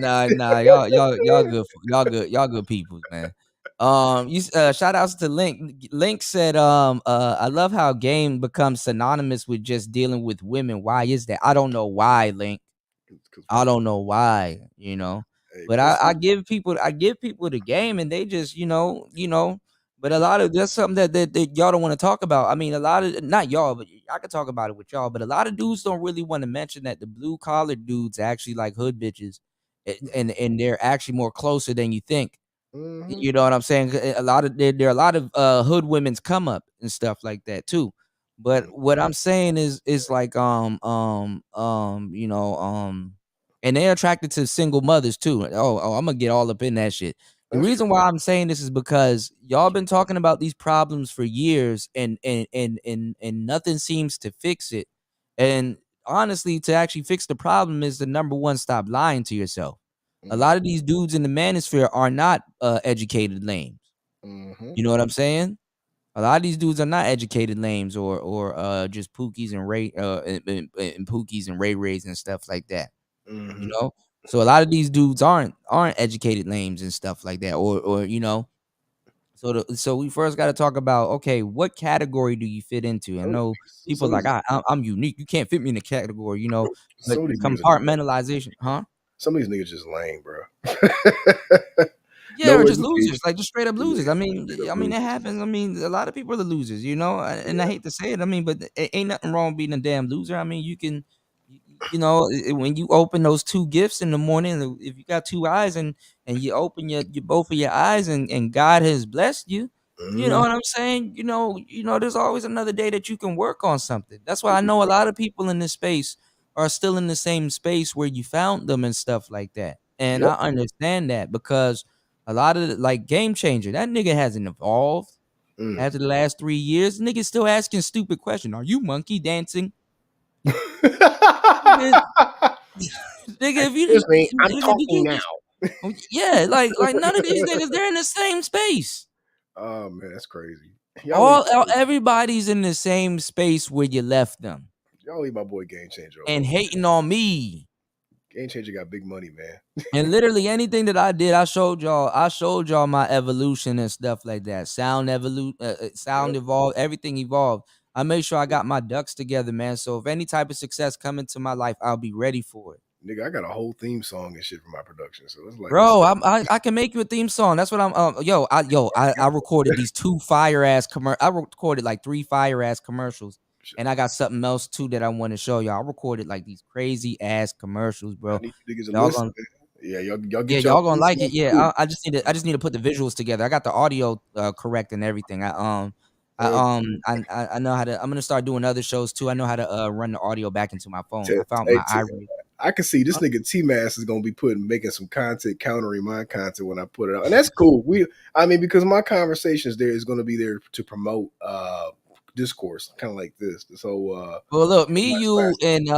Y'all good people, man. Shout outs to Link. Link said, I love how game becomes synonymous with just dealing with women. Why is that? I don't know why, Link. I don't know why, but I give people the game and they just, but a lot of that's something that y'all don't want to talk about. I mean, a lot of not y'all, but I could talk about it with y'all, but a lot of dudes don't really want to mention that the blue collar dudes actually like hood bitches and they're actually more closer than you think. You know what I'm saying? A lot of there are a lot of hood women's come up and stuff like that too. But what I'm saying is like and they're attracted to single mothers too. I'm gonna get all up in that shit. The reason why I'm saying this is because y'all been talking about these problems for years and nothing seems to fix it. And honestly, to actually fix the problem is the number one, stop lying to yourself. A lot of these dudes in the manosphere are not educated lames. You know what I'm saying? A lot of these dudes are not educated lames or just pookies and and pookies and ray rays and stuff like that. You know? So a lot of these dudes aren't educated lames and stuff like that. So we first got to talk about, okay, what category do you fit into? I know people like I'm unique. You can't fit me in a category, but Some of these niggas compartmentalization, huh? Some of these niggas just lame, bro. Yeah, No or just education. losers, like just straight up losers. Yeah, I mean, straight up it losers. happens. I mean, a lot of people are losers, and I hate to say it. I mean, but ain't nothing wrong with being a damn loser. I mean, you can, when you open those two gifts in the morning, if you got two eyes and you open your both of your eyes and God has blessed you, you know what I'm saying? There's always another day that you can work on something. That's why I know a lot of people in this space are still in the same space where you found them and stuff like that. And Yep. I understand that because a lot of like Game Changer, that nigga hasn't evolved after the last 3 years. Nigga still asking stupid questions. Are you monkey dancing? Nigga, if you Excuse me, I'm nigga, did talking you now. yeah, like none of these niggas, they're in the same space. Oh man, that's crazy. Y'all Everybody's in the same space where you left them leave my boy Game Changer and alone. hating on me. Game Changer got big money, man. And literally anything that I did, I showed y'all my evolution and stuff like that. Sound evolved, everything evolved. I made sure I got my ducks together, man. So if any type of success come into my life, I'll be ready for it. Nigga, I got a whole theme song and shit for my production. So it's like, Bro, I can make you a theme song. That's what I'm. I recorded these 2 fire ass I recorded like 3 fire ass commercials, and I got something else too that I want to show y'all. I recorded like these crazy ass commercials, bro. I need you niggas to Y'all listen, gonna, man. Yeah, y'all yeah, get y'all y'all gonna theme like song it. Yeah, too. I just need to put the visuals together. I got the audio correct and everything. I know how to. I'm gonna start doing other shows too. I know how to run the audio back into my phone. I found my iRig. I can see this nigga T-Mass is gonna be making some content countering my content when I put it out, and that's cool. Because my conversations there is gonna be there to promote discourse, kind of like this. So, Well, look, me, you, and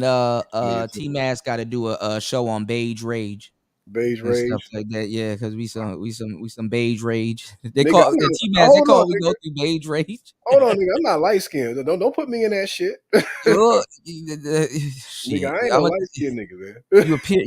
Yeah, T-Mass got to do a show on Beige Rage Beige and stuff Rage. like that. Yeah, because we some Beige Rage. They Nigga, call I'm the not, T-Mass. They hold on, call we nigga. go through Beige Rage. Hold on, nigga. I'm not light skinned. Don't put me in that shit. Sure, Nigga, shit. I ain't no light skinned nigga, man. You appear.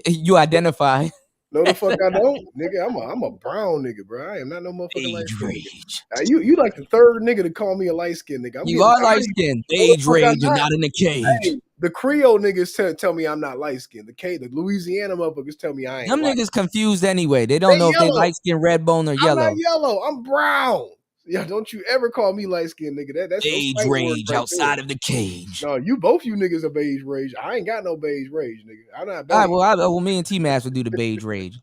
You identify. No, the fuck I don't, nigga. I'm a brown nigga, bro. I am not no motherfucking light Beige skinned nigga. Rage. You like the third nigga to call me a light skinned nigga. You are light skinned. No, the Beige fuck I'm Rage. You're not in the cage. Hey, the Creole niggas tell me I'm not light skinned. The Louisiana motherfuckers tell me I ain't Them white. niggas confused anyway. They don't know if they yellow. light skin, red bone, or I'm not yellow. yellow. I'm brown. Yeah, don't you ever call me light skinned nigga. That's those Beige fight words Rage right outside there. of the cage. No, both you niggas are beige rage. I ain't got no beige rage, nigga. I'm not All beige. right, well, me and T-Mass will do the Beige Rage.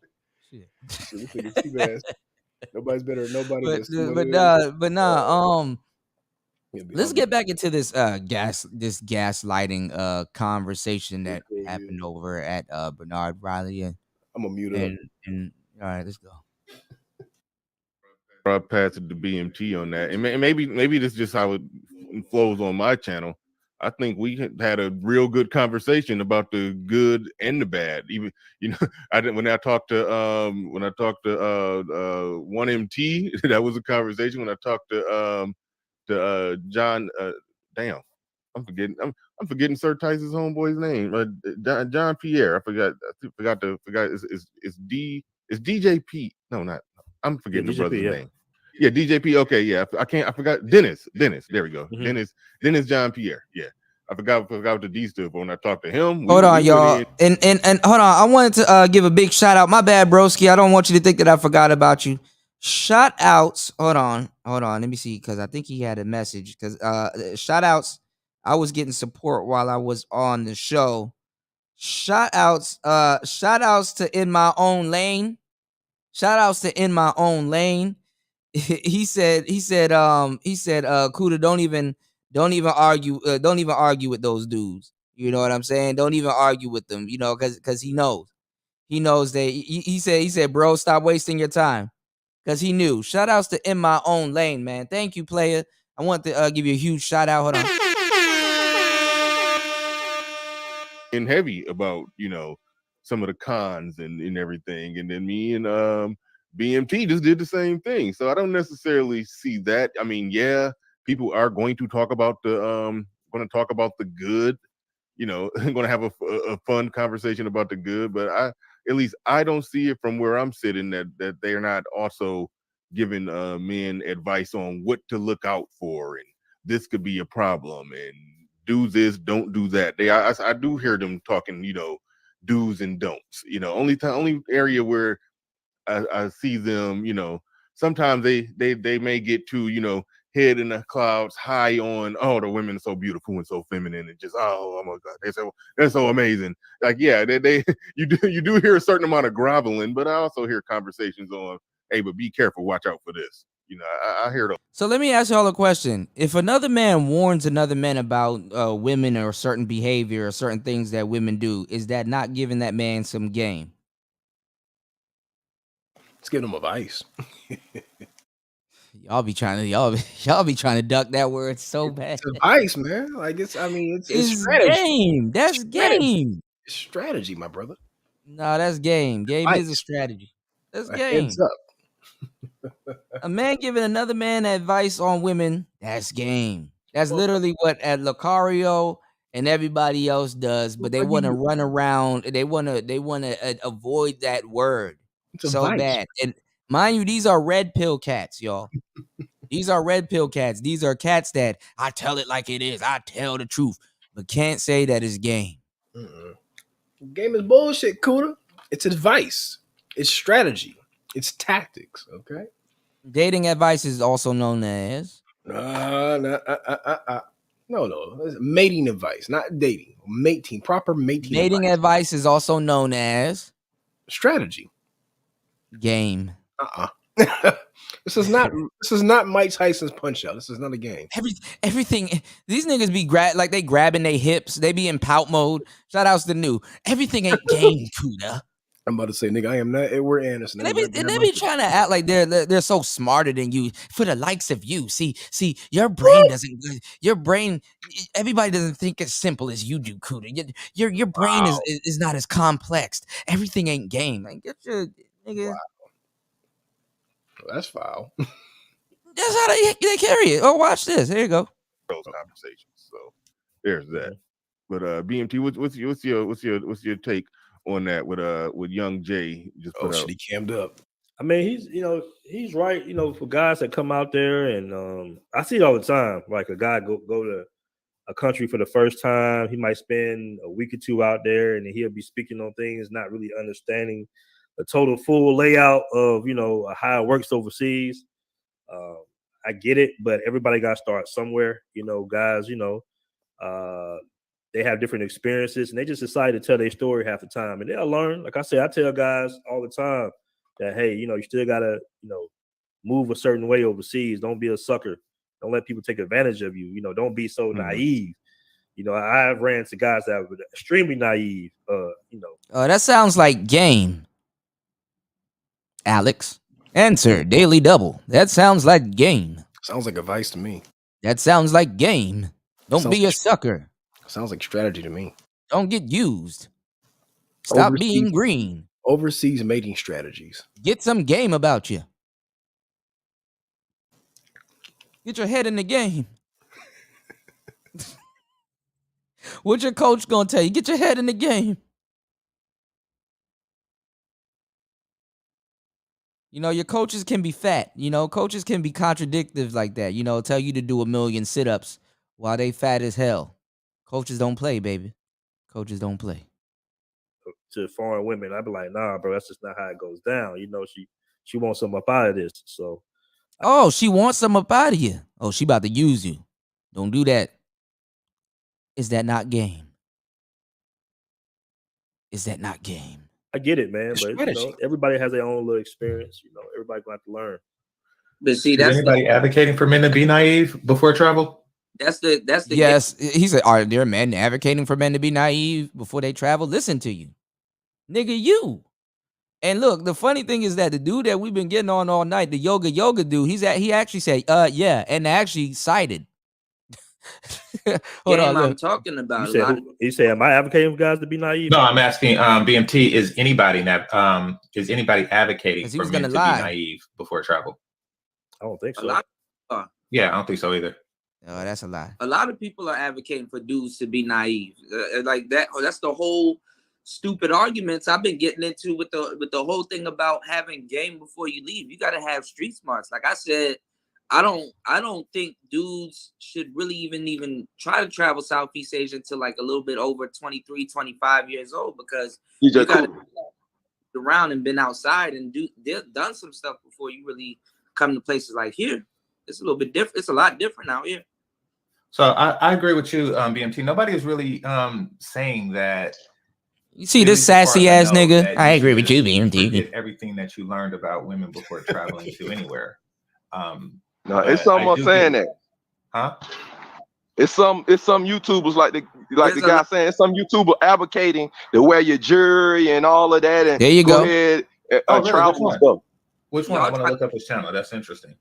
Shit, this nigga T-Bass. Nobody's better than nobody but somebody. Let's get back into this gaslighting conversation that happened over at Bernard Riley and I'm gonna mute up. And all right, let's go. I passed it to BMT on that, and maybe this is just how it flows on my channel. I think we had a real good conversation about the good and the bad. Even when I talked to 1MT, that was a conversation. When I talked to John, damn, I'm forgetting Sir Tice's homeboy's name, John Pierre. I forgot. It's DJP. No, not. I'm forgetting the brother's name. Yeah, DJP. Okay, yeah. I forgot Dennis. There we go. Dennis John Pierre. Yeah. I forgot what the D stood for when I talked to him. Hold on, y'all. And hold on. I wanted to give a big shout out. My bad, broski. I don't want you to think that I forgot about you. Shout outs. Hold on. Let me see, because I think he had a message. Because shout outs. I was getting support while I was on the show. Shout outs to In My Own Lane. Shout outs to In My Own Lane. He said, Kuda, don't even argue with those dudes. You know what I'm saying? Don't even argue with them, because he knows that he said, bro, stop wasting your time. Because he knew. Shout outs to In My Own Lane, man. Thank you, player. I want to give you a huge shout out. Hold on. And heavy about some of the cons and everything, and then me and BMT just did the same thing. So I don't necessarily see that. I mean, yeah, people are going to talk about the good, going to have a fun conversation about the good, but at least I don't see it from where I'm sitting that they are not also giving men advice on what to look out for, and this could be a problem, and do this, don't do that. I do hear them talking, do's and don'ts. Only area where I see them, sometimes they may get to, head in the clouds, high on, oh, the women are so beautiful and so feminine, and just oh my god, they're so amazing. Like, yeah, you do hear a certain amount of groveling, but I also hear conversations on, hey, but be careful, watch out for this. I hear those. So let me ask y'all a question. If another man warns another man about women or certain behavior or certain things that women do, is that not giving that man some game? Let's give them advice. Y'all be trying to duck that word so bad. It's advice, man. Like it's strategy. Game. That's game. It's strategy, my brother. No, that's game. Game is a strategy. That's game. Heads up. A man giving another man advice on women, that's game. That's literally what at Lucario and everybody else does, but they want to run around. They want to avoid that word so vice. bad. And mind you, these are red pill cats, y'all. These are red pill cats. These are cats that I tell it like it is. I tell the truth, but can't say that it's game. Game is bullshit, Kuda. It's advice. It's strategy. It's tactics. Okay. Dating advice is also known as No. It's mating advice, not dating. Mating, proper mating. dating advice is also known as strategy. Game. This is not Mike Tyson's Punch Out. This is not a game. Everything. These niggas be they grabbing their hips. They be in pout mode. Shout outs to New. Everything ain't game, Kuda. I'm about to say, nigga, I am not Edward Anderson. And they be trying to act like they're so smarter than you for the likes of you. See, your brain doesn't. Your brain, everybody doesn't think as simple as you do, Kuda. Your brain is not as complex. Everything ain't game. Like, get your nigga. Wow. Well, that's foul. That's how they carry it. Oh, watch this. Here you go. Those conversations. So there's that. But BMT, what's your take on that with Young Jay just put out? He cammed up. I mean, he's right. For guys that come out there, and I see it all the time. Like a guy go to a country for the first time, he might spend a week or two out there, and he'll be speaking on things, not really understanding the total full layout of how it works overseas. I get it, but everybody got to start somewhere. Guys, they have different experiences, and they just decide to tell their story half the time, and they'll learn. Like I said, I tell guys all the time that, hey, you still gotta, move a certain way overseas. Don't be a sucker. Don't let people take advantage of you. Don't be so naive. I've ran into guys that were extremely naive. Oh, that sounds like game. Alex, answer Daily Double. That sounds like game. Sounds like advice to me. That sounds like game. Don't be a sucker. Sounds like strategy to me. Don't get used. Stop being green. Overseas mating strategies. Get some game about you. Get your head in the game. What your coach gonna tell you? Get your head in the game. Your coaches can be fat. Coaches can be contradictive like that. Tell you to do 1,000,000 sit-ups while they fat as hell. Coaches don't play, baby. Coaches don't play. To foreign women, I'd be like, nah, bro, that's just not how it goes down. She wants something up out of this. So, she wants something up out of you. Oh, she about to use you. Don't do that. Is that not game? Is that not game? I get it, man, but everybody has their own little experience. Everybody gonna have to learn. But see, is anybody advocating for men to be naive before travel? That's the yes. He said, are there men advocating for men to be naive before they travel? Listen to you, nigga, you. And look, the funny thing is that the dude that we've been getting on all night, the yoga dude, he actually said, yeah, and actually cited. Hold on, I'm talking about. He said, am I advocating for guys to be naive? No, I'm asking BMT, is anybody advocating for men to be naive before travel? I don't think so. Yeah, I don't think so either. Oh, that's a lie. A lot of people are advocating for dudes to be naive, like that. That's the whole stupid arguments I've been getting into with the whole thing about having game before you leave. You got to have street smarts. Like I said, I don't think dudes should really even try to travel Southeast Asia until like a little bit over 23, 25 years old, because you got to be around and been outside and done some stuff before you really come to places like here. It's a little bit different. It's a lot different out here. So I agree with you, BMT. Nobody is really saying that. You see this sassy ass nigga? I agree with you, BMT. Forget everything that you learned about women before traveling to anywhere. No, it's someone saying that. Huh? It's some YouTubers like the guy saying, it's some YouTuber advocating to wear your jury and all of that, and there you go. Ahead and really? travel and stuff. Which one? I want to look up his channel. That's interesting.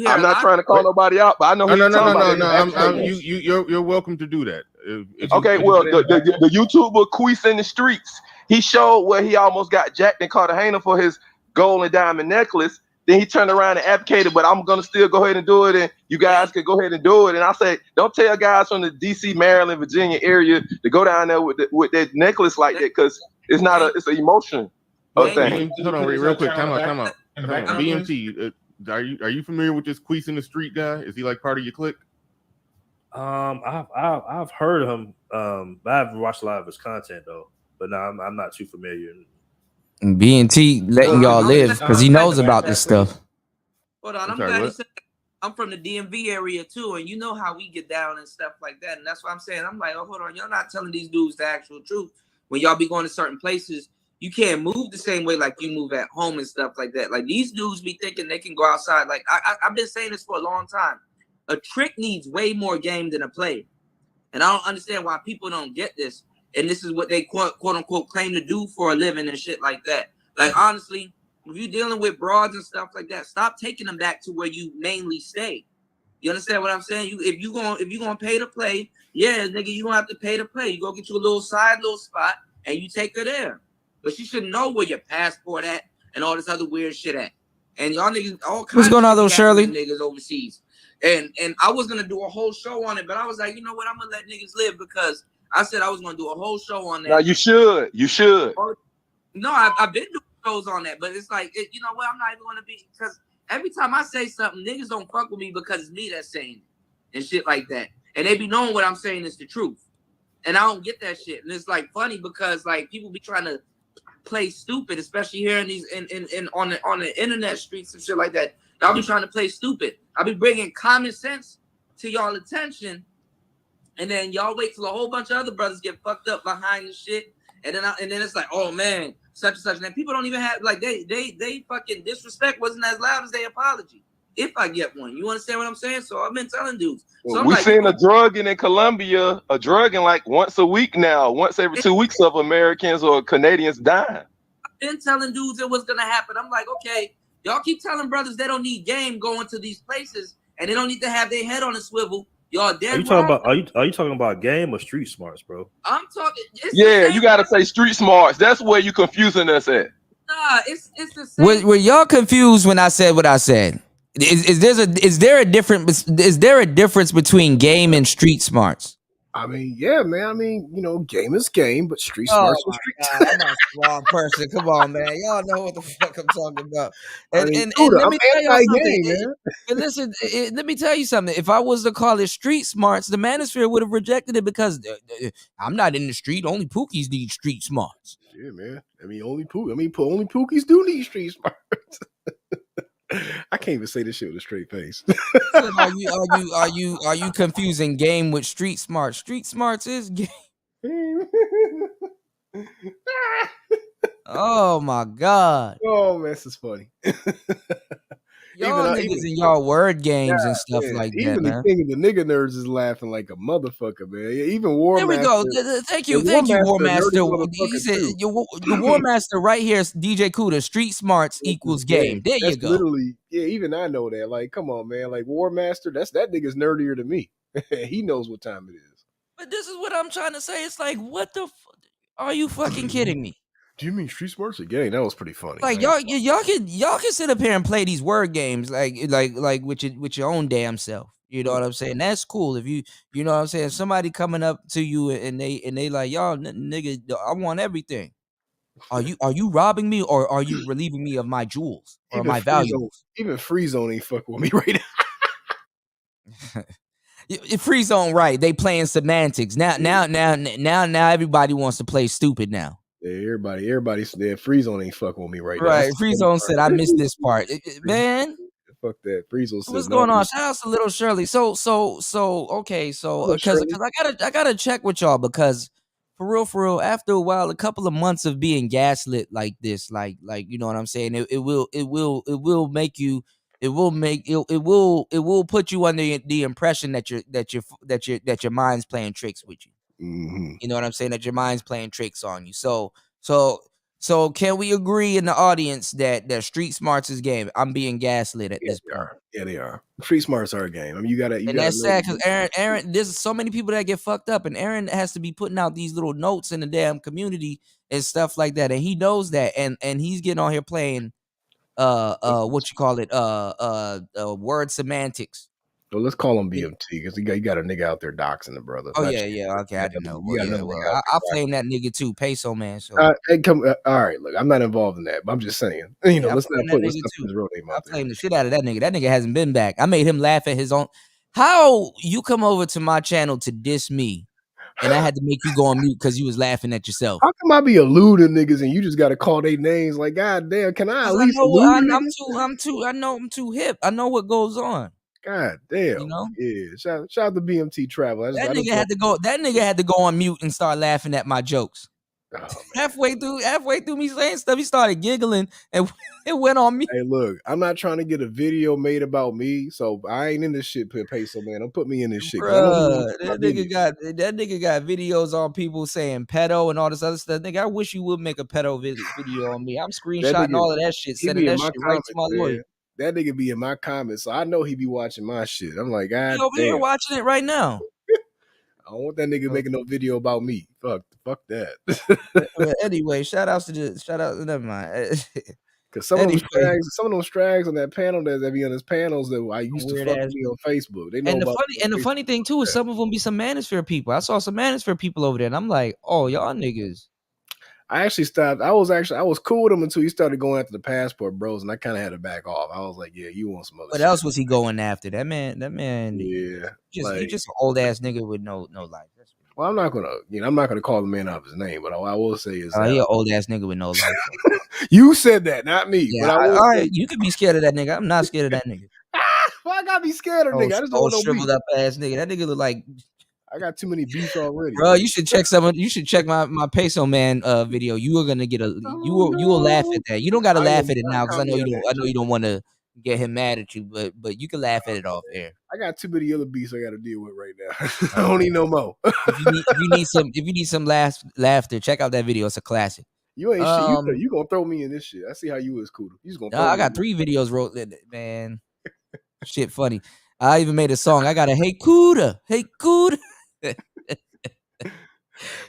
I'm not trying to call nobody out, but I know. No. You're welcome to do that. Okay, well, the YouTuber Queese in the Streets, he showed where he almost got jacked in Cartagena for his gold and diamond necklace, Then he turned around and advocated, but I'm gonna still go ahead and do it, and you guys can go ahead and do it. And I say, don't tell guys from the DC, Maryland, Virginia area to go down there with that necklace like that, because it's not it's an emotion of thing. Hold on, real quick. Time out. BMT, are you familiar with this Queese in the Street guy? Is he like part of your clique? I've heard of him, but I haven't watched a lot of his content though. But no, I'm not too familiar. And B&T letting y'all live because he knows about this stuff. Hold on, I'm glad you said that. I'm from the DMV area too, and you know how we get down and stuff like that. And that's what I'm saying. I'm like, oh, hold on, y'all not telling these dudes the actual truth. When y'all be going to certain places, you can't move the same way like you move at home and stuff like that. Like these dudes be thinking they can go outside. Like I've been saying this for a long time. A trick needs way more game than a play. And I don't understand why people don't get this. And this is what they quote unquote claim to do for a living and shit like that. Like honestly, if you're dealing with broads and stuff like that, stop taking them back to where you mainly stay. You understand what I'm saying? If you gonna pay to play, yeah, nigga, you gonna have to pay to play. You go get you a little spot and you take her there. But she should know where your passport at and all this other weird shit at. And y'all niggas all kinds What's going on though, Shirley? Niggas overseas. And I was gonna do a whole show on it, but I was like, you know what? I'm gonna let niggas live because I said I was gonna do a whole show on that. No, you should. You should. No, I've been doing shows on that, but it's like, you know what? I'm not even gonna be, because every time I say something, niggas don't fuck with me because it's me that's saying it and shit like that. And they be knowing what I'm saying is the truth. And I don't get that shit. And it's like funny because like people be trying to play stupid, especially here in these on the internet streets and shit like that. Y'all be trying to play stupid. I'll be bringing common sense to y'all attention, and then y'all wait till a whole bunch of other brothers get fucked up behind the shit, and then it's like, oh man, such and such. And then people don't even have like they fucking disrespect wasn't as loud as their apology. If I get one, you understand what I'm saying? So I've been telling dudes. So We like, seen a drugging in Colombia, a drugging like once a week now, once every 2 weeks of Americans or Canadians dying. I've been telling dudes it was gonna happen. I'm like, okay, y'all keep telling brothers they don't need game going to these places, and they don't need to have their head on a swivel. Y'all dead. Are you talking about game or street smarts, bro? I'm talking. Yeah, you gotta say street smarts. That's where you confusing us at. Nah, it's the same. Were y'all confused when I said what I said? Is there a difference between game and street smarts? I mean, yeah, man. I mean, you know, game is game, but street smarts are street. I'm not a wrong person. Come on, man. Y'all know what the fuck I'm talking about. And, I mean, and dude, let I'm me tell y'all something. anti-game, man. And listen, let me tell you something. If I was to call it street smarts, the Manosphere would have rejected it because I'm not in the street. Only Pookies need street smarts. Yeah, man. I mean, only Pookies do need street smarts. I can't even say this shit with a straight face. Are you confusing game with street smarts? Street smarts is game. Oh my god. Oh man, this is funny. Y'all niggas in y'all word games and stuff like that, even man. the nigga nerds is laughing like a motherfucker, man. Yeah, even War There we go. Thank you, War Master. He said the War Master right here, DJ Kuda. Street smarts equals game. There you go. Literally, yeah. Even I know that. Like, come on, man. Like War Master, that nigga's nerdier than me. He knows what time it is. But this is what I'm trying to say. It's like, what the? Are you fucking kidding me? Do you mean street smarts again? That was pretty funny. Like y'all can sit up here and play these word games like with your own damn self. You know what I'm saying? That's cool. If you know what I'm saying, somebody coming up to you and they like, y'all nigga, I want everything. Are you robbing me or are you relieving me of my jewels or my valuables? Even FriendZoned ain't fucking with me right now. FriendZoned, right? They playing semantics now. Everybody wants to play stupid now. Yeah, everybody's there. FriendZoned ain't fucking with me right now. Right, FriendZoned said, "I missed this part, man." Fuck that. FriendZoned said, "What's going on?" Shout out to Little Shirley. So okay, so because I gotta check with y'all because for real, after a while, a couple of months of being gaslit like this, like you know what I'm saying, it will put you under the impression that your mind's playing tricks with you. Mm-hmm. You know what I'm saying? That your mind's playing tricks on you. So can we agree in the audience that street smarts is game? I'm being gaslit at this point. Yeah, they are. Street smarts are a game. I mean, you gotta. And that's sad because Aaron, there's so many people that get fucked up, and Aaron has to be putting out these little notes in the damn community and stuff like that, and he knows that, and he's getting on here playing what you call it, word semantics. Well, let's call him BMT because you got a nigga out there doxing the brother. Oh Not yeah, you, yeah, but okay, I didn't know. you Well, got yeah, another well, nigga out I there flame that nigga too, Peso man. So hey, come, all right, look, I'm not involved in that, but I'm just saying, you know, yeah, I let's not flame that put let's nigga not put too. his real name I out there. flame the shit out of that nigga. That nigga hasn't been back. I made him laugh at his own. How you come over to my channel to diss me, and I had to make you go on mute because you was laughing at yourself. How come I be alluding niggas and you just got to call their names? Like, god damn, can I at Because I least know allude to niggas? I'm too hip. I know what goes on. God damn, You know? yeah. Shout out to BMT Travel. I That just nigga had to go. That nigga had to go on mute and start laughing at my jokes. Oh, halfway through me saying stuff, he started giggling and it went on me. Hey, look, I'm not trying to get a video made about me, so I ain't in this shit, Peso man. Don't put me in this shit because I know he Bruh, wants my video. that nigga got videos on people saying pedo and all this other stuff. Nigga, I wish you would make a pedo video on me. I'm That screenshotting nigga, all of that shit, he sending be in that my shit right to comments, my lawyer. man. That nigga be in my comments, so I know he be watching my shit. I'm like, He god over here damn. watching it right now. I don't want that nigga making no video about me. Fuck that. But anyway, shout out. Never mind. Cause some of them strags on that panel that be on his panels that I used to Weird fuck ass with me on Facebook. They know And the about funny me on funny thing too is some of them be some Manosphere people. I saw some Manosphere people over there, and I'm like, oh, y'all niggas. I actually stopped. I was cool with him until he started going after the passport bros, and I kind of had to back off. I was like, yeah, you want some other What shit. else was he going after? That man. Yeah, He just an old ass nigga with no life. Well, I'm not gonna call the man off his name, but I will say is that He an old ass nigga with no life. you said that, not me. Yeah, but I will all say, right, you can be scared of that nigga. I'm not scared of that nigga. why I gotta be scared of nigga? I just don't want no beef. Shriveled up ass nigga. That nigga look like. I got too many beefs already. Bro, you should check my Peso man video. You are gonna get you will laugh at that. You don't gotta laugh at it now because I know you don't want to get him mad at you, but you can laugh at it off air. I got too many other beefs I got to deal with right now. I don't need no more. if you need some laughter, check out that video. It's a classic. You ain't shit. You gonna throw me in this shit. I see how you is, Cooter. You just gonna throw me I got 3 videos wrote, man. Shit funny. I even made a song. I got a hey Cooter. He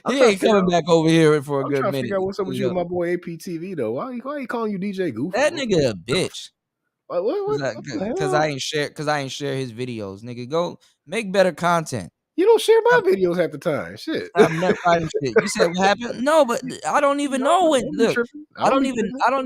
ain't coming back over here for a good trying to minute. figure out what's up with you and my boy APTV though. Why he calling you DJ Goofy? That nigga a bitch. What Because I ain't share his videos. Nigga, go make better content. You don't share my videos half the time. Shit. I'm not fighting shit. You said what happened? No, but I don't even know when. Look, I don't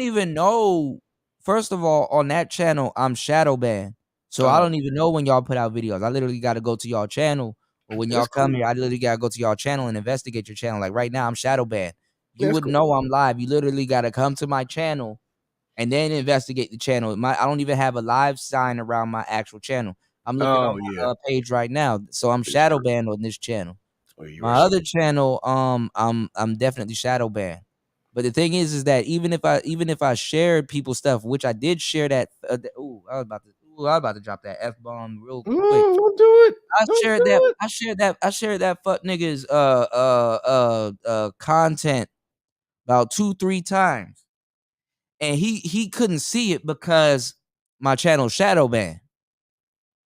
even know. First of all, on that channel, I'm shadow banned, so I don't even know when y'all put out videos. I literally got to go to y'all channel, or when y'all come here, I literally got to go to y'all channel and investigate your channel. Like right now, I'm shadow banned. You wouldn't know I'm live. You literally got to come to my channel and then investigate the channel. I don't even have a live sign around my actual channel. I'm looking on my page right now, so I'm shadow banned on this channel. My other channel, I'm definitely shadow banned. But the thing is that even if I shared people's stuff, which I did share that. I was about to drop that F-bomb real quick. Don't do it. I shared that fuck niggas content about 2-3 times, and he couldn't see it because my channel shadow banned.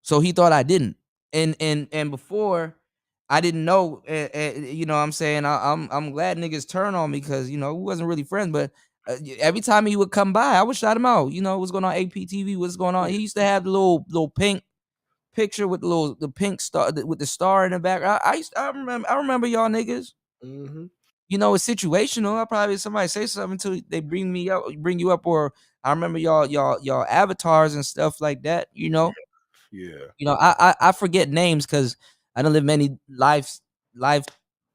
So he thought I didn't. And before I didn't know, you know what I'm saying? I'm glad niggas turn on me because, you know, we wasn't really friends, but every time he would come by, I would shout him out. You know, what's going on, APTV, what's going on? He used to have the little pink picture with the pink star with the star in the back. I remember y'all niggas. Mm-hmm. You know, it's situational. I probably somebody say something until they bring you up, or I remember y'all avatars and stuff like that, you know. Yeah. You know, I forget names because I don't live many life. I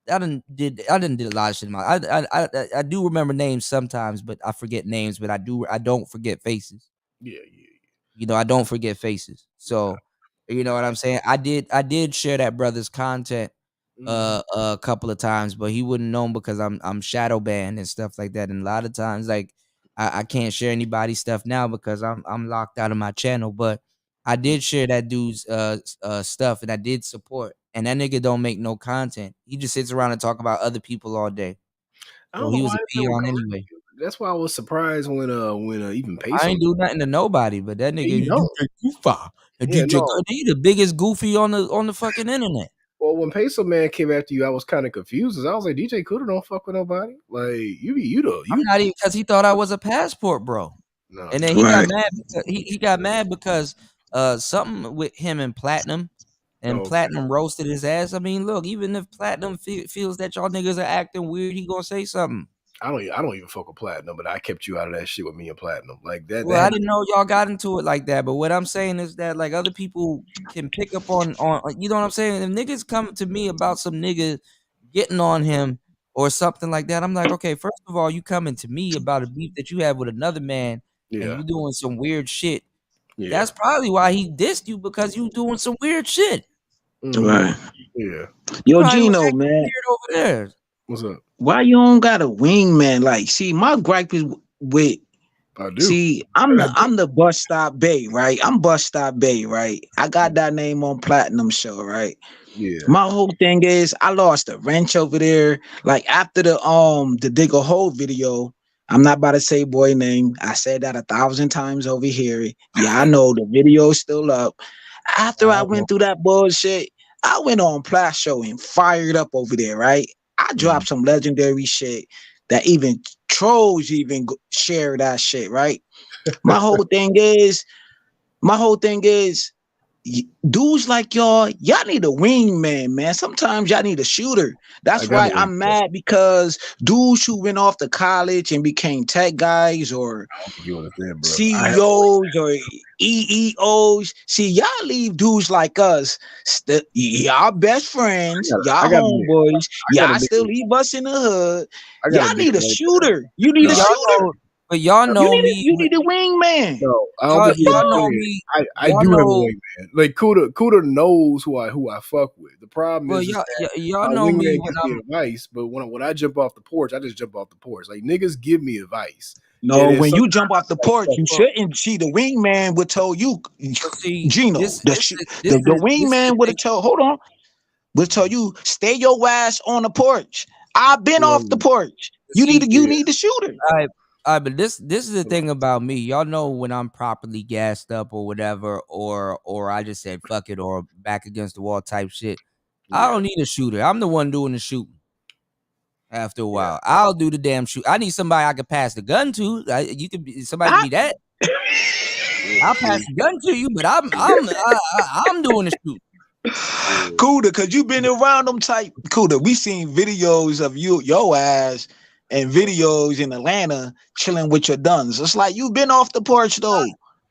didn't did a lot of shit in my I do remember names sometimes, but I forget names, but I don't forget faces. Yeah. You know, I don't forget faces. So, you know what I'm saying? I did share that brother's content a couple of times, but he wouldn't know because I'm shadow banned and stuff like that. And a lot of times, like I can't share anybody's stuff now because I'm locked out of my channel. But I did share that dude's stuff, and I did support. And that nigga don't make no content. He just sits around and talk about other people all day. I So don't he know was why a peon anyway. That's why I was surprised when even Peso. I ain't do nothing to nobody, but that nigga you don't. Yeah, DJ, no. he the biggest goofy on the fucking internet. Well, when Peso Man came after you, I was kind of confused. I was like, DJ Cooter don't fuck with nobody. Like you. I'm not even because he thought I was a passport bro. No. And then he got mad because he got mad because something with him and Platinum, and Okay. Platinum roasted his ass. I mean, look, even if Platinum feels that y'all niggas are acting weird, he gonna say something. I don't even fuck with Platinum, but I kept you out of that shit with me and Platinum. Like that. Well, I didn't know y'all got into it like that, but what I'm saying is that like other people can pick up on you know what I'm saying? If niggas come to me about some nigga getting on him or something like that, I'm like, okay, first of all, you coming to me about a beef that you have with another man and Yeah. you doing some weird shit. Yeah. That's probably why he dissed you, because you doing some weird shit. Right. Yeah. You Yo, probably was Gino, acting man. weird over there. What's up? Why you don't got a wingman? Like, see, my gripe is with. I do. See, I'm the bus stop bay, right? I'm bus stop bay, right? I got that name on Platinum Show, right? Yeah. My whole thing is I lost a wrench over there. Like after the dig a hole video, I'm not about to say boy name. I said that 1,000 times over here. Yeah, I know the video's still up. After I went through that bullshit, I went on Plat Show and fired up over there, right? I dropped some legendary shit that even trolls even share that shit, right? My whole thing is dudes like y'all need a wingman, man. Sometimes y'all need a shooter. That's why I'm mad, because dudes who went off to college and became tech guys or You understand, bro? CEOs or EEOs, see, y'all leave dudes like us, y'all best friends, y'all homeboys, y'all still leave us in the hood. Y'all need a shooter. You need a shooter. But y'all know me. You need a wingman. No, I don't think y'all know me. I do have a wingman. Like Kuda knows who I fuck with. The problem Well, is y'all my know me wingman when gives me advice, but when I jump off the porch, I just jump off the porch. Like niggas give me advice. No, when you jump off the porch, you shouldn't. See, the wingman would tell you, Gino, the wingman would have told. Hold on, would tell you stay your ass on the porch. I've been off the porch. You need the shooter. All right, but this is the thing about me. Y'all know when I'm properly gassed up or whatever, or I just said fuck it, or back against the wall type shit. I don't need a shooter. I'm the one doing the shooting. After a while, I'll do the damn shoot. I need somebody I can pass the gun to. You could be somebody be that. I'll pass the gun to you, but I'm doing the shoot. Kuda, cause you been around them type. Kuda, we seen videos of your ass, and videos in Atlanta chilling with your duns. It's like you been off the porch though.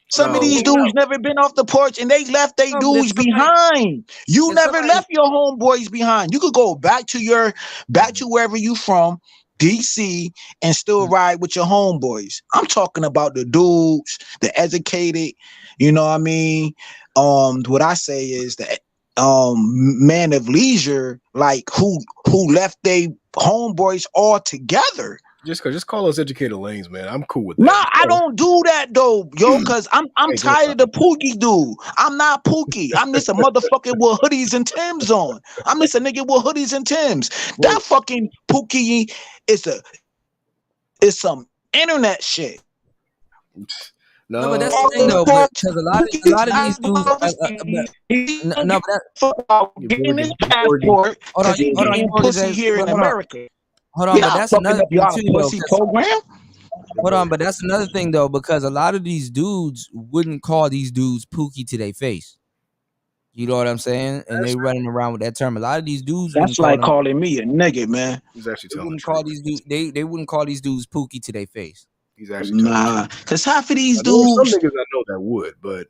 Some of these dudes never been off the porch, and they left their dudes behind. You never left your homeboys behind. You could go back to wherever you from, DC, and still ride with your homeboys. I'm talking about the dudes, the educated. You know what I mean? What I say is that man of leisure, like who left they homeboys all together. Just call us educated lanes, man. I'm cool with that. Nah, I don't do that though, yo, cause I'm tired of the Pookie dude. I'm not Pookie. I'm just a motherfucker with hoodies and Timbs on. I'm just a nigga with hoodies and Timbs. That fucking Pookie is some internet shit. No, but that's the thing though, because a lot of these dudes. No, but getting his passport. Hold on, pussy here in America. Hold on, but that's another thing too, pussy program. Hold on, but that's another thing though, because a lot of these dudes wouldn't call these dudes Pookie to their face. You know what I'm saying? And they running around with that term. A lot of these dudes. That's like calling me a nigga, man. He's actually telling these dudes. They wouldn't call these dudes Pookie to their face. He's actually because half of these dudes. Some dudes. niggas I know that would, but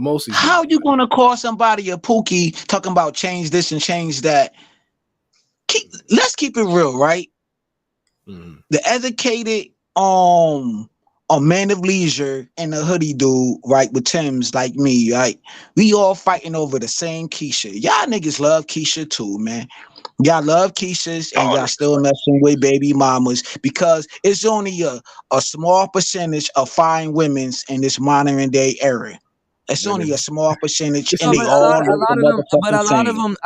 mostly. How you gonna call somebody a Pookie talking about change this and change that? Let's keep it real, right? The educated a man of leisure and a hoodie dude, right, with Tim's like me, right? We all fighting over the same Keisha. Y'all niggas love Keisha too, man. Y'all love Keishas and y'all still messing with baby mamas because it's only a small percentage of fine women's in this modern day era. It's only a small percentage, and they all a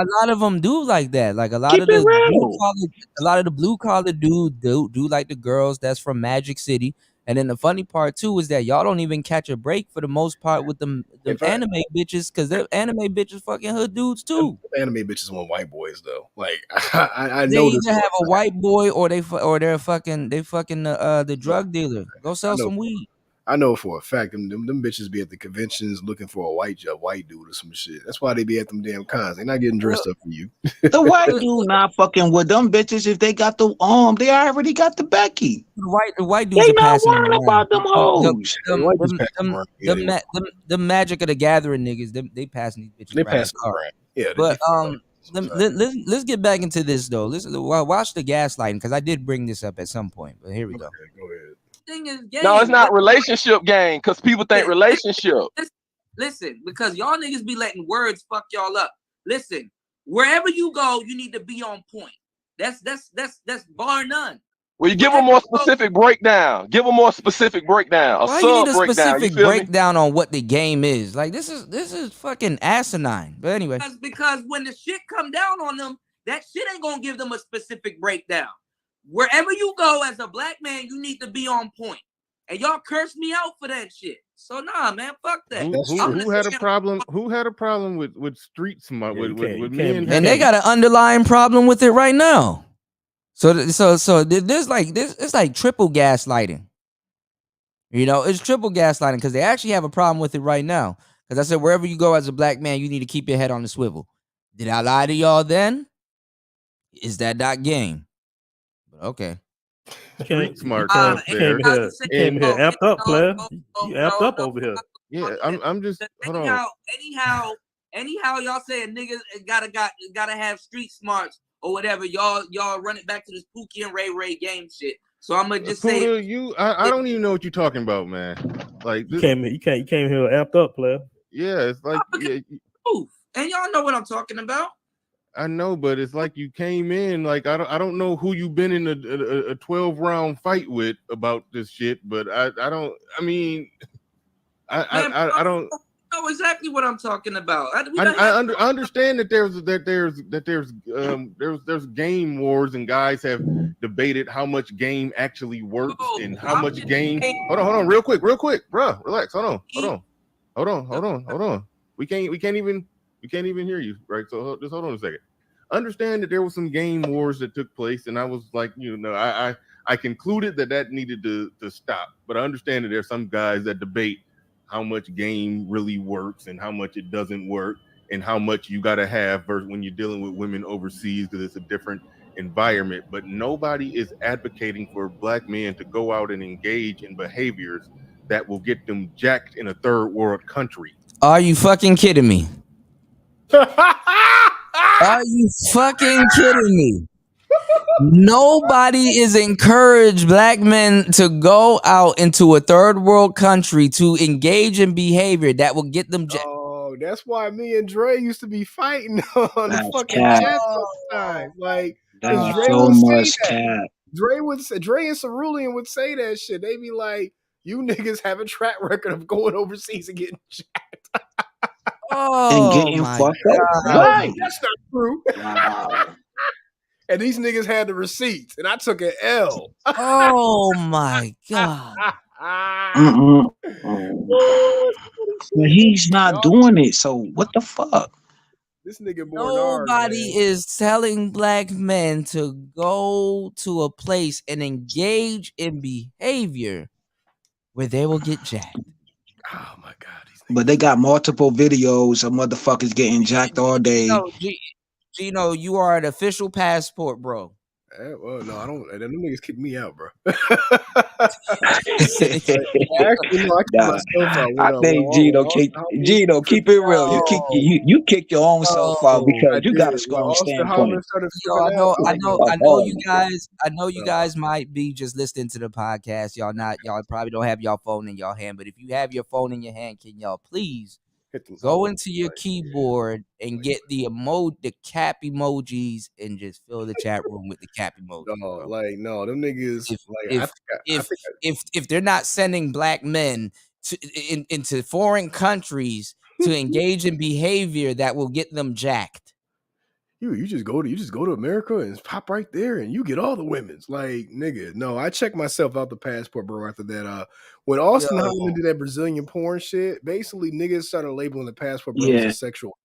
lot of them do like that. Like a lot of the blue collar dudes do like the girls that's from Magic City. And then the funny part too is that y'all don't even catch a break for the most part with them anime bitches, because they're anime bitches fucking hood dudes too. Anime bitches want white boys though. Like I know they either have a white boy or they're fucking the drug dealer. Go sell some weed. I know for a fact them bitches be at the conventions looking for a white dude or some shit. That's why they be at them damn cons. They're not getting dressed up for you. The white dude not fucking with them bitches. If they got the they already got the Becky. The white dudes They are not passing them worrying around. about them hoes. The Magic of the Gathering niggas, they passing these bitches They around. passing them around. Yeah, But let's get back into this though. Watch the gaslighting because I did bring this up at some point. But here we go. Go ahead. Thing is, No, it's not relationship game because people think relationship. Listen, because y'all niggas be letting words fuck y'all up. Listen, wherever you go, you need to be on point. That's bar none. Well, you give them more specific breakdown. Give them more specific breakdown. Why sub you need a breakdown. specific You feel me? breakdown on what the game is? Like this is fucking asinine. But anyway, Because when the shit come down on them, that shit ain't gonna give them a specific breakdown. Wherever you go as a black man, you need to be on point. And y'all curse me out for that shit. So nah, man, fuck that. Who had a problem? Who had a problem with street smart? With me and they got an underlying problem with it right now. So there's like this. It's like triple gaslighting. You know, it's triple gaslighting because they actually have a problem with it right now. Because I said wherever you go as a black man, you need to keep your head on the swivel. Did I lie to y'all then? Is that not game? Okay. Street smart Came here amped up, player. You amped up over here. Yeah, I'm just hold on. Anyhow, y'all saying niggas gotta have street smarts or whatever. Y'all run it back to this Pookie and Ray game shit. So I'm gonna just say I don't even know what you're talking about, man. Like you came here amped up, player. Yeah, it's like and y'all know what I'm talking about. I know, but it's like you came in like I don't know who you've been in a 12-round fight with about this shit, but I don't. I mean, I don't know exactly what I'm talking about. I understand that there's game wars and guys have debated how much game actually works and how much game. Hold on, real quick, bro. Relax. Hold on. We can't even hear you, right? So just hold on a second. Understand that there was some game wars that took place, and I was like, I concluded that needed to stop. But I understand that there's some guys that debate how much game really works and how much it doesn't work, and how much you got to have versus when you're dealing with women overseas because it's a different environment. But nobody is advocating for black men to go out and engage in behaviors that will get them jacked in a third world country. Are you fucking kidding me? Are you fucking kidding me? Nobody is encouraged black men to go out into a third world country to engage in behavior that will get them. Oh, that's why me and Dre used to be fighting on the fucking chat sometimes. Like, that's Dre so would much say that. cap. Dre and Cerulean would say that shit. They be like, "You niggas have a track record of going overseas and getting jacked." And getting fucked up. Right. That's not true. Wow. And these niggas had the receipts, and I took an L. Oh my god. But he's not doing it. So what the fuck? This nigga Nobody is telling black men to go to a place and engage in behavior where they will get jacked. Oh my god. But they got multiple videos of motherfuckers getting jacked all day. Gino, you are an official passport, bro. Well, no, I don't. Them niggas kick me out, bro. I think Gino, keep it real. You kick your own self out because you got a strong standpoint. I know you guys might be just listening to the podcast. Y'all probably don't have your phone in your hand, but if you have your phone in your hand, can y'all please go into your keyboard and get the cap emojis and just fill the chat room with the cap emojis. No, them niggas. If they're not sending black men into foreign countries to engage in behavior that will get them jacked. You just go to America and pop right there and you get all the women's. Like, nigga, no, I checked myself out the passport, bro, after that. When Austin Holland did that Brazilian porn shit, basically niggas started labeling the passport bro as a sexual.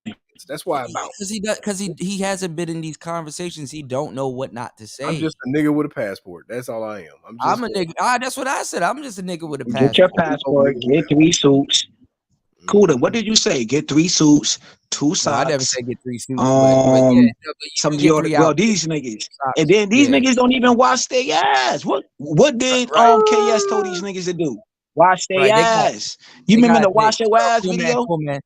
That's why I bounce. Because he hasn't been in these conversations. He don't know what not to say. I'm just a nigga with a passport. That's all I am. I'm a nigga. That's what I said. I'm just a nigga with a passport. Get your passport. Get 3 suits. Kuda, what did you say? Get 3 suits, 2 socks. No, I never said get 3 suits. But yeah, some of your these niggas, and then these niggas don't even wash their ass. What did KS told these niggas to do? Wash their ass. You remember the wash your ass video? Cool, man.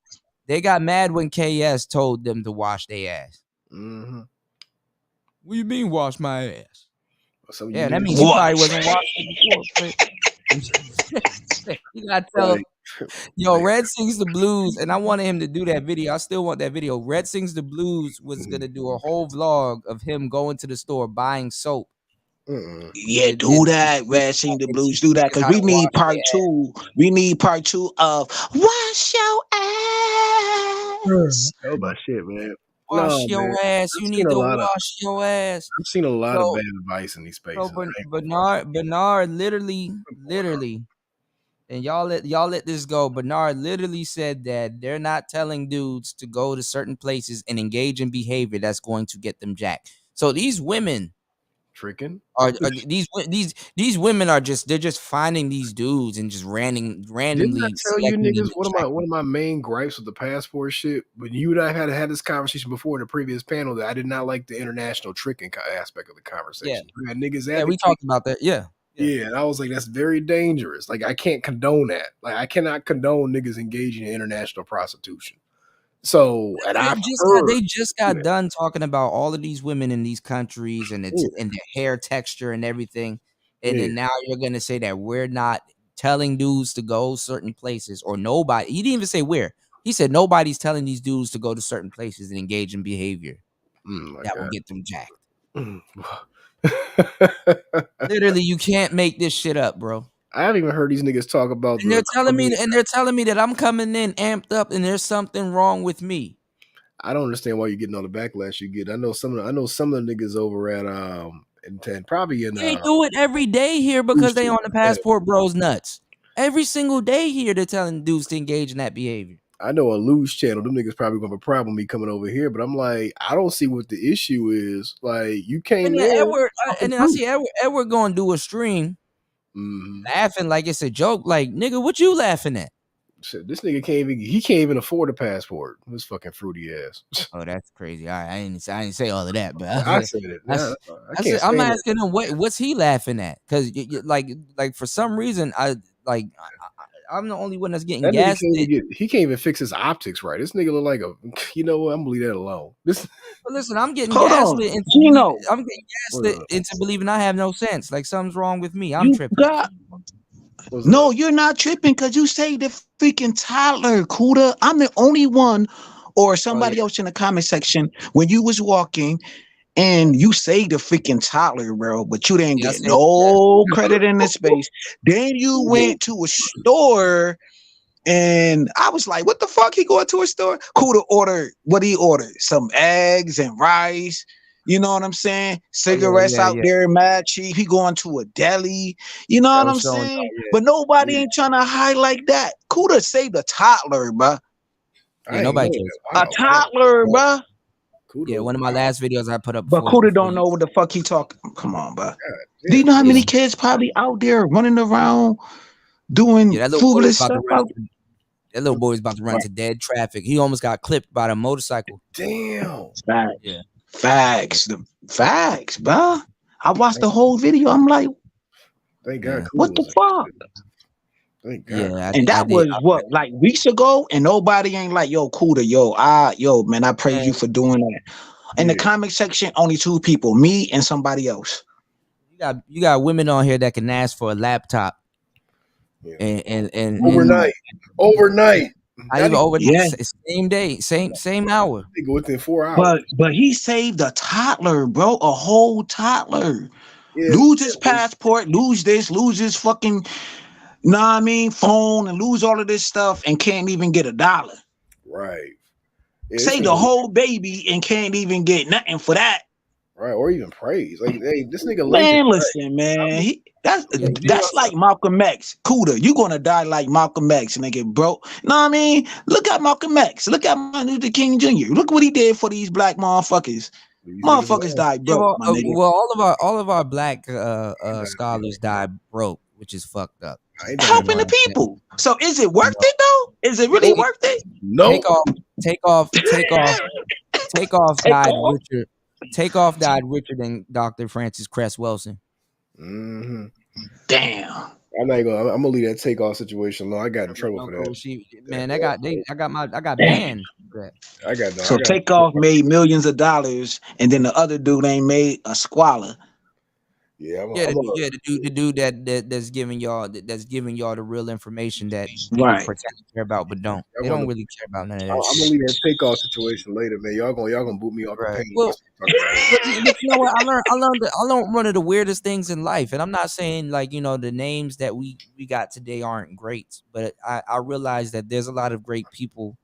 They got mad when KS told them to wash their ass. Mm-hmm. What do you mean wash my ass? So yeah, that means he probably wasn't washing before. You gotta tell him. Yo, Red Sings the Blues, and I wanted him to do that video. I still want that video. Red Sings the Blues was gonna do a whole vlog of him going to the store buying soap. Yeah, do that. Red Sing the Blues, do that, because we need part 2. We need part 2 of Wash Your Ass. Oh my shit, man. Wash your ass. You need to wash your ass. I've seen a lot of bad advice in these spaces. So Bernard literally, and y'all let this go. Bernard literally said that they're not telling dudes to go to certain places and engage in behavior that's going to get them jacked. So these women tricking are these women are they're just finding these dudes and just randomly. Didn't I tell you niggas one of my main gripes with the passport shit? When you and I had this conversation before in the previous panel, that I did not like the international tricking aspect of the conversation. Yeah, niggas. We talked about that. Yeah, and I was like, that's very dangerous. Like, I can't condone that. Like, I cannot condone niggas engaging in international prostitution. So, and they just got done talking about all of these women in these countries and it's and their hair texture and everything. And then now you're gonna say that we're not telling dudes to go certain places, or nobody. He didn't even say where. He said nobody's telling these dudes to go to certain places and engage in behavior that will get them jacked. Literally, you can't make this shit up, bro. I haven't even heard these niggas talk about. And they're telling me that I'm coming in amped up, and there's something wrong with me. I don't understand why you're getting all the backlash you get. I know some of the niggas over at and probably in they do it every day here because they on the Passport Bros nuts. Every single day here, they're telling dudes to engage in that behavior. I know a Lose channel, them niggas probably gonna have a problem with me coming over here, but I'm like, I don't see what the issue is. Like, you came in, and then I see Edward gonna do a stream. Laughing like it's a joke. Like, nigga, what you laughing at? Shit, this nigga can't even afford a passport. This fucking fruity ass. Oh, that's crazy. All right, I didn't say all of that, but I said it. I'm asking him what's he laughing at? Because like for some reason I'm the only one that's getting gassed. He can't even fix his optics right. This nigga look like a. You know what? I'm gonna leave that alone. Listen, I'm getting gassed into believing I have no sense. Like something's wrong with me. I'm tripping. No, you're not tripping because you say the freaking toddler, Kuda. I'm the only one, or somebody else in the comment section when you was walking. And you say the freaking toddler, bro, but you didn't get no credit in this space. Then you went to a store, and I was like, what the fuck? He going to a store? Kuda ordered, what he ordered? Some eggs and rice. You know what I'm saying? Cigarettes out there, mad cheap. He going to a deli. You know what I'm saying? But nobody ain't trying to highlight that. Kuda saved a toddler, bro. Nobody cares. A toddler, bro. Yeah, one of my last videos I put up. But Kuda don't know what the fuck he talking. Come on, bro. Do you know how many kids probably out there running around doing foolish stuff? That little boy's about to run to dead traffic. He almost got clipped by a motorcycle. Damn. Facts. Yeah. Facts, bro. I watched the whole video. I'm like, thank God. What the fuck? Thank God. Yeah, and that was like weeks ago, and nobody ain't like, yo, Kuda, yo, man, I praise you for doing that. In the comment section, only 2 people, me and somebody else. You got women on here that can ask for a laptop, and overnight. I even overnight, same day, same hour. They go within 4 hours. But he saved a toddler, bro, a whole toddler. Lose his passport, lose this, lose his fucking. Know what I mean? Phone, and lose all of this stuff and can't even get $1. Right. Say the whole baby and can't even get nothing for that. right? Or even praise. Like, hey, this nigga late Man, today. listen, man. That's like Malcolm X. Cuda, you gonna die like Malcolm X, nigga, bro. Know what I mean? Look at Malcolm X. Look at Martin Luther King Jr. Look what he did for these black motherfuckers. Motherfuckers died Yeah, broke, my nigga. well, all of our black scholars died broke, which is fucked up. Helping the people. So is it worth it though? Is it really worth it? Take off died richer. Takeoff died richer than Dr. Francis Cress Wilson. Mm-hmm. Damn. I'm not gonna. I'm gonna leave that takeoff situation alone. I got in trouble for that. Man, I got banned. I got So Takeoff made millions of dollars, and then the other dude ain't made a squalor. Yeah, the dude that's giving y'all the real information that Right. people pretend to care about, but don't. They don't really care about none of that. I'm gonna leave that takeoff situation later, man. Y'all gonna boot me off the page. Well, but you know what? I learned one of the weirdest things in life, and I'm not saying like the names that we got today aren't great, but I realized that there's a lot of great people,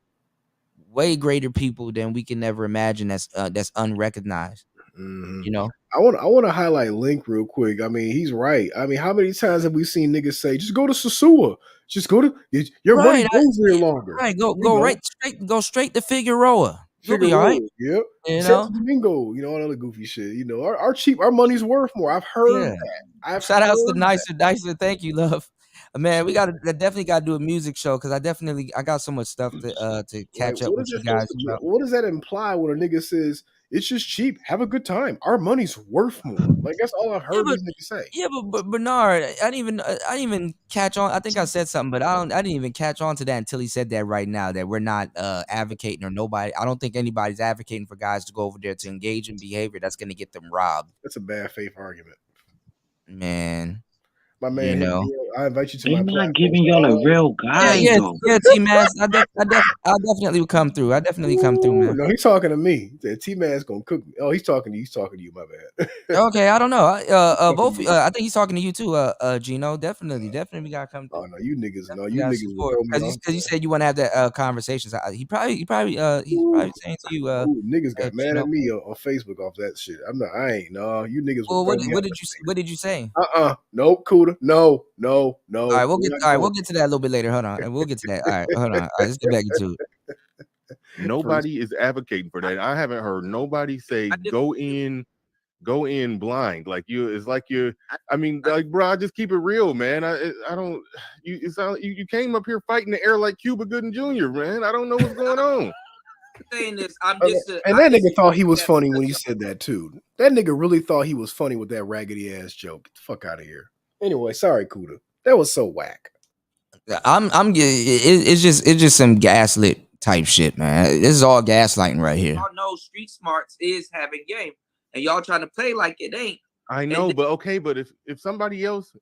way greater people than we can never imagine that's unrecognized. Mm-hmm. I want to highlight Link real quick. I mean, he's right. I mean, how many times have we seen niggas say, "Just go to Sasua, just go to your money goes there longer." Right, go straight to Figueroa. You'll be all right. Yep. You Domingo, all that other goofy shit. Our money's worth more. I've heard that. Shout out to Nicer. Thank you, love. Man, we definitely got to do a music show because I got so much stuff to catch up with you guys. What does that imply when a nigga says it's just cheap? Have a good time. Our money's worth more. Like that's all I've heard these niggas say. Yeah, but Bernard, I didn't even catch on. I think I said something, but I didn't even catch on to that until he said that right now that we're not advocating or nobody. I don't think anybody's advocating for guys to go over there to engage in behavior that's going to get them robbed. That's a bad faith argument, man. My man, I invite you to my They're platform. not giving y'all a real guy. Yeah, T-Mass. I definitely would come through. Man. No, he's talking to me. T-Mass gonna cook me. Oh, he's talking to you. My bad. Okay, I don't know. Both. I think he's talking to you too. Gino. Definitely, we gotta come through. Oh no, you niggas will throw me because you said you want to have that conversation. So he's probably saying to you. Niggas got mad at me on Facebook off that shit. I ain't. No, you niggas. Well, what did you say? Nope, Cuda. No. All right, we'll get to that a little bit later. Hold on, we'll get to that. All right, hold on. All right, let's get back into it. Nobody is advocating for that. I haven't heard nobody say go in blind. Like it's like you're. I mean, like, bro, I just keep it real, man. I don't. You came up here fighting the air like Cuba Gooding Jr., man. I don't know what's going on. Saying this, that nigga thought he was funny when he said that too. That nigga really thought he was funny with that raggedy ass joke. Get the fuck out of here. Anyway, sorry, Cuda. That was so whack. It's just some gaslit type shit, man. This is all gaslighting right here. Y'all know street smarts is having game, and y'all trying to play like it ain't. I know, but okay, but if somebody else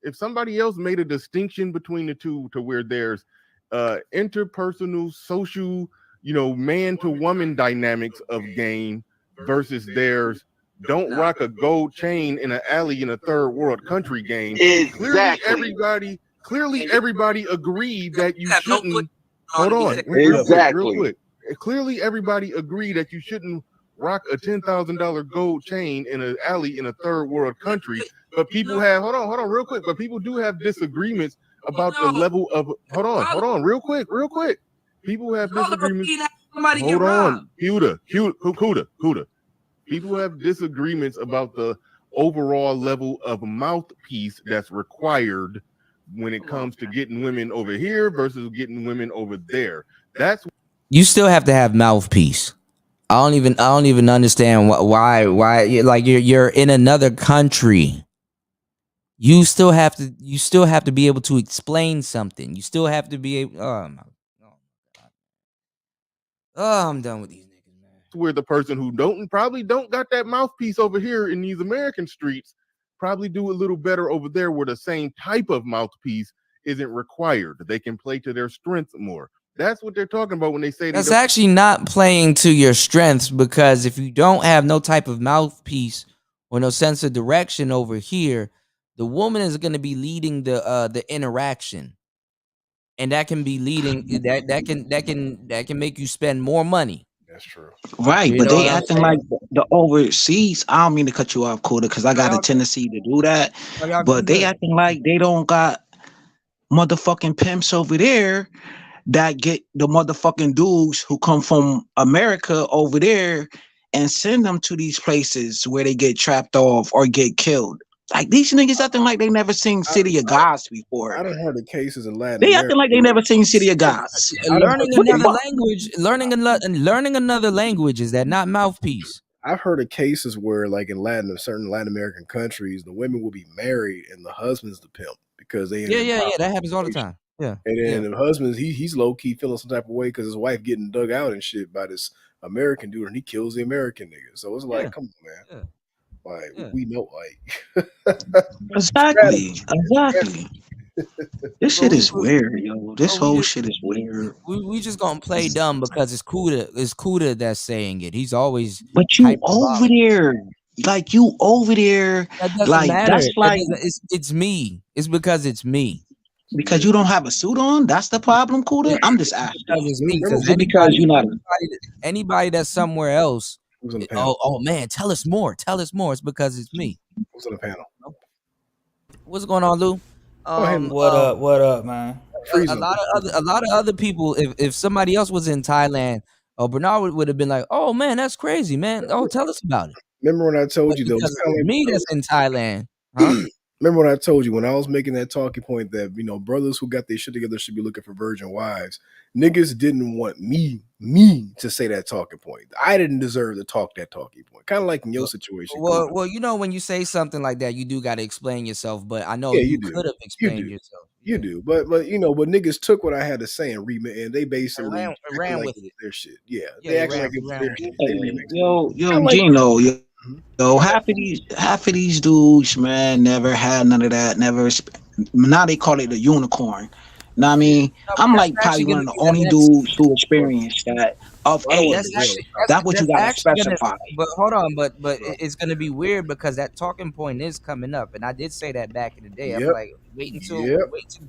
made a distinction between the two to where there's interpersonal, social, man to woman dynamics of game versus there's don't rock a gold chain in an alley in a third world country game. Exactly. Clearly everybody agreed that you shouldn't. Hold on. Exactly. Real quick. Clearly everybody agreed that you shouldn't rock a $10,000 gold chain in an alley in a third world country. But people have hold on real quick. But people do have disagreements about the level of hold on real quick. People have disagreements. Hold on. Cuda. People have disagreements about the overall level of mouthpiece that's required when it comes to getting women over here versus getting women over there. You still have to have mouthpiece. I don't even understand why like you're in another country. You still have to be able to explain something. You still have to be able. Oh my God. Oh, I'm done with these. Where the person who probably don't got that mouthpiece over here in these American streets probably do a little better over there where the same type of mouthpiece isn't required. They can play to their strengths more. That's what they're talking about when they say that's actually not playing to your strengths, because if you don't have no type of mouthpiece or no sense of direction over here, the woman is going to be leading the interaction, and that can be leading that can make you spend more money. That's true. Right, but they acting like the overseas. I don't mean to cut you off, Kuda, because I got a tendency to do that. Y'all But they good. acting like they don't got motherfucking pimps over there that get the motherfucking dudes who come from America over there and send them to these places where they get trapped off or get killed. Like these niggas acting like they never seen City of Gods before. I don't heard of cases in Latin They America. acting like they never seen City of Gods. Learning What the another fuck? language, learning another language, is that not mouthpiece? I've heard of cases where, like in certain Latin American countries, the women will be married and the husband's the pimp because they in an Yeah. impoverished That happens all the situation. time. Yeah. And then the husband, he's low key feeling some type of way because his wife getting dug out and shit by this American dude, and he kills the American nigga. So it's like, Yeah. come on, man. Yeah. Like we know, like Exactly. This shit Bro, is weird, yo. This whole shit is weird. we just gonna play dumb because it's Kuda that's saying it. He's always But you over hyperbolic. there, like you over there, That doesn't like matter. that's like It's me. It's because it's me. because you don't have a suit on. That's the problem, Kuda. I'm just asking. Because it's me. Is it because you're not? Anybody that's somewhere else. Who's on the panel? Oh man, tell us more. Tell us more. It's because it's me. Who's on the panel? What's going on, Lou? What up, man? A lot of other people. If somebody else was in Thailand, Bernard would have been like, "Oh man, that's crazy, man. Oh, tell us about it." Remember when I told But you though? because It's kinda it's like- me that's in Thailand, huh? Remember when I told you when I was making that talking point that brothers who got their shit together should be looking for virgin wives. Niggas didn't want me to say that talking point. I didn't deserve to talk that talking point. Kind of like in your situation. Well, when you say something like that, you do got to explain yourself. But I know Yeah, you do. could have You explained do. yourself. You do, but niggas took what I had to say and they basically ran acted like with it was it. their shit. Yeah, Yeah, they they acted ran- like it was ran their with shit. it. They remixed it. Yo, Kinda like- Gino, yo, half of these dudes, man, never had none of that. Now they call it the unicorn. Know what I mean? I'm like probably one of the only dudes who experienced that of age. That's what you gotta actually specify. But hold on, but it's gonna be weird because that talking point is coming up, and I did say that back in the day. I'm Yep. like, wait until Yep.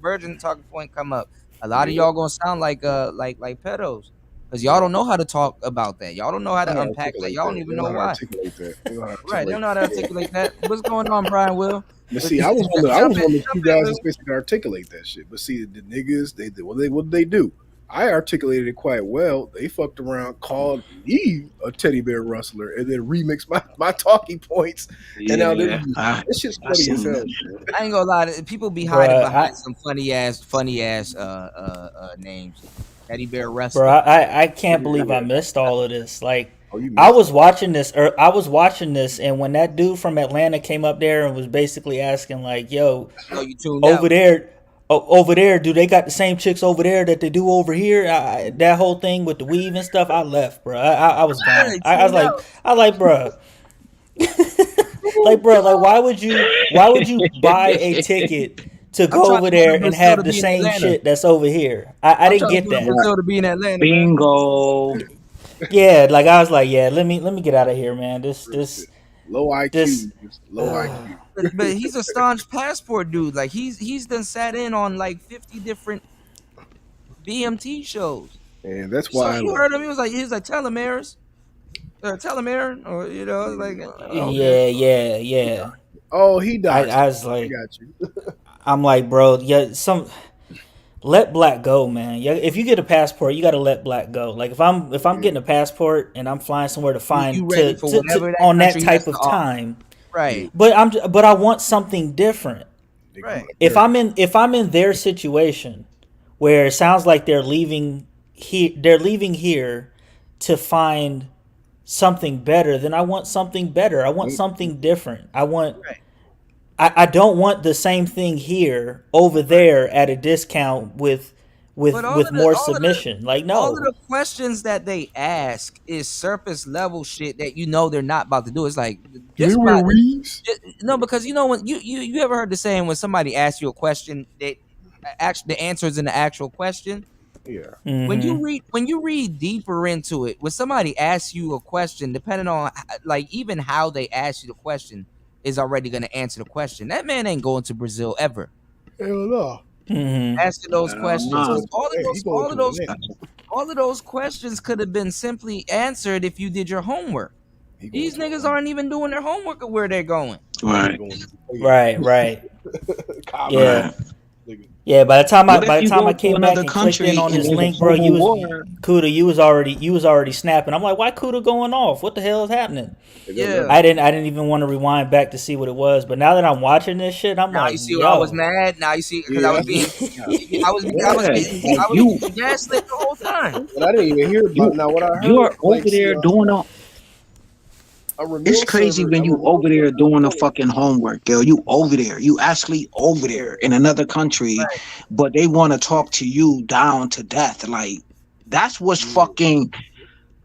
virgin talking point come up. A lot of Yep. y'all gonna sound like pedos because y'all don't know how to talk about that. Y'all don't know how to unpack that. Y'all don't even know why. Articulate that. They don't know how to Right? They don't know how to articulate articulate that. What's going on, Brian? Will? But see, I was one of the few guys that's basically articulate that shit. But see, the niggas, what did they do? I articulated it quite well. They fucked around, called me a teddy bear rustler, and then remixed my talking points. And now this shit's funny as hell. I ain't gonna lie. People be hiding Bruh, behind some funny ass names. Teddy bear wrestler. Bro, I can't believe I missed all of this. Like I was watching this, and when that dude from Atlanta came up there and was basically asking, like, "Yo, you tuned over out. there, over there, do they got the same chicks over there that they do over here?" That whole thing with the weave and stuff, I left, bro. I was gone. I was like, bro. Like, bro, like, why would you buy a ticket to go over there and have the same shit that's over here? I didn't get that. To be in Atlanta. Bingo. Yeah, like I was like, yeah, let me get out of here, man. This low IQ, low IQ. But he's a staunch passport dude. Like he's done sat in on like 50 different BMT shows. And that's So why you heard him. He was like telomeres. Telomere, or like okay. Yeah. Oh, he died. I was like, I got you. I'm like, bro, yeah, let black go, man. Yeah, if you get a passport, you got to let black go. Like if I'm getting a passport and I'm flying somewhere to find you ready for whatever that on that country type has of to offer. time, right? But I want something different. Right. If I'm in their situation where it sounds like they're leaving here to find something better, then I want something better. I want something different. I don't want the same thing here over there at a discount with more submission. Like, no. All of the questions that they ask is surface level shit that they're not about to do. It's like no, because when you ever heard the saying when somebody asks you a question, they actually the answer is in the actual question. Yeah. Mm-hmm. When you read deeper into it, when somebody asks you a question, depending on like even how they ask you the question is already going to answer the question. That man ain't going to Brazil ever. Hell no. Mm-hmm. Asking those questions. All of those questions could have been simply answered if you did your homework. These niggas aren't even doing their homework of where they're going. Right. Right. Yeah. Right. Yeah, by the What if you time I go to came back another and clicked in country on and this there's a link, bro, civil war? Kuda, you was already snapping. I'm like, why Kuda going off? What the hell is happening? Yeah. I didn't even want to rewind back to see what it was, but now that I'm watching this shit, I'm Now like, you see where I was yo. mad. Now you see because I was being, Like I was getting gaslit the whole time. And I didn't even hear about. Now what I heard, you're like, over see, there doing a. a It's remote crazy server, when a you remote over there server. doing the fucking homework, girl. You over there. You actually over there in another country, but they want to talk to you down to death. Like that's what's fucking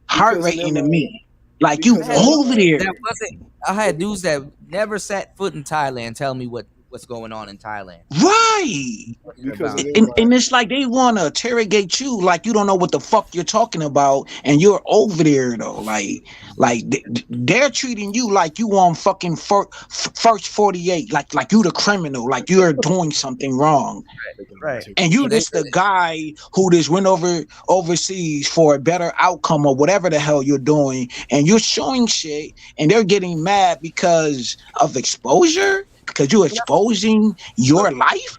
heart Because in rating to their mind, me. Like you because in their over mind, there. That wasn't. I had dudes that never set foot in Thailand tell me what's going on in Thailand. Right. because in their And, mind, and it's like they want to interrogate you like you don't know what the fuck you're talking about and you're over there though like they're treating you like you on fucking first 48 like you the criminal like you're doing something wrong Right. and you So they just the guy who just went overseas for a better outcome or whatever the hell you're doing and you're showing shit and they're getting mad because of exposure because you're exposing your life.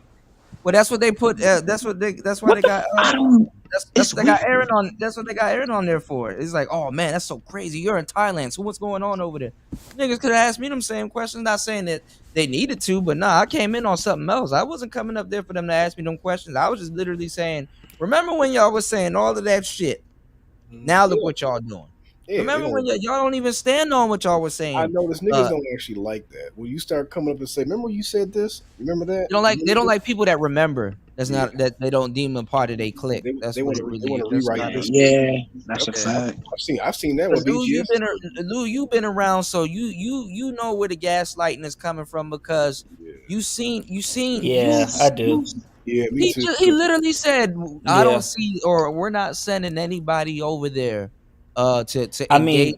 Well, that's what they put. That's what they. That's why What they the got. I don't. That's It's what they got weird. Aaron on. That's what they got Aaron on there for. It's like, oh man, that's so crazy. You're in Thailand, so what's going on over there? Niggas could have asked me them same questions. Not saying that they needed to, but nah, I came in on something else. I wasn't coming up there for them to ask me them questions. I was just literally saying, remember when y'all was saying all of that shit? Now look what y'all doing. yeah, they Remember when don't. y'all don't even stand on what y'all was I saying? notice niggas don't actually like that. When you start coming up and say, "Remember you said this? Remember that?" They don't like people that remember. That's not that they don't deem them part of their clique. That's They what want it to. They really want is. to That's rewrite not history. Yeah, that's a Yeah. fact. I've seen that Cause with BGS. Lou, you've been around, so you know where the gaslighting is coming from because you seen Yeah, I do. Yeah, me too. he literally said I Yeah. don't see or we're not sending anybody over there to I engage mean,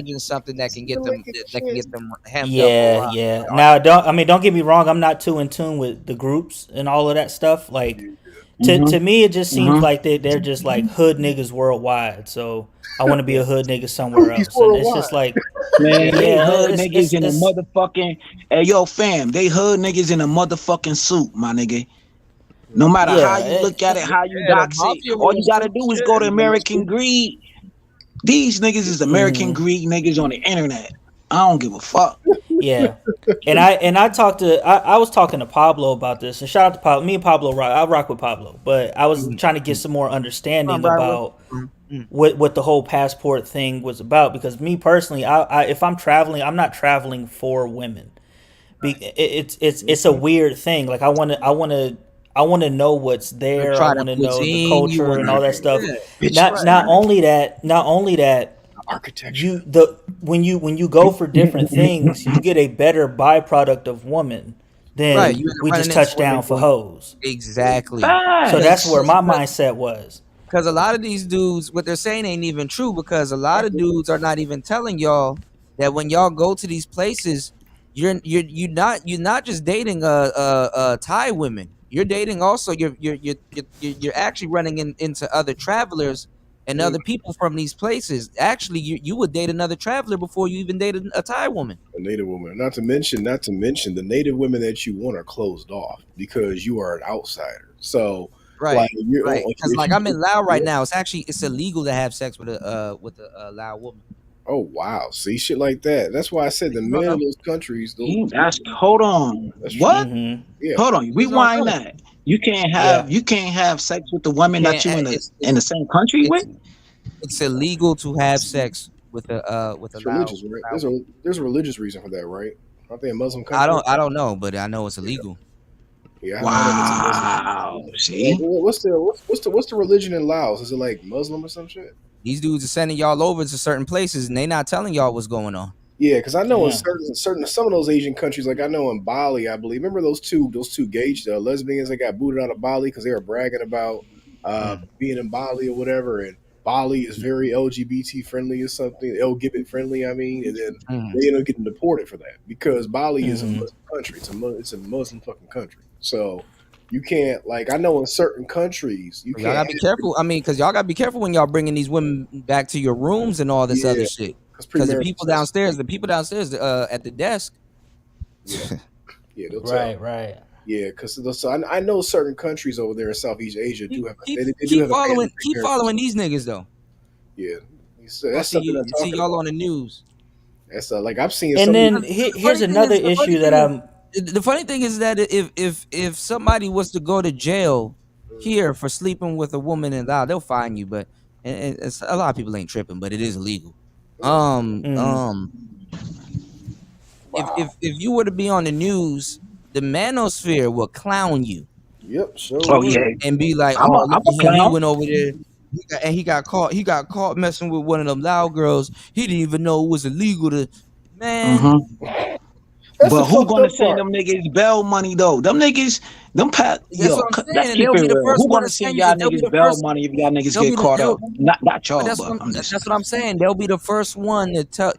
in something that can get them hemmed up or yeah, robbed. yeah. Now, don't get me wrong. I'm not too in tune with the groups and all of that stuff. Like, to me, it just seems like they're just like hood niggas worldwide. So I want to be a hood nigga somewhere He's else, and it's worldwide. just like, Man, they yeah, hood niggas in a it's motherfucking. Hey, yo, fam, they hood niggas in a motherfucking suit, my nigga. No matter how yeah, you look at it, how you Yeah, the dox it, mafia all you was gotta too. do is Shit. go to American Greed. These niggas is American Mhm. Greed niggas on the internet. I don't give a fuck. Yeah. I talked to I was talking to Pablo about this, and shout out to Pablo. Me and Pablo rock. I rock with Pablo, but I was trying to get some more understanding about what the whole passport thing was about. Because me personally, I if I'm traveling, I'm not traveling for women. It's a weird thing. Like I want to know what's there. I Try the want to know the cuisine. You culture want and all that stuff. Right. Not only that, architecture. When you go for different things, you get a better byproduct of woman Right, than you end up we just running into touched women down for doing hoes. exactly. So that's where my mindset was. Because a lot of these dudes, what they're saying ain't even true. Because a lot of dudes are not even telling y'all that when y'all go to these places, you're not just dating Thai women. You're dating also you're actually running into other travelers and other people from these places. Actually, you would date another traveler before you even dated a Thai woman. A native woman. Not to mention, the native women that you want are closed off because you are an outsider. So, Right, like, you're right. if Because like you, I'm in Laos right now. It's illegal to have sex with a Lao woman. oh wow, see shit like that. That's why I said the men in those countries. Hold on. That's true. What? Yeah. Hold on. Rewind that. You Yeah. can't have sex with the women that you in the same country with. It's illegal to have sex with a It's Lao. religious, right? There's a religious reason for that, right? Aren't they a Muslim I country? don't know, but I know it's illegal. Yeah, I know it's a Muslim. Wow. Like, See? what's the religion in Laos? Is it like Muslim or some shit? These dudes are sending y'all over to certain places and they not telling y'all what's going on. Yeah, because I know in Yeah. certain some of those Asian countries, like I know in Bali, I believe. Remember those two gay lesbians that got booted out of Bali because they were bragging about being in Bali or whatever, and Bali is very LGBT friendly or something, LGBT friendly. I mean, and then they end up getting deported for that because Bali is a Muslim country. It's a Muslim fucking country. So You can't, like, I know in certain countries you Y'all can't gotta be careful. I mean, because y'all gotta be careful when y'all bringing these women back to your rooms and all this other Yeah, shit. 'cause Because premarital sex is the people downstairs at the desk. yeah, they'll tell. Right. Yeah, because so I know certain countries over there in Southeast Asia do have they do Keep have a ban on keep premarital following sex. these niggas though. Yeah, so I that's see something you. I'm See talking y'all about. on the news. That's like I've seen And some of these. then The here's funny thing another is, the funny issue that thing I'm. is, the funny thing is that if somebody was to go to jail here for sleeping with a woman in Laos, they'll fine you. But and it's, a lot of people ain't tripping, but it is illegal. If you were to be on the news, the Manosphere will clown you Yep, sure Oh would. yeah, and be like, I'm "Oh, a look I'm a at him. He clown. went over there, and he got caught. He got caught messing with one of them loud girls. He didn't even know it was illegal to." Man, hmm That's the But who fucked gonna up send part. them niggas bail money though? Them niggas, them pat that's what yo. I'm Let's saying. And keep they'll it be the real. first Who one gonna to send send you. y'all They'll be niggas the bail first. money if y'all niggas They'll get be the. caught They'll, up? Not but y'all, but I'm just that's what I'm saying. They'll be the first one to tell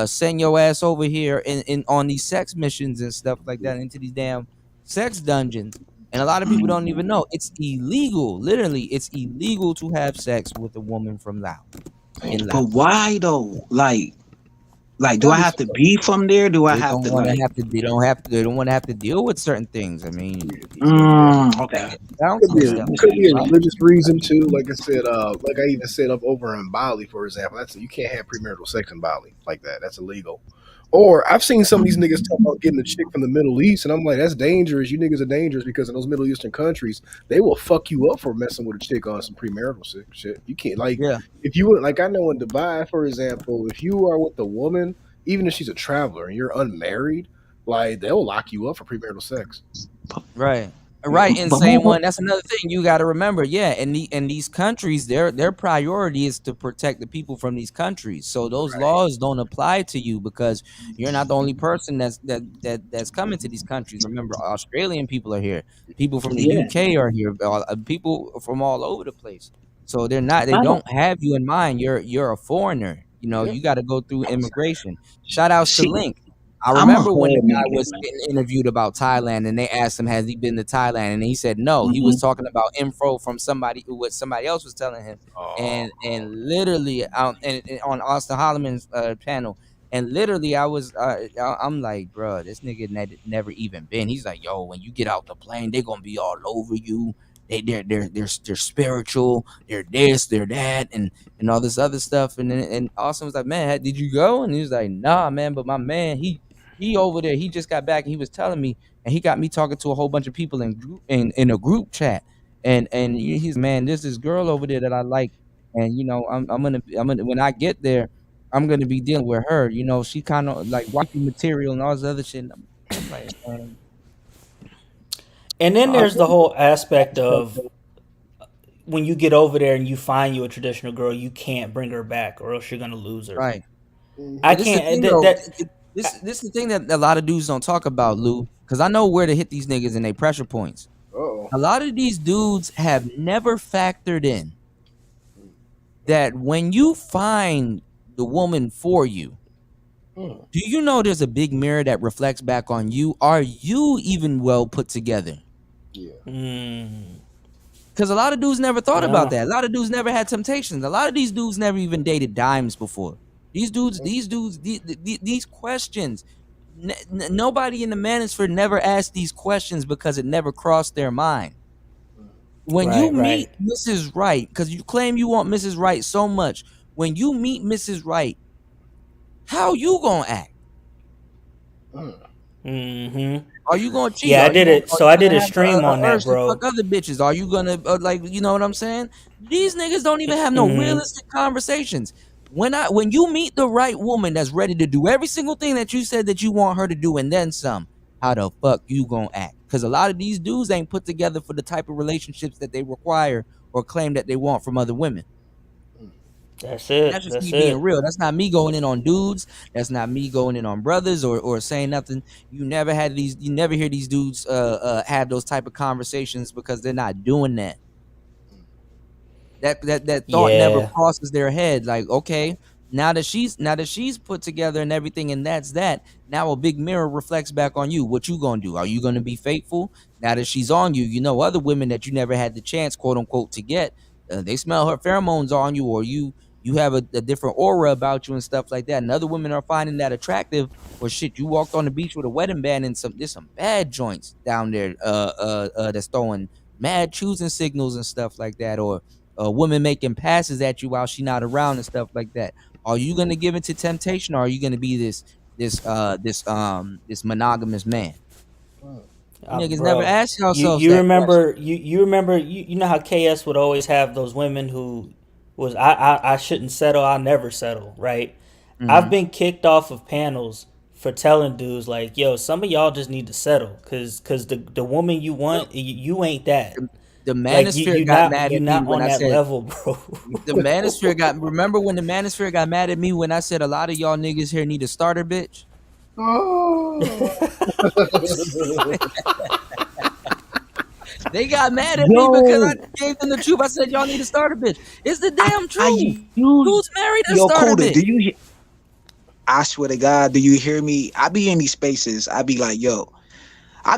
send your ass over here in on these sex missions and stuff like that into these damn sex dungeons. And a lot of people don't even know it's illegal. Literally, it's illegal to have sex with a woman from Laos in But Laos. why though? Like, do Gotta I be have some to type be from there? Do I They have don't to want to like? have to. They don't want to have to deal with certain things. I mean, Okay. bouncing and stuff. Could be a religious reason too. Like I said, like I even said up over in Bali, for example, that's you can't have premarital sex in Bali like that. That's illegal. Or I've seen some of these niggas talk about getting a chick from the Middle East, and I'm like, that's dangerous. You niggas are dangerous because in those Middle Eastern countries, they will fuck you up for messing with a chick on some premarital sex shit. You can't like Yeah. if you like I know in Dubai, for example, if you are with a woman, even if she's a traveler and you're unmarried, like they'll lock you up for premarital sex. Right. Yeah. Right. Insane one. That's another thing you got to remember. Yeah. In these countries, their priority is to protect the people from these countries. So those laws don't apply to you because you're not the only person that's coming to these countries. Remember, Australian people are here. People from the Yeah. UK are here. People from all over the place. So they're not. They I don't don't have you in mind. You're a foreigner. You know. Yep. You got to go through immigration. Shout outs to see. Link. I I'm a remember when the whole guy nigga, was getting interviewed about Thailand and they asked him, has he been to Thailand? And he said no. He was man. talking about info from somebody who what somebody else was telling him. And literally and on Austin Holloman's channel. And literally I'm like, bro, this nigga never even been. He's like, yo, when you get out the plane, they're gonna be all over you. They're spiritual, they're this, they're that, and all this other stuff. And Austin was like, man, did you go? And he was like, nah, man, but my man, he over there, he just got back and he was telling me, and he got me talking to a whole bunch of people in a group chat. And he's, man, there's this girl over there that I like, and I'm gonna when I get there, I'm gonna be dealing with her. You know, she kind of like wifey material and all this other shit. And I'm like, man, And then there's the whole aspect of when you get over there and you find you a traditional girl, you can't bring her back or else you're gonna lose her. right. I But this is the can't. thing though. This is the thing that a lot of dudes don't talk about, Lou. Because I know where to hit these niggas and they pressure points. Oh. A lot of these dudes have never factored in that when you find the woman for you, do you know there's a big mirror that reflects back on you? Are you even well put together? Because a lot of dudes never thought about that. A lot of dudes never had temptations. A lot of these dudes never even dated dimes before. These questions. Nobody in the manosphere never asked these questions because it never crossed their mind. When you meet Mrs. Right, because you claim you want Mrs. Right so much, when you meet Mrs. Right, how you gonna act? Mm-hmm. Are you gonna cheat? Yeah, I Are you did gonna, it. are So you I gonna did a have stream on a urge that, to bro. fuck other bitches? Are you gonna like, you know what I'm saying? These niggas don't even have no Mhm. realistic conversations. When you meet the right woman that's ready to do every single thing that you said that you want her to do and then some, how the fuck you gonna act? Because a lot of these dudes ain't put together for the type of relationships that they require or claim that they want from other women. That's And it. that's just That's me being it. real. That's not me going in on dudes. That's not me going in on brothers or saying nothing. You never hear these dudes have those type of conversations because they're not doing that. That thought never Yeah. crosses their head. Like, okay, now that she's put together and everything, and that's that. Now a big mirror reflects back on you. What you gonna do? Are you gonna be faithful? Now that she's on you, you know other women that you never had the chance, quote unquote, to get. They smell her pheromones on you, or you have a different aura about you and stuff like that. And other women are finding that attractive. Or shit, you walked on the beach with a wedding band and there's some bad joints down there that's throwing mad choosing signals and stuff like that, or a woman making passes at you while she's not around and stuff like that. Are you gonna give into temptation, or are you gonna be this monogamous man? Niggas never Bro, ask you yourselves you that question. remember you remember you know how KS would always have those women who was I shouldn't settle, I'll never settle, right? I've Mhm. been kicked off of panels for telling dudes like, yo, some of y'all just need to settle, cause the woman you want, you ain't that. The Like Manosphere got mad you at me not when on I that said level, bro. the Manosphere got. Remember when the Manosphere got mad at me when I said a lot of y'all niggas here need a starter, bitch? They got mad at me because I Yo, gave them the truth. I said y'all need a starter, bitch. It's the damn I truth. use Who's married a yo starter, Kuda. bitch? Do you hear? I swear to God, do you hear me? I be in these spaces. I be like, yo, I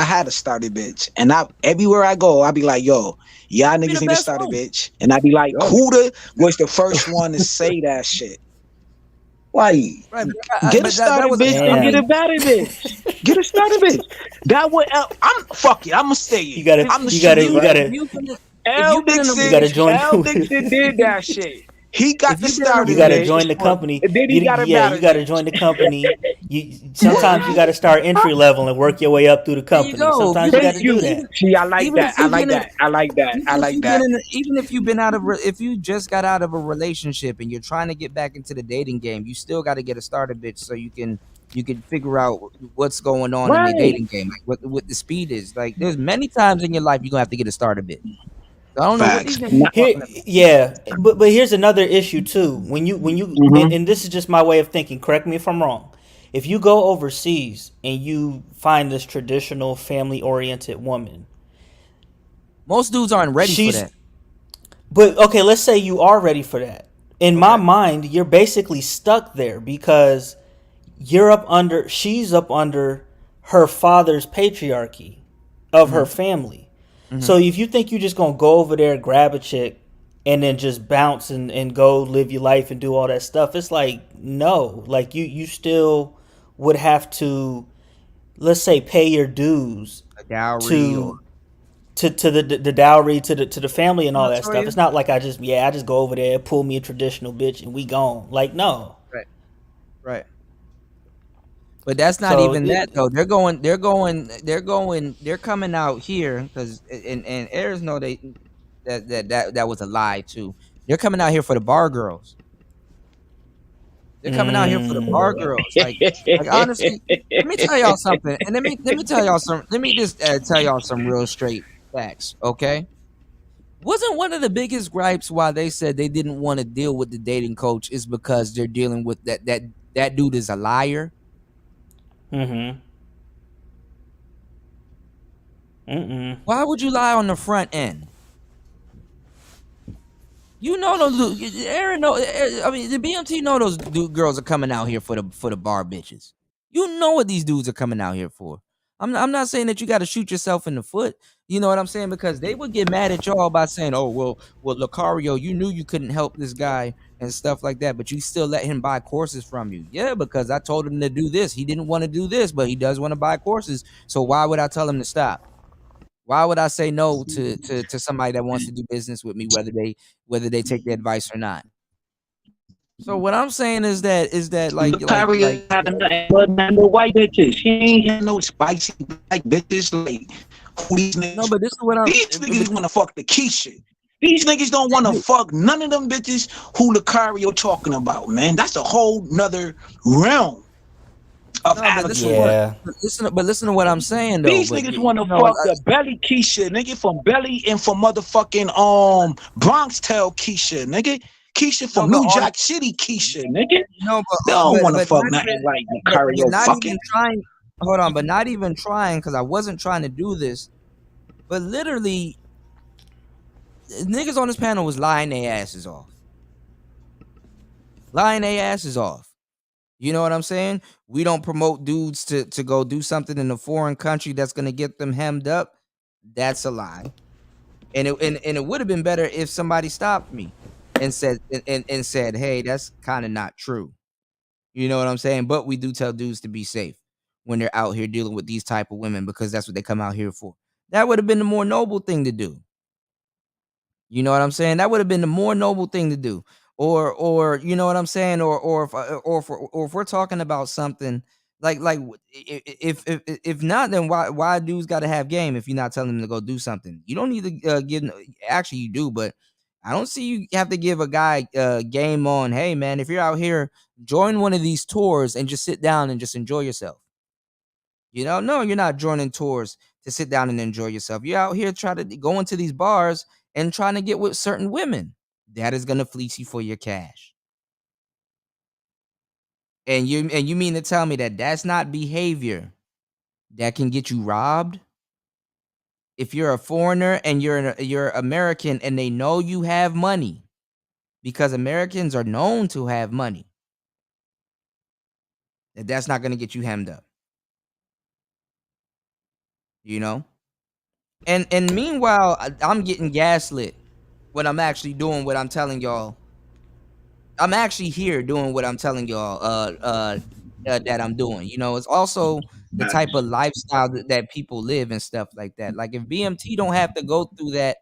had a starter bitch, and I everywhere I go, I be like, yo, y'all Be the niggas need a best starter one. bitch, and I be like, Yup. Kuda was the first one to say that shit. Like, Right, get a but that starter was a bitch and get a Damn. better bitch. Get a starter bitch. That would I'm fuck it. I'm gonna stay You it. gotta I'm gonna you shoot gotta it you right. if gotta you've been in, if L you've been in a you gotta Dixon, join relationship, L Dixon did that shit. He got if the you've been in a starter you gotta bitch, join relationship the for company. and then he got a You better gotta bitch. join the company. You sometimes you gotta start entry level and work your way up through the there you company. go. If Sometimes you you Thank gotta do you. that. See, I like even if that. I you've like been in that. I like that. I like that. even if you've been if you just got out of a relationship and you're trying to get back into the dating game, you still got to get a starter bitch so you can figure out what's going on in the Right. dating game, like what the speed is. Like there's many times in your life you're gonna have to get a starter bitch. So I don't know what these Facts. niggas be Here, talking about. yeah, but here's another issue too. When you Mm-hmm. and this is just my way of thinking. Correct me if I'm wrong. If you go overseas and you find this traditional family oriented woman, Most dudes aren't ready for she's that. but okay. Let's say you are ready for that. In my mind, you're basically stuck there because she's up under her father's patriarchy of her Mm-hmm. family. Mm-hmm. So if you think you're just gonna go over there, grab a chick, and then just bounce and go live your life and do all that stuff, it's like no. Like you still would have to, let's say, pay your dues A dowry or to to the dowry to the family and all no, that stuff. Toya. It's not like I just go over there, pull me a traditional bitch, and we gone. Like no. Right, right. But that's not So even that though. They're coming out here because and Ayers know that was a lie too. They're coming out here for the bar girls. They're coming out here for the bar mm, girls. Like honestly, let me tell y'all something, and let me tell y'all some. Let me just tell y'all some real straight facts, okay? Wasn't one of the biggest gripes why they said they didn't want to deal with the dating coach is because they're dealing with that dude is a liar. mm-hmm. Mm-mm. Why would you lie on the front end? You know those Aaron know. I mean, the BMT know those girls are coming out here for the bar bitches. You know what these dudes are coming out here for. I'm not saying that you got to shoot yourself in the foot. You know what I'm saying? Because they would get mad at y'all by saying, "Oh well, Lucario, you knew you couldn't help this guy and stuff like that, but you still let him buy courses from you." Yeah, because I told him to do this. He didn't want to do this, but he does want to buy courses. So why would I tell him to stop? Why would I say no to somebody that wants to do business with me, whether they take the advice or not? So what I'm saying is that Lucario had but none of white bitches. He ain't had no spicy black bitches. Like who these no, niggas? but this is what I'm. These niggas want to fuck the Keisha. These niggas don't want to fuck none of them bitches who Lucario talking about, man. That's a whole nother realm of No, but listen to attitude. what. Yeah. Listen to what I'm saying though. These But niggas you want to know, fuck the Belly Keisha, nigga, from Belly and from motherfucking Bronx Tale Keisha, nigga. Keisha no, from but New all Jack City Keisha, nigga. no, They don't want to but fuck not nothing even like but Lucario not fucking. even trying. Hold on, but not even trying because I wasn't trying to do this. But literally, niggas on this panel was lying their asses off. lying their asses off. You know what I'm saying? We don't promote dudes to go do something in a foreign country that's gonna get them hemmed up. That's a lie. And it would have been better if somebody stopped me and said, hey, that's kind of not true. You know what I'm saying? But we do tell dudes to be safe when they're out here dealing with these type of women because that's what they come out here for. That would have been the more noble thing to do. You know what I'm saying? That would have been the more noble thing to do. Or you know what I'm saying? Or if we're talking about something if not, then why dudes got to have game if you're not telling them to go do something? You don't need to actually you do, but I don't see you have to give a guy game on. Hey man, if you're out here, join one of these tours and just sit down and just enjoy yourself. You know, no, you're not joining tours to sit down and enjoy yourself. You're out here trying to go into these bars and trying to get with certain women. That is gonna fleece you for your cash. And you mean to tell me that that's not behavior that can get you robbed? If you're a foreigner and you're American and they know you have money, because Americans are known to have money, that's not gonna get you hemmed up. You know? And meanwhile, I'm getting gaslit when I'm actually doing what I'm telling y'all. I'm actually here doing what I'm telling y'all that I'm doing. You know, it's also the type of lifestyle that people live and stuff like that. Like if BMT don't have to go through that,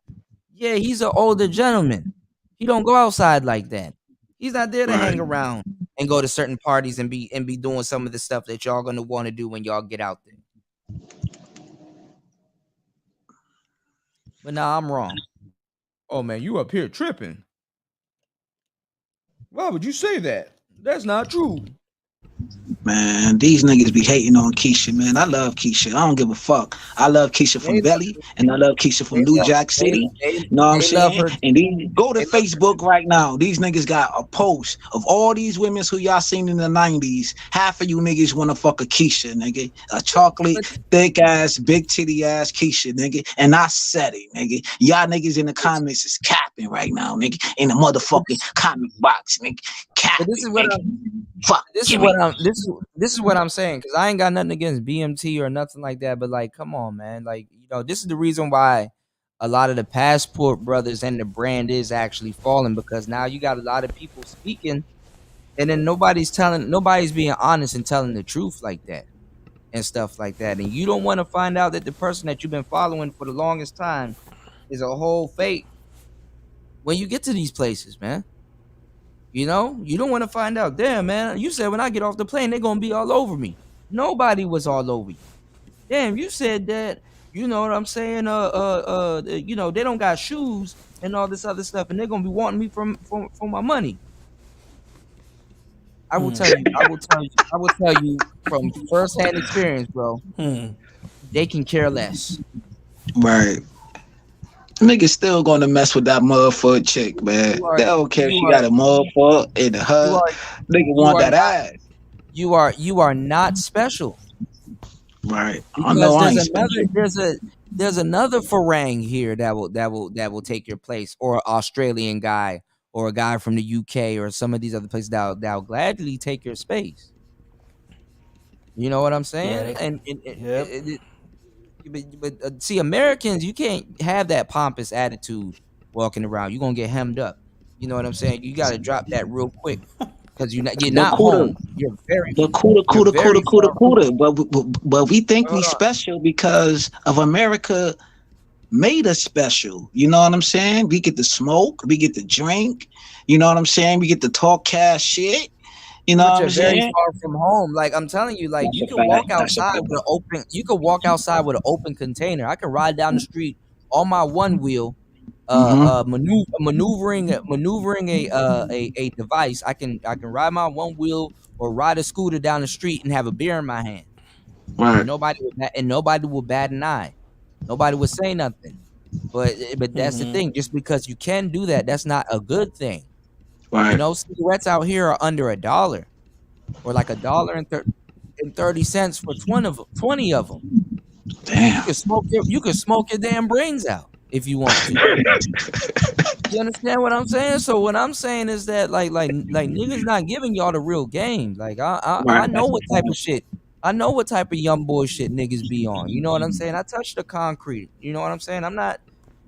yeah, he's an older gentleman. He don't go outside like that. He's not there to hang around and go to certain parties and be doing some of the stuff that y'all gonna want to do when y'all get out there. But nah, I'm wrong. Oh man, you up here tripping. Why would you say that? That's not true. Man, these niggas be hating on Keisha, man. I love Keisha. I don't give a fuck. I love Keisha from Belly, and I love Keisha from New Jack City. You know what I'm saying? And these, go to Facebook right now. These niggas got a post of all these women who y'all seen in the 90s. Half of you niggas want to fuck a Keisha, nigga. A chocolate, thick ass, big titty ass Keisha, nigga. And I said it, nigga. Y'all niggas in the comments is capping right now, nigga. In the motherfucking comment box, nigga. Capping, This is what nigga. Fuck. this is what I'm saying, because I ain't got nothing against BMT or nothing like that, but like, come on, man. Like, you know, this is the reason why a lot of the Passport brothers and the brand is actually falling, because now you got a lot of people speaking and then nobody's being honest and telling the truth like that and stuff like that. And you don't want to find out that the person that you've been following for the longest time is a whole fake when you get to these places, man. You know, you don't want to find out. Damn, man, you said when I get off the plane, they're gonna be all over me. Nobody was all over you. Damn, you said that. You know what I'm saying? You know, they don't got shoes and all this other stuff, and they're gonna be wanting me for my money. I will tell you. I will tell you from firsthand experience, bro. They can care less. Right. Niggas still gonna mess with that motherfucker chick, man. They don't care if she got a motherfucker in the hug. Nigga want that ass. You are not special. Right. Because I know I ain't special. there's another Farang here that will take your place, or an Australian guy, or a guy from the UK, or some of these other places that'll gladly take your space. You know what I'm saying? But see, Americans, you can't have that pompous attitude walking around. You're gonna get hemmed up. You know what I'm saying? You got to drop that real quick, because you're not home. You're very But we think we special because of America made us special. You know what I'm saying? We get to smoke, we get to drink. You know what I'm saying? We get to talk cash shit. You know what I'm very saying? far from home. Like I'm telling you, like you can walk outside with an open. You can walk outside with an open container. I can ride down the street on my one wheel, maneuvering a device. I can ride my one wheel or ride a scooter down the street and have a beer in my hand. Right. And nobody will bat an eye. Nobody will say nothing. But that's the thing. Just because you can do that, that's not a good thing. Right. You know, cigarettes out here are under $1, or like $1.30 for 20 of them. Damn. You can smoke your damn brains out if you want to. You understand what I'm saying? So what I'm saying is that like niggas not giving y'all the real game. Like Right. I know what type of shit. I know what type of young boy shit niggas be on. You know what I'm saying? I touch the concrete. You know what I'm saying? I'm not.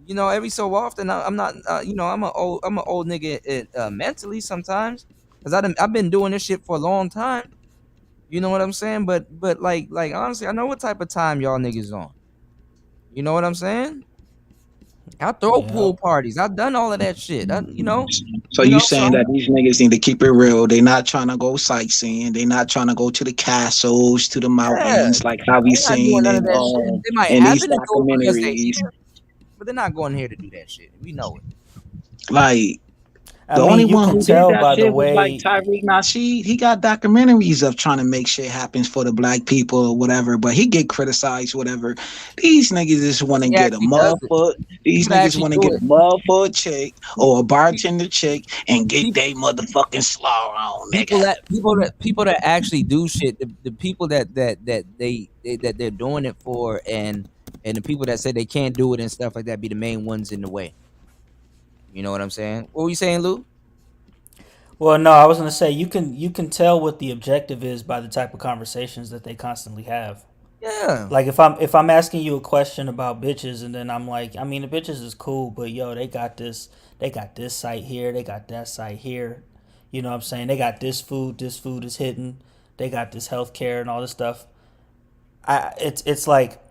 You know, every so often I'm not. You know, I'm a old nigga mentally sometimes because I've been doing this shit for a long time. You know what I'm saying? But like honestly, I know what type of time y'all niggas on. You know what I'm saying? I throw Yep. pool parties. I've done all of that shit. So you saying that these niggas need to keep it real? They not trying to go sightseeing. They not trying to go to the castles, to the Yeah, mountains, like how we they're not doing seen none of that shit. They might in these happen to do it because they documentaries. here, but they're not going here to do that shit. We know it. Like I the only mean, you one can who did tell that by the shit was like way. Tyreek Nasheed. He got documentaries of trying to make shit happen for the black people or whatever, but he get criticized, whatever. These niggas just want to He get a actually does it. motherfucker. These People that niggas actually want to do get a it. motherfucker chick or a bartender chick and get they motherfucking slaw on, nigga. People that actually do shit. The people that they're doing it for, and the people that say they can't do it and stuff like that be the main ones in the way. You know what I'm saying? What were you saying, Lou? Well, no, I was gonna say you can tell what the objective is by the type of conversations that they constantly have. Yeah. Like if I'm asking you a question about bitches and then I'm like, I mean the bitches is cool, but yo, they got this site here, they got that site here. You know what I'm saying? They got this food is hidden. They got this healthcare and all this stuff. It's like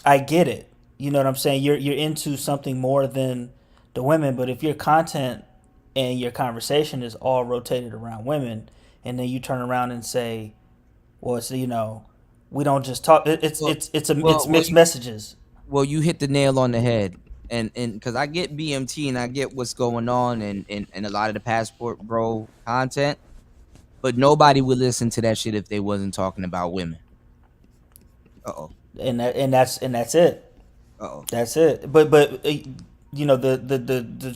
I get it. You know what I'm saying? You're into something more than the women, but if your content and your conversation is all rotated around women, and then you turn around and say, "Well, it's we don't just talk." It's mixed messages. Well, you hit the nail on the head, and because I get BMT and I get what's going on and a lot of the passport bro content, but nobody would listen to that shit if they wasn't talking about women. And that's it. Uh-oh. That's it. But the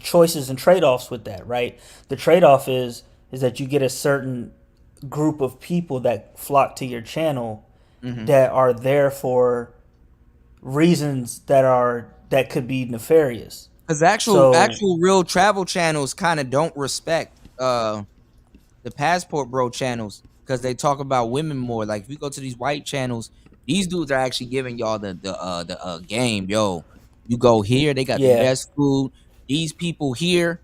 choices and trade offs with that, right? The trade off is that you get a certain group of people that flock to your channel Mhm. that are there for reasons that could be nefarious. Because actual real travel channels kind of don't respect the passport bro channels because they talk about women more. Like if you go to these white channels, these dudes are actually giving y'all the game. Yo, you go here, they got the Yeah. best food. These people here,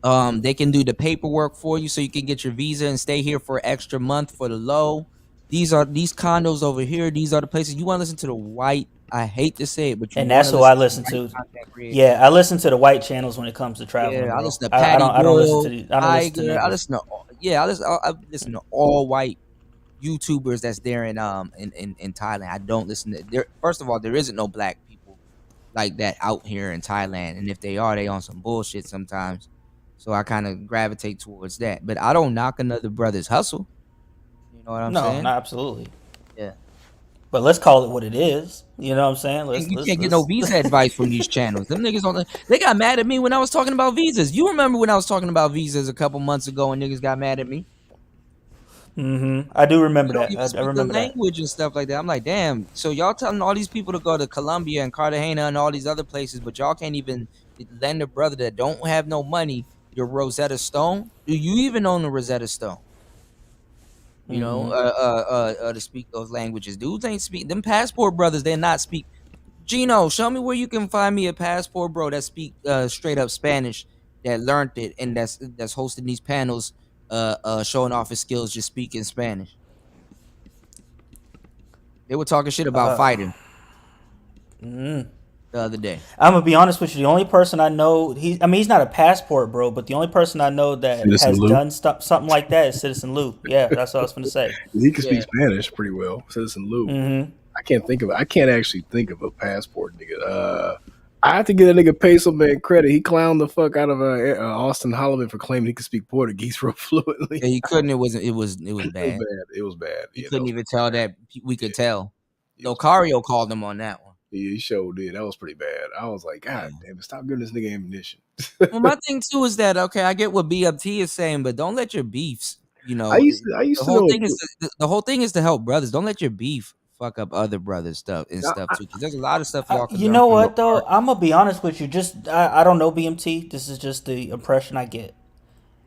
they can do the paperwork for you so you can get your visa and stay here for an extra month for the low. These condos over here. These are the places you want to listen to the white. I hate to say it, but you And want that's to who I listen to listen the white to. content creators. Yeah, I listen to the white channels when it comes to traveling, Yeah, I bro. listen to I Patty don't listen to Boyle, I don't listen to Tiger. I niggas. listen to I listen to all white YouTubers that's there in Thailand. I don't listen to there. First of all, there isn't no black people like that out here in Thailand, and if they are, they on some bullshit sometimes. So I kind of gravitate towards that. But I don't knock another brother's hustle. You know what I'm No, saying? not absolutely. Yeah. But let's call it what it is. You know what I'm saying? You can't get no visa advice from these channels. Them niggas they got mad at me when I was talking about visas. You remember when I was talking about visas a couple months ago and niggas got mad at me? I do remember You don't that. even I speak the remember that. language and stuff like that. I'm like, damn. So y'all telling all these people to go to Colombia and Cartagena and all these other places, but y'all can't even lend a brother that don't have no money your Rosetta Stone? Do you even own the Rosetta Stone? You know, to speak those languages. Dudes ain't speak them passport brothers. They're not speak. Gino, show me where you can find me a passport bro that speak straight up Spanish that learned it and that's hosting these panels, showing off his skills just speaking Spanish. They were talking shit about fighting the other day. I'm gonna be honest with you. The only person I know, he's not a passport bro, but the only person I know that Citizen has Luke. done something like that is Citizen Luke. Yeah, that's what I was gonna say. He can speak Yeah. Spanish pretty well. Citizen Luke. Mhm. I can't actually think of a passport nigga. I have to get a nigga Peso Man credit. He clowned the fuck out of Austin Holloman for claiming he could speak Portuguese real fluently. Yeah, he couldn't. It was bad. It was bad. He Yeah, couldn't even tell that we could tell. Locario called him on that one. Yeah, he sure did. That was pretty bad. I was like, God damn it, stop giving this nigga ammunition. Well, my thing too is that okay, I get what BFT is saying, but don't let your beefs. You know, I used the to know whole thing is the whole thing is to help brothers. Don't let your beef fuck up other brothers stuff and stuff too. Because there's a lot of stuff y'all can You learn know from what your though? art. I'm gonna be honest with you. Just I don't know BMT. This is just the impression I get.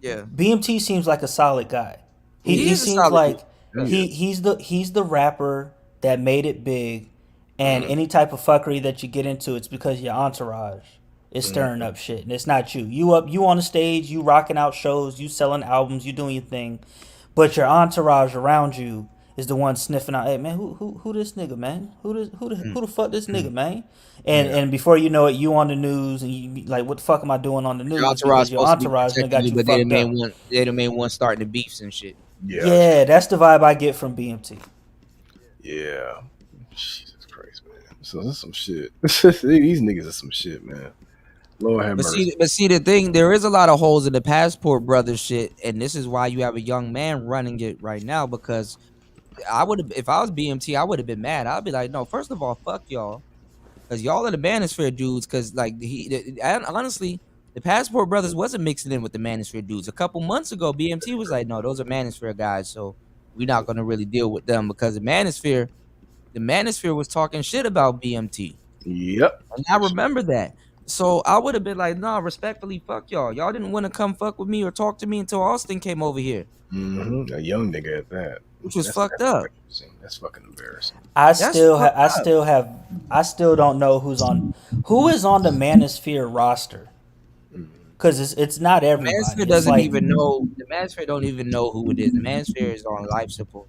Yeah. BMT seems like a solid guy. He He is a seems solid dude. like Yeah. he's the rapper that made it big, and Mhm. any type of fuckery that you get into, it's because your entourage is stirring up shit, and it's not you. You on the stage, you rocking out shows, you selling albums, you doing your thing, but your entourage around you is the one sniffing out. Hey man, who this nigga, man? Who the fuck this nigga, man? And before you know it, you on the news, and you be like, what the fuck am I doing on the Your news? entourage Because your supposed to be entourage done protecting got you, you but they the fucked main up. one. They the main one starting the beefs and shit. Yeah, that's the vibe I get from BMT. Yeah. Jesus Christ, man. So this is some shit. These niggas are some shit, man. Lord have mercy. But see, the thing, there is a lot of holes in the Passport Brothers shit, and this is why you have a young man running it right now. Because I would have, if I was BMT, I would have been mad. I'd be like, no, first of all, fuck y'all, because y'all are the Manosphere dudes. Because like and honestly, the Passport Brothers wasn't mixing in with the Manosphere dudes. A couple months ago, BMT was like, no, those are Manosphere guys, so we're not gonna really deal with them because the Manosphere was talking shit about BMT. Yep. And I remember that. So I would have been like, nah, respectfully, fuck y'all. Y'all didn't want to come fuck with me or talk to me until Austin came over here. Mm-hmm. A young nigga at that. Which was fucked up. That's fucking embarrassing. I That's still fucked I still don't know who is on the Manosphere roster. Because it's not everybody. Manosphere It's doesn't like even know. The Manosphere don't even know who it is. The Manosphere is on life support.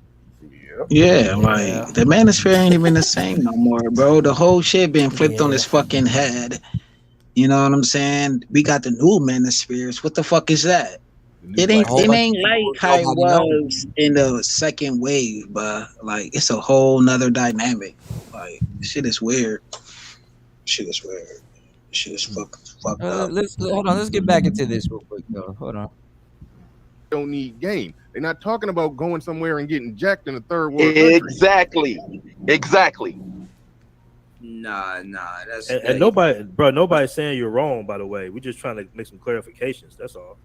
Yeah, like the Manosphere ain't even the same no more, bro. The whole shit been flipped on Yeah. his fucking head. You know what I'm saying? We got the new Manospheres. What the fuck is that? It ain't whole bunch of like people how it nobody knows. was in the second wave, but like it's a whole nother dynamic. Like shit is weird. Shit is weird. Shit is fucked up. Hold on. Let's get back into this real quick, though. Hold on. Don't need game. They're not talking about going somewhere and getting jacked in a third world country. Exactly. Nah, that's And nobody's saying you're wrong. By the way, we're just trying to make some clarifications. That's all.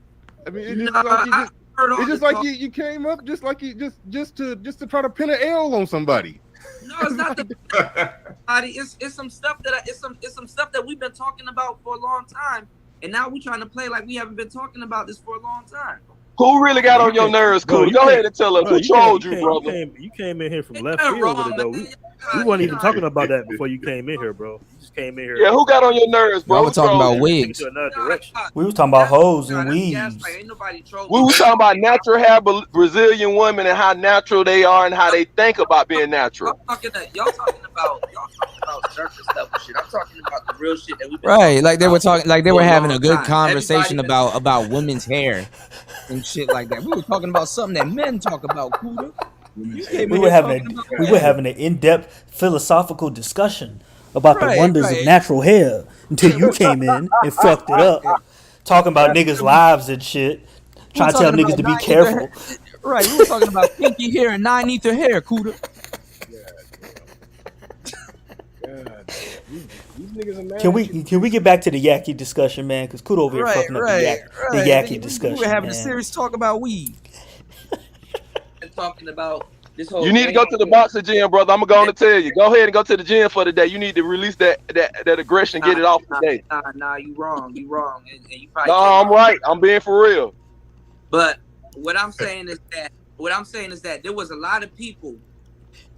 I mean, it's just like you came up just like you just to try to pin an L on somebody. No, it's not the it's some stuff that it's some stuff that we've been talking about for a long time, and now we're trying to play like we haven't been talking about this for a long time. Who really got on your nerves, Cool? Go ahead and tell us who trolled you, brother. You came in here from left field with it, though. We weren't even talking about that before you came in here, bro. You just came in here. Yeah, who got on your nerves, bro? Y'all were talking about wigs. To another direction. we was talking about hoes and weaves. We were talking about natural hair Brazilian women and how natural they are and how they think about being natural. Y'all talking about surface level shit. I'm talking about the real shit that we've been Right, like they were talking, like they for were a having a long good time. conversation Everybody about women's hair and shit like that. We were talking about something that men talk about, Kuda. You came We in were here having talking we were having an in-depth philosophical discussion about the Right, wonders of natural hair until you came in and fucked it up. Talking about niggas' lives and shit. Trying to tell talking niggas about to be 9 ether careful. hair. Right, we were talking about pinky hair and 9 ether hair, Kuda. These niggas are mad. Can we get back to the Yaki discussion, man? Because Kudo over here fucking up the Yaki discussion. We were having man. a serious talk about weed. talking about this whole. You need to go to the boxing gym, brother. I'm going to tell you. Go ahead and go to the gym for the day. You need to release that aggression, get it off today. Nah, you wrong, and you probably. No, I'm right. I'm being for real. But what I'm saying is that there was a lot of people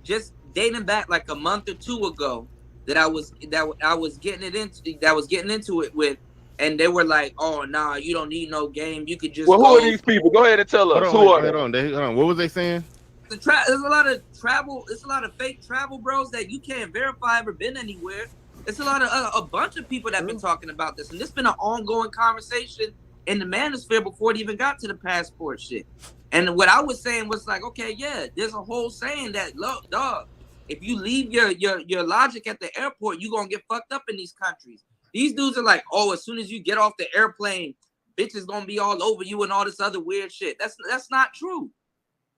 just dating back like a month or two ago that I was getting into it with, and they were like, "Oh, nah, you don't need no game. You could just." Well, who are these people? Go ahead and tell us. Who are they? Hold on. What was they saying? There's a lot of travel. It's a lot of fake travel bros that you can't verify ever been anywhere. It's a lot of a bunch of people that have been talking about this, and this been an ongoing conversation in the Manosphere before it even got to the passport shit. And what I was saying was like, okay, yeah, there's a whole saying that, look, dog, if you leave your logic at the airport, you gonna get fucked up in these countries. These dudes are like, oh, as soon as you get off the airplane, bitches gonna be all over you and all this other weird shit. That's not true.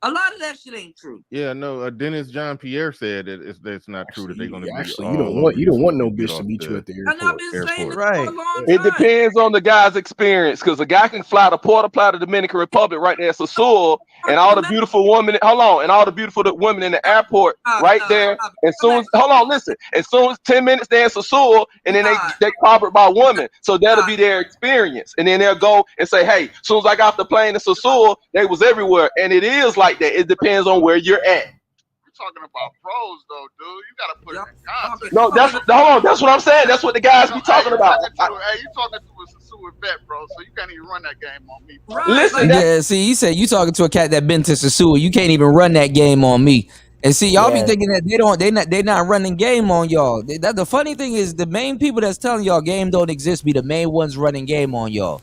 A lot of that shit ain't true. Yeah, no. Dennis John Pierre said that it's not true that they're going to be Actually, all you don't over want you no as soon as you get bitch to off meet you at the And I've been saying this Right. for a long It time. depends on the guy's experience, because a guy can fly to Port Plata, Dominican Republic, right there, Sasua, and all the beautiful women. Hold on, and all the beautiful women in the airport, right there. As soon as hold on, listen. As soon as 10 minutes there in Sasua, and then they covered by women, so that'll be their experience, and then they'll go and say, hey, as soon as I got off the plane in Sasua, they was everywhere, and it is like that. It depends on where you're at. Talking about pros though, dude. You gotta put it in context. No, hold on. That's what I'm saying. That's what the guys be talking about. Hey, you talking to a Sasua vet, bro? So you can't even run that game on me, bro. Listen, Yeah, see, he said you talking to a cat that been to Sasua. You can't even run that game on me. And see, y'all be thinking that they not running game on y'all. The funny thing is, the main people that's telling y'all game don't exist be the main ones running game on y'all.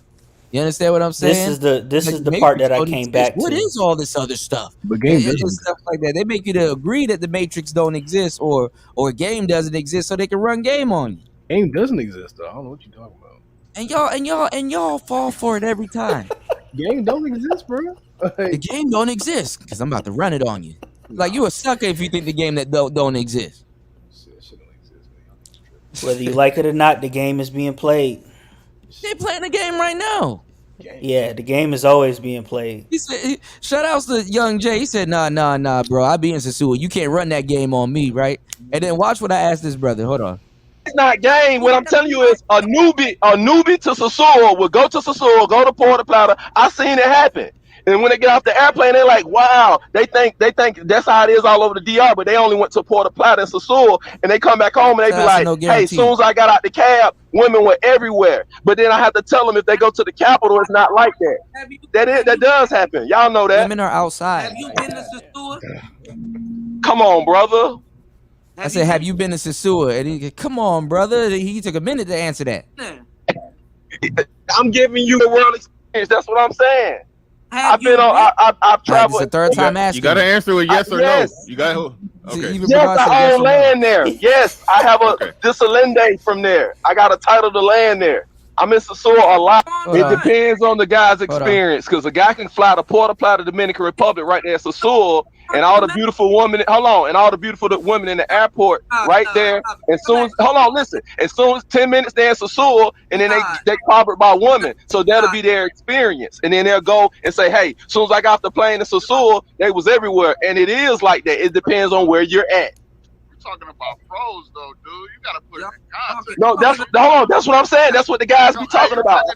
You understand what I'm saying? This is the part that I came back What to. is all this other stuff? But game It's doesn't stuff like that. They make you to agree that the Matrix don't exist or game doesn't exist, so they can run game on you. Game doesn't exist though. I don't know what you're talking about. And y'all fall for it every time. Game don't exist, bro. The game don't exist because I'm about to run it on you. Like you a sucker if you think the game that don't exist. Whether you like it or not, the game is being played. They playing the game right now. Yeah, the game is always being played. He said, shout outs to Young Jay. He said, nah, bro. I be in Sasua. You can't run that game on me, right? And then watch what I asked this brother. Hold on. It's not game. What I'm telling you is a newbie to Sasua will go to Sasua, go to Port Plata. I seen it happen. And when they get off the airplane, they're like, wow, they think that's how it is all over the DR, but they only went to Port Plata and Sasua, and they come back home and they be like, hey, as soon as I got out the cab, women were everywhere. But then I have to tell them if they go to the capital, it's not like that. That does happen. Y'all know that. Women are outside. Have you been to Sasua? Come on, brother. I said, have you been to Sasua? And he, come on, brother. He took a minute to answer that. I'm giving you the world experience. That's what I'm saying. I've traveled. It's the third time asking. You got to answer with yes or yes. no. You got okay. Yes, I own land there. Yes, I have a disalende from there. I got a title to land there. I'm in Sasua a lot. It depends on the guy's experience, because a guy can fly to Port Plata, Dominican Republic, right there, Sasua, and all the beautiful women. Hold on, and all the beautiful women in the airport, right there. As soon as hold on, listen. As soon as 10 minutes there in Sasua, and then they covered by women, so that'll be their experience. And then they'll go and say, hey, as soon as I got off the plane in Sasua, they was everywhere, and it is like that. It depends on where you're at. Talking about pros though, dude. You gotta put it in context. No, hold on. That's what I'm saying. That's what the guys be talking about. Hey,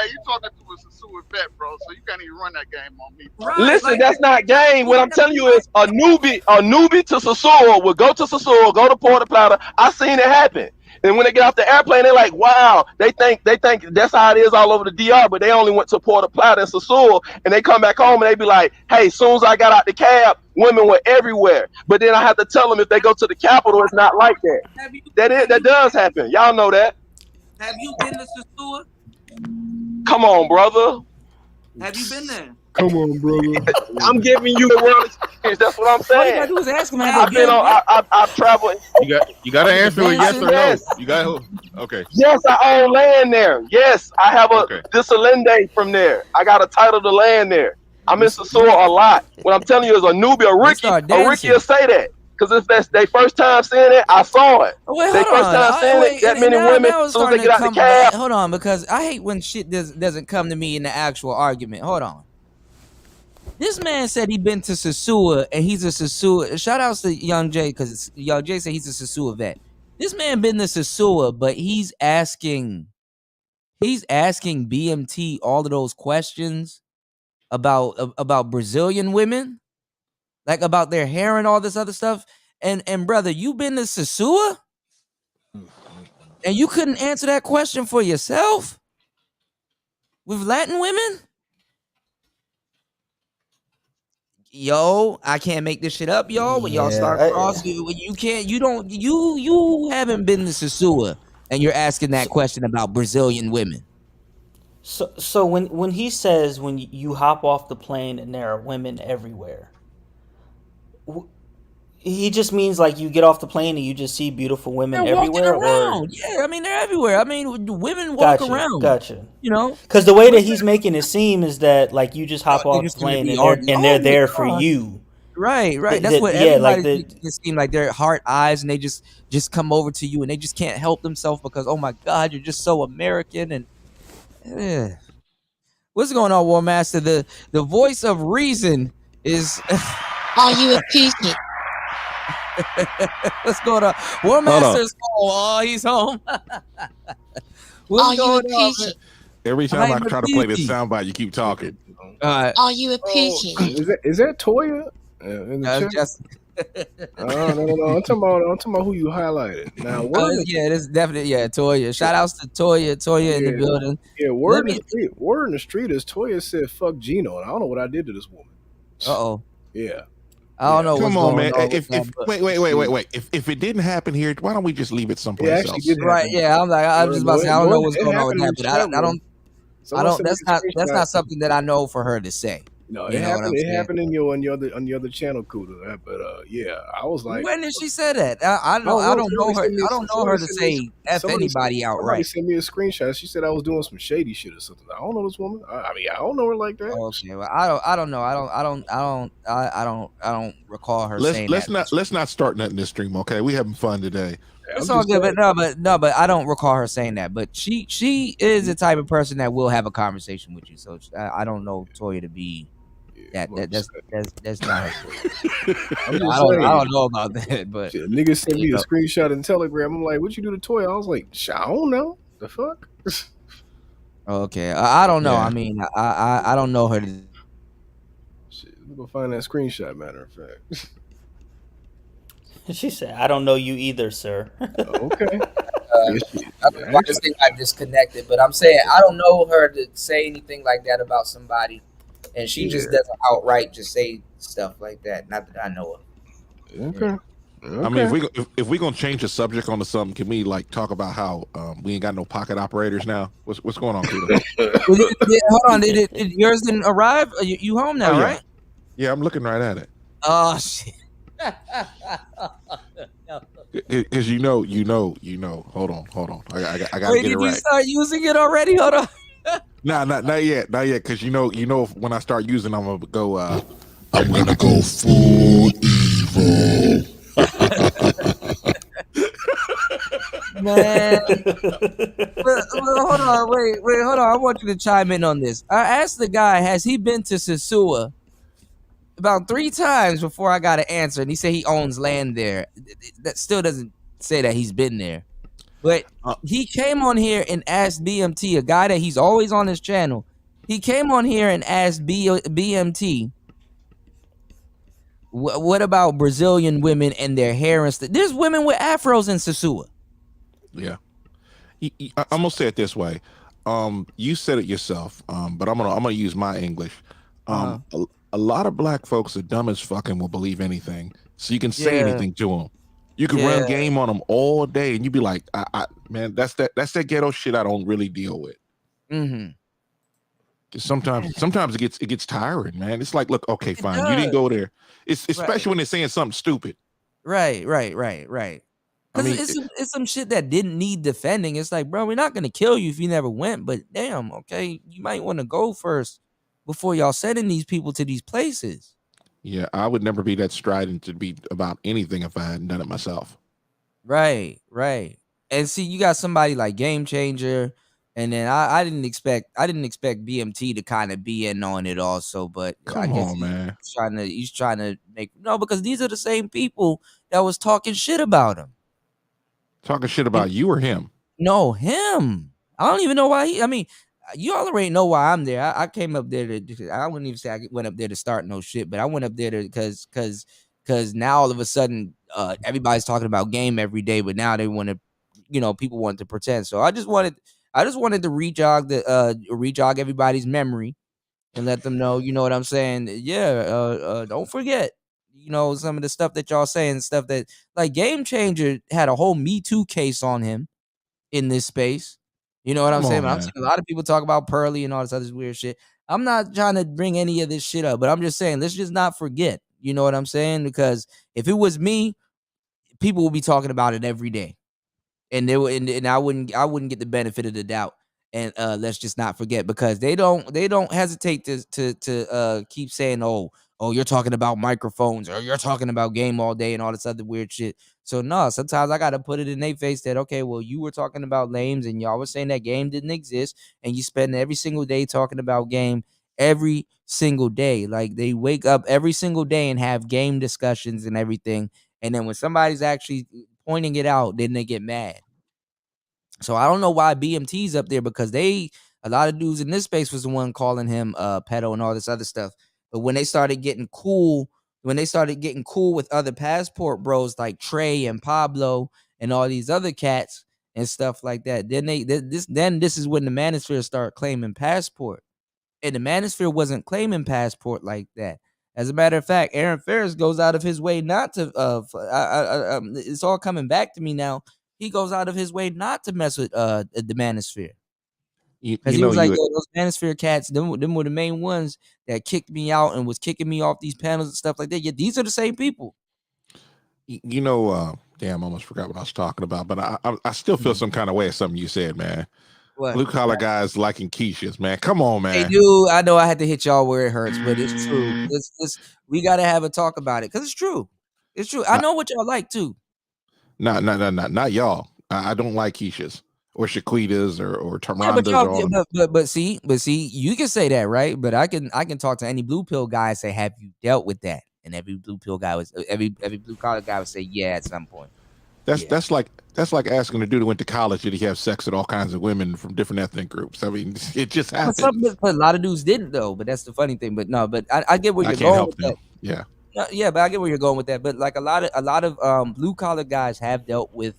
you talking to a Sasua vet, bro? So you can't even run that game on me, bro. Listen, that's not game. What I'm telling you is a newbie to Sasua will go to Sasua, go to Port Plata. I seen it happen. And when they get off the airplane, they're like, wow, they think that's how it is all over the DR, but they only went to Port Plata and Sasua, and they come back home and they be like, hey, as soon as I got out the cab, women were everywhere. But then I have to tell them if they go to the capital, it's not like that. That does happen. Y'all know that. Have you been to Sasua? Come on, brother. Have you been there? Come on, brother. I'm giving you the world experience. That's what I'm saying. All you gotta do is ask him. I've traveled. You got to answer with yes or no. You got okay. Yes, I own land there. Yes, I have a disalende from there. I got a title to land there. I'm in Sasua a lot. What I'm telling you is a newbie, a Ricky will say that. Because if that's their first time seeing it, I saw it. Wait, their first time seeing it, that many women, as soon as they get out the cab. Hold on, because I hate when shit doesn't come to me in the actual argument. Hold on. This man said he been to Sasua and he's a Sasua. Shout outs to Young Jay, because Young Jay said he's a Sasua vet. This man been to Sasua, but he's asking BMT all of those questions about Brazilian women, like about their hair and all this other stuff. And brother, you been to Sasua and you couldn't answer that question for yourself with Latin women? Yo, I can't make this shit up, y'all. When y'all start crossing, you haven't been to Sasua and you're asking that question about Brazilian women. So when he says when you hop off the plane and there are women everywhere, He just means like you get off the plane and you just see beautiful women They're walking everywhere, or around. Yeah, I mean they're everywhere. I mean women walk gotcha, around. gotcha. You know, Because the way that women, he's making it seem is that like you just hop they're off the just gonna plane be and already they're on the there for car. you. Right, right. That's what Yeah, like everybody makes it seem like. Their heart eyes, and they just come over to you, and they just can't help themselves because oh my God, you're just so American. And what's going on, War Master? The voice of reason is. Are you a peasant? What's going on? War Master's home. Oh, he's home. What's Are you going a on? peasant? Every time I I'm a try to play this peasy. soundbite, you keep talking. Are you a peasant? Is that Toya in the chat? Just No. I'm talking about who you highlighted. Now, yeah, it is definitely Toya. Shout outs to Toya in the building. Yeah, Let me. word in the street is Toya said fuck Gino, and I don't know what I did to this woman. Uh-oh. Yeah. I don't know what's Come on, going man. on. Wait. If it didn't happen here, why don't we just leave it It someplace actually else? did happen. Right? Yeah, I'm just about to say I don't know what's going on with that, but I don't. That's not something that I know for her to say. No, You it know what happened. I'm It saying? happened in your on the other channel, Kuda. But yeah, I was like, When did she say that? I don't know her. I don't know her to say F anybody Somebody outright. sent me a screenshot. She said I was doing some shady shit or something. I don't know this woman. I mean, I don't know her like that. Okay, well, I don't know. I don't recall her saying that. Let's not start nothing this stream. Okay, we having fun today. It's all good, but I don't recall her saying that. But she is the type of person that will have a conversation with you. So I don't know Toya to be that's not her. I'm just I don't know about that, but shit, nigga sent me a screenshot in Telegram. I'm like, what you do to Toya? I was like, I don't know. The fuck? Okay, I don't know. Yeah. I mean, I don't know her. Shit, let me go find that screenshot. Matter of fact. She said, "I don't know you either, sir." Okay. I just think I disconnected, but I'm saying I don't know her to say anything like that about somebody, and she just doesn't outright just say stuff like that. Not that I know of. Okay. I mean, if we gonna change the subject onto something, can we like talk about how we ain't got no pocket operators now? What's going on, Kuda? Hold on, did yours didn't arrive? You home now, right? Yeah, I'm looking right at it. Oh shit. Because you know. Hold on. I gotta Wait, get it did you right. start using it already? Hold on. Nah, not yet. Because you know, when I start using, I'm gonna go. I'm gonna go full evil. Man, hold on, wait, hold on. I want you to chime in on this. I asked the guy, has he been to Sosua about 3 times before I got an answer, and he said he owns land there. That still doesn't say that he's been there. But he came on here and asked BMT, a guy that he's always on his channel. He came on here and asked BMT, what about Brazilian women and their hair and stuff? There's women with afros in Sosua. Yeah, I'm gonna say it this way. You said it yourself, but I'm gonna use my English. A lot of black folks are dumb as fucking will believe anything, so you can say anything to them. You can run game on them all day, and you be like, man, that's that ghetto shit I don't really deal with. Mm-hmm. Sometimes it gets tiring, man. It's like, look, okay, fine, you didn't go there. It's especially when they're saying something stupid. Right. Because it's some shit that didn't need defending. It's like, bro, we're not gonna kill you if you never went, but damn, okay, you might want to go first before y'all sending these people to these places. Yeah, I would never be that strident to be about anything if I hadn't done it myself. Right. And see, you got somebody like Game Changer, and then I didn't expect BMT to kind of be in on it also, but I guess man. He's trying to make because these are the same people that was talking shit about him. Talking shit about you or him? No, him. I don't even know why you already know why I'm there. I came up there I wouldn't even say I went up there to start no shit, but I went up there because now all of a sudden everybody's talking about game every day, but now they want to, people want to pretend. So I just wanted to rejog everybody's memory and let them know, you know what I'm saying? Yeah, don't forget, some of the stuff that y'all saying, stuff that like Game Changer had a whole Me Too case on him in this space. You know what I'm saying? I'm seeing a lot of people talk about Pearly and all this other weird shit. I'm not trying to bring any of this shit up, but I'm just saying, let's just not forget. You know what I'm saying? Because if it was me, people would be talking about it every day, and I wouldn't get the benefit of the doubt. And let's just not forget, because they don't hesitate to keep saying, oh, you're talking about microphones, or you're talking about game all day and all this other weird shit. So no, sometimes I gotta put it in their face that, okay, well, you were talking about lames and y'all were saying that game didn't exist, and you spend every single day talking about game every single day. Like, they wake up every single day and have game discussions and everything, and then when somebody's actually pointing it out, then they get mad. So I don't know why BMT's up there, because a lot of dudes in this space was the one calling him pedo and all this other stuff. But when they started getting cool with other passport bros like Trey and Pablo and all these other cats and stuff like that, then this is when the Manosphere started claiming passport. And the Manosphere wasn't claiming passport like that. As a matter of fact, Aaron Ferris goes out of his way not to. It's all coming back to me now. He goes out of his way not to mess with the Manosphere, because he was like, yo, those Manosphere cats, them were the main ones that kicked me out and was kicking me off these panels and stuff like that. Yeah, these are the same people. Damn, I almost forgot what I was talking about, but I still feel some kind of way of something you said, man. What? Blue collar guys liking quiches, man. Come on, man. Hey, dude, I know I had to hit y'all where it hurts, but it's true. We got to have a talk about it, because it's true. It's true. I know what y'all like too. Not y'all. I don't like quiches or shaquitas or Yeah, tarandas. but see, you can say that, right? But I can talk to any blue pill guy and say, have you dealt with that? And every blue pill guy every blue collar guy would say, yeah, at some point. That's like asking a dude who went to college did he have sex with all kinds of women from different ethnic groups. I mean, it just happened. But a lot of dudes didn't, though. But that's the funny thing. But no, but I get where you're going with that. Yeah. Yeah, but I get where you're going with that. But like a lot of blue collar guys have dealt with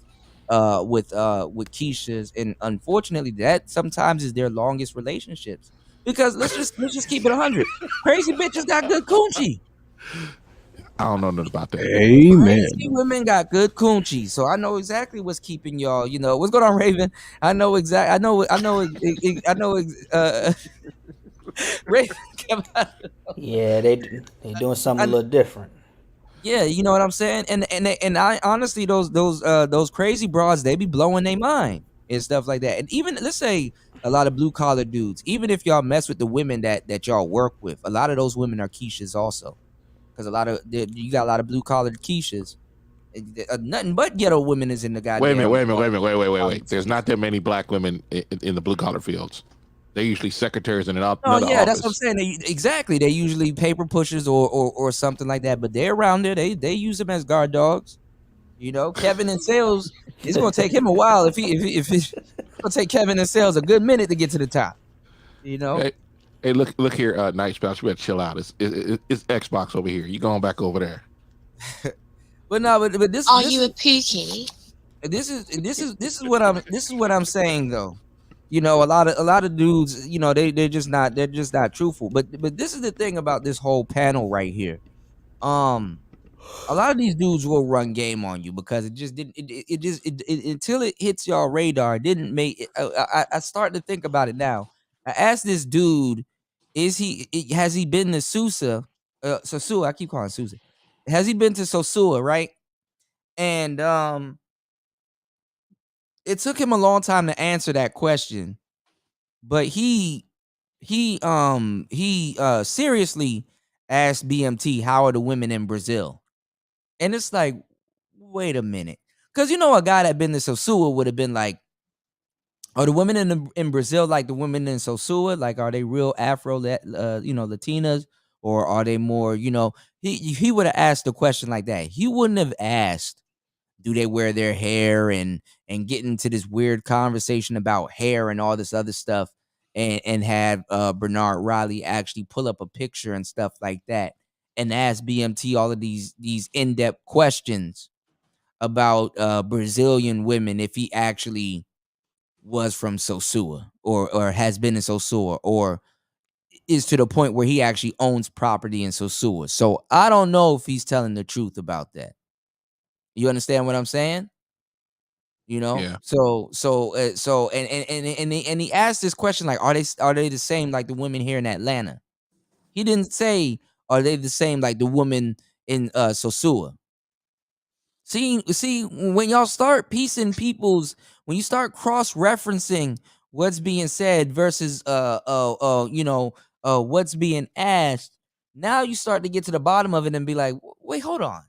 Keishas, and unfortunately, that sometimes is their longest relationships. Because let's just keep it 100. Crazy bitches got good coochie. I don't know nothing about that. Amen. Crazy women got good coochie, so I know exactly what's keeping y'all. You know what's going on, Raven? I know exactly. I know. Raven. Yeah, they doing something a little different. Yeah, you know what I'm saying? And I honestly, those crazy broads, they be blowing their mind and stuff like that. And even, let's say, a lot of blue collar dudes, even if y'all mess with the women that y'all work with, a lot of those women are Keishas also, because you got a lot of blue collar Keishas. Nothing but ghetto women is in the goddamn. Wait a minute. There's not that many black women in the blue collar fields. They're usually secretaries in another Oh yeah, office. that's what I'm saying. Exactly. They usually paper pushers or something like that. But they're around there. They use them as guard dogs. You know, Kevin in sales. It's gonna take him a while if it's gonna take Kevin in sales a good minute to get to the top. You know. Hey, look here, Night Spouse. You better chill out. It's Xbox over here. You going back over there? But no, but this. Are you a pookie? This is what I'm saying though. You know, a lot of dudes, you know, they're just not truthful. But this is the thing about this whole panel right here. A lot of these dudes will run game on you, because it just didn't. Until it hits y'all radar, it didn't make. I start to think about it now. I asked this dude, has he been to Sosua? Sosua, I keep calling it Sosua. Has he been to Sosua, right? And it took him a long time to answer that question, but he seriously asked BMT, how are the women in Brazil? And it's like, wait a minute, because a guy that been to Sosua would have been like, are the women in Brazil like the women in Sosua? Like, are they real Afro Latinas, or are they more, he would have asked a question like that. He wouldn't have asked, do they wear their hair, and get into this weird conversation about hair and all this other stuff, and have Bernard Riley actually pull up a picture and stuff like that, and ask BMT all of these in-depth questions about Brazilian women, if he actually was from Sosua, or has been in Sosua, or is to the point where he actually owns property in Sosua. So I don't know if he's telling the truth about that. You understand what I'm saying? Yeah. So he asked this question, like, are they the same like the women here in Atlanta? He didn't say, are they the same like the woman in Sosua. See, when y'all start piecing when you start cross-referencing what's being said versus what's being asked, now you start to get to the bottom of it and be like, wait, hold on.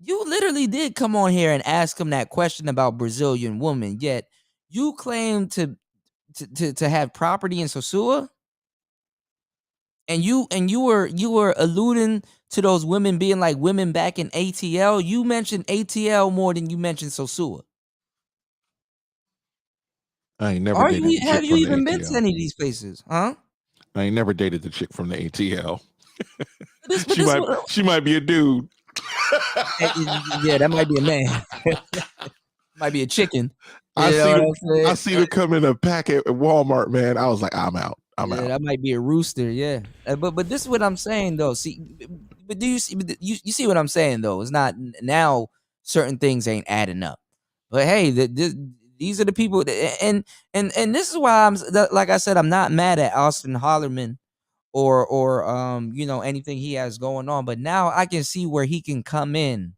You literally did come on here and ask him that question about Brazilian woman, yet you claim to have property in Sosua, and you were alluding to those women being like women back in ATL. You mentioned ATL more than you mentioned Sosua. I ain't never dated the chick Have you from the even been to ATL. any of these places, huh? I ain't never dated the chick from the ATL. But she might be a dude. Yeah, that might be a man. Might be a chicken. You I know see what them. I'm saying? I see them come in a packet at Walmart, man. I was like, I'm out. I'm Yeah, out. that might be a rooster. Yeah, but this is what I'm saying though. See, but do you see? You see what I'm saying though? It's not now. Certain things ain't adding up. But hey, these are the people, and this is why like I said, I'm not mad at Austin Hollerman or anything he has going on. But now I can see where he can come in,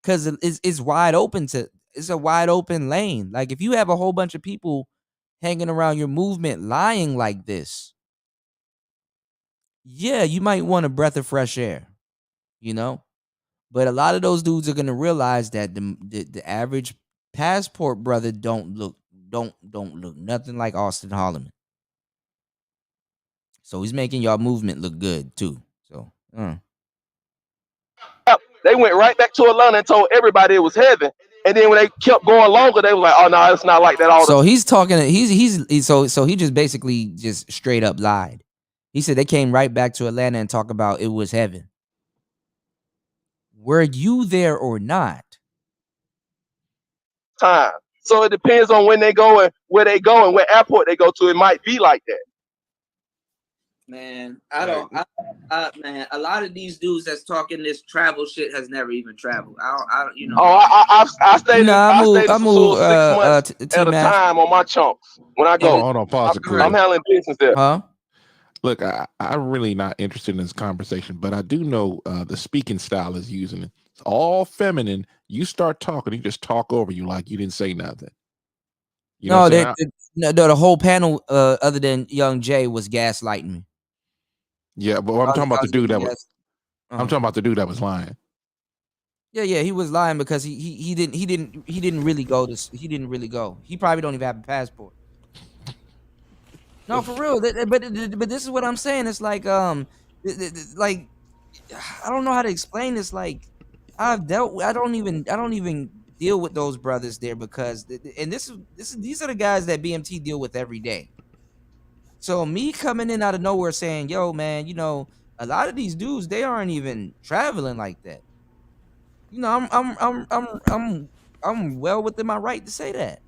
because it's wide open it's a wide open lane. Like if you have a whole bunch of people hanging around your movement lying like this, yeah, you might want a breath of fresh air, But a lot of those dudes are gonna realize that the average passport brother don't look nothing like Austin Holloman. So he's making y'all movement look good too. So They went right back to Atlanta and told everybody it was heaven. And then when they kept going longer, they was like, "Oh no, it's not like that all the So he's talking. So he just basically just straight up lied. He said they came right back to Atlanta and talk about it was heaven. Were you there or not? time." So it depends on when they go and where they go and what airport they go to. It might be like that. Man, man, a lot of these dudes that's talking this travel shit has never even traveled. I I stayed in I move. 6 months at a time on my chunks when I go. Hold on, pause it, I'm handling business there. Huh? Look, I'm really not interested in this conversation, but I do know the speaking style is using it. It's all feminine. You start talking, he just talk over you like you didn't say nothing. You know what I'm saying? The whole panel, other than Young Jay, was gaslighting me. Yeah, but I'm talking about the dude that was. Uh-huh. I'm talking about the dude that was lying. Yeah, he was lying because he didn't really go. He didn't really go. He probably don't even have a passport. No, for real. But this is what I'm saying. It's like like I don't know how to explain this. Like I don't even deal with those brothers there because these are the guys that BMT deal with every day. So me coming in out of nowhere saying, "Yo, man, a lot of these dudes, they aren't even traveling like that." I'm well within my right to say that.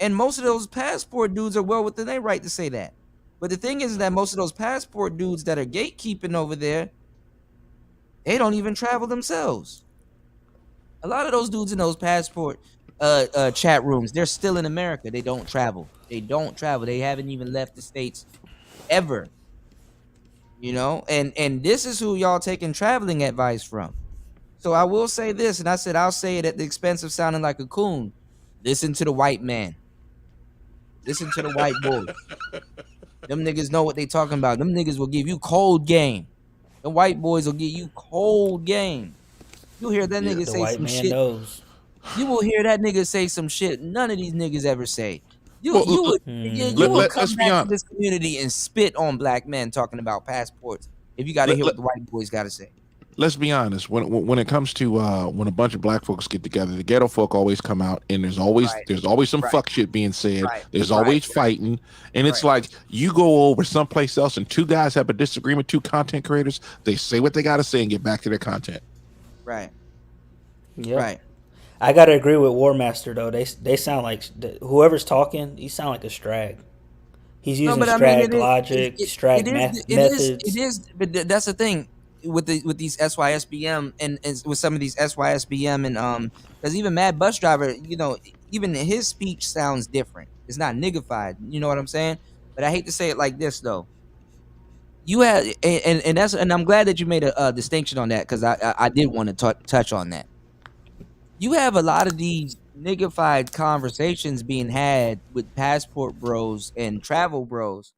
And most of those passport dudes are well within their right to say that. But the thing is that most of those passport dudes that are gatekeeping over there, they don't even travel themselves. A lot of those dudes in those passport chat rooms, they're still in America. They don't travel. They haven't even left the States ever. And this is who y'all taking traveling advice from. So I will say this, and I said I'll say it at the expense of sounding like a coon. Listen to the white man. Listen to the white boys. Them niggas know what they talking about. Them niggas will give you cold game. The white boys will give you cold game. You'll hear that nigga The say white some man shit. knows. You will hear that nigga say some shit none of these niggas ever say. You Well, would come let's be back to honest. this community and spit on black men talking about passports if you got to hear what the white boys got to say. Let's be honest. When it comes to when a bunch of black folks get together, the ghetto folk always come out, and there's always some fuck shit being said. There's always fighting, and it's like you go over someplace else, and two guys have a disagreement. Two content creators, they say what they got to say and get back to their content. Right. Yep. Right. I gotta agree with War Master though. They sound like whoever's talking. He sound like a strag. He's using strag logic, strag methods. It is. But that's the thing with these SYSBM and with some of these SYSBM and because even Mad Bus Driver, even his speech sounds different. It's not niggified. You know what I'm saying? But I hate to say it like this though. you had, and I'm glad that you made a distinction on that, because I did want to touch on that. You have a lot of these niggified conversations being had with passport bros and travel bros,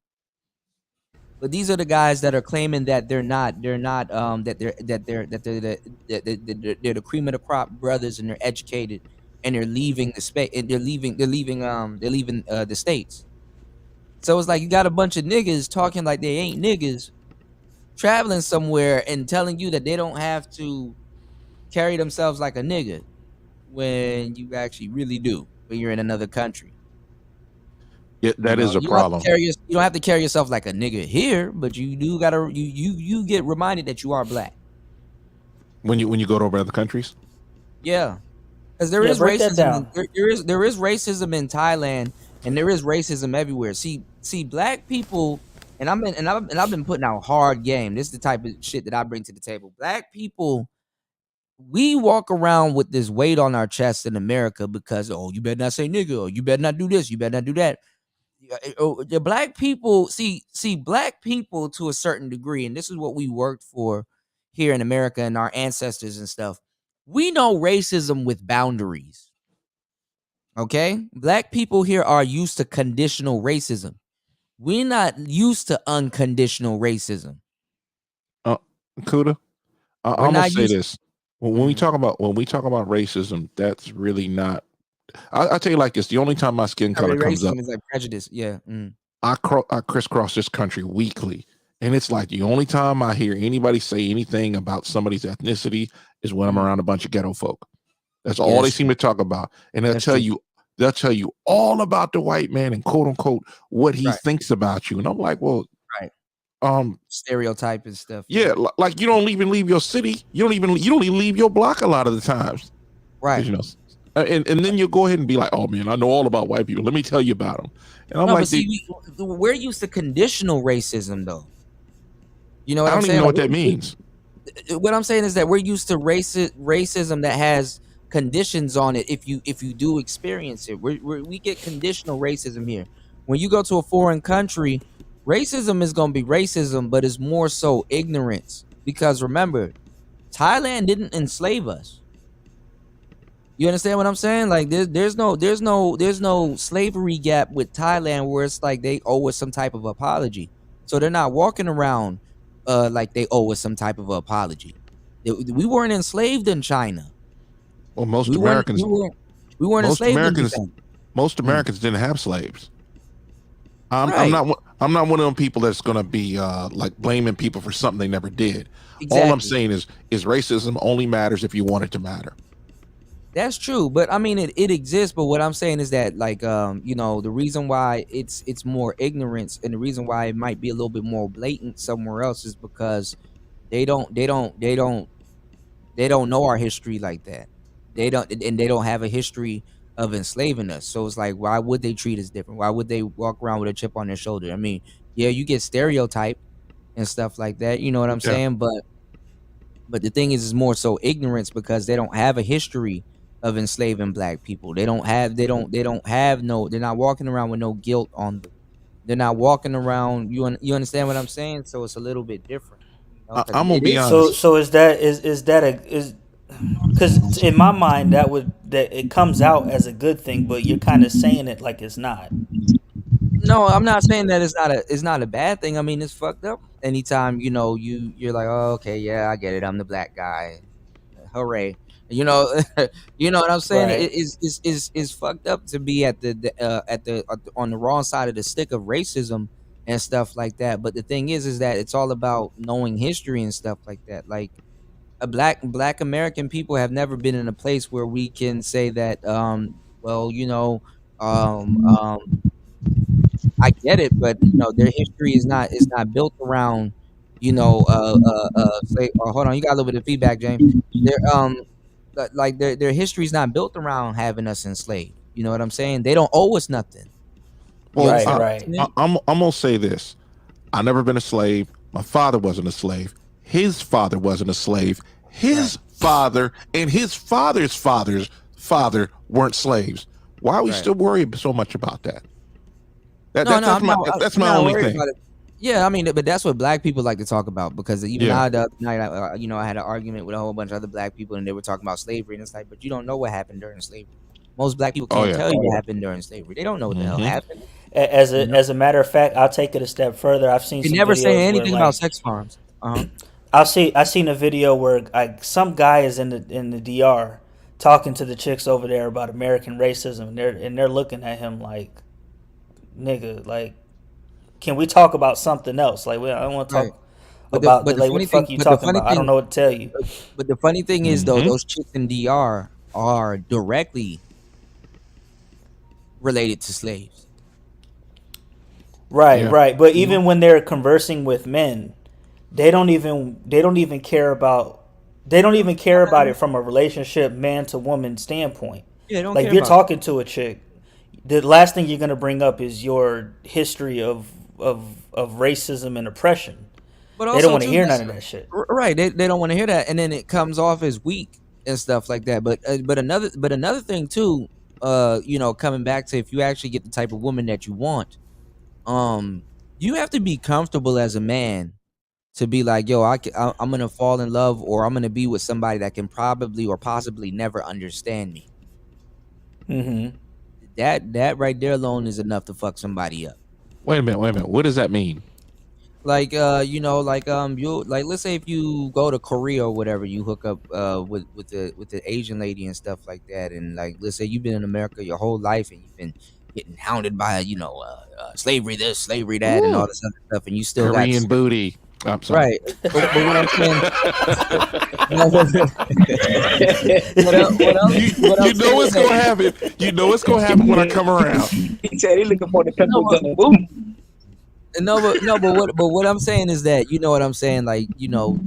but these are the guys that are claiming that they're not they're the cream of the crop brothers, and they're educated, and they're leaving the space, and they're leaving the states. So it's like you got a bunch of niggas talking like they ain't niggas, traveling somewhere and telling you that they don't have to carry themselves like a nigga, when you actually really do when you're in another country. Yeah, that is a You don't have to problem. carry you don't have to carry yourself like a nigga here, but you do gotta you get reminded that you are black. When you go to other countries. Yeah, because there Yeah, is break that racism. down. There is racism in Thailand, and there is racism everywhere. See, black people, and I've been putting out hard game. This is the type of shit that I bring to the table. Black people, we walk around with this weight on our chest in America because, oh, you better not say nigga, or you better not do this, you better not do that. The black people, see black people to a certain degree, and this is what we worked for here in America and our ancestors and stuff. We know racism with boundaries. Okay, black people here are used to conditional racism. We're not used to unconditional racism. Kuda, We're I'm gonna not say used. this. When we talk about racism, that's really not. I'll tell you like this: the only time my skin color comes up, Racism is like prejudice. Yeah. I crisscross this country weekly, and it's like the only time I hear anybody say anything about somebody's ethnicity is when I'm around a bunch of ghetto folk. That's Yeah, all they that's seem true. to talk about, and they'll That's tell true. you all about the white man and quote unquote what he Right. thinks about you. And I'm like, well, Right. um, Stereotype and stuff. yeah, like you don't even leave your city. You don't even leave your block a lot of the times. Right. You know, and then you go ahead and be like, oh man, I know all about white people. Let me tell you about them. And I'm No, like, but see, we're used to conditional racism, though. You know what I I'm don't even saying? know Like, what that means. what I'm saying is that we're used to racism that has conditions on it. If you do experience it, we get conditional racism here. When you go to a foreign country, racism is going to be racism, but it's more so ignorance. Because remember, Thailand didn't enslave us. You understand what I'm saying? Like there's no slavery gap with Thailand where it's like they owe us some type of apology. So they're not walking around like they owe us some type of apology. We weren't enslaved in China. Well, most We weren't Americans enslaved in Japan. most Americans didn't have slaves. I'm Right. not one of them people that's gonna be like blaming people for something they never did. All I'm Exactly. saying is racism only matters if you want it to matter. That's true, but I mean it exists. But what I'm saying is that, like, the reason why it's more ignorance, and the reason why it might be a little bit more blatant somewhere else, is because they don't know our history like that. They don't have a history of enslaving us. So it's like, why would they treat us different? Why would they walk around with a chip on their shoulder? I mean, yeah, you get stereotyped and stuff like that. You know what I'm Yeah. saying? But the thing is more so ignorance, because they don't have a history of enslaving black people. They're not walking around with no guilt on them. They're not walking around. You understand what I'm saying? So it's a little bit different. I'm 'Cause gonna it be is. honest. So is that because in my mind that it comes out as a good thing, but you're kind of saying it like it's not. No, I'm not saying that it's not a bad thing. I mean, it's fucked up. Anytime you're like, oh, okay, yeah, I get it. I'm the black guy. Hooray! You know, you know what I'm saying? Right. It's fucked up to be on the wrong side of the stick of racism and stuff like that. But the thing is that it's all about knowing history and stuff like that. Like, a black American people have never been in a place where we can say that, well, I get it, but their history is not built around, say, oh, hold on, you got a little bit of feedback, James. Their history is not built around having us enslaved. You know what I'm saying? They don't owe us nothing. You Well, understand what I'm saying? I'm gonna say this. I never been a slave. My father wasn't a slave. His father wasn't a slave. His father and his father's father weren't slaves. Why are we Right. still worried so much about that? I'm That's my not only worried thing. about it. Yeah, I mean, but that's what black people like to talk about because even Yeah. the other night, I had an argument with a whole bunch of other black people, and they were talking about slavery, and it's like, but you don't know what happened during slavery. Most black people Oh can't yeah. tell you what happened during slavery. They don't know what the hell Mhm. happened. As You know? a matter of fact, I'll take it a step further. I've seen They some never say videos where anything about like sex farms. I seen a video where some guy is in the DR talking to the chicks over there about American racism, and they're looking at him like, nigga, like, can we talk about something else? Like, I don't want to Right. talk about But the like what funny the fuck thing, you but the talking funny about? I don't thing, know what to tell you. but the funny thing is though, Mhm. those chicks in DR are directly related to slaves. Right, Yeah. right. But You know? even when they're conversing with men, they don't even care about it from a relationship man to woman standpoint. Yeah, they don't Like care if you're about that. talking to a chick, the last thing you're gonna bring up is your history of racism and oppression. But They don't also want to too, hear none of that shit. right? They don't want to hear that, and then it comes off as weak and stuff like that. But another thing too, coming back to if you actually get the type of woman that you want, you have to be comfortable as a man to be like, yo, I'm gonna fall in love, or I'm gonna be with somebody that can probably or possibly never understand me. Mm-hmm. That right there alone is enough to fuck somebody up. Wait a minute. What does that mean? Like you like, let's say if you go to Korea or whatever, you hook up with the Asian lady and stuff like that, and like let's say you've been in America your whole life and you've been getting hounded by slavery this, slavery that, and all Ooh. this other stuff, and you still Korean got booty. I'm sorry. right. But what I'm saying, what You I'm know saying what's gonna happen. You know what's gonna happen when I come around. He said he looking for the pepper no, gun. Boom. but what I'm saying is that, you know what I'm saying, like,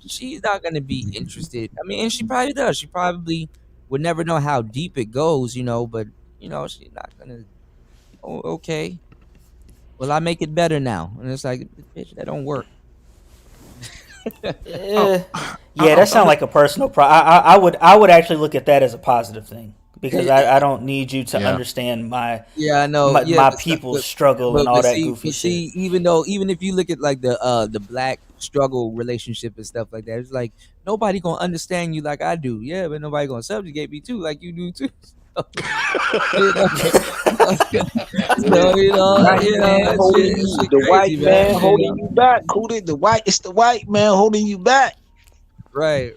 she's not gonna be interested. I mean, and she probably does. She probably would never know how deep it goes, but she's not gonna. Oh, okay. Well, I make it better now, and it's like, bitch, that don't work. Yeah, that sounds like a personal I would actually look at that as a positive thing because I don't need you to Yeah. understand my Yeah, I know. my people's struggle and all that goofy shit. See, even if you look at like the black struggle relationship and stuff like that, it's like nobody gonna understand you like I do. Yeah, but nobody gonna subjugate me too like you do too. The white man holding you back. It's the white man holding you back. Right.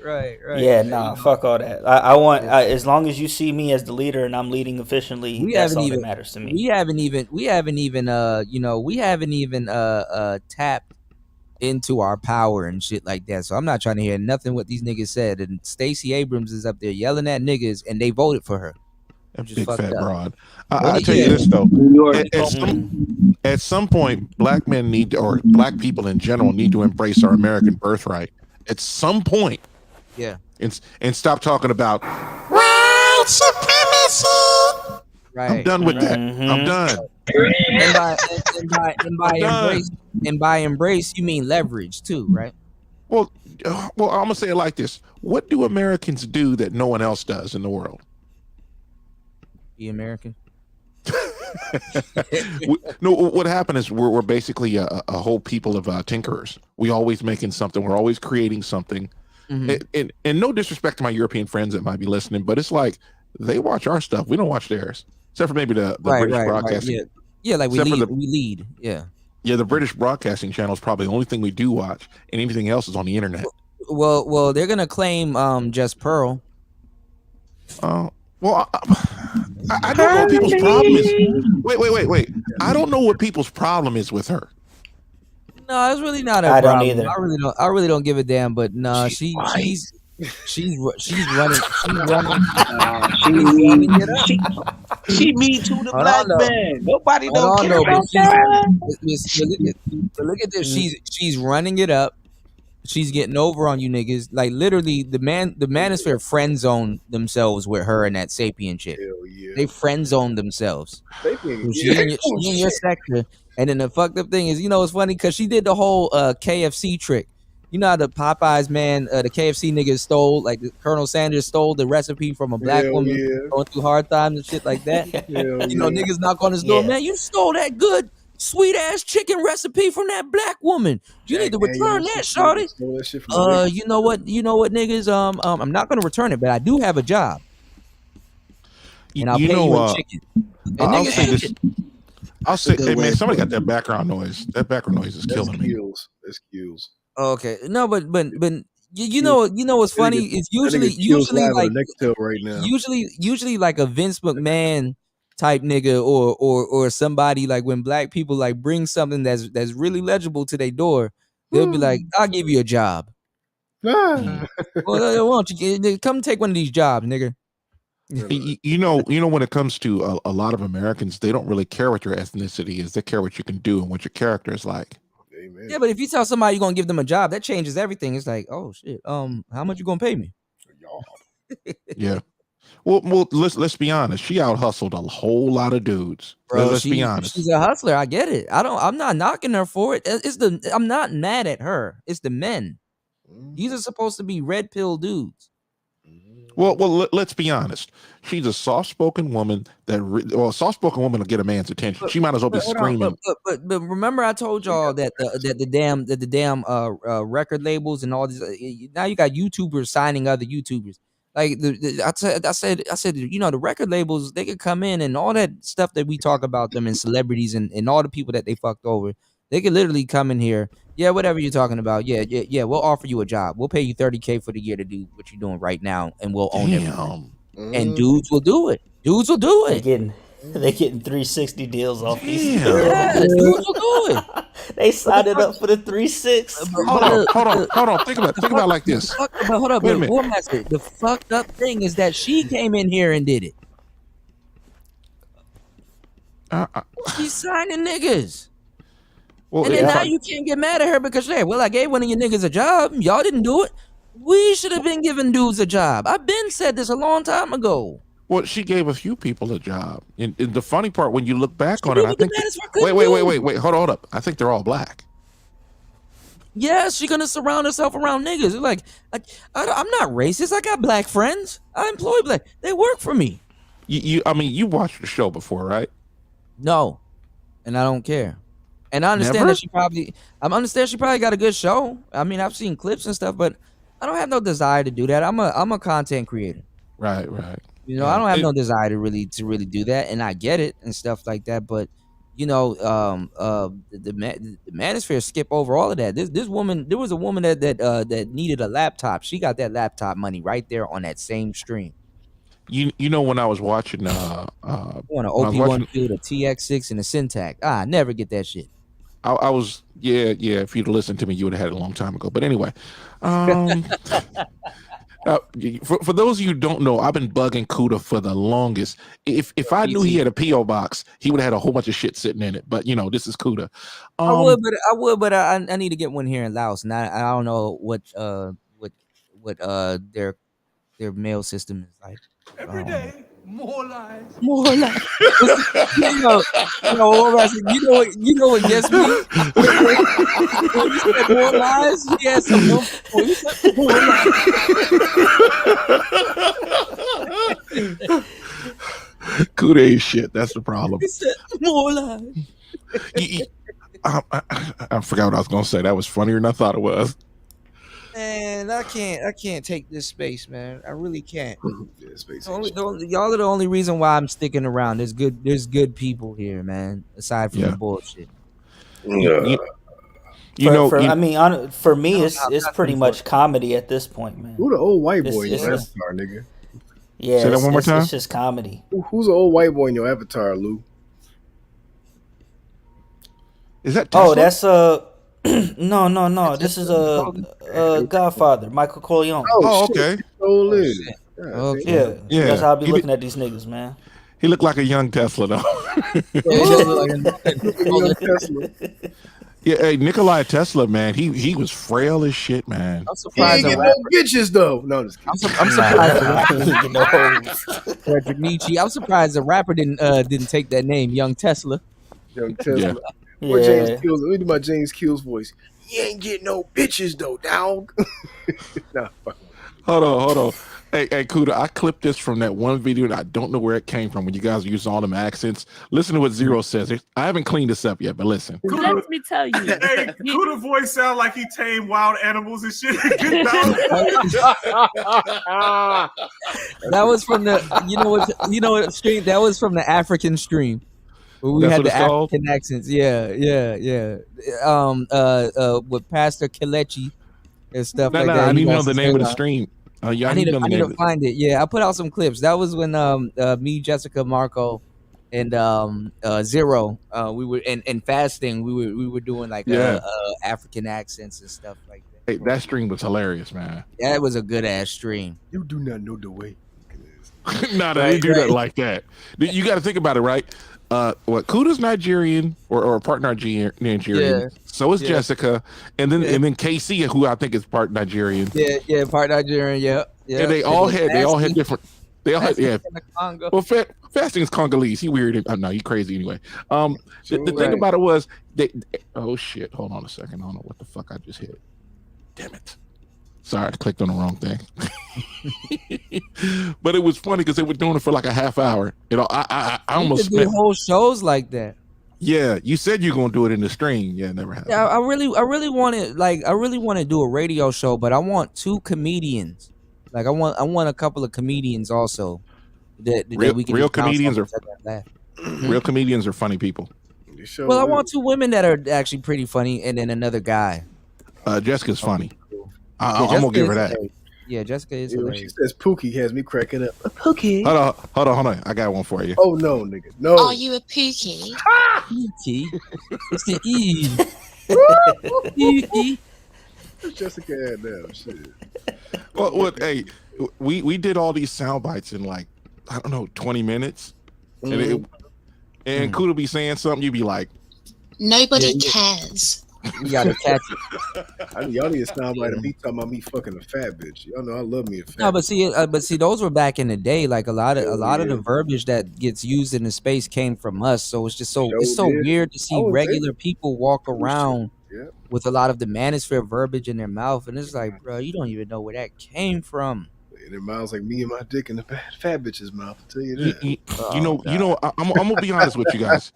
Yeah, nah, fuck all that. I want as long as you see me as the leader and I'm leading efficiently, We that's haven't all even that matters to me. we haven't even tapped into our power and shit like that. So I'm not trying to hear nothing what these niggas said. And Stacey Abrams is up there yelling at niggas, and they voted for her. That Just big fucked fat up. broad. I tell you this though. At some point, black men or black people in general need to embrace our American birthright. At some point. Yeah. And stop talking about white supremacy. Right. I'm done with that. I'm done. And by embrace, you mean leverage too, right? Well, I'm gonna say it like this: what do Americans do that no one else does in the world? Be American. No, what happened is we're basically a whole people of tinkerers. We always making something. We're always creating something. Mm-hmm. And no disrespect to my European friends that might be listening, but it's like they watch our stuff. We don't watch theirs, except for maybe the British broadcasting. Right. Yeah, like we lead. Yeah. Yeah, the British broadcasting channel is probably the only thing we do watch, and anything else is on the internet. Well, they're gonna claim Just Pearl. Well, I don't know what people's problem is. Wait. I don't know what people's problem is with her. No, it's really not a I problem. don't either. I really don't give a damn. But no, she's running. She's running it up. She me too the Hold black on, though. man. Nobody Hold don't on, care though, about that. but look at this. She's running it up. She's getting over on you niggas. Like literally, the Manosphere friend zoned themselves with her and that Sapien chick. They friend zoned themselves. She in your sector. And then the fucked up thing is, it's funny because she did the whole KFC trick. You know how the Popeyes man, the KFC niggas stole, like Colonel Sanders stole the recipe from a black woman going through hard times and shit like that. Niggas knock on his door, man, you stole that good sweet ass chicken recipe from that black woman. You need to return that, shorty. You know what, niggas? I'm not gonna return it, but I do have a job, and I'll pay you in chicken. And I'll niggas say this. chicken. I'll say, hey man, somebody got that background noise. That background noise is killing me. That's Q's. Okay, no, but you know what's funny? It's usually like right now. usually like a Vince McMahon type nigga or somebody, like when black people like bring something that's really legible to their door, they'll be like, I'll give you a job. Well, why don't you come take one of these jobs, nigga? You know, when it comes to a lot of Americans, they don't really care what your ethnicity is. They care what you can do and what your character is like. Amen. Yeah, but if you tell somebody you're gonna give them a job, that changes everything. It's like, oh shit, how much you gonna pay me? Yeah. Well, let's be honest. She out hustled a whole lot of dudes. Bro, let's be honest. She's a hustler. I get it. I'm not knocking her for it. I'm not mad at her. It's the men. These are supposed to be red pill dudes. Well, let's be honest. She's a soft-spoken woman a soft-spoken woman will get a man's attention. She might as well be screaming. But remember, I told y'all that the damn record labels and all these. Now you got YouTubers signing other YouTubers. Like I said, you know, the record labels, they could come in and all that stuff that we talk about them and celebrities and all the people that they fucked over. They could literally come in here. Yeah, whatever you're talking about. Yeah. We'll offer you a job. We'll pay you $30K for the year to do what you're doing right now, and we'll own everything. And dudes will do it. Dudes will do it. They getting 360 deals off these. Yeah, dudes will do it. They signed it up for the 3.6. Hold on. Think about it like this. Hold up. Wait a minute. War Master, the fucked up thing is that she came in here and did it. She's signing niggas. Well, and then now you can't get mad at her because, I gave one of your niggas a job. Y'all didn't do it. We should have been giving dudes a job. I've been said this a long time ago. Well, she gave a few people a job. And the funny part, when you look back on it, I think. Wait. Hold up. I think they're all black. Yes, she's gonna surround herself around niggas. It's like, I'm not racist. I got black friends. I employ black. They work for me. I mean, you watched the show before, right? No, and I don't care. And I understand that she probably got a good show. I mean, I've seen clips and stuff, but I don't have no desire to do that. I'm a content creator. Right. You know, I don't have no desire to really do that, and I get it and stuff like that. But you know, the Manosphere skip over all of that. This woman, there was a woman that needed a laptop. She got that laptop money right there on that same stream. You know, when I was watching on an OP1 field, a TX6 and a Syntax. I never get that shit. I was if you'd listened to me, you would have had it a long time ago. But anyway, for those of you who don't know, I've been bugging Kuda for the longest. If I knew he had a PO box, he would have had a whole bunch of shit sitting in it. But you know, this is Kuda. I would, but I need to get one here in Laos, and I don't know what their mail system is like. Every day, more lies. You know what gets me? When you said more lies, he had some before you said more lies. Kuda ain't shit. That's the problem. He said more lies. I forgot what I was gonna say. That was funnier than I thought it was. Man, I can't take this space, man. I really can't. Y'all are the only reason why I'm sticking around. There's good people here, man. Aside from the bullshit. For me, it's pretty much comedy at this point, man. Who the old white boy in your avatar, nigga? Yeah, say that one more time. It's just comedy. Who's the old white boy in your avatar, Lou? Is that Tesla? Oh, that's no. This is a Godfather, Michael Corleone. Oh, okay. Yeah. That's how I be looking at these niggas, man. He looked like a young Tesla, though. Yeah, hey, Nikolai Tesla, man, he was frail as shit, man. I'm surprised. He ain't get no bitches though. No, just kidding. I'm surprised. He ain't get no hoes. Frederick Nietzsche. I'm surprised the rapper didn't take that name, Young Tesla. Young Tesla. Yeah. Or James Kills. Let me do my James Kills voice. You ain't getting no bitches though, dog. Nah, fuck. Hold on. Hey, Kuda, I clipped this from that one video and I don't know where it came from when you guys used all them accents. Listen to what Zero says. I haven't cleaned this up yet, but listen. Let me tell you. Hey, Kuda voice sound like he tamed wild animals and shit. Good That was from the what stream. That was from the African stream. Where we That's had what the it's called? African accents. Yeah. With Pastor Kelechi and stuff No, like no, that. I He need to know lost the his name of the hairline. stream. I I need need to know the name to of it. find it. Yeah, I put out some clips. That was when me, Jessica, Marco, and Zero we were and fasting. We were doing like Yeah. African accents and stuff like that. Hey, that stream was hilarious, man. That was a good ass stream. You do not know the way. No, they didn't do that like that. You got to think about it, right? What Kuda's Nigerian or part Nigerian. Yeah. So is Yeah. Jessica, and then Yeah. KC, who I think is part Nigerian. Yeah, part Nigerian. Yeah. And they all had different. They all had Fasting in the Congo. Well, fasting is Congolese. He weird. No, he crazy anyway. The thing Right. about it was oh shit. Hold on a second. I don't know what the fuck I just hit. Damn it. Sorry, I clicked on the wrong thing. But it was funny because they were doing it for like a half hour. I We almost could do whole shows like that. Yeah, you said you're gonna do it in the stream. Yeah, it never happened. Yeah, I really want to do a radio show, but I want 2 comedians. Like I want a couple of comedians also that we can Real just bounce comedians off are each other and laugh. real comedians are funny people. Well, I want 2 women that are actually pretty funny, and then another guy. Jessica's funny. Yeah, I'm gonna Jessica give her is that. hilarious. Yeah, Jessica is When she hilarious. says Pookie, has me cracking up. A Pookie. Hold on. I got one for you. Oh no, nigga, no. Are you a Pookie? Pookie. It's the E. Pookie. Jessica had that shit. Well, hey, we did all these sound bites in like I don't know 20 minutes, and Kuda be saying something, you be like, Nobody cares. You gotta catch it. Y'all need to sound right of me talking about me fucking a fat bitch. Y'all know I love me a fat. No, but see, those were back in the day. Like a lot of the verbiage that gets used in the space came from us. So it's just so weird to see regular people walk around with a lot of the Manosphere verbiage in their mouth, and it's like, bro, you don't even know where that came from. In their mouths like me and my dick in the fat bitch's mouth. I'll tell you that. I'm gonna be honest with you guys.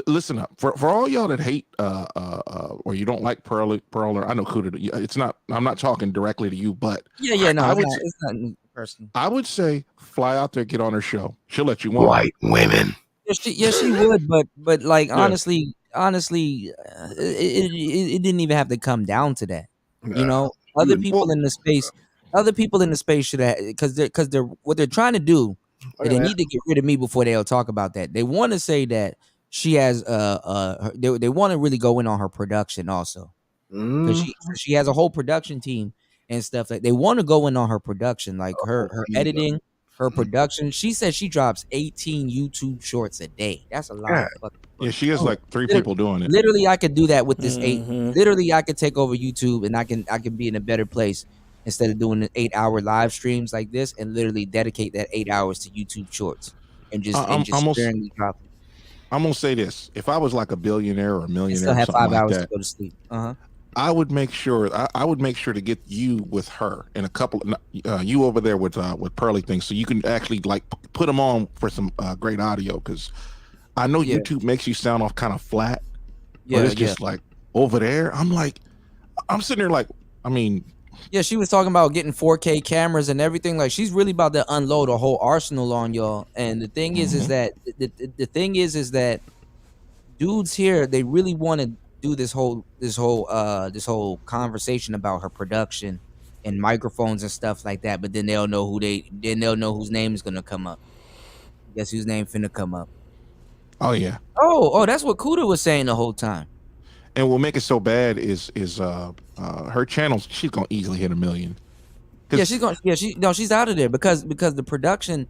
Listen up for all y'all that hate or you don't like Pearl or I know Kuda. It's not. I'm not talking directly to you, but It's not personal. I would say fly out there, get on her show. She'll let you on. White women. Yes, she would, but like honestly, it didn't even have to come down to that. You know, other people in the space should have because they're what they're trying to do. And they need to get rid of me before they'll talk about that. They want to say that she has they want to really go in on her production also because she has a whole production team and stuff. Like they want to go in on her production, like her editing, her production. She says she drops 18 YouTube shorts a day. That's a lot. Of fucking Yeah, she has like 3 people doing it. Literally, I could do that with this 8. Literally, I could take over YouTube and I can be in a better place instead of doing 8-hour live streams like this and literally dedicate that 8 hours to YouTube shorts and just sparingly drop it. I'm gonna say this: if I was like a billionaire or a millionaire, Still have or something 5 hours like to that, go to sleep. I would make sure. I would make sure to get you with her and a couple. You over there with Pearly things, so you can actually like put them on for some great audio. Because I know YouTube makes you sound off kind of flat. But it's just like over there. I'm sitting there like, I mean. Yeah, she was talking about getting 4K cameras and everything. Like she's really about to unload a whole arsenal on y'all. And the thing is that the thing is that dudes here, they really want to do this whole conversation about her production and microphones and stuff like that. But then they'll know whose name is gonna come up. Guess whose name finna come up? Oh yeah. Oh, that's what Kuda was saying the whole time. And what make it so bad is her channel. She's gonna easily hit 1 million. Yeah, she's gonna. Yeah, she's out of there because the production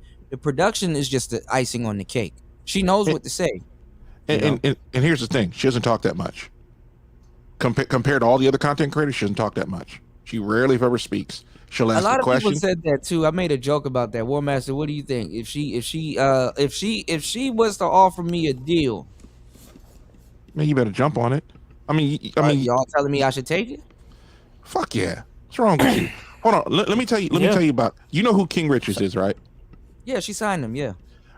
is just the icing on the cake. She knows what to say. And here's the thing: she doesn't talk that much. Compared to all the other content creators, she doesn't talk that much. She rarely, if ever, speaks. She'll ask a question. A lot of people said that too. I made a joke about that. War Master, what do you think? If she was to offer me a deal, man, you better jump on it. I mean, y'all telling me I should take it? Fuck yeah. What's wrong with you? Hold on. Let me tell you. Let me tell you about. You know who King Richards is, right? Yeah, she signed him. Yeah.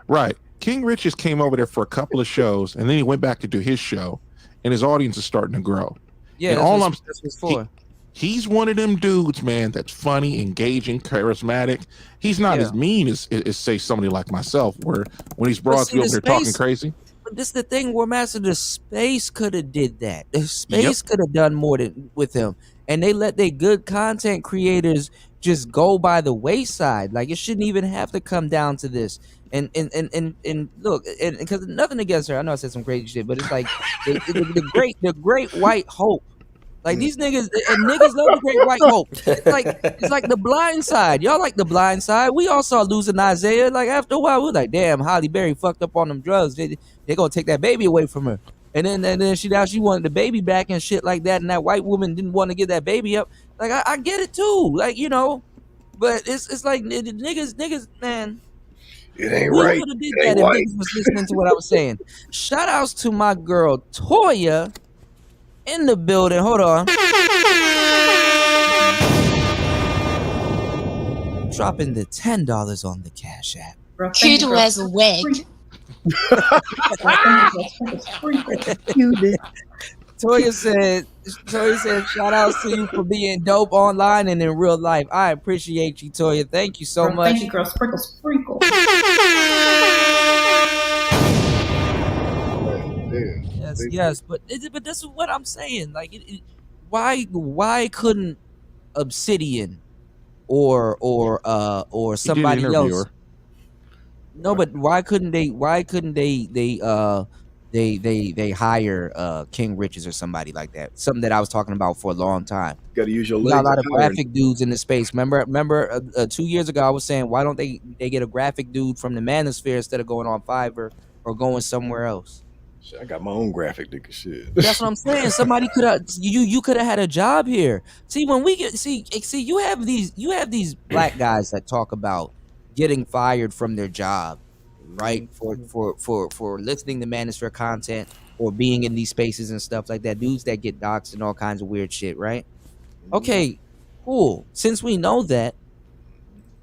Right. King Richards came over there for a couple of shows, and then he went back to do his show, and his audience is starting to grow. Yeah, and that's all what I'm it's for. He's one of them dudes, man, that's funny, engaging, charismatic. He's not as mean as say somebody like myself, where when he's broad, be over there talking crazy. But this is the thing, War Master. The space could have did that. The space could have done more with him, and they let their good content creators just go by the wayside. Like, it shouldn't even have to come down to this. And look, and because nothing against her, I know I said some crazy shit, but it's like the great white hope. Like, these niggas and niggas love the great white hope. It's like The Blind Side. Y'all like The Blind Side. We all saw Losing Isaiah. Like, after a while, we were like, damn, Halle Berry fucked up on them drugs. They gonna take that baby away from her. And then she wanted the baby back and shit like that. And that white woman didn't want to give that baby up. Like, I get it too. Like, you know, but it's like niggas, man. It ain't We right. could have did It ain't that if white. niggas was listening to what I was saying. Shout outs to my girl Toya in the building. Hold on. Dropping the $10 on the Cash App. Kid wears a wig. Toya said, shout outs to you for being dope online and in real life. I appreciate you, Toya. Thank you so much. Thank you, girl. Sprinkle, sprinkle. Yes, but this is what I'm saying. Like, why couldn't Obsidian or somebody else? No, but why couldn't they hire King Richards or somebody like that? Something that I was talking about for a long time. Got to use your We legs. got a lot of to hire. graphic dudes in the space. Remember 2 years ago I was saying, why don't they get a graphic dude from the Manosphere instead of going on Fiverr or going somewhere else? Shit, I got my own graphic nigga shit. That's what I'm saying. Somebody could have you could have had a job here. See, when we get see you have these black guys that talk about getting fired from their job, right? For listening to Manosphere content or being in these spaces and stuff like that. Dudes that get doxxed and all kinds of weird shit, right? Okay, cool. Since we know that,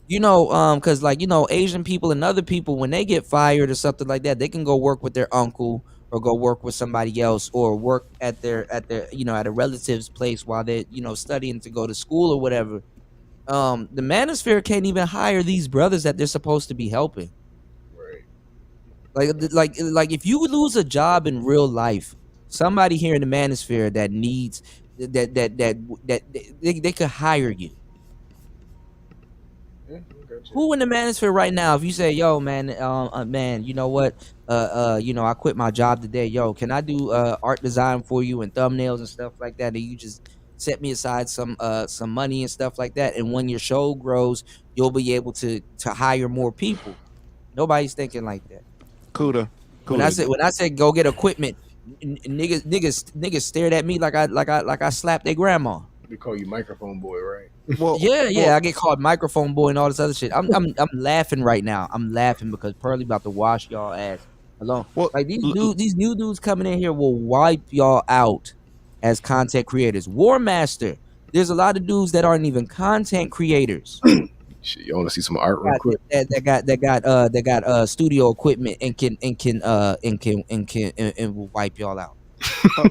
you know, because like, you know, Asian people and other people, when they get fired or something like that, they can go work with their uncle or go work with somebody else or work at their you know, at a relative's place while they're, you know, studying to go to school or whatever. The Manosphere can't even hire these brothers that they're supposed to be helping. Like if you lose a job in real life, somebody here in the Manosphere that needs that they could hire you. Who in the Manosphere right now, if you say, yo, man, man, you know what, you know, I quit my job today, yo, can I do art design for you and thumbnails and stuff like that, and you just set me aside some money and stuff like that, and when your show grows, you'll be able to hire more people. Nobody's thinking like that. Kuda. When I said go get equipment, niggas stared at me like I slapped their grandma. They call you microphone boy, right? Well, I get called microphone boy and all this other shit. I'm laughing right now. I'm laughing because Pearly about to wash y'all ass alone. Well, like these new dudes coming in here will wipe y'all out as content creators. War Master, there's a lot of dudes that aren't even content creaters. Shit, you want to see some art real quick? That got studio equipment and will wipe y'all out.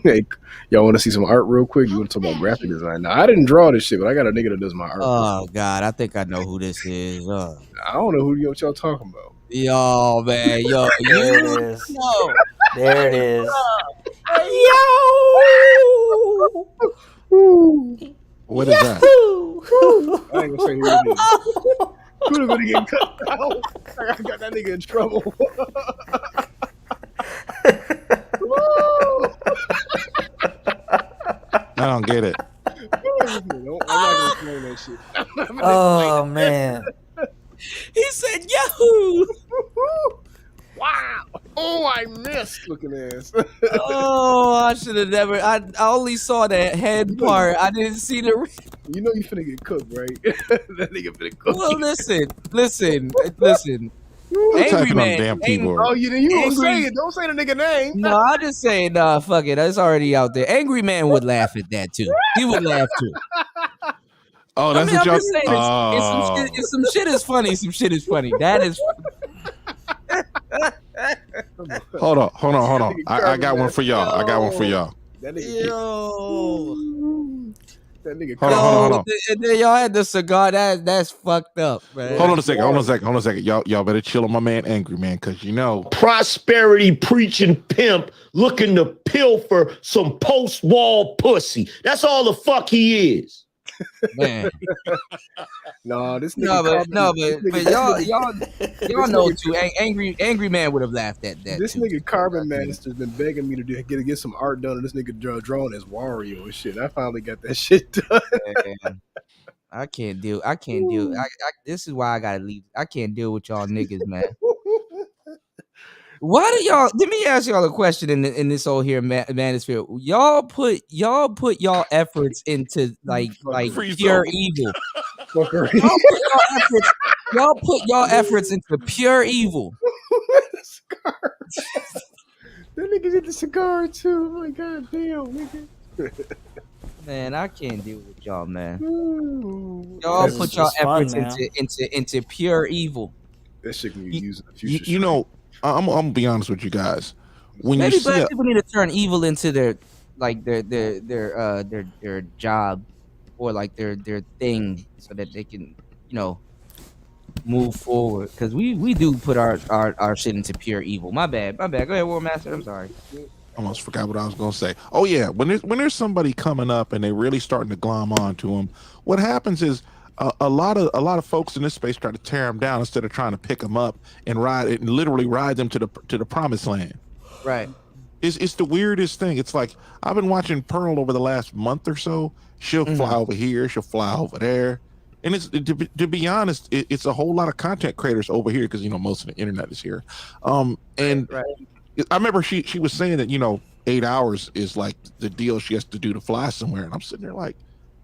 Hey, y'all want to see some art real quick? You want to talk about graphic design? Now, I didn't draw this shit, but I got a nigga that does my art. Oh God, I think I know who this is. I don't know who y'all talking about. Yo, man, yo, There it is. Yo. There it is. What is that? I ain't gonna say who it is. Who's gonna get cut out? I got that nigga in trouble. I don't get it. I'm not gonna explain that shit. Oh man. He said Yahoo! Wow. Oh, I missed looking ass. Oh, I should have never. I only saw that head part. I didn't see the. You know you finna get cooked, right? That nigga finna cook. Well, listen. Angry Man. Damn keyboard. Oh, you gonna say it? Don't say the nigga name. No, I just say nah. Fuck it. It's already out there. Angry Man would laugh at that too. He would laugh too. Oh, I that's mean, what I'm y'all. just saying, if some shit is funny, some shit is funny. That is. Hold on. I got one for y'all. I got one for y'all. That nigga. Yo. That nigga. Hold on. And then y'all had the cigar. That's fucked up, man. Hold on a second. Y'all better chill on my man Angry Man, because you know prosperity preaching pimp looking to pilfer some post-wall pussy. That's all the fuck he is. Man. No, this nigga. But y'all know too. Angry Man would have laughed at that. This too. nigga Carbon Master's been begging me to get some art done, and this nigga drawing his Wario and shit. I finally got that shit done. Man, I can't deal. This is why I gotta leave. I can't deal with y'all niggas, man. Why do y'all? Let me ask y'all a question in this whole here manosphere. Y'all put y'all efforts into like pure evil. Y'all put y'all efforts into pure evil. That nigga did the cigar too. Oh my god, damn, nigga. Man, I can't deal with y'all, man. Ooh, Y'all put y'all efforts into pure evil. That shit can be used in the future. you know. I'm gonna be honest with you guys. When Maybe you see black people need to turn evil into their job or like their thing, so that they can move forward. Because we do put our shit into pure evil. My bad. Go ahead, War Master. I'm sorry. almost forgot what I was gonna say. Oh yeah, when there's somebody coming up and they really starting to glom onto them, what happens is a lot of folks in this space try to tear them down instead of trying to pick them up and literally ride them to the promised land. Right. It's the weirdest thing. It's like I've been watching Pearl over the last month or so. She'll fly over here, she'll fly over there, and it's to be honest, it's a whole lot of content creators over here because most of the internet is here. And right. I remember she was saying that 8 hours is like the deal she has to do to fly somewhere, and I'm sitting there like,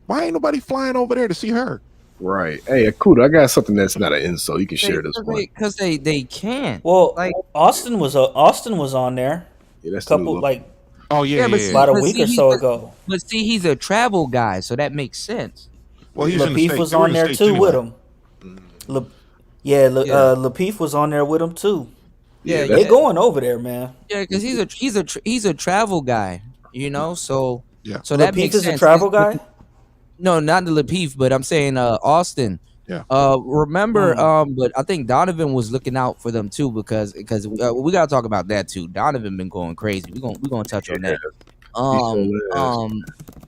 why ain't nobody flying over there to see her? Right. Hey, Akuda, I got something that's not an insult. You can share this one. Because they can't. Well, like Austin was on there. Yeah, that's a couple like. Oh yeah, about a week or so ago. But see, he's a travel guy, so that makes sense. Well, he's in the Lapeef States. was They were on in the there States too with anyway. him. Lapeef was on there with him too. Yeah, they going over there, man. Yeah, because he's a travel guy, So yeah, so that Lapeef makes is sense. a travel guy. No, not the Lapeef, but I'm saying Austin. Yeah. Remember, but I think Donovan was looking out for them too because we gotta talk about that too. Donovan been going crazy. We're gonna touch on that.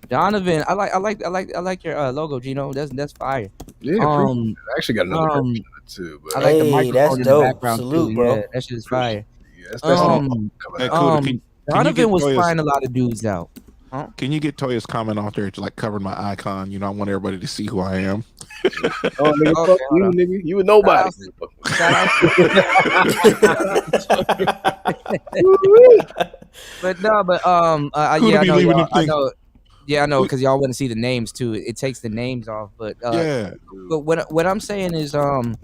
Donovan, I like your logo, Gino. That's fire. Yeah, I actually got another version of it too. But I like the Hey, microphone that's in the dope. background Salute, too. bro. Yeah, that shit is fire. Yeah, that's coming out. Can you Donovan get was Toya's- flying a lot of dudes out. Huh? Can you get Toya's comment off there to like covering my icon? I want everybody to see who I am. Oh, nigga, fuck you, nigga. You a nobody. But no, but Who yeah, to be leaving them I things? know. Yeah, I know, because y'all want to see the names too. It takes the names off, but Yeah. But what I'm saying is The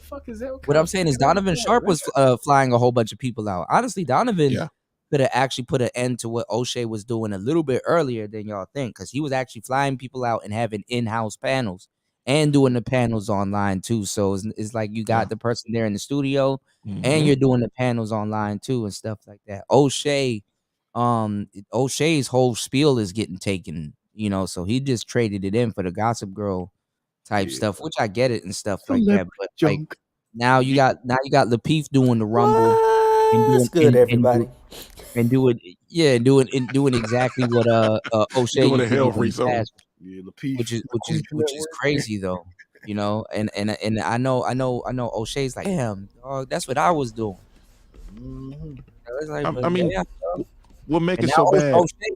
fuck is that? what I'm saying is Donovan Sharp was flying a whole bunch of people out. Honestly, Donovan could have actually put an end to what O'Shea was doing a little bit earlier than y'all think, because he was actually flying people out and having in-house panels and doing the panels online too. So it's like you got the person there in the studio and you're doing the panels online too and stuff like that. O'Shea, O'Shea's whole spiel is getting taken, so he just traded it in for the Gossip Girl type stuff, which I get it and stuff like that. But like now you got Lapeef doing the Rumble What's good, everybody? and doing exactly what O'Shea Doing used a to hell do in free the zone. past, Yeah, Lapeef, which is crazy though, and I know O'Shea's like, damn, dog, that's what I was doing. It's like, I mean, what make and it now so bad?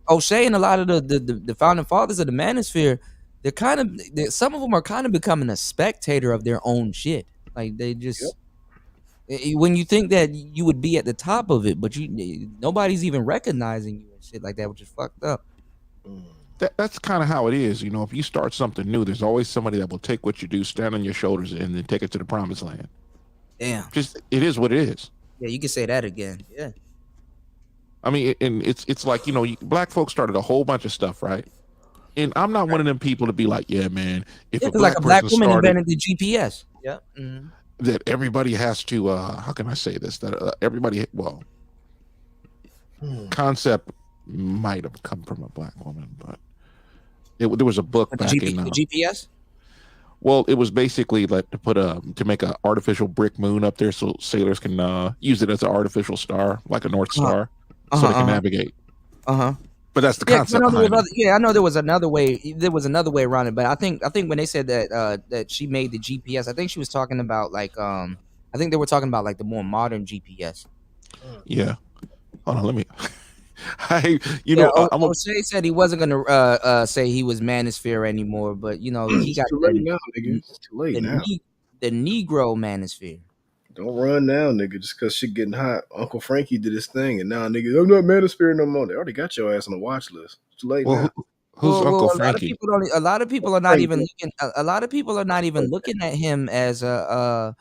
O'Shea and a lot of the founding fathers of the Manosphere, they're kind of some of them are kind of becoming a spectator of their own shit. Like they just when you think that you would be at the top of it, but nobody's even recognizing you and shit like that, which is fucked up. That's kind of how it is. If you start something new, there's always somebody that will take what you do, stand on your shoulders, and then take it to the promised land. Damn. Just it is what it is. Yeah, you can say that again. Yeah. I mean, and it's like black folks started a whole bunch of stuff, right? And I'm not one of them people to be like, yeah, man, if Yeah, a because like black a black person woman started, invented the GPS. Yep. Mhm. that everybody has to, how can I say this? That everybody, well, concept might have come from a black woman, but there was a book But back in, the GPS. well, it was basically like to make an artificial brick moon up there so sailors can use it as an artificial star, like a North Star, so they can navigate. But that's the Yeah, 'cause I concept know there was behind it. I know there was another way. There was another way around it, but I think when they said that that she made the GPS, I think she was talking about like I think they were talking about like the more modern GPS. Yeah. Hold on, let me. I'm O'Shea said he wasn't gonna say he was Manosphere anymore, but you know he It's got too late now, nigga. It's too late now. the Negro Manosphere. Don't run now, nigga, just because shit getting hot. Uncle Frankie did his thing, and now, nigga, I'm not Manosphere no more. They already got your ass on the watch list. It's too late now. Who's Uncle a lot of Frankie? people don't. A lot of people are not even looking. A lot of people are not even looking at him as a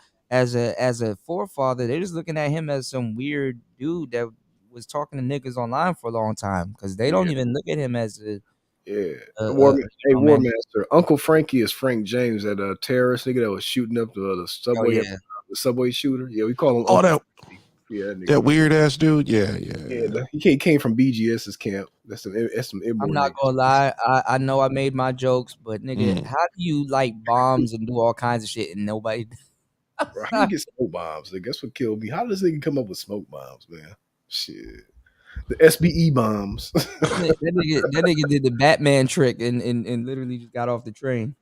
forefather. They're just looking at him as some weird dude that was talking to niggas online for a long time because they don't even look at him as a Hey, War man. Master. Uncle Frankie is Frank James, that terrorist nigga that was shooting up the subway, yeah. the subway shooter. Yeah, we call him. Oh, Uncle Frankie. Yeah, that nigga. That weird ass dude. Yeah. He came from BGS's camp. That's some I'm immoral not niggas. gonna lie. I know I made my jokes, but nigga, how do you like bombs and do all kinds of shit and nobody? Bro, how you get smoke bombs? Like, that's what killed me. How does this nigga come up with smoke bombs, man? Shit. The SBE bombs. that nigga did the Batman trick and literally just got off the train.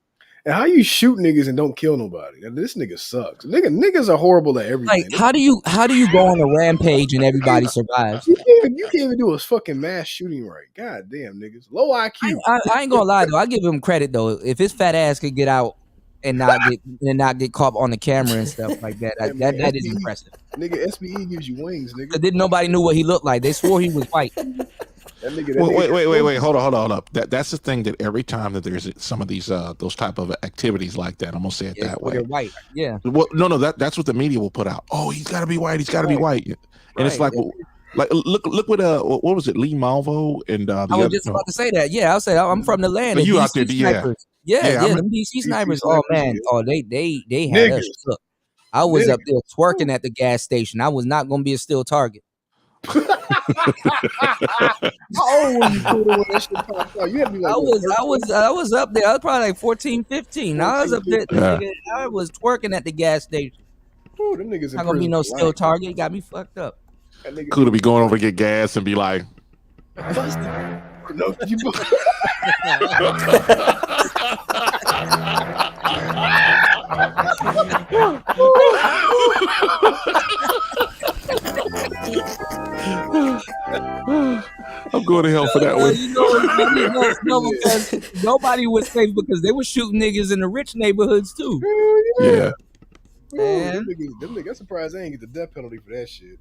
And how you shoot niggas and don't kill nobody? Now, this nigga sucks. Niggas are horrible at everything. Like, how do you go on a rampage and everybody survives? You can't even do a fucking mass shooting right. God damn, niggas. Low IQ. I ain't gonna lie though. I give him credit though. If his fat ass could get out and not get caught on the camera and stuff like that, that is impressive. Nigga, SBE gives you wings, nigga. Didn't nobody knew what he looked like. They swore he was white. Wait, hold on. That's the thing, that every time that there's some of these those type of activities like that, I'm gonna say it that way. They're white. Yeah. Well, no, that's what the media will put out. Oh, he's got to be white. He's got to be white. And it's like, look what was it? Lee Malvo and I was just about to say that. Yeah, I'll say I'm from the land. You DC out there, snipers. Yeah, them DC snipers. Oh man, they had us shook. I was up there twerking at the gas station. I was not gonna be a still target. How old were you when that shit popped out? You had to be like, I was up there. I was probably like 14, 15. I was up there. Nigga, I was twerking at the gas station. Ooh, them niggas not gonna be no still target. Got me fucked up. Could be going over to get gas and be like, no, you. I'm going to hell for that one. No, because nobody was safe because they were shooting niggas in the rich neighborhoods too. Yeah. Them niggas, I'm surprised they ain't get the death penalty for that shit.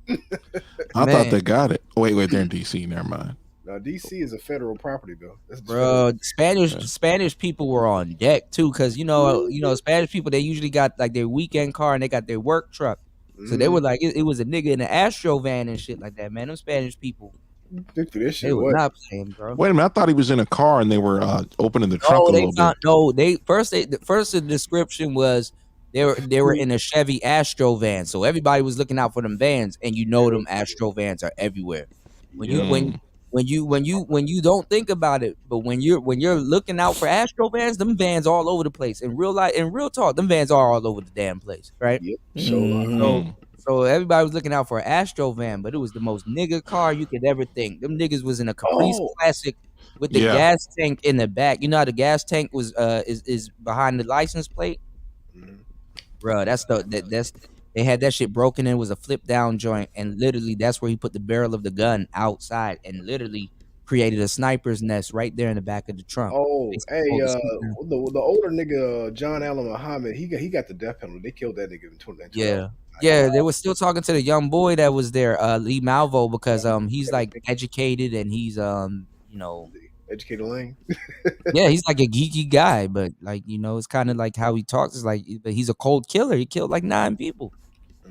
I thought they got it. Wait, they're in DC. Never mind. Now DC is a federal property though. That's Bro, Spanish people were on deck too, because you know Spanish people, they usually got like their weekend car and they got their work truck. So they were like, it was a nigga in an Astro van and shit like that, man. Them Spanish people, they were not playing, bro. Wait a minute, I thought he was in a car and they were opening the trunk a little bit. No, the description was they were in a Chevy Astro van, so everybody was looking out for them vans, and them Astro vans are everywhere. When you don't think about it, but when you're looking out for Astro vans, them vans all over the place. In real talk, them vans are all over the damn place, right? Yep. So everybody was looking out for an Astro van, but it was the most nigga car you could ever think. Them niggas was in a Caprice Classic with the gas tank in the back. You know how the gas tank was is behind the license plate, bro. They had that shit broken in. It was a flip down joint, and literally that's where he put the barrel of the gun outside and literally created a sniper's nest right there in the back of the trunk. Oh, hey, the older nigga John Allen Muhammad, he got the death penalty. They killed that nigga in 2012. Yeah, they were still talking to the young boy that was there, Lee Malvo, because he's like educated and he's educated Lane. Yeah, he's like a geeky guy, but like it's kind of like how he talks is like, but he's a cold killer. He killed like 9 people.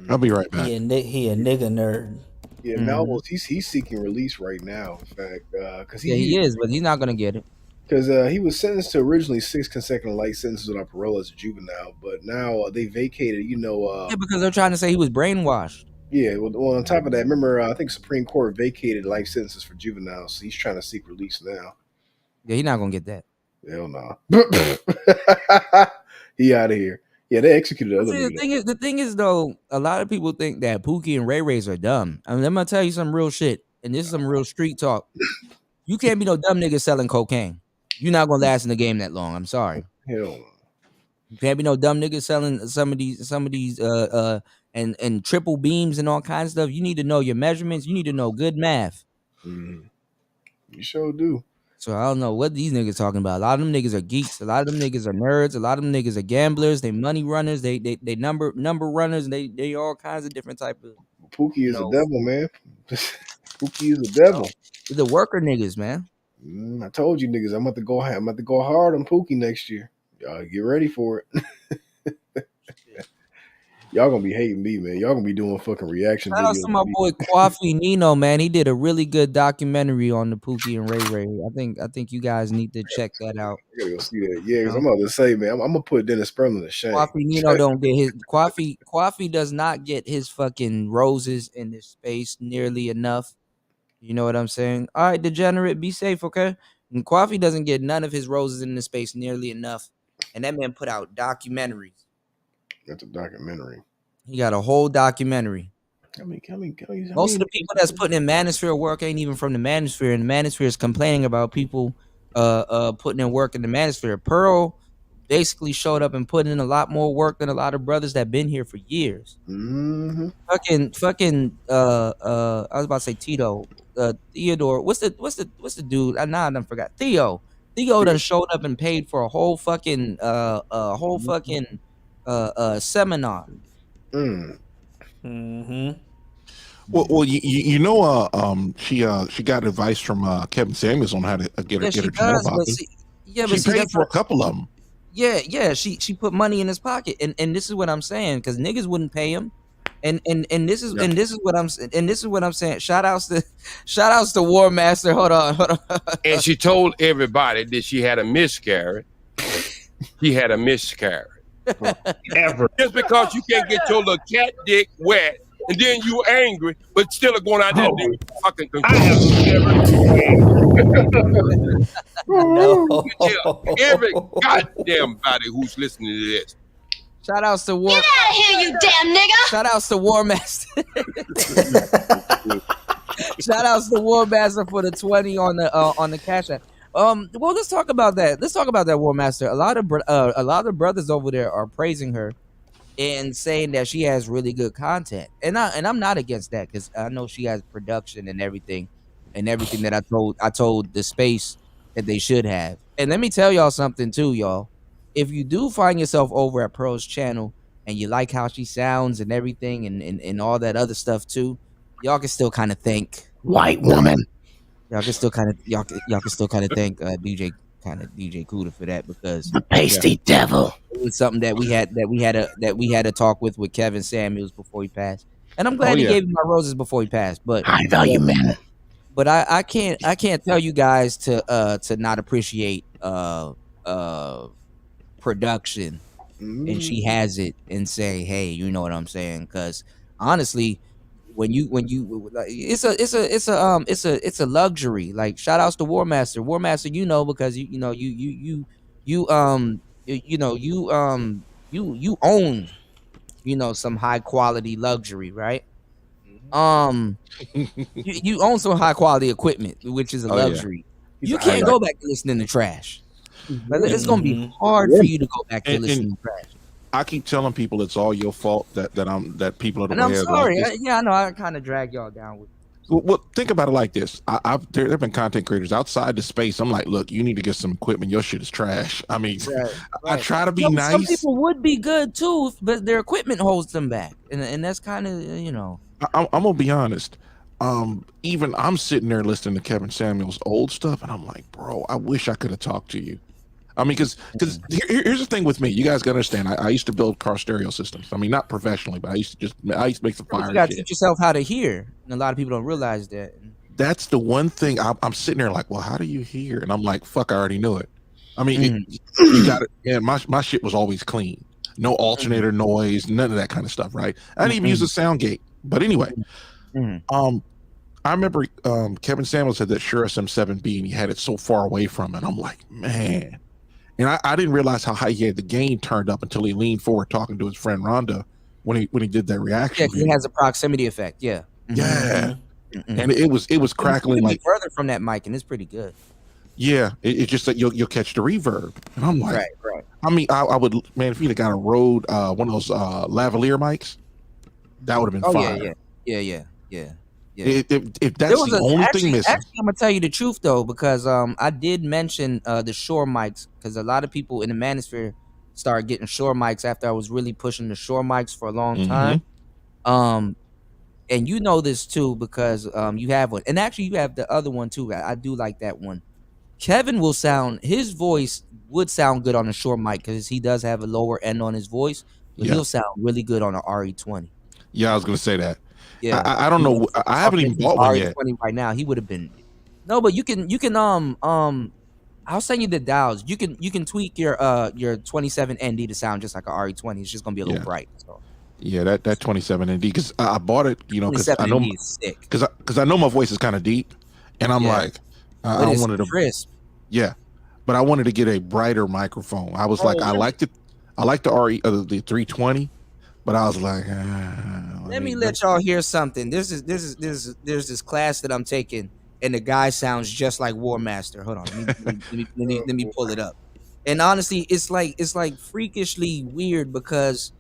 I'll be right back. He a nigga nerd. Yeah, Malvo's he's seeking release right now. In fact, because he is, but he's not gonna get it. Because he was sentenced to originally 6 consecutive life sentences on parole as a juvenile, but now they vacated. Yeah, because they're trying to say he was brainwashed. Yeah. Well, on top of that, remember, I think Supreme Court vacated life sentences for juveniles. So he's trying to seek release now. Yeah, he's not gonna get that. Hell no. He out of here. Yeah, they executed the other See, nigga. the thing is though, a lot of people think that Pookie and Ray Rays are dumb. I mean, I'm gonna tell you some real shit, and this is some real street talk. You can't be no dumb nigga selling cocaine. You're not gonna last in the game that long. I'm sorry. Hell no. You can't be no dumb nigga selling some of these and triple beams and all kinds of stuff. You need to know your measurements. You need to know good math. Mm-hmm. You sure do. So I don't know what these niggas talking about. A lot of them niggas are geeks. A lot of them niggas are nerds. A lot of them niggas are gamblers. They money runners. They number runners. They all kinds of different type of. Pookie is a devil, man. Pookie is a devil. The worker niggas, man. I told you niggas, I'm about to go hard on Pookie next year. Y'all get ready for it. Y'all gonna be hating me, man. Y'all gonna be doing fucking reaction Shout out videos. to my boy Kwafi Nino, man. He did a really good documentary on the Pookie and Ray Ray. I think you guys need to check that out. I gotta go see that. Yeah, because I'm about to say, man, I'm gonna put Dennis Sperlin to shame. Kwafi Nino don't get his Kwafi does not get his fucking roses in this space nearly enough. You know what I'm saying? All right, degenerate, be safe, okay? And Kwafi doesn't get none of his roses in this space nearly enough. And that man put out documentaries. That's a documentary. He got a whole documentary. Most of the people that's putting in Manosphere work ain't even from the Manosphere, and the Manosphere is complaining about people putting in work in the Manosphere. Pearl basically showed up and put in a lot more work than a lot of brothers that been here for years. Mm-hmm. Fucking I was about to say Tito, Theodore. What's the dude? I done forgot. Theo done showed up and paid for a whole fucking seminar. Mm-hmm. Well, you know, she got advice from Kevin Samuels on how to get her channel popping. She paid for a couple of them. Yeah, she put money in his pocket, and this is what I'm saying, because niggas wouldn't pay him, and this is what I'm saying. Shout outs to War Master. Hold on. And she told everybody that she had a miscarriage. She had a miscarriage. Ever. Just because you can't get your little cat dick wet, and then you angry, but still are going out there doing fucking control. I have No. every goddamn body who's listening to this. Shout outs to War. Get out of here, you damn nigga! Shout outs to War Master. Shout outs to War Master for the 20 on the Cash App. Well, let's talk about that. Let's talk about that, War Master. A lot of brothers over there are praising her and saying that she has really good content, and I'm not against that, because I know she has production and everything that I told the space that they should have. And let me tell y'all something too, y'all. If you do find yourself over at Pearl's channel and you like how she sounds and everything and all that other stuff too, y'all can still kind of thank white woman. Y'all can still kind of thank DJ Cuda for that, because The pasty devil. it was something that we had to talk with Kevin Samuels before he passed. And I'm glad he gave me my roses before he passed. But High value man. But I can't tell you guys to not appreciate production, and she has it, and say, hey, you know what I'm saying? Because honestly, when you it's a luxury. Like, shout outs to War Master, you know, because you own, you know, some high quality luxury, right? You own some high quality equipment, which is a luxury. You can't go back to listening to trash. Like, it's gonna be hard for you to go back to listening to trash. I keep telling people it's all your fault that people are the And I'm way sorry. like this. I know I kind of drag y'all down with. Well, think about it like this. There have been content creators outside the space. I'm like, look, you need to get some equipment. Your shit is trash. I mean, I try to be nice. Some people would be good too, but their equipment holds them back, and that's kind of, you know. I'm gonna be honest. Even I'm sitting there listening to Kevin Samuels' old stuff, and I'm like, bro, I wish I could have talked to you. I mean, because here's the thing with me. You guys gotta understand. I used to build car stereo systems. I mean, not professionally, but I used to make some fire. You gotta teach yourself how to hear, and a lot of people don't realize that. that's the one thing I'm sitting there like, well, how do you hear? And I'm like, fuck, I already knew it. I mean, you got it. And my shit was always clean. No alternator noise, none of that kind of stuff, right? I didn't even use a sound gate. But anyway, I remember Kevin Samuels had that Shure SM7B and he had it so far away from it. I'm like, man. And I didn't realize how high he had the gain turned up until he leaned forward talking to his friend Rhonda when he did that reaction. Yeah, 'cause it has a proximity effect. Yeah. Yeah. And it was crackling like further from that mic, and it's pretty good. Yeah, it's just that you'll catch the reverb, and I'm like, right. I mean, I would, man, if you'd have got a Rode, one of those lavalier mics, that would have been fire. Yeah. If that's the only thing missing. Actually, I'm gonna tell you the truth though, because I did mention the Shure mics, because a lot of people in the Manosphere started getting Shure mics after I was really pushing the Shure mics for a long time. And you know this too, because you have one, and actually you have the other one too. I do like that one. Kevin will sound, his voice would sound good on a Shure mic because he does have a lower end on his voice, but he'll sound really good on an RE20. Yeah, I was gonna say that. Yeah, I don't know. I haven't even bought one yet. RE20 right now, he would have been. No, but you can I'll send you the dials. You can tweak your 27 ND to sound just like an RE20. It's just gonna be a little bright. So. Yeah, that 27 ND, because I bought it, you know, because I know because I know my voice is kind of deep, and I'm like, I wanted to crisp. Yeah, but I wanted to get a brighter microphone. I was like, I like the the 320, but I was like, let me let y'all hear something. There's this class that I'm taking, and the guy sounds just like War Master. Hold on, let me pull it up. And honestly, it's like freakishly weird because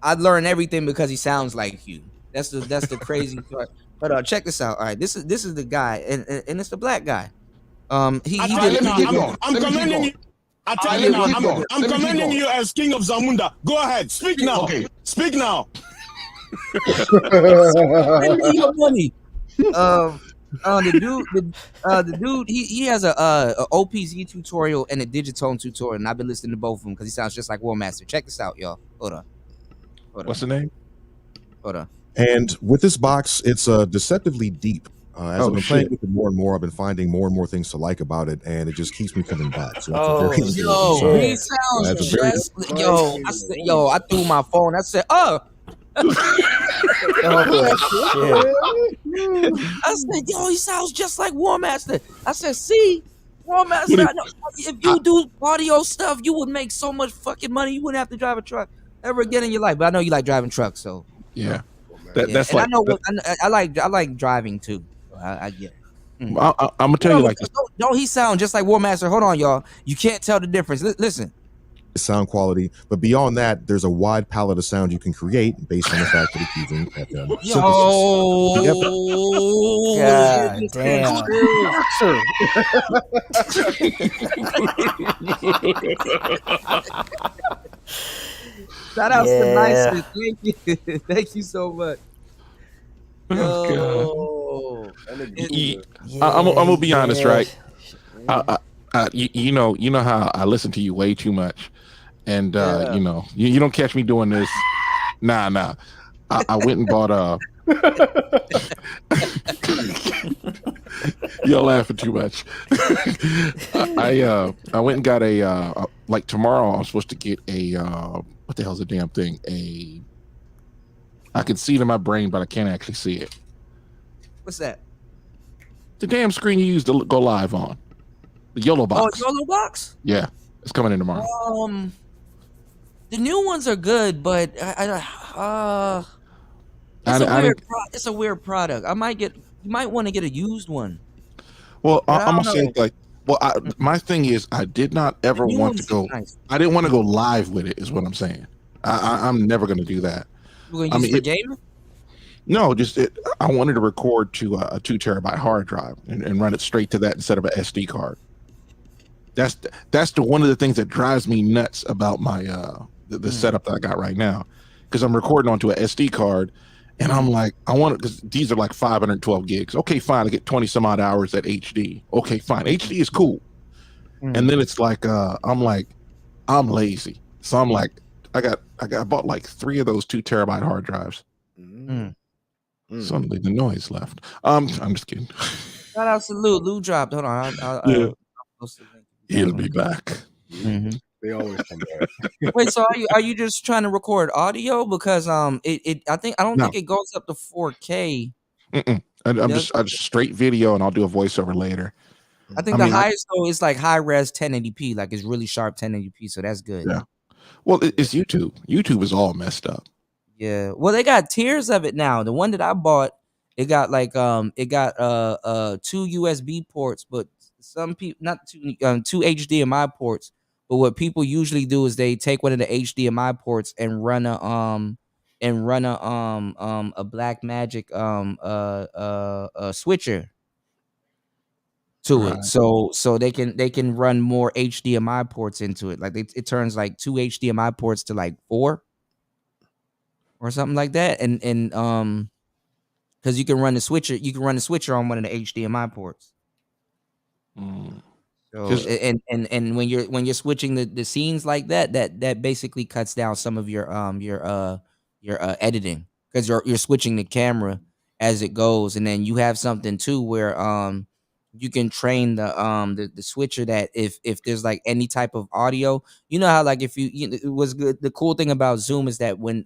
I learned everything because he sounds like you. That's the crazy part. But check this out. All right, this is the guy, and it's the black guy. I'm commending you. I'm commending you as King of Zamunda. Go ahead, speak now. Okay. Speak now. Send me your money. The dude, he has a OPZ tutorial and a Digitone tutorial, and I've been listening to both of them because he sounds just like War Master. Check this out, y'all. Hold on. What's the name? Hold on. And with this box, it's deceptively deep. As I've been playing with it more and more, I've been finding more and more things to like about it, and it just keeps me coming back. So he sounds just I threw my phone. I said, I said, he sounds just like War Master. I said, see, War Master, I know, if you do audio stuff, you would make so much fucking money. You wouldn't have to drive a truck ever again in your life. But I know you like driving trucks, so yeah. That's like, I like driving too. I get it. I'm gonna tell you like this. Don't he sound just like War Master? Hold on, y'all. You can't tell the difference. Listen. Sound quality, but beyond that, there's a wide palette of sound you can create based on the fact that it's using FM. Shout out to Nice. Thank you. Thank you so much. I'm gonna be honest, right? You know how I listen to you way too much, and you know you don't catch me doing this. Nah. I went and bought You're laughing too much. I went and got a like tomorrow. I'm supposed to get a what the hell's the damn thing? I can see it in my brain, but I can't actually see it. What's that? The damn screen you use to go live on. The YOLO box. Oh, YOLO box? Yeah, it's coming in tomorrow. The new ones are good, but it's a weird product. You might want to get a used one. Well, I'm gonna say like, my thing is, I did not ever want to go. Nice. I didn't want to go live with it. Is what I'm saying. I'm never gonna do that. You're gonna use it for gaming? No, I wanted to record to a 2 terabyte hard drive and run it straight to that instead of an SD card. That's one of the things that drives me nuts about my the setup that I got right now, because I'm recording onto an SD card, and I'm like, I want it because these are like 512 gigs. Okay, fine, I get 20 some odd hours at HD. Okay, fine, HD is cool. And then it's like I'm lazy, so I'm like, I bought like 3 of those 2 terabyte hard drives. Suddenly the noise left. I'm just kidding. Shout out to Lou. Lou dropped. Hold on. Yeah. I'll post the link. if you guys He'll wanna be see. back. Mhm. They always come back. Wait, so are you just trying to record audio? Because I don't No. think it goes up to 4K. Mm-mm. I'm just straight video, and I'll do a voiceover later. I think the highest though is like high res 1080p, like it's really sharp 1080p, so that's good. Yeah. Well, it's YouTube. YouTube is all messed up. Yeah. Well, they got tiers of it now. The one that I bought, it got like it got 2 USB ports, but some people not two HDMI ports. But what people usually do is they take one of the HDMI ports and run a Black Magic switcher to it. Right. So they can run more HDMI ports into it. Like it turns like 2 HDMI ports to like 4 or something like that. And because you can run the switcher on one of the HDMI ports. So 'Cause- and when you're switching the scenes like that basically cuts down some of your editing, because you're switching the camera as it goes, and then you have something too where you can train the switcher that if there's like any type of audio, you know how like if it was good. The cool thing about Zoom is that when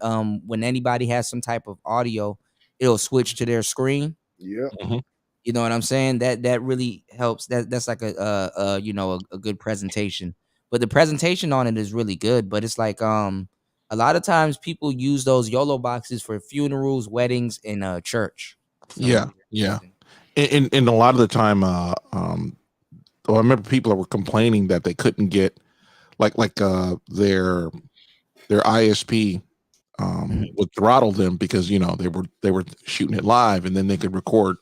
anybody has some type of audio, it'll switch to their screen. Yeah. You know what I'm saying? That really helps. That's like a good presentation. But the presentation on it is really good. But it's like a lot of times people use those YOLO boxes for funerals, weddings, and church. So, yeah. And a lot of the time, I remember people were complaining that they couldn't get like their ISP would throttle them because they were shooting it live, and then they could record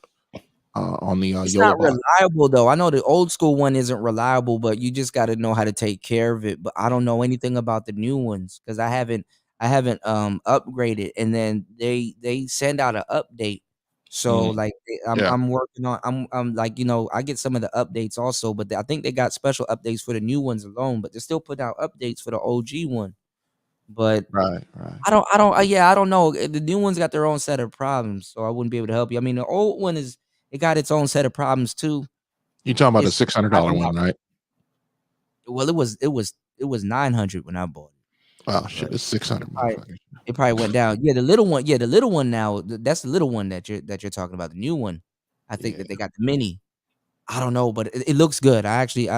on the It's YOLO not box. reliable though. I know the old school one isn't reliable, but you just got to know how to take care of it. But I don't know anything about the new ones because I haven't upgraded. And then they send out an update. So like I'm working on I'm like I get some of the updates also, but I think they got special updates for the new ones alone. But they're still putting out updates for the OG one. But right. I don't know. The new one's got their own set of problems, so I wouldn't be able to help you. I mean, the old one it got its own set of problems too. You talking about the It's $600 one, right? Well, it was $900 when I bought it. Oh shit, it's 600. It probably went down. Yeah, the little one. Yeah, the little one now. That's the little one that you're talking about. The new one. I think that they got the mini. I don't know, but it looks good. I actually,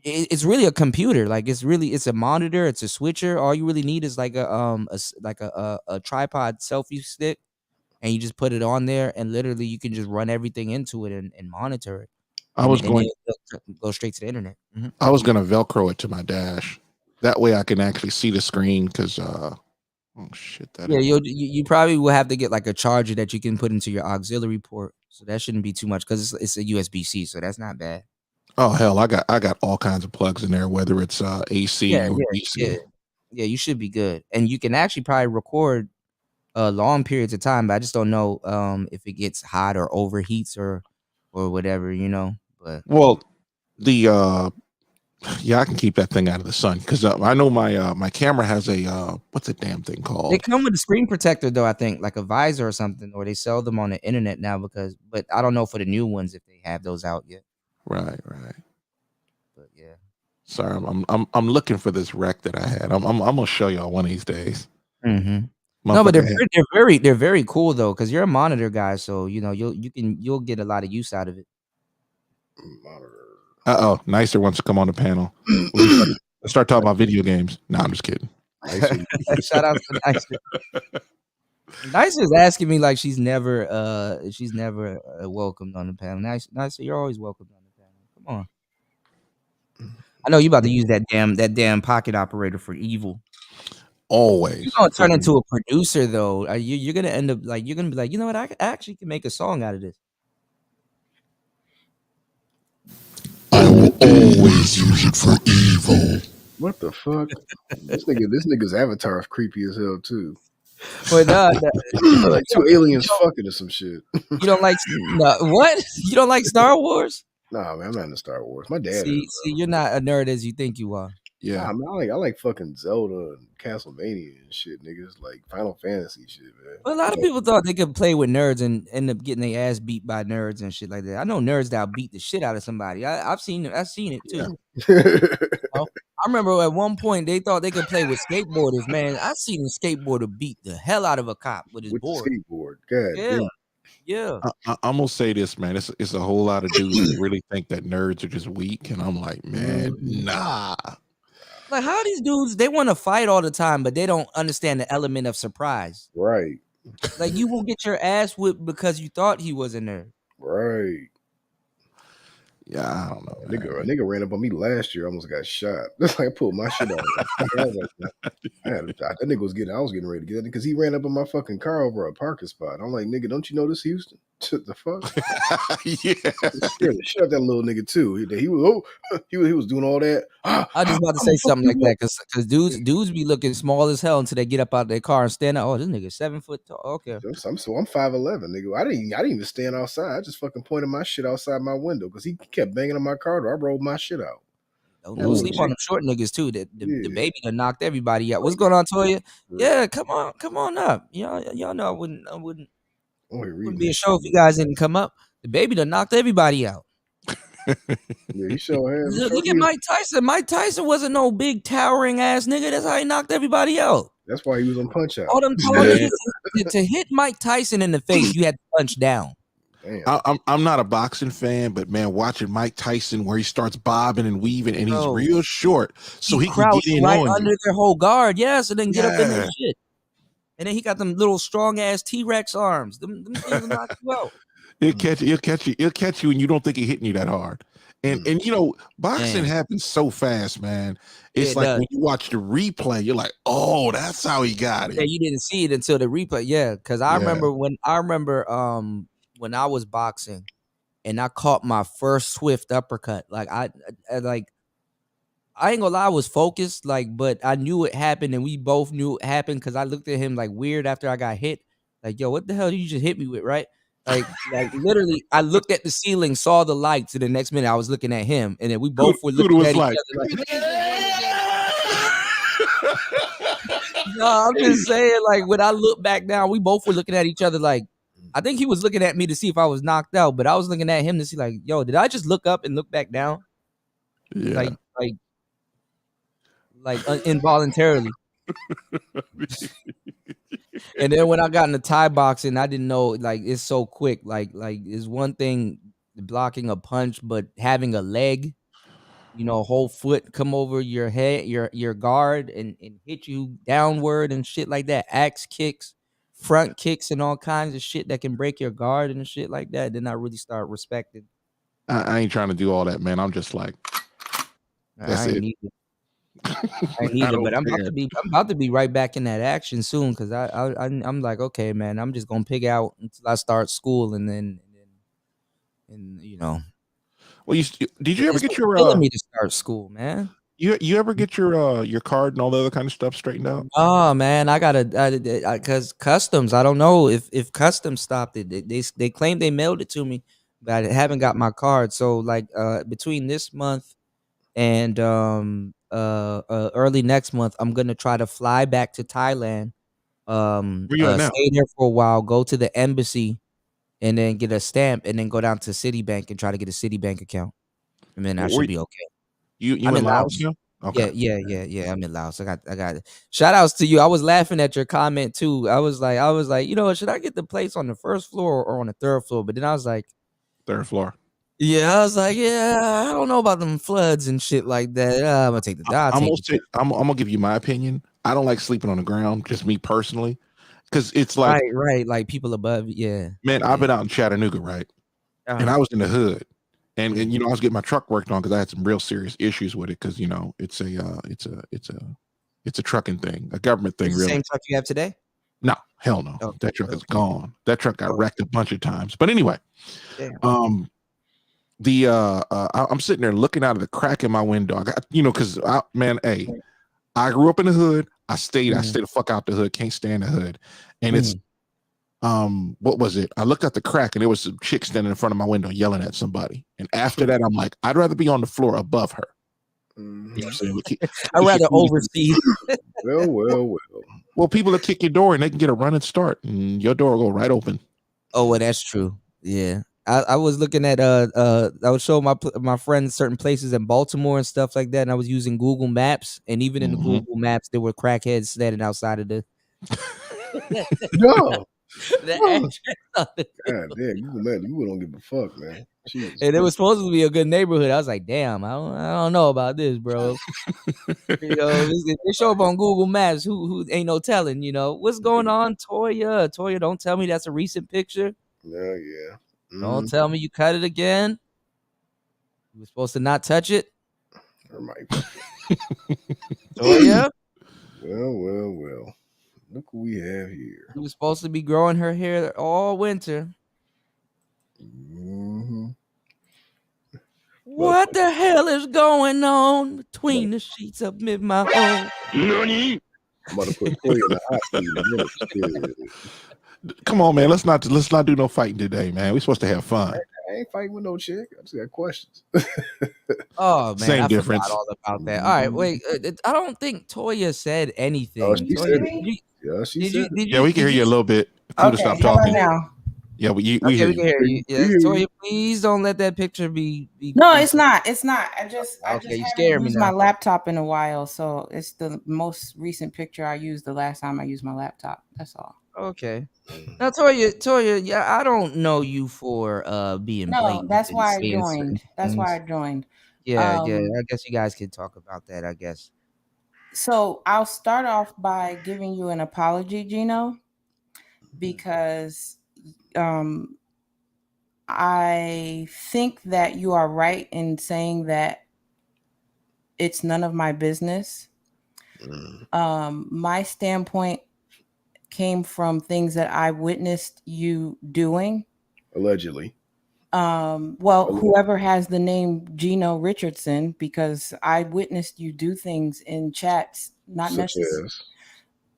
it's really a computer. Like it's a monitor. It's a switcher. All you really need is like a tripod selfie stick, and you just put it on there, and literally you can just run everything into it and monitor it. I was and going it'll go straight to the internet. I was gonna Velcro it to my dash. That way I can actually see the screen because oh shit, Yeah, you probably will have to get like a charger that you can put into your auxiliary port. So that shouldn't be too much because it's a USB-C, so that's not bad. Oh hell, I got all kinds of plugs in there, whether it's AC or DC. Yeah, you should be good, and you can actually probably record long periods of time. But I just don't know if it gets hot or overheats or whatever, But well, I can keep that thing out of the sun because I know my camera has a what's the damn thing called? They come with a screen protector though, I think, like a visor or something, or they sell them on the internet now but I don't know for the new ones if they have those out yet. Right. But yeah. Sorry, I'm looking for this wreck that I had. I'm gonna show y'all one of these days. No, but they're very cool though, because you're a monitor guy, so you'll get a lot of use out of it. Nicer wants to come on the panel. Let's start talking about video games. No, I'm just kidding. Shout out to Nicer. Nicer is asking me like she's never welcomed on the panel. Nicer, you're always welcomed on the panel. Come on. I know you about to use that damn pocket operator for evil. Always. You're gonna turn into a producer though. You're gonna end up like you're gonna be like, you know what? I actually can make a song out of this. I will always use it for evil. What the fuck? This nigga's avatar is creepy as hell too. But like two aliens fucking or some shit. You don't like what? You don't like Star Wars? Nah, man, I'm not into Star Wars. My dad See, you're not a nerd as you think you are. Yeah. Nah, man, I like fucking Zelda and Castlevania and shit, niggas. Like Final Fantasy shit, man. Well, a lot of people thought they could play with nerds and end up getting their ass beat by nerds and shit like that. I know nerds that'll beat the shit out of somebody. I've seen it too. I remember at one point they thought they could play with skateboarders. Man, I seen a skateboarder beat the hell out of a cop with his With the board. skateboard. God Yeah, damn. yeah. I'm gonna say this, man. It's a whole lot of dudes that really think that nerds are just weak, and I'm like, man, nah. Like how these dudes they want to fight all the time, but they don't understand the element of surprise. Right. Like you will get your ass whipped because you thought he was a nerd. Right. Yeah, I don't know. A nigga ran up on me last year, almost got shot. That's like I pulled my shit out. I was like, that nigga was I was getting ready to get it because he ran up in my fucking car over a parking spot. I'm like, nigga, don't you know this Houston? What the fuck? Yeah. Scared the shit out that little nigga too. He was doing all that. I was just about to say something like that because dudes be looking small as hell until they get up out of their car and stand up. Oh, this nigga 7 foot tall. Okay. I'm 5'11", nigga. I didn't even stand outside. I just fucking pointed my shit outside my window because he kept banging on my car door. I rolled my shit out. Don't sleep on them short niggas too. The baby that knocked everybody out. What's going on, Toya? Yeah, come on up. Y'all know I wouldn't be a show if you guys didn't come up. The baby that knocked everybody out. Yeah, he sure has. Look at Mike Tyson. Mike Tyson wasn't no big towering ass nigga. That's how he knocked everybody out. That's why he was on Punch Out. All them tall niggas to hit Mike Tyson in the face, you had to punch down. I'm not a boxing fan, but man, watching Mike Tyson where he starts bobbing and weaving and he's real short, so he can get in right on under their whole guard, and then get up in their Yeah. shit. And then he got them little strong ass T-Rex arms. Them things will knock you out. He'll catch you, and you don't think he's hitting you that hard. And you know, boxing happens so fast, man. It's It like does. when you watch the replay, you're like, oh, that's how he got Yeah, it. you didn't see it until the replay. Yeah, because I remember when I was boxing and I caught my first swift uppercut. Like I ain't gonna lie, I was focused, but I knew it happened, and we both knew it happened because I looked at him like weird after I got hit. Like, yo, what the hell did you just hit me with, right? Like literally, I looked at the ceiling, saw the lights, and the next minute I was looking at him, and then we both were looking was at each like- other like. No, I'm just saying, like when I look back now, we both were looking at each other like. I think he was looking at me to see if I was knocked out, but I was looking at him to see, like, yo, did I just look up and look back down? Yeah. Involuntarily. And then when I got into Thai boxing, I didn't know, like, it's so quick. Like it's one thing blocking a punch, but having a leg, a whole foot come over your head, your guard, and hit you downward and shit like that. Axe kicks, front kicks, and all kinds of shit that can break your guard and shit like that. Then I really start respecting. I ain't trying to do all that, man. I'm just like, that's it. I need it, but I'm about to be right back in that action soon because I'm like, okay, man, I'm just gonna pig out until I start school, and then Well, did you ever get your killing me to start school, man? You ever get your card and all the other kind of stuff straightened out? Oh man, I gotta because customs. I don't know if customs stopped it. They claim they mailed it to me, but I haven't got my card. So like between this month and early next month, I'm gonna try to fly back to Thailand. Where you at now? Stay there for a while, go to the embassy, and then get a stamp, and then go down to Citibank and try to get a Citibank account, and then I should be okay. You I'm in Laos now? Okay. Yeah. I'm in Laos. I got it. Shout outs to you. I was laughing at your comment too. I was like, should I get the place on the first floor or on the third floor? But then I was like, third floor. Yeah, I was like, I don't know about them floods and shit like that. I'm gonna take the. I'm gonna give you my opinion. I don't like sleeping on the ground, just me personally, because it's like right, like people above. Yeah, man, I've been out in Chattanooga, right, and I was in the hood, and I was getting my truck worked on because I had some real serious issues with it because it's a trucking thing, a government thing. It's Really, the same truck you have today? No, hell no. Oh, that truck is gone. That truck got wrecked a bunch of times. But anyway, damn. I'm sitting there looking out of the crack in my window. I got, because I grew up in the hood. I stayed the fuck out the hood. Can't stand the hood. And it's what was it? I looked at the crack and there was some chick standing in front of my window yelling at somebody. And after that, I'm like, I'd rather be on the floor above her. I'd rather oversee. Well. Well, people will kick your door and they can get a running start, and your door will go right open. Oh, well, that's true. Yeah. I was looking at I was showing my friends certain places in Baltimore and stuff like that, and I was using Google Maps, and even in the Google Maps there were crackheads standing outside of the No. the Oh. address of the God damn, you don't give a fuck, man. Jesus. and it was supposed to be a good neighborhood. I was like, damn, I don't know about this, bro. If they show up on Google Maps, who ain't no telling, what's going on, Toya? Toya, don't tell me that's a recent picture. Yeah. Don't tell me you cut it again. You were supposed to not touch it. Toya? Well. Look what we have here. You was supposed to be growing her hair all winter. What the hell is going on between the sheets of my home? Nani? I'm about to put Toya in the hot seat in a minute. Come on, man. Let's not do no fighting today, man. We're supposed to have fun. I ain't fighting with no chick. I just got questions. Oh man, Same I difference. forgot all about that. All right, wait. I don't think Toya said anything. Oh, she Toya, said it. Yeah, she said it. Yeah, we can hear you a little bit. Okay, Stop how about talking. now? Yeah, we Okay, hear we can you. hear you. Yeah, Toya, please don't let that picture be. No, it's not. It's not. I just you haven't scared me used now. my laptop in a while, so it's the most recent picture I used the last time I used my laptop. That's all. Okay. Now, Toya, yeah, I don't know you for being No, blatant. that's and why I saying certain joined. That's why I things. joined. Yeah. I guess you guys can talk about that. I guess. So I'll start off by giving you an apology, Gino, because I think that you are right in saying that it's none of my business. My standpoint came from things that I witnessed you doing. Allegedly. Well, whoever has the name Gino Richardson, because I witnessed you do things in chats, not necessarily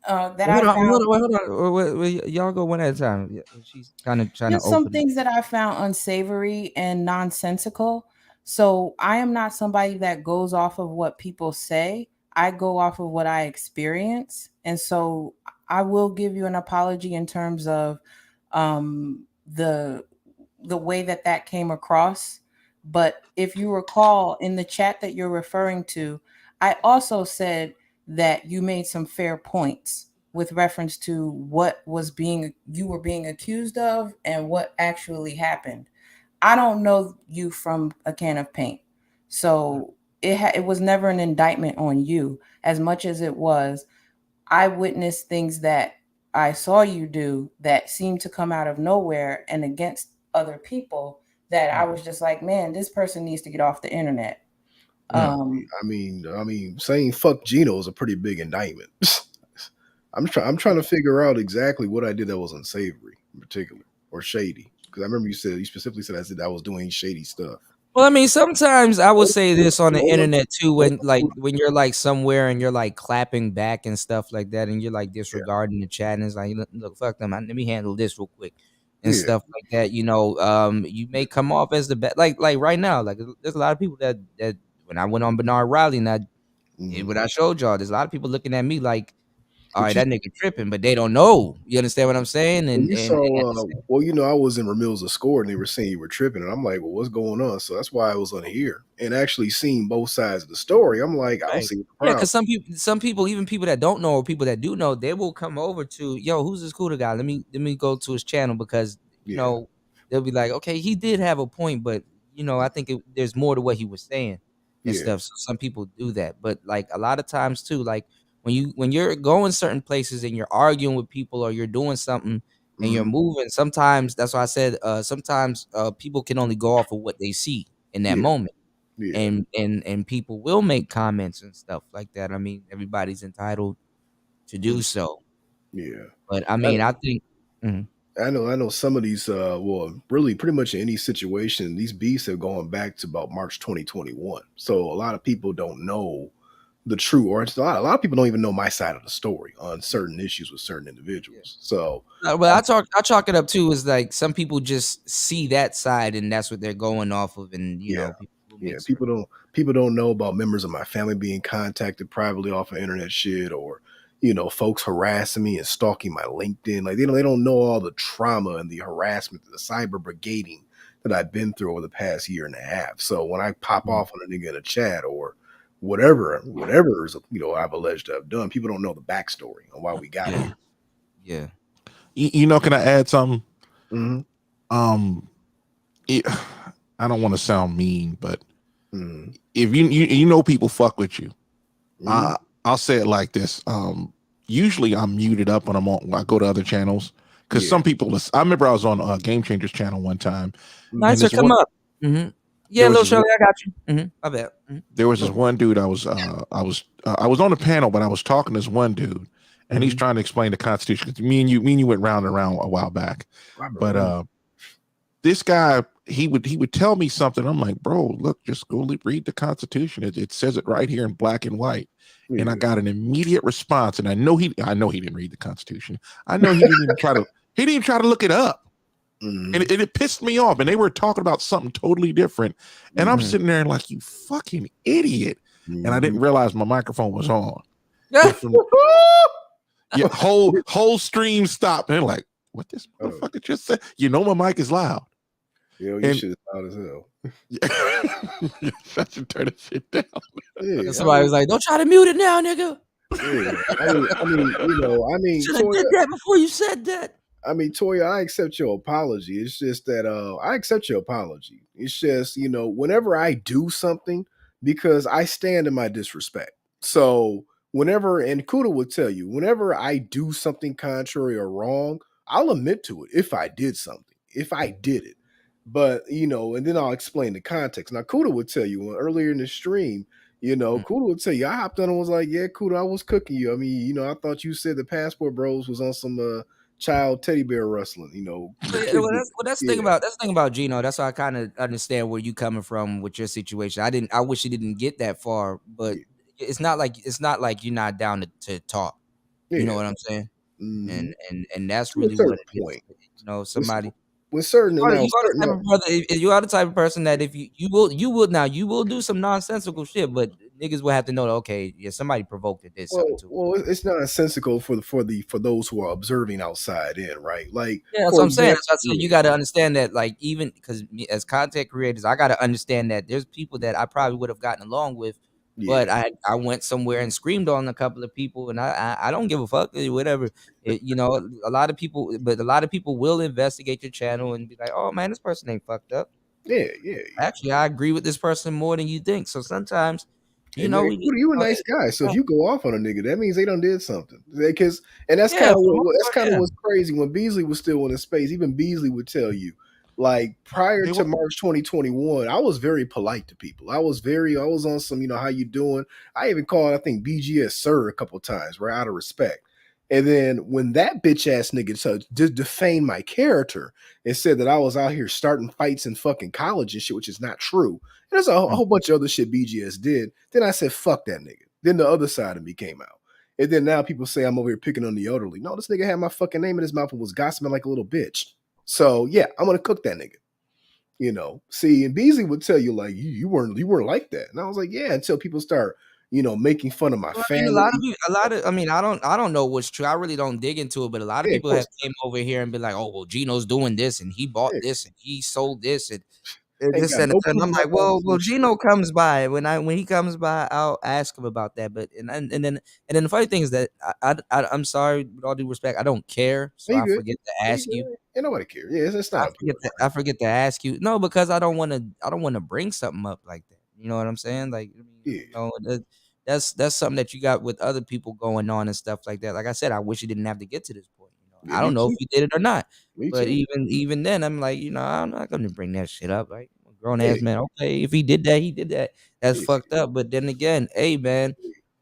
that I found. Hold on. Wait, y'all go one at a time. Yeah, she's kind of trying to Just some open. things that I found unsavory and nonsensical. So I am not somebody that goes off of what people say. I go off of what I experience. And so I will give you an apology in terms of the way that came across. But if you recall in the chat that you're referring to, I also said that you made some fair points with reference to what you were being accused of and what actually happened. I don't know you from a can of paint. So it was never an indictment on you as much as it was I witnessed things that I saw you do that seemed to come out of nowhere and against other people that I was just like, man, this person needs to get off the internet. I mean, saying fuck Gino is a pretty big indictment. I'm trying to figure out exactly what I did that was unsavory in particular or shady. Because I remember you specifically said I was doing shady stuff. Well, I mean, sometimes I would say this on the internet too, when you're like somewhere and you're like clapping back and stuff like that, and you're like disregarding the chat, and it's like, look, fuck them, let me handle this real quick and stuff like that. You may come off as the best, like right now, like there's a lot of people that when I went on Bernard Riley and I did what I showed y'all, there's a lot of people looking at me like, all right, that nigga tripping, but they don't know. You understand what I'm saying? And you saw, I was in Ramil's Score and they were saying you were tripping, and I'm like, well, what's going on? So that's why I was on here and actually seeing both sides of the story. I'm like, I don't see the problem. Yeah, because some people, even people that don't know or people that do know, they will come over to, yo, who's this Cuda guy? Let me go to his channel because they'll be like, okay, he did have a point, but I think there's more to what he was saying and stuff. So some people do that, but like a lot of times too, like when you're going certain places and you're arguing with people or you're doing something and you're moving, sometimes that's why I said sometimes people can only go off of what they see in that moment. And people will make comments and stuff like that. I mean, everybody's entitled to do so. Yeah. But I mean, I think I know some of these really pretty much in any situation, these beefs have gone back to about March 2021. So a lot of people don't know the true, or a lot of people don't even know my side of the story on certain issues with certain individuals. So well, I chalk it up too is like some people just see that side and that's what they're going off of, and people Yeah, people don't know about members of my family being contacted privately off of internet shit, or folks harassing me and stalking my LinkedIn. Like they don't know all the trauma and the harassment, the cyber brigading that I've been through over the past year and a half. So when I pop off on a nigga in a chat or whatever is I've alleged to have done, people don't know the backstory on why we got here. Yeah. Can I add something? Mm-hmm. I don't want to sound mean, but if you people fuck with you, I'll say it like this. Usually I'm muted up when when I go to other channels because some people. I remember I was on Game Changers channel one time. Nicer, come up. Yeah, little Shirley, I got you. I bet. There was this one dude. I was on the panel, but I was talking to this one dude, and he's trying to explain the Constitution. Because me and you went round and round a while back, but this guy, he would tell me something. I'm like, bro, look, just go read the Constitution. It says it right here in black and white. And I got an immediate response. And I know he didn't read the Constitution. I know he didn't even try to look it up. And it pissed me off. And they were talking about something totally different. And I'm sitting there like, you fucking idiot. And I didn't realize my microphone was on. Whole stream stopped. And they're like, what this motherfucker just said? My mic is loud. Yo, you shit is loud as hell. I should turn that shit down. Yeah, somebody was like, "Don't try to mute it now, nigga." Yeah, I mean, should have did that before you said that. I mean, Toya, I accept your apology. It's just that I accept your apology. It's just whenever I do something, because I stand in my disrespect. So whenever, and Kuda would tell you, whenever I do something contrary or wrong, I'll admit to it if I did something, if I did it. But, and then I'll explain the context. Now, Kuda would tell you earlier in the stream, Kuda would tell you, I hopped on and was like, yeah, Kuda, I was cooking you. I mean, I thought you said the Passport Bros was on some child teddy bear wrestling, that's the thing about Gino. That's why I kind of understand where you coming from with your situation. I wish you didn't get that far, but it's not like you're not down to talk. You know what I'm saying? And that's really what it is. Somebody with certain you are the type of person that if you will do some nonsensical shit, but niggas will have to know that, okay, yeah, somebody provoked it. Something too. Well, it's nonsensical for those who are observing outside in, right? Like, yeah, that's what I'm saying. That's what I said. You got to understand that, like, even because as content creators, I got to understand that there's people that I probably would have gotten along with. But I went somewhere and screamed on a couple of people, and I don't give a fuck, whatever. A lot of people will investigate your channel and be like, oh man, this person ain't fucked up. Yeah. Actually, I agree with this person more than you think. So sometimes, you a nice guy. So if you go off on a nigga, that means they done did something. And that's kind of what's crazy. When Beasley was still in the space, even Beasley would tell you, like, prior to March 2021, I was very polite to people. I was on some, how you doing? I even called, I think, BGS sir a couple times, right, out of respect. And then when that bitch ass nigga defamed my character and said that I was out here starting fights in fucking college and shit, which is not true. And there's a whole bunch of other shit BGS did. Then I said, fuck that nigga. Then the other side of me came out. And then now people say I'm over here picking on the elderly. No, this nigga had my fucking name in his mouth and was gossiping like a little bitch. So yeah, I'm gonna cook that nigga. See, and Beasley would tell you like you weren't like that, and I was like, yeah, until people start making fun of my family. I don't know what's true. I really don't dig into it, but a lot of people have came over here and been like, oh well, Gino's doing this and he bought this and he sold this and this and I'm like, well, Gino comes by when he comes by, I'll ask him about that. But and then the funny thing is that I'm sorry, with all due respect, I don't care, so I forget to ask you. Ain't nobody care. Yeah, it's not. I forget to ask you. No, because I don't want to bring something up like that. You know what I'm saying? Like, that's something that you got with other people going on and stuff like that. Like I said, I wish you didn't have to get to this point. I don't know if you did it or not. But even then, I'm like, I'm not gonna bring that shit up. Like, a grown ass man. Okay, if he did that, he did that. That's fucked up. But then again, hey man,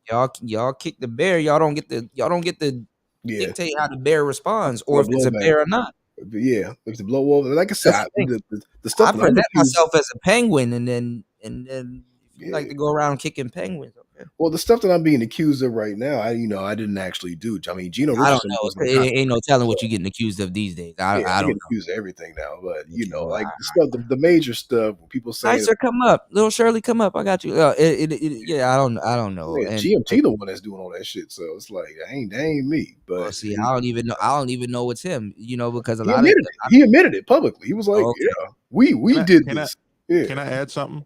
y'all kick the bear. Y'all don't get to dictate how the bear responds or if it's a bear or not. Yeah, if the blow over, like I said, the stuff. I present myself as a penguin, and then if you like to go around kicking penguins, Well, the stuff that I'm being accused of right now, I didn't actually do. I mean, Gino I don't Richardson know. was my guy. Ain't no telling what you're getting accused of these days. Yeah, I I don't get know. accused of everything now, but Well, like the stuff, the major stuff, people saying, Nicer, come up, little Shirley, come up. I got you. Yeah, I don't know. yeah, And GMT the one that's doing all that shit. So it's like, that ain't me. But see, I don't even know. I don't even know it's him. Because a he lot of admitted it. He admitted it publicly. He was like, okay. yeah, we did this. Yeah. Can I add something?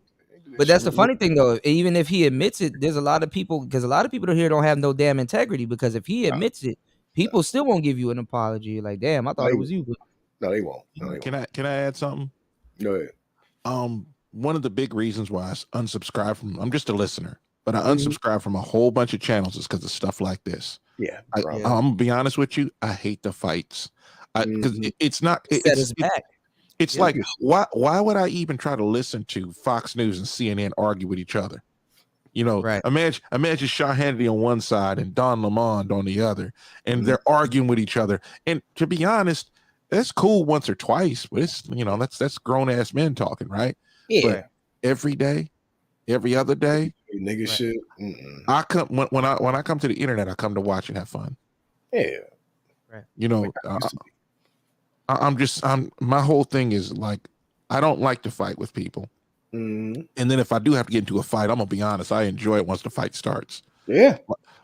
But that's the funny thing, though. Even if he admits it, there's a lot of people because a lot of people here don't have no damn integrity. Because if he admits it, people still won't give you an apology. Like, damn, I thought it was you. No, they won't. Can I add something? Go ahead. One of the big reasons why I unsubscribe from I'm just a listener, but I Mhm. unsubscribe from a whole bunch of channels is because of stuff like this. Yeah, I'm gonna be honest with you. I hate the fights because it's not. Set us back. It's like why would I even try to listen to Fox News and CNN argue with each other? Imagine Sean Hannity on one side and Don Lemond on the other, and they're arguing with each other. And to be honest, that's cool once or twice, but it's that's grown ass men talking, right? Yeah. But every day, every other day, nigga shit. I come when I come to the internet, I come to watch and have fun. Yeah. I'm my whole thing is like I don't like to fight with people. And then if I do have to get into a fight, I'm gonna be honest, I enjoy it once the fight starts. Yeah.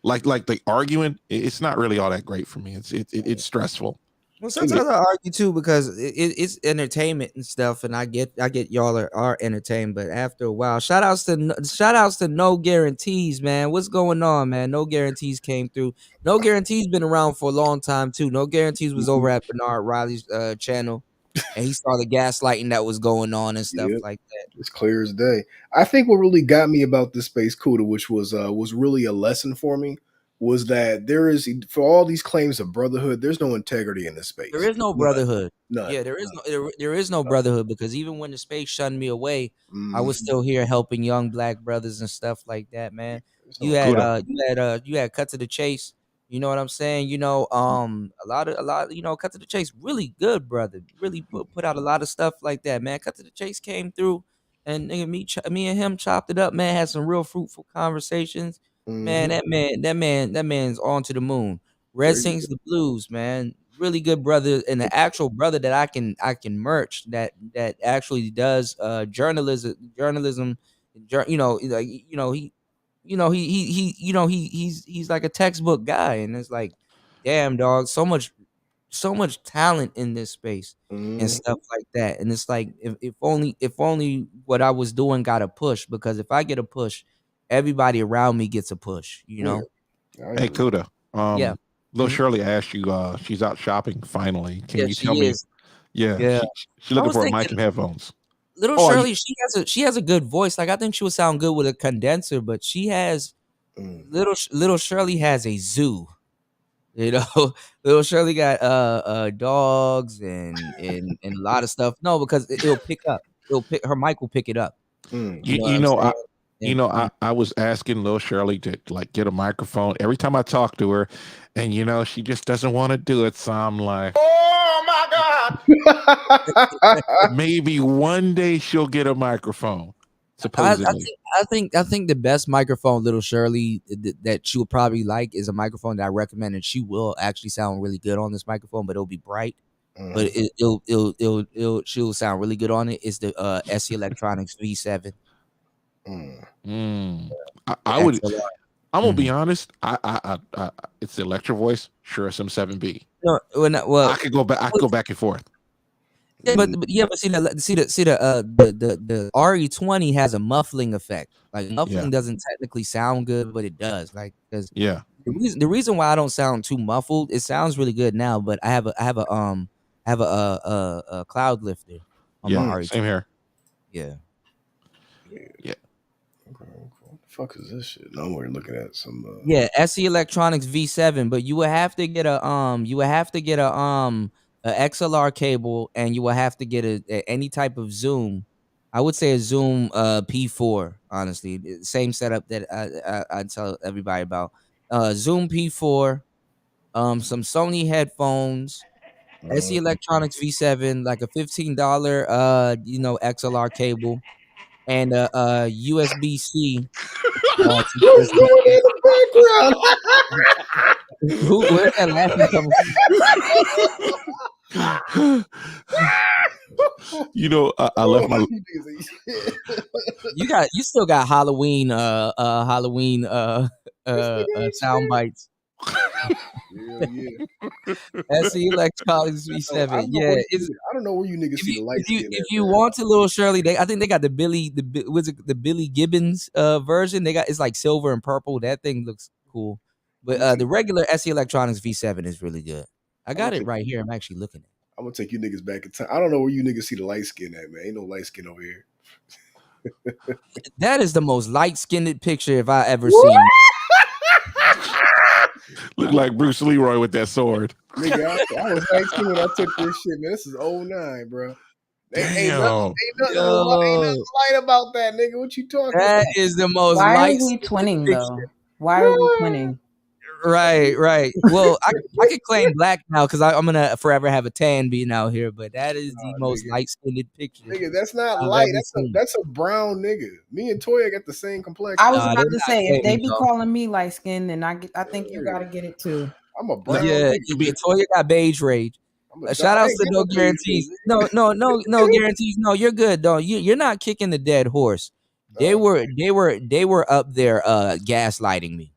Like the arguing, it's not really all that great for me. It's stressful. Well, sometimes I argue too because it's entertainment and stuff, and I get y'all are entertained. But after a while, shout outs to No Guarantees, man. What's going on, man? No Guarantees came through. No Guarantees been around for a long time too. No Guarantees was over at Bernard Riley's channel, and he saw the gaslighting that was going on and stuff like that. It's clear as day. I think what really got me about this Space Cuda, which was really a lesson for me, was that there is, for all these claims of brotherhood, there's no integrity in this space. There is no brotherhood. None. Yeah, there is no brotherhood because even when the space shunned me away, I was still here helping young black brothers and stuff like that, man. You had Cut to the Chase. You know what I'm saying? A lot of Cut to the Chase, really good brother. Really put out a lot of stuff like that, man. Cut to the Chase came through, and nigga, me and him chopped it up, man. Had some real fruitful conversations. Man, that man's on to the moon. Red sings the blues, man. Really good brother, and the actual brother that I can merch that actually does journalism. He's like a textbook guy, and it's like, damn dog, so much talent in this space and stuff like that. And it's like if only what I was doing got a push, because if I get a push, everybody around me gets a push, Hey Kuda, Yeah. Little Shirley asked you, she's out shopping finally. Can Yeah, you she tell me? is. Yeah, Yeah. She looking was for a mic thinking- and headphones. Little Shirley, she has a good voice. Like I think she would sound good with a condenser, but she has little Shirley has a zoo. Little Shirley got dogs and a lot of stuff. No, because it'll pick up. Her mic will pick it up. I was asking Lil Shirley to like get a microphone every time I talk to her, and she just doesn't want to do it. So I'm like, oh my God, maybe one day she'll get a microphone. Supposedly, I think the best microphone, Little Shirley, that she would probably like is a microphone that I recommend, and she will actually sound really good on this microphone, but it'll be bright. But she'll sound really good on it. Is the SE Electronics V7. I would. I'm gonna be honest. I it's the Electro Voice. Sure, SM7B. I could go back. I could go back and forth. Yeah, but see the RE20 has a muffling effect. Like muffling doesn't technically sound good, but it does. Like because the reason why I don't sound too muffled, it sounds really good now. But I have a cloud lifter on my RE20. Same here. Yeah. What the fuck is this shit? No, we're looking at some. SE Electronics V7, but you would have to get a XLR cable, and you will have to get any type of Zoom. I would say a Zoom P4, honestly. Same setup that I tell everybody about. Zoom P4, some Sony headphones, SE Electronics V7, like a $15 XLR cable, and a USB-C Who's going in the background? Where's that laughing coming You know, I left my. You still got Halloween sound bites. That's the Electronics V7. Yeah, I don't know where you niggas see the light skin. If you want to, little Shirley, I think they got the Billy Gibbons version. They got it's like silver and purple. That thing looks cool. But the regular SE Electronics V7 is really good. I got it right here. I'm actually looking at it. I'm gonna take you niggas back in time. I don't know where you niggas see the light skin at, man. Ain't no light skin over here. That is the most light-skinned picture if I ever seen. Look like Bruce Leroy with that sword. Nigga, I was light skinned when I took this shit, man. This is 09, bro. Ain't nothing light about that, nigga. What you talking about? That is the most Why light. are we twinning though? Why are we twinning? Right. Well, I could claim black now because I'm gonna forever have a tan being out here. But that is the most light-skinned picture. Nigga, that's not light. That's a brown nigga. Me and Toya got the same complexion. I was about to say, if they be calling me light skinned, then I think you gotta get it too. I'm a brown nigga. Toya got beige rage. Shout outs to No Guarantees. No guarantees. No, you're good though. You're not kicking the dead horse. They were up there gaslighting me.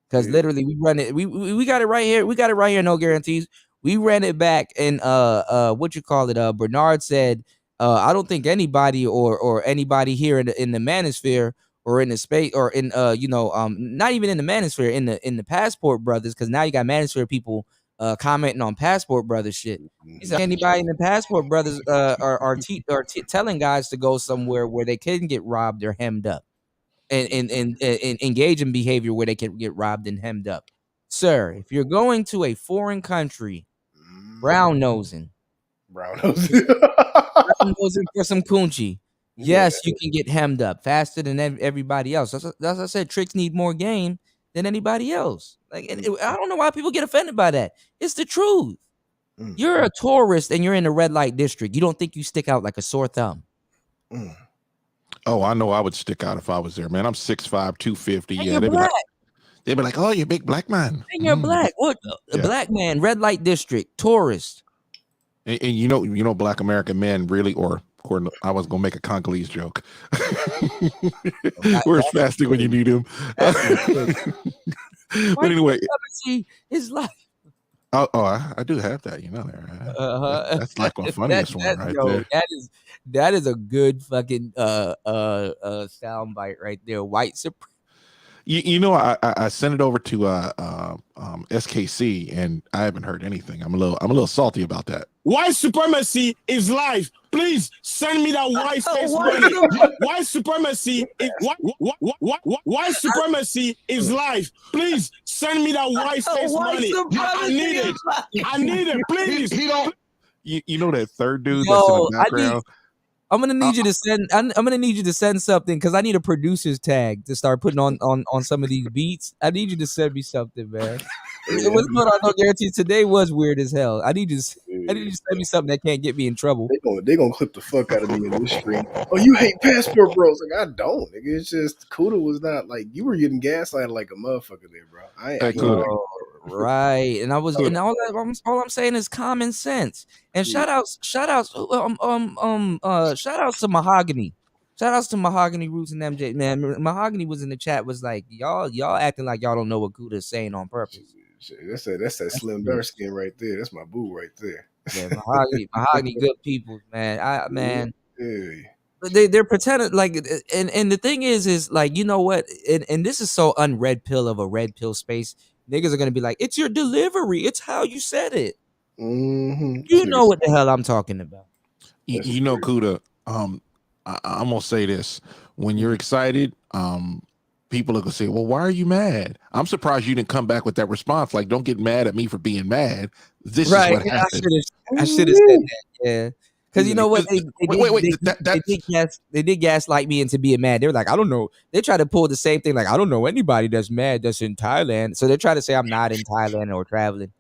Because literally we run it, we got it right here. We got it right here, No Guarantees. We ran it back and Bernard said, I don't think anybody or anybody here in the Manosphere or in the space or in not even in the Manosphere, in the Passport Brothers, because now you got Manosphere people commenting on Passport Brothers shit. He said anybody in the Passport Brothers are telling guys to go somewhere where they can get robbed or hemmed up. And engage in behavior where they can get robbed and hemmed up. Sir, if you're going to a foreign country, brown nosing for some coochie, yes, you can get hemmed up faster than everybody else. As I said, tricks need more game than anybody else. I don't know why people get offended by that. It's the truth. You're a tourist and you're in a red light district. You don't think you stick out like a sore thumb. Oh, I know I would stick out if I was there, man. I'm 6'5", 250. And Yeah, you're they'd be like, "Oh, you're a big black man." And you're black. What? A black man, red light district, tourist. And you know, black American men really, or according to, I was gonna make a Congolese joke. Where's fasting when you need him? But anyway, his life. Oh, I do have that. You know that. That's like my funniest one right there. That is a good fucking sound bite right there. White supremacy. You know, I sent it over to SKC, and I haven't heard anything. I'm a little salty about that. White supremacy is life. Please send me that white face money. White supremacy is white supremacy is life. Please send me that white face money. I need it. I need it. Please. You know that third dude that's in the background. I'm gonna need you to send. I'm gonna need you to send something because I need a producer's tag to start putting on some of these beats. I need you to send me something, man. What's going on? No Guarantees. Today was weird as hell. I need you to send me something that can't get me in trouble. They gonna clip the fuck out of me in this stream. Oh, you hate Passport Bros? Like I don't. Nigga. It's just Kuda was not like you were getting gaslighted like a motherfucker there, bro. Right, and I was, and all I'm saying is common sense. And shout outs to Mahogany. Shout outs to Mahogany Roots and MJ. Man, Mahogany was in the chat, was like, y'all acting like y'all don't know what Kuda is saying on purpose. That's that slim dark skin right there. That's my boo right there. Yeah, Mahogany, good people, man. They're pretending like, and the thing is like, you know what? And this is so unred pill of a red pill space. Niggas are gonna be like, it's your delivery. It's how you said it. You know what the hell I'm talking about. You know, Kuda. I'm gonna say this: when you're excited, people are gonna say, "Well, why are you mad?" I'm surprised you didn't come back with that response. Like, don't get mad at me for being mad. This is what happened. I should have said that. Yeah. Because you know what? They did gaslight me into being mad. They were like, I don't know. They try to pull the same thing. Like, I don't know anybody that's mad that's in Thailand. So they try to say I'm not in Thailand or traveling,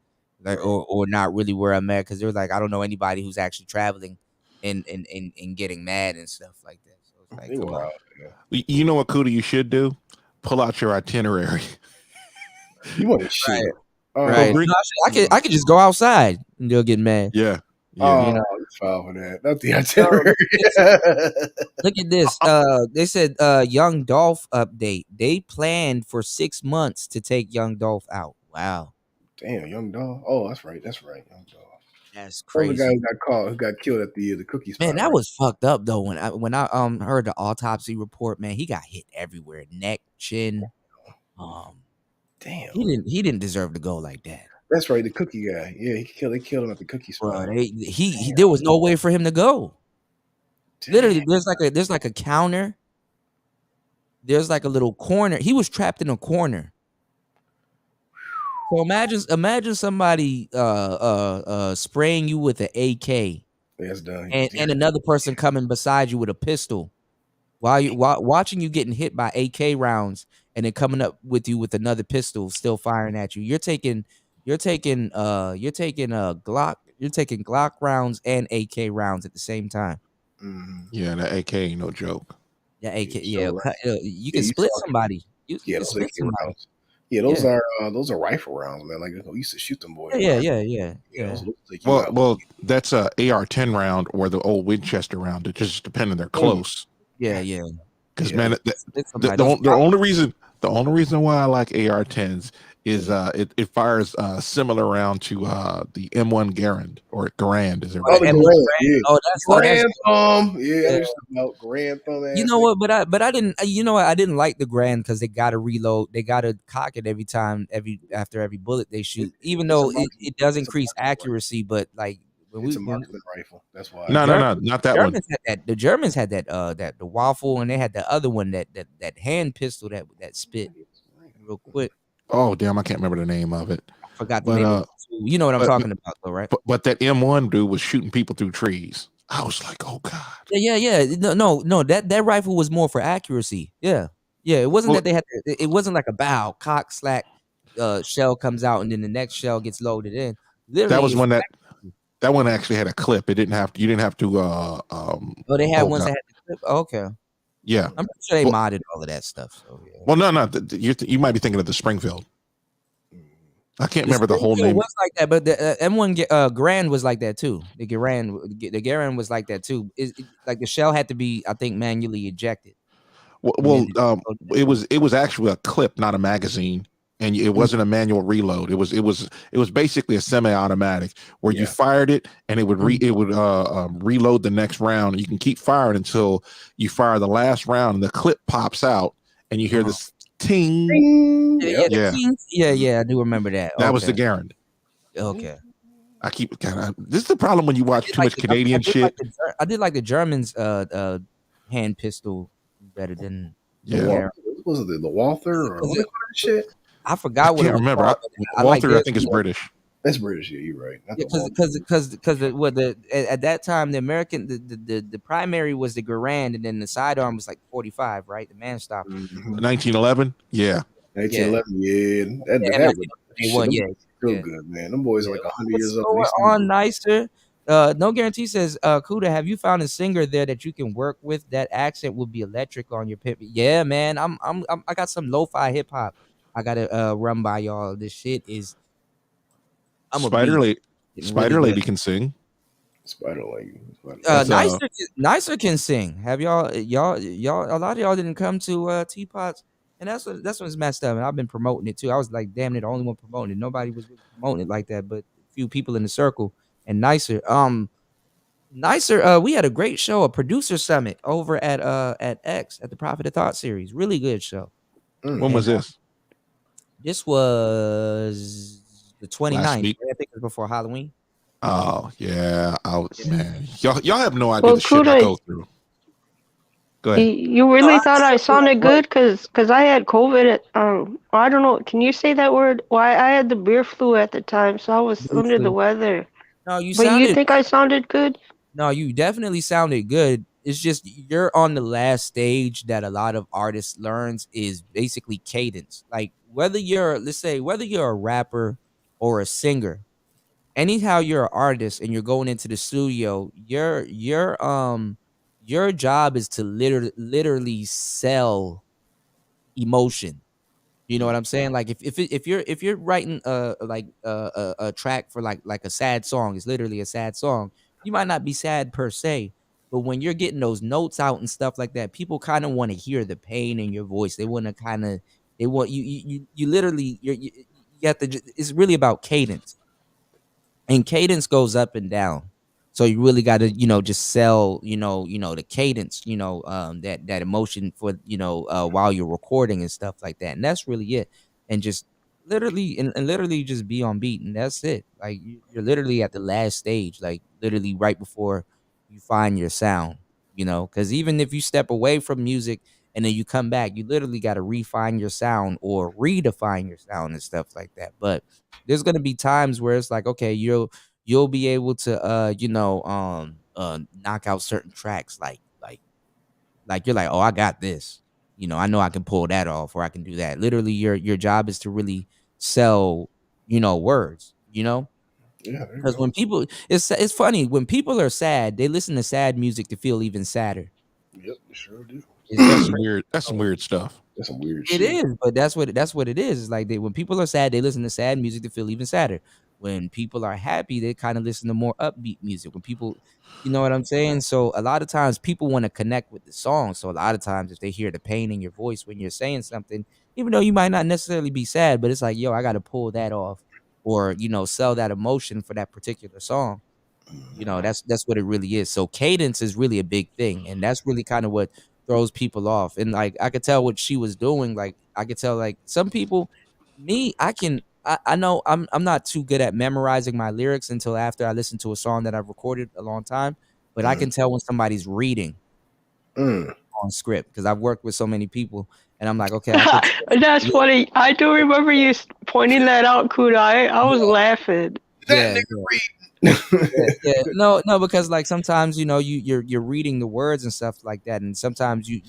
like, or not really where I'm at. Because they were like, I don't know anybody who's actually traveling and getting mad and stuff like that. So it's like, you know what, Kuda, you should do? pull out your itinerary. You want to shit. Right. No, I could just go outside and they'll get mad. Yeah. Oh, You know? you foul for that. Not the So, itinerary. look at this. They said Young Dolph update. They planned for 6 months to take Young Dolph out. Wow. Damn, Young Dog. Oh, that's right. Young Dog. That's Oh, the guy crazy. who got killed at the cookie spot. Man, that right? was fucked up though. When I heard the autopsy report, man, he got hit everywhere, neck, chin. Damn. He didn't deserve to go like that. That's right, the cookie guy. Yeah, they killed him at the cookie spot. Bro, there was no way for him to go. Literally, there's like a counter. There's like a little corner. He was trapped in a corner. So imagine somebody spraying you with an AK. That's done. And another person coming beside you with a pistol while watching you getting hit by AK rounds and then coming up with you with another pistol still firing at you. You're taking Glock rounds and AK rounds at the same time. Yeah, that AK ain't no joke. Yeah, AK. So, Yeah, right. you can split somebody. You can those split AK somebody. rounds. Yeah, those are rifle rounds, man. Like we used to shoot them boys. Yeah. Well, that's a AR-10 round or the old Winchester round. It just depends. They're close. Yeah. Because man, the only reason why I like AR-10s is it fires similar round to the M1 Garand or Garand. Is it right? That's Grand Thumb. Yeah, about Grand Thumb. You know what? But I didn't. You know what? I didn't like the Grand because they got to reload. They got to cock it after every bullet they shoot. Even though it does increase accuracy, but like it's a marksman rifle. That's why. No, not that one. The Germans had that the waffle, and they had the other one that hand pistol that spit real quick. Oh damn, I can't remember the name of it. I forgot the name of it. You know what I'm talking about, though, right? But that M1 dude was shooting people through trees. I was like, oh god. Yeah. No. That rifle was more for accuracy. Yeah. It wasn't that they had. It wasn't like a bow cock slack. Shell comes out and then the next shell gets loaded in. Literally, that was when that one actually had a clip. It didn't have to. You didn't have to. Oh, they had ones that had the clip. Oh, okay. Yeah, I'm pretty sure they modded all of that stuff. So yeah. Well, no. You might be thinking of the Springfield. I can't remember the whole name. It was like that, but the M1 Garand was like that too. The Garand was like that too. Like the shell had to be, I think, manually ejected. Well, it was actually a clip, not a magazine, and it wasn't a manual reload. It was basically a semi-automatic where you fired it and it would reload the next round. You can keep firing until you fire the last round, and the clip pops out, and you hear this ting. Yeah, I do remember that. That was the Garand. Okay. This is the problem when you watch too much Canadian shit. I did like the Germans hand pistol better than was it the Walther or what shit? I forgot what I can't remember. Walther, I think, is British. That's British. Yeah, you're right. Because at that time the American the primary was the Garand and then the sidearm was like 45, right? The man stopper. 1911. Yeah. 1911. Yeah. Real good, man. Them boys are like 100 years old. On Nicer. No Guarantee says, Kuda, have you found a singer there that you can work with? That accent will be electric on your pimp. Yeah, man. I got some lo-fi hip hop. I gotta run by y'all. This shit is. Spider Lady can sing. Spider Lady. Nicer can sing. Have y'all? A lot of y'all didn't come to Teapots, and that's what's messed up. And I've been promoting it too. I was like, damn it, the only one promoting it. Nobody was really promoting it like that, but a few people in the circle. And Nicer, we had a great show, a producer summit over at X at the Prophet of Thought series. Really good show. When was this? This was the 29th. Right? I think it was before Halloween. Oh yeah, man, y'all have no idea the shit I go through. Go ahead. You really thought I sounded good because I had COVID. I don't know. Can you say that word? Why I had the beer flu at the time, so I was under the weather. No, you think I sounded good? No, you definitely sounded good. It's just you're on the last stage that a lot of artists learns is basically cadence. Like whether you're a rapper or a singer, anyhow you're an artist and you're going into the studio, your job is to literally sell emotion. You know what I'm saying? Like if you're writing a track for like a sad song, it's literally a sad song. You might not be sad per se, but when you're getting those notes out and stuff like that, people kind of want to hear the pain in your voice. They want to they want you literally you have to. It's really about cadence, and cadence goes up and down. So you really got to, just sell, the cadence, that emotion for, while you're recording and stuff like that. And that's really it. And just literally, and literally just be on beat. And that's it. Like you're literally at the last stage, like literally right before you find your sound, because even if you step away from music and then you come back, you literally got to refine your sound or redefine your sound and stuff like that. But there's gonna be times where it's like, okay, you'll be able to knock out certain tracks like you're like, oh, I got this. I know I can pull that off or I can do that. Literally your job is to really sell, words, Yeah, there you because go. when people it's funny when people are sad, they listen to sad music to feel even sadder. Yep, they sure do. It's That's just some weird. That's some weird stuff. That's some weird It shit. is, but that's what it is. It's like when people are sad, they listen to sad music to feel even sadder. When people are happy, they kind of listen to more upbeat music. When people, you know what I'm saying? So a lot of times people want to connect with the song. So a lot of times if they hear the pain in your voice when you're saying something, even though you might not necessarily be sad, but it's like, yo, I got to pull that off or, sell that emotion for that particular song. That's what it really is. So cadence is really a big thing, and that's really kind of what throws people off. And like I could tell what she was doing. Like I could tell like some people, me, I know I'm not too good at memorizing my lyrics until after I listen to a song that I've recorded a long time. But I can tell when somebody's reading on script because I've worked with so many people, and I'm like, okay, I could. That's funny. I do remember you pointing that out, Kuda. I was laughing. Yeah, yeah. No, because like sometimes you're reading the words and stuff like that, and sometimes you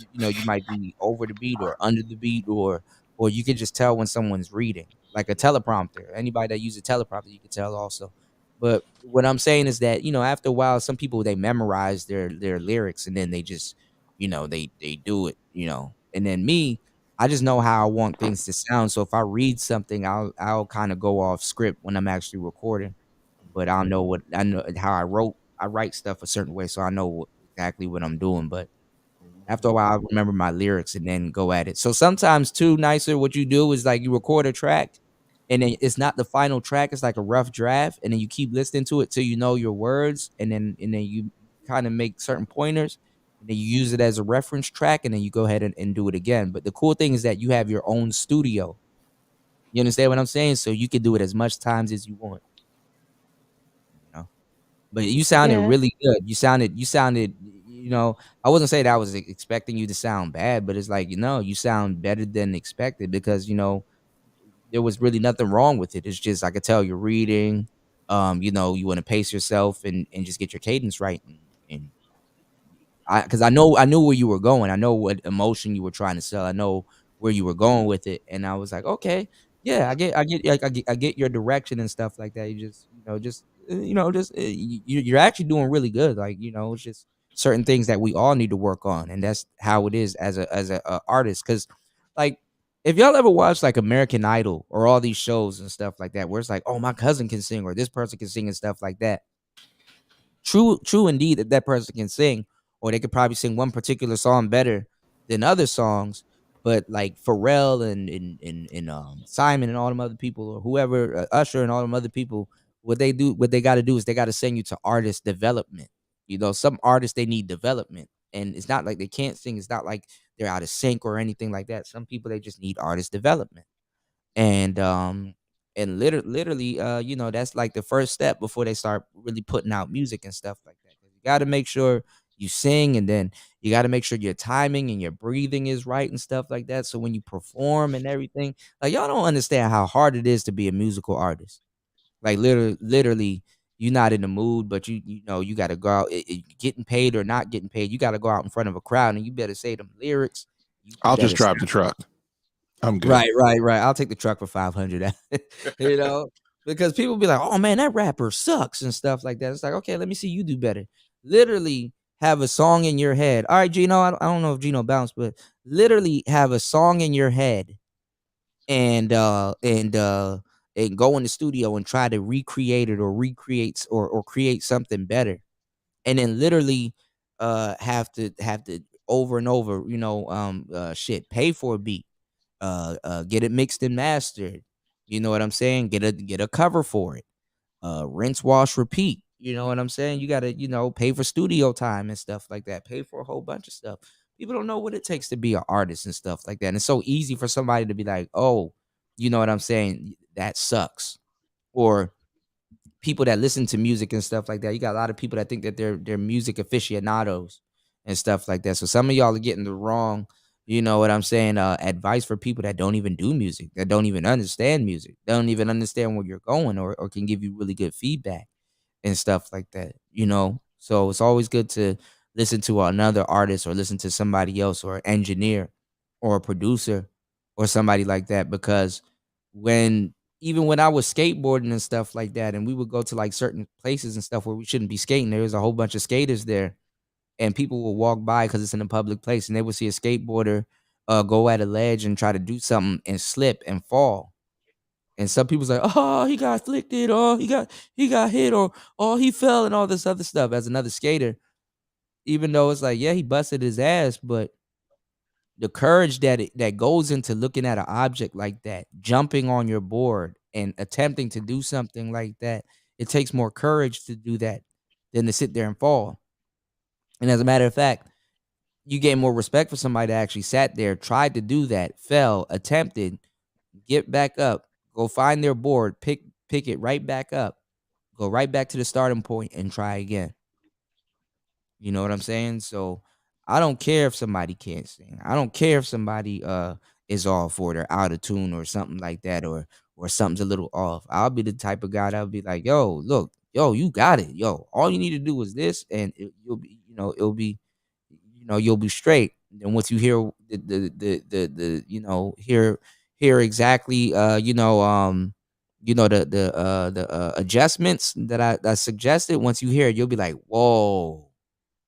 might be over the beat or under the beat, or you can just tell when someone's reading, like a teleprompter. Anybody that uses a teleprompter, you can tell also. But what I'm saying is that after a while, some people they memorize their lyrics and then they just they do it, and then me. I just know how I want things to sound. So if I read something, I'll kind of go off script when I'm actually recording, but I know how I write stuff a certain way, so I know exactly what I'm doing. But after a while, I remember my lyrics and then go at it. So sometimes too, nicer, what you do is like you record a track, and then it's not the final track; it's like a rough draft, and then you keep listening to it till you know your words, and then you kind of make certain pointers, and then you use it as a reference track, and then you go ahead and do it again. But the cool thing is that you have your own studio. You understand what I'm saying? So you can do it as much times as you want. But you sounded Yeah. really good. You sounded, I wasn't saying that I was expecting you to sound bad, but it's like, you sound better than expected because, there was really nothing wrong with it. It's just I could tell you're reading, you want to pace yourself and just get your cadence right. And because I knew where you were going. I know what emotion you were trying to sell. I know where you were going with it, and I was like, okay, yeah, I get your direction and stuff like that. You you're actually doing really good. Like it's just certain things that we all need to work on, and that's how it is as a artist. Because like if y'all ever watch like American Idol or all these shows and stuff like that, where it's like, oh, my cousin can sing or this person can sing and stuff like that. True indeed that person can sing, or they could probably sing one particular song better than other songs. But like Pharrell and Simon and all them other people, or whoever, Usher and all them other people, what they got to do is they got to send you to artist development. Some artists they need development, and it's not like they can't sing. It's not like they're out of sync or anything like that. Some people they just need artist development, and literally that's like the first step before they start really putting out music and stuff like that. 'Cause you got to make sure you sing, and then you got to make sure your timing and your breathing is right and stuff like that, so when you perform and everything, like y'all don't understand how hard it is to be a musical artist. Like literally you're not in the mood, but you got to go out, getting paid or not getting paid, you got to go out in front of a crowd and you better say them lyrics. You I'll better just drive the truck. I'm good. Right. I'll take the truck for 500. you know, because people be like, "Oh man, that rapper sucks" and stuff like that. It's like, okay, let me see you do better. Literally, have a song in your head. All right, Gino, I don't know if Gino bounced, but literally have a song in your head and go in the studio and try to recreate it or create something better. And then literally have to over and over, shit, pay for a beat, get it mixed and mastered. You know what I'm saying? Get a cover for it. Rinse, wash, repeat. You know what I'm saying? You gotta, pay for studio time and stuff like that. Pay for a whole bunch of stuff. People don't know what it takes to be an artist and stuff like that. And it's so easy for somebody to be like, oh, you know what I'm saying? That sucks. Or people that listen to music and stuff like that. You got a lot of people that think that they're music aficionados and stuff like that. So some of y'all are getting the wrong, you know what I'm saying, advice for people that don't even do music, that don't even understand music, don't even understand where you're going, or can give you really good feedback and stuff like that. So it's always good to listen to another artist or listen to somebody else or an engineer or a producer or somebody like that, because when even when I was skateboarding and stuff like that, and we would go to like certain places and stuff where we shouldn't be skating, there was a whole bunch of skaters there, and people will walk by because it's in a public place, and they would see a skateboarder go at a ledge and try to do something and slip and fall. And some people's like, oh, he got afflicted, or he got hit, or oh, he fell, and all this other stuff. As another skater, even though it's like, yeah, he busted his ass, but the courage that goes into looking at an object like that, jumping on your board and attempting to do something like that, it takes more courage to do that than to sit there and fall. And as a matter of fact, you gain more respect for somebody that actually sat there, tried to do that, fell, attempted, get back up, go find their board, pick it right back up, go right back to the starting point and try again. You know what I'm saying? So I don't care if somebody can't sing. I don't care if somebody is off or they're out of tune or something like that, or something's a little off. I'll be the type of guy that'll be like, yo, look, yo, you got it. Yo, all you need to do is this, and you'll be, you'll be straight. And once you hear hear exactly the adjustments that I suggested, once you hear it, you'll be like, whoa,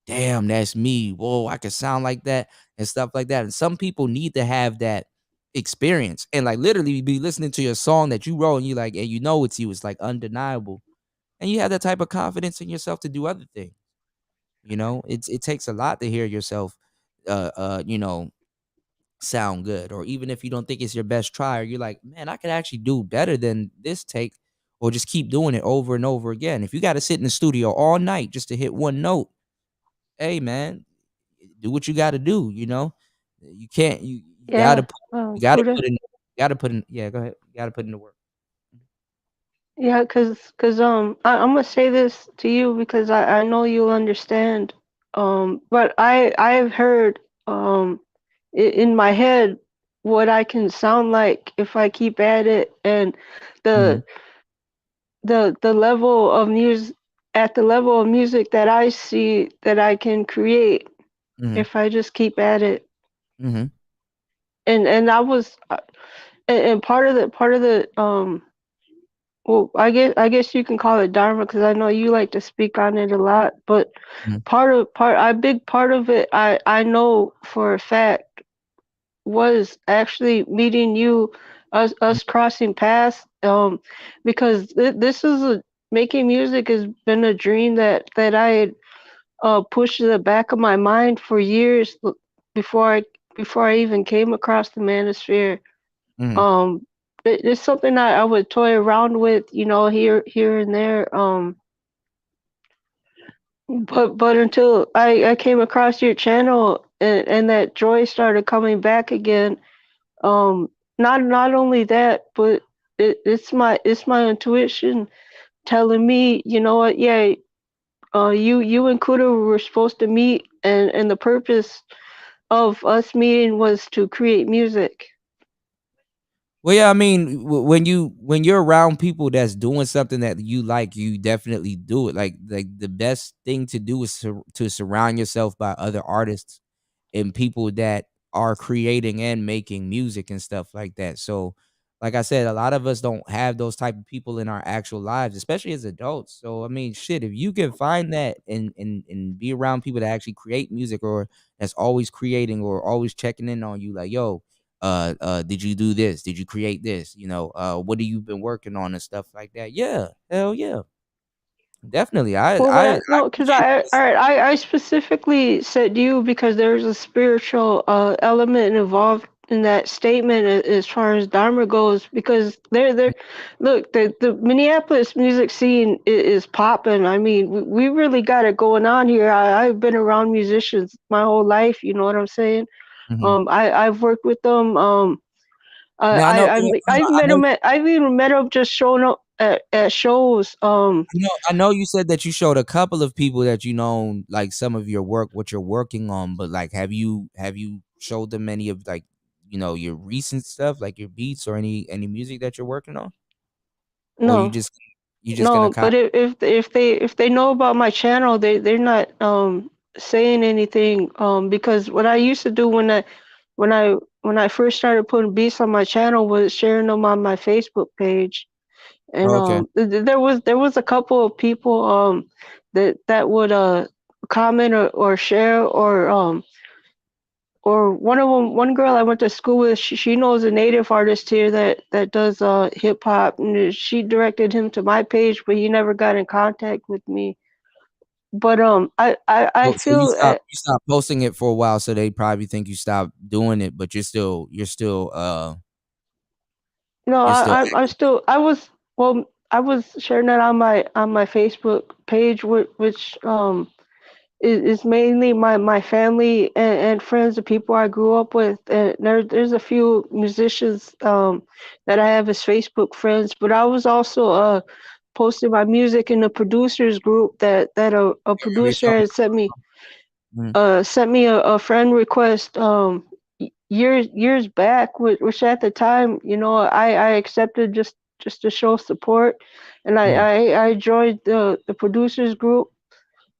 damn, that's me. Whoa, I can sound like that and stuff like that. And some people need to have that experience and like literally be listening to your song that you wrote, and you like, and you know it's you. It's like undeniable. And you have that type of confidence in yourself to do other things. It takes a lot to hear yourself sound good. Or even if you don't think it's your best try, or you're like, man, I could actually do better than this take, or just keep doing it over and over again. If you got to sit in the studio all night just to hit one note, hey man, do what you got to do. You can't. You gotta Yeah, put. You gotta Kuda. put in. You gotta put in. Yeah, go ahead. You gotta put in the work. Yeah, I'm gonna say this to you because I know you'll understand. But I've heard in my head what I can sound like if I keep at it, and Mm-hmm. the the level of music at the level of music that I see that I can create Mm-hmm. if I just keep at it. Mm-hmm. And I was and part of the well, I guess you can call it dharma because I know you like to speak on it a lot. But Mm-hmm. a big part of it, I know for a fact, was actually meeting you, us crossing paths. Because this is a making music has been a dream that I had pushed to the back of my mind for years before I before I even came across the Manosphere. Mm-hmm. It's something I would toy around with, here and there. But until I came across your channel, and that joy started coming back again. Um, not only that, but it's my intuition telling me, you know what, yeah, you and Kuda were supposed to meet, and the purpose of us meeting was to create music. Well, yeah, I mean, when you're around people that's doing something that you like, you definitely do it. Like the best thing to do is to surround yourself by other artists and people that are creating and making music and stuff like that. So like I said, a lot of us don't have those type of people in our actual lives, especially as adults. So I mean, shit, if you can find that and be around people that actually create music or that's always creating or always checking in on you, like, yo, did you do this? Did you create this? You know, what have you been working on and stuff like that? Yeah, hell yeah. Definitely. Well, I no, because appreciate this. I specifically said you because there's a spiritual element involved in that statement as far as Dharma goes. Because they're look, the Minneapolis music scene is popping. I mean, we really got it going on here. I've been around musicians my whole life. You know what I'm saying? Mhm. I've worked with them. Now I know I've I met know them I've even met them just showing up at shows. I know you said that you showed a couple of people that you know like some of your work, what you're working on, but like have you showed them any of like your recent stuff, like your beats or any music that you're working on? Or No. you just gonna No, cop but if they know about my channel, they're not saying anything because what I used to do when I first started putting beats on my channel was sharing them on my Facebook page, and Oh, okay. there was a couple of people that would comment or share or one of them, one girl I went to school with, she knows a native artist here that does hip hop, and she directed him to my page, but he never got in contact with me. But I So you feel stopped posting it for a while, so they probably think you stopped doing it, but no, you're still I'm active. still I was sharing that on my Facebook page, which is mainly my family and friends, the people I grew up with. And there's a few musicians that I have as Facebook friends, but I was also posting my music in the producers group that a They producer told me. had Mhm. sent me a friend request years back, which at the time, I accepted just to show support, and Mhm. I joined the producers group,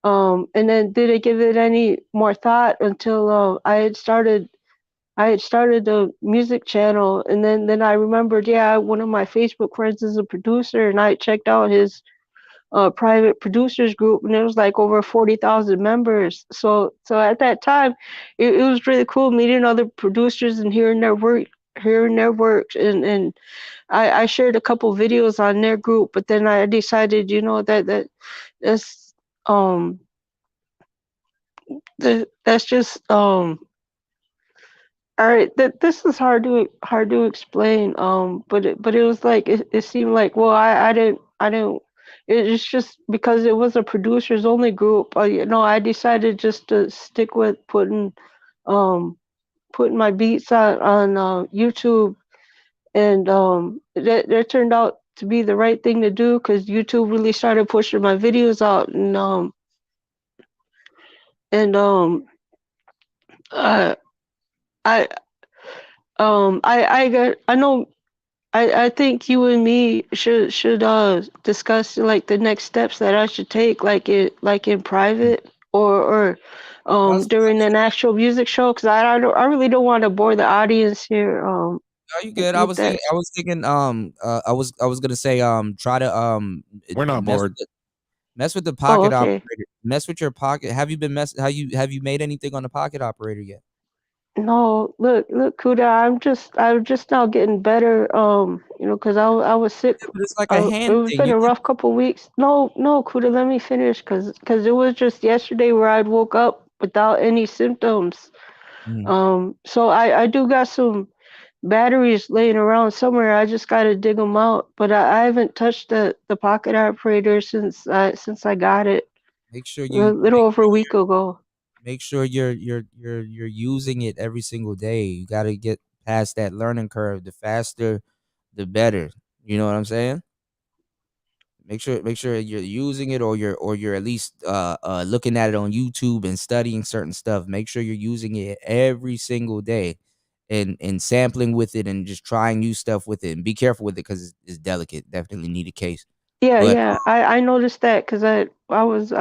and then didn't give it any more thought until I had started the music channel, and then I remembered, yeah, one of my Facebook friends is a producer, and I checked out his private producers group, and it was like over 40,000 members. So at that time, it was really cool meeting other producers and hearing their work, and I shared a couple videos on their group, but then I decided, that's um that's just all right. This is hard to explain. But it was like it seemed like, well, I didn't. It's just because it was a producers only group. I decided just to stick with um putting my beats on YouTube, and that turned out to be the right thing to do because YouTube really started pushing my videos out, and uh, I I know. I think you and me should discuss like the next steps that I should take, like in private or during an actual music show, because I really don't want to bore the audience here Are you good? with that. I was thinking I was gonna say try to We're not mess bored. with mess with the Oh, pocket okay. operator. Mess with your pocket. Have you made anything on the pocket operator yet? No, look, Kuda, I'm just now getting better. Because I was sick. Yeah, but it's like a It hand was thing. been You a can rough couple weeks. No, Kuda, let me finish, because it was just yesterday where I woke up without any symptoms. Mhm. So I do got some batteries laying around somewhere. I just got to dig them out. But I haven't touched the pocket operator since I got it make sure a you little over a week ago. make sure you're using it every single day. You got to get past that learning curve. The faster, the better. You know what I'm saying? Make sure you're using it or you're at least looking at it on YouTube and studying certain stuff. Make sure you're using it every single day and sampling with it and just trying new stuff with it. And be careful with it because it's delicate. Definitely need a case. Yeah, But yeah. I noticed that because I was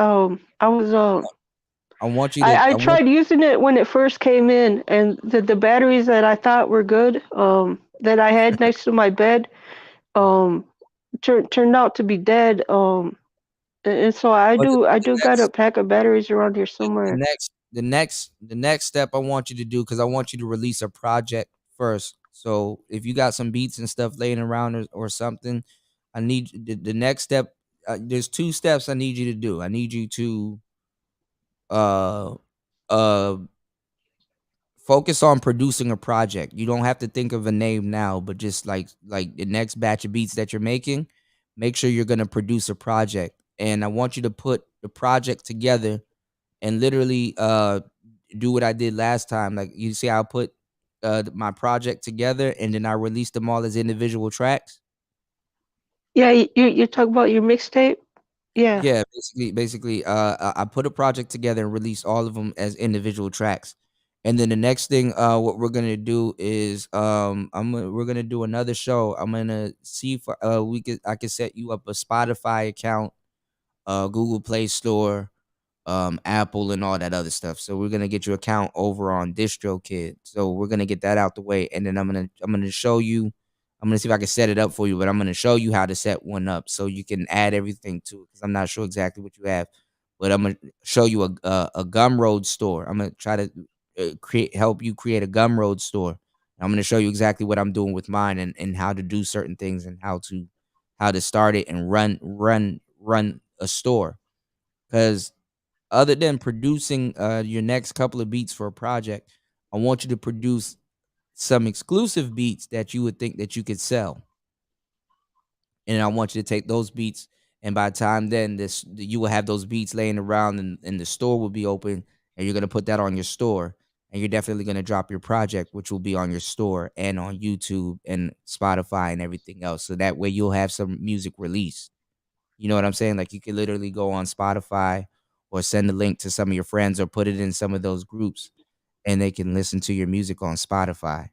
I want you to I I want tried using it when it first came in, and the batteries that I thought were good, that I had next to my bed turned out to be dead. And so But I do got a pack of batteries around here somewhere. the next step I want you to do, because I want you to release a project first. So if you got some beats and stuff laying around or something, I need the next step. There's 2 steps I need you to do. I need you to uh uh focus on producing a project. You don't have to think of a name now, but just like the next batch of beats that you're making, make sure you're gonna produce a project. And I want you to put the project together and literally do what I did last time. Like you see, I'll put my project together and then I release them all as individual tracks. Yeah, you talk about your mixtape? Yeah. Yeah, basically, I put a project together and release all of them as individual tracks. And then the next thing, what we're gonna do is, we're gonna do another show. I'm gonna see if I could set you up a Spotify account, Google Play Store, Apple, and all that other stuff. So we're gonna get your account over on DistroKid. So we're gonna get that out the way, and then I'm gonna show you. I'm gonna see if I can set it up for you, but I'm gonna show you how to set one up so you can add everything to it. Because I'm not sure exactly what you have, but I'm gonna show you a Gumroad store. I'm gonna try to help you create a Gumroad store. I'm gonna show you exactly what I'm doing with mine and how to do certain things and how to start it and run a store. Because other than producing your next couple of beats for a project, I want you to produce some exclusive beats that you would think that you could sell. And I want you to take those beats, and by the time then you will have those beats laying around and the store will be open, and you're gonna put that on your store, and you're definitely gonna drop your project, which will be on your store and on YouTube and Spotify and everything else. So that way you'll have some music released. You know what I'm saying? Like you could literally go on Spotify or send a link to some of your friends or put it in some of those groups and they can listen to your music on Spotify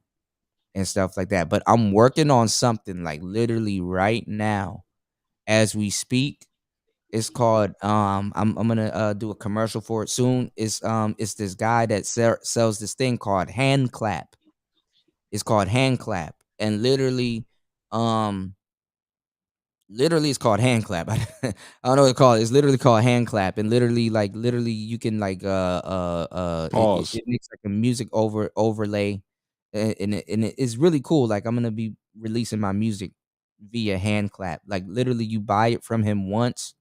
and stuff like that. But I'm working on something like literally right now as we speak. It's called I'm gonna do a commercial for it soon. It's this guy that sells this thing called Hand Clap. It's called Hand Clap. And literally it's called Hand Clap. I don't know what it's called. It's literally called Hand Clap, and literally you can Pause. it makes like a music overlay, and it's really cool. Like I'm gonna be releasing my music via Hand Clap. Like literally you buy it from him once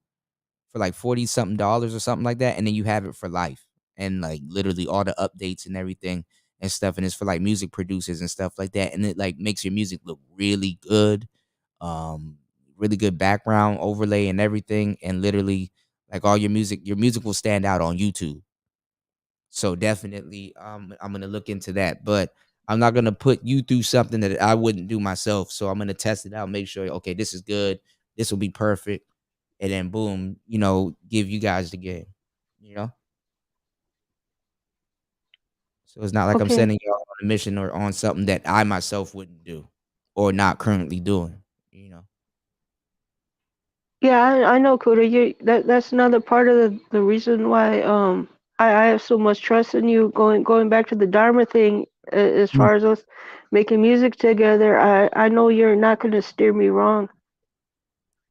for like 40 something dollars or something like that, and then you have it for life. And like literally all the updates and everything and stuff, and it's for like music producers and stuff like that, and it like makes your music look really good. um really good background overlay and everything, and literally like all your music will stand out on YouTube. So definitely I'm gonna look into that, but I'm not gonna put you through something that I wouldn't do myself. So I'm gonna test it out, make sure okay, this is good, this will be perfect, and then boom, give you guys the game, you know. So it's not like I'm Okay. sending y'all on a mission or on something that I myself wouldn't do or not currently doing. Yeah, I know, Kuda. That's another part of the reason why I have so much trust in you going back to the Dharma thing as Mm. far as us making music together. I know you're not gonna steer me wrong.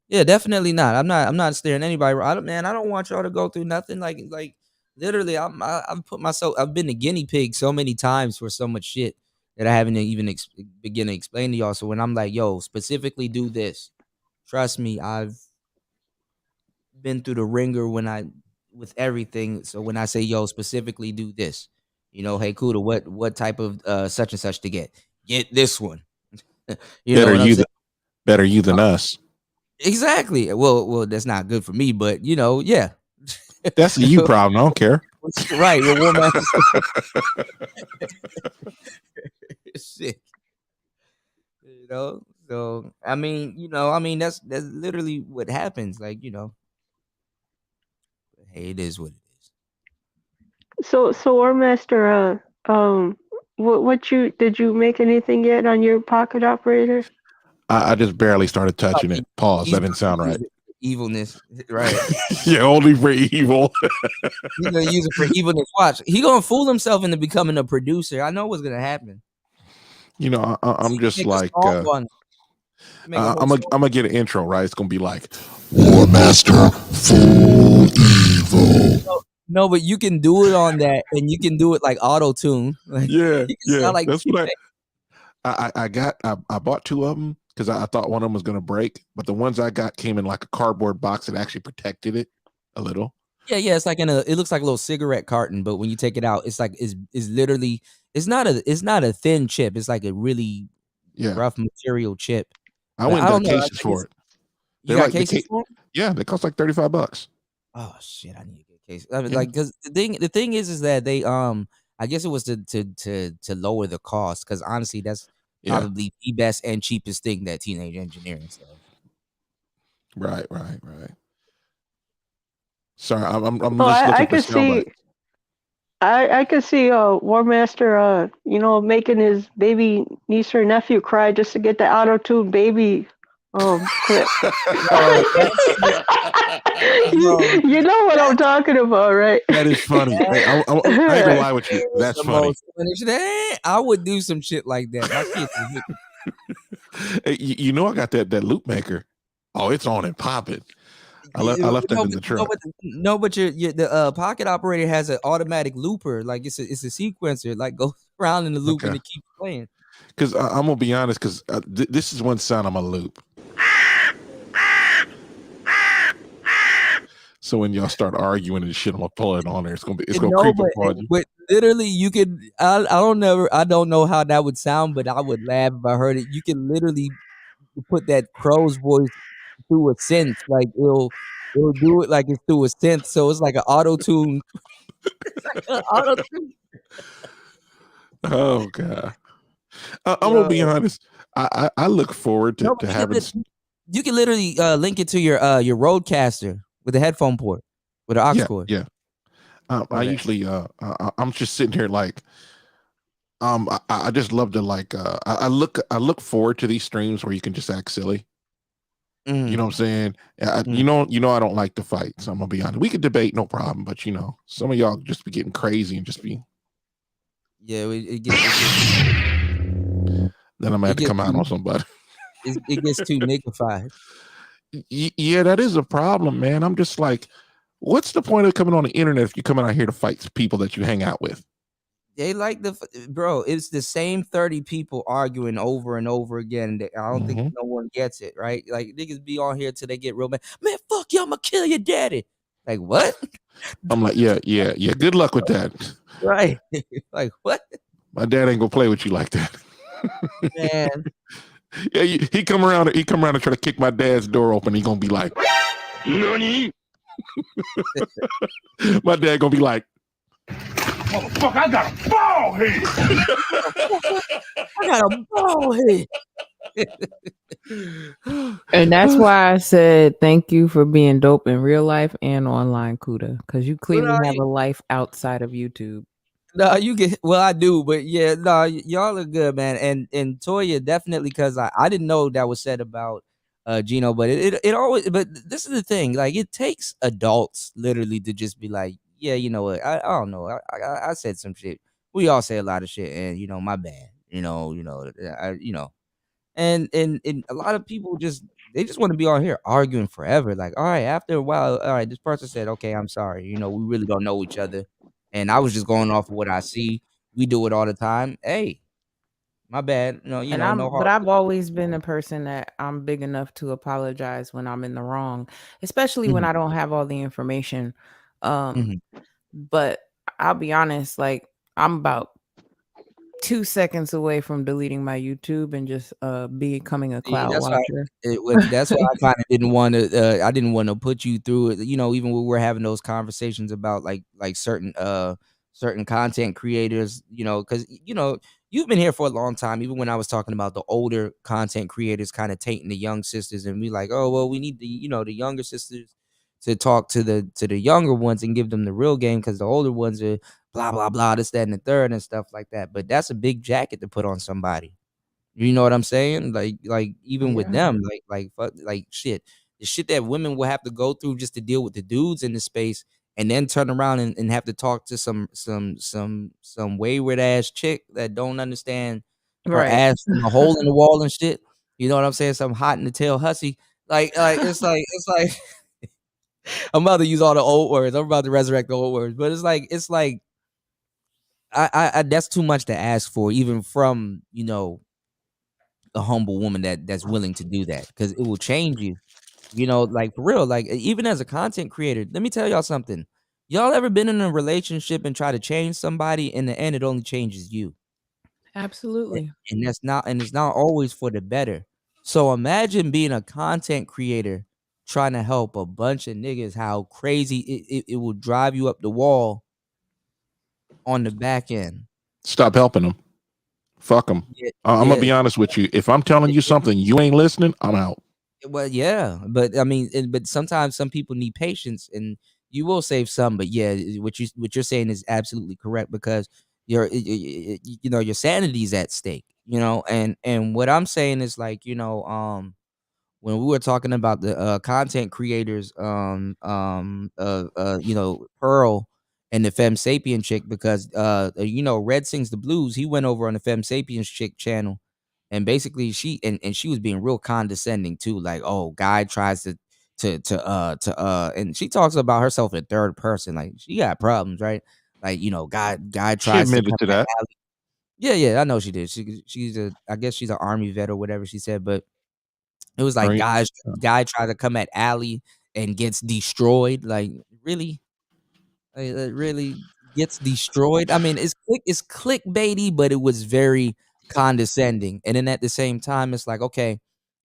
Yeah, definitely not. I'm not staring anybody. I don't want y'all to go through nothing. Like literally, I've put myself. I've been a guinea pig so many times for so much shit that I haven't even begin to explain to y'all. So when I'm like, yo, specifically do this, trust me, I've been through the ringer with everything. So when I say, yo, specifically do this, hey, Kuda, what type of such and such to get this one. You know Better what I'm you saying? than better you than us. Exactly. Well, that's not good for me, but yeah. That's a you problem. I don't care. Right. Well, woman. Shit. So that's literally what happens. Like, hey, it is what it is. So War Master, what you did you make anything yet on your pocket operator? I just barely started touching He- it. Pause. He's That didn't sound gonna right. use it for evilness, right? Yeah, only for evil. He's gonna use it for evilness. Watch, he gonna fool himself into becoming a producer. I know what's gonna happen. You know, I'm just Make a like song on it. Make a whole I'm song. gonna get an intro, right? It's gonna be like War Master Full Evil. No, but you can do it on that, and you can do it like auto tune. Like Yeah, you can yeah. sound like That's what T-Pain. I bought two of them because I thought one of them was gonna break, but the ones I got came in like a cardboard box that actually protected it a little. Yeah, it's like it looks like a little cigarette carton, but when you take it out, it's like it's literally it's not a thin chip. It's like a really Yeah. rough material chip. I But went I and don't got know. I cases think for it. you They're got like the cases for it? yeah, they cost like $35. Oh shit, I need to get cases. I mean, Yeah. like because the thing is that they I guess it was to lower the cost because honestly that's Yeah. probably the best and cheapest thing that Teenage Engineering sells. Right. Sorry, I'm Oh, just I looking for could sound bites. see. I could see War Master, making his baby niece or nephew cry just to get the auto tune baby clip. No, you know what I'm talking about, right? That is funny. Hey, I ain't gonna lie with you. That's the funny. most funny shit. I would do some shit like that. My kids are wicked. Hey, you know I got that loop maker. Oh, it's on and popping. I left that in the truck. But the pocket operator has an automatic looper. Like it's a sequencer. Like goes around in the loop and it keeps playing. Because I'm gonna be honest. Because this is one sound I'm gonna loop. So when y'all start arguing and shit, I'm gonna pull it on there. It's gonna creep up on you. But literally, you could. I don't know how that would sound, but I would laugh if I heard it. You can literally put that crow's voice through a synth. Like it'll do it like it's through a synth. So it's like an auto tune. It's like an auto tune. Oh god. I'm gonna be honest. I look forward to having. You can literally link it to your Rodecaster with a headphone port with an aux cord. Yeah. I usually I'm just sitting here like I just love to like I look forward to these streams where you can just act silly. You know what I'm saying? You know I don't like to fight, so I'm gonna be honest. We could debate, no problem, but some of y'all just be getting crazy and just be. Yeah, then I'm gonna have to come out on somebody. It gets too niggified. Yeah, that is a problem, man. I'm just like, what's the point of coming on the internet if you're coming out here to fight people that you hang out with? They like bro. It's the same 30 people arguing over and over again. I don't think no one gets it, right? Like niggas be on here till they get real mad. Man, fuck you! I'm gonna kill your daddy. Like what? I'm like, yeah. Good luck with that. Right? Like what? My dad ain't gonna play with you like that, man. Yeah, he come around and try to kick my dad's door open. He gonna be like, "Nani?" My dad gonna be like, "Motherfucker, I got a ball head. I got a ball head." And that's why I said thank you for being dope in real life and online, Kuda, because you clearly have a life outside of YouTube. No, you get I do, but yeah, no, y'all are good, man. And Toya definitely, because I didn't know that was said about Gino, but it always. But this is the thing, like it takes adults literally to just be like, yeah, you know what, I don't know, I said some shit. We all say a lot of shit, and my bad. And a lot of people they just want to be on here arguing forever. Like, all right, after a while, all right, this person said, okay, I'm sorry. We really don't know each other. And I was just going off of what I see. We do it all the time. Hey, my bad. No hard. But I've always been a person that I'm big enough to apologize when I'm in the wrong, especially when I don't have all the information. But I'll be honest, like I'm about 2 seconds away from deleting my YouTube and just becoming a cloud watcher. That's why I kind of didn't want to. I didn't want to put you through it. Even when we're having those conversations about like certain content creators. Because you've been here for a long time. Even when I was talking about the older content creators kind of tainting the young sisters, and we like, oh well, we need the the younger sisters to talk to the younger ones and give them the real game, because the older ones are blah blah blah, this, that, and the third and stuff like that. But that's a big jacket to put on somebody. You know what I'm saying? Like even with them, like shit, the shit that women will have to go through just to deal with the dudes in the space, and then turn around and have to talk to some wayward ass chick that don't understand her Right. ass from a hole in the wall and shit. You know what I'm saying? Some hot in the tail hussy. It's like I'm about to use all the old words. I'm about to resurrect the old words, but it's like I that's too much to ask for, even from a humble woman that's willing to do that, because it will change you. Like for real, like even as a content creator, let me tell y'all something. Y'all ever been in a relationship and try to change somebody? In the end, it only changes you. Absolutely. And it's not always for the better. So imagine being a content creator trying to help a bunch of niggas, how crazy it will drive you up the wall on the back end. Stop helping them. Fuck them. Yeah, I'm gonna yeah. be honest with you. If I'm telling you something, you ain't listening, I'm out. Well, yeah, but I mean, but sometimes some people need patience, and you will save some. But yeah, what you're saying is absolutely correct, because your sanity is at stake. And what I'm saying is like, when we were talking about the content creators, Pearl and the Femme Sapien chick, because Red Sings the Blues, he went over on the Femme Sapiens chick channel, and basically she was being real condescending too, like, oh, guy tries and she talks about herself in third person, like she got problems, right? Like, guy She tries to admitted come to that. at yeah, I know she did. I guess she's an army vet or whatever she said, but it was like Right. guy tried to come at Allie and gets destroyed. Like, really? It really gets destroyed. I mean, it's clickbaity, but it was very condescending. And then at the same time, it's like, okay,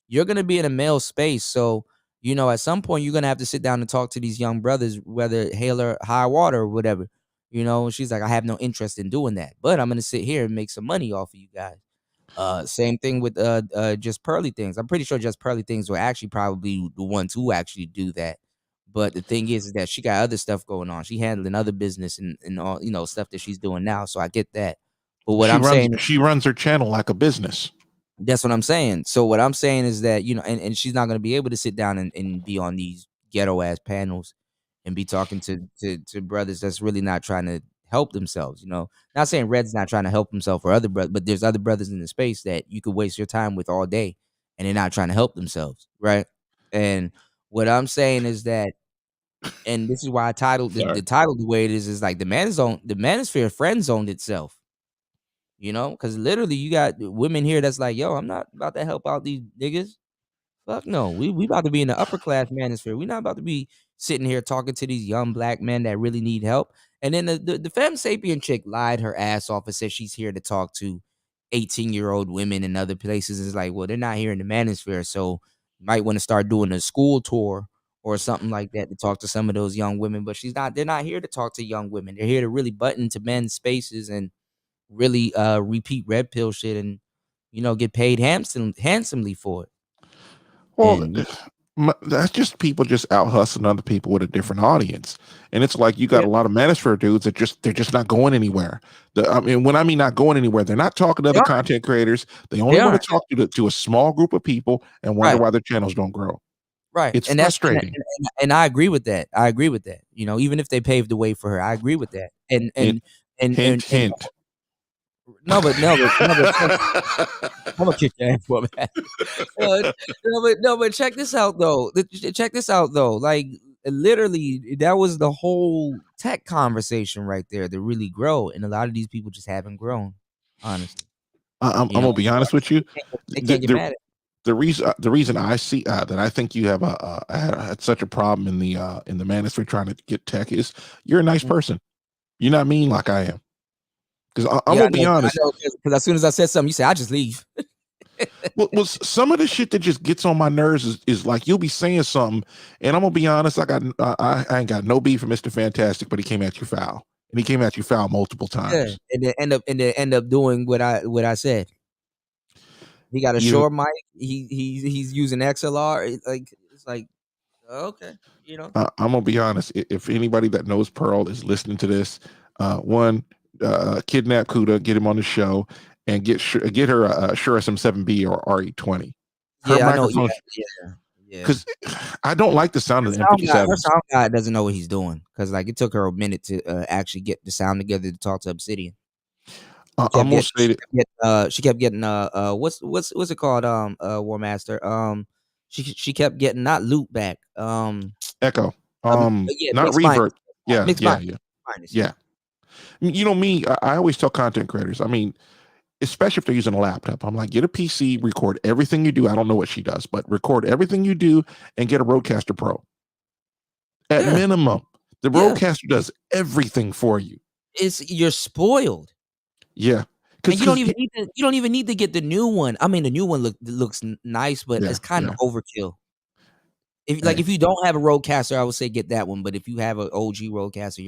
you're gonna be in a male space, so at some point you're gonna have to sit down and talk to these young brothers, whether hail or high water or whatever. And she's like, I have no interest in doing that, but I'm gonna sit here and make some money off of you guys. Same thing with just Pearly Things. I'm pretty sure just Pearly Things were actually probably the ones who actually do that. But the thing is that she got other stuff going on. She handling other business and all stuff that she's doing now. So I get that. But what I'm saying, She runs her channel like a business. that's what I'm saying. So what I'm saying is that, and she's not gonna be able to sit down and be on these ghetto ass panels and be talking to brothers that's really not trying to help themselves. Not saying Red's not trying to help himself or other brothers, but there's other brothers in the space that you could waste your time with all day and they're not trying to help themselves, right? And what I'm saying is that, and this is why I titled the title the way it is like the Manosphere friend zoned itself. Because literally you got women here that's like, yo, I'm not about to help out these niggas. Fuck no. We about to be in the upper class manosphere. We're not about to be sitting here talking to these young black men that really need help. And then the Femme Sapien chick lied her ass off and said she's here to talk to 18-year-old women in other places. It's like, well, they're not here in the manosphere, so you might want to start doing a school tour or something like that to talk to some of those young women. But they're not here to talk to young women. They're here to really butt into men's spaces and really repeat red pill shit and get paid handsomely for it. Well, that's just people just out hustling other people with a different audience, and it's like you got a lot of Manosphere dudes that they're just not going anywhere. When I mean not going anywhere, they're not talking to other content creators. They only want to talk to a small group of people and wonder why their channels don't grow. Right. It's and frustrating. And I agree with that. Even if they paved the way for her, I agree with that. And hint. No, but I'm gonna kick your ass for that. But check this out though. Check this out though. Like, literally, that was the whole tech conversation right there to really grow, and a lot of these people just haven't grown. Honestly, I'm gonna be honest with you. They can't get mad at. The reason I see that I think you have had such a problem in the Manosphere trying to get tech is you're a nice person. You're not mean like I am. Because I'm gonna be honest. Because as soon as I said something, you say I just leave. well, some of the shit that just gets on my nerves is like you'll be saying something, and I'm gonna be honest. I ain't got no beef for Mr. Fantastic, but he came at you foul, and he came at you foul multiple times. Yeah, and then end up doing what I said. He got a short mic. He's using XLR. It's like, okay, I'm gonna be honest. If anybody that knows Pearl is listening to this, kidnap Kuda, get him on the show, and get her a Shure SM7B or RE20. Her microphone, because I don't like the sound of the M57. Her sound guy doesn't know what he's doing, because like it took her a minute to actually get the sound together to talk to Obsidian. I'm gonna say that. She kept getting what's it called, War Master, she kept getting not loop back, Echo. yeah, Not mixed reverb. minus, Yeah. You know me, I always tell content creators, I mean, especially if they're using a laptop, I'm like, get a PC, record everything you do. I don't know what she does, but record everything you do and get a Rodecaster Pro. At minimum, the Rodecaster does everything for you. You're spoiled. Yeah. And you don't even need to get the new one. I mean, the new one looks nice, but it's kind of overkill. If you don't have a Rodecaster, I would say get that one. But if you have an OG Rodecaster,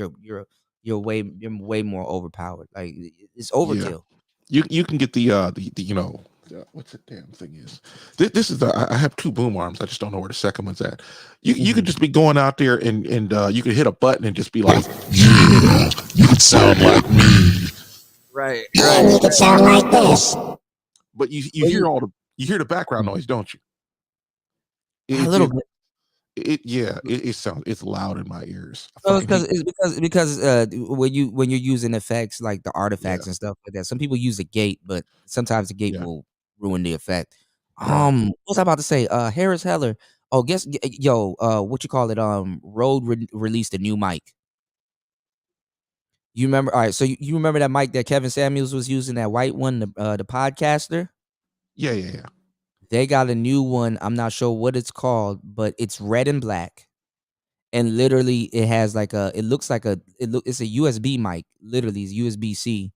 you're way more overpowered. Like, it's overkill. You can get the you know, what's the damn thing is. This is I have two boom arms. I just don't know where the second one's at. You could just be going out there and you could hit a button and just be like, yeah, you could sound like me. Right. You could sound like this. But you hear the background noise, don't you? A little bit. It's loud in my ears. Because when you're using effects like the artifacts and stuff like that, some people use a gate, but sometimes the gate will ruin the effect. What was I about to say? Harris Heller. Oh, what you call it? Rode released a new mic. You remember? All right, so you remember that mic that Kevin Samuels was using, that white one, the podcaster? Yeah. They got a new one. I'm not sure what it's called, but it's red and black. And literally it has like it's a USB mic. Literally it's USB-C.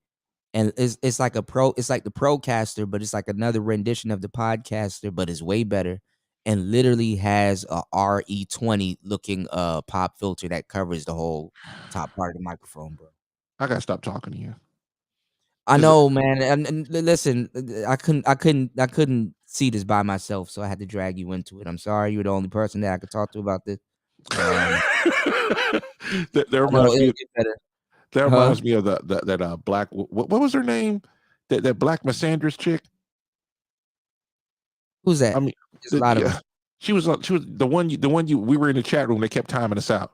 And it's like the Procaster, but it's like another rendition of the Podcaster, but it's way better. And literally has a RE20 looking pop filter that covers the whole top part of the microphone, bro. I gotta stop talking to you. I know, man. And listen, I couldn't see this by myself, so I had to drag you into it. I'm sorry, you're the only person that I could talk to about this. That reminds me. That reminds me of that black. What was her name? That black Massandras chick. Who's that? I mean, a lot of us. She was the one we were in the chat room. They kept timing us out.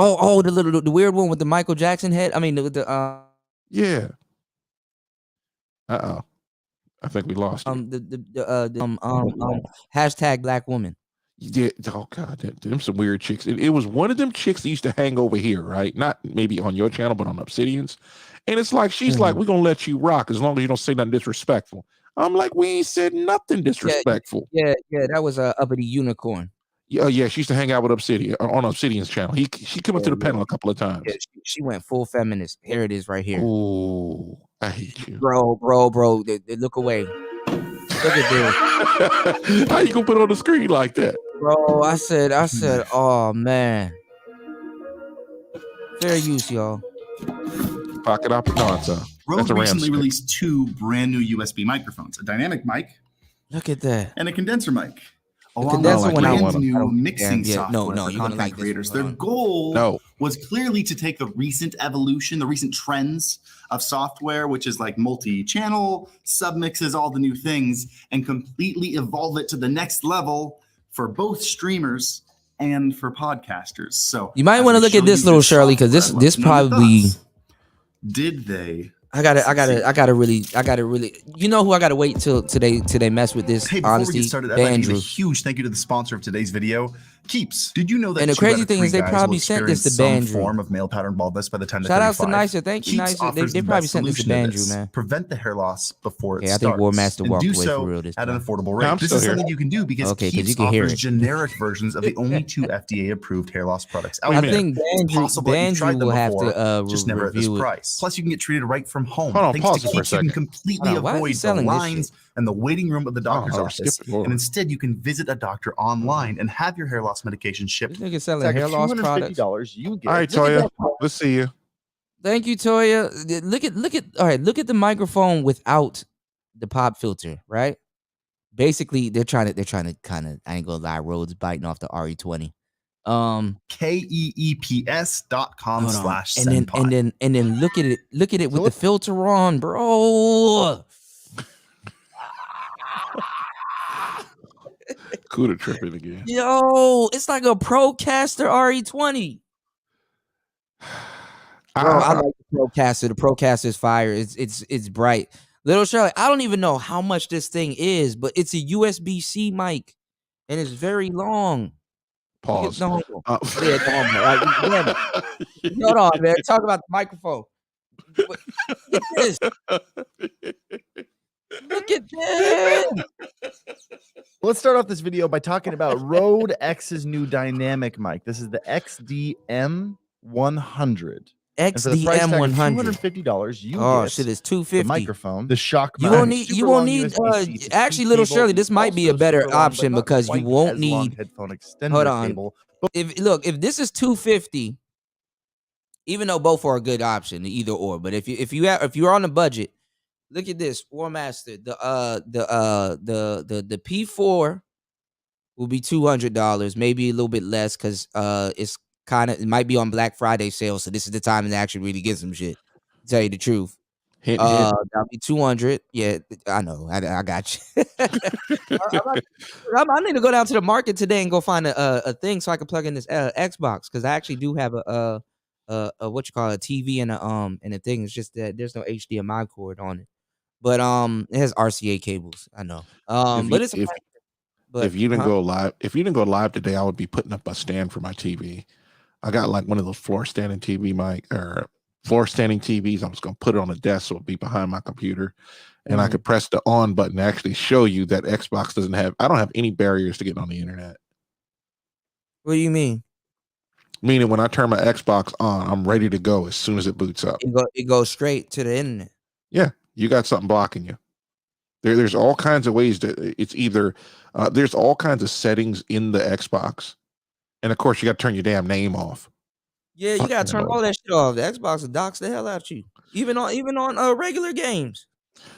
Oh, the weird one with the Michael Jackson head. I mean, yeah. I think we lost it. Hashtag black woman. Yeah. Oh God, them some weird chicks. It was one of them chicks that used to hang over here, right? Not maybe on your channel, but on Obsidian's. And it's like she's like, we're gonna let you rock as long as you don't say nothing disrespectful. I'm like, we ain't said nothing disrespectful. Yeah. That was Uppity Unicorn. Yeah. She used to hang out with Obsidian on Obsidian's channel. She came up to the panel a couple of times. Yeah, she went full feminist. Here it is, right here. Oh, I hate you, bro. They look away. Look at this. How you gonna put it on the screen like that, bro? I said, oh man. Fair use, y'all. Pocket opportunity. Rode recently released two brand new USB microphones: a dynamic mic. Look at that. And a condenser mic. Along with brand new mixing software for content creators. Their goal was clearly to take the recent evolution, the recent trends of software, which is like multi-channel, submixes, all the new things, and completely evolve it to the next level for both streamers and for podcasters. So you might want to look at this little Shirley, because this probably did they. I gotta really. You know who I gotta wait till they mess with this? Hey, before honestly, we get started, I'd like to give a Bandrew. huge thank you to the sponsor of today's video, Keeps. Did you know that? And the crazy thing is, they probably sent this to some Bandrew. form of male pattern baldness by the time Shout outs to 35. Nicer. Thank you, Keeps Nicer. offers They the probably best sent this to solution Bandrew, man. Prevent the hair loss before it Yeah, I starts. think War Master and walked do away so for real this at an time. affordable Yeah, rate. I'm This still is here. something you can do because Okay, 'cause you Keeps can hear offers it. generic versions of the only two FDA-approved hair loss products out I there. think It's possible that you've tried Bandrew them will have before, to just never at this review it. price. Plus, you can get treated right from home. Hold on, Thanks pause to it for a Keeps, you can second. completely Hold on, why is he avoid the selling this lines shit? and the waiting room of the doctor's we're office. skipping forward. And instead, you can visit a doctor online and have your hair loss medication shipped. This nigga selling hair loss products. You get. All right, Look at Toya. Let's see you. Thank you, Toya. Look at the microphone without the pop filter, right? Basically, they're trying to kind of, I ain't gonna lie, Rhodes biting off the RE20. KEEPS.com/senpai. And then look at it with the filter on, bro. Cuda tripping again. Yo, it's like a Procaster RE20. Bro, I like the Procaster. The Procaster is fire. It's bright. Little Shirley, I don't even know how much this thing is, but it's a USB-C mic, and it's very long. Pause. No, yeah, no homo. Like, damn it. Hold on, man. Talk about the microphone. Look at this. Look at this. Let's start off this video by talking about Rode X's new dynamic mic. This is the XDM 100. XDM 100. $250. You get shit, it's $250. the microphone, the shock You mount, won't need. Actually, Little Shirley, this might be a better option because you won't need headphone extender hold on. cable. If this is $250, even though both are a good option, either or, but if you're on a budget, look at this War Master. The P4 will be $200, maybe a little bit less because it might be on Black Friday sale, so this is the time to actually really get some shit. To tell you the truth. That'll be $200. Yeah, I know. I got you. I need to go down to the market today and go find a thing so I can plug in this Xbox because I actually do have a what you call a TV and a thing. It's just that there's no HDMI cord on it, but it has RCA cables. I know. If you didn't go live today, I would be putting up a stand for my TV. I got like one of those floor standing TVs. I was going to put it on the desk so it'll be behind my computer, and I could press the on button to actually show you that Xbox I don't have any barriers to get on the internet. What do you mean? Meaning when I turn my Xbox on, I'm ready to go as soon as it boots up. It goes straight to the internet. Yeah, you got something blocking you. There's all kinds of ways that it's either there's all kinds of settings in the Xbox, and of course you got to turn your damn name off. Yeah, you gotta turn all that shit off. The Xbox will dox the hell out you, even on regular games.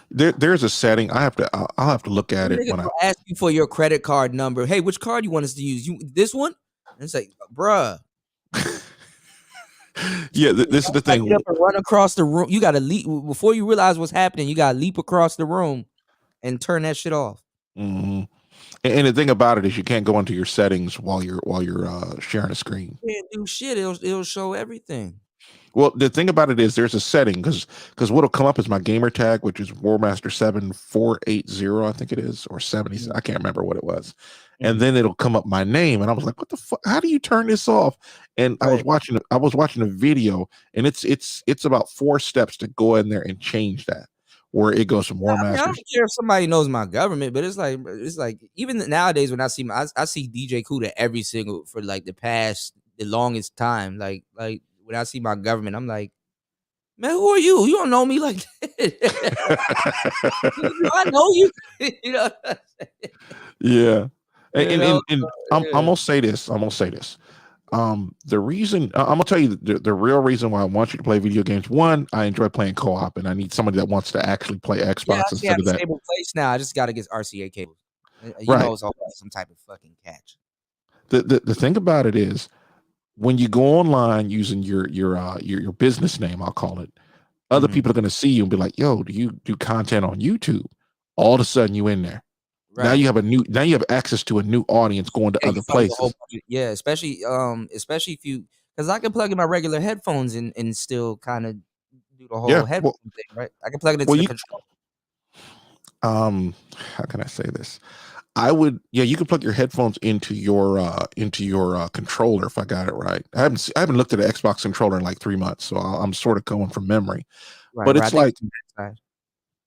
There's a setting I'll have to look at it when I ask you for your credit card number. Hey, which card you want us to use? This one? And it's like, bruh. Yeah, this is the thing. Get up and run across the room. You gotta leap before you realize what's happening. You gotta leap across the room and turn that shit off. Mm-hmm. And the thing about it is you can't go into your settings while you're sharing a screen. You can't do shit. It'll show everything. Well, the thing about it is there's a setting because what'll come up is my gamer tag, which is Warmaster7480, I think it is, or 70. I can't remember what it was. And then it'll come up my name, and I was like, "What the fuck? How do you turn this off?" And I was watching a video, and it's about 4 steps to go in there and change that, where it goes from Warmaster. I don't care if somebody knows my government, but it's like even nowadays when I see I see DJ Kuda every single for like the longest time. Like when I see my government, I'm like, man, who are you? You don't know me like that. I know you. You know. Yeah. And I'm gonna say this. The reason I'm gonna tell you the real reason why I want you to play video games. One, I enjoy playing co-op, and I need somebody that wants to actually play Xbox instead of that. Stable place now. I just gotta get RCA cables. You know, it's always some type of fucking catch. The thing about it is, when you go online using your business name, I'll call it, other people are gonna see you and be like, "Yo, do you do content on YouTube?" All of a sudden, you in there. Right. Now you have access to a new audience going to other places. Yeah, especially if you, because I can plug in my regular headphones and still kind of do the whole headphone thing, right? I can plug it into the control. How can I say this? You can plug your headphones into your controller if I got it right. I haven't looked at an Xbox controller in like 3 months, so I'm sort of going from memory. Right, but it's like,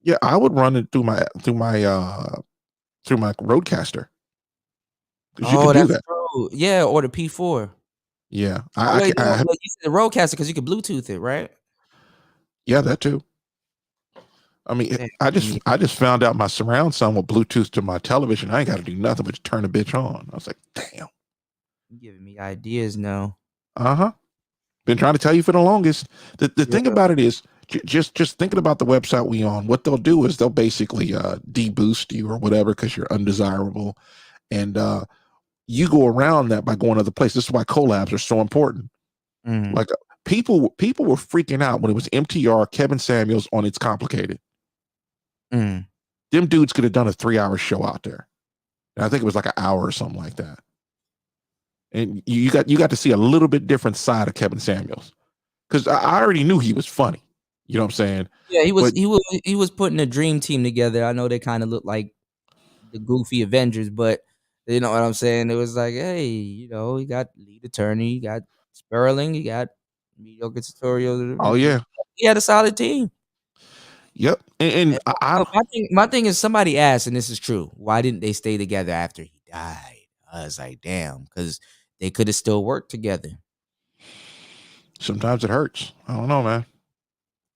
yeah, I would run it through my Rodecaster. Oh, that's true. Yeah, or the P4. Yeah, you said the Rodecaster because you can Bluetooth it, right? Yeah, that too. I mean, I just found out my surround sound with Bluetooth to my television. I ain't got to do nothing but turn the bitch on. I was like, damn. You're giving me ideas now. Been trying to tell you for the longest. The thing about it is, just thinking about the website we on, what they'll do is they'll basically deboost you or whatever because you're undesirable, and you go around that by going to other places. This is why collabs are so important. Like people were freaking out when it was MTR, Kevin Samuels on It's Complicated. Them dudes could have done a 3-hour show out there. And I think it was like an hour or something like that. And you got to see a little bit different side of Kevin Samuels. because I already knew he was funny. You know what I'm saying? Yeah, he was But he was putting a dream team together. I know they kind of look like the goofy Avengers, but you know what I'm saying? It was like, hey, you know, you got lead attorney, you got Sperling, you got mediocre tutorial. oh yeah, He had a solid team. yep. And My thing is, somebody asked, and this is true, why didn't they stay together after he died? I was like, damn, because they could have still worked together. Sometimes it hurts. I don't know, man.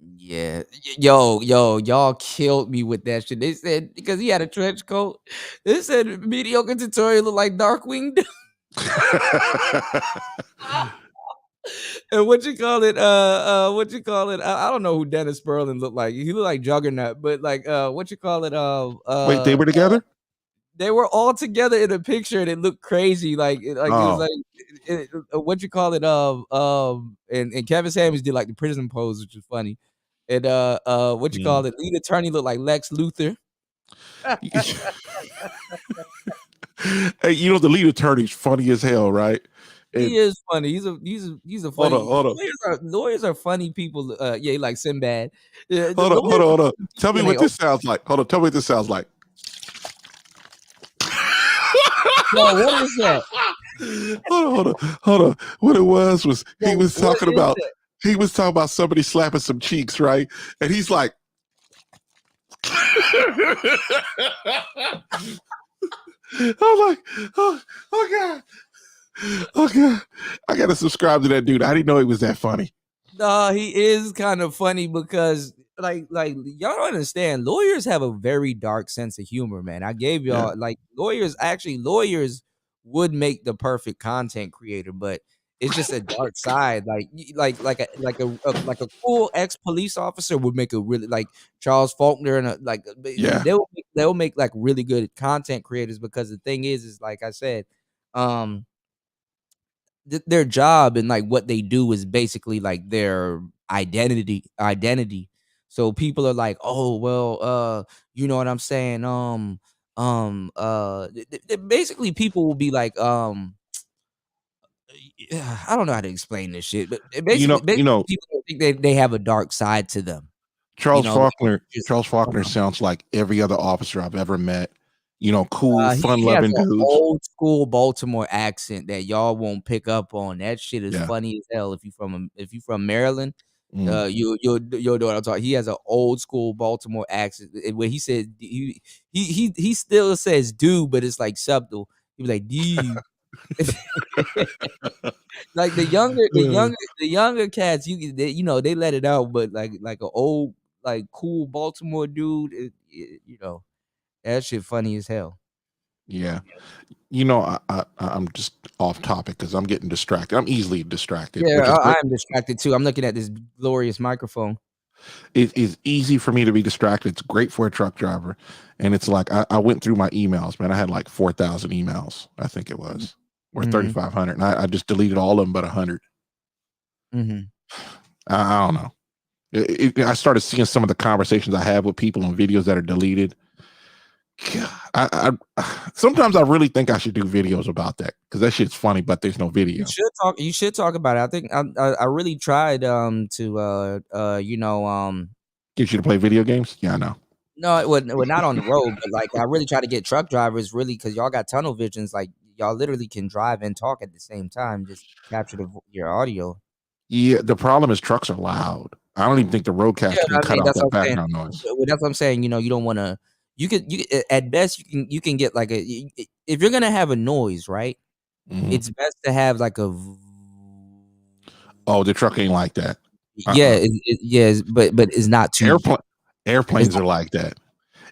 Yeah, y'all killed me with that shit. They said because he had a trench coat. They said mediocre tutorial look like Darkwing. And what you call it? What you call it? I don't know who Dennis Sperling looked like. He looked like Juggernaut, but like, what you call it? Wait, they were together? They were all together in a picture, and it looked crazy. Like it was Oh. like what you call it? And Kevin Samuels did like the prison pose, which is funny. And what you call it? Lead attorney looked like Lex Luthor. Hey, you know the lead attorney's funny as hell, right? He is funny. He's a funny. Hold on. Lawyers are funny people. Yeah, like Sinbad. Hold on. Tell me what this sounds like. Hold on. Tell me what this sounds like. No, what is that? Hold on. What it was he was talking about somebody slapping some cheeks, right? And he's like, I'm like, oh God. Oh God. I gotta subscribe to that dude. I didn't know he was that funny. No, he is kind of funny because like y'all don't understand. Lawyers have a very dark sense of humor, man. I gave y'all lawyers would make the perfect content creator, but it's just a dark side. Like a cool ex-police officer would make a really like Charles Faulkner and they'll make like really good content creators because the thing is like I said, their job and like what they do is basically like their identity. So people are like, oh well, you know what I'm saying? Basically people will be like, I don't know how to explain this shit, but basically people don't think they have a dark side to them. Charles Faulkner sounds like every other officer I've ever met. You know, cool, fun-loving dudes. Old school Baltimore accent that y'all won't pick up on. That shit is funny as hell. If you from Maryland, you'll know what I'm talking. He has an old school Baltimore accent. Where he said he still says "dude," but it's like subtle. He was like "dude." Like the younger cats, they let it out, but like an old like cool Baltimore dude, that shit funny as hell. Yeah, you know, I'm just off topic because I'm getting distracted. I'm easily distracted. Yeah, I'm distracted too. I'm looking at this glorious microphone. It is easy for me to be distracted. It's great for a truck driver, and it's like I went through my emails, man. I had like 4,000 emails, I think it was, or 3,500, and I just deleted all of them but 100. I don't know. I started seeing some of the conversations I have with people on videos that are deleted. I sometimes I really think I should do videos about that because that shit's funny, but there's no video. You should talk about it. I think I really tried to get you to play video games. Yeah, I know. No, well, not on the road, but like I really try to get truck drivers really because y'all got tunnel visions. Like y'all literally can drive and talk at the same time. Just capture your audio. Yeah, the problem is trucks are loud. I don't even think the roadcaster can cut out that background noise. Well, that's what I'm saying. You don't want to. You at best you can get like if you're gonna have a noise, right? It's best to have like a. Oh, the truck ain't like that. Yeah, but it's not too. Airplanes are like that.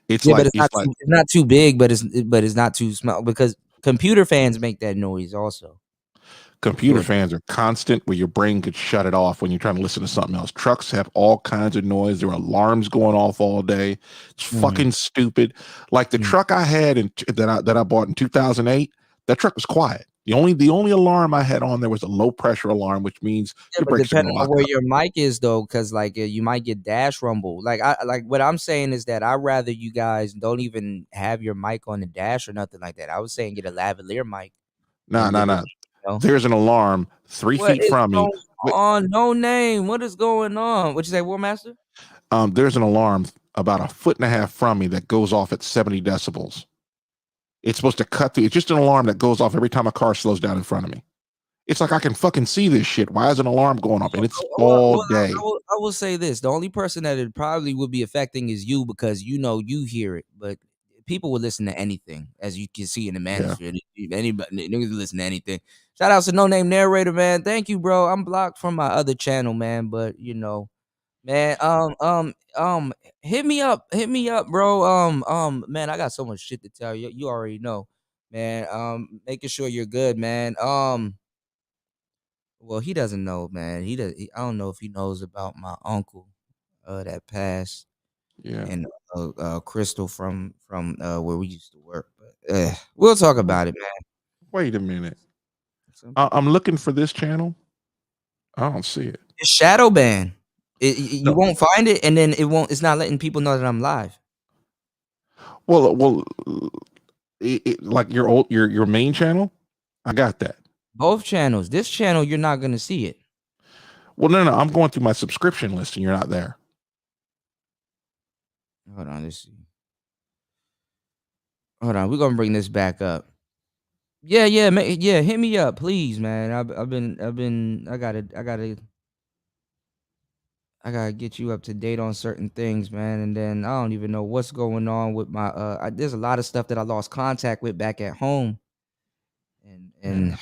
It's but it's not too big, but it's not too small because computer fans make that noise also. Computer fans are constant where your brain could shut it off when you're trying to listen to something else. Trucks have all kinds of noise. There are alarms going off all day. It's fucking stupid. Like the truck I had that I bought in 2008, that truck was quiet. The only alarm I had on there was a low pressure alarm, which means but depending on where your mic is though, because like you might get dash rumble. Like what I'm saying is that I'd rather you guys don't even have your mic on the dash or nothing like that. I was saying get a lavalier mic. No. There's an alarm 3 What feet is from me. going on? No name. What is going on? What you say, War Master? There's an alarm about 1.5 feet from me that goes off at 70 decibels. It's supposed to cut through. It's just an alarm that goes off every time a car slows down in front of me. It's like I can fucking see this shit. Why is an alarm going off? And it's all day. I will say this: the only person that it probably would be affecting is you, because you hear it. But people will listen to anything, as you can see in the Manosphere. Anybody niggas listen to anything. Shout out to No Name Narrator, man. Thank you, bro. I'm blocked from my other channel, man. But man, hit me up, bro. Man, I got so much shit to tell you. You already know, man. Making sure you're good, man. Well, he doesn't know, man. I don't know if he knows about my uncle, that passed. Yeah. And Crystal from where we used to work. But we'll talk about it, man. Wait a minute. I'm looking for this channel. I don't see it. It's shadow ban. You won't find it, and then it's not letting people know that I'm live. Well, like your main channel, I got that. Both channels. This channel, you're not gonna see it. Well, no. I'm going through my subscription list, and you're not there. Hold on, let's see. Hold on, we're gonna bring this back up. Yeah, hit me up, please, man. I gotta get you up to date on certain things, man. And then I don't even know what's going on with my there's a lot of stuff that I lost contact with back at home. And man,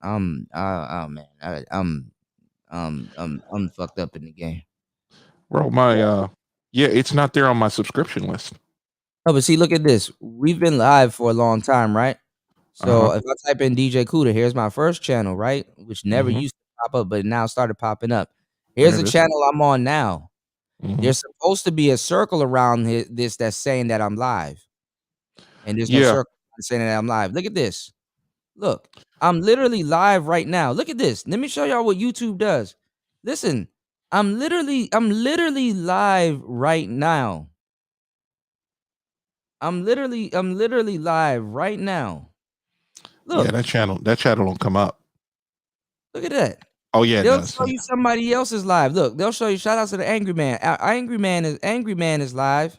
I'm fucked up in the game. Bro, it's not there on my subscription list. Oh, but see, look at this. We've been live for a long time, right? So if I type in DJ Cuda, here's my first channel, right? Which never used to pop up, but now started popping up. Here's the channel I'm on now. There's supposed to be a circle around this that's saying that I'm live. And there's no circle saying that I'm live. Look at this. Look, I'm literally live right now. Look at this. Let me show y'all what YouTube does. Listen, I'm literally live right now. I'm literally live right now. Look. Yeah, that channel don't come up. Look at that. Oh yeah, they'll show you somebody else's live. Look, they'll show you. Shout out to the Angry Man. Angry Man is live.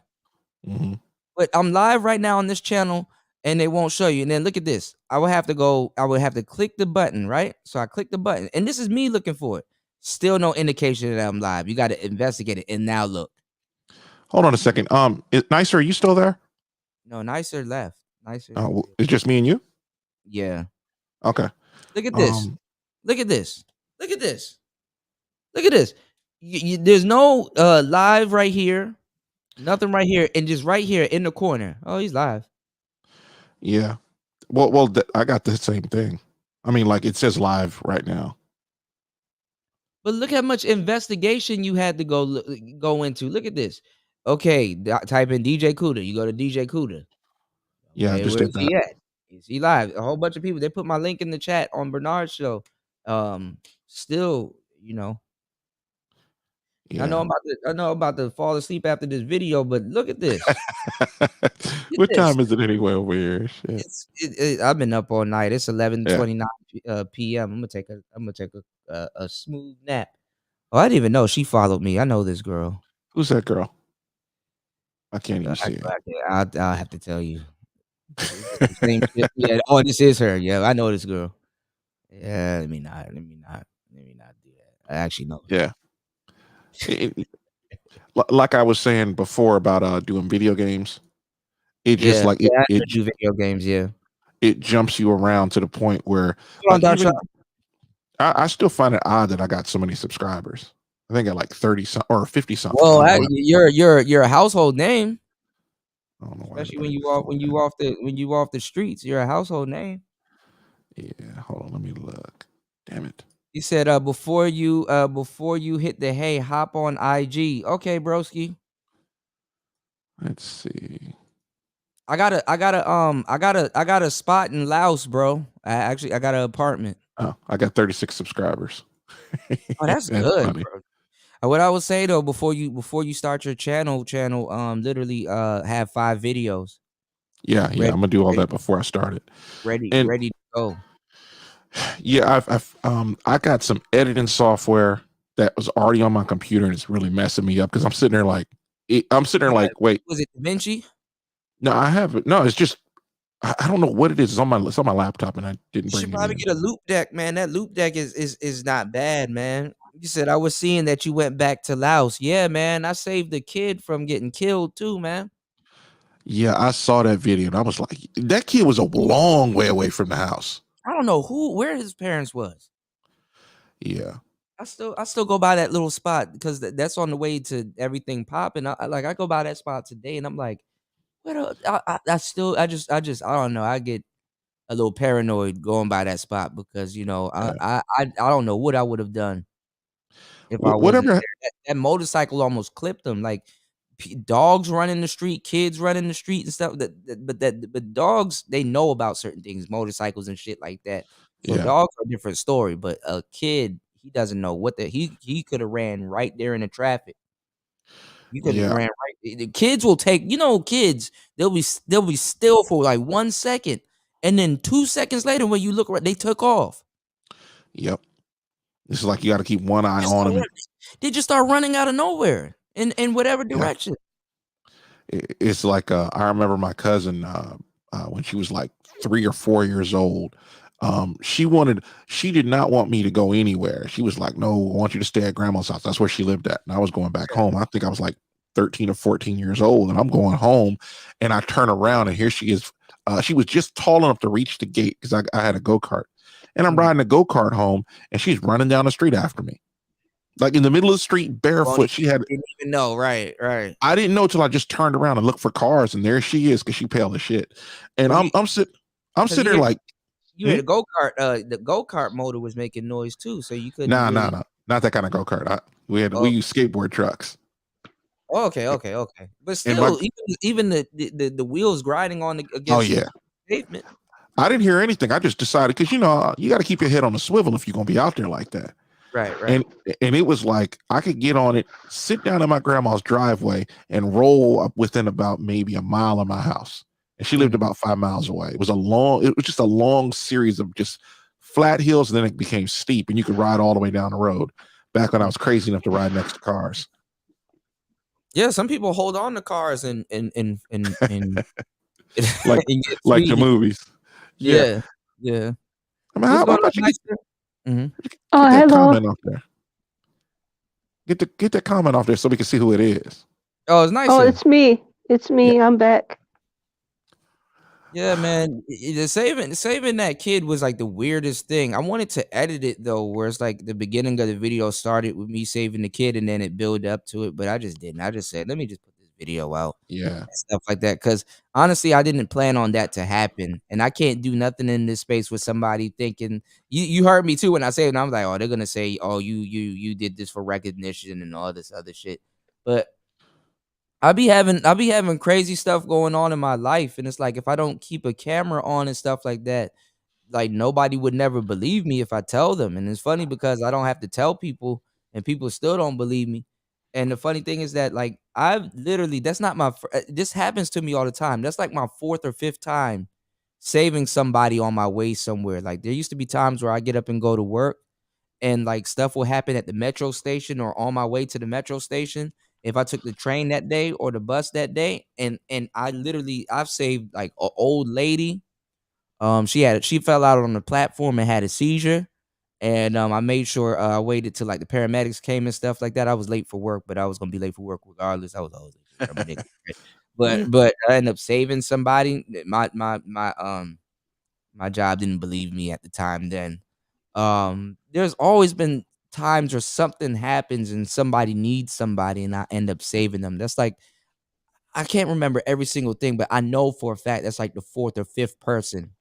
But I'm live right now on this channel, and they won't show you. And then look at this. I would have to click the button, right? So I click the button, and this is me looking for it. Still no indication that I'm live. You got to investigate it. And now look. Hold on a second. Nicer, are you still there? No, Nicer left. Nicer. Oh, it's just me and you? Yeah. Okay. Look at this. Look at this. Look at this. Look at this. There's no live right here. Nothing right here. And just right here in the corner. Oh, he's live. Yeah. Well, I got the same thing. I mean, like it says live right now. But look how much investigation you had to go into. Look at this. Okay, type in DJ Cuda. You go to DJ Cuda. Yeah, I just did that. He at? Is he live? A whole bunch of people. They put my link in the chat on Bernard's show. Still, yeah. I know about to fall asleep after this video, but look at this. What time is it anyway over here? Shit. I've been up all night. It's 11:29 p.m. I'm gonna take a smooth nap. Oh, I didn't even know she followed me. I know this girl. Who's that girl? I can't even see it. I'll have to tell you. Same shit. Yeah. Oh, this is her. Yeah, I know this girl. Yeah, let me not do that. I actually know. Yeah. Like I was saying before about doing video games, it just it do video games. Yeah, it jumps you around to the point where I still find it odd that I got so many subscribers. I think I got like 30 or 50 something. Well, you're a household name. I don't know why. Especially when you off the streets, you're a household name. Yeah, hold on, let me look. Damn it. He said before you hit the hay, hop on IG. Okay, broski. Let's see. I got a spot in Laos, bro. I got an apartment. Oh, I got 36 subscribers. Oh, that's good, funny. Bro. What I would say though, before you start your channel, literally have 5 videos. Yeah, I'm gonna do all that before I start it. Ready to go. Yeah, I got some editing software that was already on my computer, and it's really messing me up because I'm sitting there like, wait, Was it DaVinci? no, I haven't. No, it's just I don't know what it is. It's on my laptop, and I didn't You bring should it probably in. get a loop deck, man. That loop deck is not bad, man. You said I was seeing that you went back to Laos. Yeah, man. I saved the kid from getting killed too, man. Yeah, I saw that video, and I was like, that kid was a long way away from the house. I don't know where his parents was. Yeah. I still go by that little spot because that's on the way to everything popping. I go by that spot today, and I'm like, what? I don't know. I get a little paranoid going by that spot because I don't know what I would have done if I wasn't Whatever. there. That motorcycle almost clipped him. Like dogs running the street, kids running the street and stuff. But dogs, they know about certain things, motorcycles and shit like that. So Yeah. dogs are a different story. But a kid, he doesn't know what he could have ran right there in the traffic. You could have Yeah. ran right. The kids will take, kids, they'll be still for like 1 second. And then 2 seconds later, when you look right, they took off. Yep. It's like you got to keep one eye on them. They just start running out of nowhere in whatever direction. It's like I remember my cousin when she was like 3 or 4 years old. She did not want me to go anywhere. She was like, "No, I want you to stay at grandma's house." That's where she lived at. And I was going back home. I think I was like 13 or 14 years old, and I'm going home, and I turn around, and here she is. She was just tall enough to reach the gate because I had a go-kart, and I'm riding a go-kart home, and she's running down the street after me, like in the middle of the street, barefoot. She had didn't even know, right. I didn't know till I just turned around and looked for cars, and there she is because she pale as shit. And I'm sitting there like, you had a go-kart. The go-kart motor was making noise too, so you couldn't. Nah, not that kind of go-kart. We use skateboard trucks. Okay. But still, even the wheels grinding on against pavement. I didn't hear anything. I just decided because you got to keep your head on the swivel if you're gonna be out there like that. Right. And it was like I could get on it, sit down in my grandma's driveway, and roll up within about maybe a mile of my house. And she lived about 5 miles away. It was just a long series of just flat hills, and then it became steep, and you could ride all the way down the road. Back when I was crazy enough to ride next to cars. Yeah, some people hold on to cars and like the movies. Yeah. I mean, how about you Oh, get that hello. comment off there? Get that comment off there so we can see who it is. Oh, it's nice. Oh, it's me. It's me. I'm back. Yeah, man. Saving that kid was like the weirdest thing. I wanted to edit it though, where it's like the beginning of the video started with me saving the kid and then it built up to it, but I just didn't. I just said, let me just put this video out. Yeah. And stuff like that. Cause honestly, I didn't plan on that to happen. And I can't do nothing in this space with somebody thinking you heard me too when I said it, and I was like, oh, they're gonna say, oh, you did this for recognition and all this other shit. But I'll be having crazy stuff going on in my life, and it's like if I don't keep a camera on and stuff like that, like nobody would never believe me if I tell them. And it's funny because I don't have to tell people, and people still don't believe me. And the funny thing is that like I've literally that's not my this happens to me all the time. That's like my 4th or 5th time saving somebody on my way somewhere. Like there used to be times where I get up and go to work, and like stuff will happen at the metro station or on my way to the metro station if I took the train that day or the bus that day. And I've saved like an old lady. She fell out on the platform and had a seizure. And I made sure I waited till like the paramedics came and stuff like that. I was late for work, but I was gonna be late for work regardless. I was always late for work. But I ended up saving somebody. My job didn't believe me at the time then. There's always been times where something happens and somebody needs somebody and I end up saving them. That's like I can't remember every single thing, but I know for a fact that's like the 4th or 5th person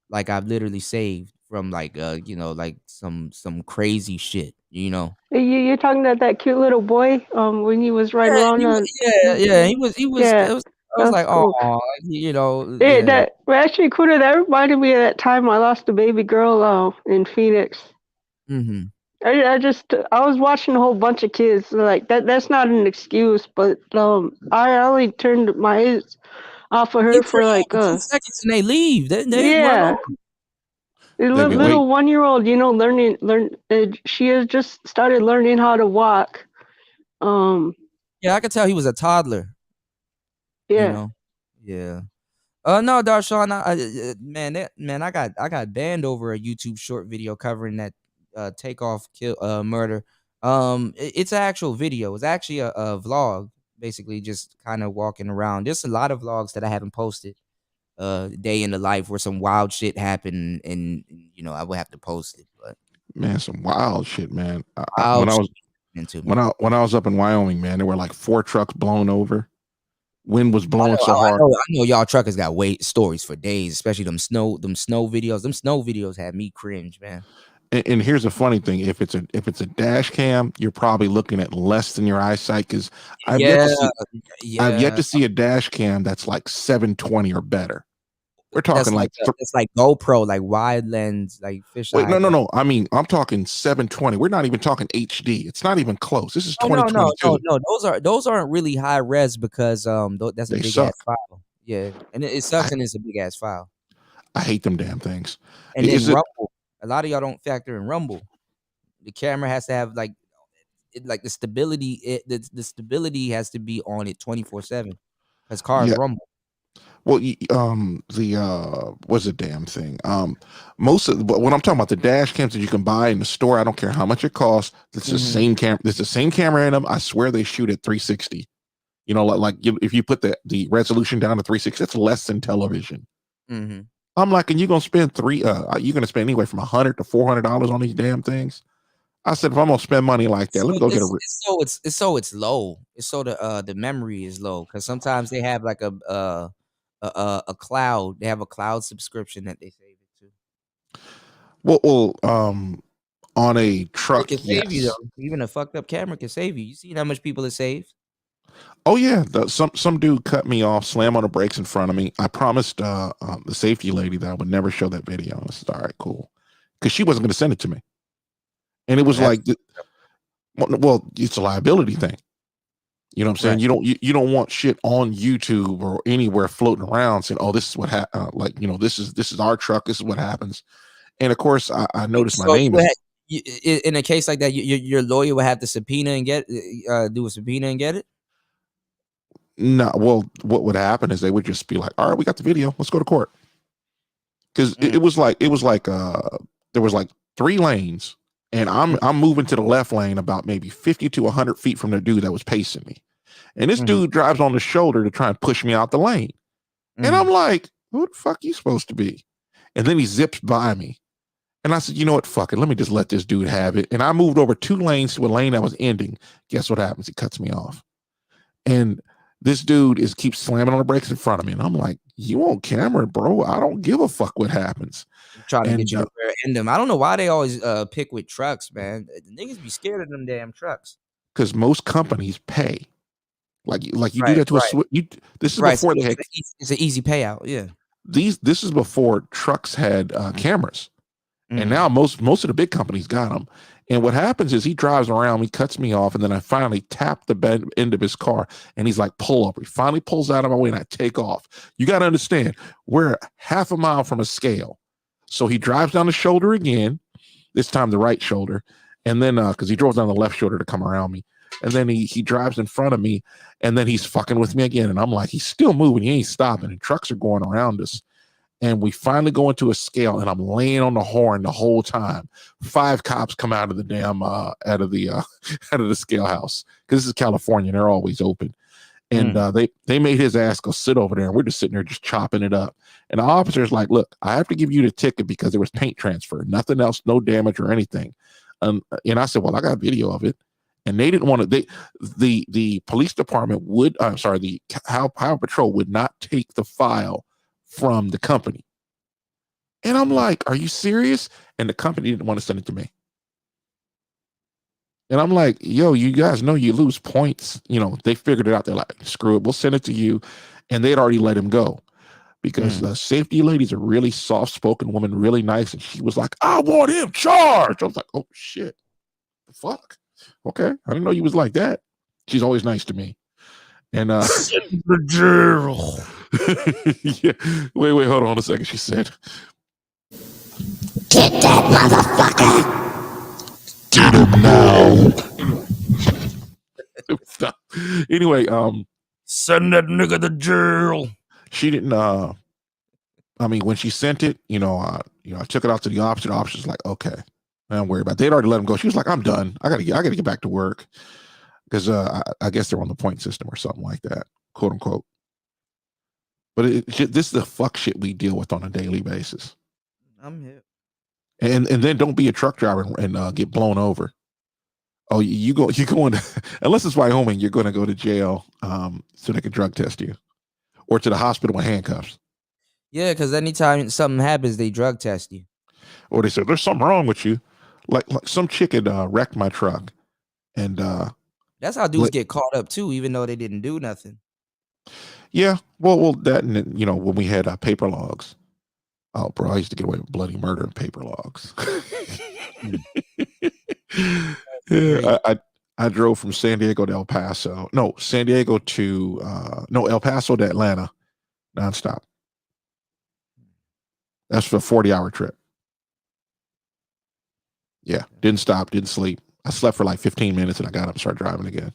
like I've literally saved from like like some crazy shit, You're talking about that cute little boy when he was riding around he on. was, yeah, he was Yeah, I was that's like, cool. oh, Hey, yeah. that actually, Kuda, that reminded me of that time I lost a baby girl in Phoenix. Mm-hmm. I was watching a whole bunch of kids like that. That's not an excuse, but I only turned my eyes off of her for like 2 seconds and they leave. They run yeah. over. Little 1-year-old, she has just started learning how to walk. Yeah, I could tell he was a toddler. Yeah. You know? Yeah. No, Darshawn, I got banned over a YouTube short video covering that takeoff kill murder. It's an actual video. It's actually a vlog, basically just kind of walking around. There's a lot of vlogs that I haven't posted. Day in the life where some wild shit happened, and I would have to post it. But man, some wild shit, man. Wild When I was up in Wyoming, man, there were like 4 trucks blown over. Wind was blowing so hard. I know y'all truckers got stories for days, especially them snow videos. Them snow videos had me cringe, man. And here's the funny thing: if it's a dash cam, you're probably looking at less than your eyesight, because I've yet to see a dash cam that's like 720 or better. We're talking it's like GoPro, like wide lens, like fish. Wait, no. I mean, I'm talking 720. We're not even talking HD. It's not even close. This is 2022. No. Those aren't really high res because that's a big ass file. Yeah, and it sucks, and it's a big ass file. I hate them damn things. And then rumble. A lot of y'all don't factor in rumble. The camera has to have like the stability. The stability has to be on it 24/7 because cars rumble. Well, what's the damn thing? Most of when I'm talking about the dash cams that you can buy in the store, I don't care how much it costs. It's the same camera. It's the same camera in them. I swear they shoot at 360. If you put the resolution down to 360, it's less than television. Mm-hmm. I'm like, and you're gonna spend you're gonna spend anywhere from $100 to $400 on these damn things. I said, if I'm gonna spend money like that, let me go get a. It's low. It's so the memory is low because sometimes they have like a cloud. They have a cloud subscription that they save it to. Well, on a truck, it can save you though. Even a fucked up camera can save you. You see how much people it saved? Oh yeah, some dude cut me off, slammed on the brakes in front of me. I promised the safety lady that I would never show that video. I said, all right, cool, because she wasn't going to send it to me, and it was well, it's a liability thing. You know what I'm saying? You don't want shit on YouTube or anywhere floating around saying, "Oh, this is what this is our truck. This is what happens." And of course, I noticed my name is. In a case like that, your lawyer would have to subpoena and do a subpoena and get it. No, well, what would happen is they would just be like, "All right, we got the video. Let's go to court." Because it was like there was like 3 lanes, and I'm moving to the left lane about maybe 50 to 100 feet from the dude that was pacing me, and this dude drives on the shoulder to try and push me out the lane, and I'm like, "Who the fuck you supposed to be?" And then he zips by me, and I said, "You know what? Fuck it. Let me just let this dude have it." And I moved over 2 lanes to a lane that was ending. Guess what happens? He cuts me off, and this dude keeps slamming on the brakes in front of me, and I'm like, "You on camera, bro? I don't give a fuck what happens." Try to get you to end them. I don't know why they always pick with trucks, man. The niggas be scared of them damn trucks. Because most companies pay, like you do that to a this is before they had. It's an easy payout. Yeah. This is before trucks had cameras, and now most of the big companies got them. And what happens is he drives around, he cuts me off, and then I finally tap the end of his car, and he's like, "Pull over." He finally pulls out of my way, and I take off. You got to understand, we're half a mile from a scale. So he drives down the shoulder again, this time the right shoulder, and then because he drove down the left shoulder to come around me, and then he drives in front of me, and then he's fucking with me again, and I'm like, he's still moving, he ain't stopping, and trucks are going around us. And we finally go into a scale, and I'm laying on the horn the whole time. 5 cops come out of the damn out of the scale house, because this is California, they're always open. And they made his ass go sit over there, and we're just sitting there just chopping it up. And the officer's like, "Look, I have to give you the ticket because there was paint transfer, nothing else, no damage or anything." And I said, "Well, I got video of it." And they didn't want to. The police department would, the Highway Patrol would not take the file from the company. And I'm like, "Are you serious?" And the company didn't want to send it to me. And I'm like, "Yo, you guys know you lose points." They figured it out. They're like, "Screw it, we'll send it to you." And they'd already let him go because the safety lady's a really soft-spoken woman, really nice. And she was like, "I want him charged." I was like, "Oh shit, the fuck? Okay, I didn't know you was like that." She's always nice to me. And the jail. Yeah. Wait, hold on a second. She said, motherfucker. Get him now. Anyway, send that nigga to jail. She didn't. I mean, when she sent it, I took it out to the ops. The ops was like, okay, don't worry about it. They'd already let him go. She was like, I'm done. I gotta get back to work because I guess they're on the point system or something like that, quote unquote. But this is the fuck shit we deal with on a daily basis. I'm here. And then don't be a truck driver and get blown over. Oh, you go into unless it's Wyoming, you're going to go to jail so they can drug test you, or to the hospital with handcuffs. Yeah, because anytime something happens, they drug test you. Or they say there's something wrong with you. Like some chick had wrecked my truck, and that's how dudes get caught up too, even though they didn't do nothing. Yeah, well, that and when we had paper logs. Oh, bro, I used to get away with bloody murder and paper logs. Yeah, I drove from San Diego to El Paso. No, San Diego to El Paso to Atlanta, nonstop. That's for a 40-hour trip. Yeah, didn't stop, didn't sleep. I slept for like 15 minutes and I got up and started driving again.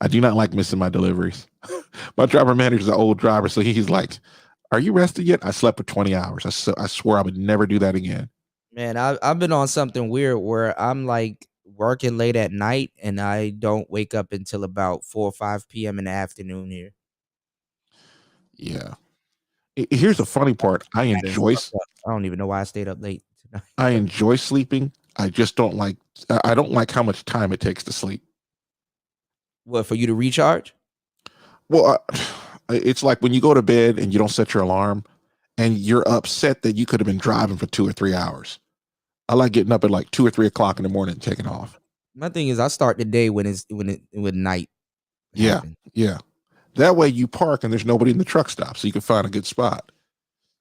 I do not like missing my deliveries. My driver manager's an old driver, so he's like, "Are you rested yet?" I slept for 20 hours. I swear I would never do that again. Man, I've been on something weird where I'm like working late at night and I don't wake up until about 4 or 5 p.m. in the afternoon here. Yeah. Here's the funny part. I don't even know why I stayed up late tonight. I enjoy sleeping. I just don't like how much time it takes to sleep. What, for you to recharge? Well, it's like when you go to bed and you don't set your alarm and you're upset that you could have been driving for 2 or 3 hours. I like getting up at like 2 or 3 o'clock in the morning and taking off. My thing is I start the day when night. Yeah. Yeah. That way you park and there's nobody in the truck stop, so you can find a good spot.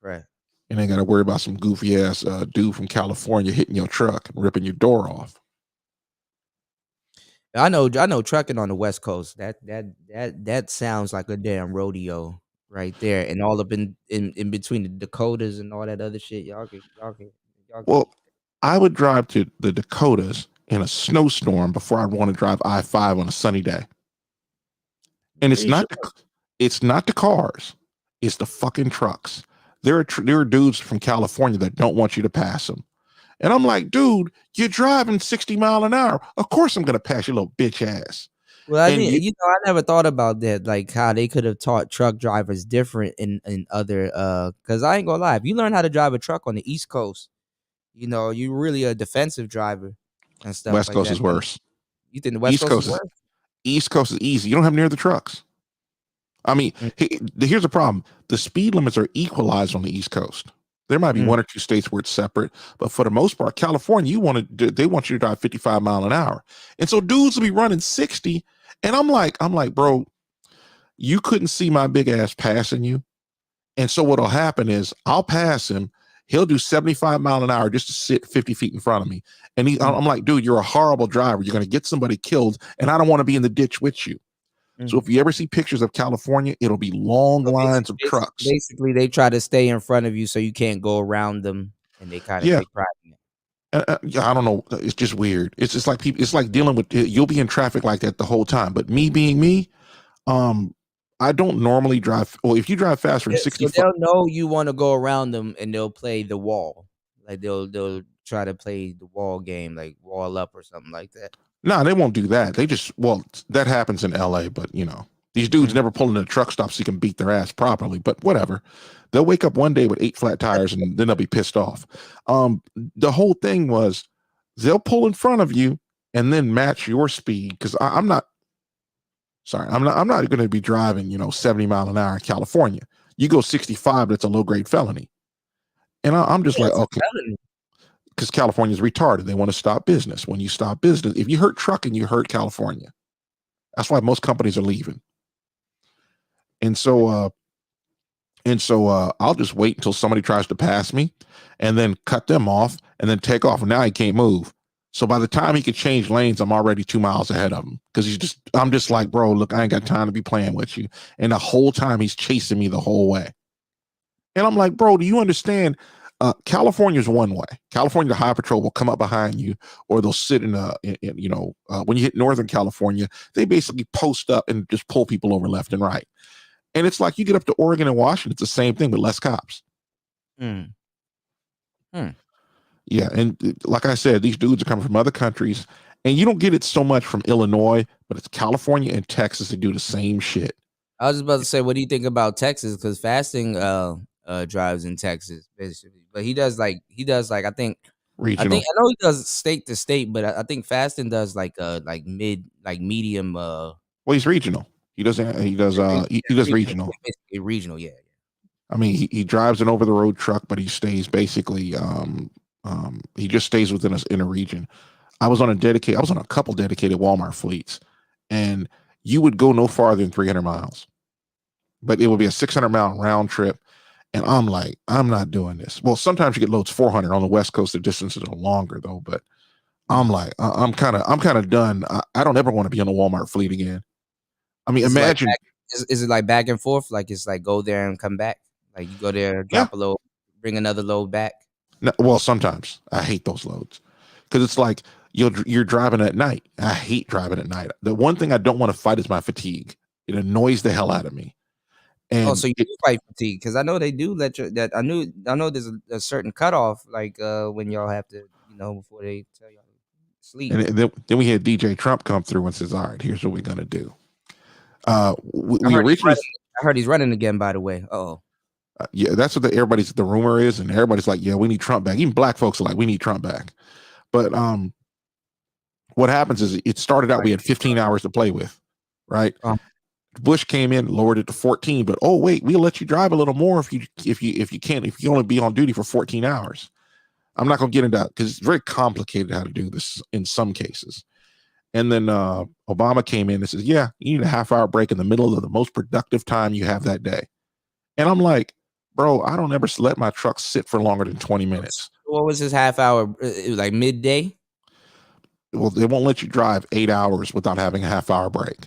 Right. And ain't got to worry about some goofy ass dude from California hitting your truck and ripping your door off. I know trucking on the West Coast. That sounds like a damn rodeo right there, and all up in between the Dakotas and all that other shit. Y'all can. Well, I would drive to the Dakotas in a snowstorm before I'd want to drive I-5 on a sunny day. And it's not the cars, it's the fucking trucks. There are dudes from California that don't want you to pass them. And I'm like, dude, you're driving 60 miles an hour. Of course I'm going to pass your little bitch ass. Well, I mean, I never thought about that, like how they could have taught truck drivers different in other, because I ain't gonna lie, if you learn how to drive a truck on the East Coast, you're really a defensive driver and stuff. West like Coast that. is worse. You think the West Coast is worse? East Coast is easy. You don't have near the trucks. I mean, here's the problem. The speed limits are equalized on the East Coast. There might be 1 or 2 states where it's separate, but for the most part, California, they want you to drive 55 miles an hour. And so dudes will be running 60. And I'm like, bro, you couldn't see my big ass passing you. And so what'll happen is I'll pass him. He'll do 75 miles an hour just to sit 50 feet in front of me. And I'm like, dude, you're a horrible driver. You're going to get somebody killed. And I don't want to be in the ditch with you. So if you ever see pictures of California, it'll be long lines of trucks. Basically, they try to stay in front of you so you can't go around them, and they kind of take pride in it. Yeah, I don't know. It's just weird. It's just like people. It's like dealing with. You'll be in traffic like that the whole time. But me being me, I don't normally drive. Well, if you drive faster than 65, so they'll know you want to go around them, and they'll play the wall. Like they'll try to play the wall game, like wall up or something like that. No, they won't do that. They just, that happens in LA, but these dudes never pull into a truck stop so you can beat their ass properly, but whatever. They'll wake up one day with 8 flat tires and then they'll be pissed off. The whole thing was they'll pull in front of you and then match your speed. Cause I'm not going to be driving, 70 miles an hour in California. You go 65, that's a low grade felony. And I'm just like, okay. Because California's retarded. They want to stop business. When you stop business, if you hurt trucking, you hurt California. That's why most companies are leaving. And so I'll just wait until somebody tries to pass me and then cut them off and then take off. And now he can't move. So by the time he could change lanes, I'm already 2 miles ahead of him. Because I'm just like, bro, look, I ain't got time to be playing with you. And the whole time he's chasing me the whole way. And I'm like, bro, do you understand? California's one way. California, the High Patrol will come up behind you, or they'll sit in when you hit Northern California, they basically post up and just pull people over left and right. And it's like you get up to Oregon and Washington, it's the same thing with less cops. Yeah, and like I said, these dudes are coming from other countries, and you don't get it so much from Illinois, but it's California and Texas that do the same shit. I was just about to say, what do you think about Texas? Because Fasting drives in Texas, basically, but he does like I think regional. I know he does state to state, but I think Fasting does like medium. Well, he's regional. He does regional. Basically regional, yeah. I mean, he drives an over the road truck, but he stays basically he just stays within us in a region. I was on a couple dedicated Walmart fleets, and you would go no farther than 300 miles, but it would be a 600-mile round trip. And I'm like, I'm not doing this. Well, sometimes you get loads 400 on the West Coast. The distances are longer though, but I'm like, I'm kind of done. I don't ever want to be on a Walmart fleet again. I mean, imagine. Is it like back and forth? Like it's like go there and come back? Like you go there, drop a load, bring another load back? No, well, sometimes I hate those loads because it's like you're driving at night. I hate driving at night. The one thing I don't want to fight is my fatigue. It annoys the hell out of me. And so you do fight fatigue? Because I know they do let you. That I know there's a certain cutoff, like when y'all have to, before they tell y'all to sleep. And then we had DJ Trump come through and says, "All right, here's what we're gonna do." I heard he's running again. By the way, yeah, that's what the rumor is, and everybody's like, "Yeah, we need Trump back." Even black folks are like, "We need Trump back." But what happens is it started out we had 15 hours to play with, right? Bush came in, lowered it to 14, but oh wait, we'll let you drive a little more if you only be on duty for 14 hours. I'm not gonna get into that because it's very complicated how to do this in some cases. And then Obama came in and says, "Yeah, you need a half-hour break in the middle of the most productive time you have that day." And I'm like, bro, I don't ever let my truck sit for longer than 20 minutes. What was his half hour? It was like midday? Well, they won't let you drive 8 hours without having a half-hour break.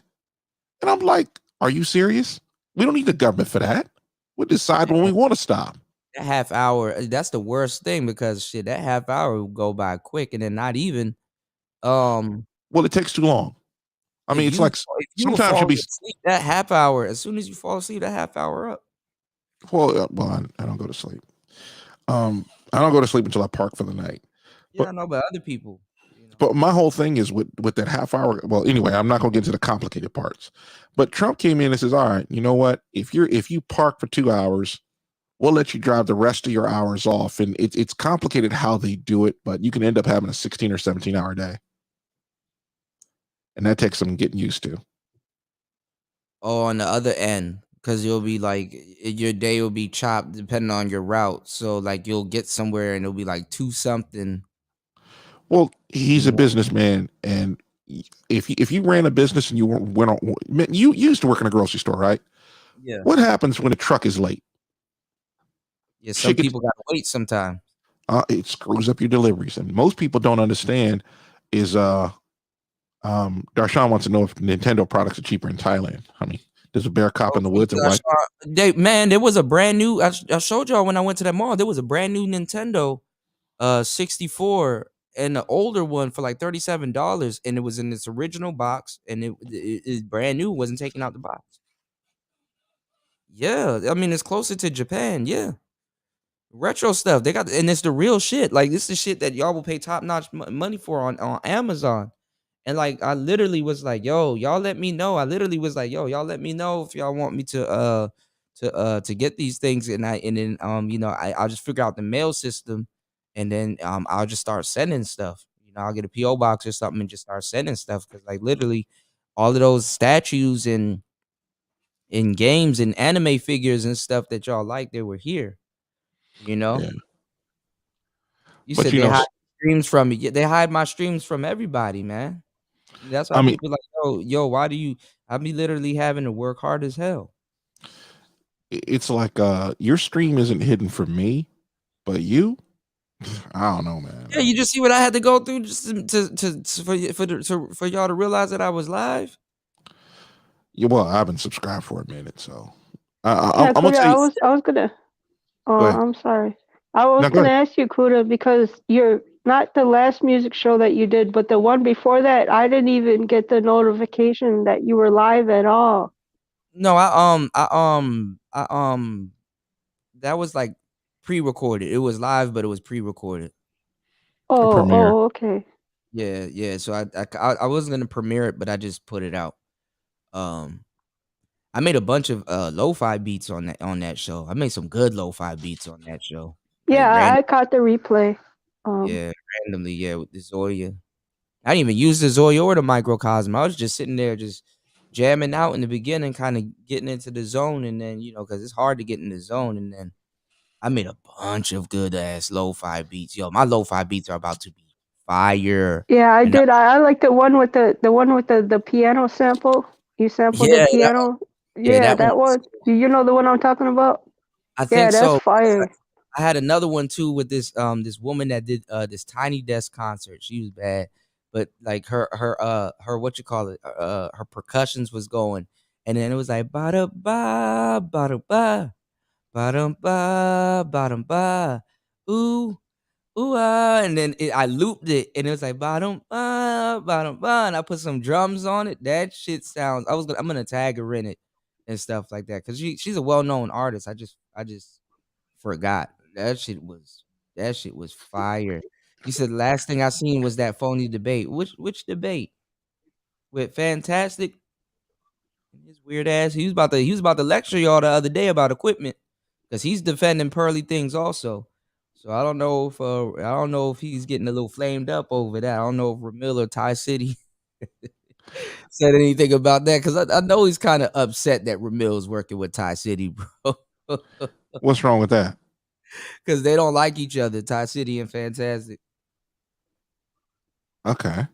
And I'm like, are you serious? We don't need the government for that. We'll decide when we want to stop. That half hour, that's the worst thing because shit, that half hour will go by quick and then not even. Well, it takes too long. I mean, it's like sometimes you'll be asleep, that half hour. As soon as you fall asleep, that half hour up. Well, I don't go to sleep. I don't go to sleep until I park for the night. Yeah, I know, but other people. But my whole thing is with that half hour. Well, anyway, I'm not going to get into the complicated parts. But Trump came in and says, "All right, you know what? If you park for 2 hours, we'll let you drive the rest of your hours off." And it's complicated how they do it, but you can end up having a 16 or 17 hour day, and that takes some getting used to. Oh, on the other end. Because you'll be like, your day will be chopped depending on your route. So like you'll get somewhere and it'll be like 2 something. Well, he's a businessman, and if you ran a business and you went on, you used to work in a grocery store, right? Yeah. What happens when a truck is late? Yeah, some people gotta wait sometimes. It screws up your deliveries, and most people don't understand is Darshan wants to know if Nintendo products are cheaper in Thailand. I mean, there's a bear cop in the woods and white. There was a brand new. I showed y'all when I went to that mall. There was a brand new Nintendo 64 and the older one for like $37, and it was in its original box, and it is brand new. Wasn't taken out the box. Yeah, I mean it's closer to Japan. Yeah, retro stuff they got, and it's the real shit. Like this is shit that y'all will pay top notch money for on Amazon. And like I literally was like, "Yo, y'all let me know." I literally was like, "Yo, y'all let me know if y'all want me to get these things." And then I'll just figure out the mail system, and then I'll just start sending stuff. I'll get a PO box or something and just start sending stuff because like literally, all of those statues and in games and anime figures and stuff that y'all like, they were here. Yeah. You said they hide streams from me. They hide my streams from everybody, man. That's why people like, yo, why do you? I be literally having to work hard as hell. It's like your stream isn't hidden from me, but you, I don't know, man. Yeah, you just see what I had to go through just for y'all to realize that I was live. Yeah, well, I've been subscribed for a minute, so I was gonna. Oh, I'm sorry. I was No, go going to ahead. ask you, Kuda, because you're not the last music show that you did, but the one before that, I didn't even get the notification that you were live at all. No, that was like pre-recorded. It was live, but it was pre-recorded. Oh, okay. Yeah. So I wasn't gonna premiere it, but I just put it out. I made a bunch of lo-fi beats on that show. I made some good lo-fi beats on that show. Yeah, Like I caught the replay. randomly, with the Zoya. I didn't even use the Zoya or the microcosm. I was just sitting there just jamming out in the beginning, kind of getting into the zone, and then because it's hard to get in the zone, and then I made a bunch of good ass lo-fi beats. Yo, my lo-fi beats are about to be fire. Yeah, I And did. I like the one with the piano sample. You sampled the yeah, piano. Yeah, that one. that one. Do you know the one I'm talking about? I Yeah, think that's so. fire. I had another one too with this woman that did this Tiny Desk concert. She was bad, but like her what you call it her percussions was going, and then it was like ba da ba ba da ba ba dum ba ba dum ba ooh ooh and then I looped it, and it was like ba dum ba, and I put some drums on it. That shit sounds. I'm gonna tag her in it and stuff like that because she's a well known artist. I just forgot. That shit was fire. You said the last thing I seen was that phony debate. Which debate? With Fantastic and his weird ass. He was about to lecture y'all the other day about equipment because he's defending Pearly Things also. So I don't know if he's getting a little flamed up over that. I don't know if Ramil or Ty City said anything about that because I know he's kind of upset that Ramil's working with Ty City, bro. What's wrong with that? Because they don't like each other, Ty City and Fantastic. Okay.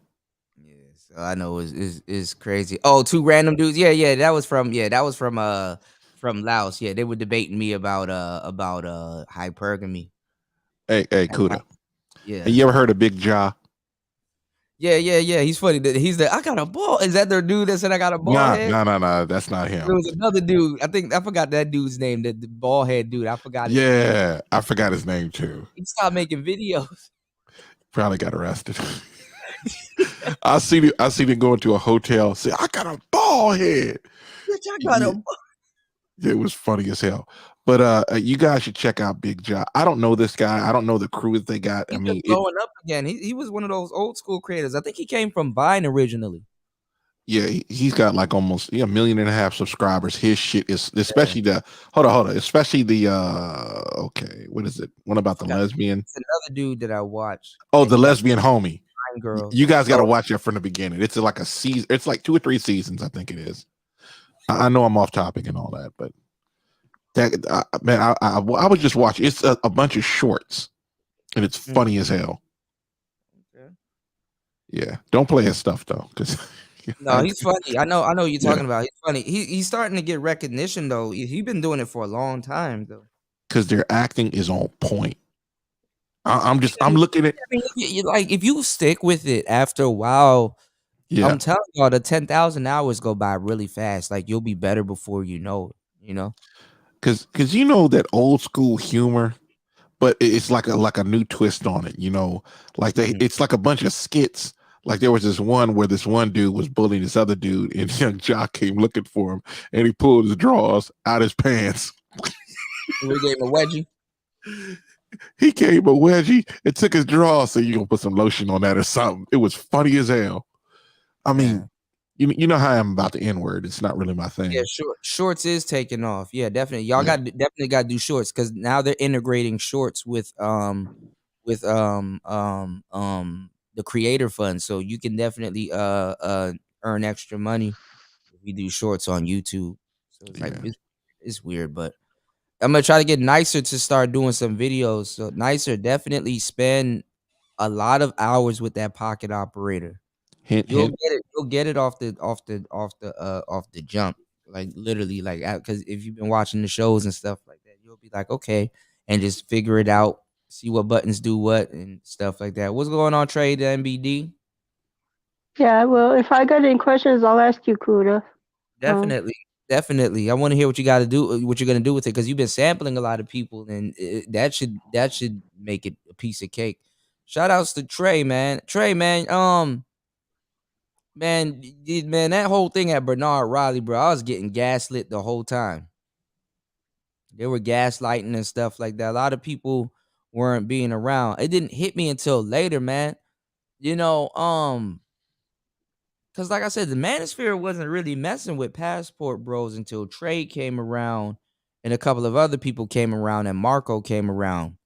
So I know it's crazy. Oh, two random dudes. Yeah, that was from Laos. Yeah, they were debating me about hypergamy. Hey, Kuda. Yeah. Have you ever heard of Big Jaw? Yeah. He's funny. I got a ball. Is that their dude that said I got a ball Nah, head? nah. That's not him. There was another dude. I forgot that dude's name. The ball head dude. I forgot his name. Yeah, I forgot his name too. He stopped making videos. Probably got arrested. I seen him go into a hotel. Say, I got a ball head. Bitch, I got a ball. It was funny as hell. But you guys should check out Big Jaw. I don't know this guy. I don't know the crew that they got. He's just blowing up again. He was one of those old school creators. I think he came from Vine originally. Yeah, he's got like almost 1.5 million subscribers. His shit is especially hold on, especially the okay, what is it? What about the lesbian? It's another dude that I watched. Oh, the lesbian homie. Girl. You guys got to watch it from the beginning. It's like a season. It's like 2 or 3 seasons, I think it is. I know I'm off topic and all that, but that man, I was just watching. It's a bunch of shorts, and it's funny as hell. Okay. Yeah, don't play his stuff though, because no, he's funny. I know what you're talking about. He's funny. He's starting to get recognition though. He's been doing it for a long time though. Because their acting is on point. I'm looking at. Like if you stick with it after a while, yeah, I'm telling y'all, the 10,000 hours go by really fast. Like you'll be better before you know it. You know, because that old school humor, but it's like a new twist on it. Like it's like a bunch of skits. Like there was this one where this one dude was bullying this other dude, and Young Jock came looking for him, and he pulled his drawers out his pants. We gave him a wedgie. He gave a wedgie and took his drawers. So you gonna put some lotion on that or something? It was funny as hell. I mean, you know how I am about the N-word. It's not really my thing. Yeah, shorts is taking off. Yeah, definitely. Y'all definitely got to do shorts because now they're integrating shorts with the creator fund, so you can definitely earn extra money if you do shorts on YouTube. So it's like it's weird, but I'm gonna try to get Nicer to start doing some videos. So Nicer, definitely spend a lot of hours with that pocket operator. You'll get it off the jump, like literally, like because if you've been watching the shows and stuff like that, you'll be like, okay, and just figure it out, see what buttons do what and stuff like that. What's going on, Trey, the MBD? Yeah, well, if I got any questions, I'll ask you, Kuda. Definitely. Definitely. I want to hear what you got to do, what you're gonna do with it, because you've been sampling a lot of people, and that should make it a piece of cake. Shout outs to Trey, man. Trey, man. Man, that whole thing at Bernard Riley, bro. I was getting gaslit the whole time. They were gaslighting and stuff like that. A lot of people weren't being around. It didn't hit me until later, man. You know, because like I said, the Manosphere wasn't really messing with Passport Bros until Trey came around and a couple of other people came around and Marco came around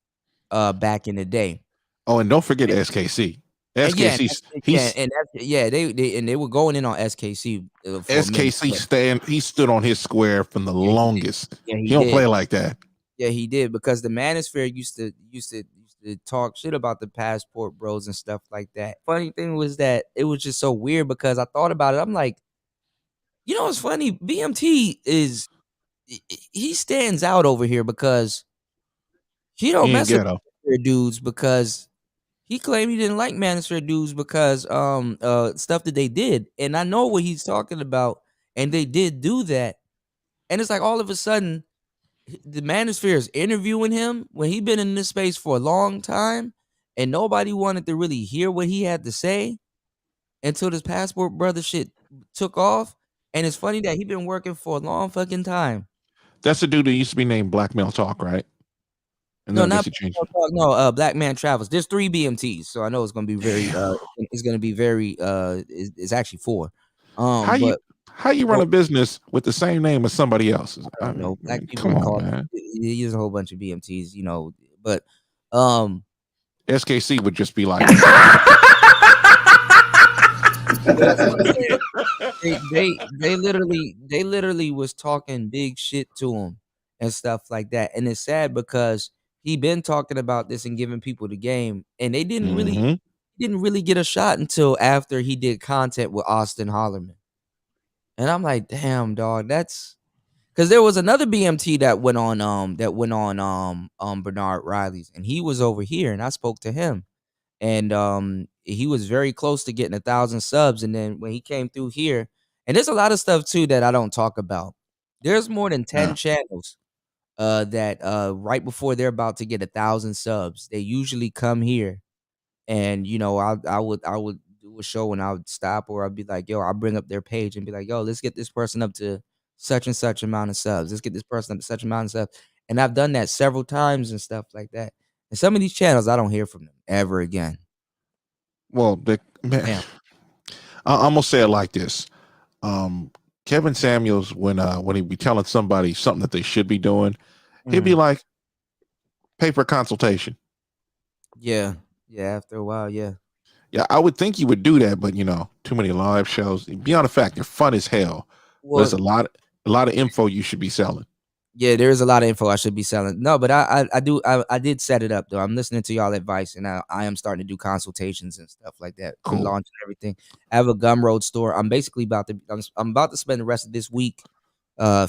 back in the day. Oh, and don't forget SKC. SKC, they were going in on SKC. SKC he stood on his square from the longest. He don't did. play like that. Yeah, he did, because the Manosphere used to talk shit about the Passport Bros and stuff like that. Funny thing was that it was just so weird, because I thought about it. I'm like, you know what's funny? BMT he stands out over here because he don't mess with Manosphere dudes, because he claimed he didn't like Manosphere dudes because stuff that they did. And I know what he's talking about, and they did do that. And it's like all of a sudden the Manosphere is interviewing him when he been in this space for a long time, and nobody wanted to really hear what he had to say until this Passport Brother shit took off. And it's funny that he been working for a long fucking time. That's the dude that used to be named Black Male Talk, right? And no, not Black Man Travels. There's 3 BMTs, so I know it's gonna be very it's actually 4. How you run a business with the same name as somebody else's? I don't know. Black people come on, call man. There's a whole bunch of BMTs, you know, but SKC would just be like they literally was talking big shit to him and stuff like that. And it's sad because he been talking about this and giving people the game, and they didn't really get a shot until after he did content with Austin Hollerman. And I'm like, damn, dog, that's because there was another BMT that went on Bernard Riley's, and he was over here, and I spoke to him, and he was very close to getting 1,000 subs. And then when he came through here, and there's a lot of stuff too that I don't talk about. There's more than 10 channels that right before they're about to get 1,000 subs, they usually come here, and you know, I would do a show and I would stop, or I'd be like, yo, I'll bring up their page and be like, yo, let's get this person up to such and such amount of subs. Let's get this person up to such amount of subs. And I've done that several times and stuff like that. And some of these channels, I don't hear from them ever again. Well, I'm gonna say it like this. Kevin Samuels, when he be telling somebody something that they should be doing, he'd be like, pay for consultation. Yeah. After a while, yeah. I would think you would do that, but you know, too many live shows. Beyond the fact, they're fun as hell. Well, there's a lot of info you should be selling. Yeah, there is a lot of info I should be selling. No, but I did set it up though. I'm listening to y'all advice, and I am starting to do consultations and stuff like that. Cool. I'm launching everything. I have a Gumroad store. I'm basically about to spend the rest of this week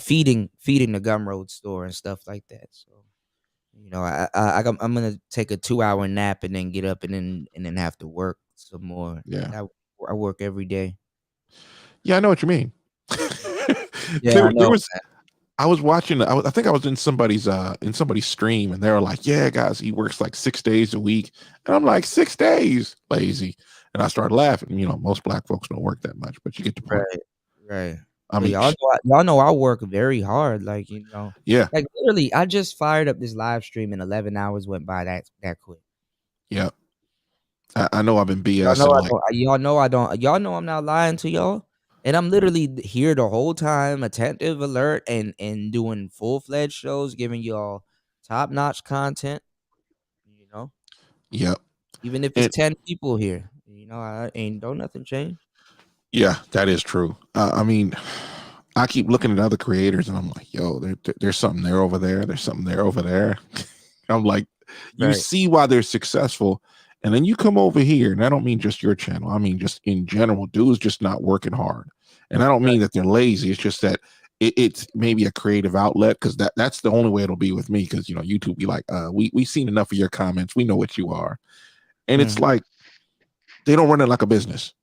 feeding the Gumroad store and stuff like that. So, you know, I'm gonna take a 2-hour nap and then get up and then have to work some more. Yeah, I work every day. Yeah, I know what you mean. Yeah, I was watching. I think I was in somebody's stream, and they were like, "Yeah, guys, he works like 6 days a week," and I'm like, 6 days, lazy. And I started laughing. You know, most black folks don't work that much, but you get the point. Right. I mean, y'all know I work very hard. Like, you know, yeah. Like literally, I just fired up this live stream, and 11 hours went by that quick. Yeah. I know I've been BSing. Y'all know I'm not lying to y'all. And I'm literally here the whole time, attentive, alert, and doing full-fledged shows, giving y'all top-notch content. You know? Yep. Even if it's 10 people here, you know, don't nothing change. Yeah, that is true. I mean, I keep looking at other creators, and I'm like, yo, there's something there over there. There's something there over there. I'm like, you see why they're successful. And then you come over here, and I don't mean just your channel. I mean just in general, dudes just not working hard. And I don't mean that they're lazy. It's just that it's maybe a creative outlet, because that's the only way it'll be with me. Because, you know, YouTube be like, we've seen enough of your comments. We know what you are. And it's like they don't run it like a business.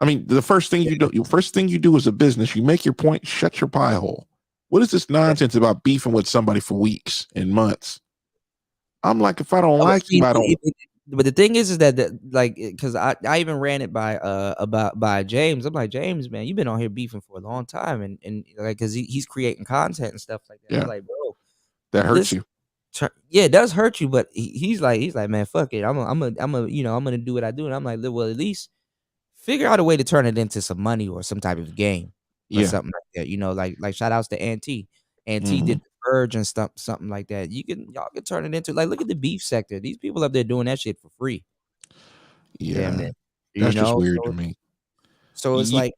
I mean, the first thing you do as a business, you make your point, shut your pie hole. What is this nonsense about beefing with somebody for weeks and months? I'm like, if I don't like you, I don't. But the thing is that like, because I even ran it by James. I'm like, James, man, you've been on here beefing for a long time, and like, because he's creating content and stuff like that. Yeah. I'm like, bro, that hurts you. Yeah, it does hurt you, but he's like, man, fuck it. I'm gonna do what I do, and I'm like, well, at least figure out a way to turn it into some money or some type of game or something like that. Like shout outs to Auntie. Auntie did the Purge and stuff, something like that. Y'all can turn it into, like, look at the beef sector. These people up there doing that shit for free. Yeah, that's just weird to me. So it's like,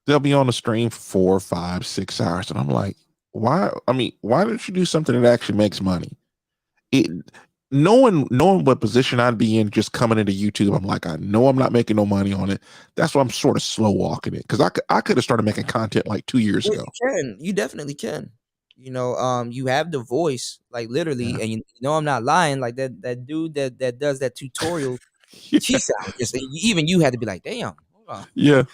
they'll be on the stream for 4, 5, 6 hours, and I'm like, why? I mean, why don't you do something that actually makes money? Knowing what position I'd be in just coming into YouTube, I'm like, I know I'm not making no money on it. That's why I'm sort of slow walking it, because I could have started making content like 2 years ago. You definitely can. You have the voice, like, literally, and I'm not lying. Like that dude that does that tutorial, she sounds just, even you had to be like, damn, hold on. Yeah.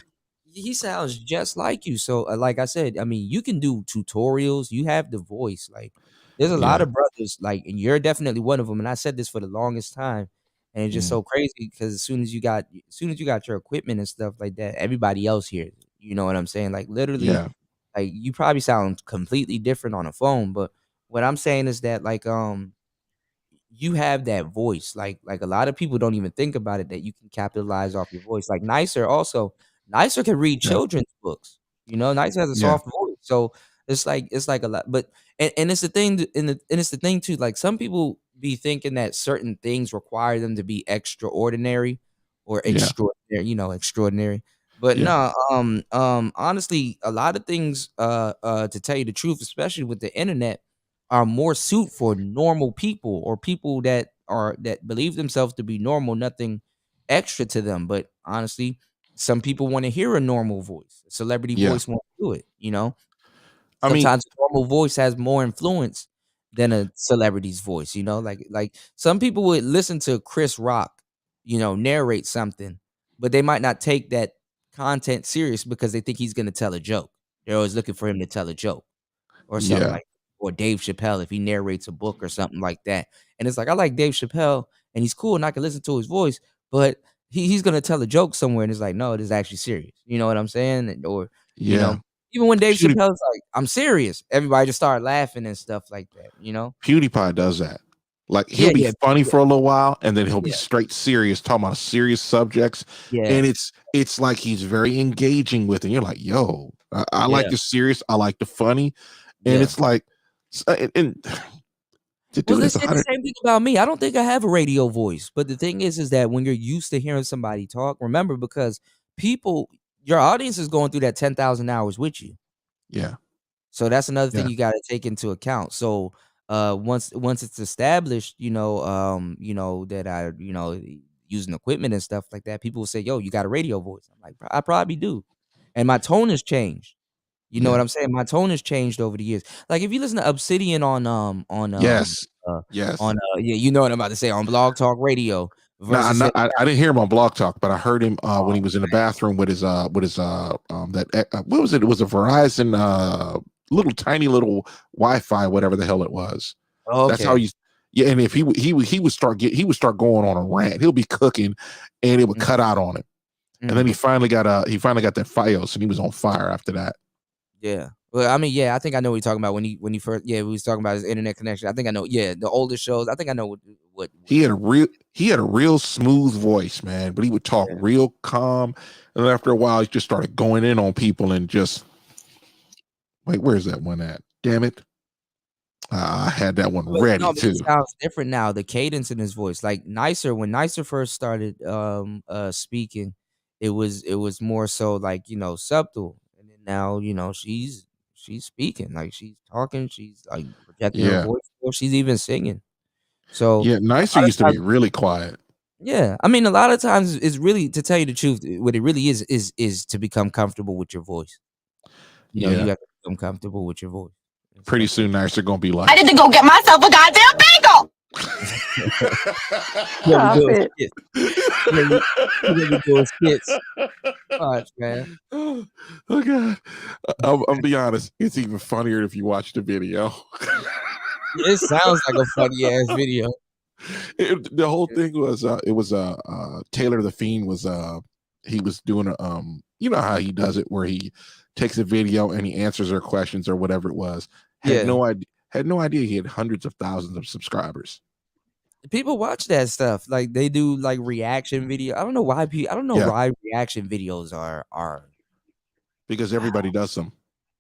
He sounds just like you. So, like I said, I mean, you can do tutorials. You have the voice. Like, there's a lot of brothers, like, and you're definitely one of them. And I said this for the longest time, and it's just so crazy because as soon as you got your equipment and stuff like that, everybody else hears it. You know what I'm saying? Like, literally, like, you probably sound completely different on a phone, but what I'm saying is that, like, you have that voice. Like a lot of people don't even think about it, that you can capitalize off your voice. Like Nicer can read children's books. Nicer has a soft voice. So it's like a lot. But and it's the thing, and it's the thing too. Like, some people be thinking that certain things require them to be extraordinary or extraordinary, extraordinary. But no, honestly, a lot of things, to tell you the truth, especially with the internet, are more suited for normal people, or people that believe themselves to be normal, nothing extra to them. But honestly, some people want to hear a normal voice. A celebrity voice won't do it, Sometimes a normal voice has more influence than a celebrity's voice, like some people would listen to Chris Rock, narrate something, but they might not take that content serious because they think he's going to tell a joke. They're always looking for him to tell a joke or something like, or Dave Chappelle, if he narrates a book or something like that. And it's like, I like Dave Chappelle and he's cool and I can listen to his voice, but he's going to tell a joke somewhere. And it's like, no, it is actually serious. You know what I'm saying? Or, even when Dave Chappelle's like, I'm serious, everybody just started laughing and stuff like that, PewDiePie does that. Like, he'll be funny for a little while, and then he'll be straight serious, talking about serious subjects. And it's like he's very engaging with it. And you're like, yo, I like the serious, I like the funny. And it's like, and well, they say the same thing about me. I don't think I have a radio voice, but the thing is that when you're used to hearing somebody talk, remember, because your audience is going through that 10,000 hours with you. So that's another thing you got to take into account. So once it's established, that I, using equipment and stuff like that, people will say, yo, you got a radio voice. I'm like, I probably do. And my tone has changed. You know what I'm saying? My tone has changed over the years. Like, if you listen to Obsidian on you know what I'm about to say, on Blog Talk Radio. I didn't hear him on Blog Talk, but I heard him when he was in the bathroom with his what was it? It was a Verizon little tiny little Wi-Fi, whatever the hell it was. Okay. That's how and if he would start going on a rant. He'll be cooking and it would cut out on him. And then he finally got that Fios, and he was on fire after that. Yeah. Well, I mean, I think I know what you're talking about when he first, we was talking about his internet connection. I think I know. Yeah, the older shows. I think I know what he had a real smooth voice, man. But he would talk real calm, and after a while, he just started going in on people and just wait. Where's that one at? Damn it! I had that one ready too. It sounds different now. The cadence in his voice, like Nicer, when Nicer first started speaking, it was more so like, subtle. Now, she's speaking, like, she's talking, she's like projecting her voice, or she's even singing. So Nicer used to be really quiet. I mean, a lot of times it's really, to tell you the truth, what it really is to become comfortable with your voice. You have to become comfortable with your voice. Pretty soon, Nicer gonna be like, I need to go get myself a goddamn bagel. Stop it. Doing skits. Watch, man. Oh God, I'll be honest. It's even funnier if you watch the video. It sounds like a funny ass video. The whole thing was Taylor the Fiend was he was doing a you know how he does it where he takes a video and he answers her questions or whatever it was. Had no idea he had hundreds of thousands of subscribers. People watch that stuff. Like they do like reaction video. I don't know why why reaction videos are because everybody does them.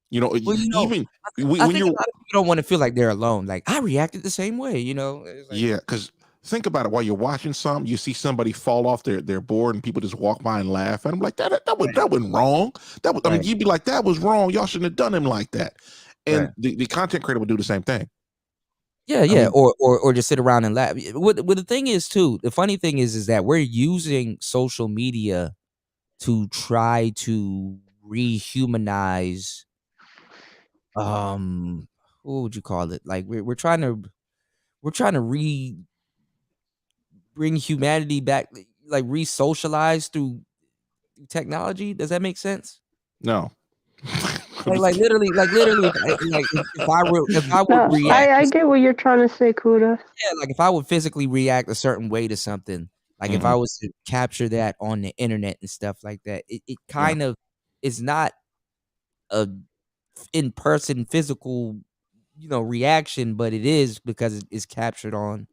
You know, well, you know even I think a lot of people don't want to feel like they're alone. Like I reacted the same way, you know. It's like, yeah, because think about it. While you're watching something, you see somebody fall off their board, and people just walk by and laugh. And I'm like, that wasn't wrong. That was, I mean, you'd be like, that was wrong. Y'all shouldn't have done him like that. And the content creator would do the same thing. Yeah, yeah, I mean, or just sit around and laugh. What the thing is too, the funny thing is that we're using social media to try to rehumanize. What would you call it? Like we're trying to bring humanity back, like re-socialize through technology. Does that make sense? No. like literally, like if I would react, I get what you're trying to say, Kuda. Yeah, like if I would physically react a certain way to something, like if I was to capture that on the internet and stuff like that, it kind of is not a in-person physical, you know, reaction, but it is because it's captured on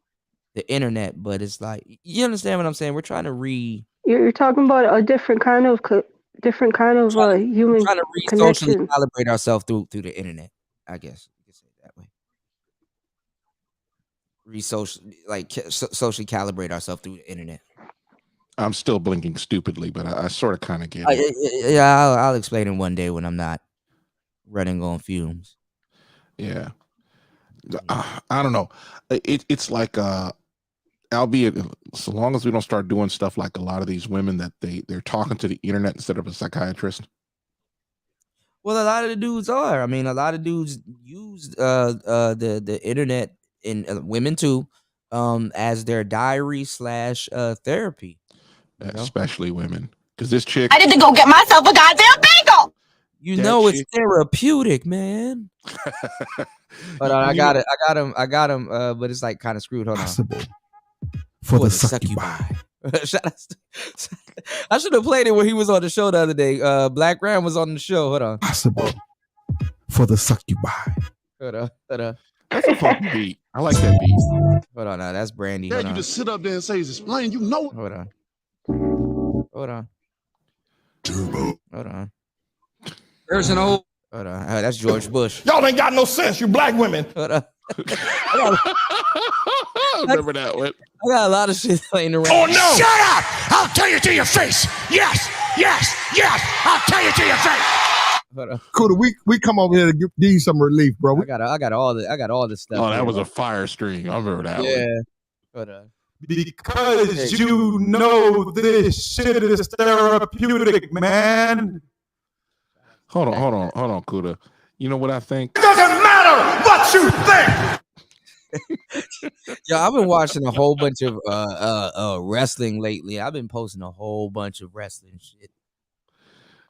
the internet. But it's like, you understand what I'm saying? We're trying to You're talking about a different kind of human trying to socially connection. calibrate ourselves through the internet. I guess you could say it that way. Socially calibrate ourselves through the internet. I'm still blinking stupidly, but I sort of kind of get it. Yeah, I'll explain it one day when I'm not running on fumes. Yeah. I don't know. It's like albeit so long as we don't start doing stuff like a lot of these women that they're talking to the internet instead of a psychiatrist. Well, a lot of the dudes are. I mean, a lot of dudes use the internet, and women too, as their diary / therapy. Especially women, because this chick. I need to go get myself a goddamn bagel. You know it's therapeutic, man. Hold on, I got him. But it's like kind of screwed. Hold on. For the succubi. I should have played it when he was on the show the other day. Black Ram was on the show. Hold on. Possible for the succubi. Hold on. That's a funky beat. I like that beat. Hold on, now that's Brandy. Dad, you just sit up there and say, explain, you know. Hold on. There's an old. Hold on. That's George Bush. Y'all ain't got no sense, you black women. Hold on. I remember that one. I got a lot of shit laying around. Oh no! Shut up! I'll tell you to your face. Yes. I'll tell you to your face. Cool. We come over here to give you some relief, bro. I got all this stuff. Oh, that was a fire stream. I remember that one. Yeah. Hold on. Because you know this shit is therapeutic, man. Hold on, Kuda. You know what I think? It doesn't matter what you think. Yo, I've been watching a whole bunch of wrestling lately. I've been posting a whole bunch of wrestling shit.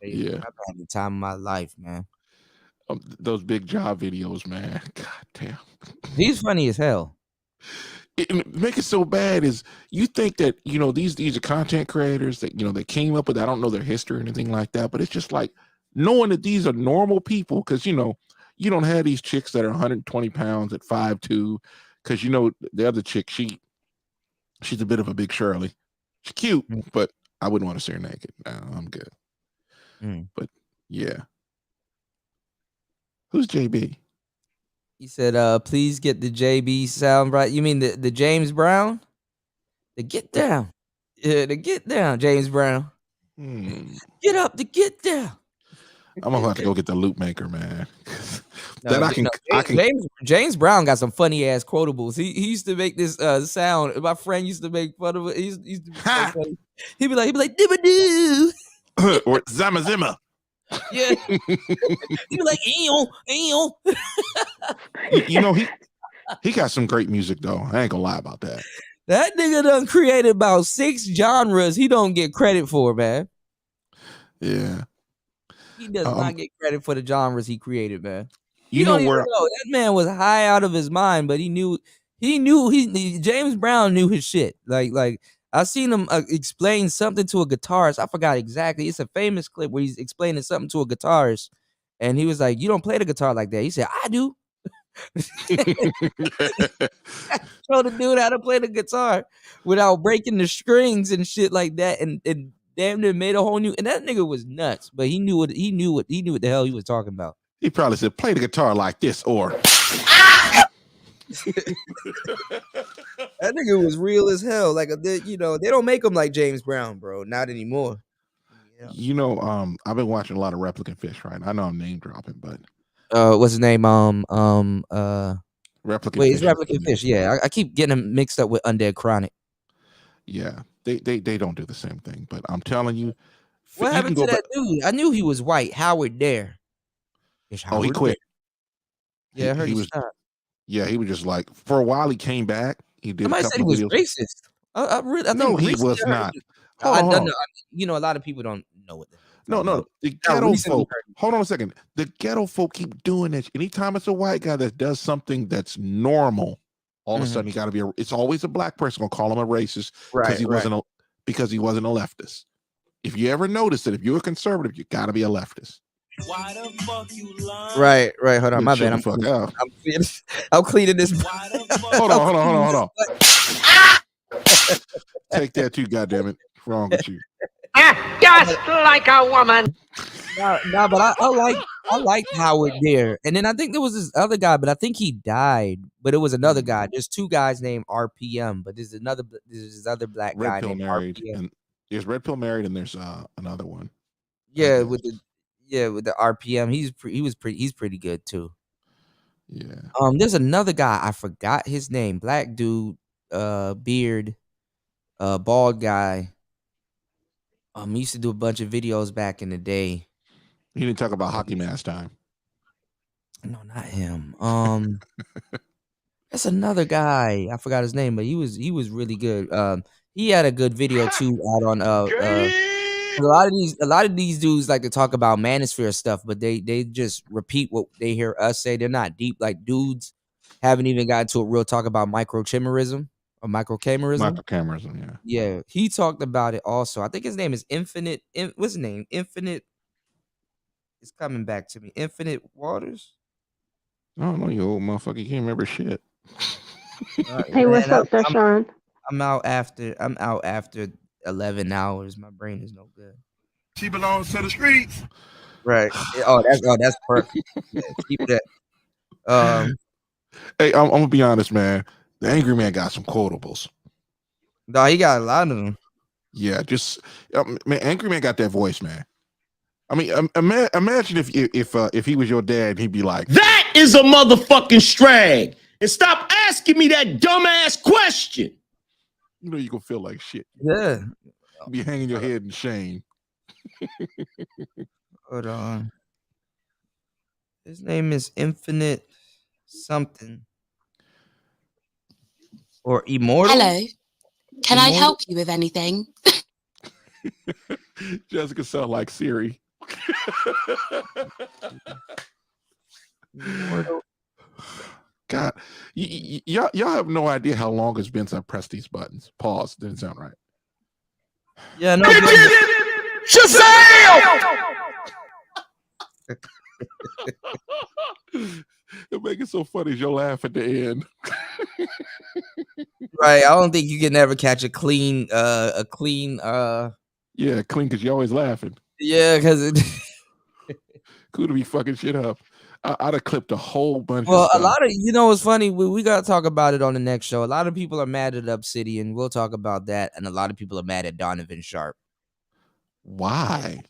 Yeah, I've had the time of my life, man. Those big job videos, man. God damn. He's funny as hell. It make it so bad is you think that, you know, these are content creators that, you know, they came up with, I don't know their history or anything like that, but it's just like knowing that these are normal people, because, you know, you don't have these chicks that are 120 pounds at 5'2", because, you know, the other chick, she's a bit of a big Shirley. She's cute, but I wouldn't want to see her naked. No, I'm good. But yeah. Who's JB? He said, please get the JB sound right. You mean the James Brown? The get down. Yeah, the get down, James Brown. Get up to get down. I'm gonna have to go get the loop maker, man. James Brown got some funny ass quotables. He used to make this sound. My friend used to make fun of it. He used to be so funny. He'd be like dibba doo. Or zama zima. Yeah. He'd be like, ew. You know, He got some great music though. I ain't gonna lie about that. That nigga done created about 6 genres he don't get credit for, man. Yeah. He does not get credit for the genres he created, man. He You know don't even where know. That man was high out of his mind, but he knew James Brown knew his shit. Like I seen him explain something to a guitarist. I forgot exactly. It's a famous clip where he's explaining something to a guitarist, and he was like, "You don't play the guitar like that." He said, "I do." Show the dude how to play the guitar without breaking the strings and shit like that, and damn near made a whole new. And that nigga was nuts, but he knew what the hell he was talking about. He probably said, "Play the guitar like this," or that nigga was real as hell. Like they don't make him like James Brown, bro. Not anymore. Yeah. I've been watching a lot of Replicant Fish, right? I know I'm name dropping, but what's his name? Replicant Wait, Fish. it's Replicant Fish. Yeah, I keep getting him mixed up with Undead Chronic. Yeah, they don't do the same thing, but I'm telling you, what happened to that dude? I knew he was white. Howard Dare. He quit. Yeah, I heard he was. stopped. Yeah, he was just like for a while. He came back. He did. Somebody said he was racist. I no, he was not. Hold on. A lot of people don't know what. No. The ghetto folk. Hold on a second. The ghetto folk keep doing this. Anytime it's a white guy that does something that's normal, all of a sudden he got to be. It's always a black person gonna call him a racist because he wasn't a leftist. If you ever notice that if you're a conservative, you got to be a leftist. Why the fuck you lying? Right. Hold on, my bad. I'm cleaning this. Hold on. Take that too, goddammit. What's wrong with you? Just like a woman. No, but I like Howard Dare. And then I think there was this other guy, but I think he died. But it was another guy. There's 2 guys named RPM, but there's this other black guy named RPM. And there's Red Pill Married, and there's another one. Yeah, with the RPM, he's pretty good too. Yeah. There's another guy, I forgot his name, black dude, beard, bald guy. He used to do a bunch of videos back in the day. He didn't talk about hockey mask time. No, not him. That's another guy. I forgot his name, but he was really good. He had a good video too out on a lot of these dudes like to talk about Manosphere stuff, but they just repeat what they hear us say. They're not deep. Like dudes haven't even gotten to a real talk about microchimerism or microcamerism. Microcamerism, yeah. He talked about it also. I think his name is Infinite. What's his name? Infinite. It's coming back to me. Infinite Waters. I don't know, you old motherfucker. You can't remember shit. Hey, what's up, Deshaun? I'm out after 11 hours. My brain is no good. She belongs to the streets. Right. That's perfect. Yeah, keep that. Hey, I'm gonna be honest, man. The Angry Man got some quotables. No, he got a lot of them. Yeah, man, Angry Man got that voice, man. I mean, imagine if he was your dad, he'd be like, "That is a motherfucking strag," and stop asking me that dumbass question. You know, you gonna feel like shit. Yeah, you be hanging your head in shame. Hold on. His name is Infinite something or Immortal. Hello. Can I help you with anything? Jessica sound like Siri. God, y'all have no idea how long it's been since I pressed these buttons. Pause. Didn't sound right. Yeah, no. Shazam! It make it so funny. You'll laugh at the end. Right. I don't think you can ever catch a clean. Yeah, clean because you're always laughing. Yeah, because it could be fucking shit up. I'd have clipped a whole bunch. Well, of stuff. a lot of it's funny. We gotta talk about it on the next show. A lot of people are mad at Obsidian. We'll talk about that, and a lot of people are mad at Donovan Sharp. Why?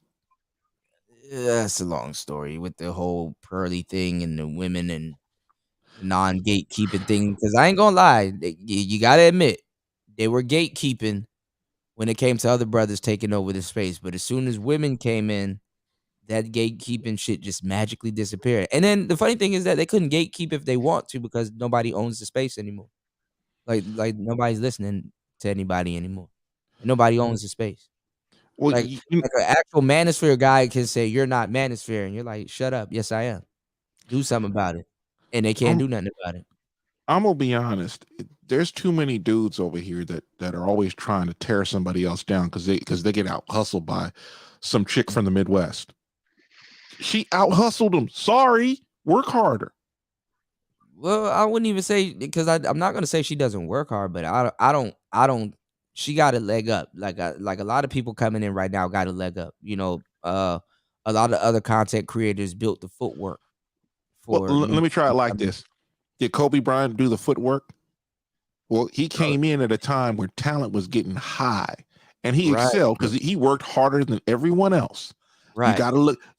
That's a long story with the whole Pearly thing and the women and non-gatekeeping thing. Because I ain't gonna lie, you gotta admit they were gatekeeping when it came to other brothers taking over the space. But as soon as women came in, that gatekeeping shit just magically disappeared. And then the funny thing is that they couldn't gatekeep if they want to because nobody owns the space anymore. Like nobody's listening to anybody anymore. And nobody owns the space. Well, like an actual Manosphere guy can say you're not Manosphere, and you're like, shut up. Yes, I am. Do something about it. And they can't do nothing about it. I'm gonna be honest. There's too many dudes over here that are always trying to tear somebody else down because they get out hustled by some chick from the Midwest. She out hustled them. Sorry, work harder. Well, I wouldn't even say because I'm not gonna say she doesn't work hard, but I don't. She got a leg up. Like a lot of people coming in right now got a leg up. You know, a lot of other content creators built the footwork. Well, let me try it like this. Did Kobe Bryant do the footwork? Well, he came in at a time where talent was getting high, and he excelled because he worked harder than everyone else. Right.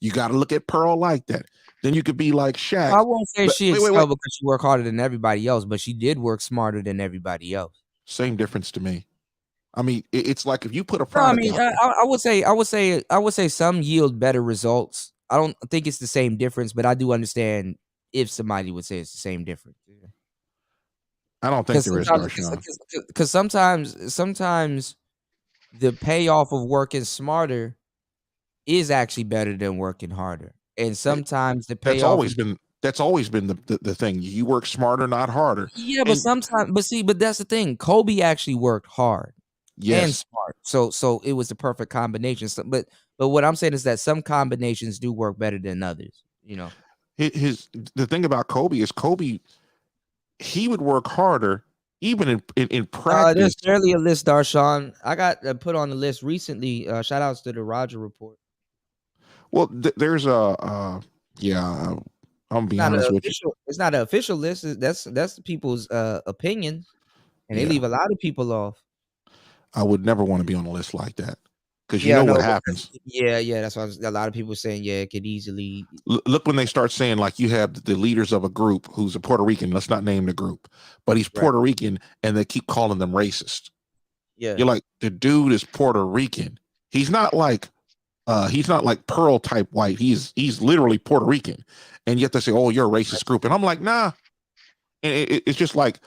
You gotta look at Pearl like that. Then you could be like Shaq. I won't say she excelled because she worked harder than everybody else, but she did work smarter than everybody else. Same difference to me. I mean, it's like if you put a product out there. I would say some yield better results. I don't think it's the same difference, but I do understand if somebody would say it's the same difference. I don't think there is, Darshawn. Because sometimes the payoff of working smarter is actually better than working harder, and sometimes the payoff that's always been the thing. You work smarter, not harder. Yeah, but but that's the thing. Kobe actually worked hard. Yes. And smart. So it was the perfect combination. So, but what I'm saying is that some combinations do work better than others. You know, the thing about Kobe is he would work harder even in practice. There's barely a list, Darshawn. I got put on the list recently. Shout outs to the Roger Report. Well, there's I'm gonna be honest with you. It's not an official list. That's people's opinions, and they leave a lot of people off. I would never want to be on a list like that because you know what happens. Yeah, that's why a lot of people saying it could easily. Look when they start saying like you have the leaders of a group who's a Puerto Rican. Let's not name the group, but he's Puerto Rican, and they keep calling them racist. Yeah, you're like the dude is Puerto Rican. He's not like Pearl type white. He's literally Puerto Rican, and yet they say, "Oh, you're a racist group," and I'm like, nah. And it's just like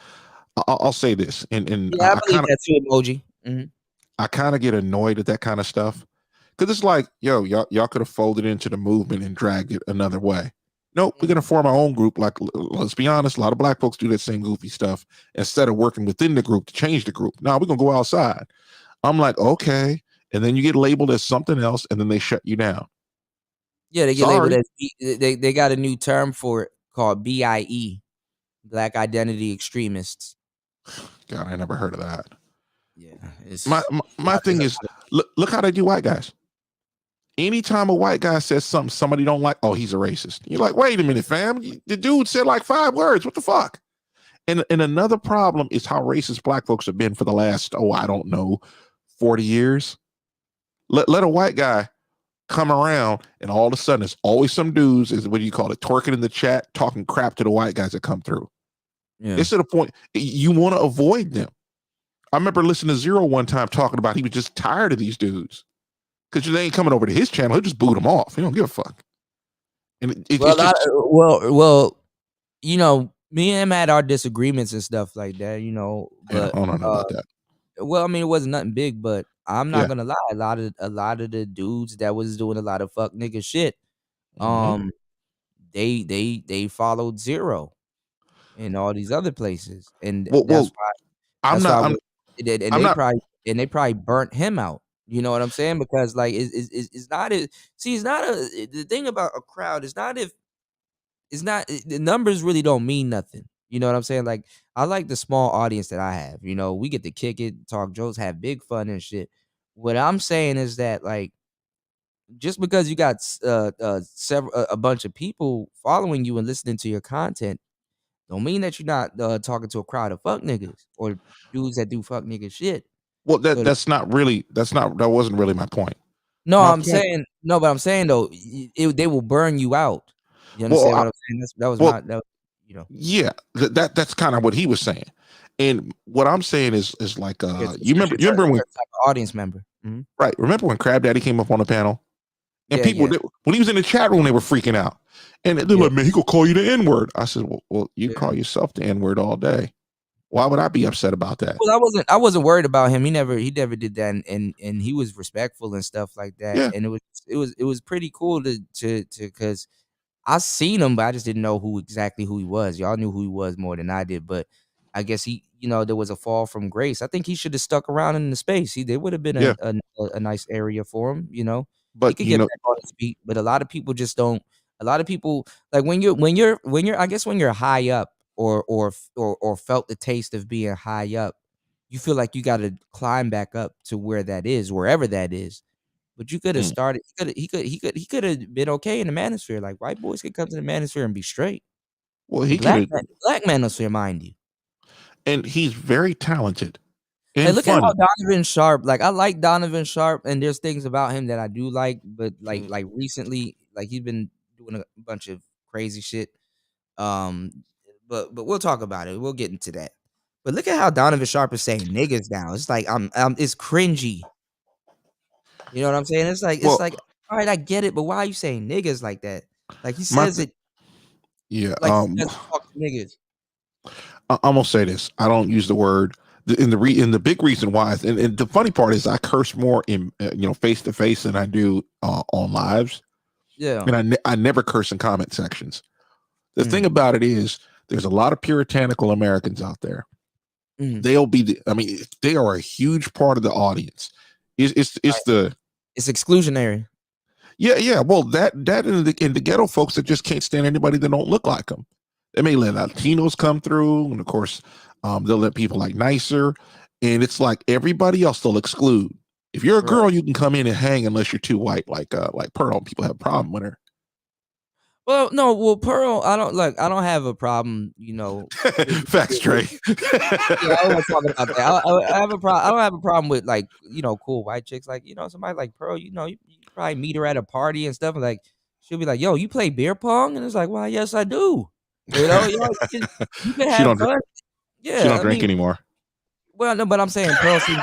I'll say this, and I believe that too, emoji. Mm-hmm. I kind of get annoyed at that kind of stuff because it's like, yo, y'all could have folded into the movement and dragged it another way. Nope, we're gonna form our own group. Like, let's be honest, a lot of black folks do that same goofy stuff instead of working within the group to change the group. Now we're gonna go outside. I'm like, okay, and then you get labeled as something else, and then they shut you down. Yeah, they get labeled as they got a new term for it called BIE, Black Identity Extremists. God, I never heard of that. Yeah, my thing is look how they do white guys. Anytime a white guy says something somebody don't like, oh, he's a racist. You're like, wait a minute, fam. The dude said like 5 words. What the fuck? And another problem is how racist black folks have been for the last 40 years. Let a white guy come around, and all of a sudden it's always some dudes what do you call it, twerking in the chat, talking crap to the white guys that come through. Yeah. It's to the point you want to avoid them. I remember listening to Zero one time talking about he was just tired of these dudes because they ain't coming over to his channel. He'll just boot them off. He don't give a fuck. And well, you know, me and him had our disagreements and stuff like that, you know. But I don't know about that. Well, I mean, it wasn't nothing big, but I'm not gonna lie. A lot of the dudes that was doing a lot of fuck nigga shit, they followed Zero and all these other places, and that's why. They probably burnt him out. You know what I'm saying? Because like it's not the thing about a crowd is not the numbers really don't mean nothing. You know what I'm saying? Like I like the small audience that I have. You know, we get to kick it, talk jokes, have big fun and shit. What I'm saying is that like just because you got a bunch of people following you and listening to your content don't mean that you're not talking to a crowd of fuck niggas or dudes that do fuck nigga shit. Well, that wasn't really my point. No, I'm saying though, they will burn you out. You understand what I'm saying? Yeah, that's kind of what he was saying. And what I'm saying is like you remember when audience member, right? Remember when Crab Daddy came up on the panel And people, when he was in the chat room, they were freaking out. And they're like, man, he could call you the N-word. I said, well you call yourself the N-word all day. Why would I be upset about that? Well, I wasn't worried about him. He never did that, and he was respectful and stuff like that. Yeah. And it was pretty cool to because I seen him, but I just didn't know exactly who he was. Y'all knew who he was more than I did, but I guess he, there was a fall from grace. I think he should have stuck around in the space. There would have been a nice area for him. But he could get back on his feet. But a lot of people just don't. A lot of people, like when you're I guess when you're high up or felt the taste of being high up, you feel like you got to climb back up to wherever that is. But you could have started. He could have been okay in the Manosphere. Like white boys could come to the Manosphere and be straight. Well, he black could Manosphere, mind you. And he's very talented. And Hey, look funny. at how Donovan Sharp. Like I like Donovan Sharp, and there's things about him that I do like. But like recently, like he's been doing a bunch of crazy shit. But we'll talk about it. We'll get into that. But look at how Donovan Sharp is saying niggas now. It's like it's cringy. You know what I'm saying? It's like all right, I get it, but why are you saying niggas like that? Like he says it. Yeah. Like he says fuck niggas. I'm gonna say this. I don't use the word. And the big reason why, and the funny part is, I curse more in face to face than I do on lives. Yeah. And I never curse in comment sections. The thing about it is, there's a lot of puritanical Americans out there. They'll be. They are a huge part of the audience. It's exclusionary. Yeah. Well, that in the ghetto folks that just can't stand anybody that don't look like them. They may let Latinos come through, and of course, they'll let people like nicer, and it's like everybody else they'll exclude. If you're a girl, you can come in and hang unless you're too white, like Pearl. People have a problem with her. Well, no, Pearl, I don't have a problem, Facts, Trey. Yeah, I don't talk about that. I have a problem. I don't have a problem with cool white chicks, somebody like Pearl. You probably meet her at a party and stuff. Like she'll be like, "Yo, you play beer pong?" And it's like, "Well, yes, I do." You can have fun. Yeah, she don't drink anymore. Well, no, but I'm saying Pearl seems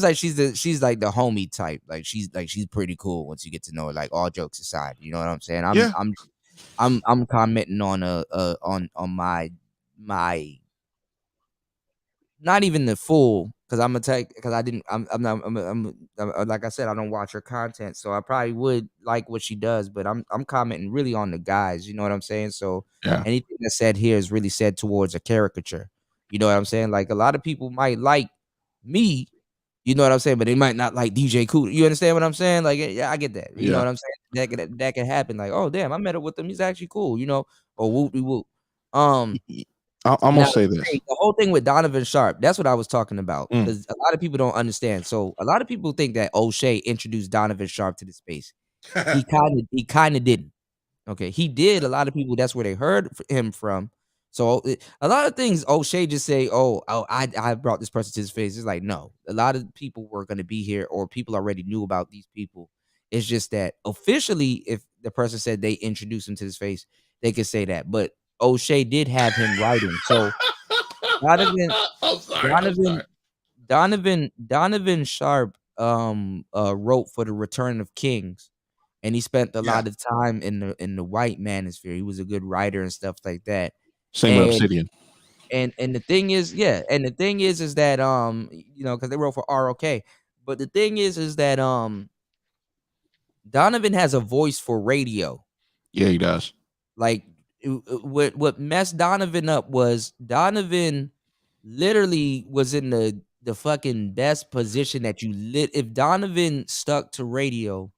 like she's like the homie type. Like she's pretty cool once you get to know her. Like all jokes aside, you know what I'm saying? I'm commenting on on my not even the full, because I'm gonna take, because I didn't I'm like I said, I don't watch her content, so I probably would like what she does, but I'm commenting really on the guys, you know what I'm saying? So anything that's said here is really said towards a caricature. You know what I'm saying? Like a lot of people might like me, you know what I'm saying, but they might not like DJ Cool. You understand what I'm saying? Like, yeah, I get that. You know what I'm saying? That can happen. Like, oh damn, I met up with him. He's actually cool, or whoop de whoop. I'm gonna say this. The whole thing with Donovan Sharp, that's what I was talking about. Because a lot of people don't understand. So a lot of people think that O'Shea introduced Donovan Sharp to the space. He kind of didn't. Okay, he did. A lot of people, that's where they heard him from. So a lot of things O'Shea just say, I brought this person to his face. It's like, no, a lot of people were going to be here, or people already knew about these people. It's just that officially, if the person said they introduced him to his face, they could say that. But O'Shea did have him writing. So Donovan Sharp wrote for the Return of Kings. And he spent a lot of time in the white manosphere. He was a good writer and stuff like that. Same with Obsidian. And the thing is, is that because they wrote for ROK. But the thing is that Donovan has a voice for radio. Yeah, he does. Like what messed Donovan up was Donovan literally was in the fucking best position that if Donovan stuck to radio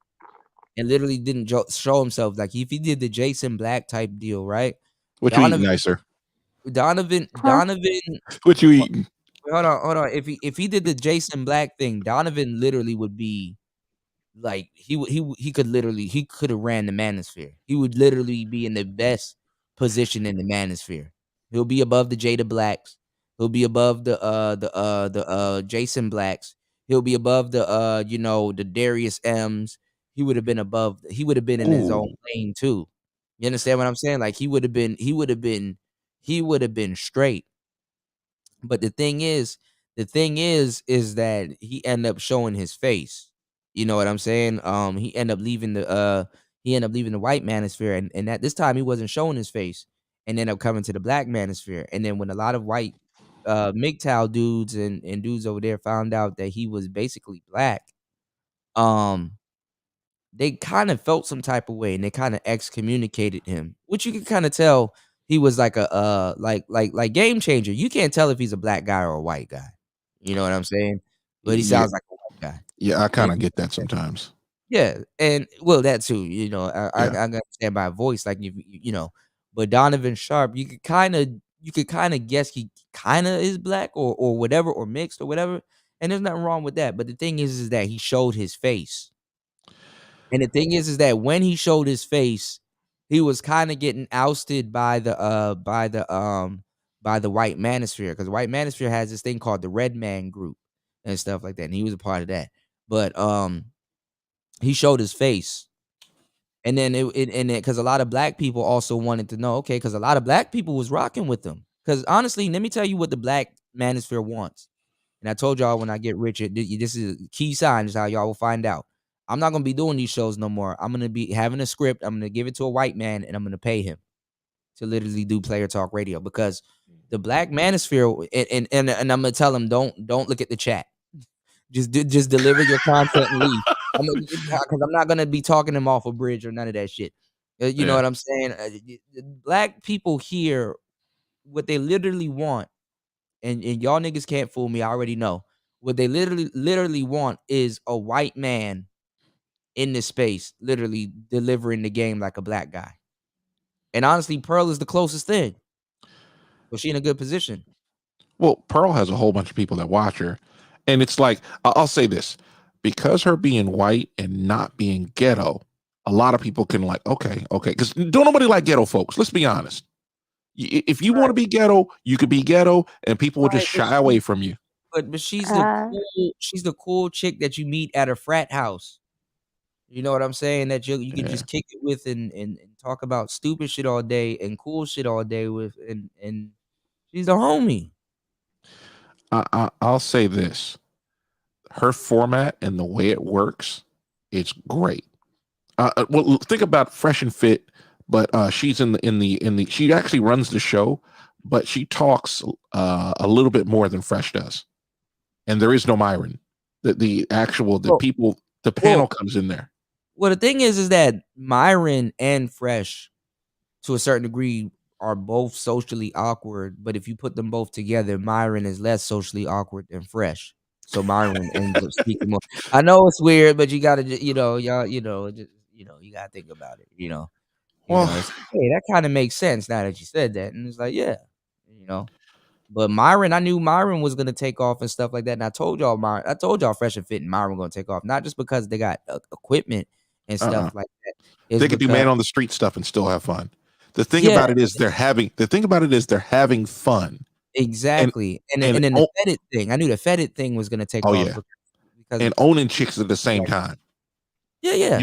and literally didn't show himself, like if he did the Jason Black type deal, right? What you eating, nicer? Donovan. What you eating? Hold on. If he did the Jason Black thing, Donovan literally would be like he could have ran the Manosphere. He would literally be in the best position in the Manosphere. He'll be above the Jada Blacks. He'll be above the Jason Blacks. He'll be above the Darius M's. He would have been in his own lane too. You understand what I'm saying? Like he would have been straight. But the thing is that he ended up showing his face. You know what I'm saying? He ended up leaving the white manosphere, and at this time he wasn't showing his face, and ended up coming to the black manosphere. And then when a lot of white MGTOW dudes and dudes over there found out that he was basically black, um, they kind of felt some type of way, and they kind of excommunicated him, which you can kind of tell he was like a like game changer. You can't tell if he's a black guy or a white guy. You know what I'm saying? But he Yeah, sounds like a white guy. yeah, I kind of get that sometimes. Yeah, and well, that too. You know, I Yeah. understand by voice, like you know, but Donovan Sharp, you could kind of guess he kind of is black or whatever, or mixed or whatever, and there's nothing wrong with that. But the thing is that he showed his face. And the thing is that when he showed his face, he was kind of getting ousted by the white manosphere, because white manosphere has this thing called the Red Man Group and stuff like that, and he was a part of that. But he showed his face, and then because a lot of black people also wanted to know, okay, because a lot of black people was rocking with him. Because honestly, let me tell you what the black manosphere wants. And I told y'all when I get rich, this is a key sign, is how y'all will find out. I'm not gonna be doing these shows no more. I'm gonna be having a script. I'm gonna give it to a white man, and I'm gonna pay him to literally do player talk radio, because the black manosphere, and I'm gonna tell him, don't look at the chat. Just deliver your content and leave. Because I'm not gonna be talking him off a bridge or none of that shit. You know what I'm saying? Black people here, what they literally want, and y'all niggas can't fool me. I already know what they literally want is a white man in this space, literally delivering the game like a black guy. And honestly, Pearl is the closest thing. But she in a good position. Well, Pearl has a whole bunch of people that watch her, and it's like, I'll say this, because her being white and not being ghetto, a lot of people can like, okay, because don't nobody like ghetto folks. Let's be honest. If you want to be ghetto, you could be ghetto, and people will just shy away from you. But she's the cool chick that you meet at a frat house. You know what I'm saying? That you can just kick it with and talk about stupid shit all day and cool shit all day with, and she's a homie. I'll say this: her format and the way it works, it's great. Well, think about Fresh and Fit, but she's in the she actually runs the show, but she talks a little bit more than Fresh does, and there is no Myron. The panel comes in there. Well, the thing is that Myron and Fresh, to a certain degree, are both socially awkward. But if you put them both together, Myron is less socially awkward than Fresh. So Myron ends up speaking more. I know it's weird, but you gotta, y'all, you gotta think about it. Hey, that kind of makes sense now that you said that, and it's like, yeah, But Myron, I knew Myron was gonna take off and stuff like that, and I told y'all Fresh and Fit and Myron were gonna take off, not just because they got equipment and stuff like that. They could do man on the street stuff and still have fun. The thing about it is they're having fun. Exactly. And then the Fetted thing. I knew the Fetted thing was gonna take off. Yeah. And owning chicks at the same time. Yeah.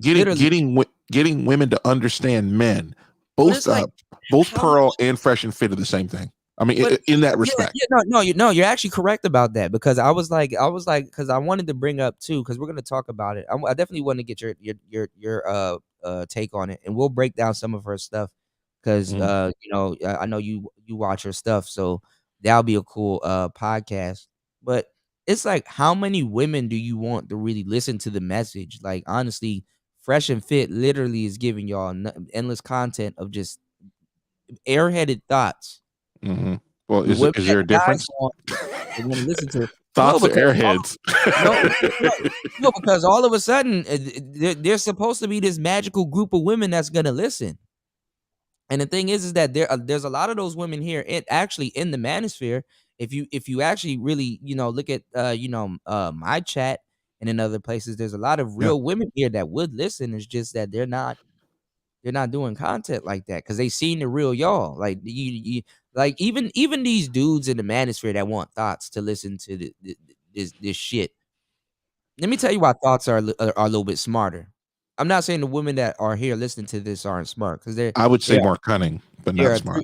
Getting women to understand men. Both Pearl and Fresh and Fit are the same thing. I mean, in that respect. You're actually correct about that, because I was like, because I wanted to bring up too, because we're gonna talk about it. I definitely want to get your take on it, and we'll break down some of her stuff, because I know you watch her stuff, so that'll be a cool podcast. But it's like, how many women do you want to really listen to the message? Like, honestly, Fresh and Fit literally is giving y'all endless content of just airheaded thoughts. Mm-hmm. Well, is there a difference? They want to listen to thoughts are airheads. No, because all of a sudden there's supposed to be this magical group of women that's gonna listen. And the thing is that there's a lot of those women here, actually in the Manosphere. If you actually really look at my chat and in other places, there's a lot of real women here that would listen. It's just that they're not doing content like that, because they seen the real y'all. Like you like even these dudes in the Manosphere that want thoughts to listen to this shit. Let me tell you why thoughts are a little bit smarter. I'm not saying the women that are here listening to this aren't smart, because I would say more cunning, but not smart.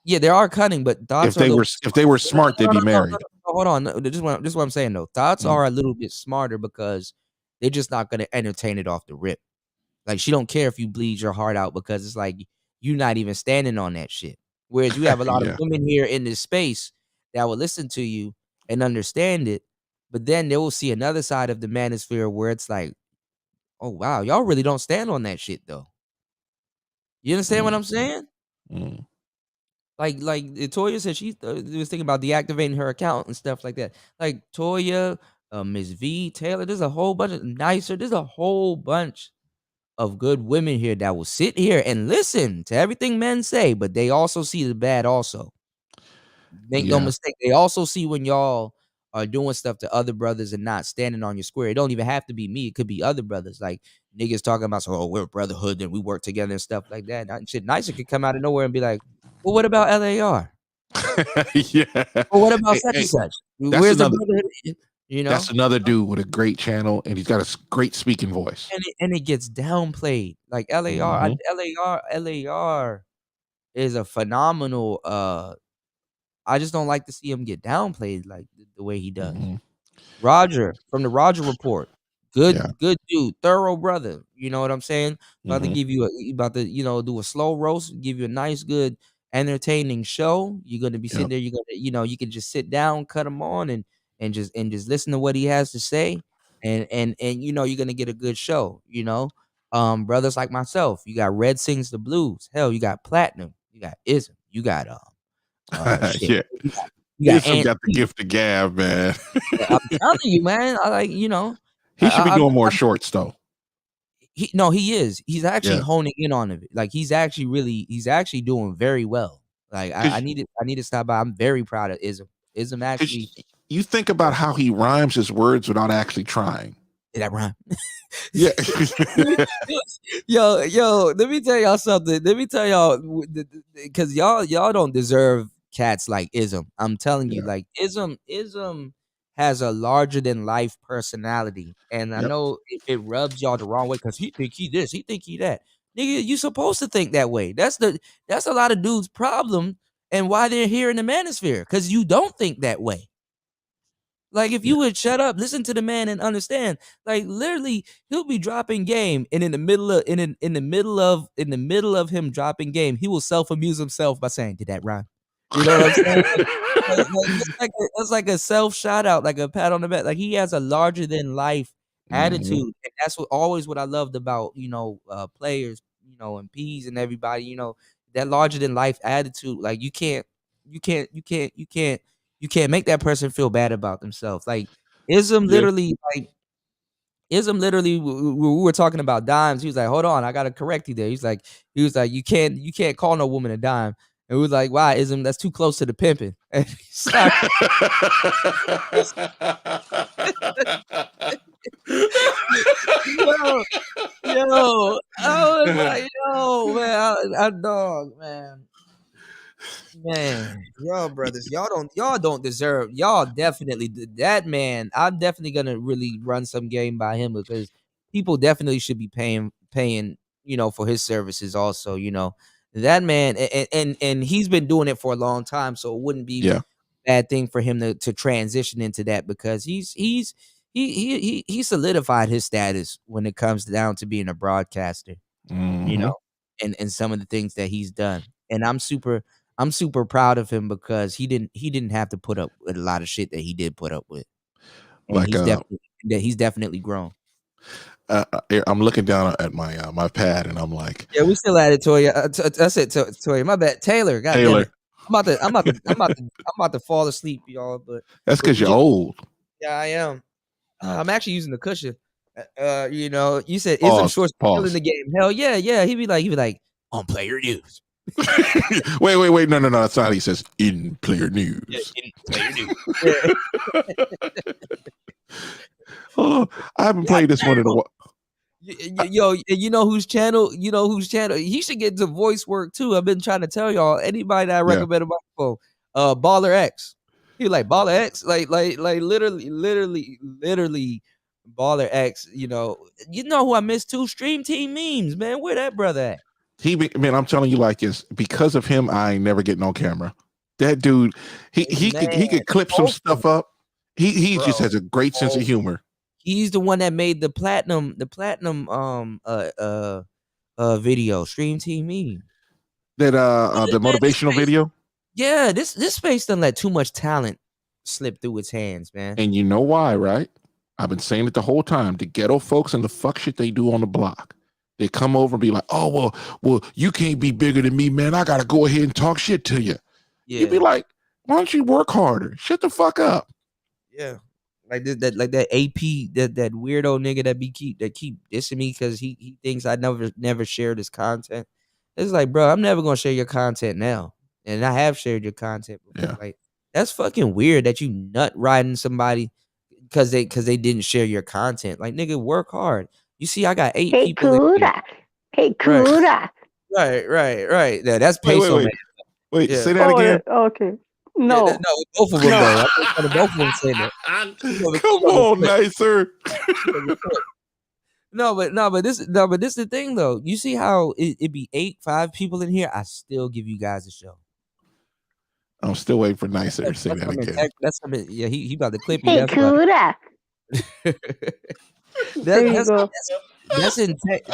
Yeah, they are cunning, but thoughts. If they were smart, they'd be married. Hold on, this is what I'm saying though. Thoughts are a little bit smarter, because They're just not gonna entertain it off the rip. Like, she don't care if you bleed your heart out because it's like you're not even standing on that shit. Whereas you have a lot of women here in this space that will listen to you and understand it, but then they will see another side of the manosphere where it's like, oh wow, y'all really don't stand on that shit though. You understand what I'm saying? Like Toya said, she was thinking about deactivating her account and stuff like that. Like Toya, Ms. V, Taylor, there's a whole bunch of there's a whole bunch of good women here that will sit here and listen to everything men say, but they also see the bad also. Make no mistake, they also see when y'all are doing stuff to other brothers and not standing on your square. It don't even have to be me. It could be other brothers. Like niggas talking about, so, oh, we're a brotherhood and we work together and stuff like that. And shit, Nicer could come out of nowhere and be like, well, what about LAR? Yeah. Well, what about such and such? Where's the brotherhood? You know, that's another dude with a great channel, and he's got a great speaking voice. And it gets downplayed. Like LAR is a phenomenal. I just don't like to see him get downplayed like the way he does. Roger from the Roger Report, good dude, thorough brother. You know what I'm saying? About to give you do a slow roast, give you a nice, good, entertaining show. You're gonna be sitting there. You're gonna you can just sit down, cut him on, and just listen to what he has to say, and you're gonna get a good show. Brothers like myself, you got Red Sings the Blues. Hell, you got Platinum, you got Ism, you got shit. You got Ism got the gift of gab, man. I'm telling you, man. I like, he should be doing more shorts though. He is. He's actually honing in on it. Like he's actually doing very well. Like I need to stop by. I'm very proud of Ism. Ism actually. You think about how he rhymes his words without actually trying. Did that rhyme? Yeah. yo, let me tell y'all something. Let me tell y'all, because y'all don't deserve cats like Ism. I'm telling you, like Ism has a larger than life personality, and I know it rubs y'all the wrong way because he think he this, he think he that. Nigga, you supposed to think that way. That's a lot of dudes' problem, and why they're here in the manosphere, because you don't think that way. Like if you would shut up, listen to the man and understand. Like literally, he'll be dropping game, and in the middle of him dropping game, he will self-amuse himself by saying, "Did that rhyme?" You know what I'm saying? That's like a self shout out, like a pat on the back. Like he has a larger than life attitude, and that's what I loved about players, and P's and everybody. That larger than life attitude. Like you can't make that person feel bad about themselves. Like Ism literally, we were talking about dimes. He was like, hold on, I gotta correct you there. He was like, you can't call no woman a dime. And we was like, why, Ism? That's too close to the pimping. And yo, I was like, yo, man, I dog, man. Man, y'all brothers, y'all don't deserve. Y'all definitely that man. I'm definitely gonna really run some game by him because people definitely should be paying, for his services. Also, that man, and he's been doing it for a long time, so it wouldn't be a bad thing for him to transition into that because he solidified his status when it comes down to being a broadcaster. And some of the things that he's done, and I'm super proud of him because he didn't have to put up with a lot of shit that he did put up with. And he's definitely grown. I'm looking down at my pad and I'm like, yeah, we still at it, Toya. That's it, Toya. My bad, Taylor. God damn it. I'm about to fall asleep, y'all. But that's because you're old. Yeah, I am. I'm actually using the cushion. You said Ism Short's still in the game. Hell yeah. He'd be like on player news. wait, no, that's not. He says in player news. Yeah, in player news. Oh, I haven't played this one in a while. Yo, you know whose channel? He should get to voice work too. I've been trying to tell y'all. Anybody that I recommend a microphone, Baller X. He like Baller X, like literally Baller X. You know who I miss too? Stream Team Memes, man. Where that brother at? I'm telling you, like, it's because of him. I ain't never getting on camera. That dude, he could clip some stuff up. He just has a great sense of humor. He's the one that made the platinum video, Stream Team Me. That the motivational video. Yeah, this space doesn't let too much talent slip through its hands, man. And you know why, right? I've been saying it the whole time. The ghetto folks and the fuck shit they do on the block. They come over and be like, oh, well, you can't be bigger than me, man. I got to go ahead and talk shit to you. Yeah. You'd be like, why don't you work harder? Shut the fuck up. Yeah. Like that AP, that weirdo nigga that keep dissing me because he thinks I never shared his content. It's like, bro, I'm never gonna share your content now. And I have shared your content before. Yeah. Like, that's fucking weird that you nut riding somebody because they didn't share your content. Like, nigga, work hard. You see, I got 8 people. Hey, Kuda. Right. Yeah, that's peso, man. Wait, Yeah. say that again. Okay. No. No, both of them though. I think both of them say that. Come on, nicer. No, but this is the thing though. You see how it be 5 people in here? I still give you guys a show. I'm still waiting for nicer to say that again. That's something. Yeah, he about to clip you. Hey, Kuda.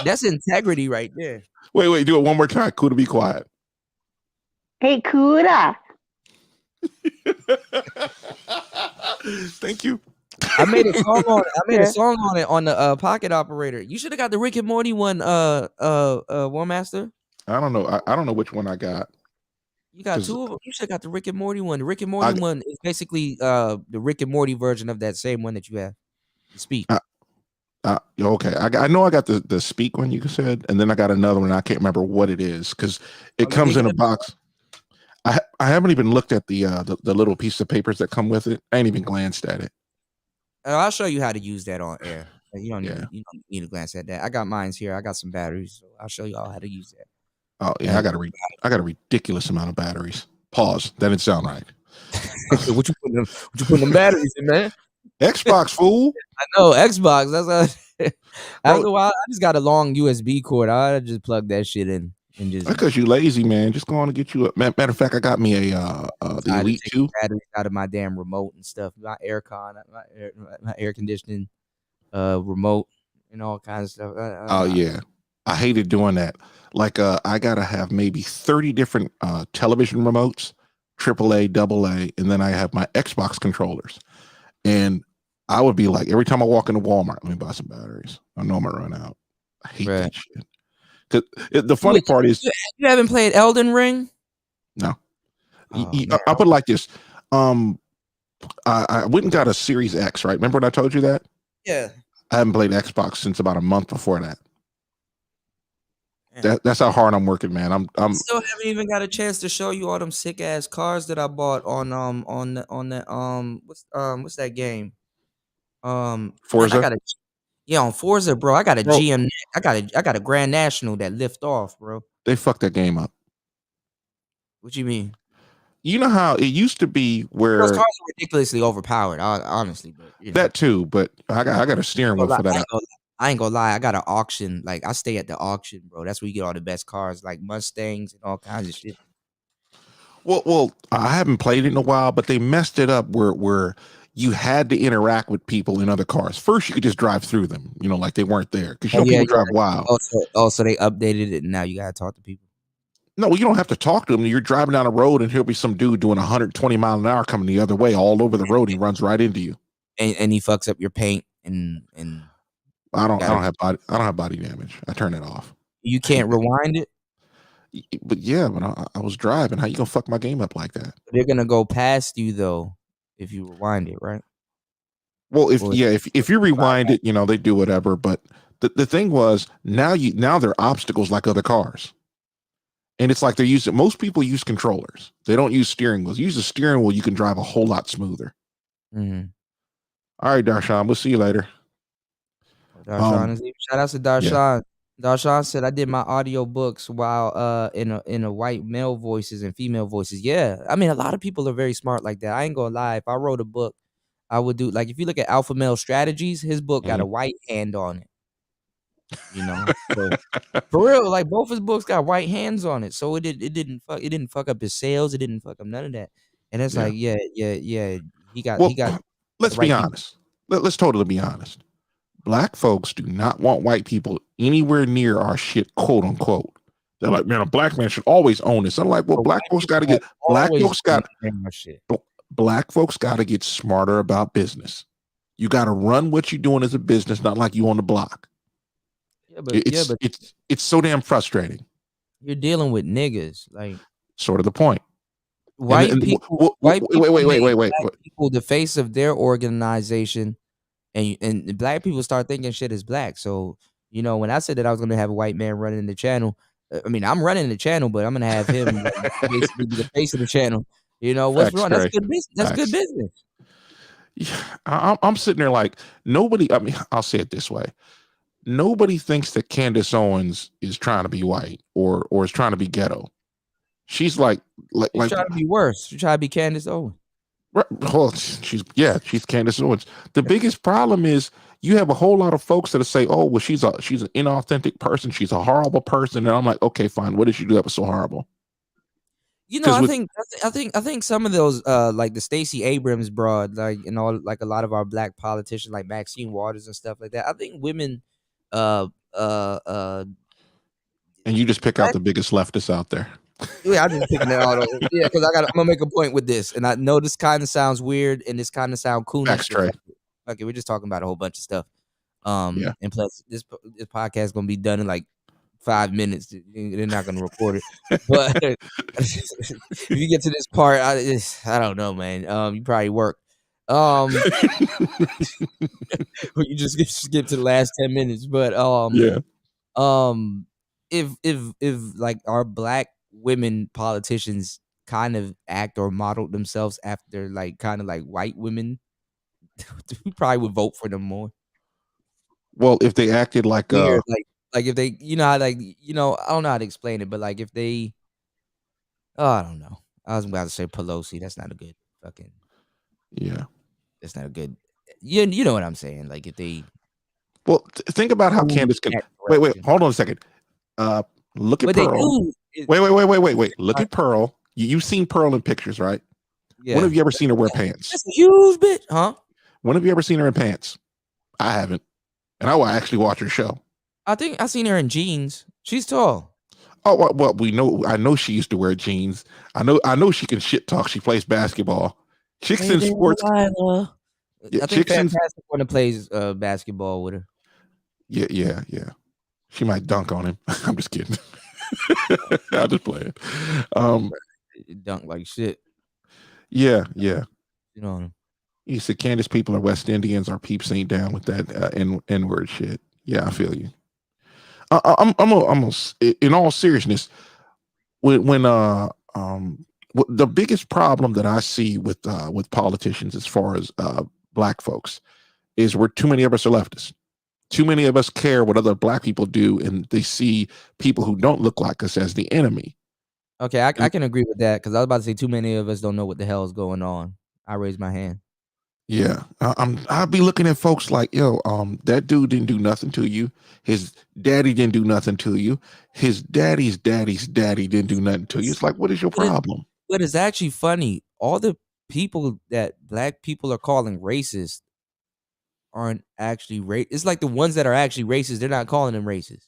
That's integrity right there. Wait, do it one more time. Cool to be quiet. Hey, Kuda. Thank you. I made a song on it on the Pocket Operator. You should have got the Rick and Morty one, War Master. I don't know. I don't know which one I got. You got 2 of them. You should have got the Rick and Morty one. The Rick and Morty one is basically the Rick and Morty version of that same one that you have. Speak. Okay. I know I got the speak one you said, and then I got another one. I can't remember what it is because it comes in a box. I haven't even looked at the little piece of papers that come with it. I ain't even glanced at it. I'll show you how to use that on air. You don't need to glance at that. I got mines here. I got some batteries, so I'll show you all how to use that. Oh yeah, I got a ridiculous amount of batteries. Pause. That didn't sound right. What you putting them batteries in, man? Xbox, fool. I know Xbox. That's after a while. I just got a long USB cord. I just plug that shit in and just. Because you lazy, man. Just go on and get you a matter of fact. I got me the Elite 2 batteries out of my damn remote and stuff. My aircon, my air conditioning, remote, and all kinds of stuff. Oh yeah, I hated doing that. Like I gotta have maybe 30 different television remotes, AAA, AA, and then I have my Xbox controllers. And I would be like, every time I walk into Walmart, let me buy some batteries. I know I'm gonna run out. I hate that shit. The funny part is, you haven't played Elden Ring? No. I'll put it like this. I went and got a Series X, right? Remember when I told you that? Yeah. I haven't played Xbox since about a month before that. That's how hard I'm working, man. I'm still haven't even got a chance to show you all them sick ass cars that I bought on what's that game? Forza. On Forza, bro. I got a GM. I got a Grand National that lift off, bro. They fucked that game up. What you mean? You know how it used to be where those cars are ridiculously overpowered, honestly. But that too, but I got a steering wheel for that. I ain't gonna lie, I got an auction. Like I stay at the auction, bro. That's where you get all the best cars, like Mustangs and all kinds of shit. Well, I haven't played it in a while, but they messed it up where you had to interact with people in other cars. First, you could just drive through them, like they weren't there because people drive wild. So they updated it, and now you gotta talk to people. No, you don't have to talk to them. You're driving down a road, and here'll be some dude doing 120 miles an hour coming the other way, all over the road. He runs right into you, and he fucks up your paint and. I don't have body damage. I turn it off. You can't rewind it. But I was driving. How you gonna fuck my game up like that? They're gonna go past you though if you rewind it, right? Well, if you rewind it, they do whatever. But the thing was now they're obstacles like other cars, and it's like most people use controllers. They don't use steering wheels. Use a steering wheel, you can drive a whole lot smoother. Mm-hmm. All right, Darshan, we'll see you later. Darshan shout out to Darshan. Yeah. Darshan said I did my audio books while in a white male voices and female voices. Yeah. I mean, a lot of people are very smart like that. I ain't gonna lie. If I wrote a book, I would do if you look at Alpha Male Strategies, his book got a white hand on it. So, for real, both his books got white hands on it. So it didn't fuck up his sales, it didn't fuck up none of that. And it's he got let's be honest. Let's totally be honest. Black folks do not want white people anywhere near our shit, quote unquote. They're like, man, a black man should always own this. I'm like, well, black folks got to get black folks got to get smarter about business. You got to run what you're doing as a business, not like you on the block. Yeah, but it's so damn frustrating. You're dealing with niggas, like sort of the point. White people. Wait. People, the face of their organization, and black people start thinking shit is black. So when I said that I was gonna have a white man running the channel, I mean I'm running the channel, but I'm gonna have him basically be the face of the channel. What's wrong? That's good business. That's good business. Yeah, I'm sitting there like nobody. I mean, I'll say it this way: nobody thinks that Candace Owens is trying to be white or is trying to be ghetto. She's like trying to be worse. She's trying to be Candace Owens. Well, she's Candace Owens. The biggest problem is you have a whole lot of folks that say, "Oh, well, she's an inauthentic person. She's a horrible person." And I'm like, "Okay, fine. What did she do that was so horrible?" I think some of those like the Stacey Abrams broad, like like a lot of our black politicians like Maxine Waters and stuff like that. I think women and you just pick out the biggest leftists out there. Yeah, I'm just picking it out. Yeah, because I'm gonna make a point with this, and I know this kind of sounds weird, and this kind of sound cool. Okay, we're just talking about a whole bunch of stuff. And plus, this podcast is gonna be done in like 5 minutes. They're not gonna record it, but if you get to this part, I don't know, man. You probably work. You just skip to the last 10 minutes, but if like our black women politicians kind of act or modeled themselves after like kind of like white women, we probably would vote for them more. Well, if they acted like if they I don't know how to explain it, but like if they I don't know. I was about to say Pelosi. That's not a good fucking that's not a good you know what I'm saying. Like if they think about how Candace can wait, hold on a second. Look at Pearl. Wait. Look at Pearl. You've seen Pearl in pictures, right? Yeah. When have you ever seen her wear pants? That's a huge bitch, huh? When have you ever seen her in pants? I haven't. And I will actually watch her show. I think I seen her in jeans. She's tall. Oh, well, I know she used to wear jeans. I know she can shit talk. She plays basketball. Chicks in sports. I think Fantastic one plays basketball with her. Yeah. She might dunk on him. I'm just kidding. I'll just play it. Dunk like shit. Yeah. You know. You said Candace people are West Indians. Our peeps ain't down with that N-word shit. Yeah, I feel you. I'm almost in all seriousness. When the biggest problem that I see with politicians as far as black folks is we're too many of us are leftists. Too many of us care what other black people do, and they see people who don't look like us as the enemy. Okay, I can agree with that because I was about to say too many of us don't know what the hell is going on. I raised my hand. Yeah, I'll be looking at folks like, yo, that dude didn't do nothing to you. His daddy didn't do nothing to you. His daddy's daddy's daddy didn't do nothing to you. It's like, what is your problem? But it's actually funny. All the people that black people are calling racist aren't actually it's like the ones that are actually racist, they're not calling them racist.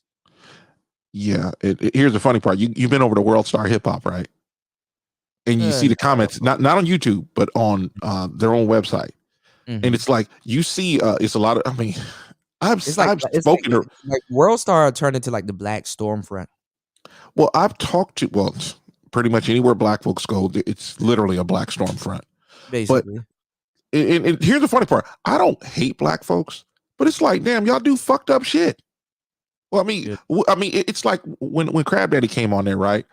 Yeah, here's the funny part. You've been over to World Star Hip Hop, right? And you see the comments, not on YouTube, but on their own website. Mm-hmm. And it's like you see, it's a lot of. I mean, I've spoken to like World Star turned into like the Black Stormfront. Well, I've talked to pretty much anywhere black folks go, it's literally a Black Stormfront. Basically. But and here's the funny part: I don't hate black folks, but it's like, damn, y'all do fucked up shit. Well, I mean, it's like when Crab Daddy came on there, right?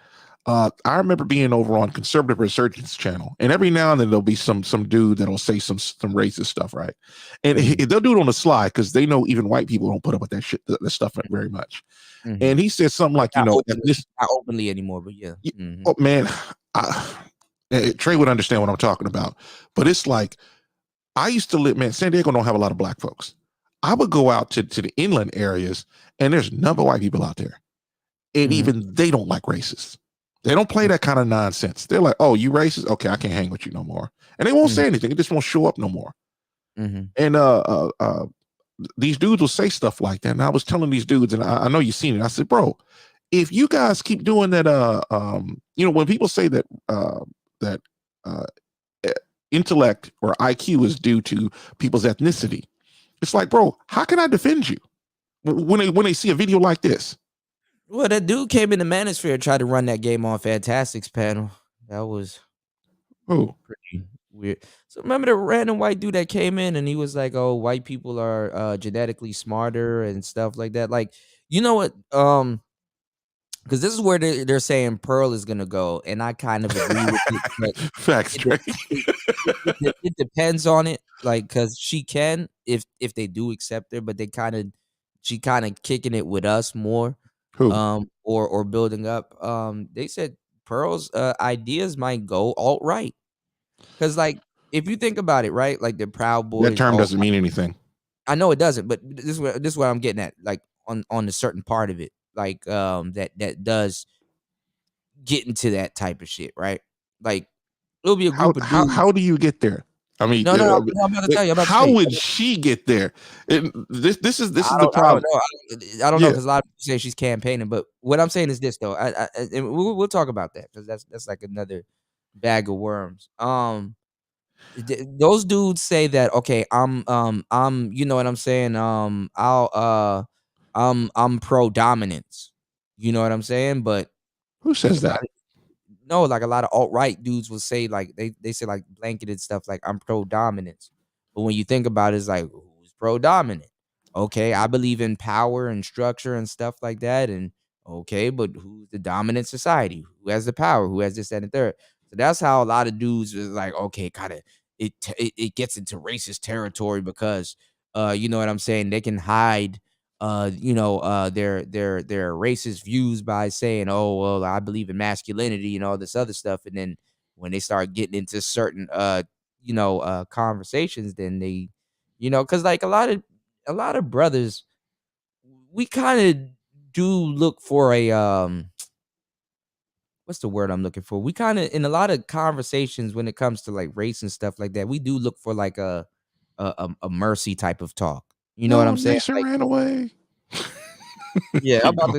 I remember being over on Conservative Resurgence channel, and every now and then there'll be some dude that'll say some racist stuff, right? And they'll do it on the sly because they know even white people don't put up with that shit, that stuff very much. Mm-hmm. And he said something like, not openly anymore, but yeah. Mm-hmm. Oh man, Trey would understand what I'm talking about. But it's like I used to live, man. San Diego don't have a lot of black folks. I would go out to the inland areas, and there's none but white people out there, and even they don't like racists. They don't play that kind of nonsense. They're like, "Oh, you racist? Okay, I can't hang with you no more," and they won't say anything. They just won't show up no more. Mm-hmm. And these dudes will say stuff like that. And I was telling these dudes, and I know you've seen it. I said, bro, if you guys keep doing that, when people say that intellect or IQ is due to people's ethnicity, it's like, bro, how can I defend you when they see a video like this? Well, that dude came in the Manosphere and tried to run that game on Fantastic's panel. That was pretty weird. So remember the random white dude that came in and he was like, "Oh, white people are genetically smarter and stuff like that." Like, you know what? Because this is where they're saying Pearl is gonna go, and I kind of agree with it. But Facts, it depends on it, like, because she can if they do accept her, but she kind of kicking it with us more, or building up. They said Pearl's ideas might go alt-right, because like if you think about it, right, like the Proud Boys. That term doesn't mean anything. I know it doesn't, but this is what I'm getting at, like on a certain part of it. Like that does get into that type of shit, right? Like it'll be a group of dudes. How do you get there? I mean, no, I'm about to tell you. How would she get there? This is the problem. I don't know because a lot of people say she's campaigning, but what I'm saying is this though. And we'll talk about that because that's like another bag of worms. Those dudes say that okay, I'm you know what I'm saying, I'm pro dominance, you know what I'm saying, but who says that? No, like a lot of alt-right dudes will say like they say like blanketed stuff like I'm pro dominance, but when you think about it, it's like who's pro dominant? Okay, I believe in power and structure and stuff like that, and okay, but who's the dominant society? Who has the power? Who has this, that, and third? So that's how a lot of dudes is like, okay, kind of it gets into racist territory because you know what I'm saying, they can hide their racist views by saying, oh well, I believe in masculinity and all this other stuff, and then when they start getting into certain conversations, then they, because like a lot of brothers, we kind of do look for a what's the word I'm looking for? We kind of, in a lot of conversations when it comes to like race and stuff like that, we do look for like a mercy type of talk. You know what I'm saying? Mason ran away. Yeah, I'm about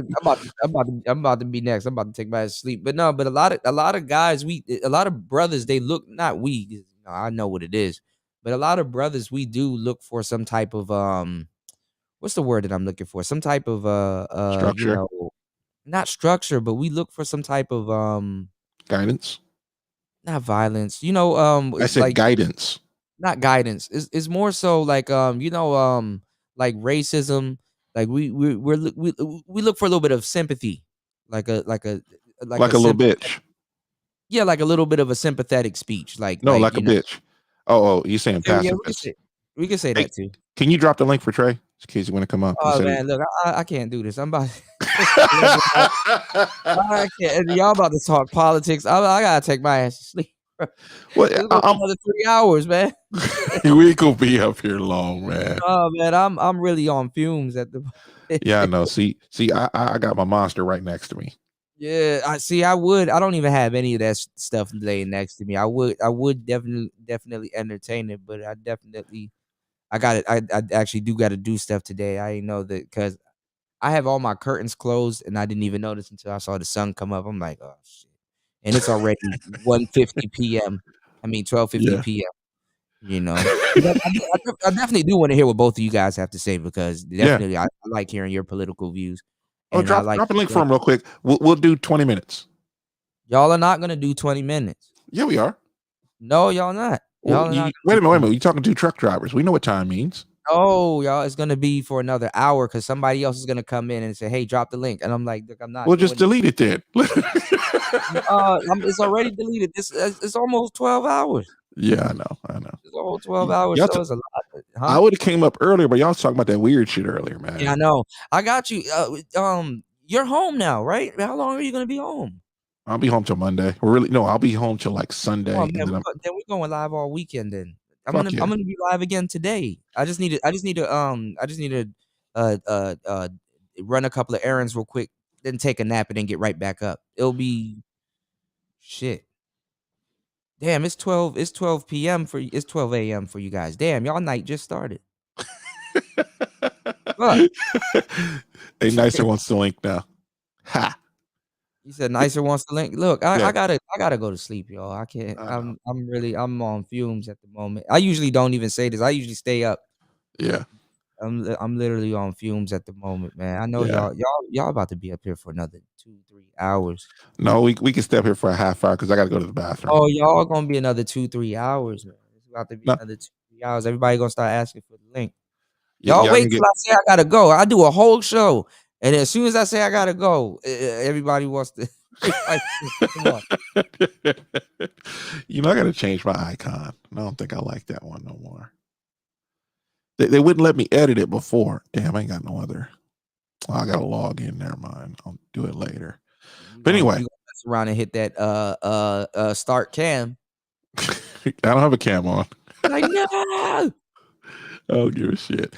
to be next. I'm about to take my ass to sleep. But no, but a lot of guys, a lot of brothers, they look, not we, I know what it is, but a lot of brothers, we do look for some type of what's the word that I'm looking for? Some type of structure. Not structure, but we look for some type of guidance. Not violence. I said like, guidance. Not guidance. It's more so like like racism. Like we look for a little bit of sympathy, like a little bitch. Yeah, like a little bit of a sympathetic speech. Like a bitch. Oh, you saying pacifist? Yeah, we can say that too. Can you drop the link for Trey in case you want to come up? Oh man, look, I can't do this. I'm about. I can't. Y'all about to talk politics. I gotta take my ass to sleep. Well, another 3 hours, man. We could be up here long, man. Oh man, I'm really on fumes at the. Yeah, I know. See, I got my monster right next to me. Yeah, I don't even have any of that stuff laying next to me. I would definitely entertain it, but I got it. I actually do got to do stuff today. I didn't know that because I have all my curtains closed and I didn't even notice until I saw the sun come up. I'm like, oh shit. And it's already 1:50 p.m. I mean 12:50 p.m. I definitely do want to hear what both of you guys have to say because definitely I like hearing your political views. And drop a link for him real quick. We'll do 20 minutes. Y'all are not gonna do 20 minutes. Yeah, we are. No, y'all not. Y'all wait a minute. You're talking to truck drivers. We know what time means. Oh, y'all, it's gonna be for another hour because somebody else is gonna come in and say, "Hey, drop the link," and I'm like, "Look, I'm not." Well, just delete it then. It's already deleted. It's almost 12 hours. Yeah, I know. It's almost 12 hours. So it's a lot. Huh? I would have came up earlier, but y'all was talking about that weird shit earlier, man. Yeah, I know. I got you. You're home now, right? How long are you gonna be home? I'll be home till Monday. I'll be home till like Sunday. Oh, man, then we're going live all weekend. Then I'm gonna be live again today. I just need to run a couple of errands real quick, then take a nap and then get right back up. It'll be shit. Damn, it's 12 p.m. it's 12 a.m. for you guys. Damn, y'all night just started. fuck? Hey, Nicer wants the link now. Ha. He said Nicer wants to link. Look, I gotta go to sleep, y'all. I can't. I'm on fumes at the moment. I usually don't even say this. I usually stay up. Yeah. I'm literally on fumes at the moment, man. I know Yeah. y'all about to be up here for another 2-3 hours. No, we can stay up here for a half hour because I gotta go to the bathroom. Oh, y'all gonna be another 2-3 hours, man. It's about to be another 2-3 hours. Everybody gonna start asking for the link. Y'all wait till I say I gotta go. I do a whole show, and as soon as I say I gotta go, everybody wants to. Come on. You know, I gotta change my icon. I don't think I like that one no more. They wouldn't let me edit it before. Damn, I ain't got no other. Oh, I gotta log in. Never mind. I'll do it later. But anyway, you gonna mess around and hit that start cam. I don't have a cam on. Like, no. I don't give a shit.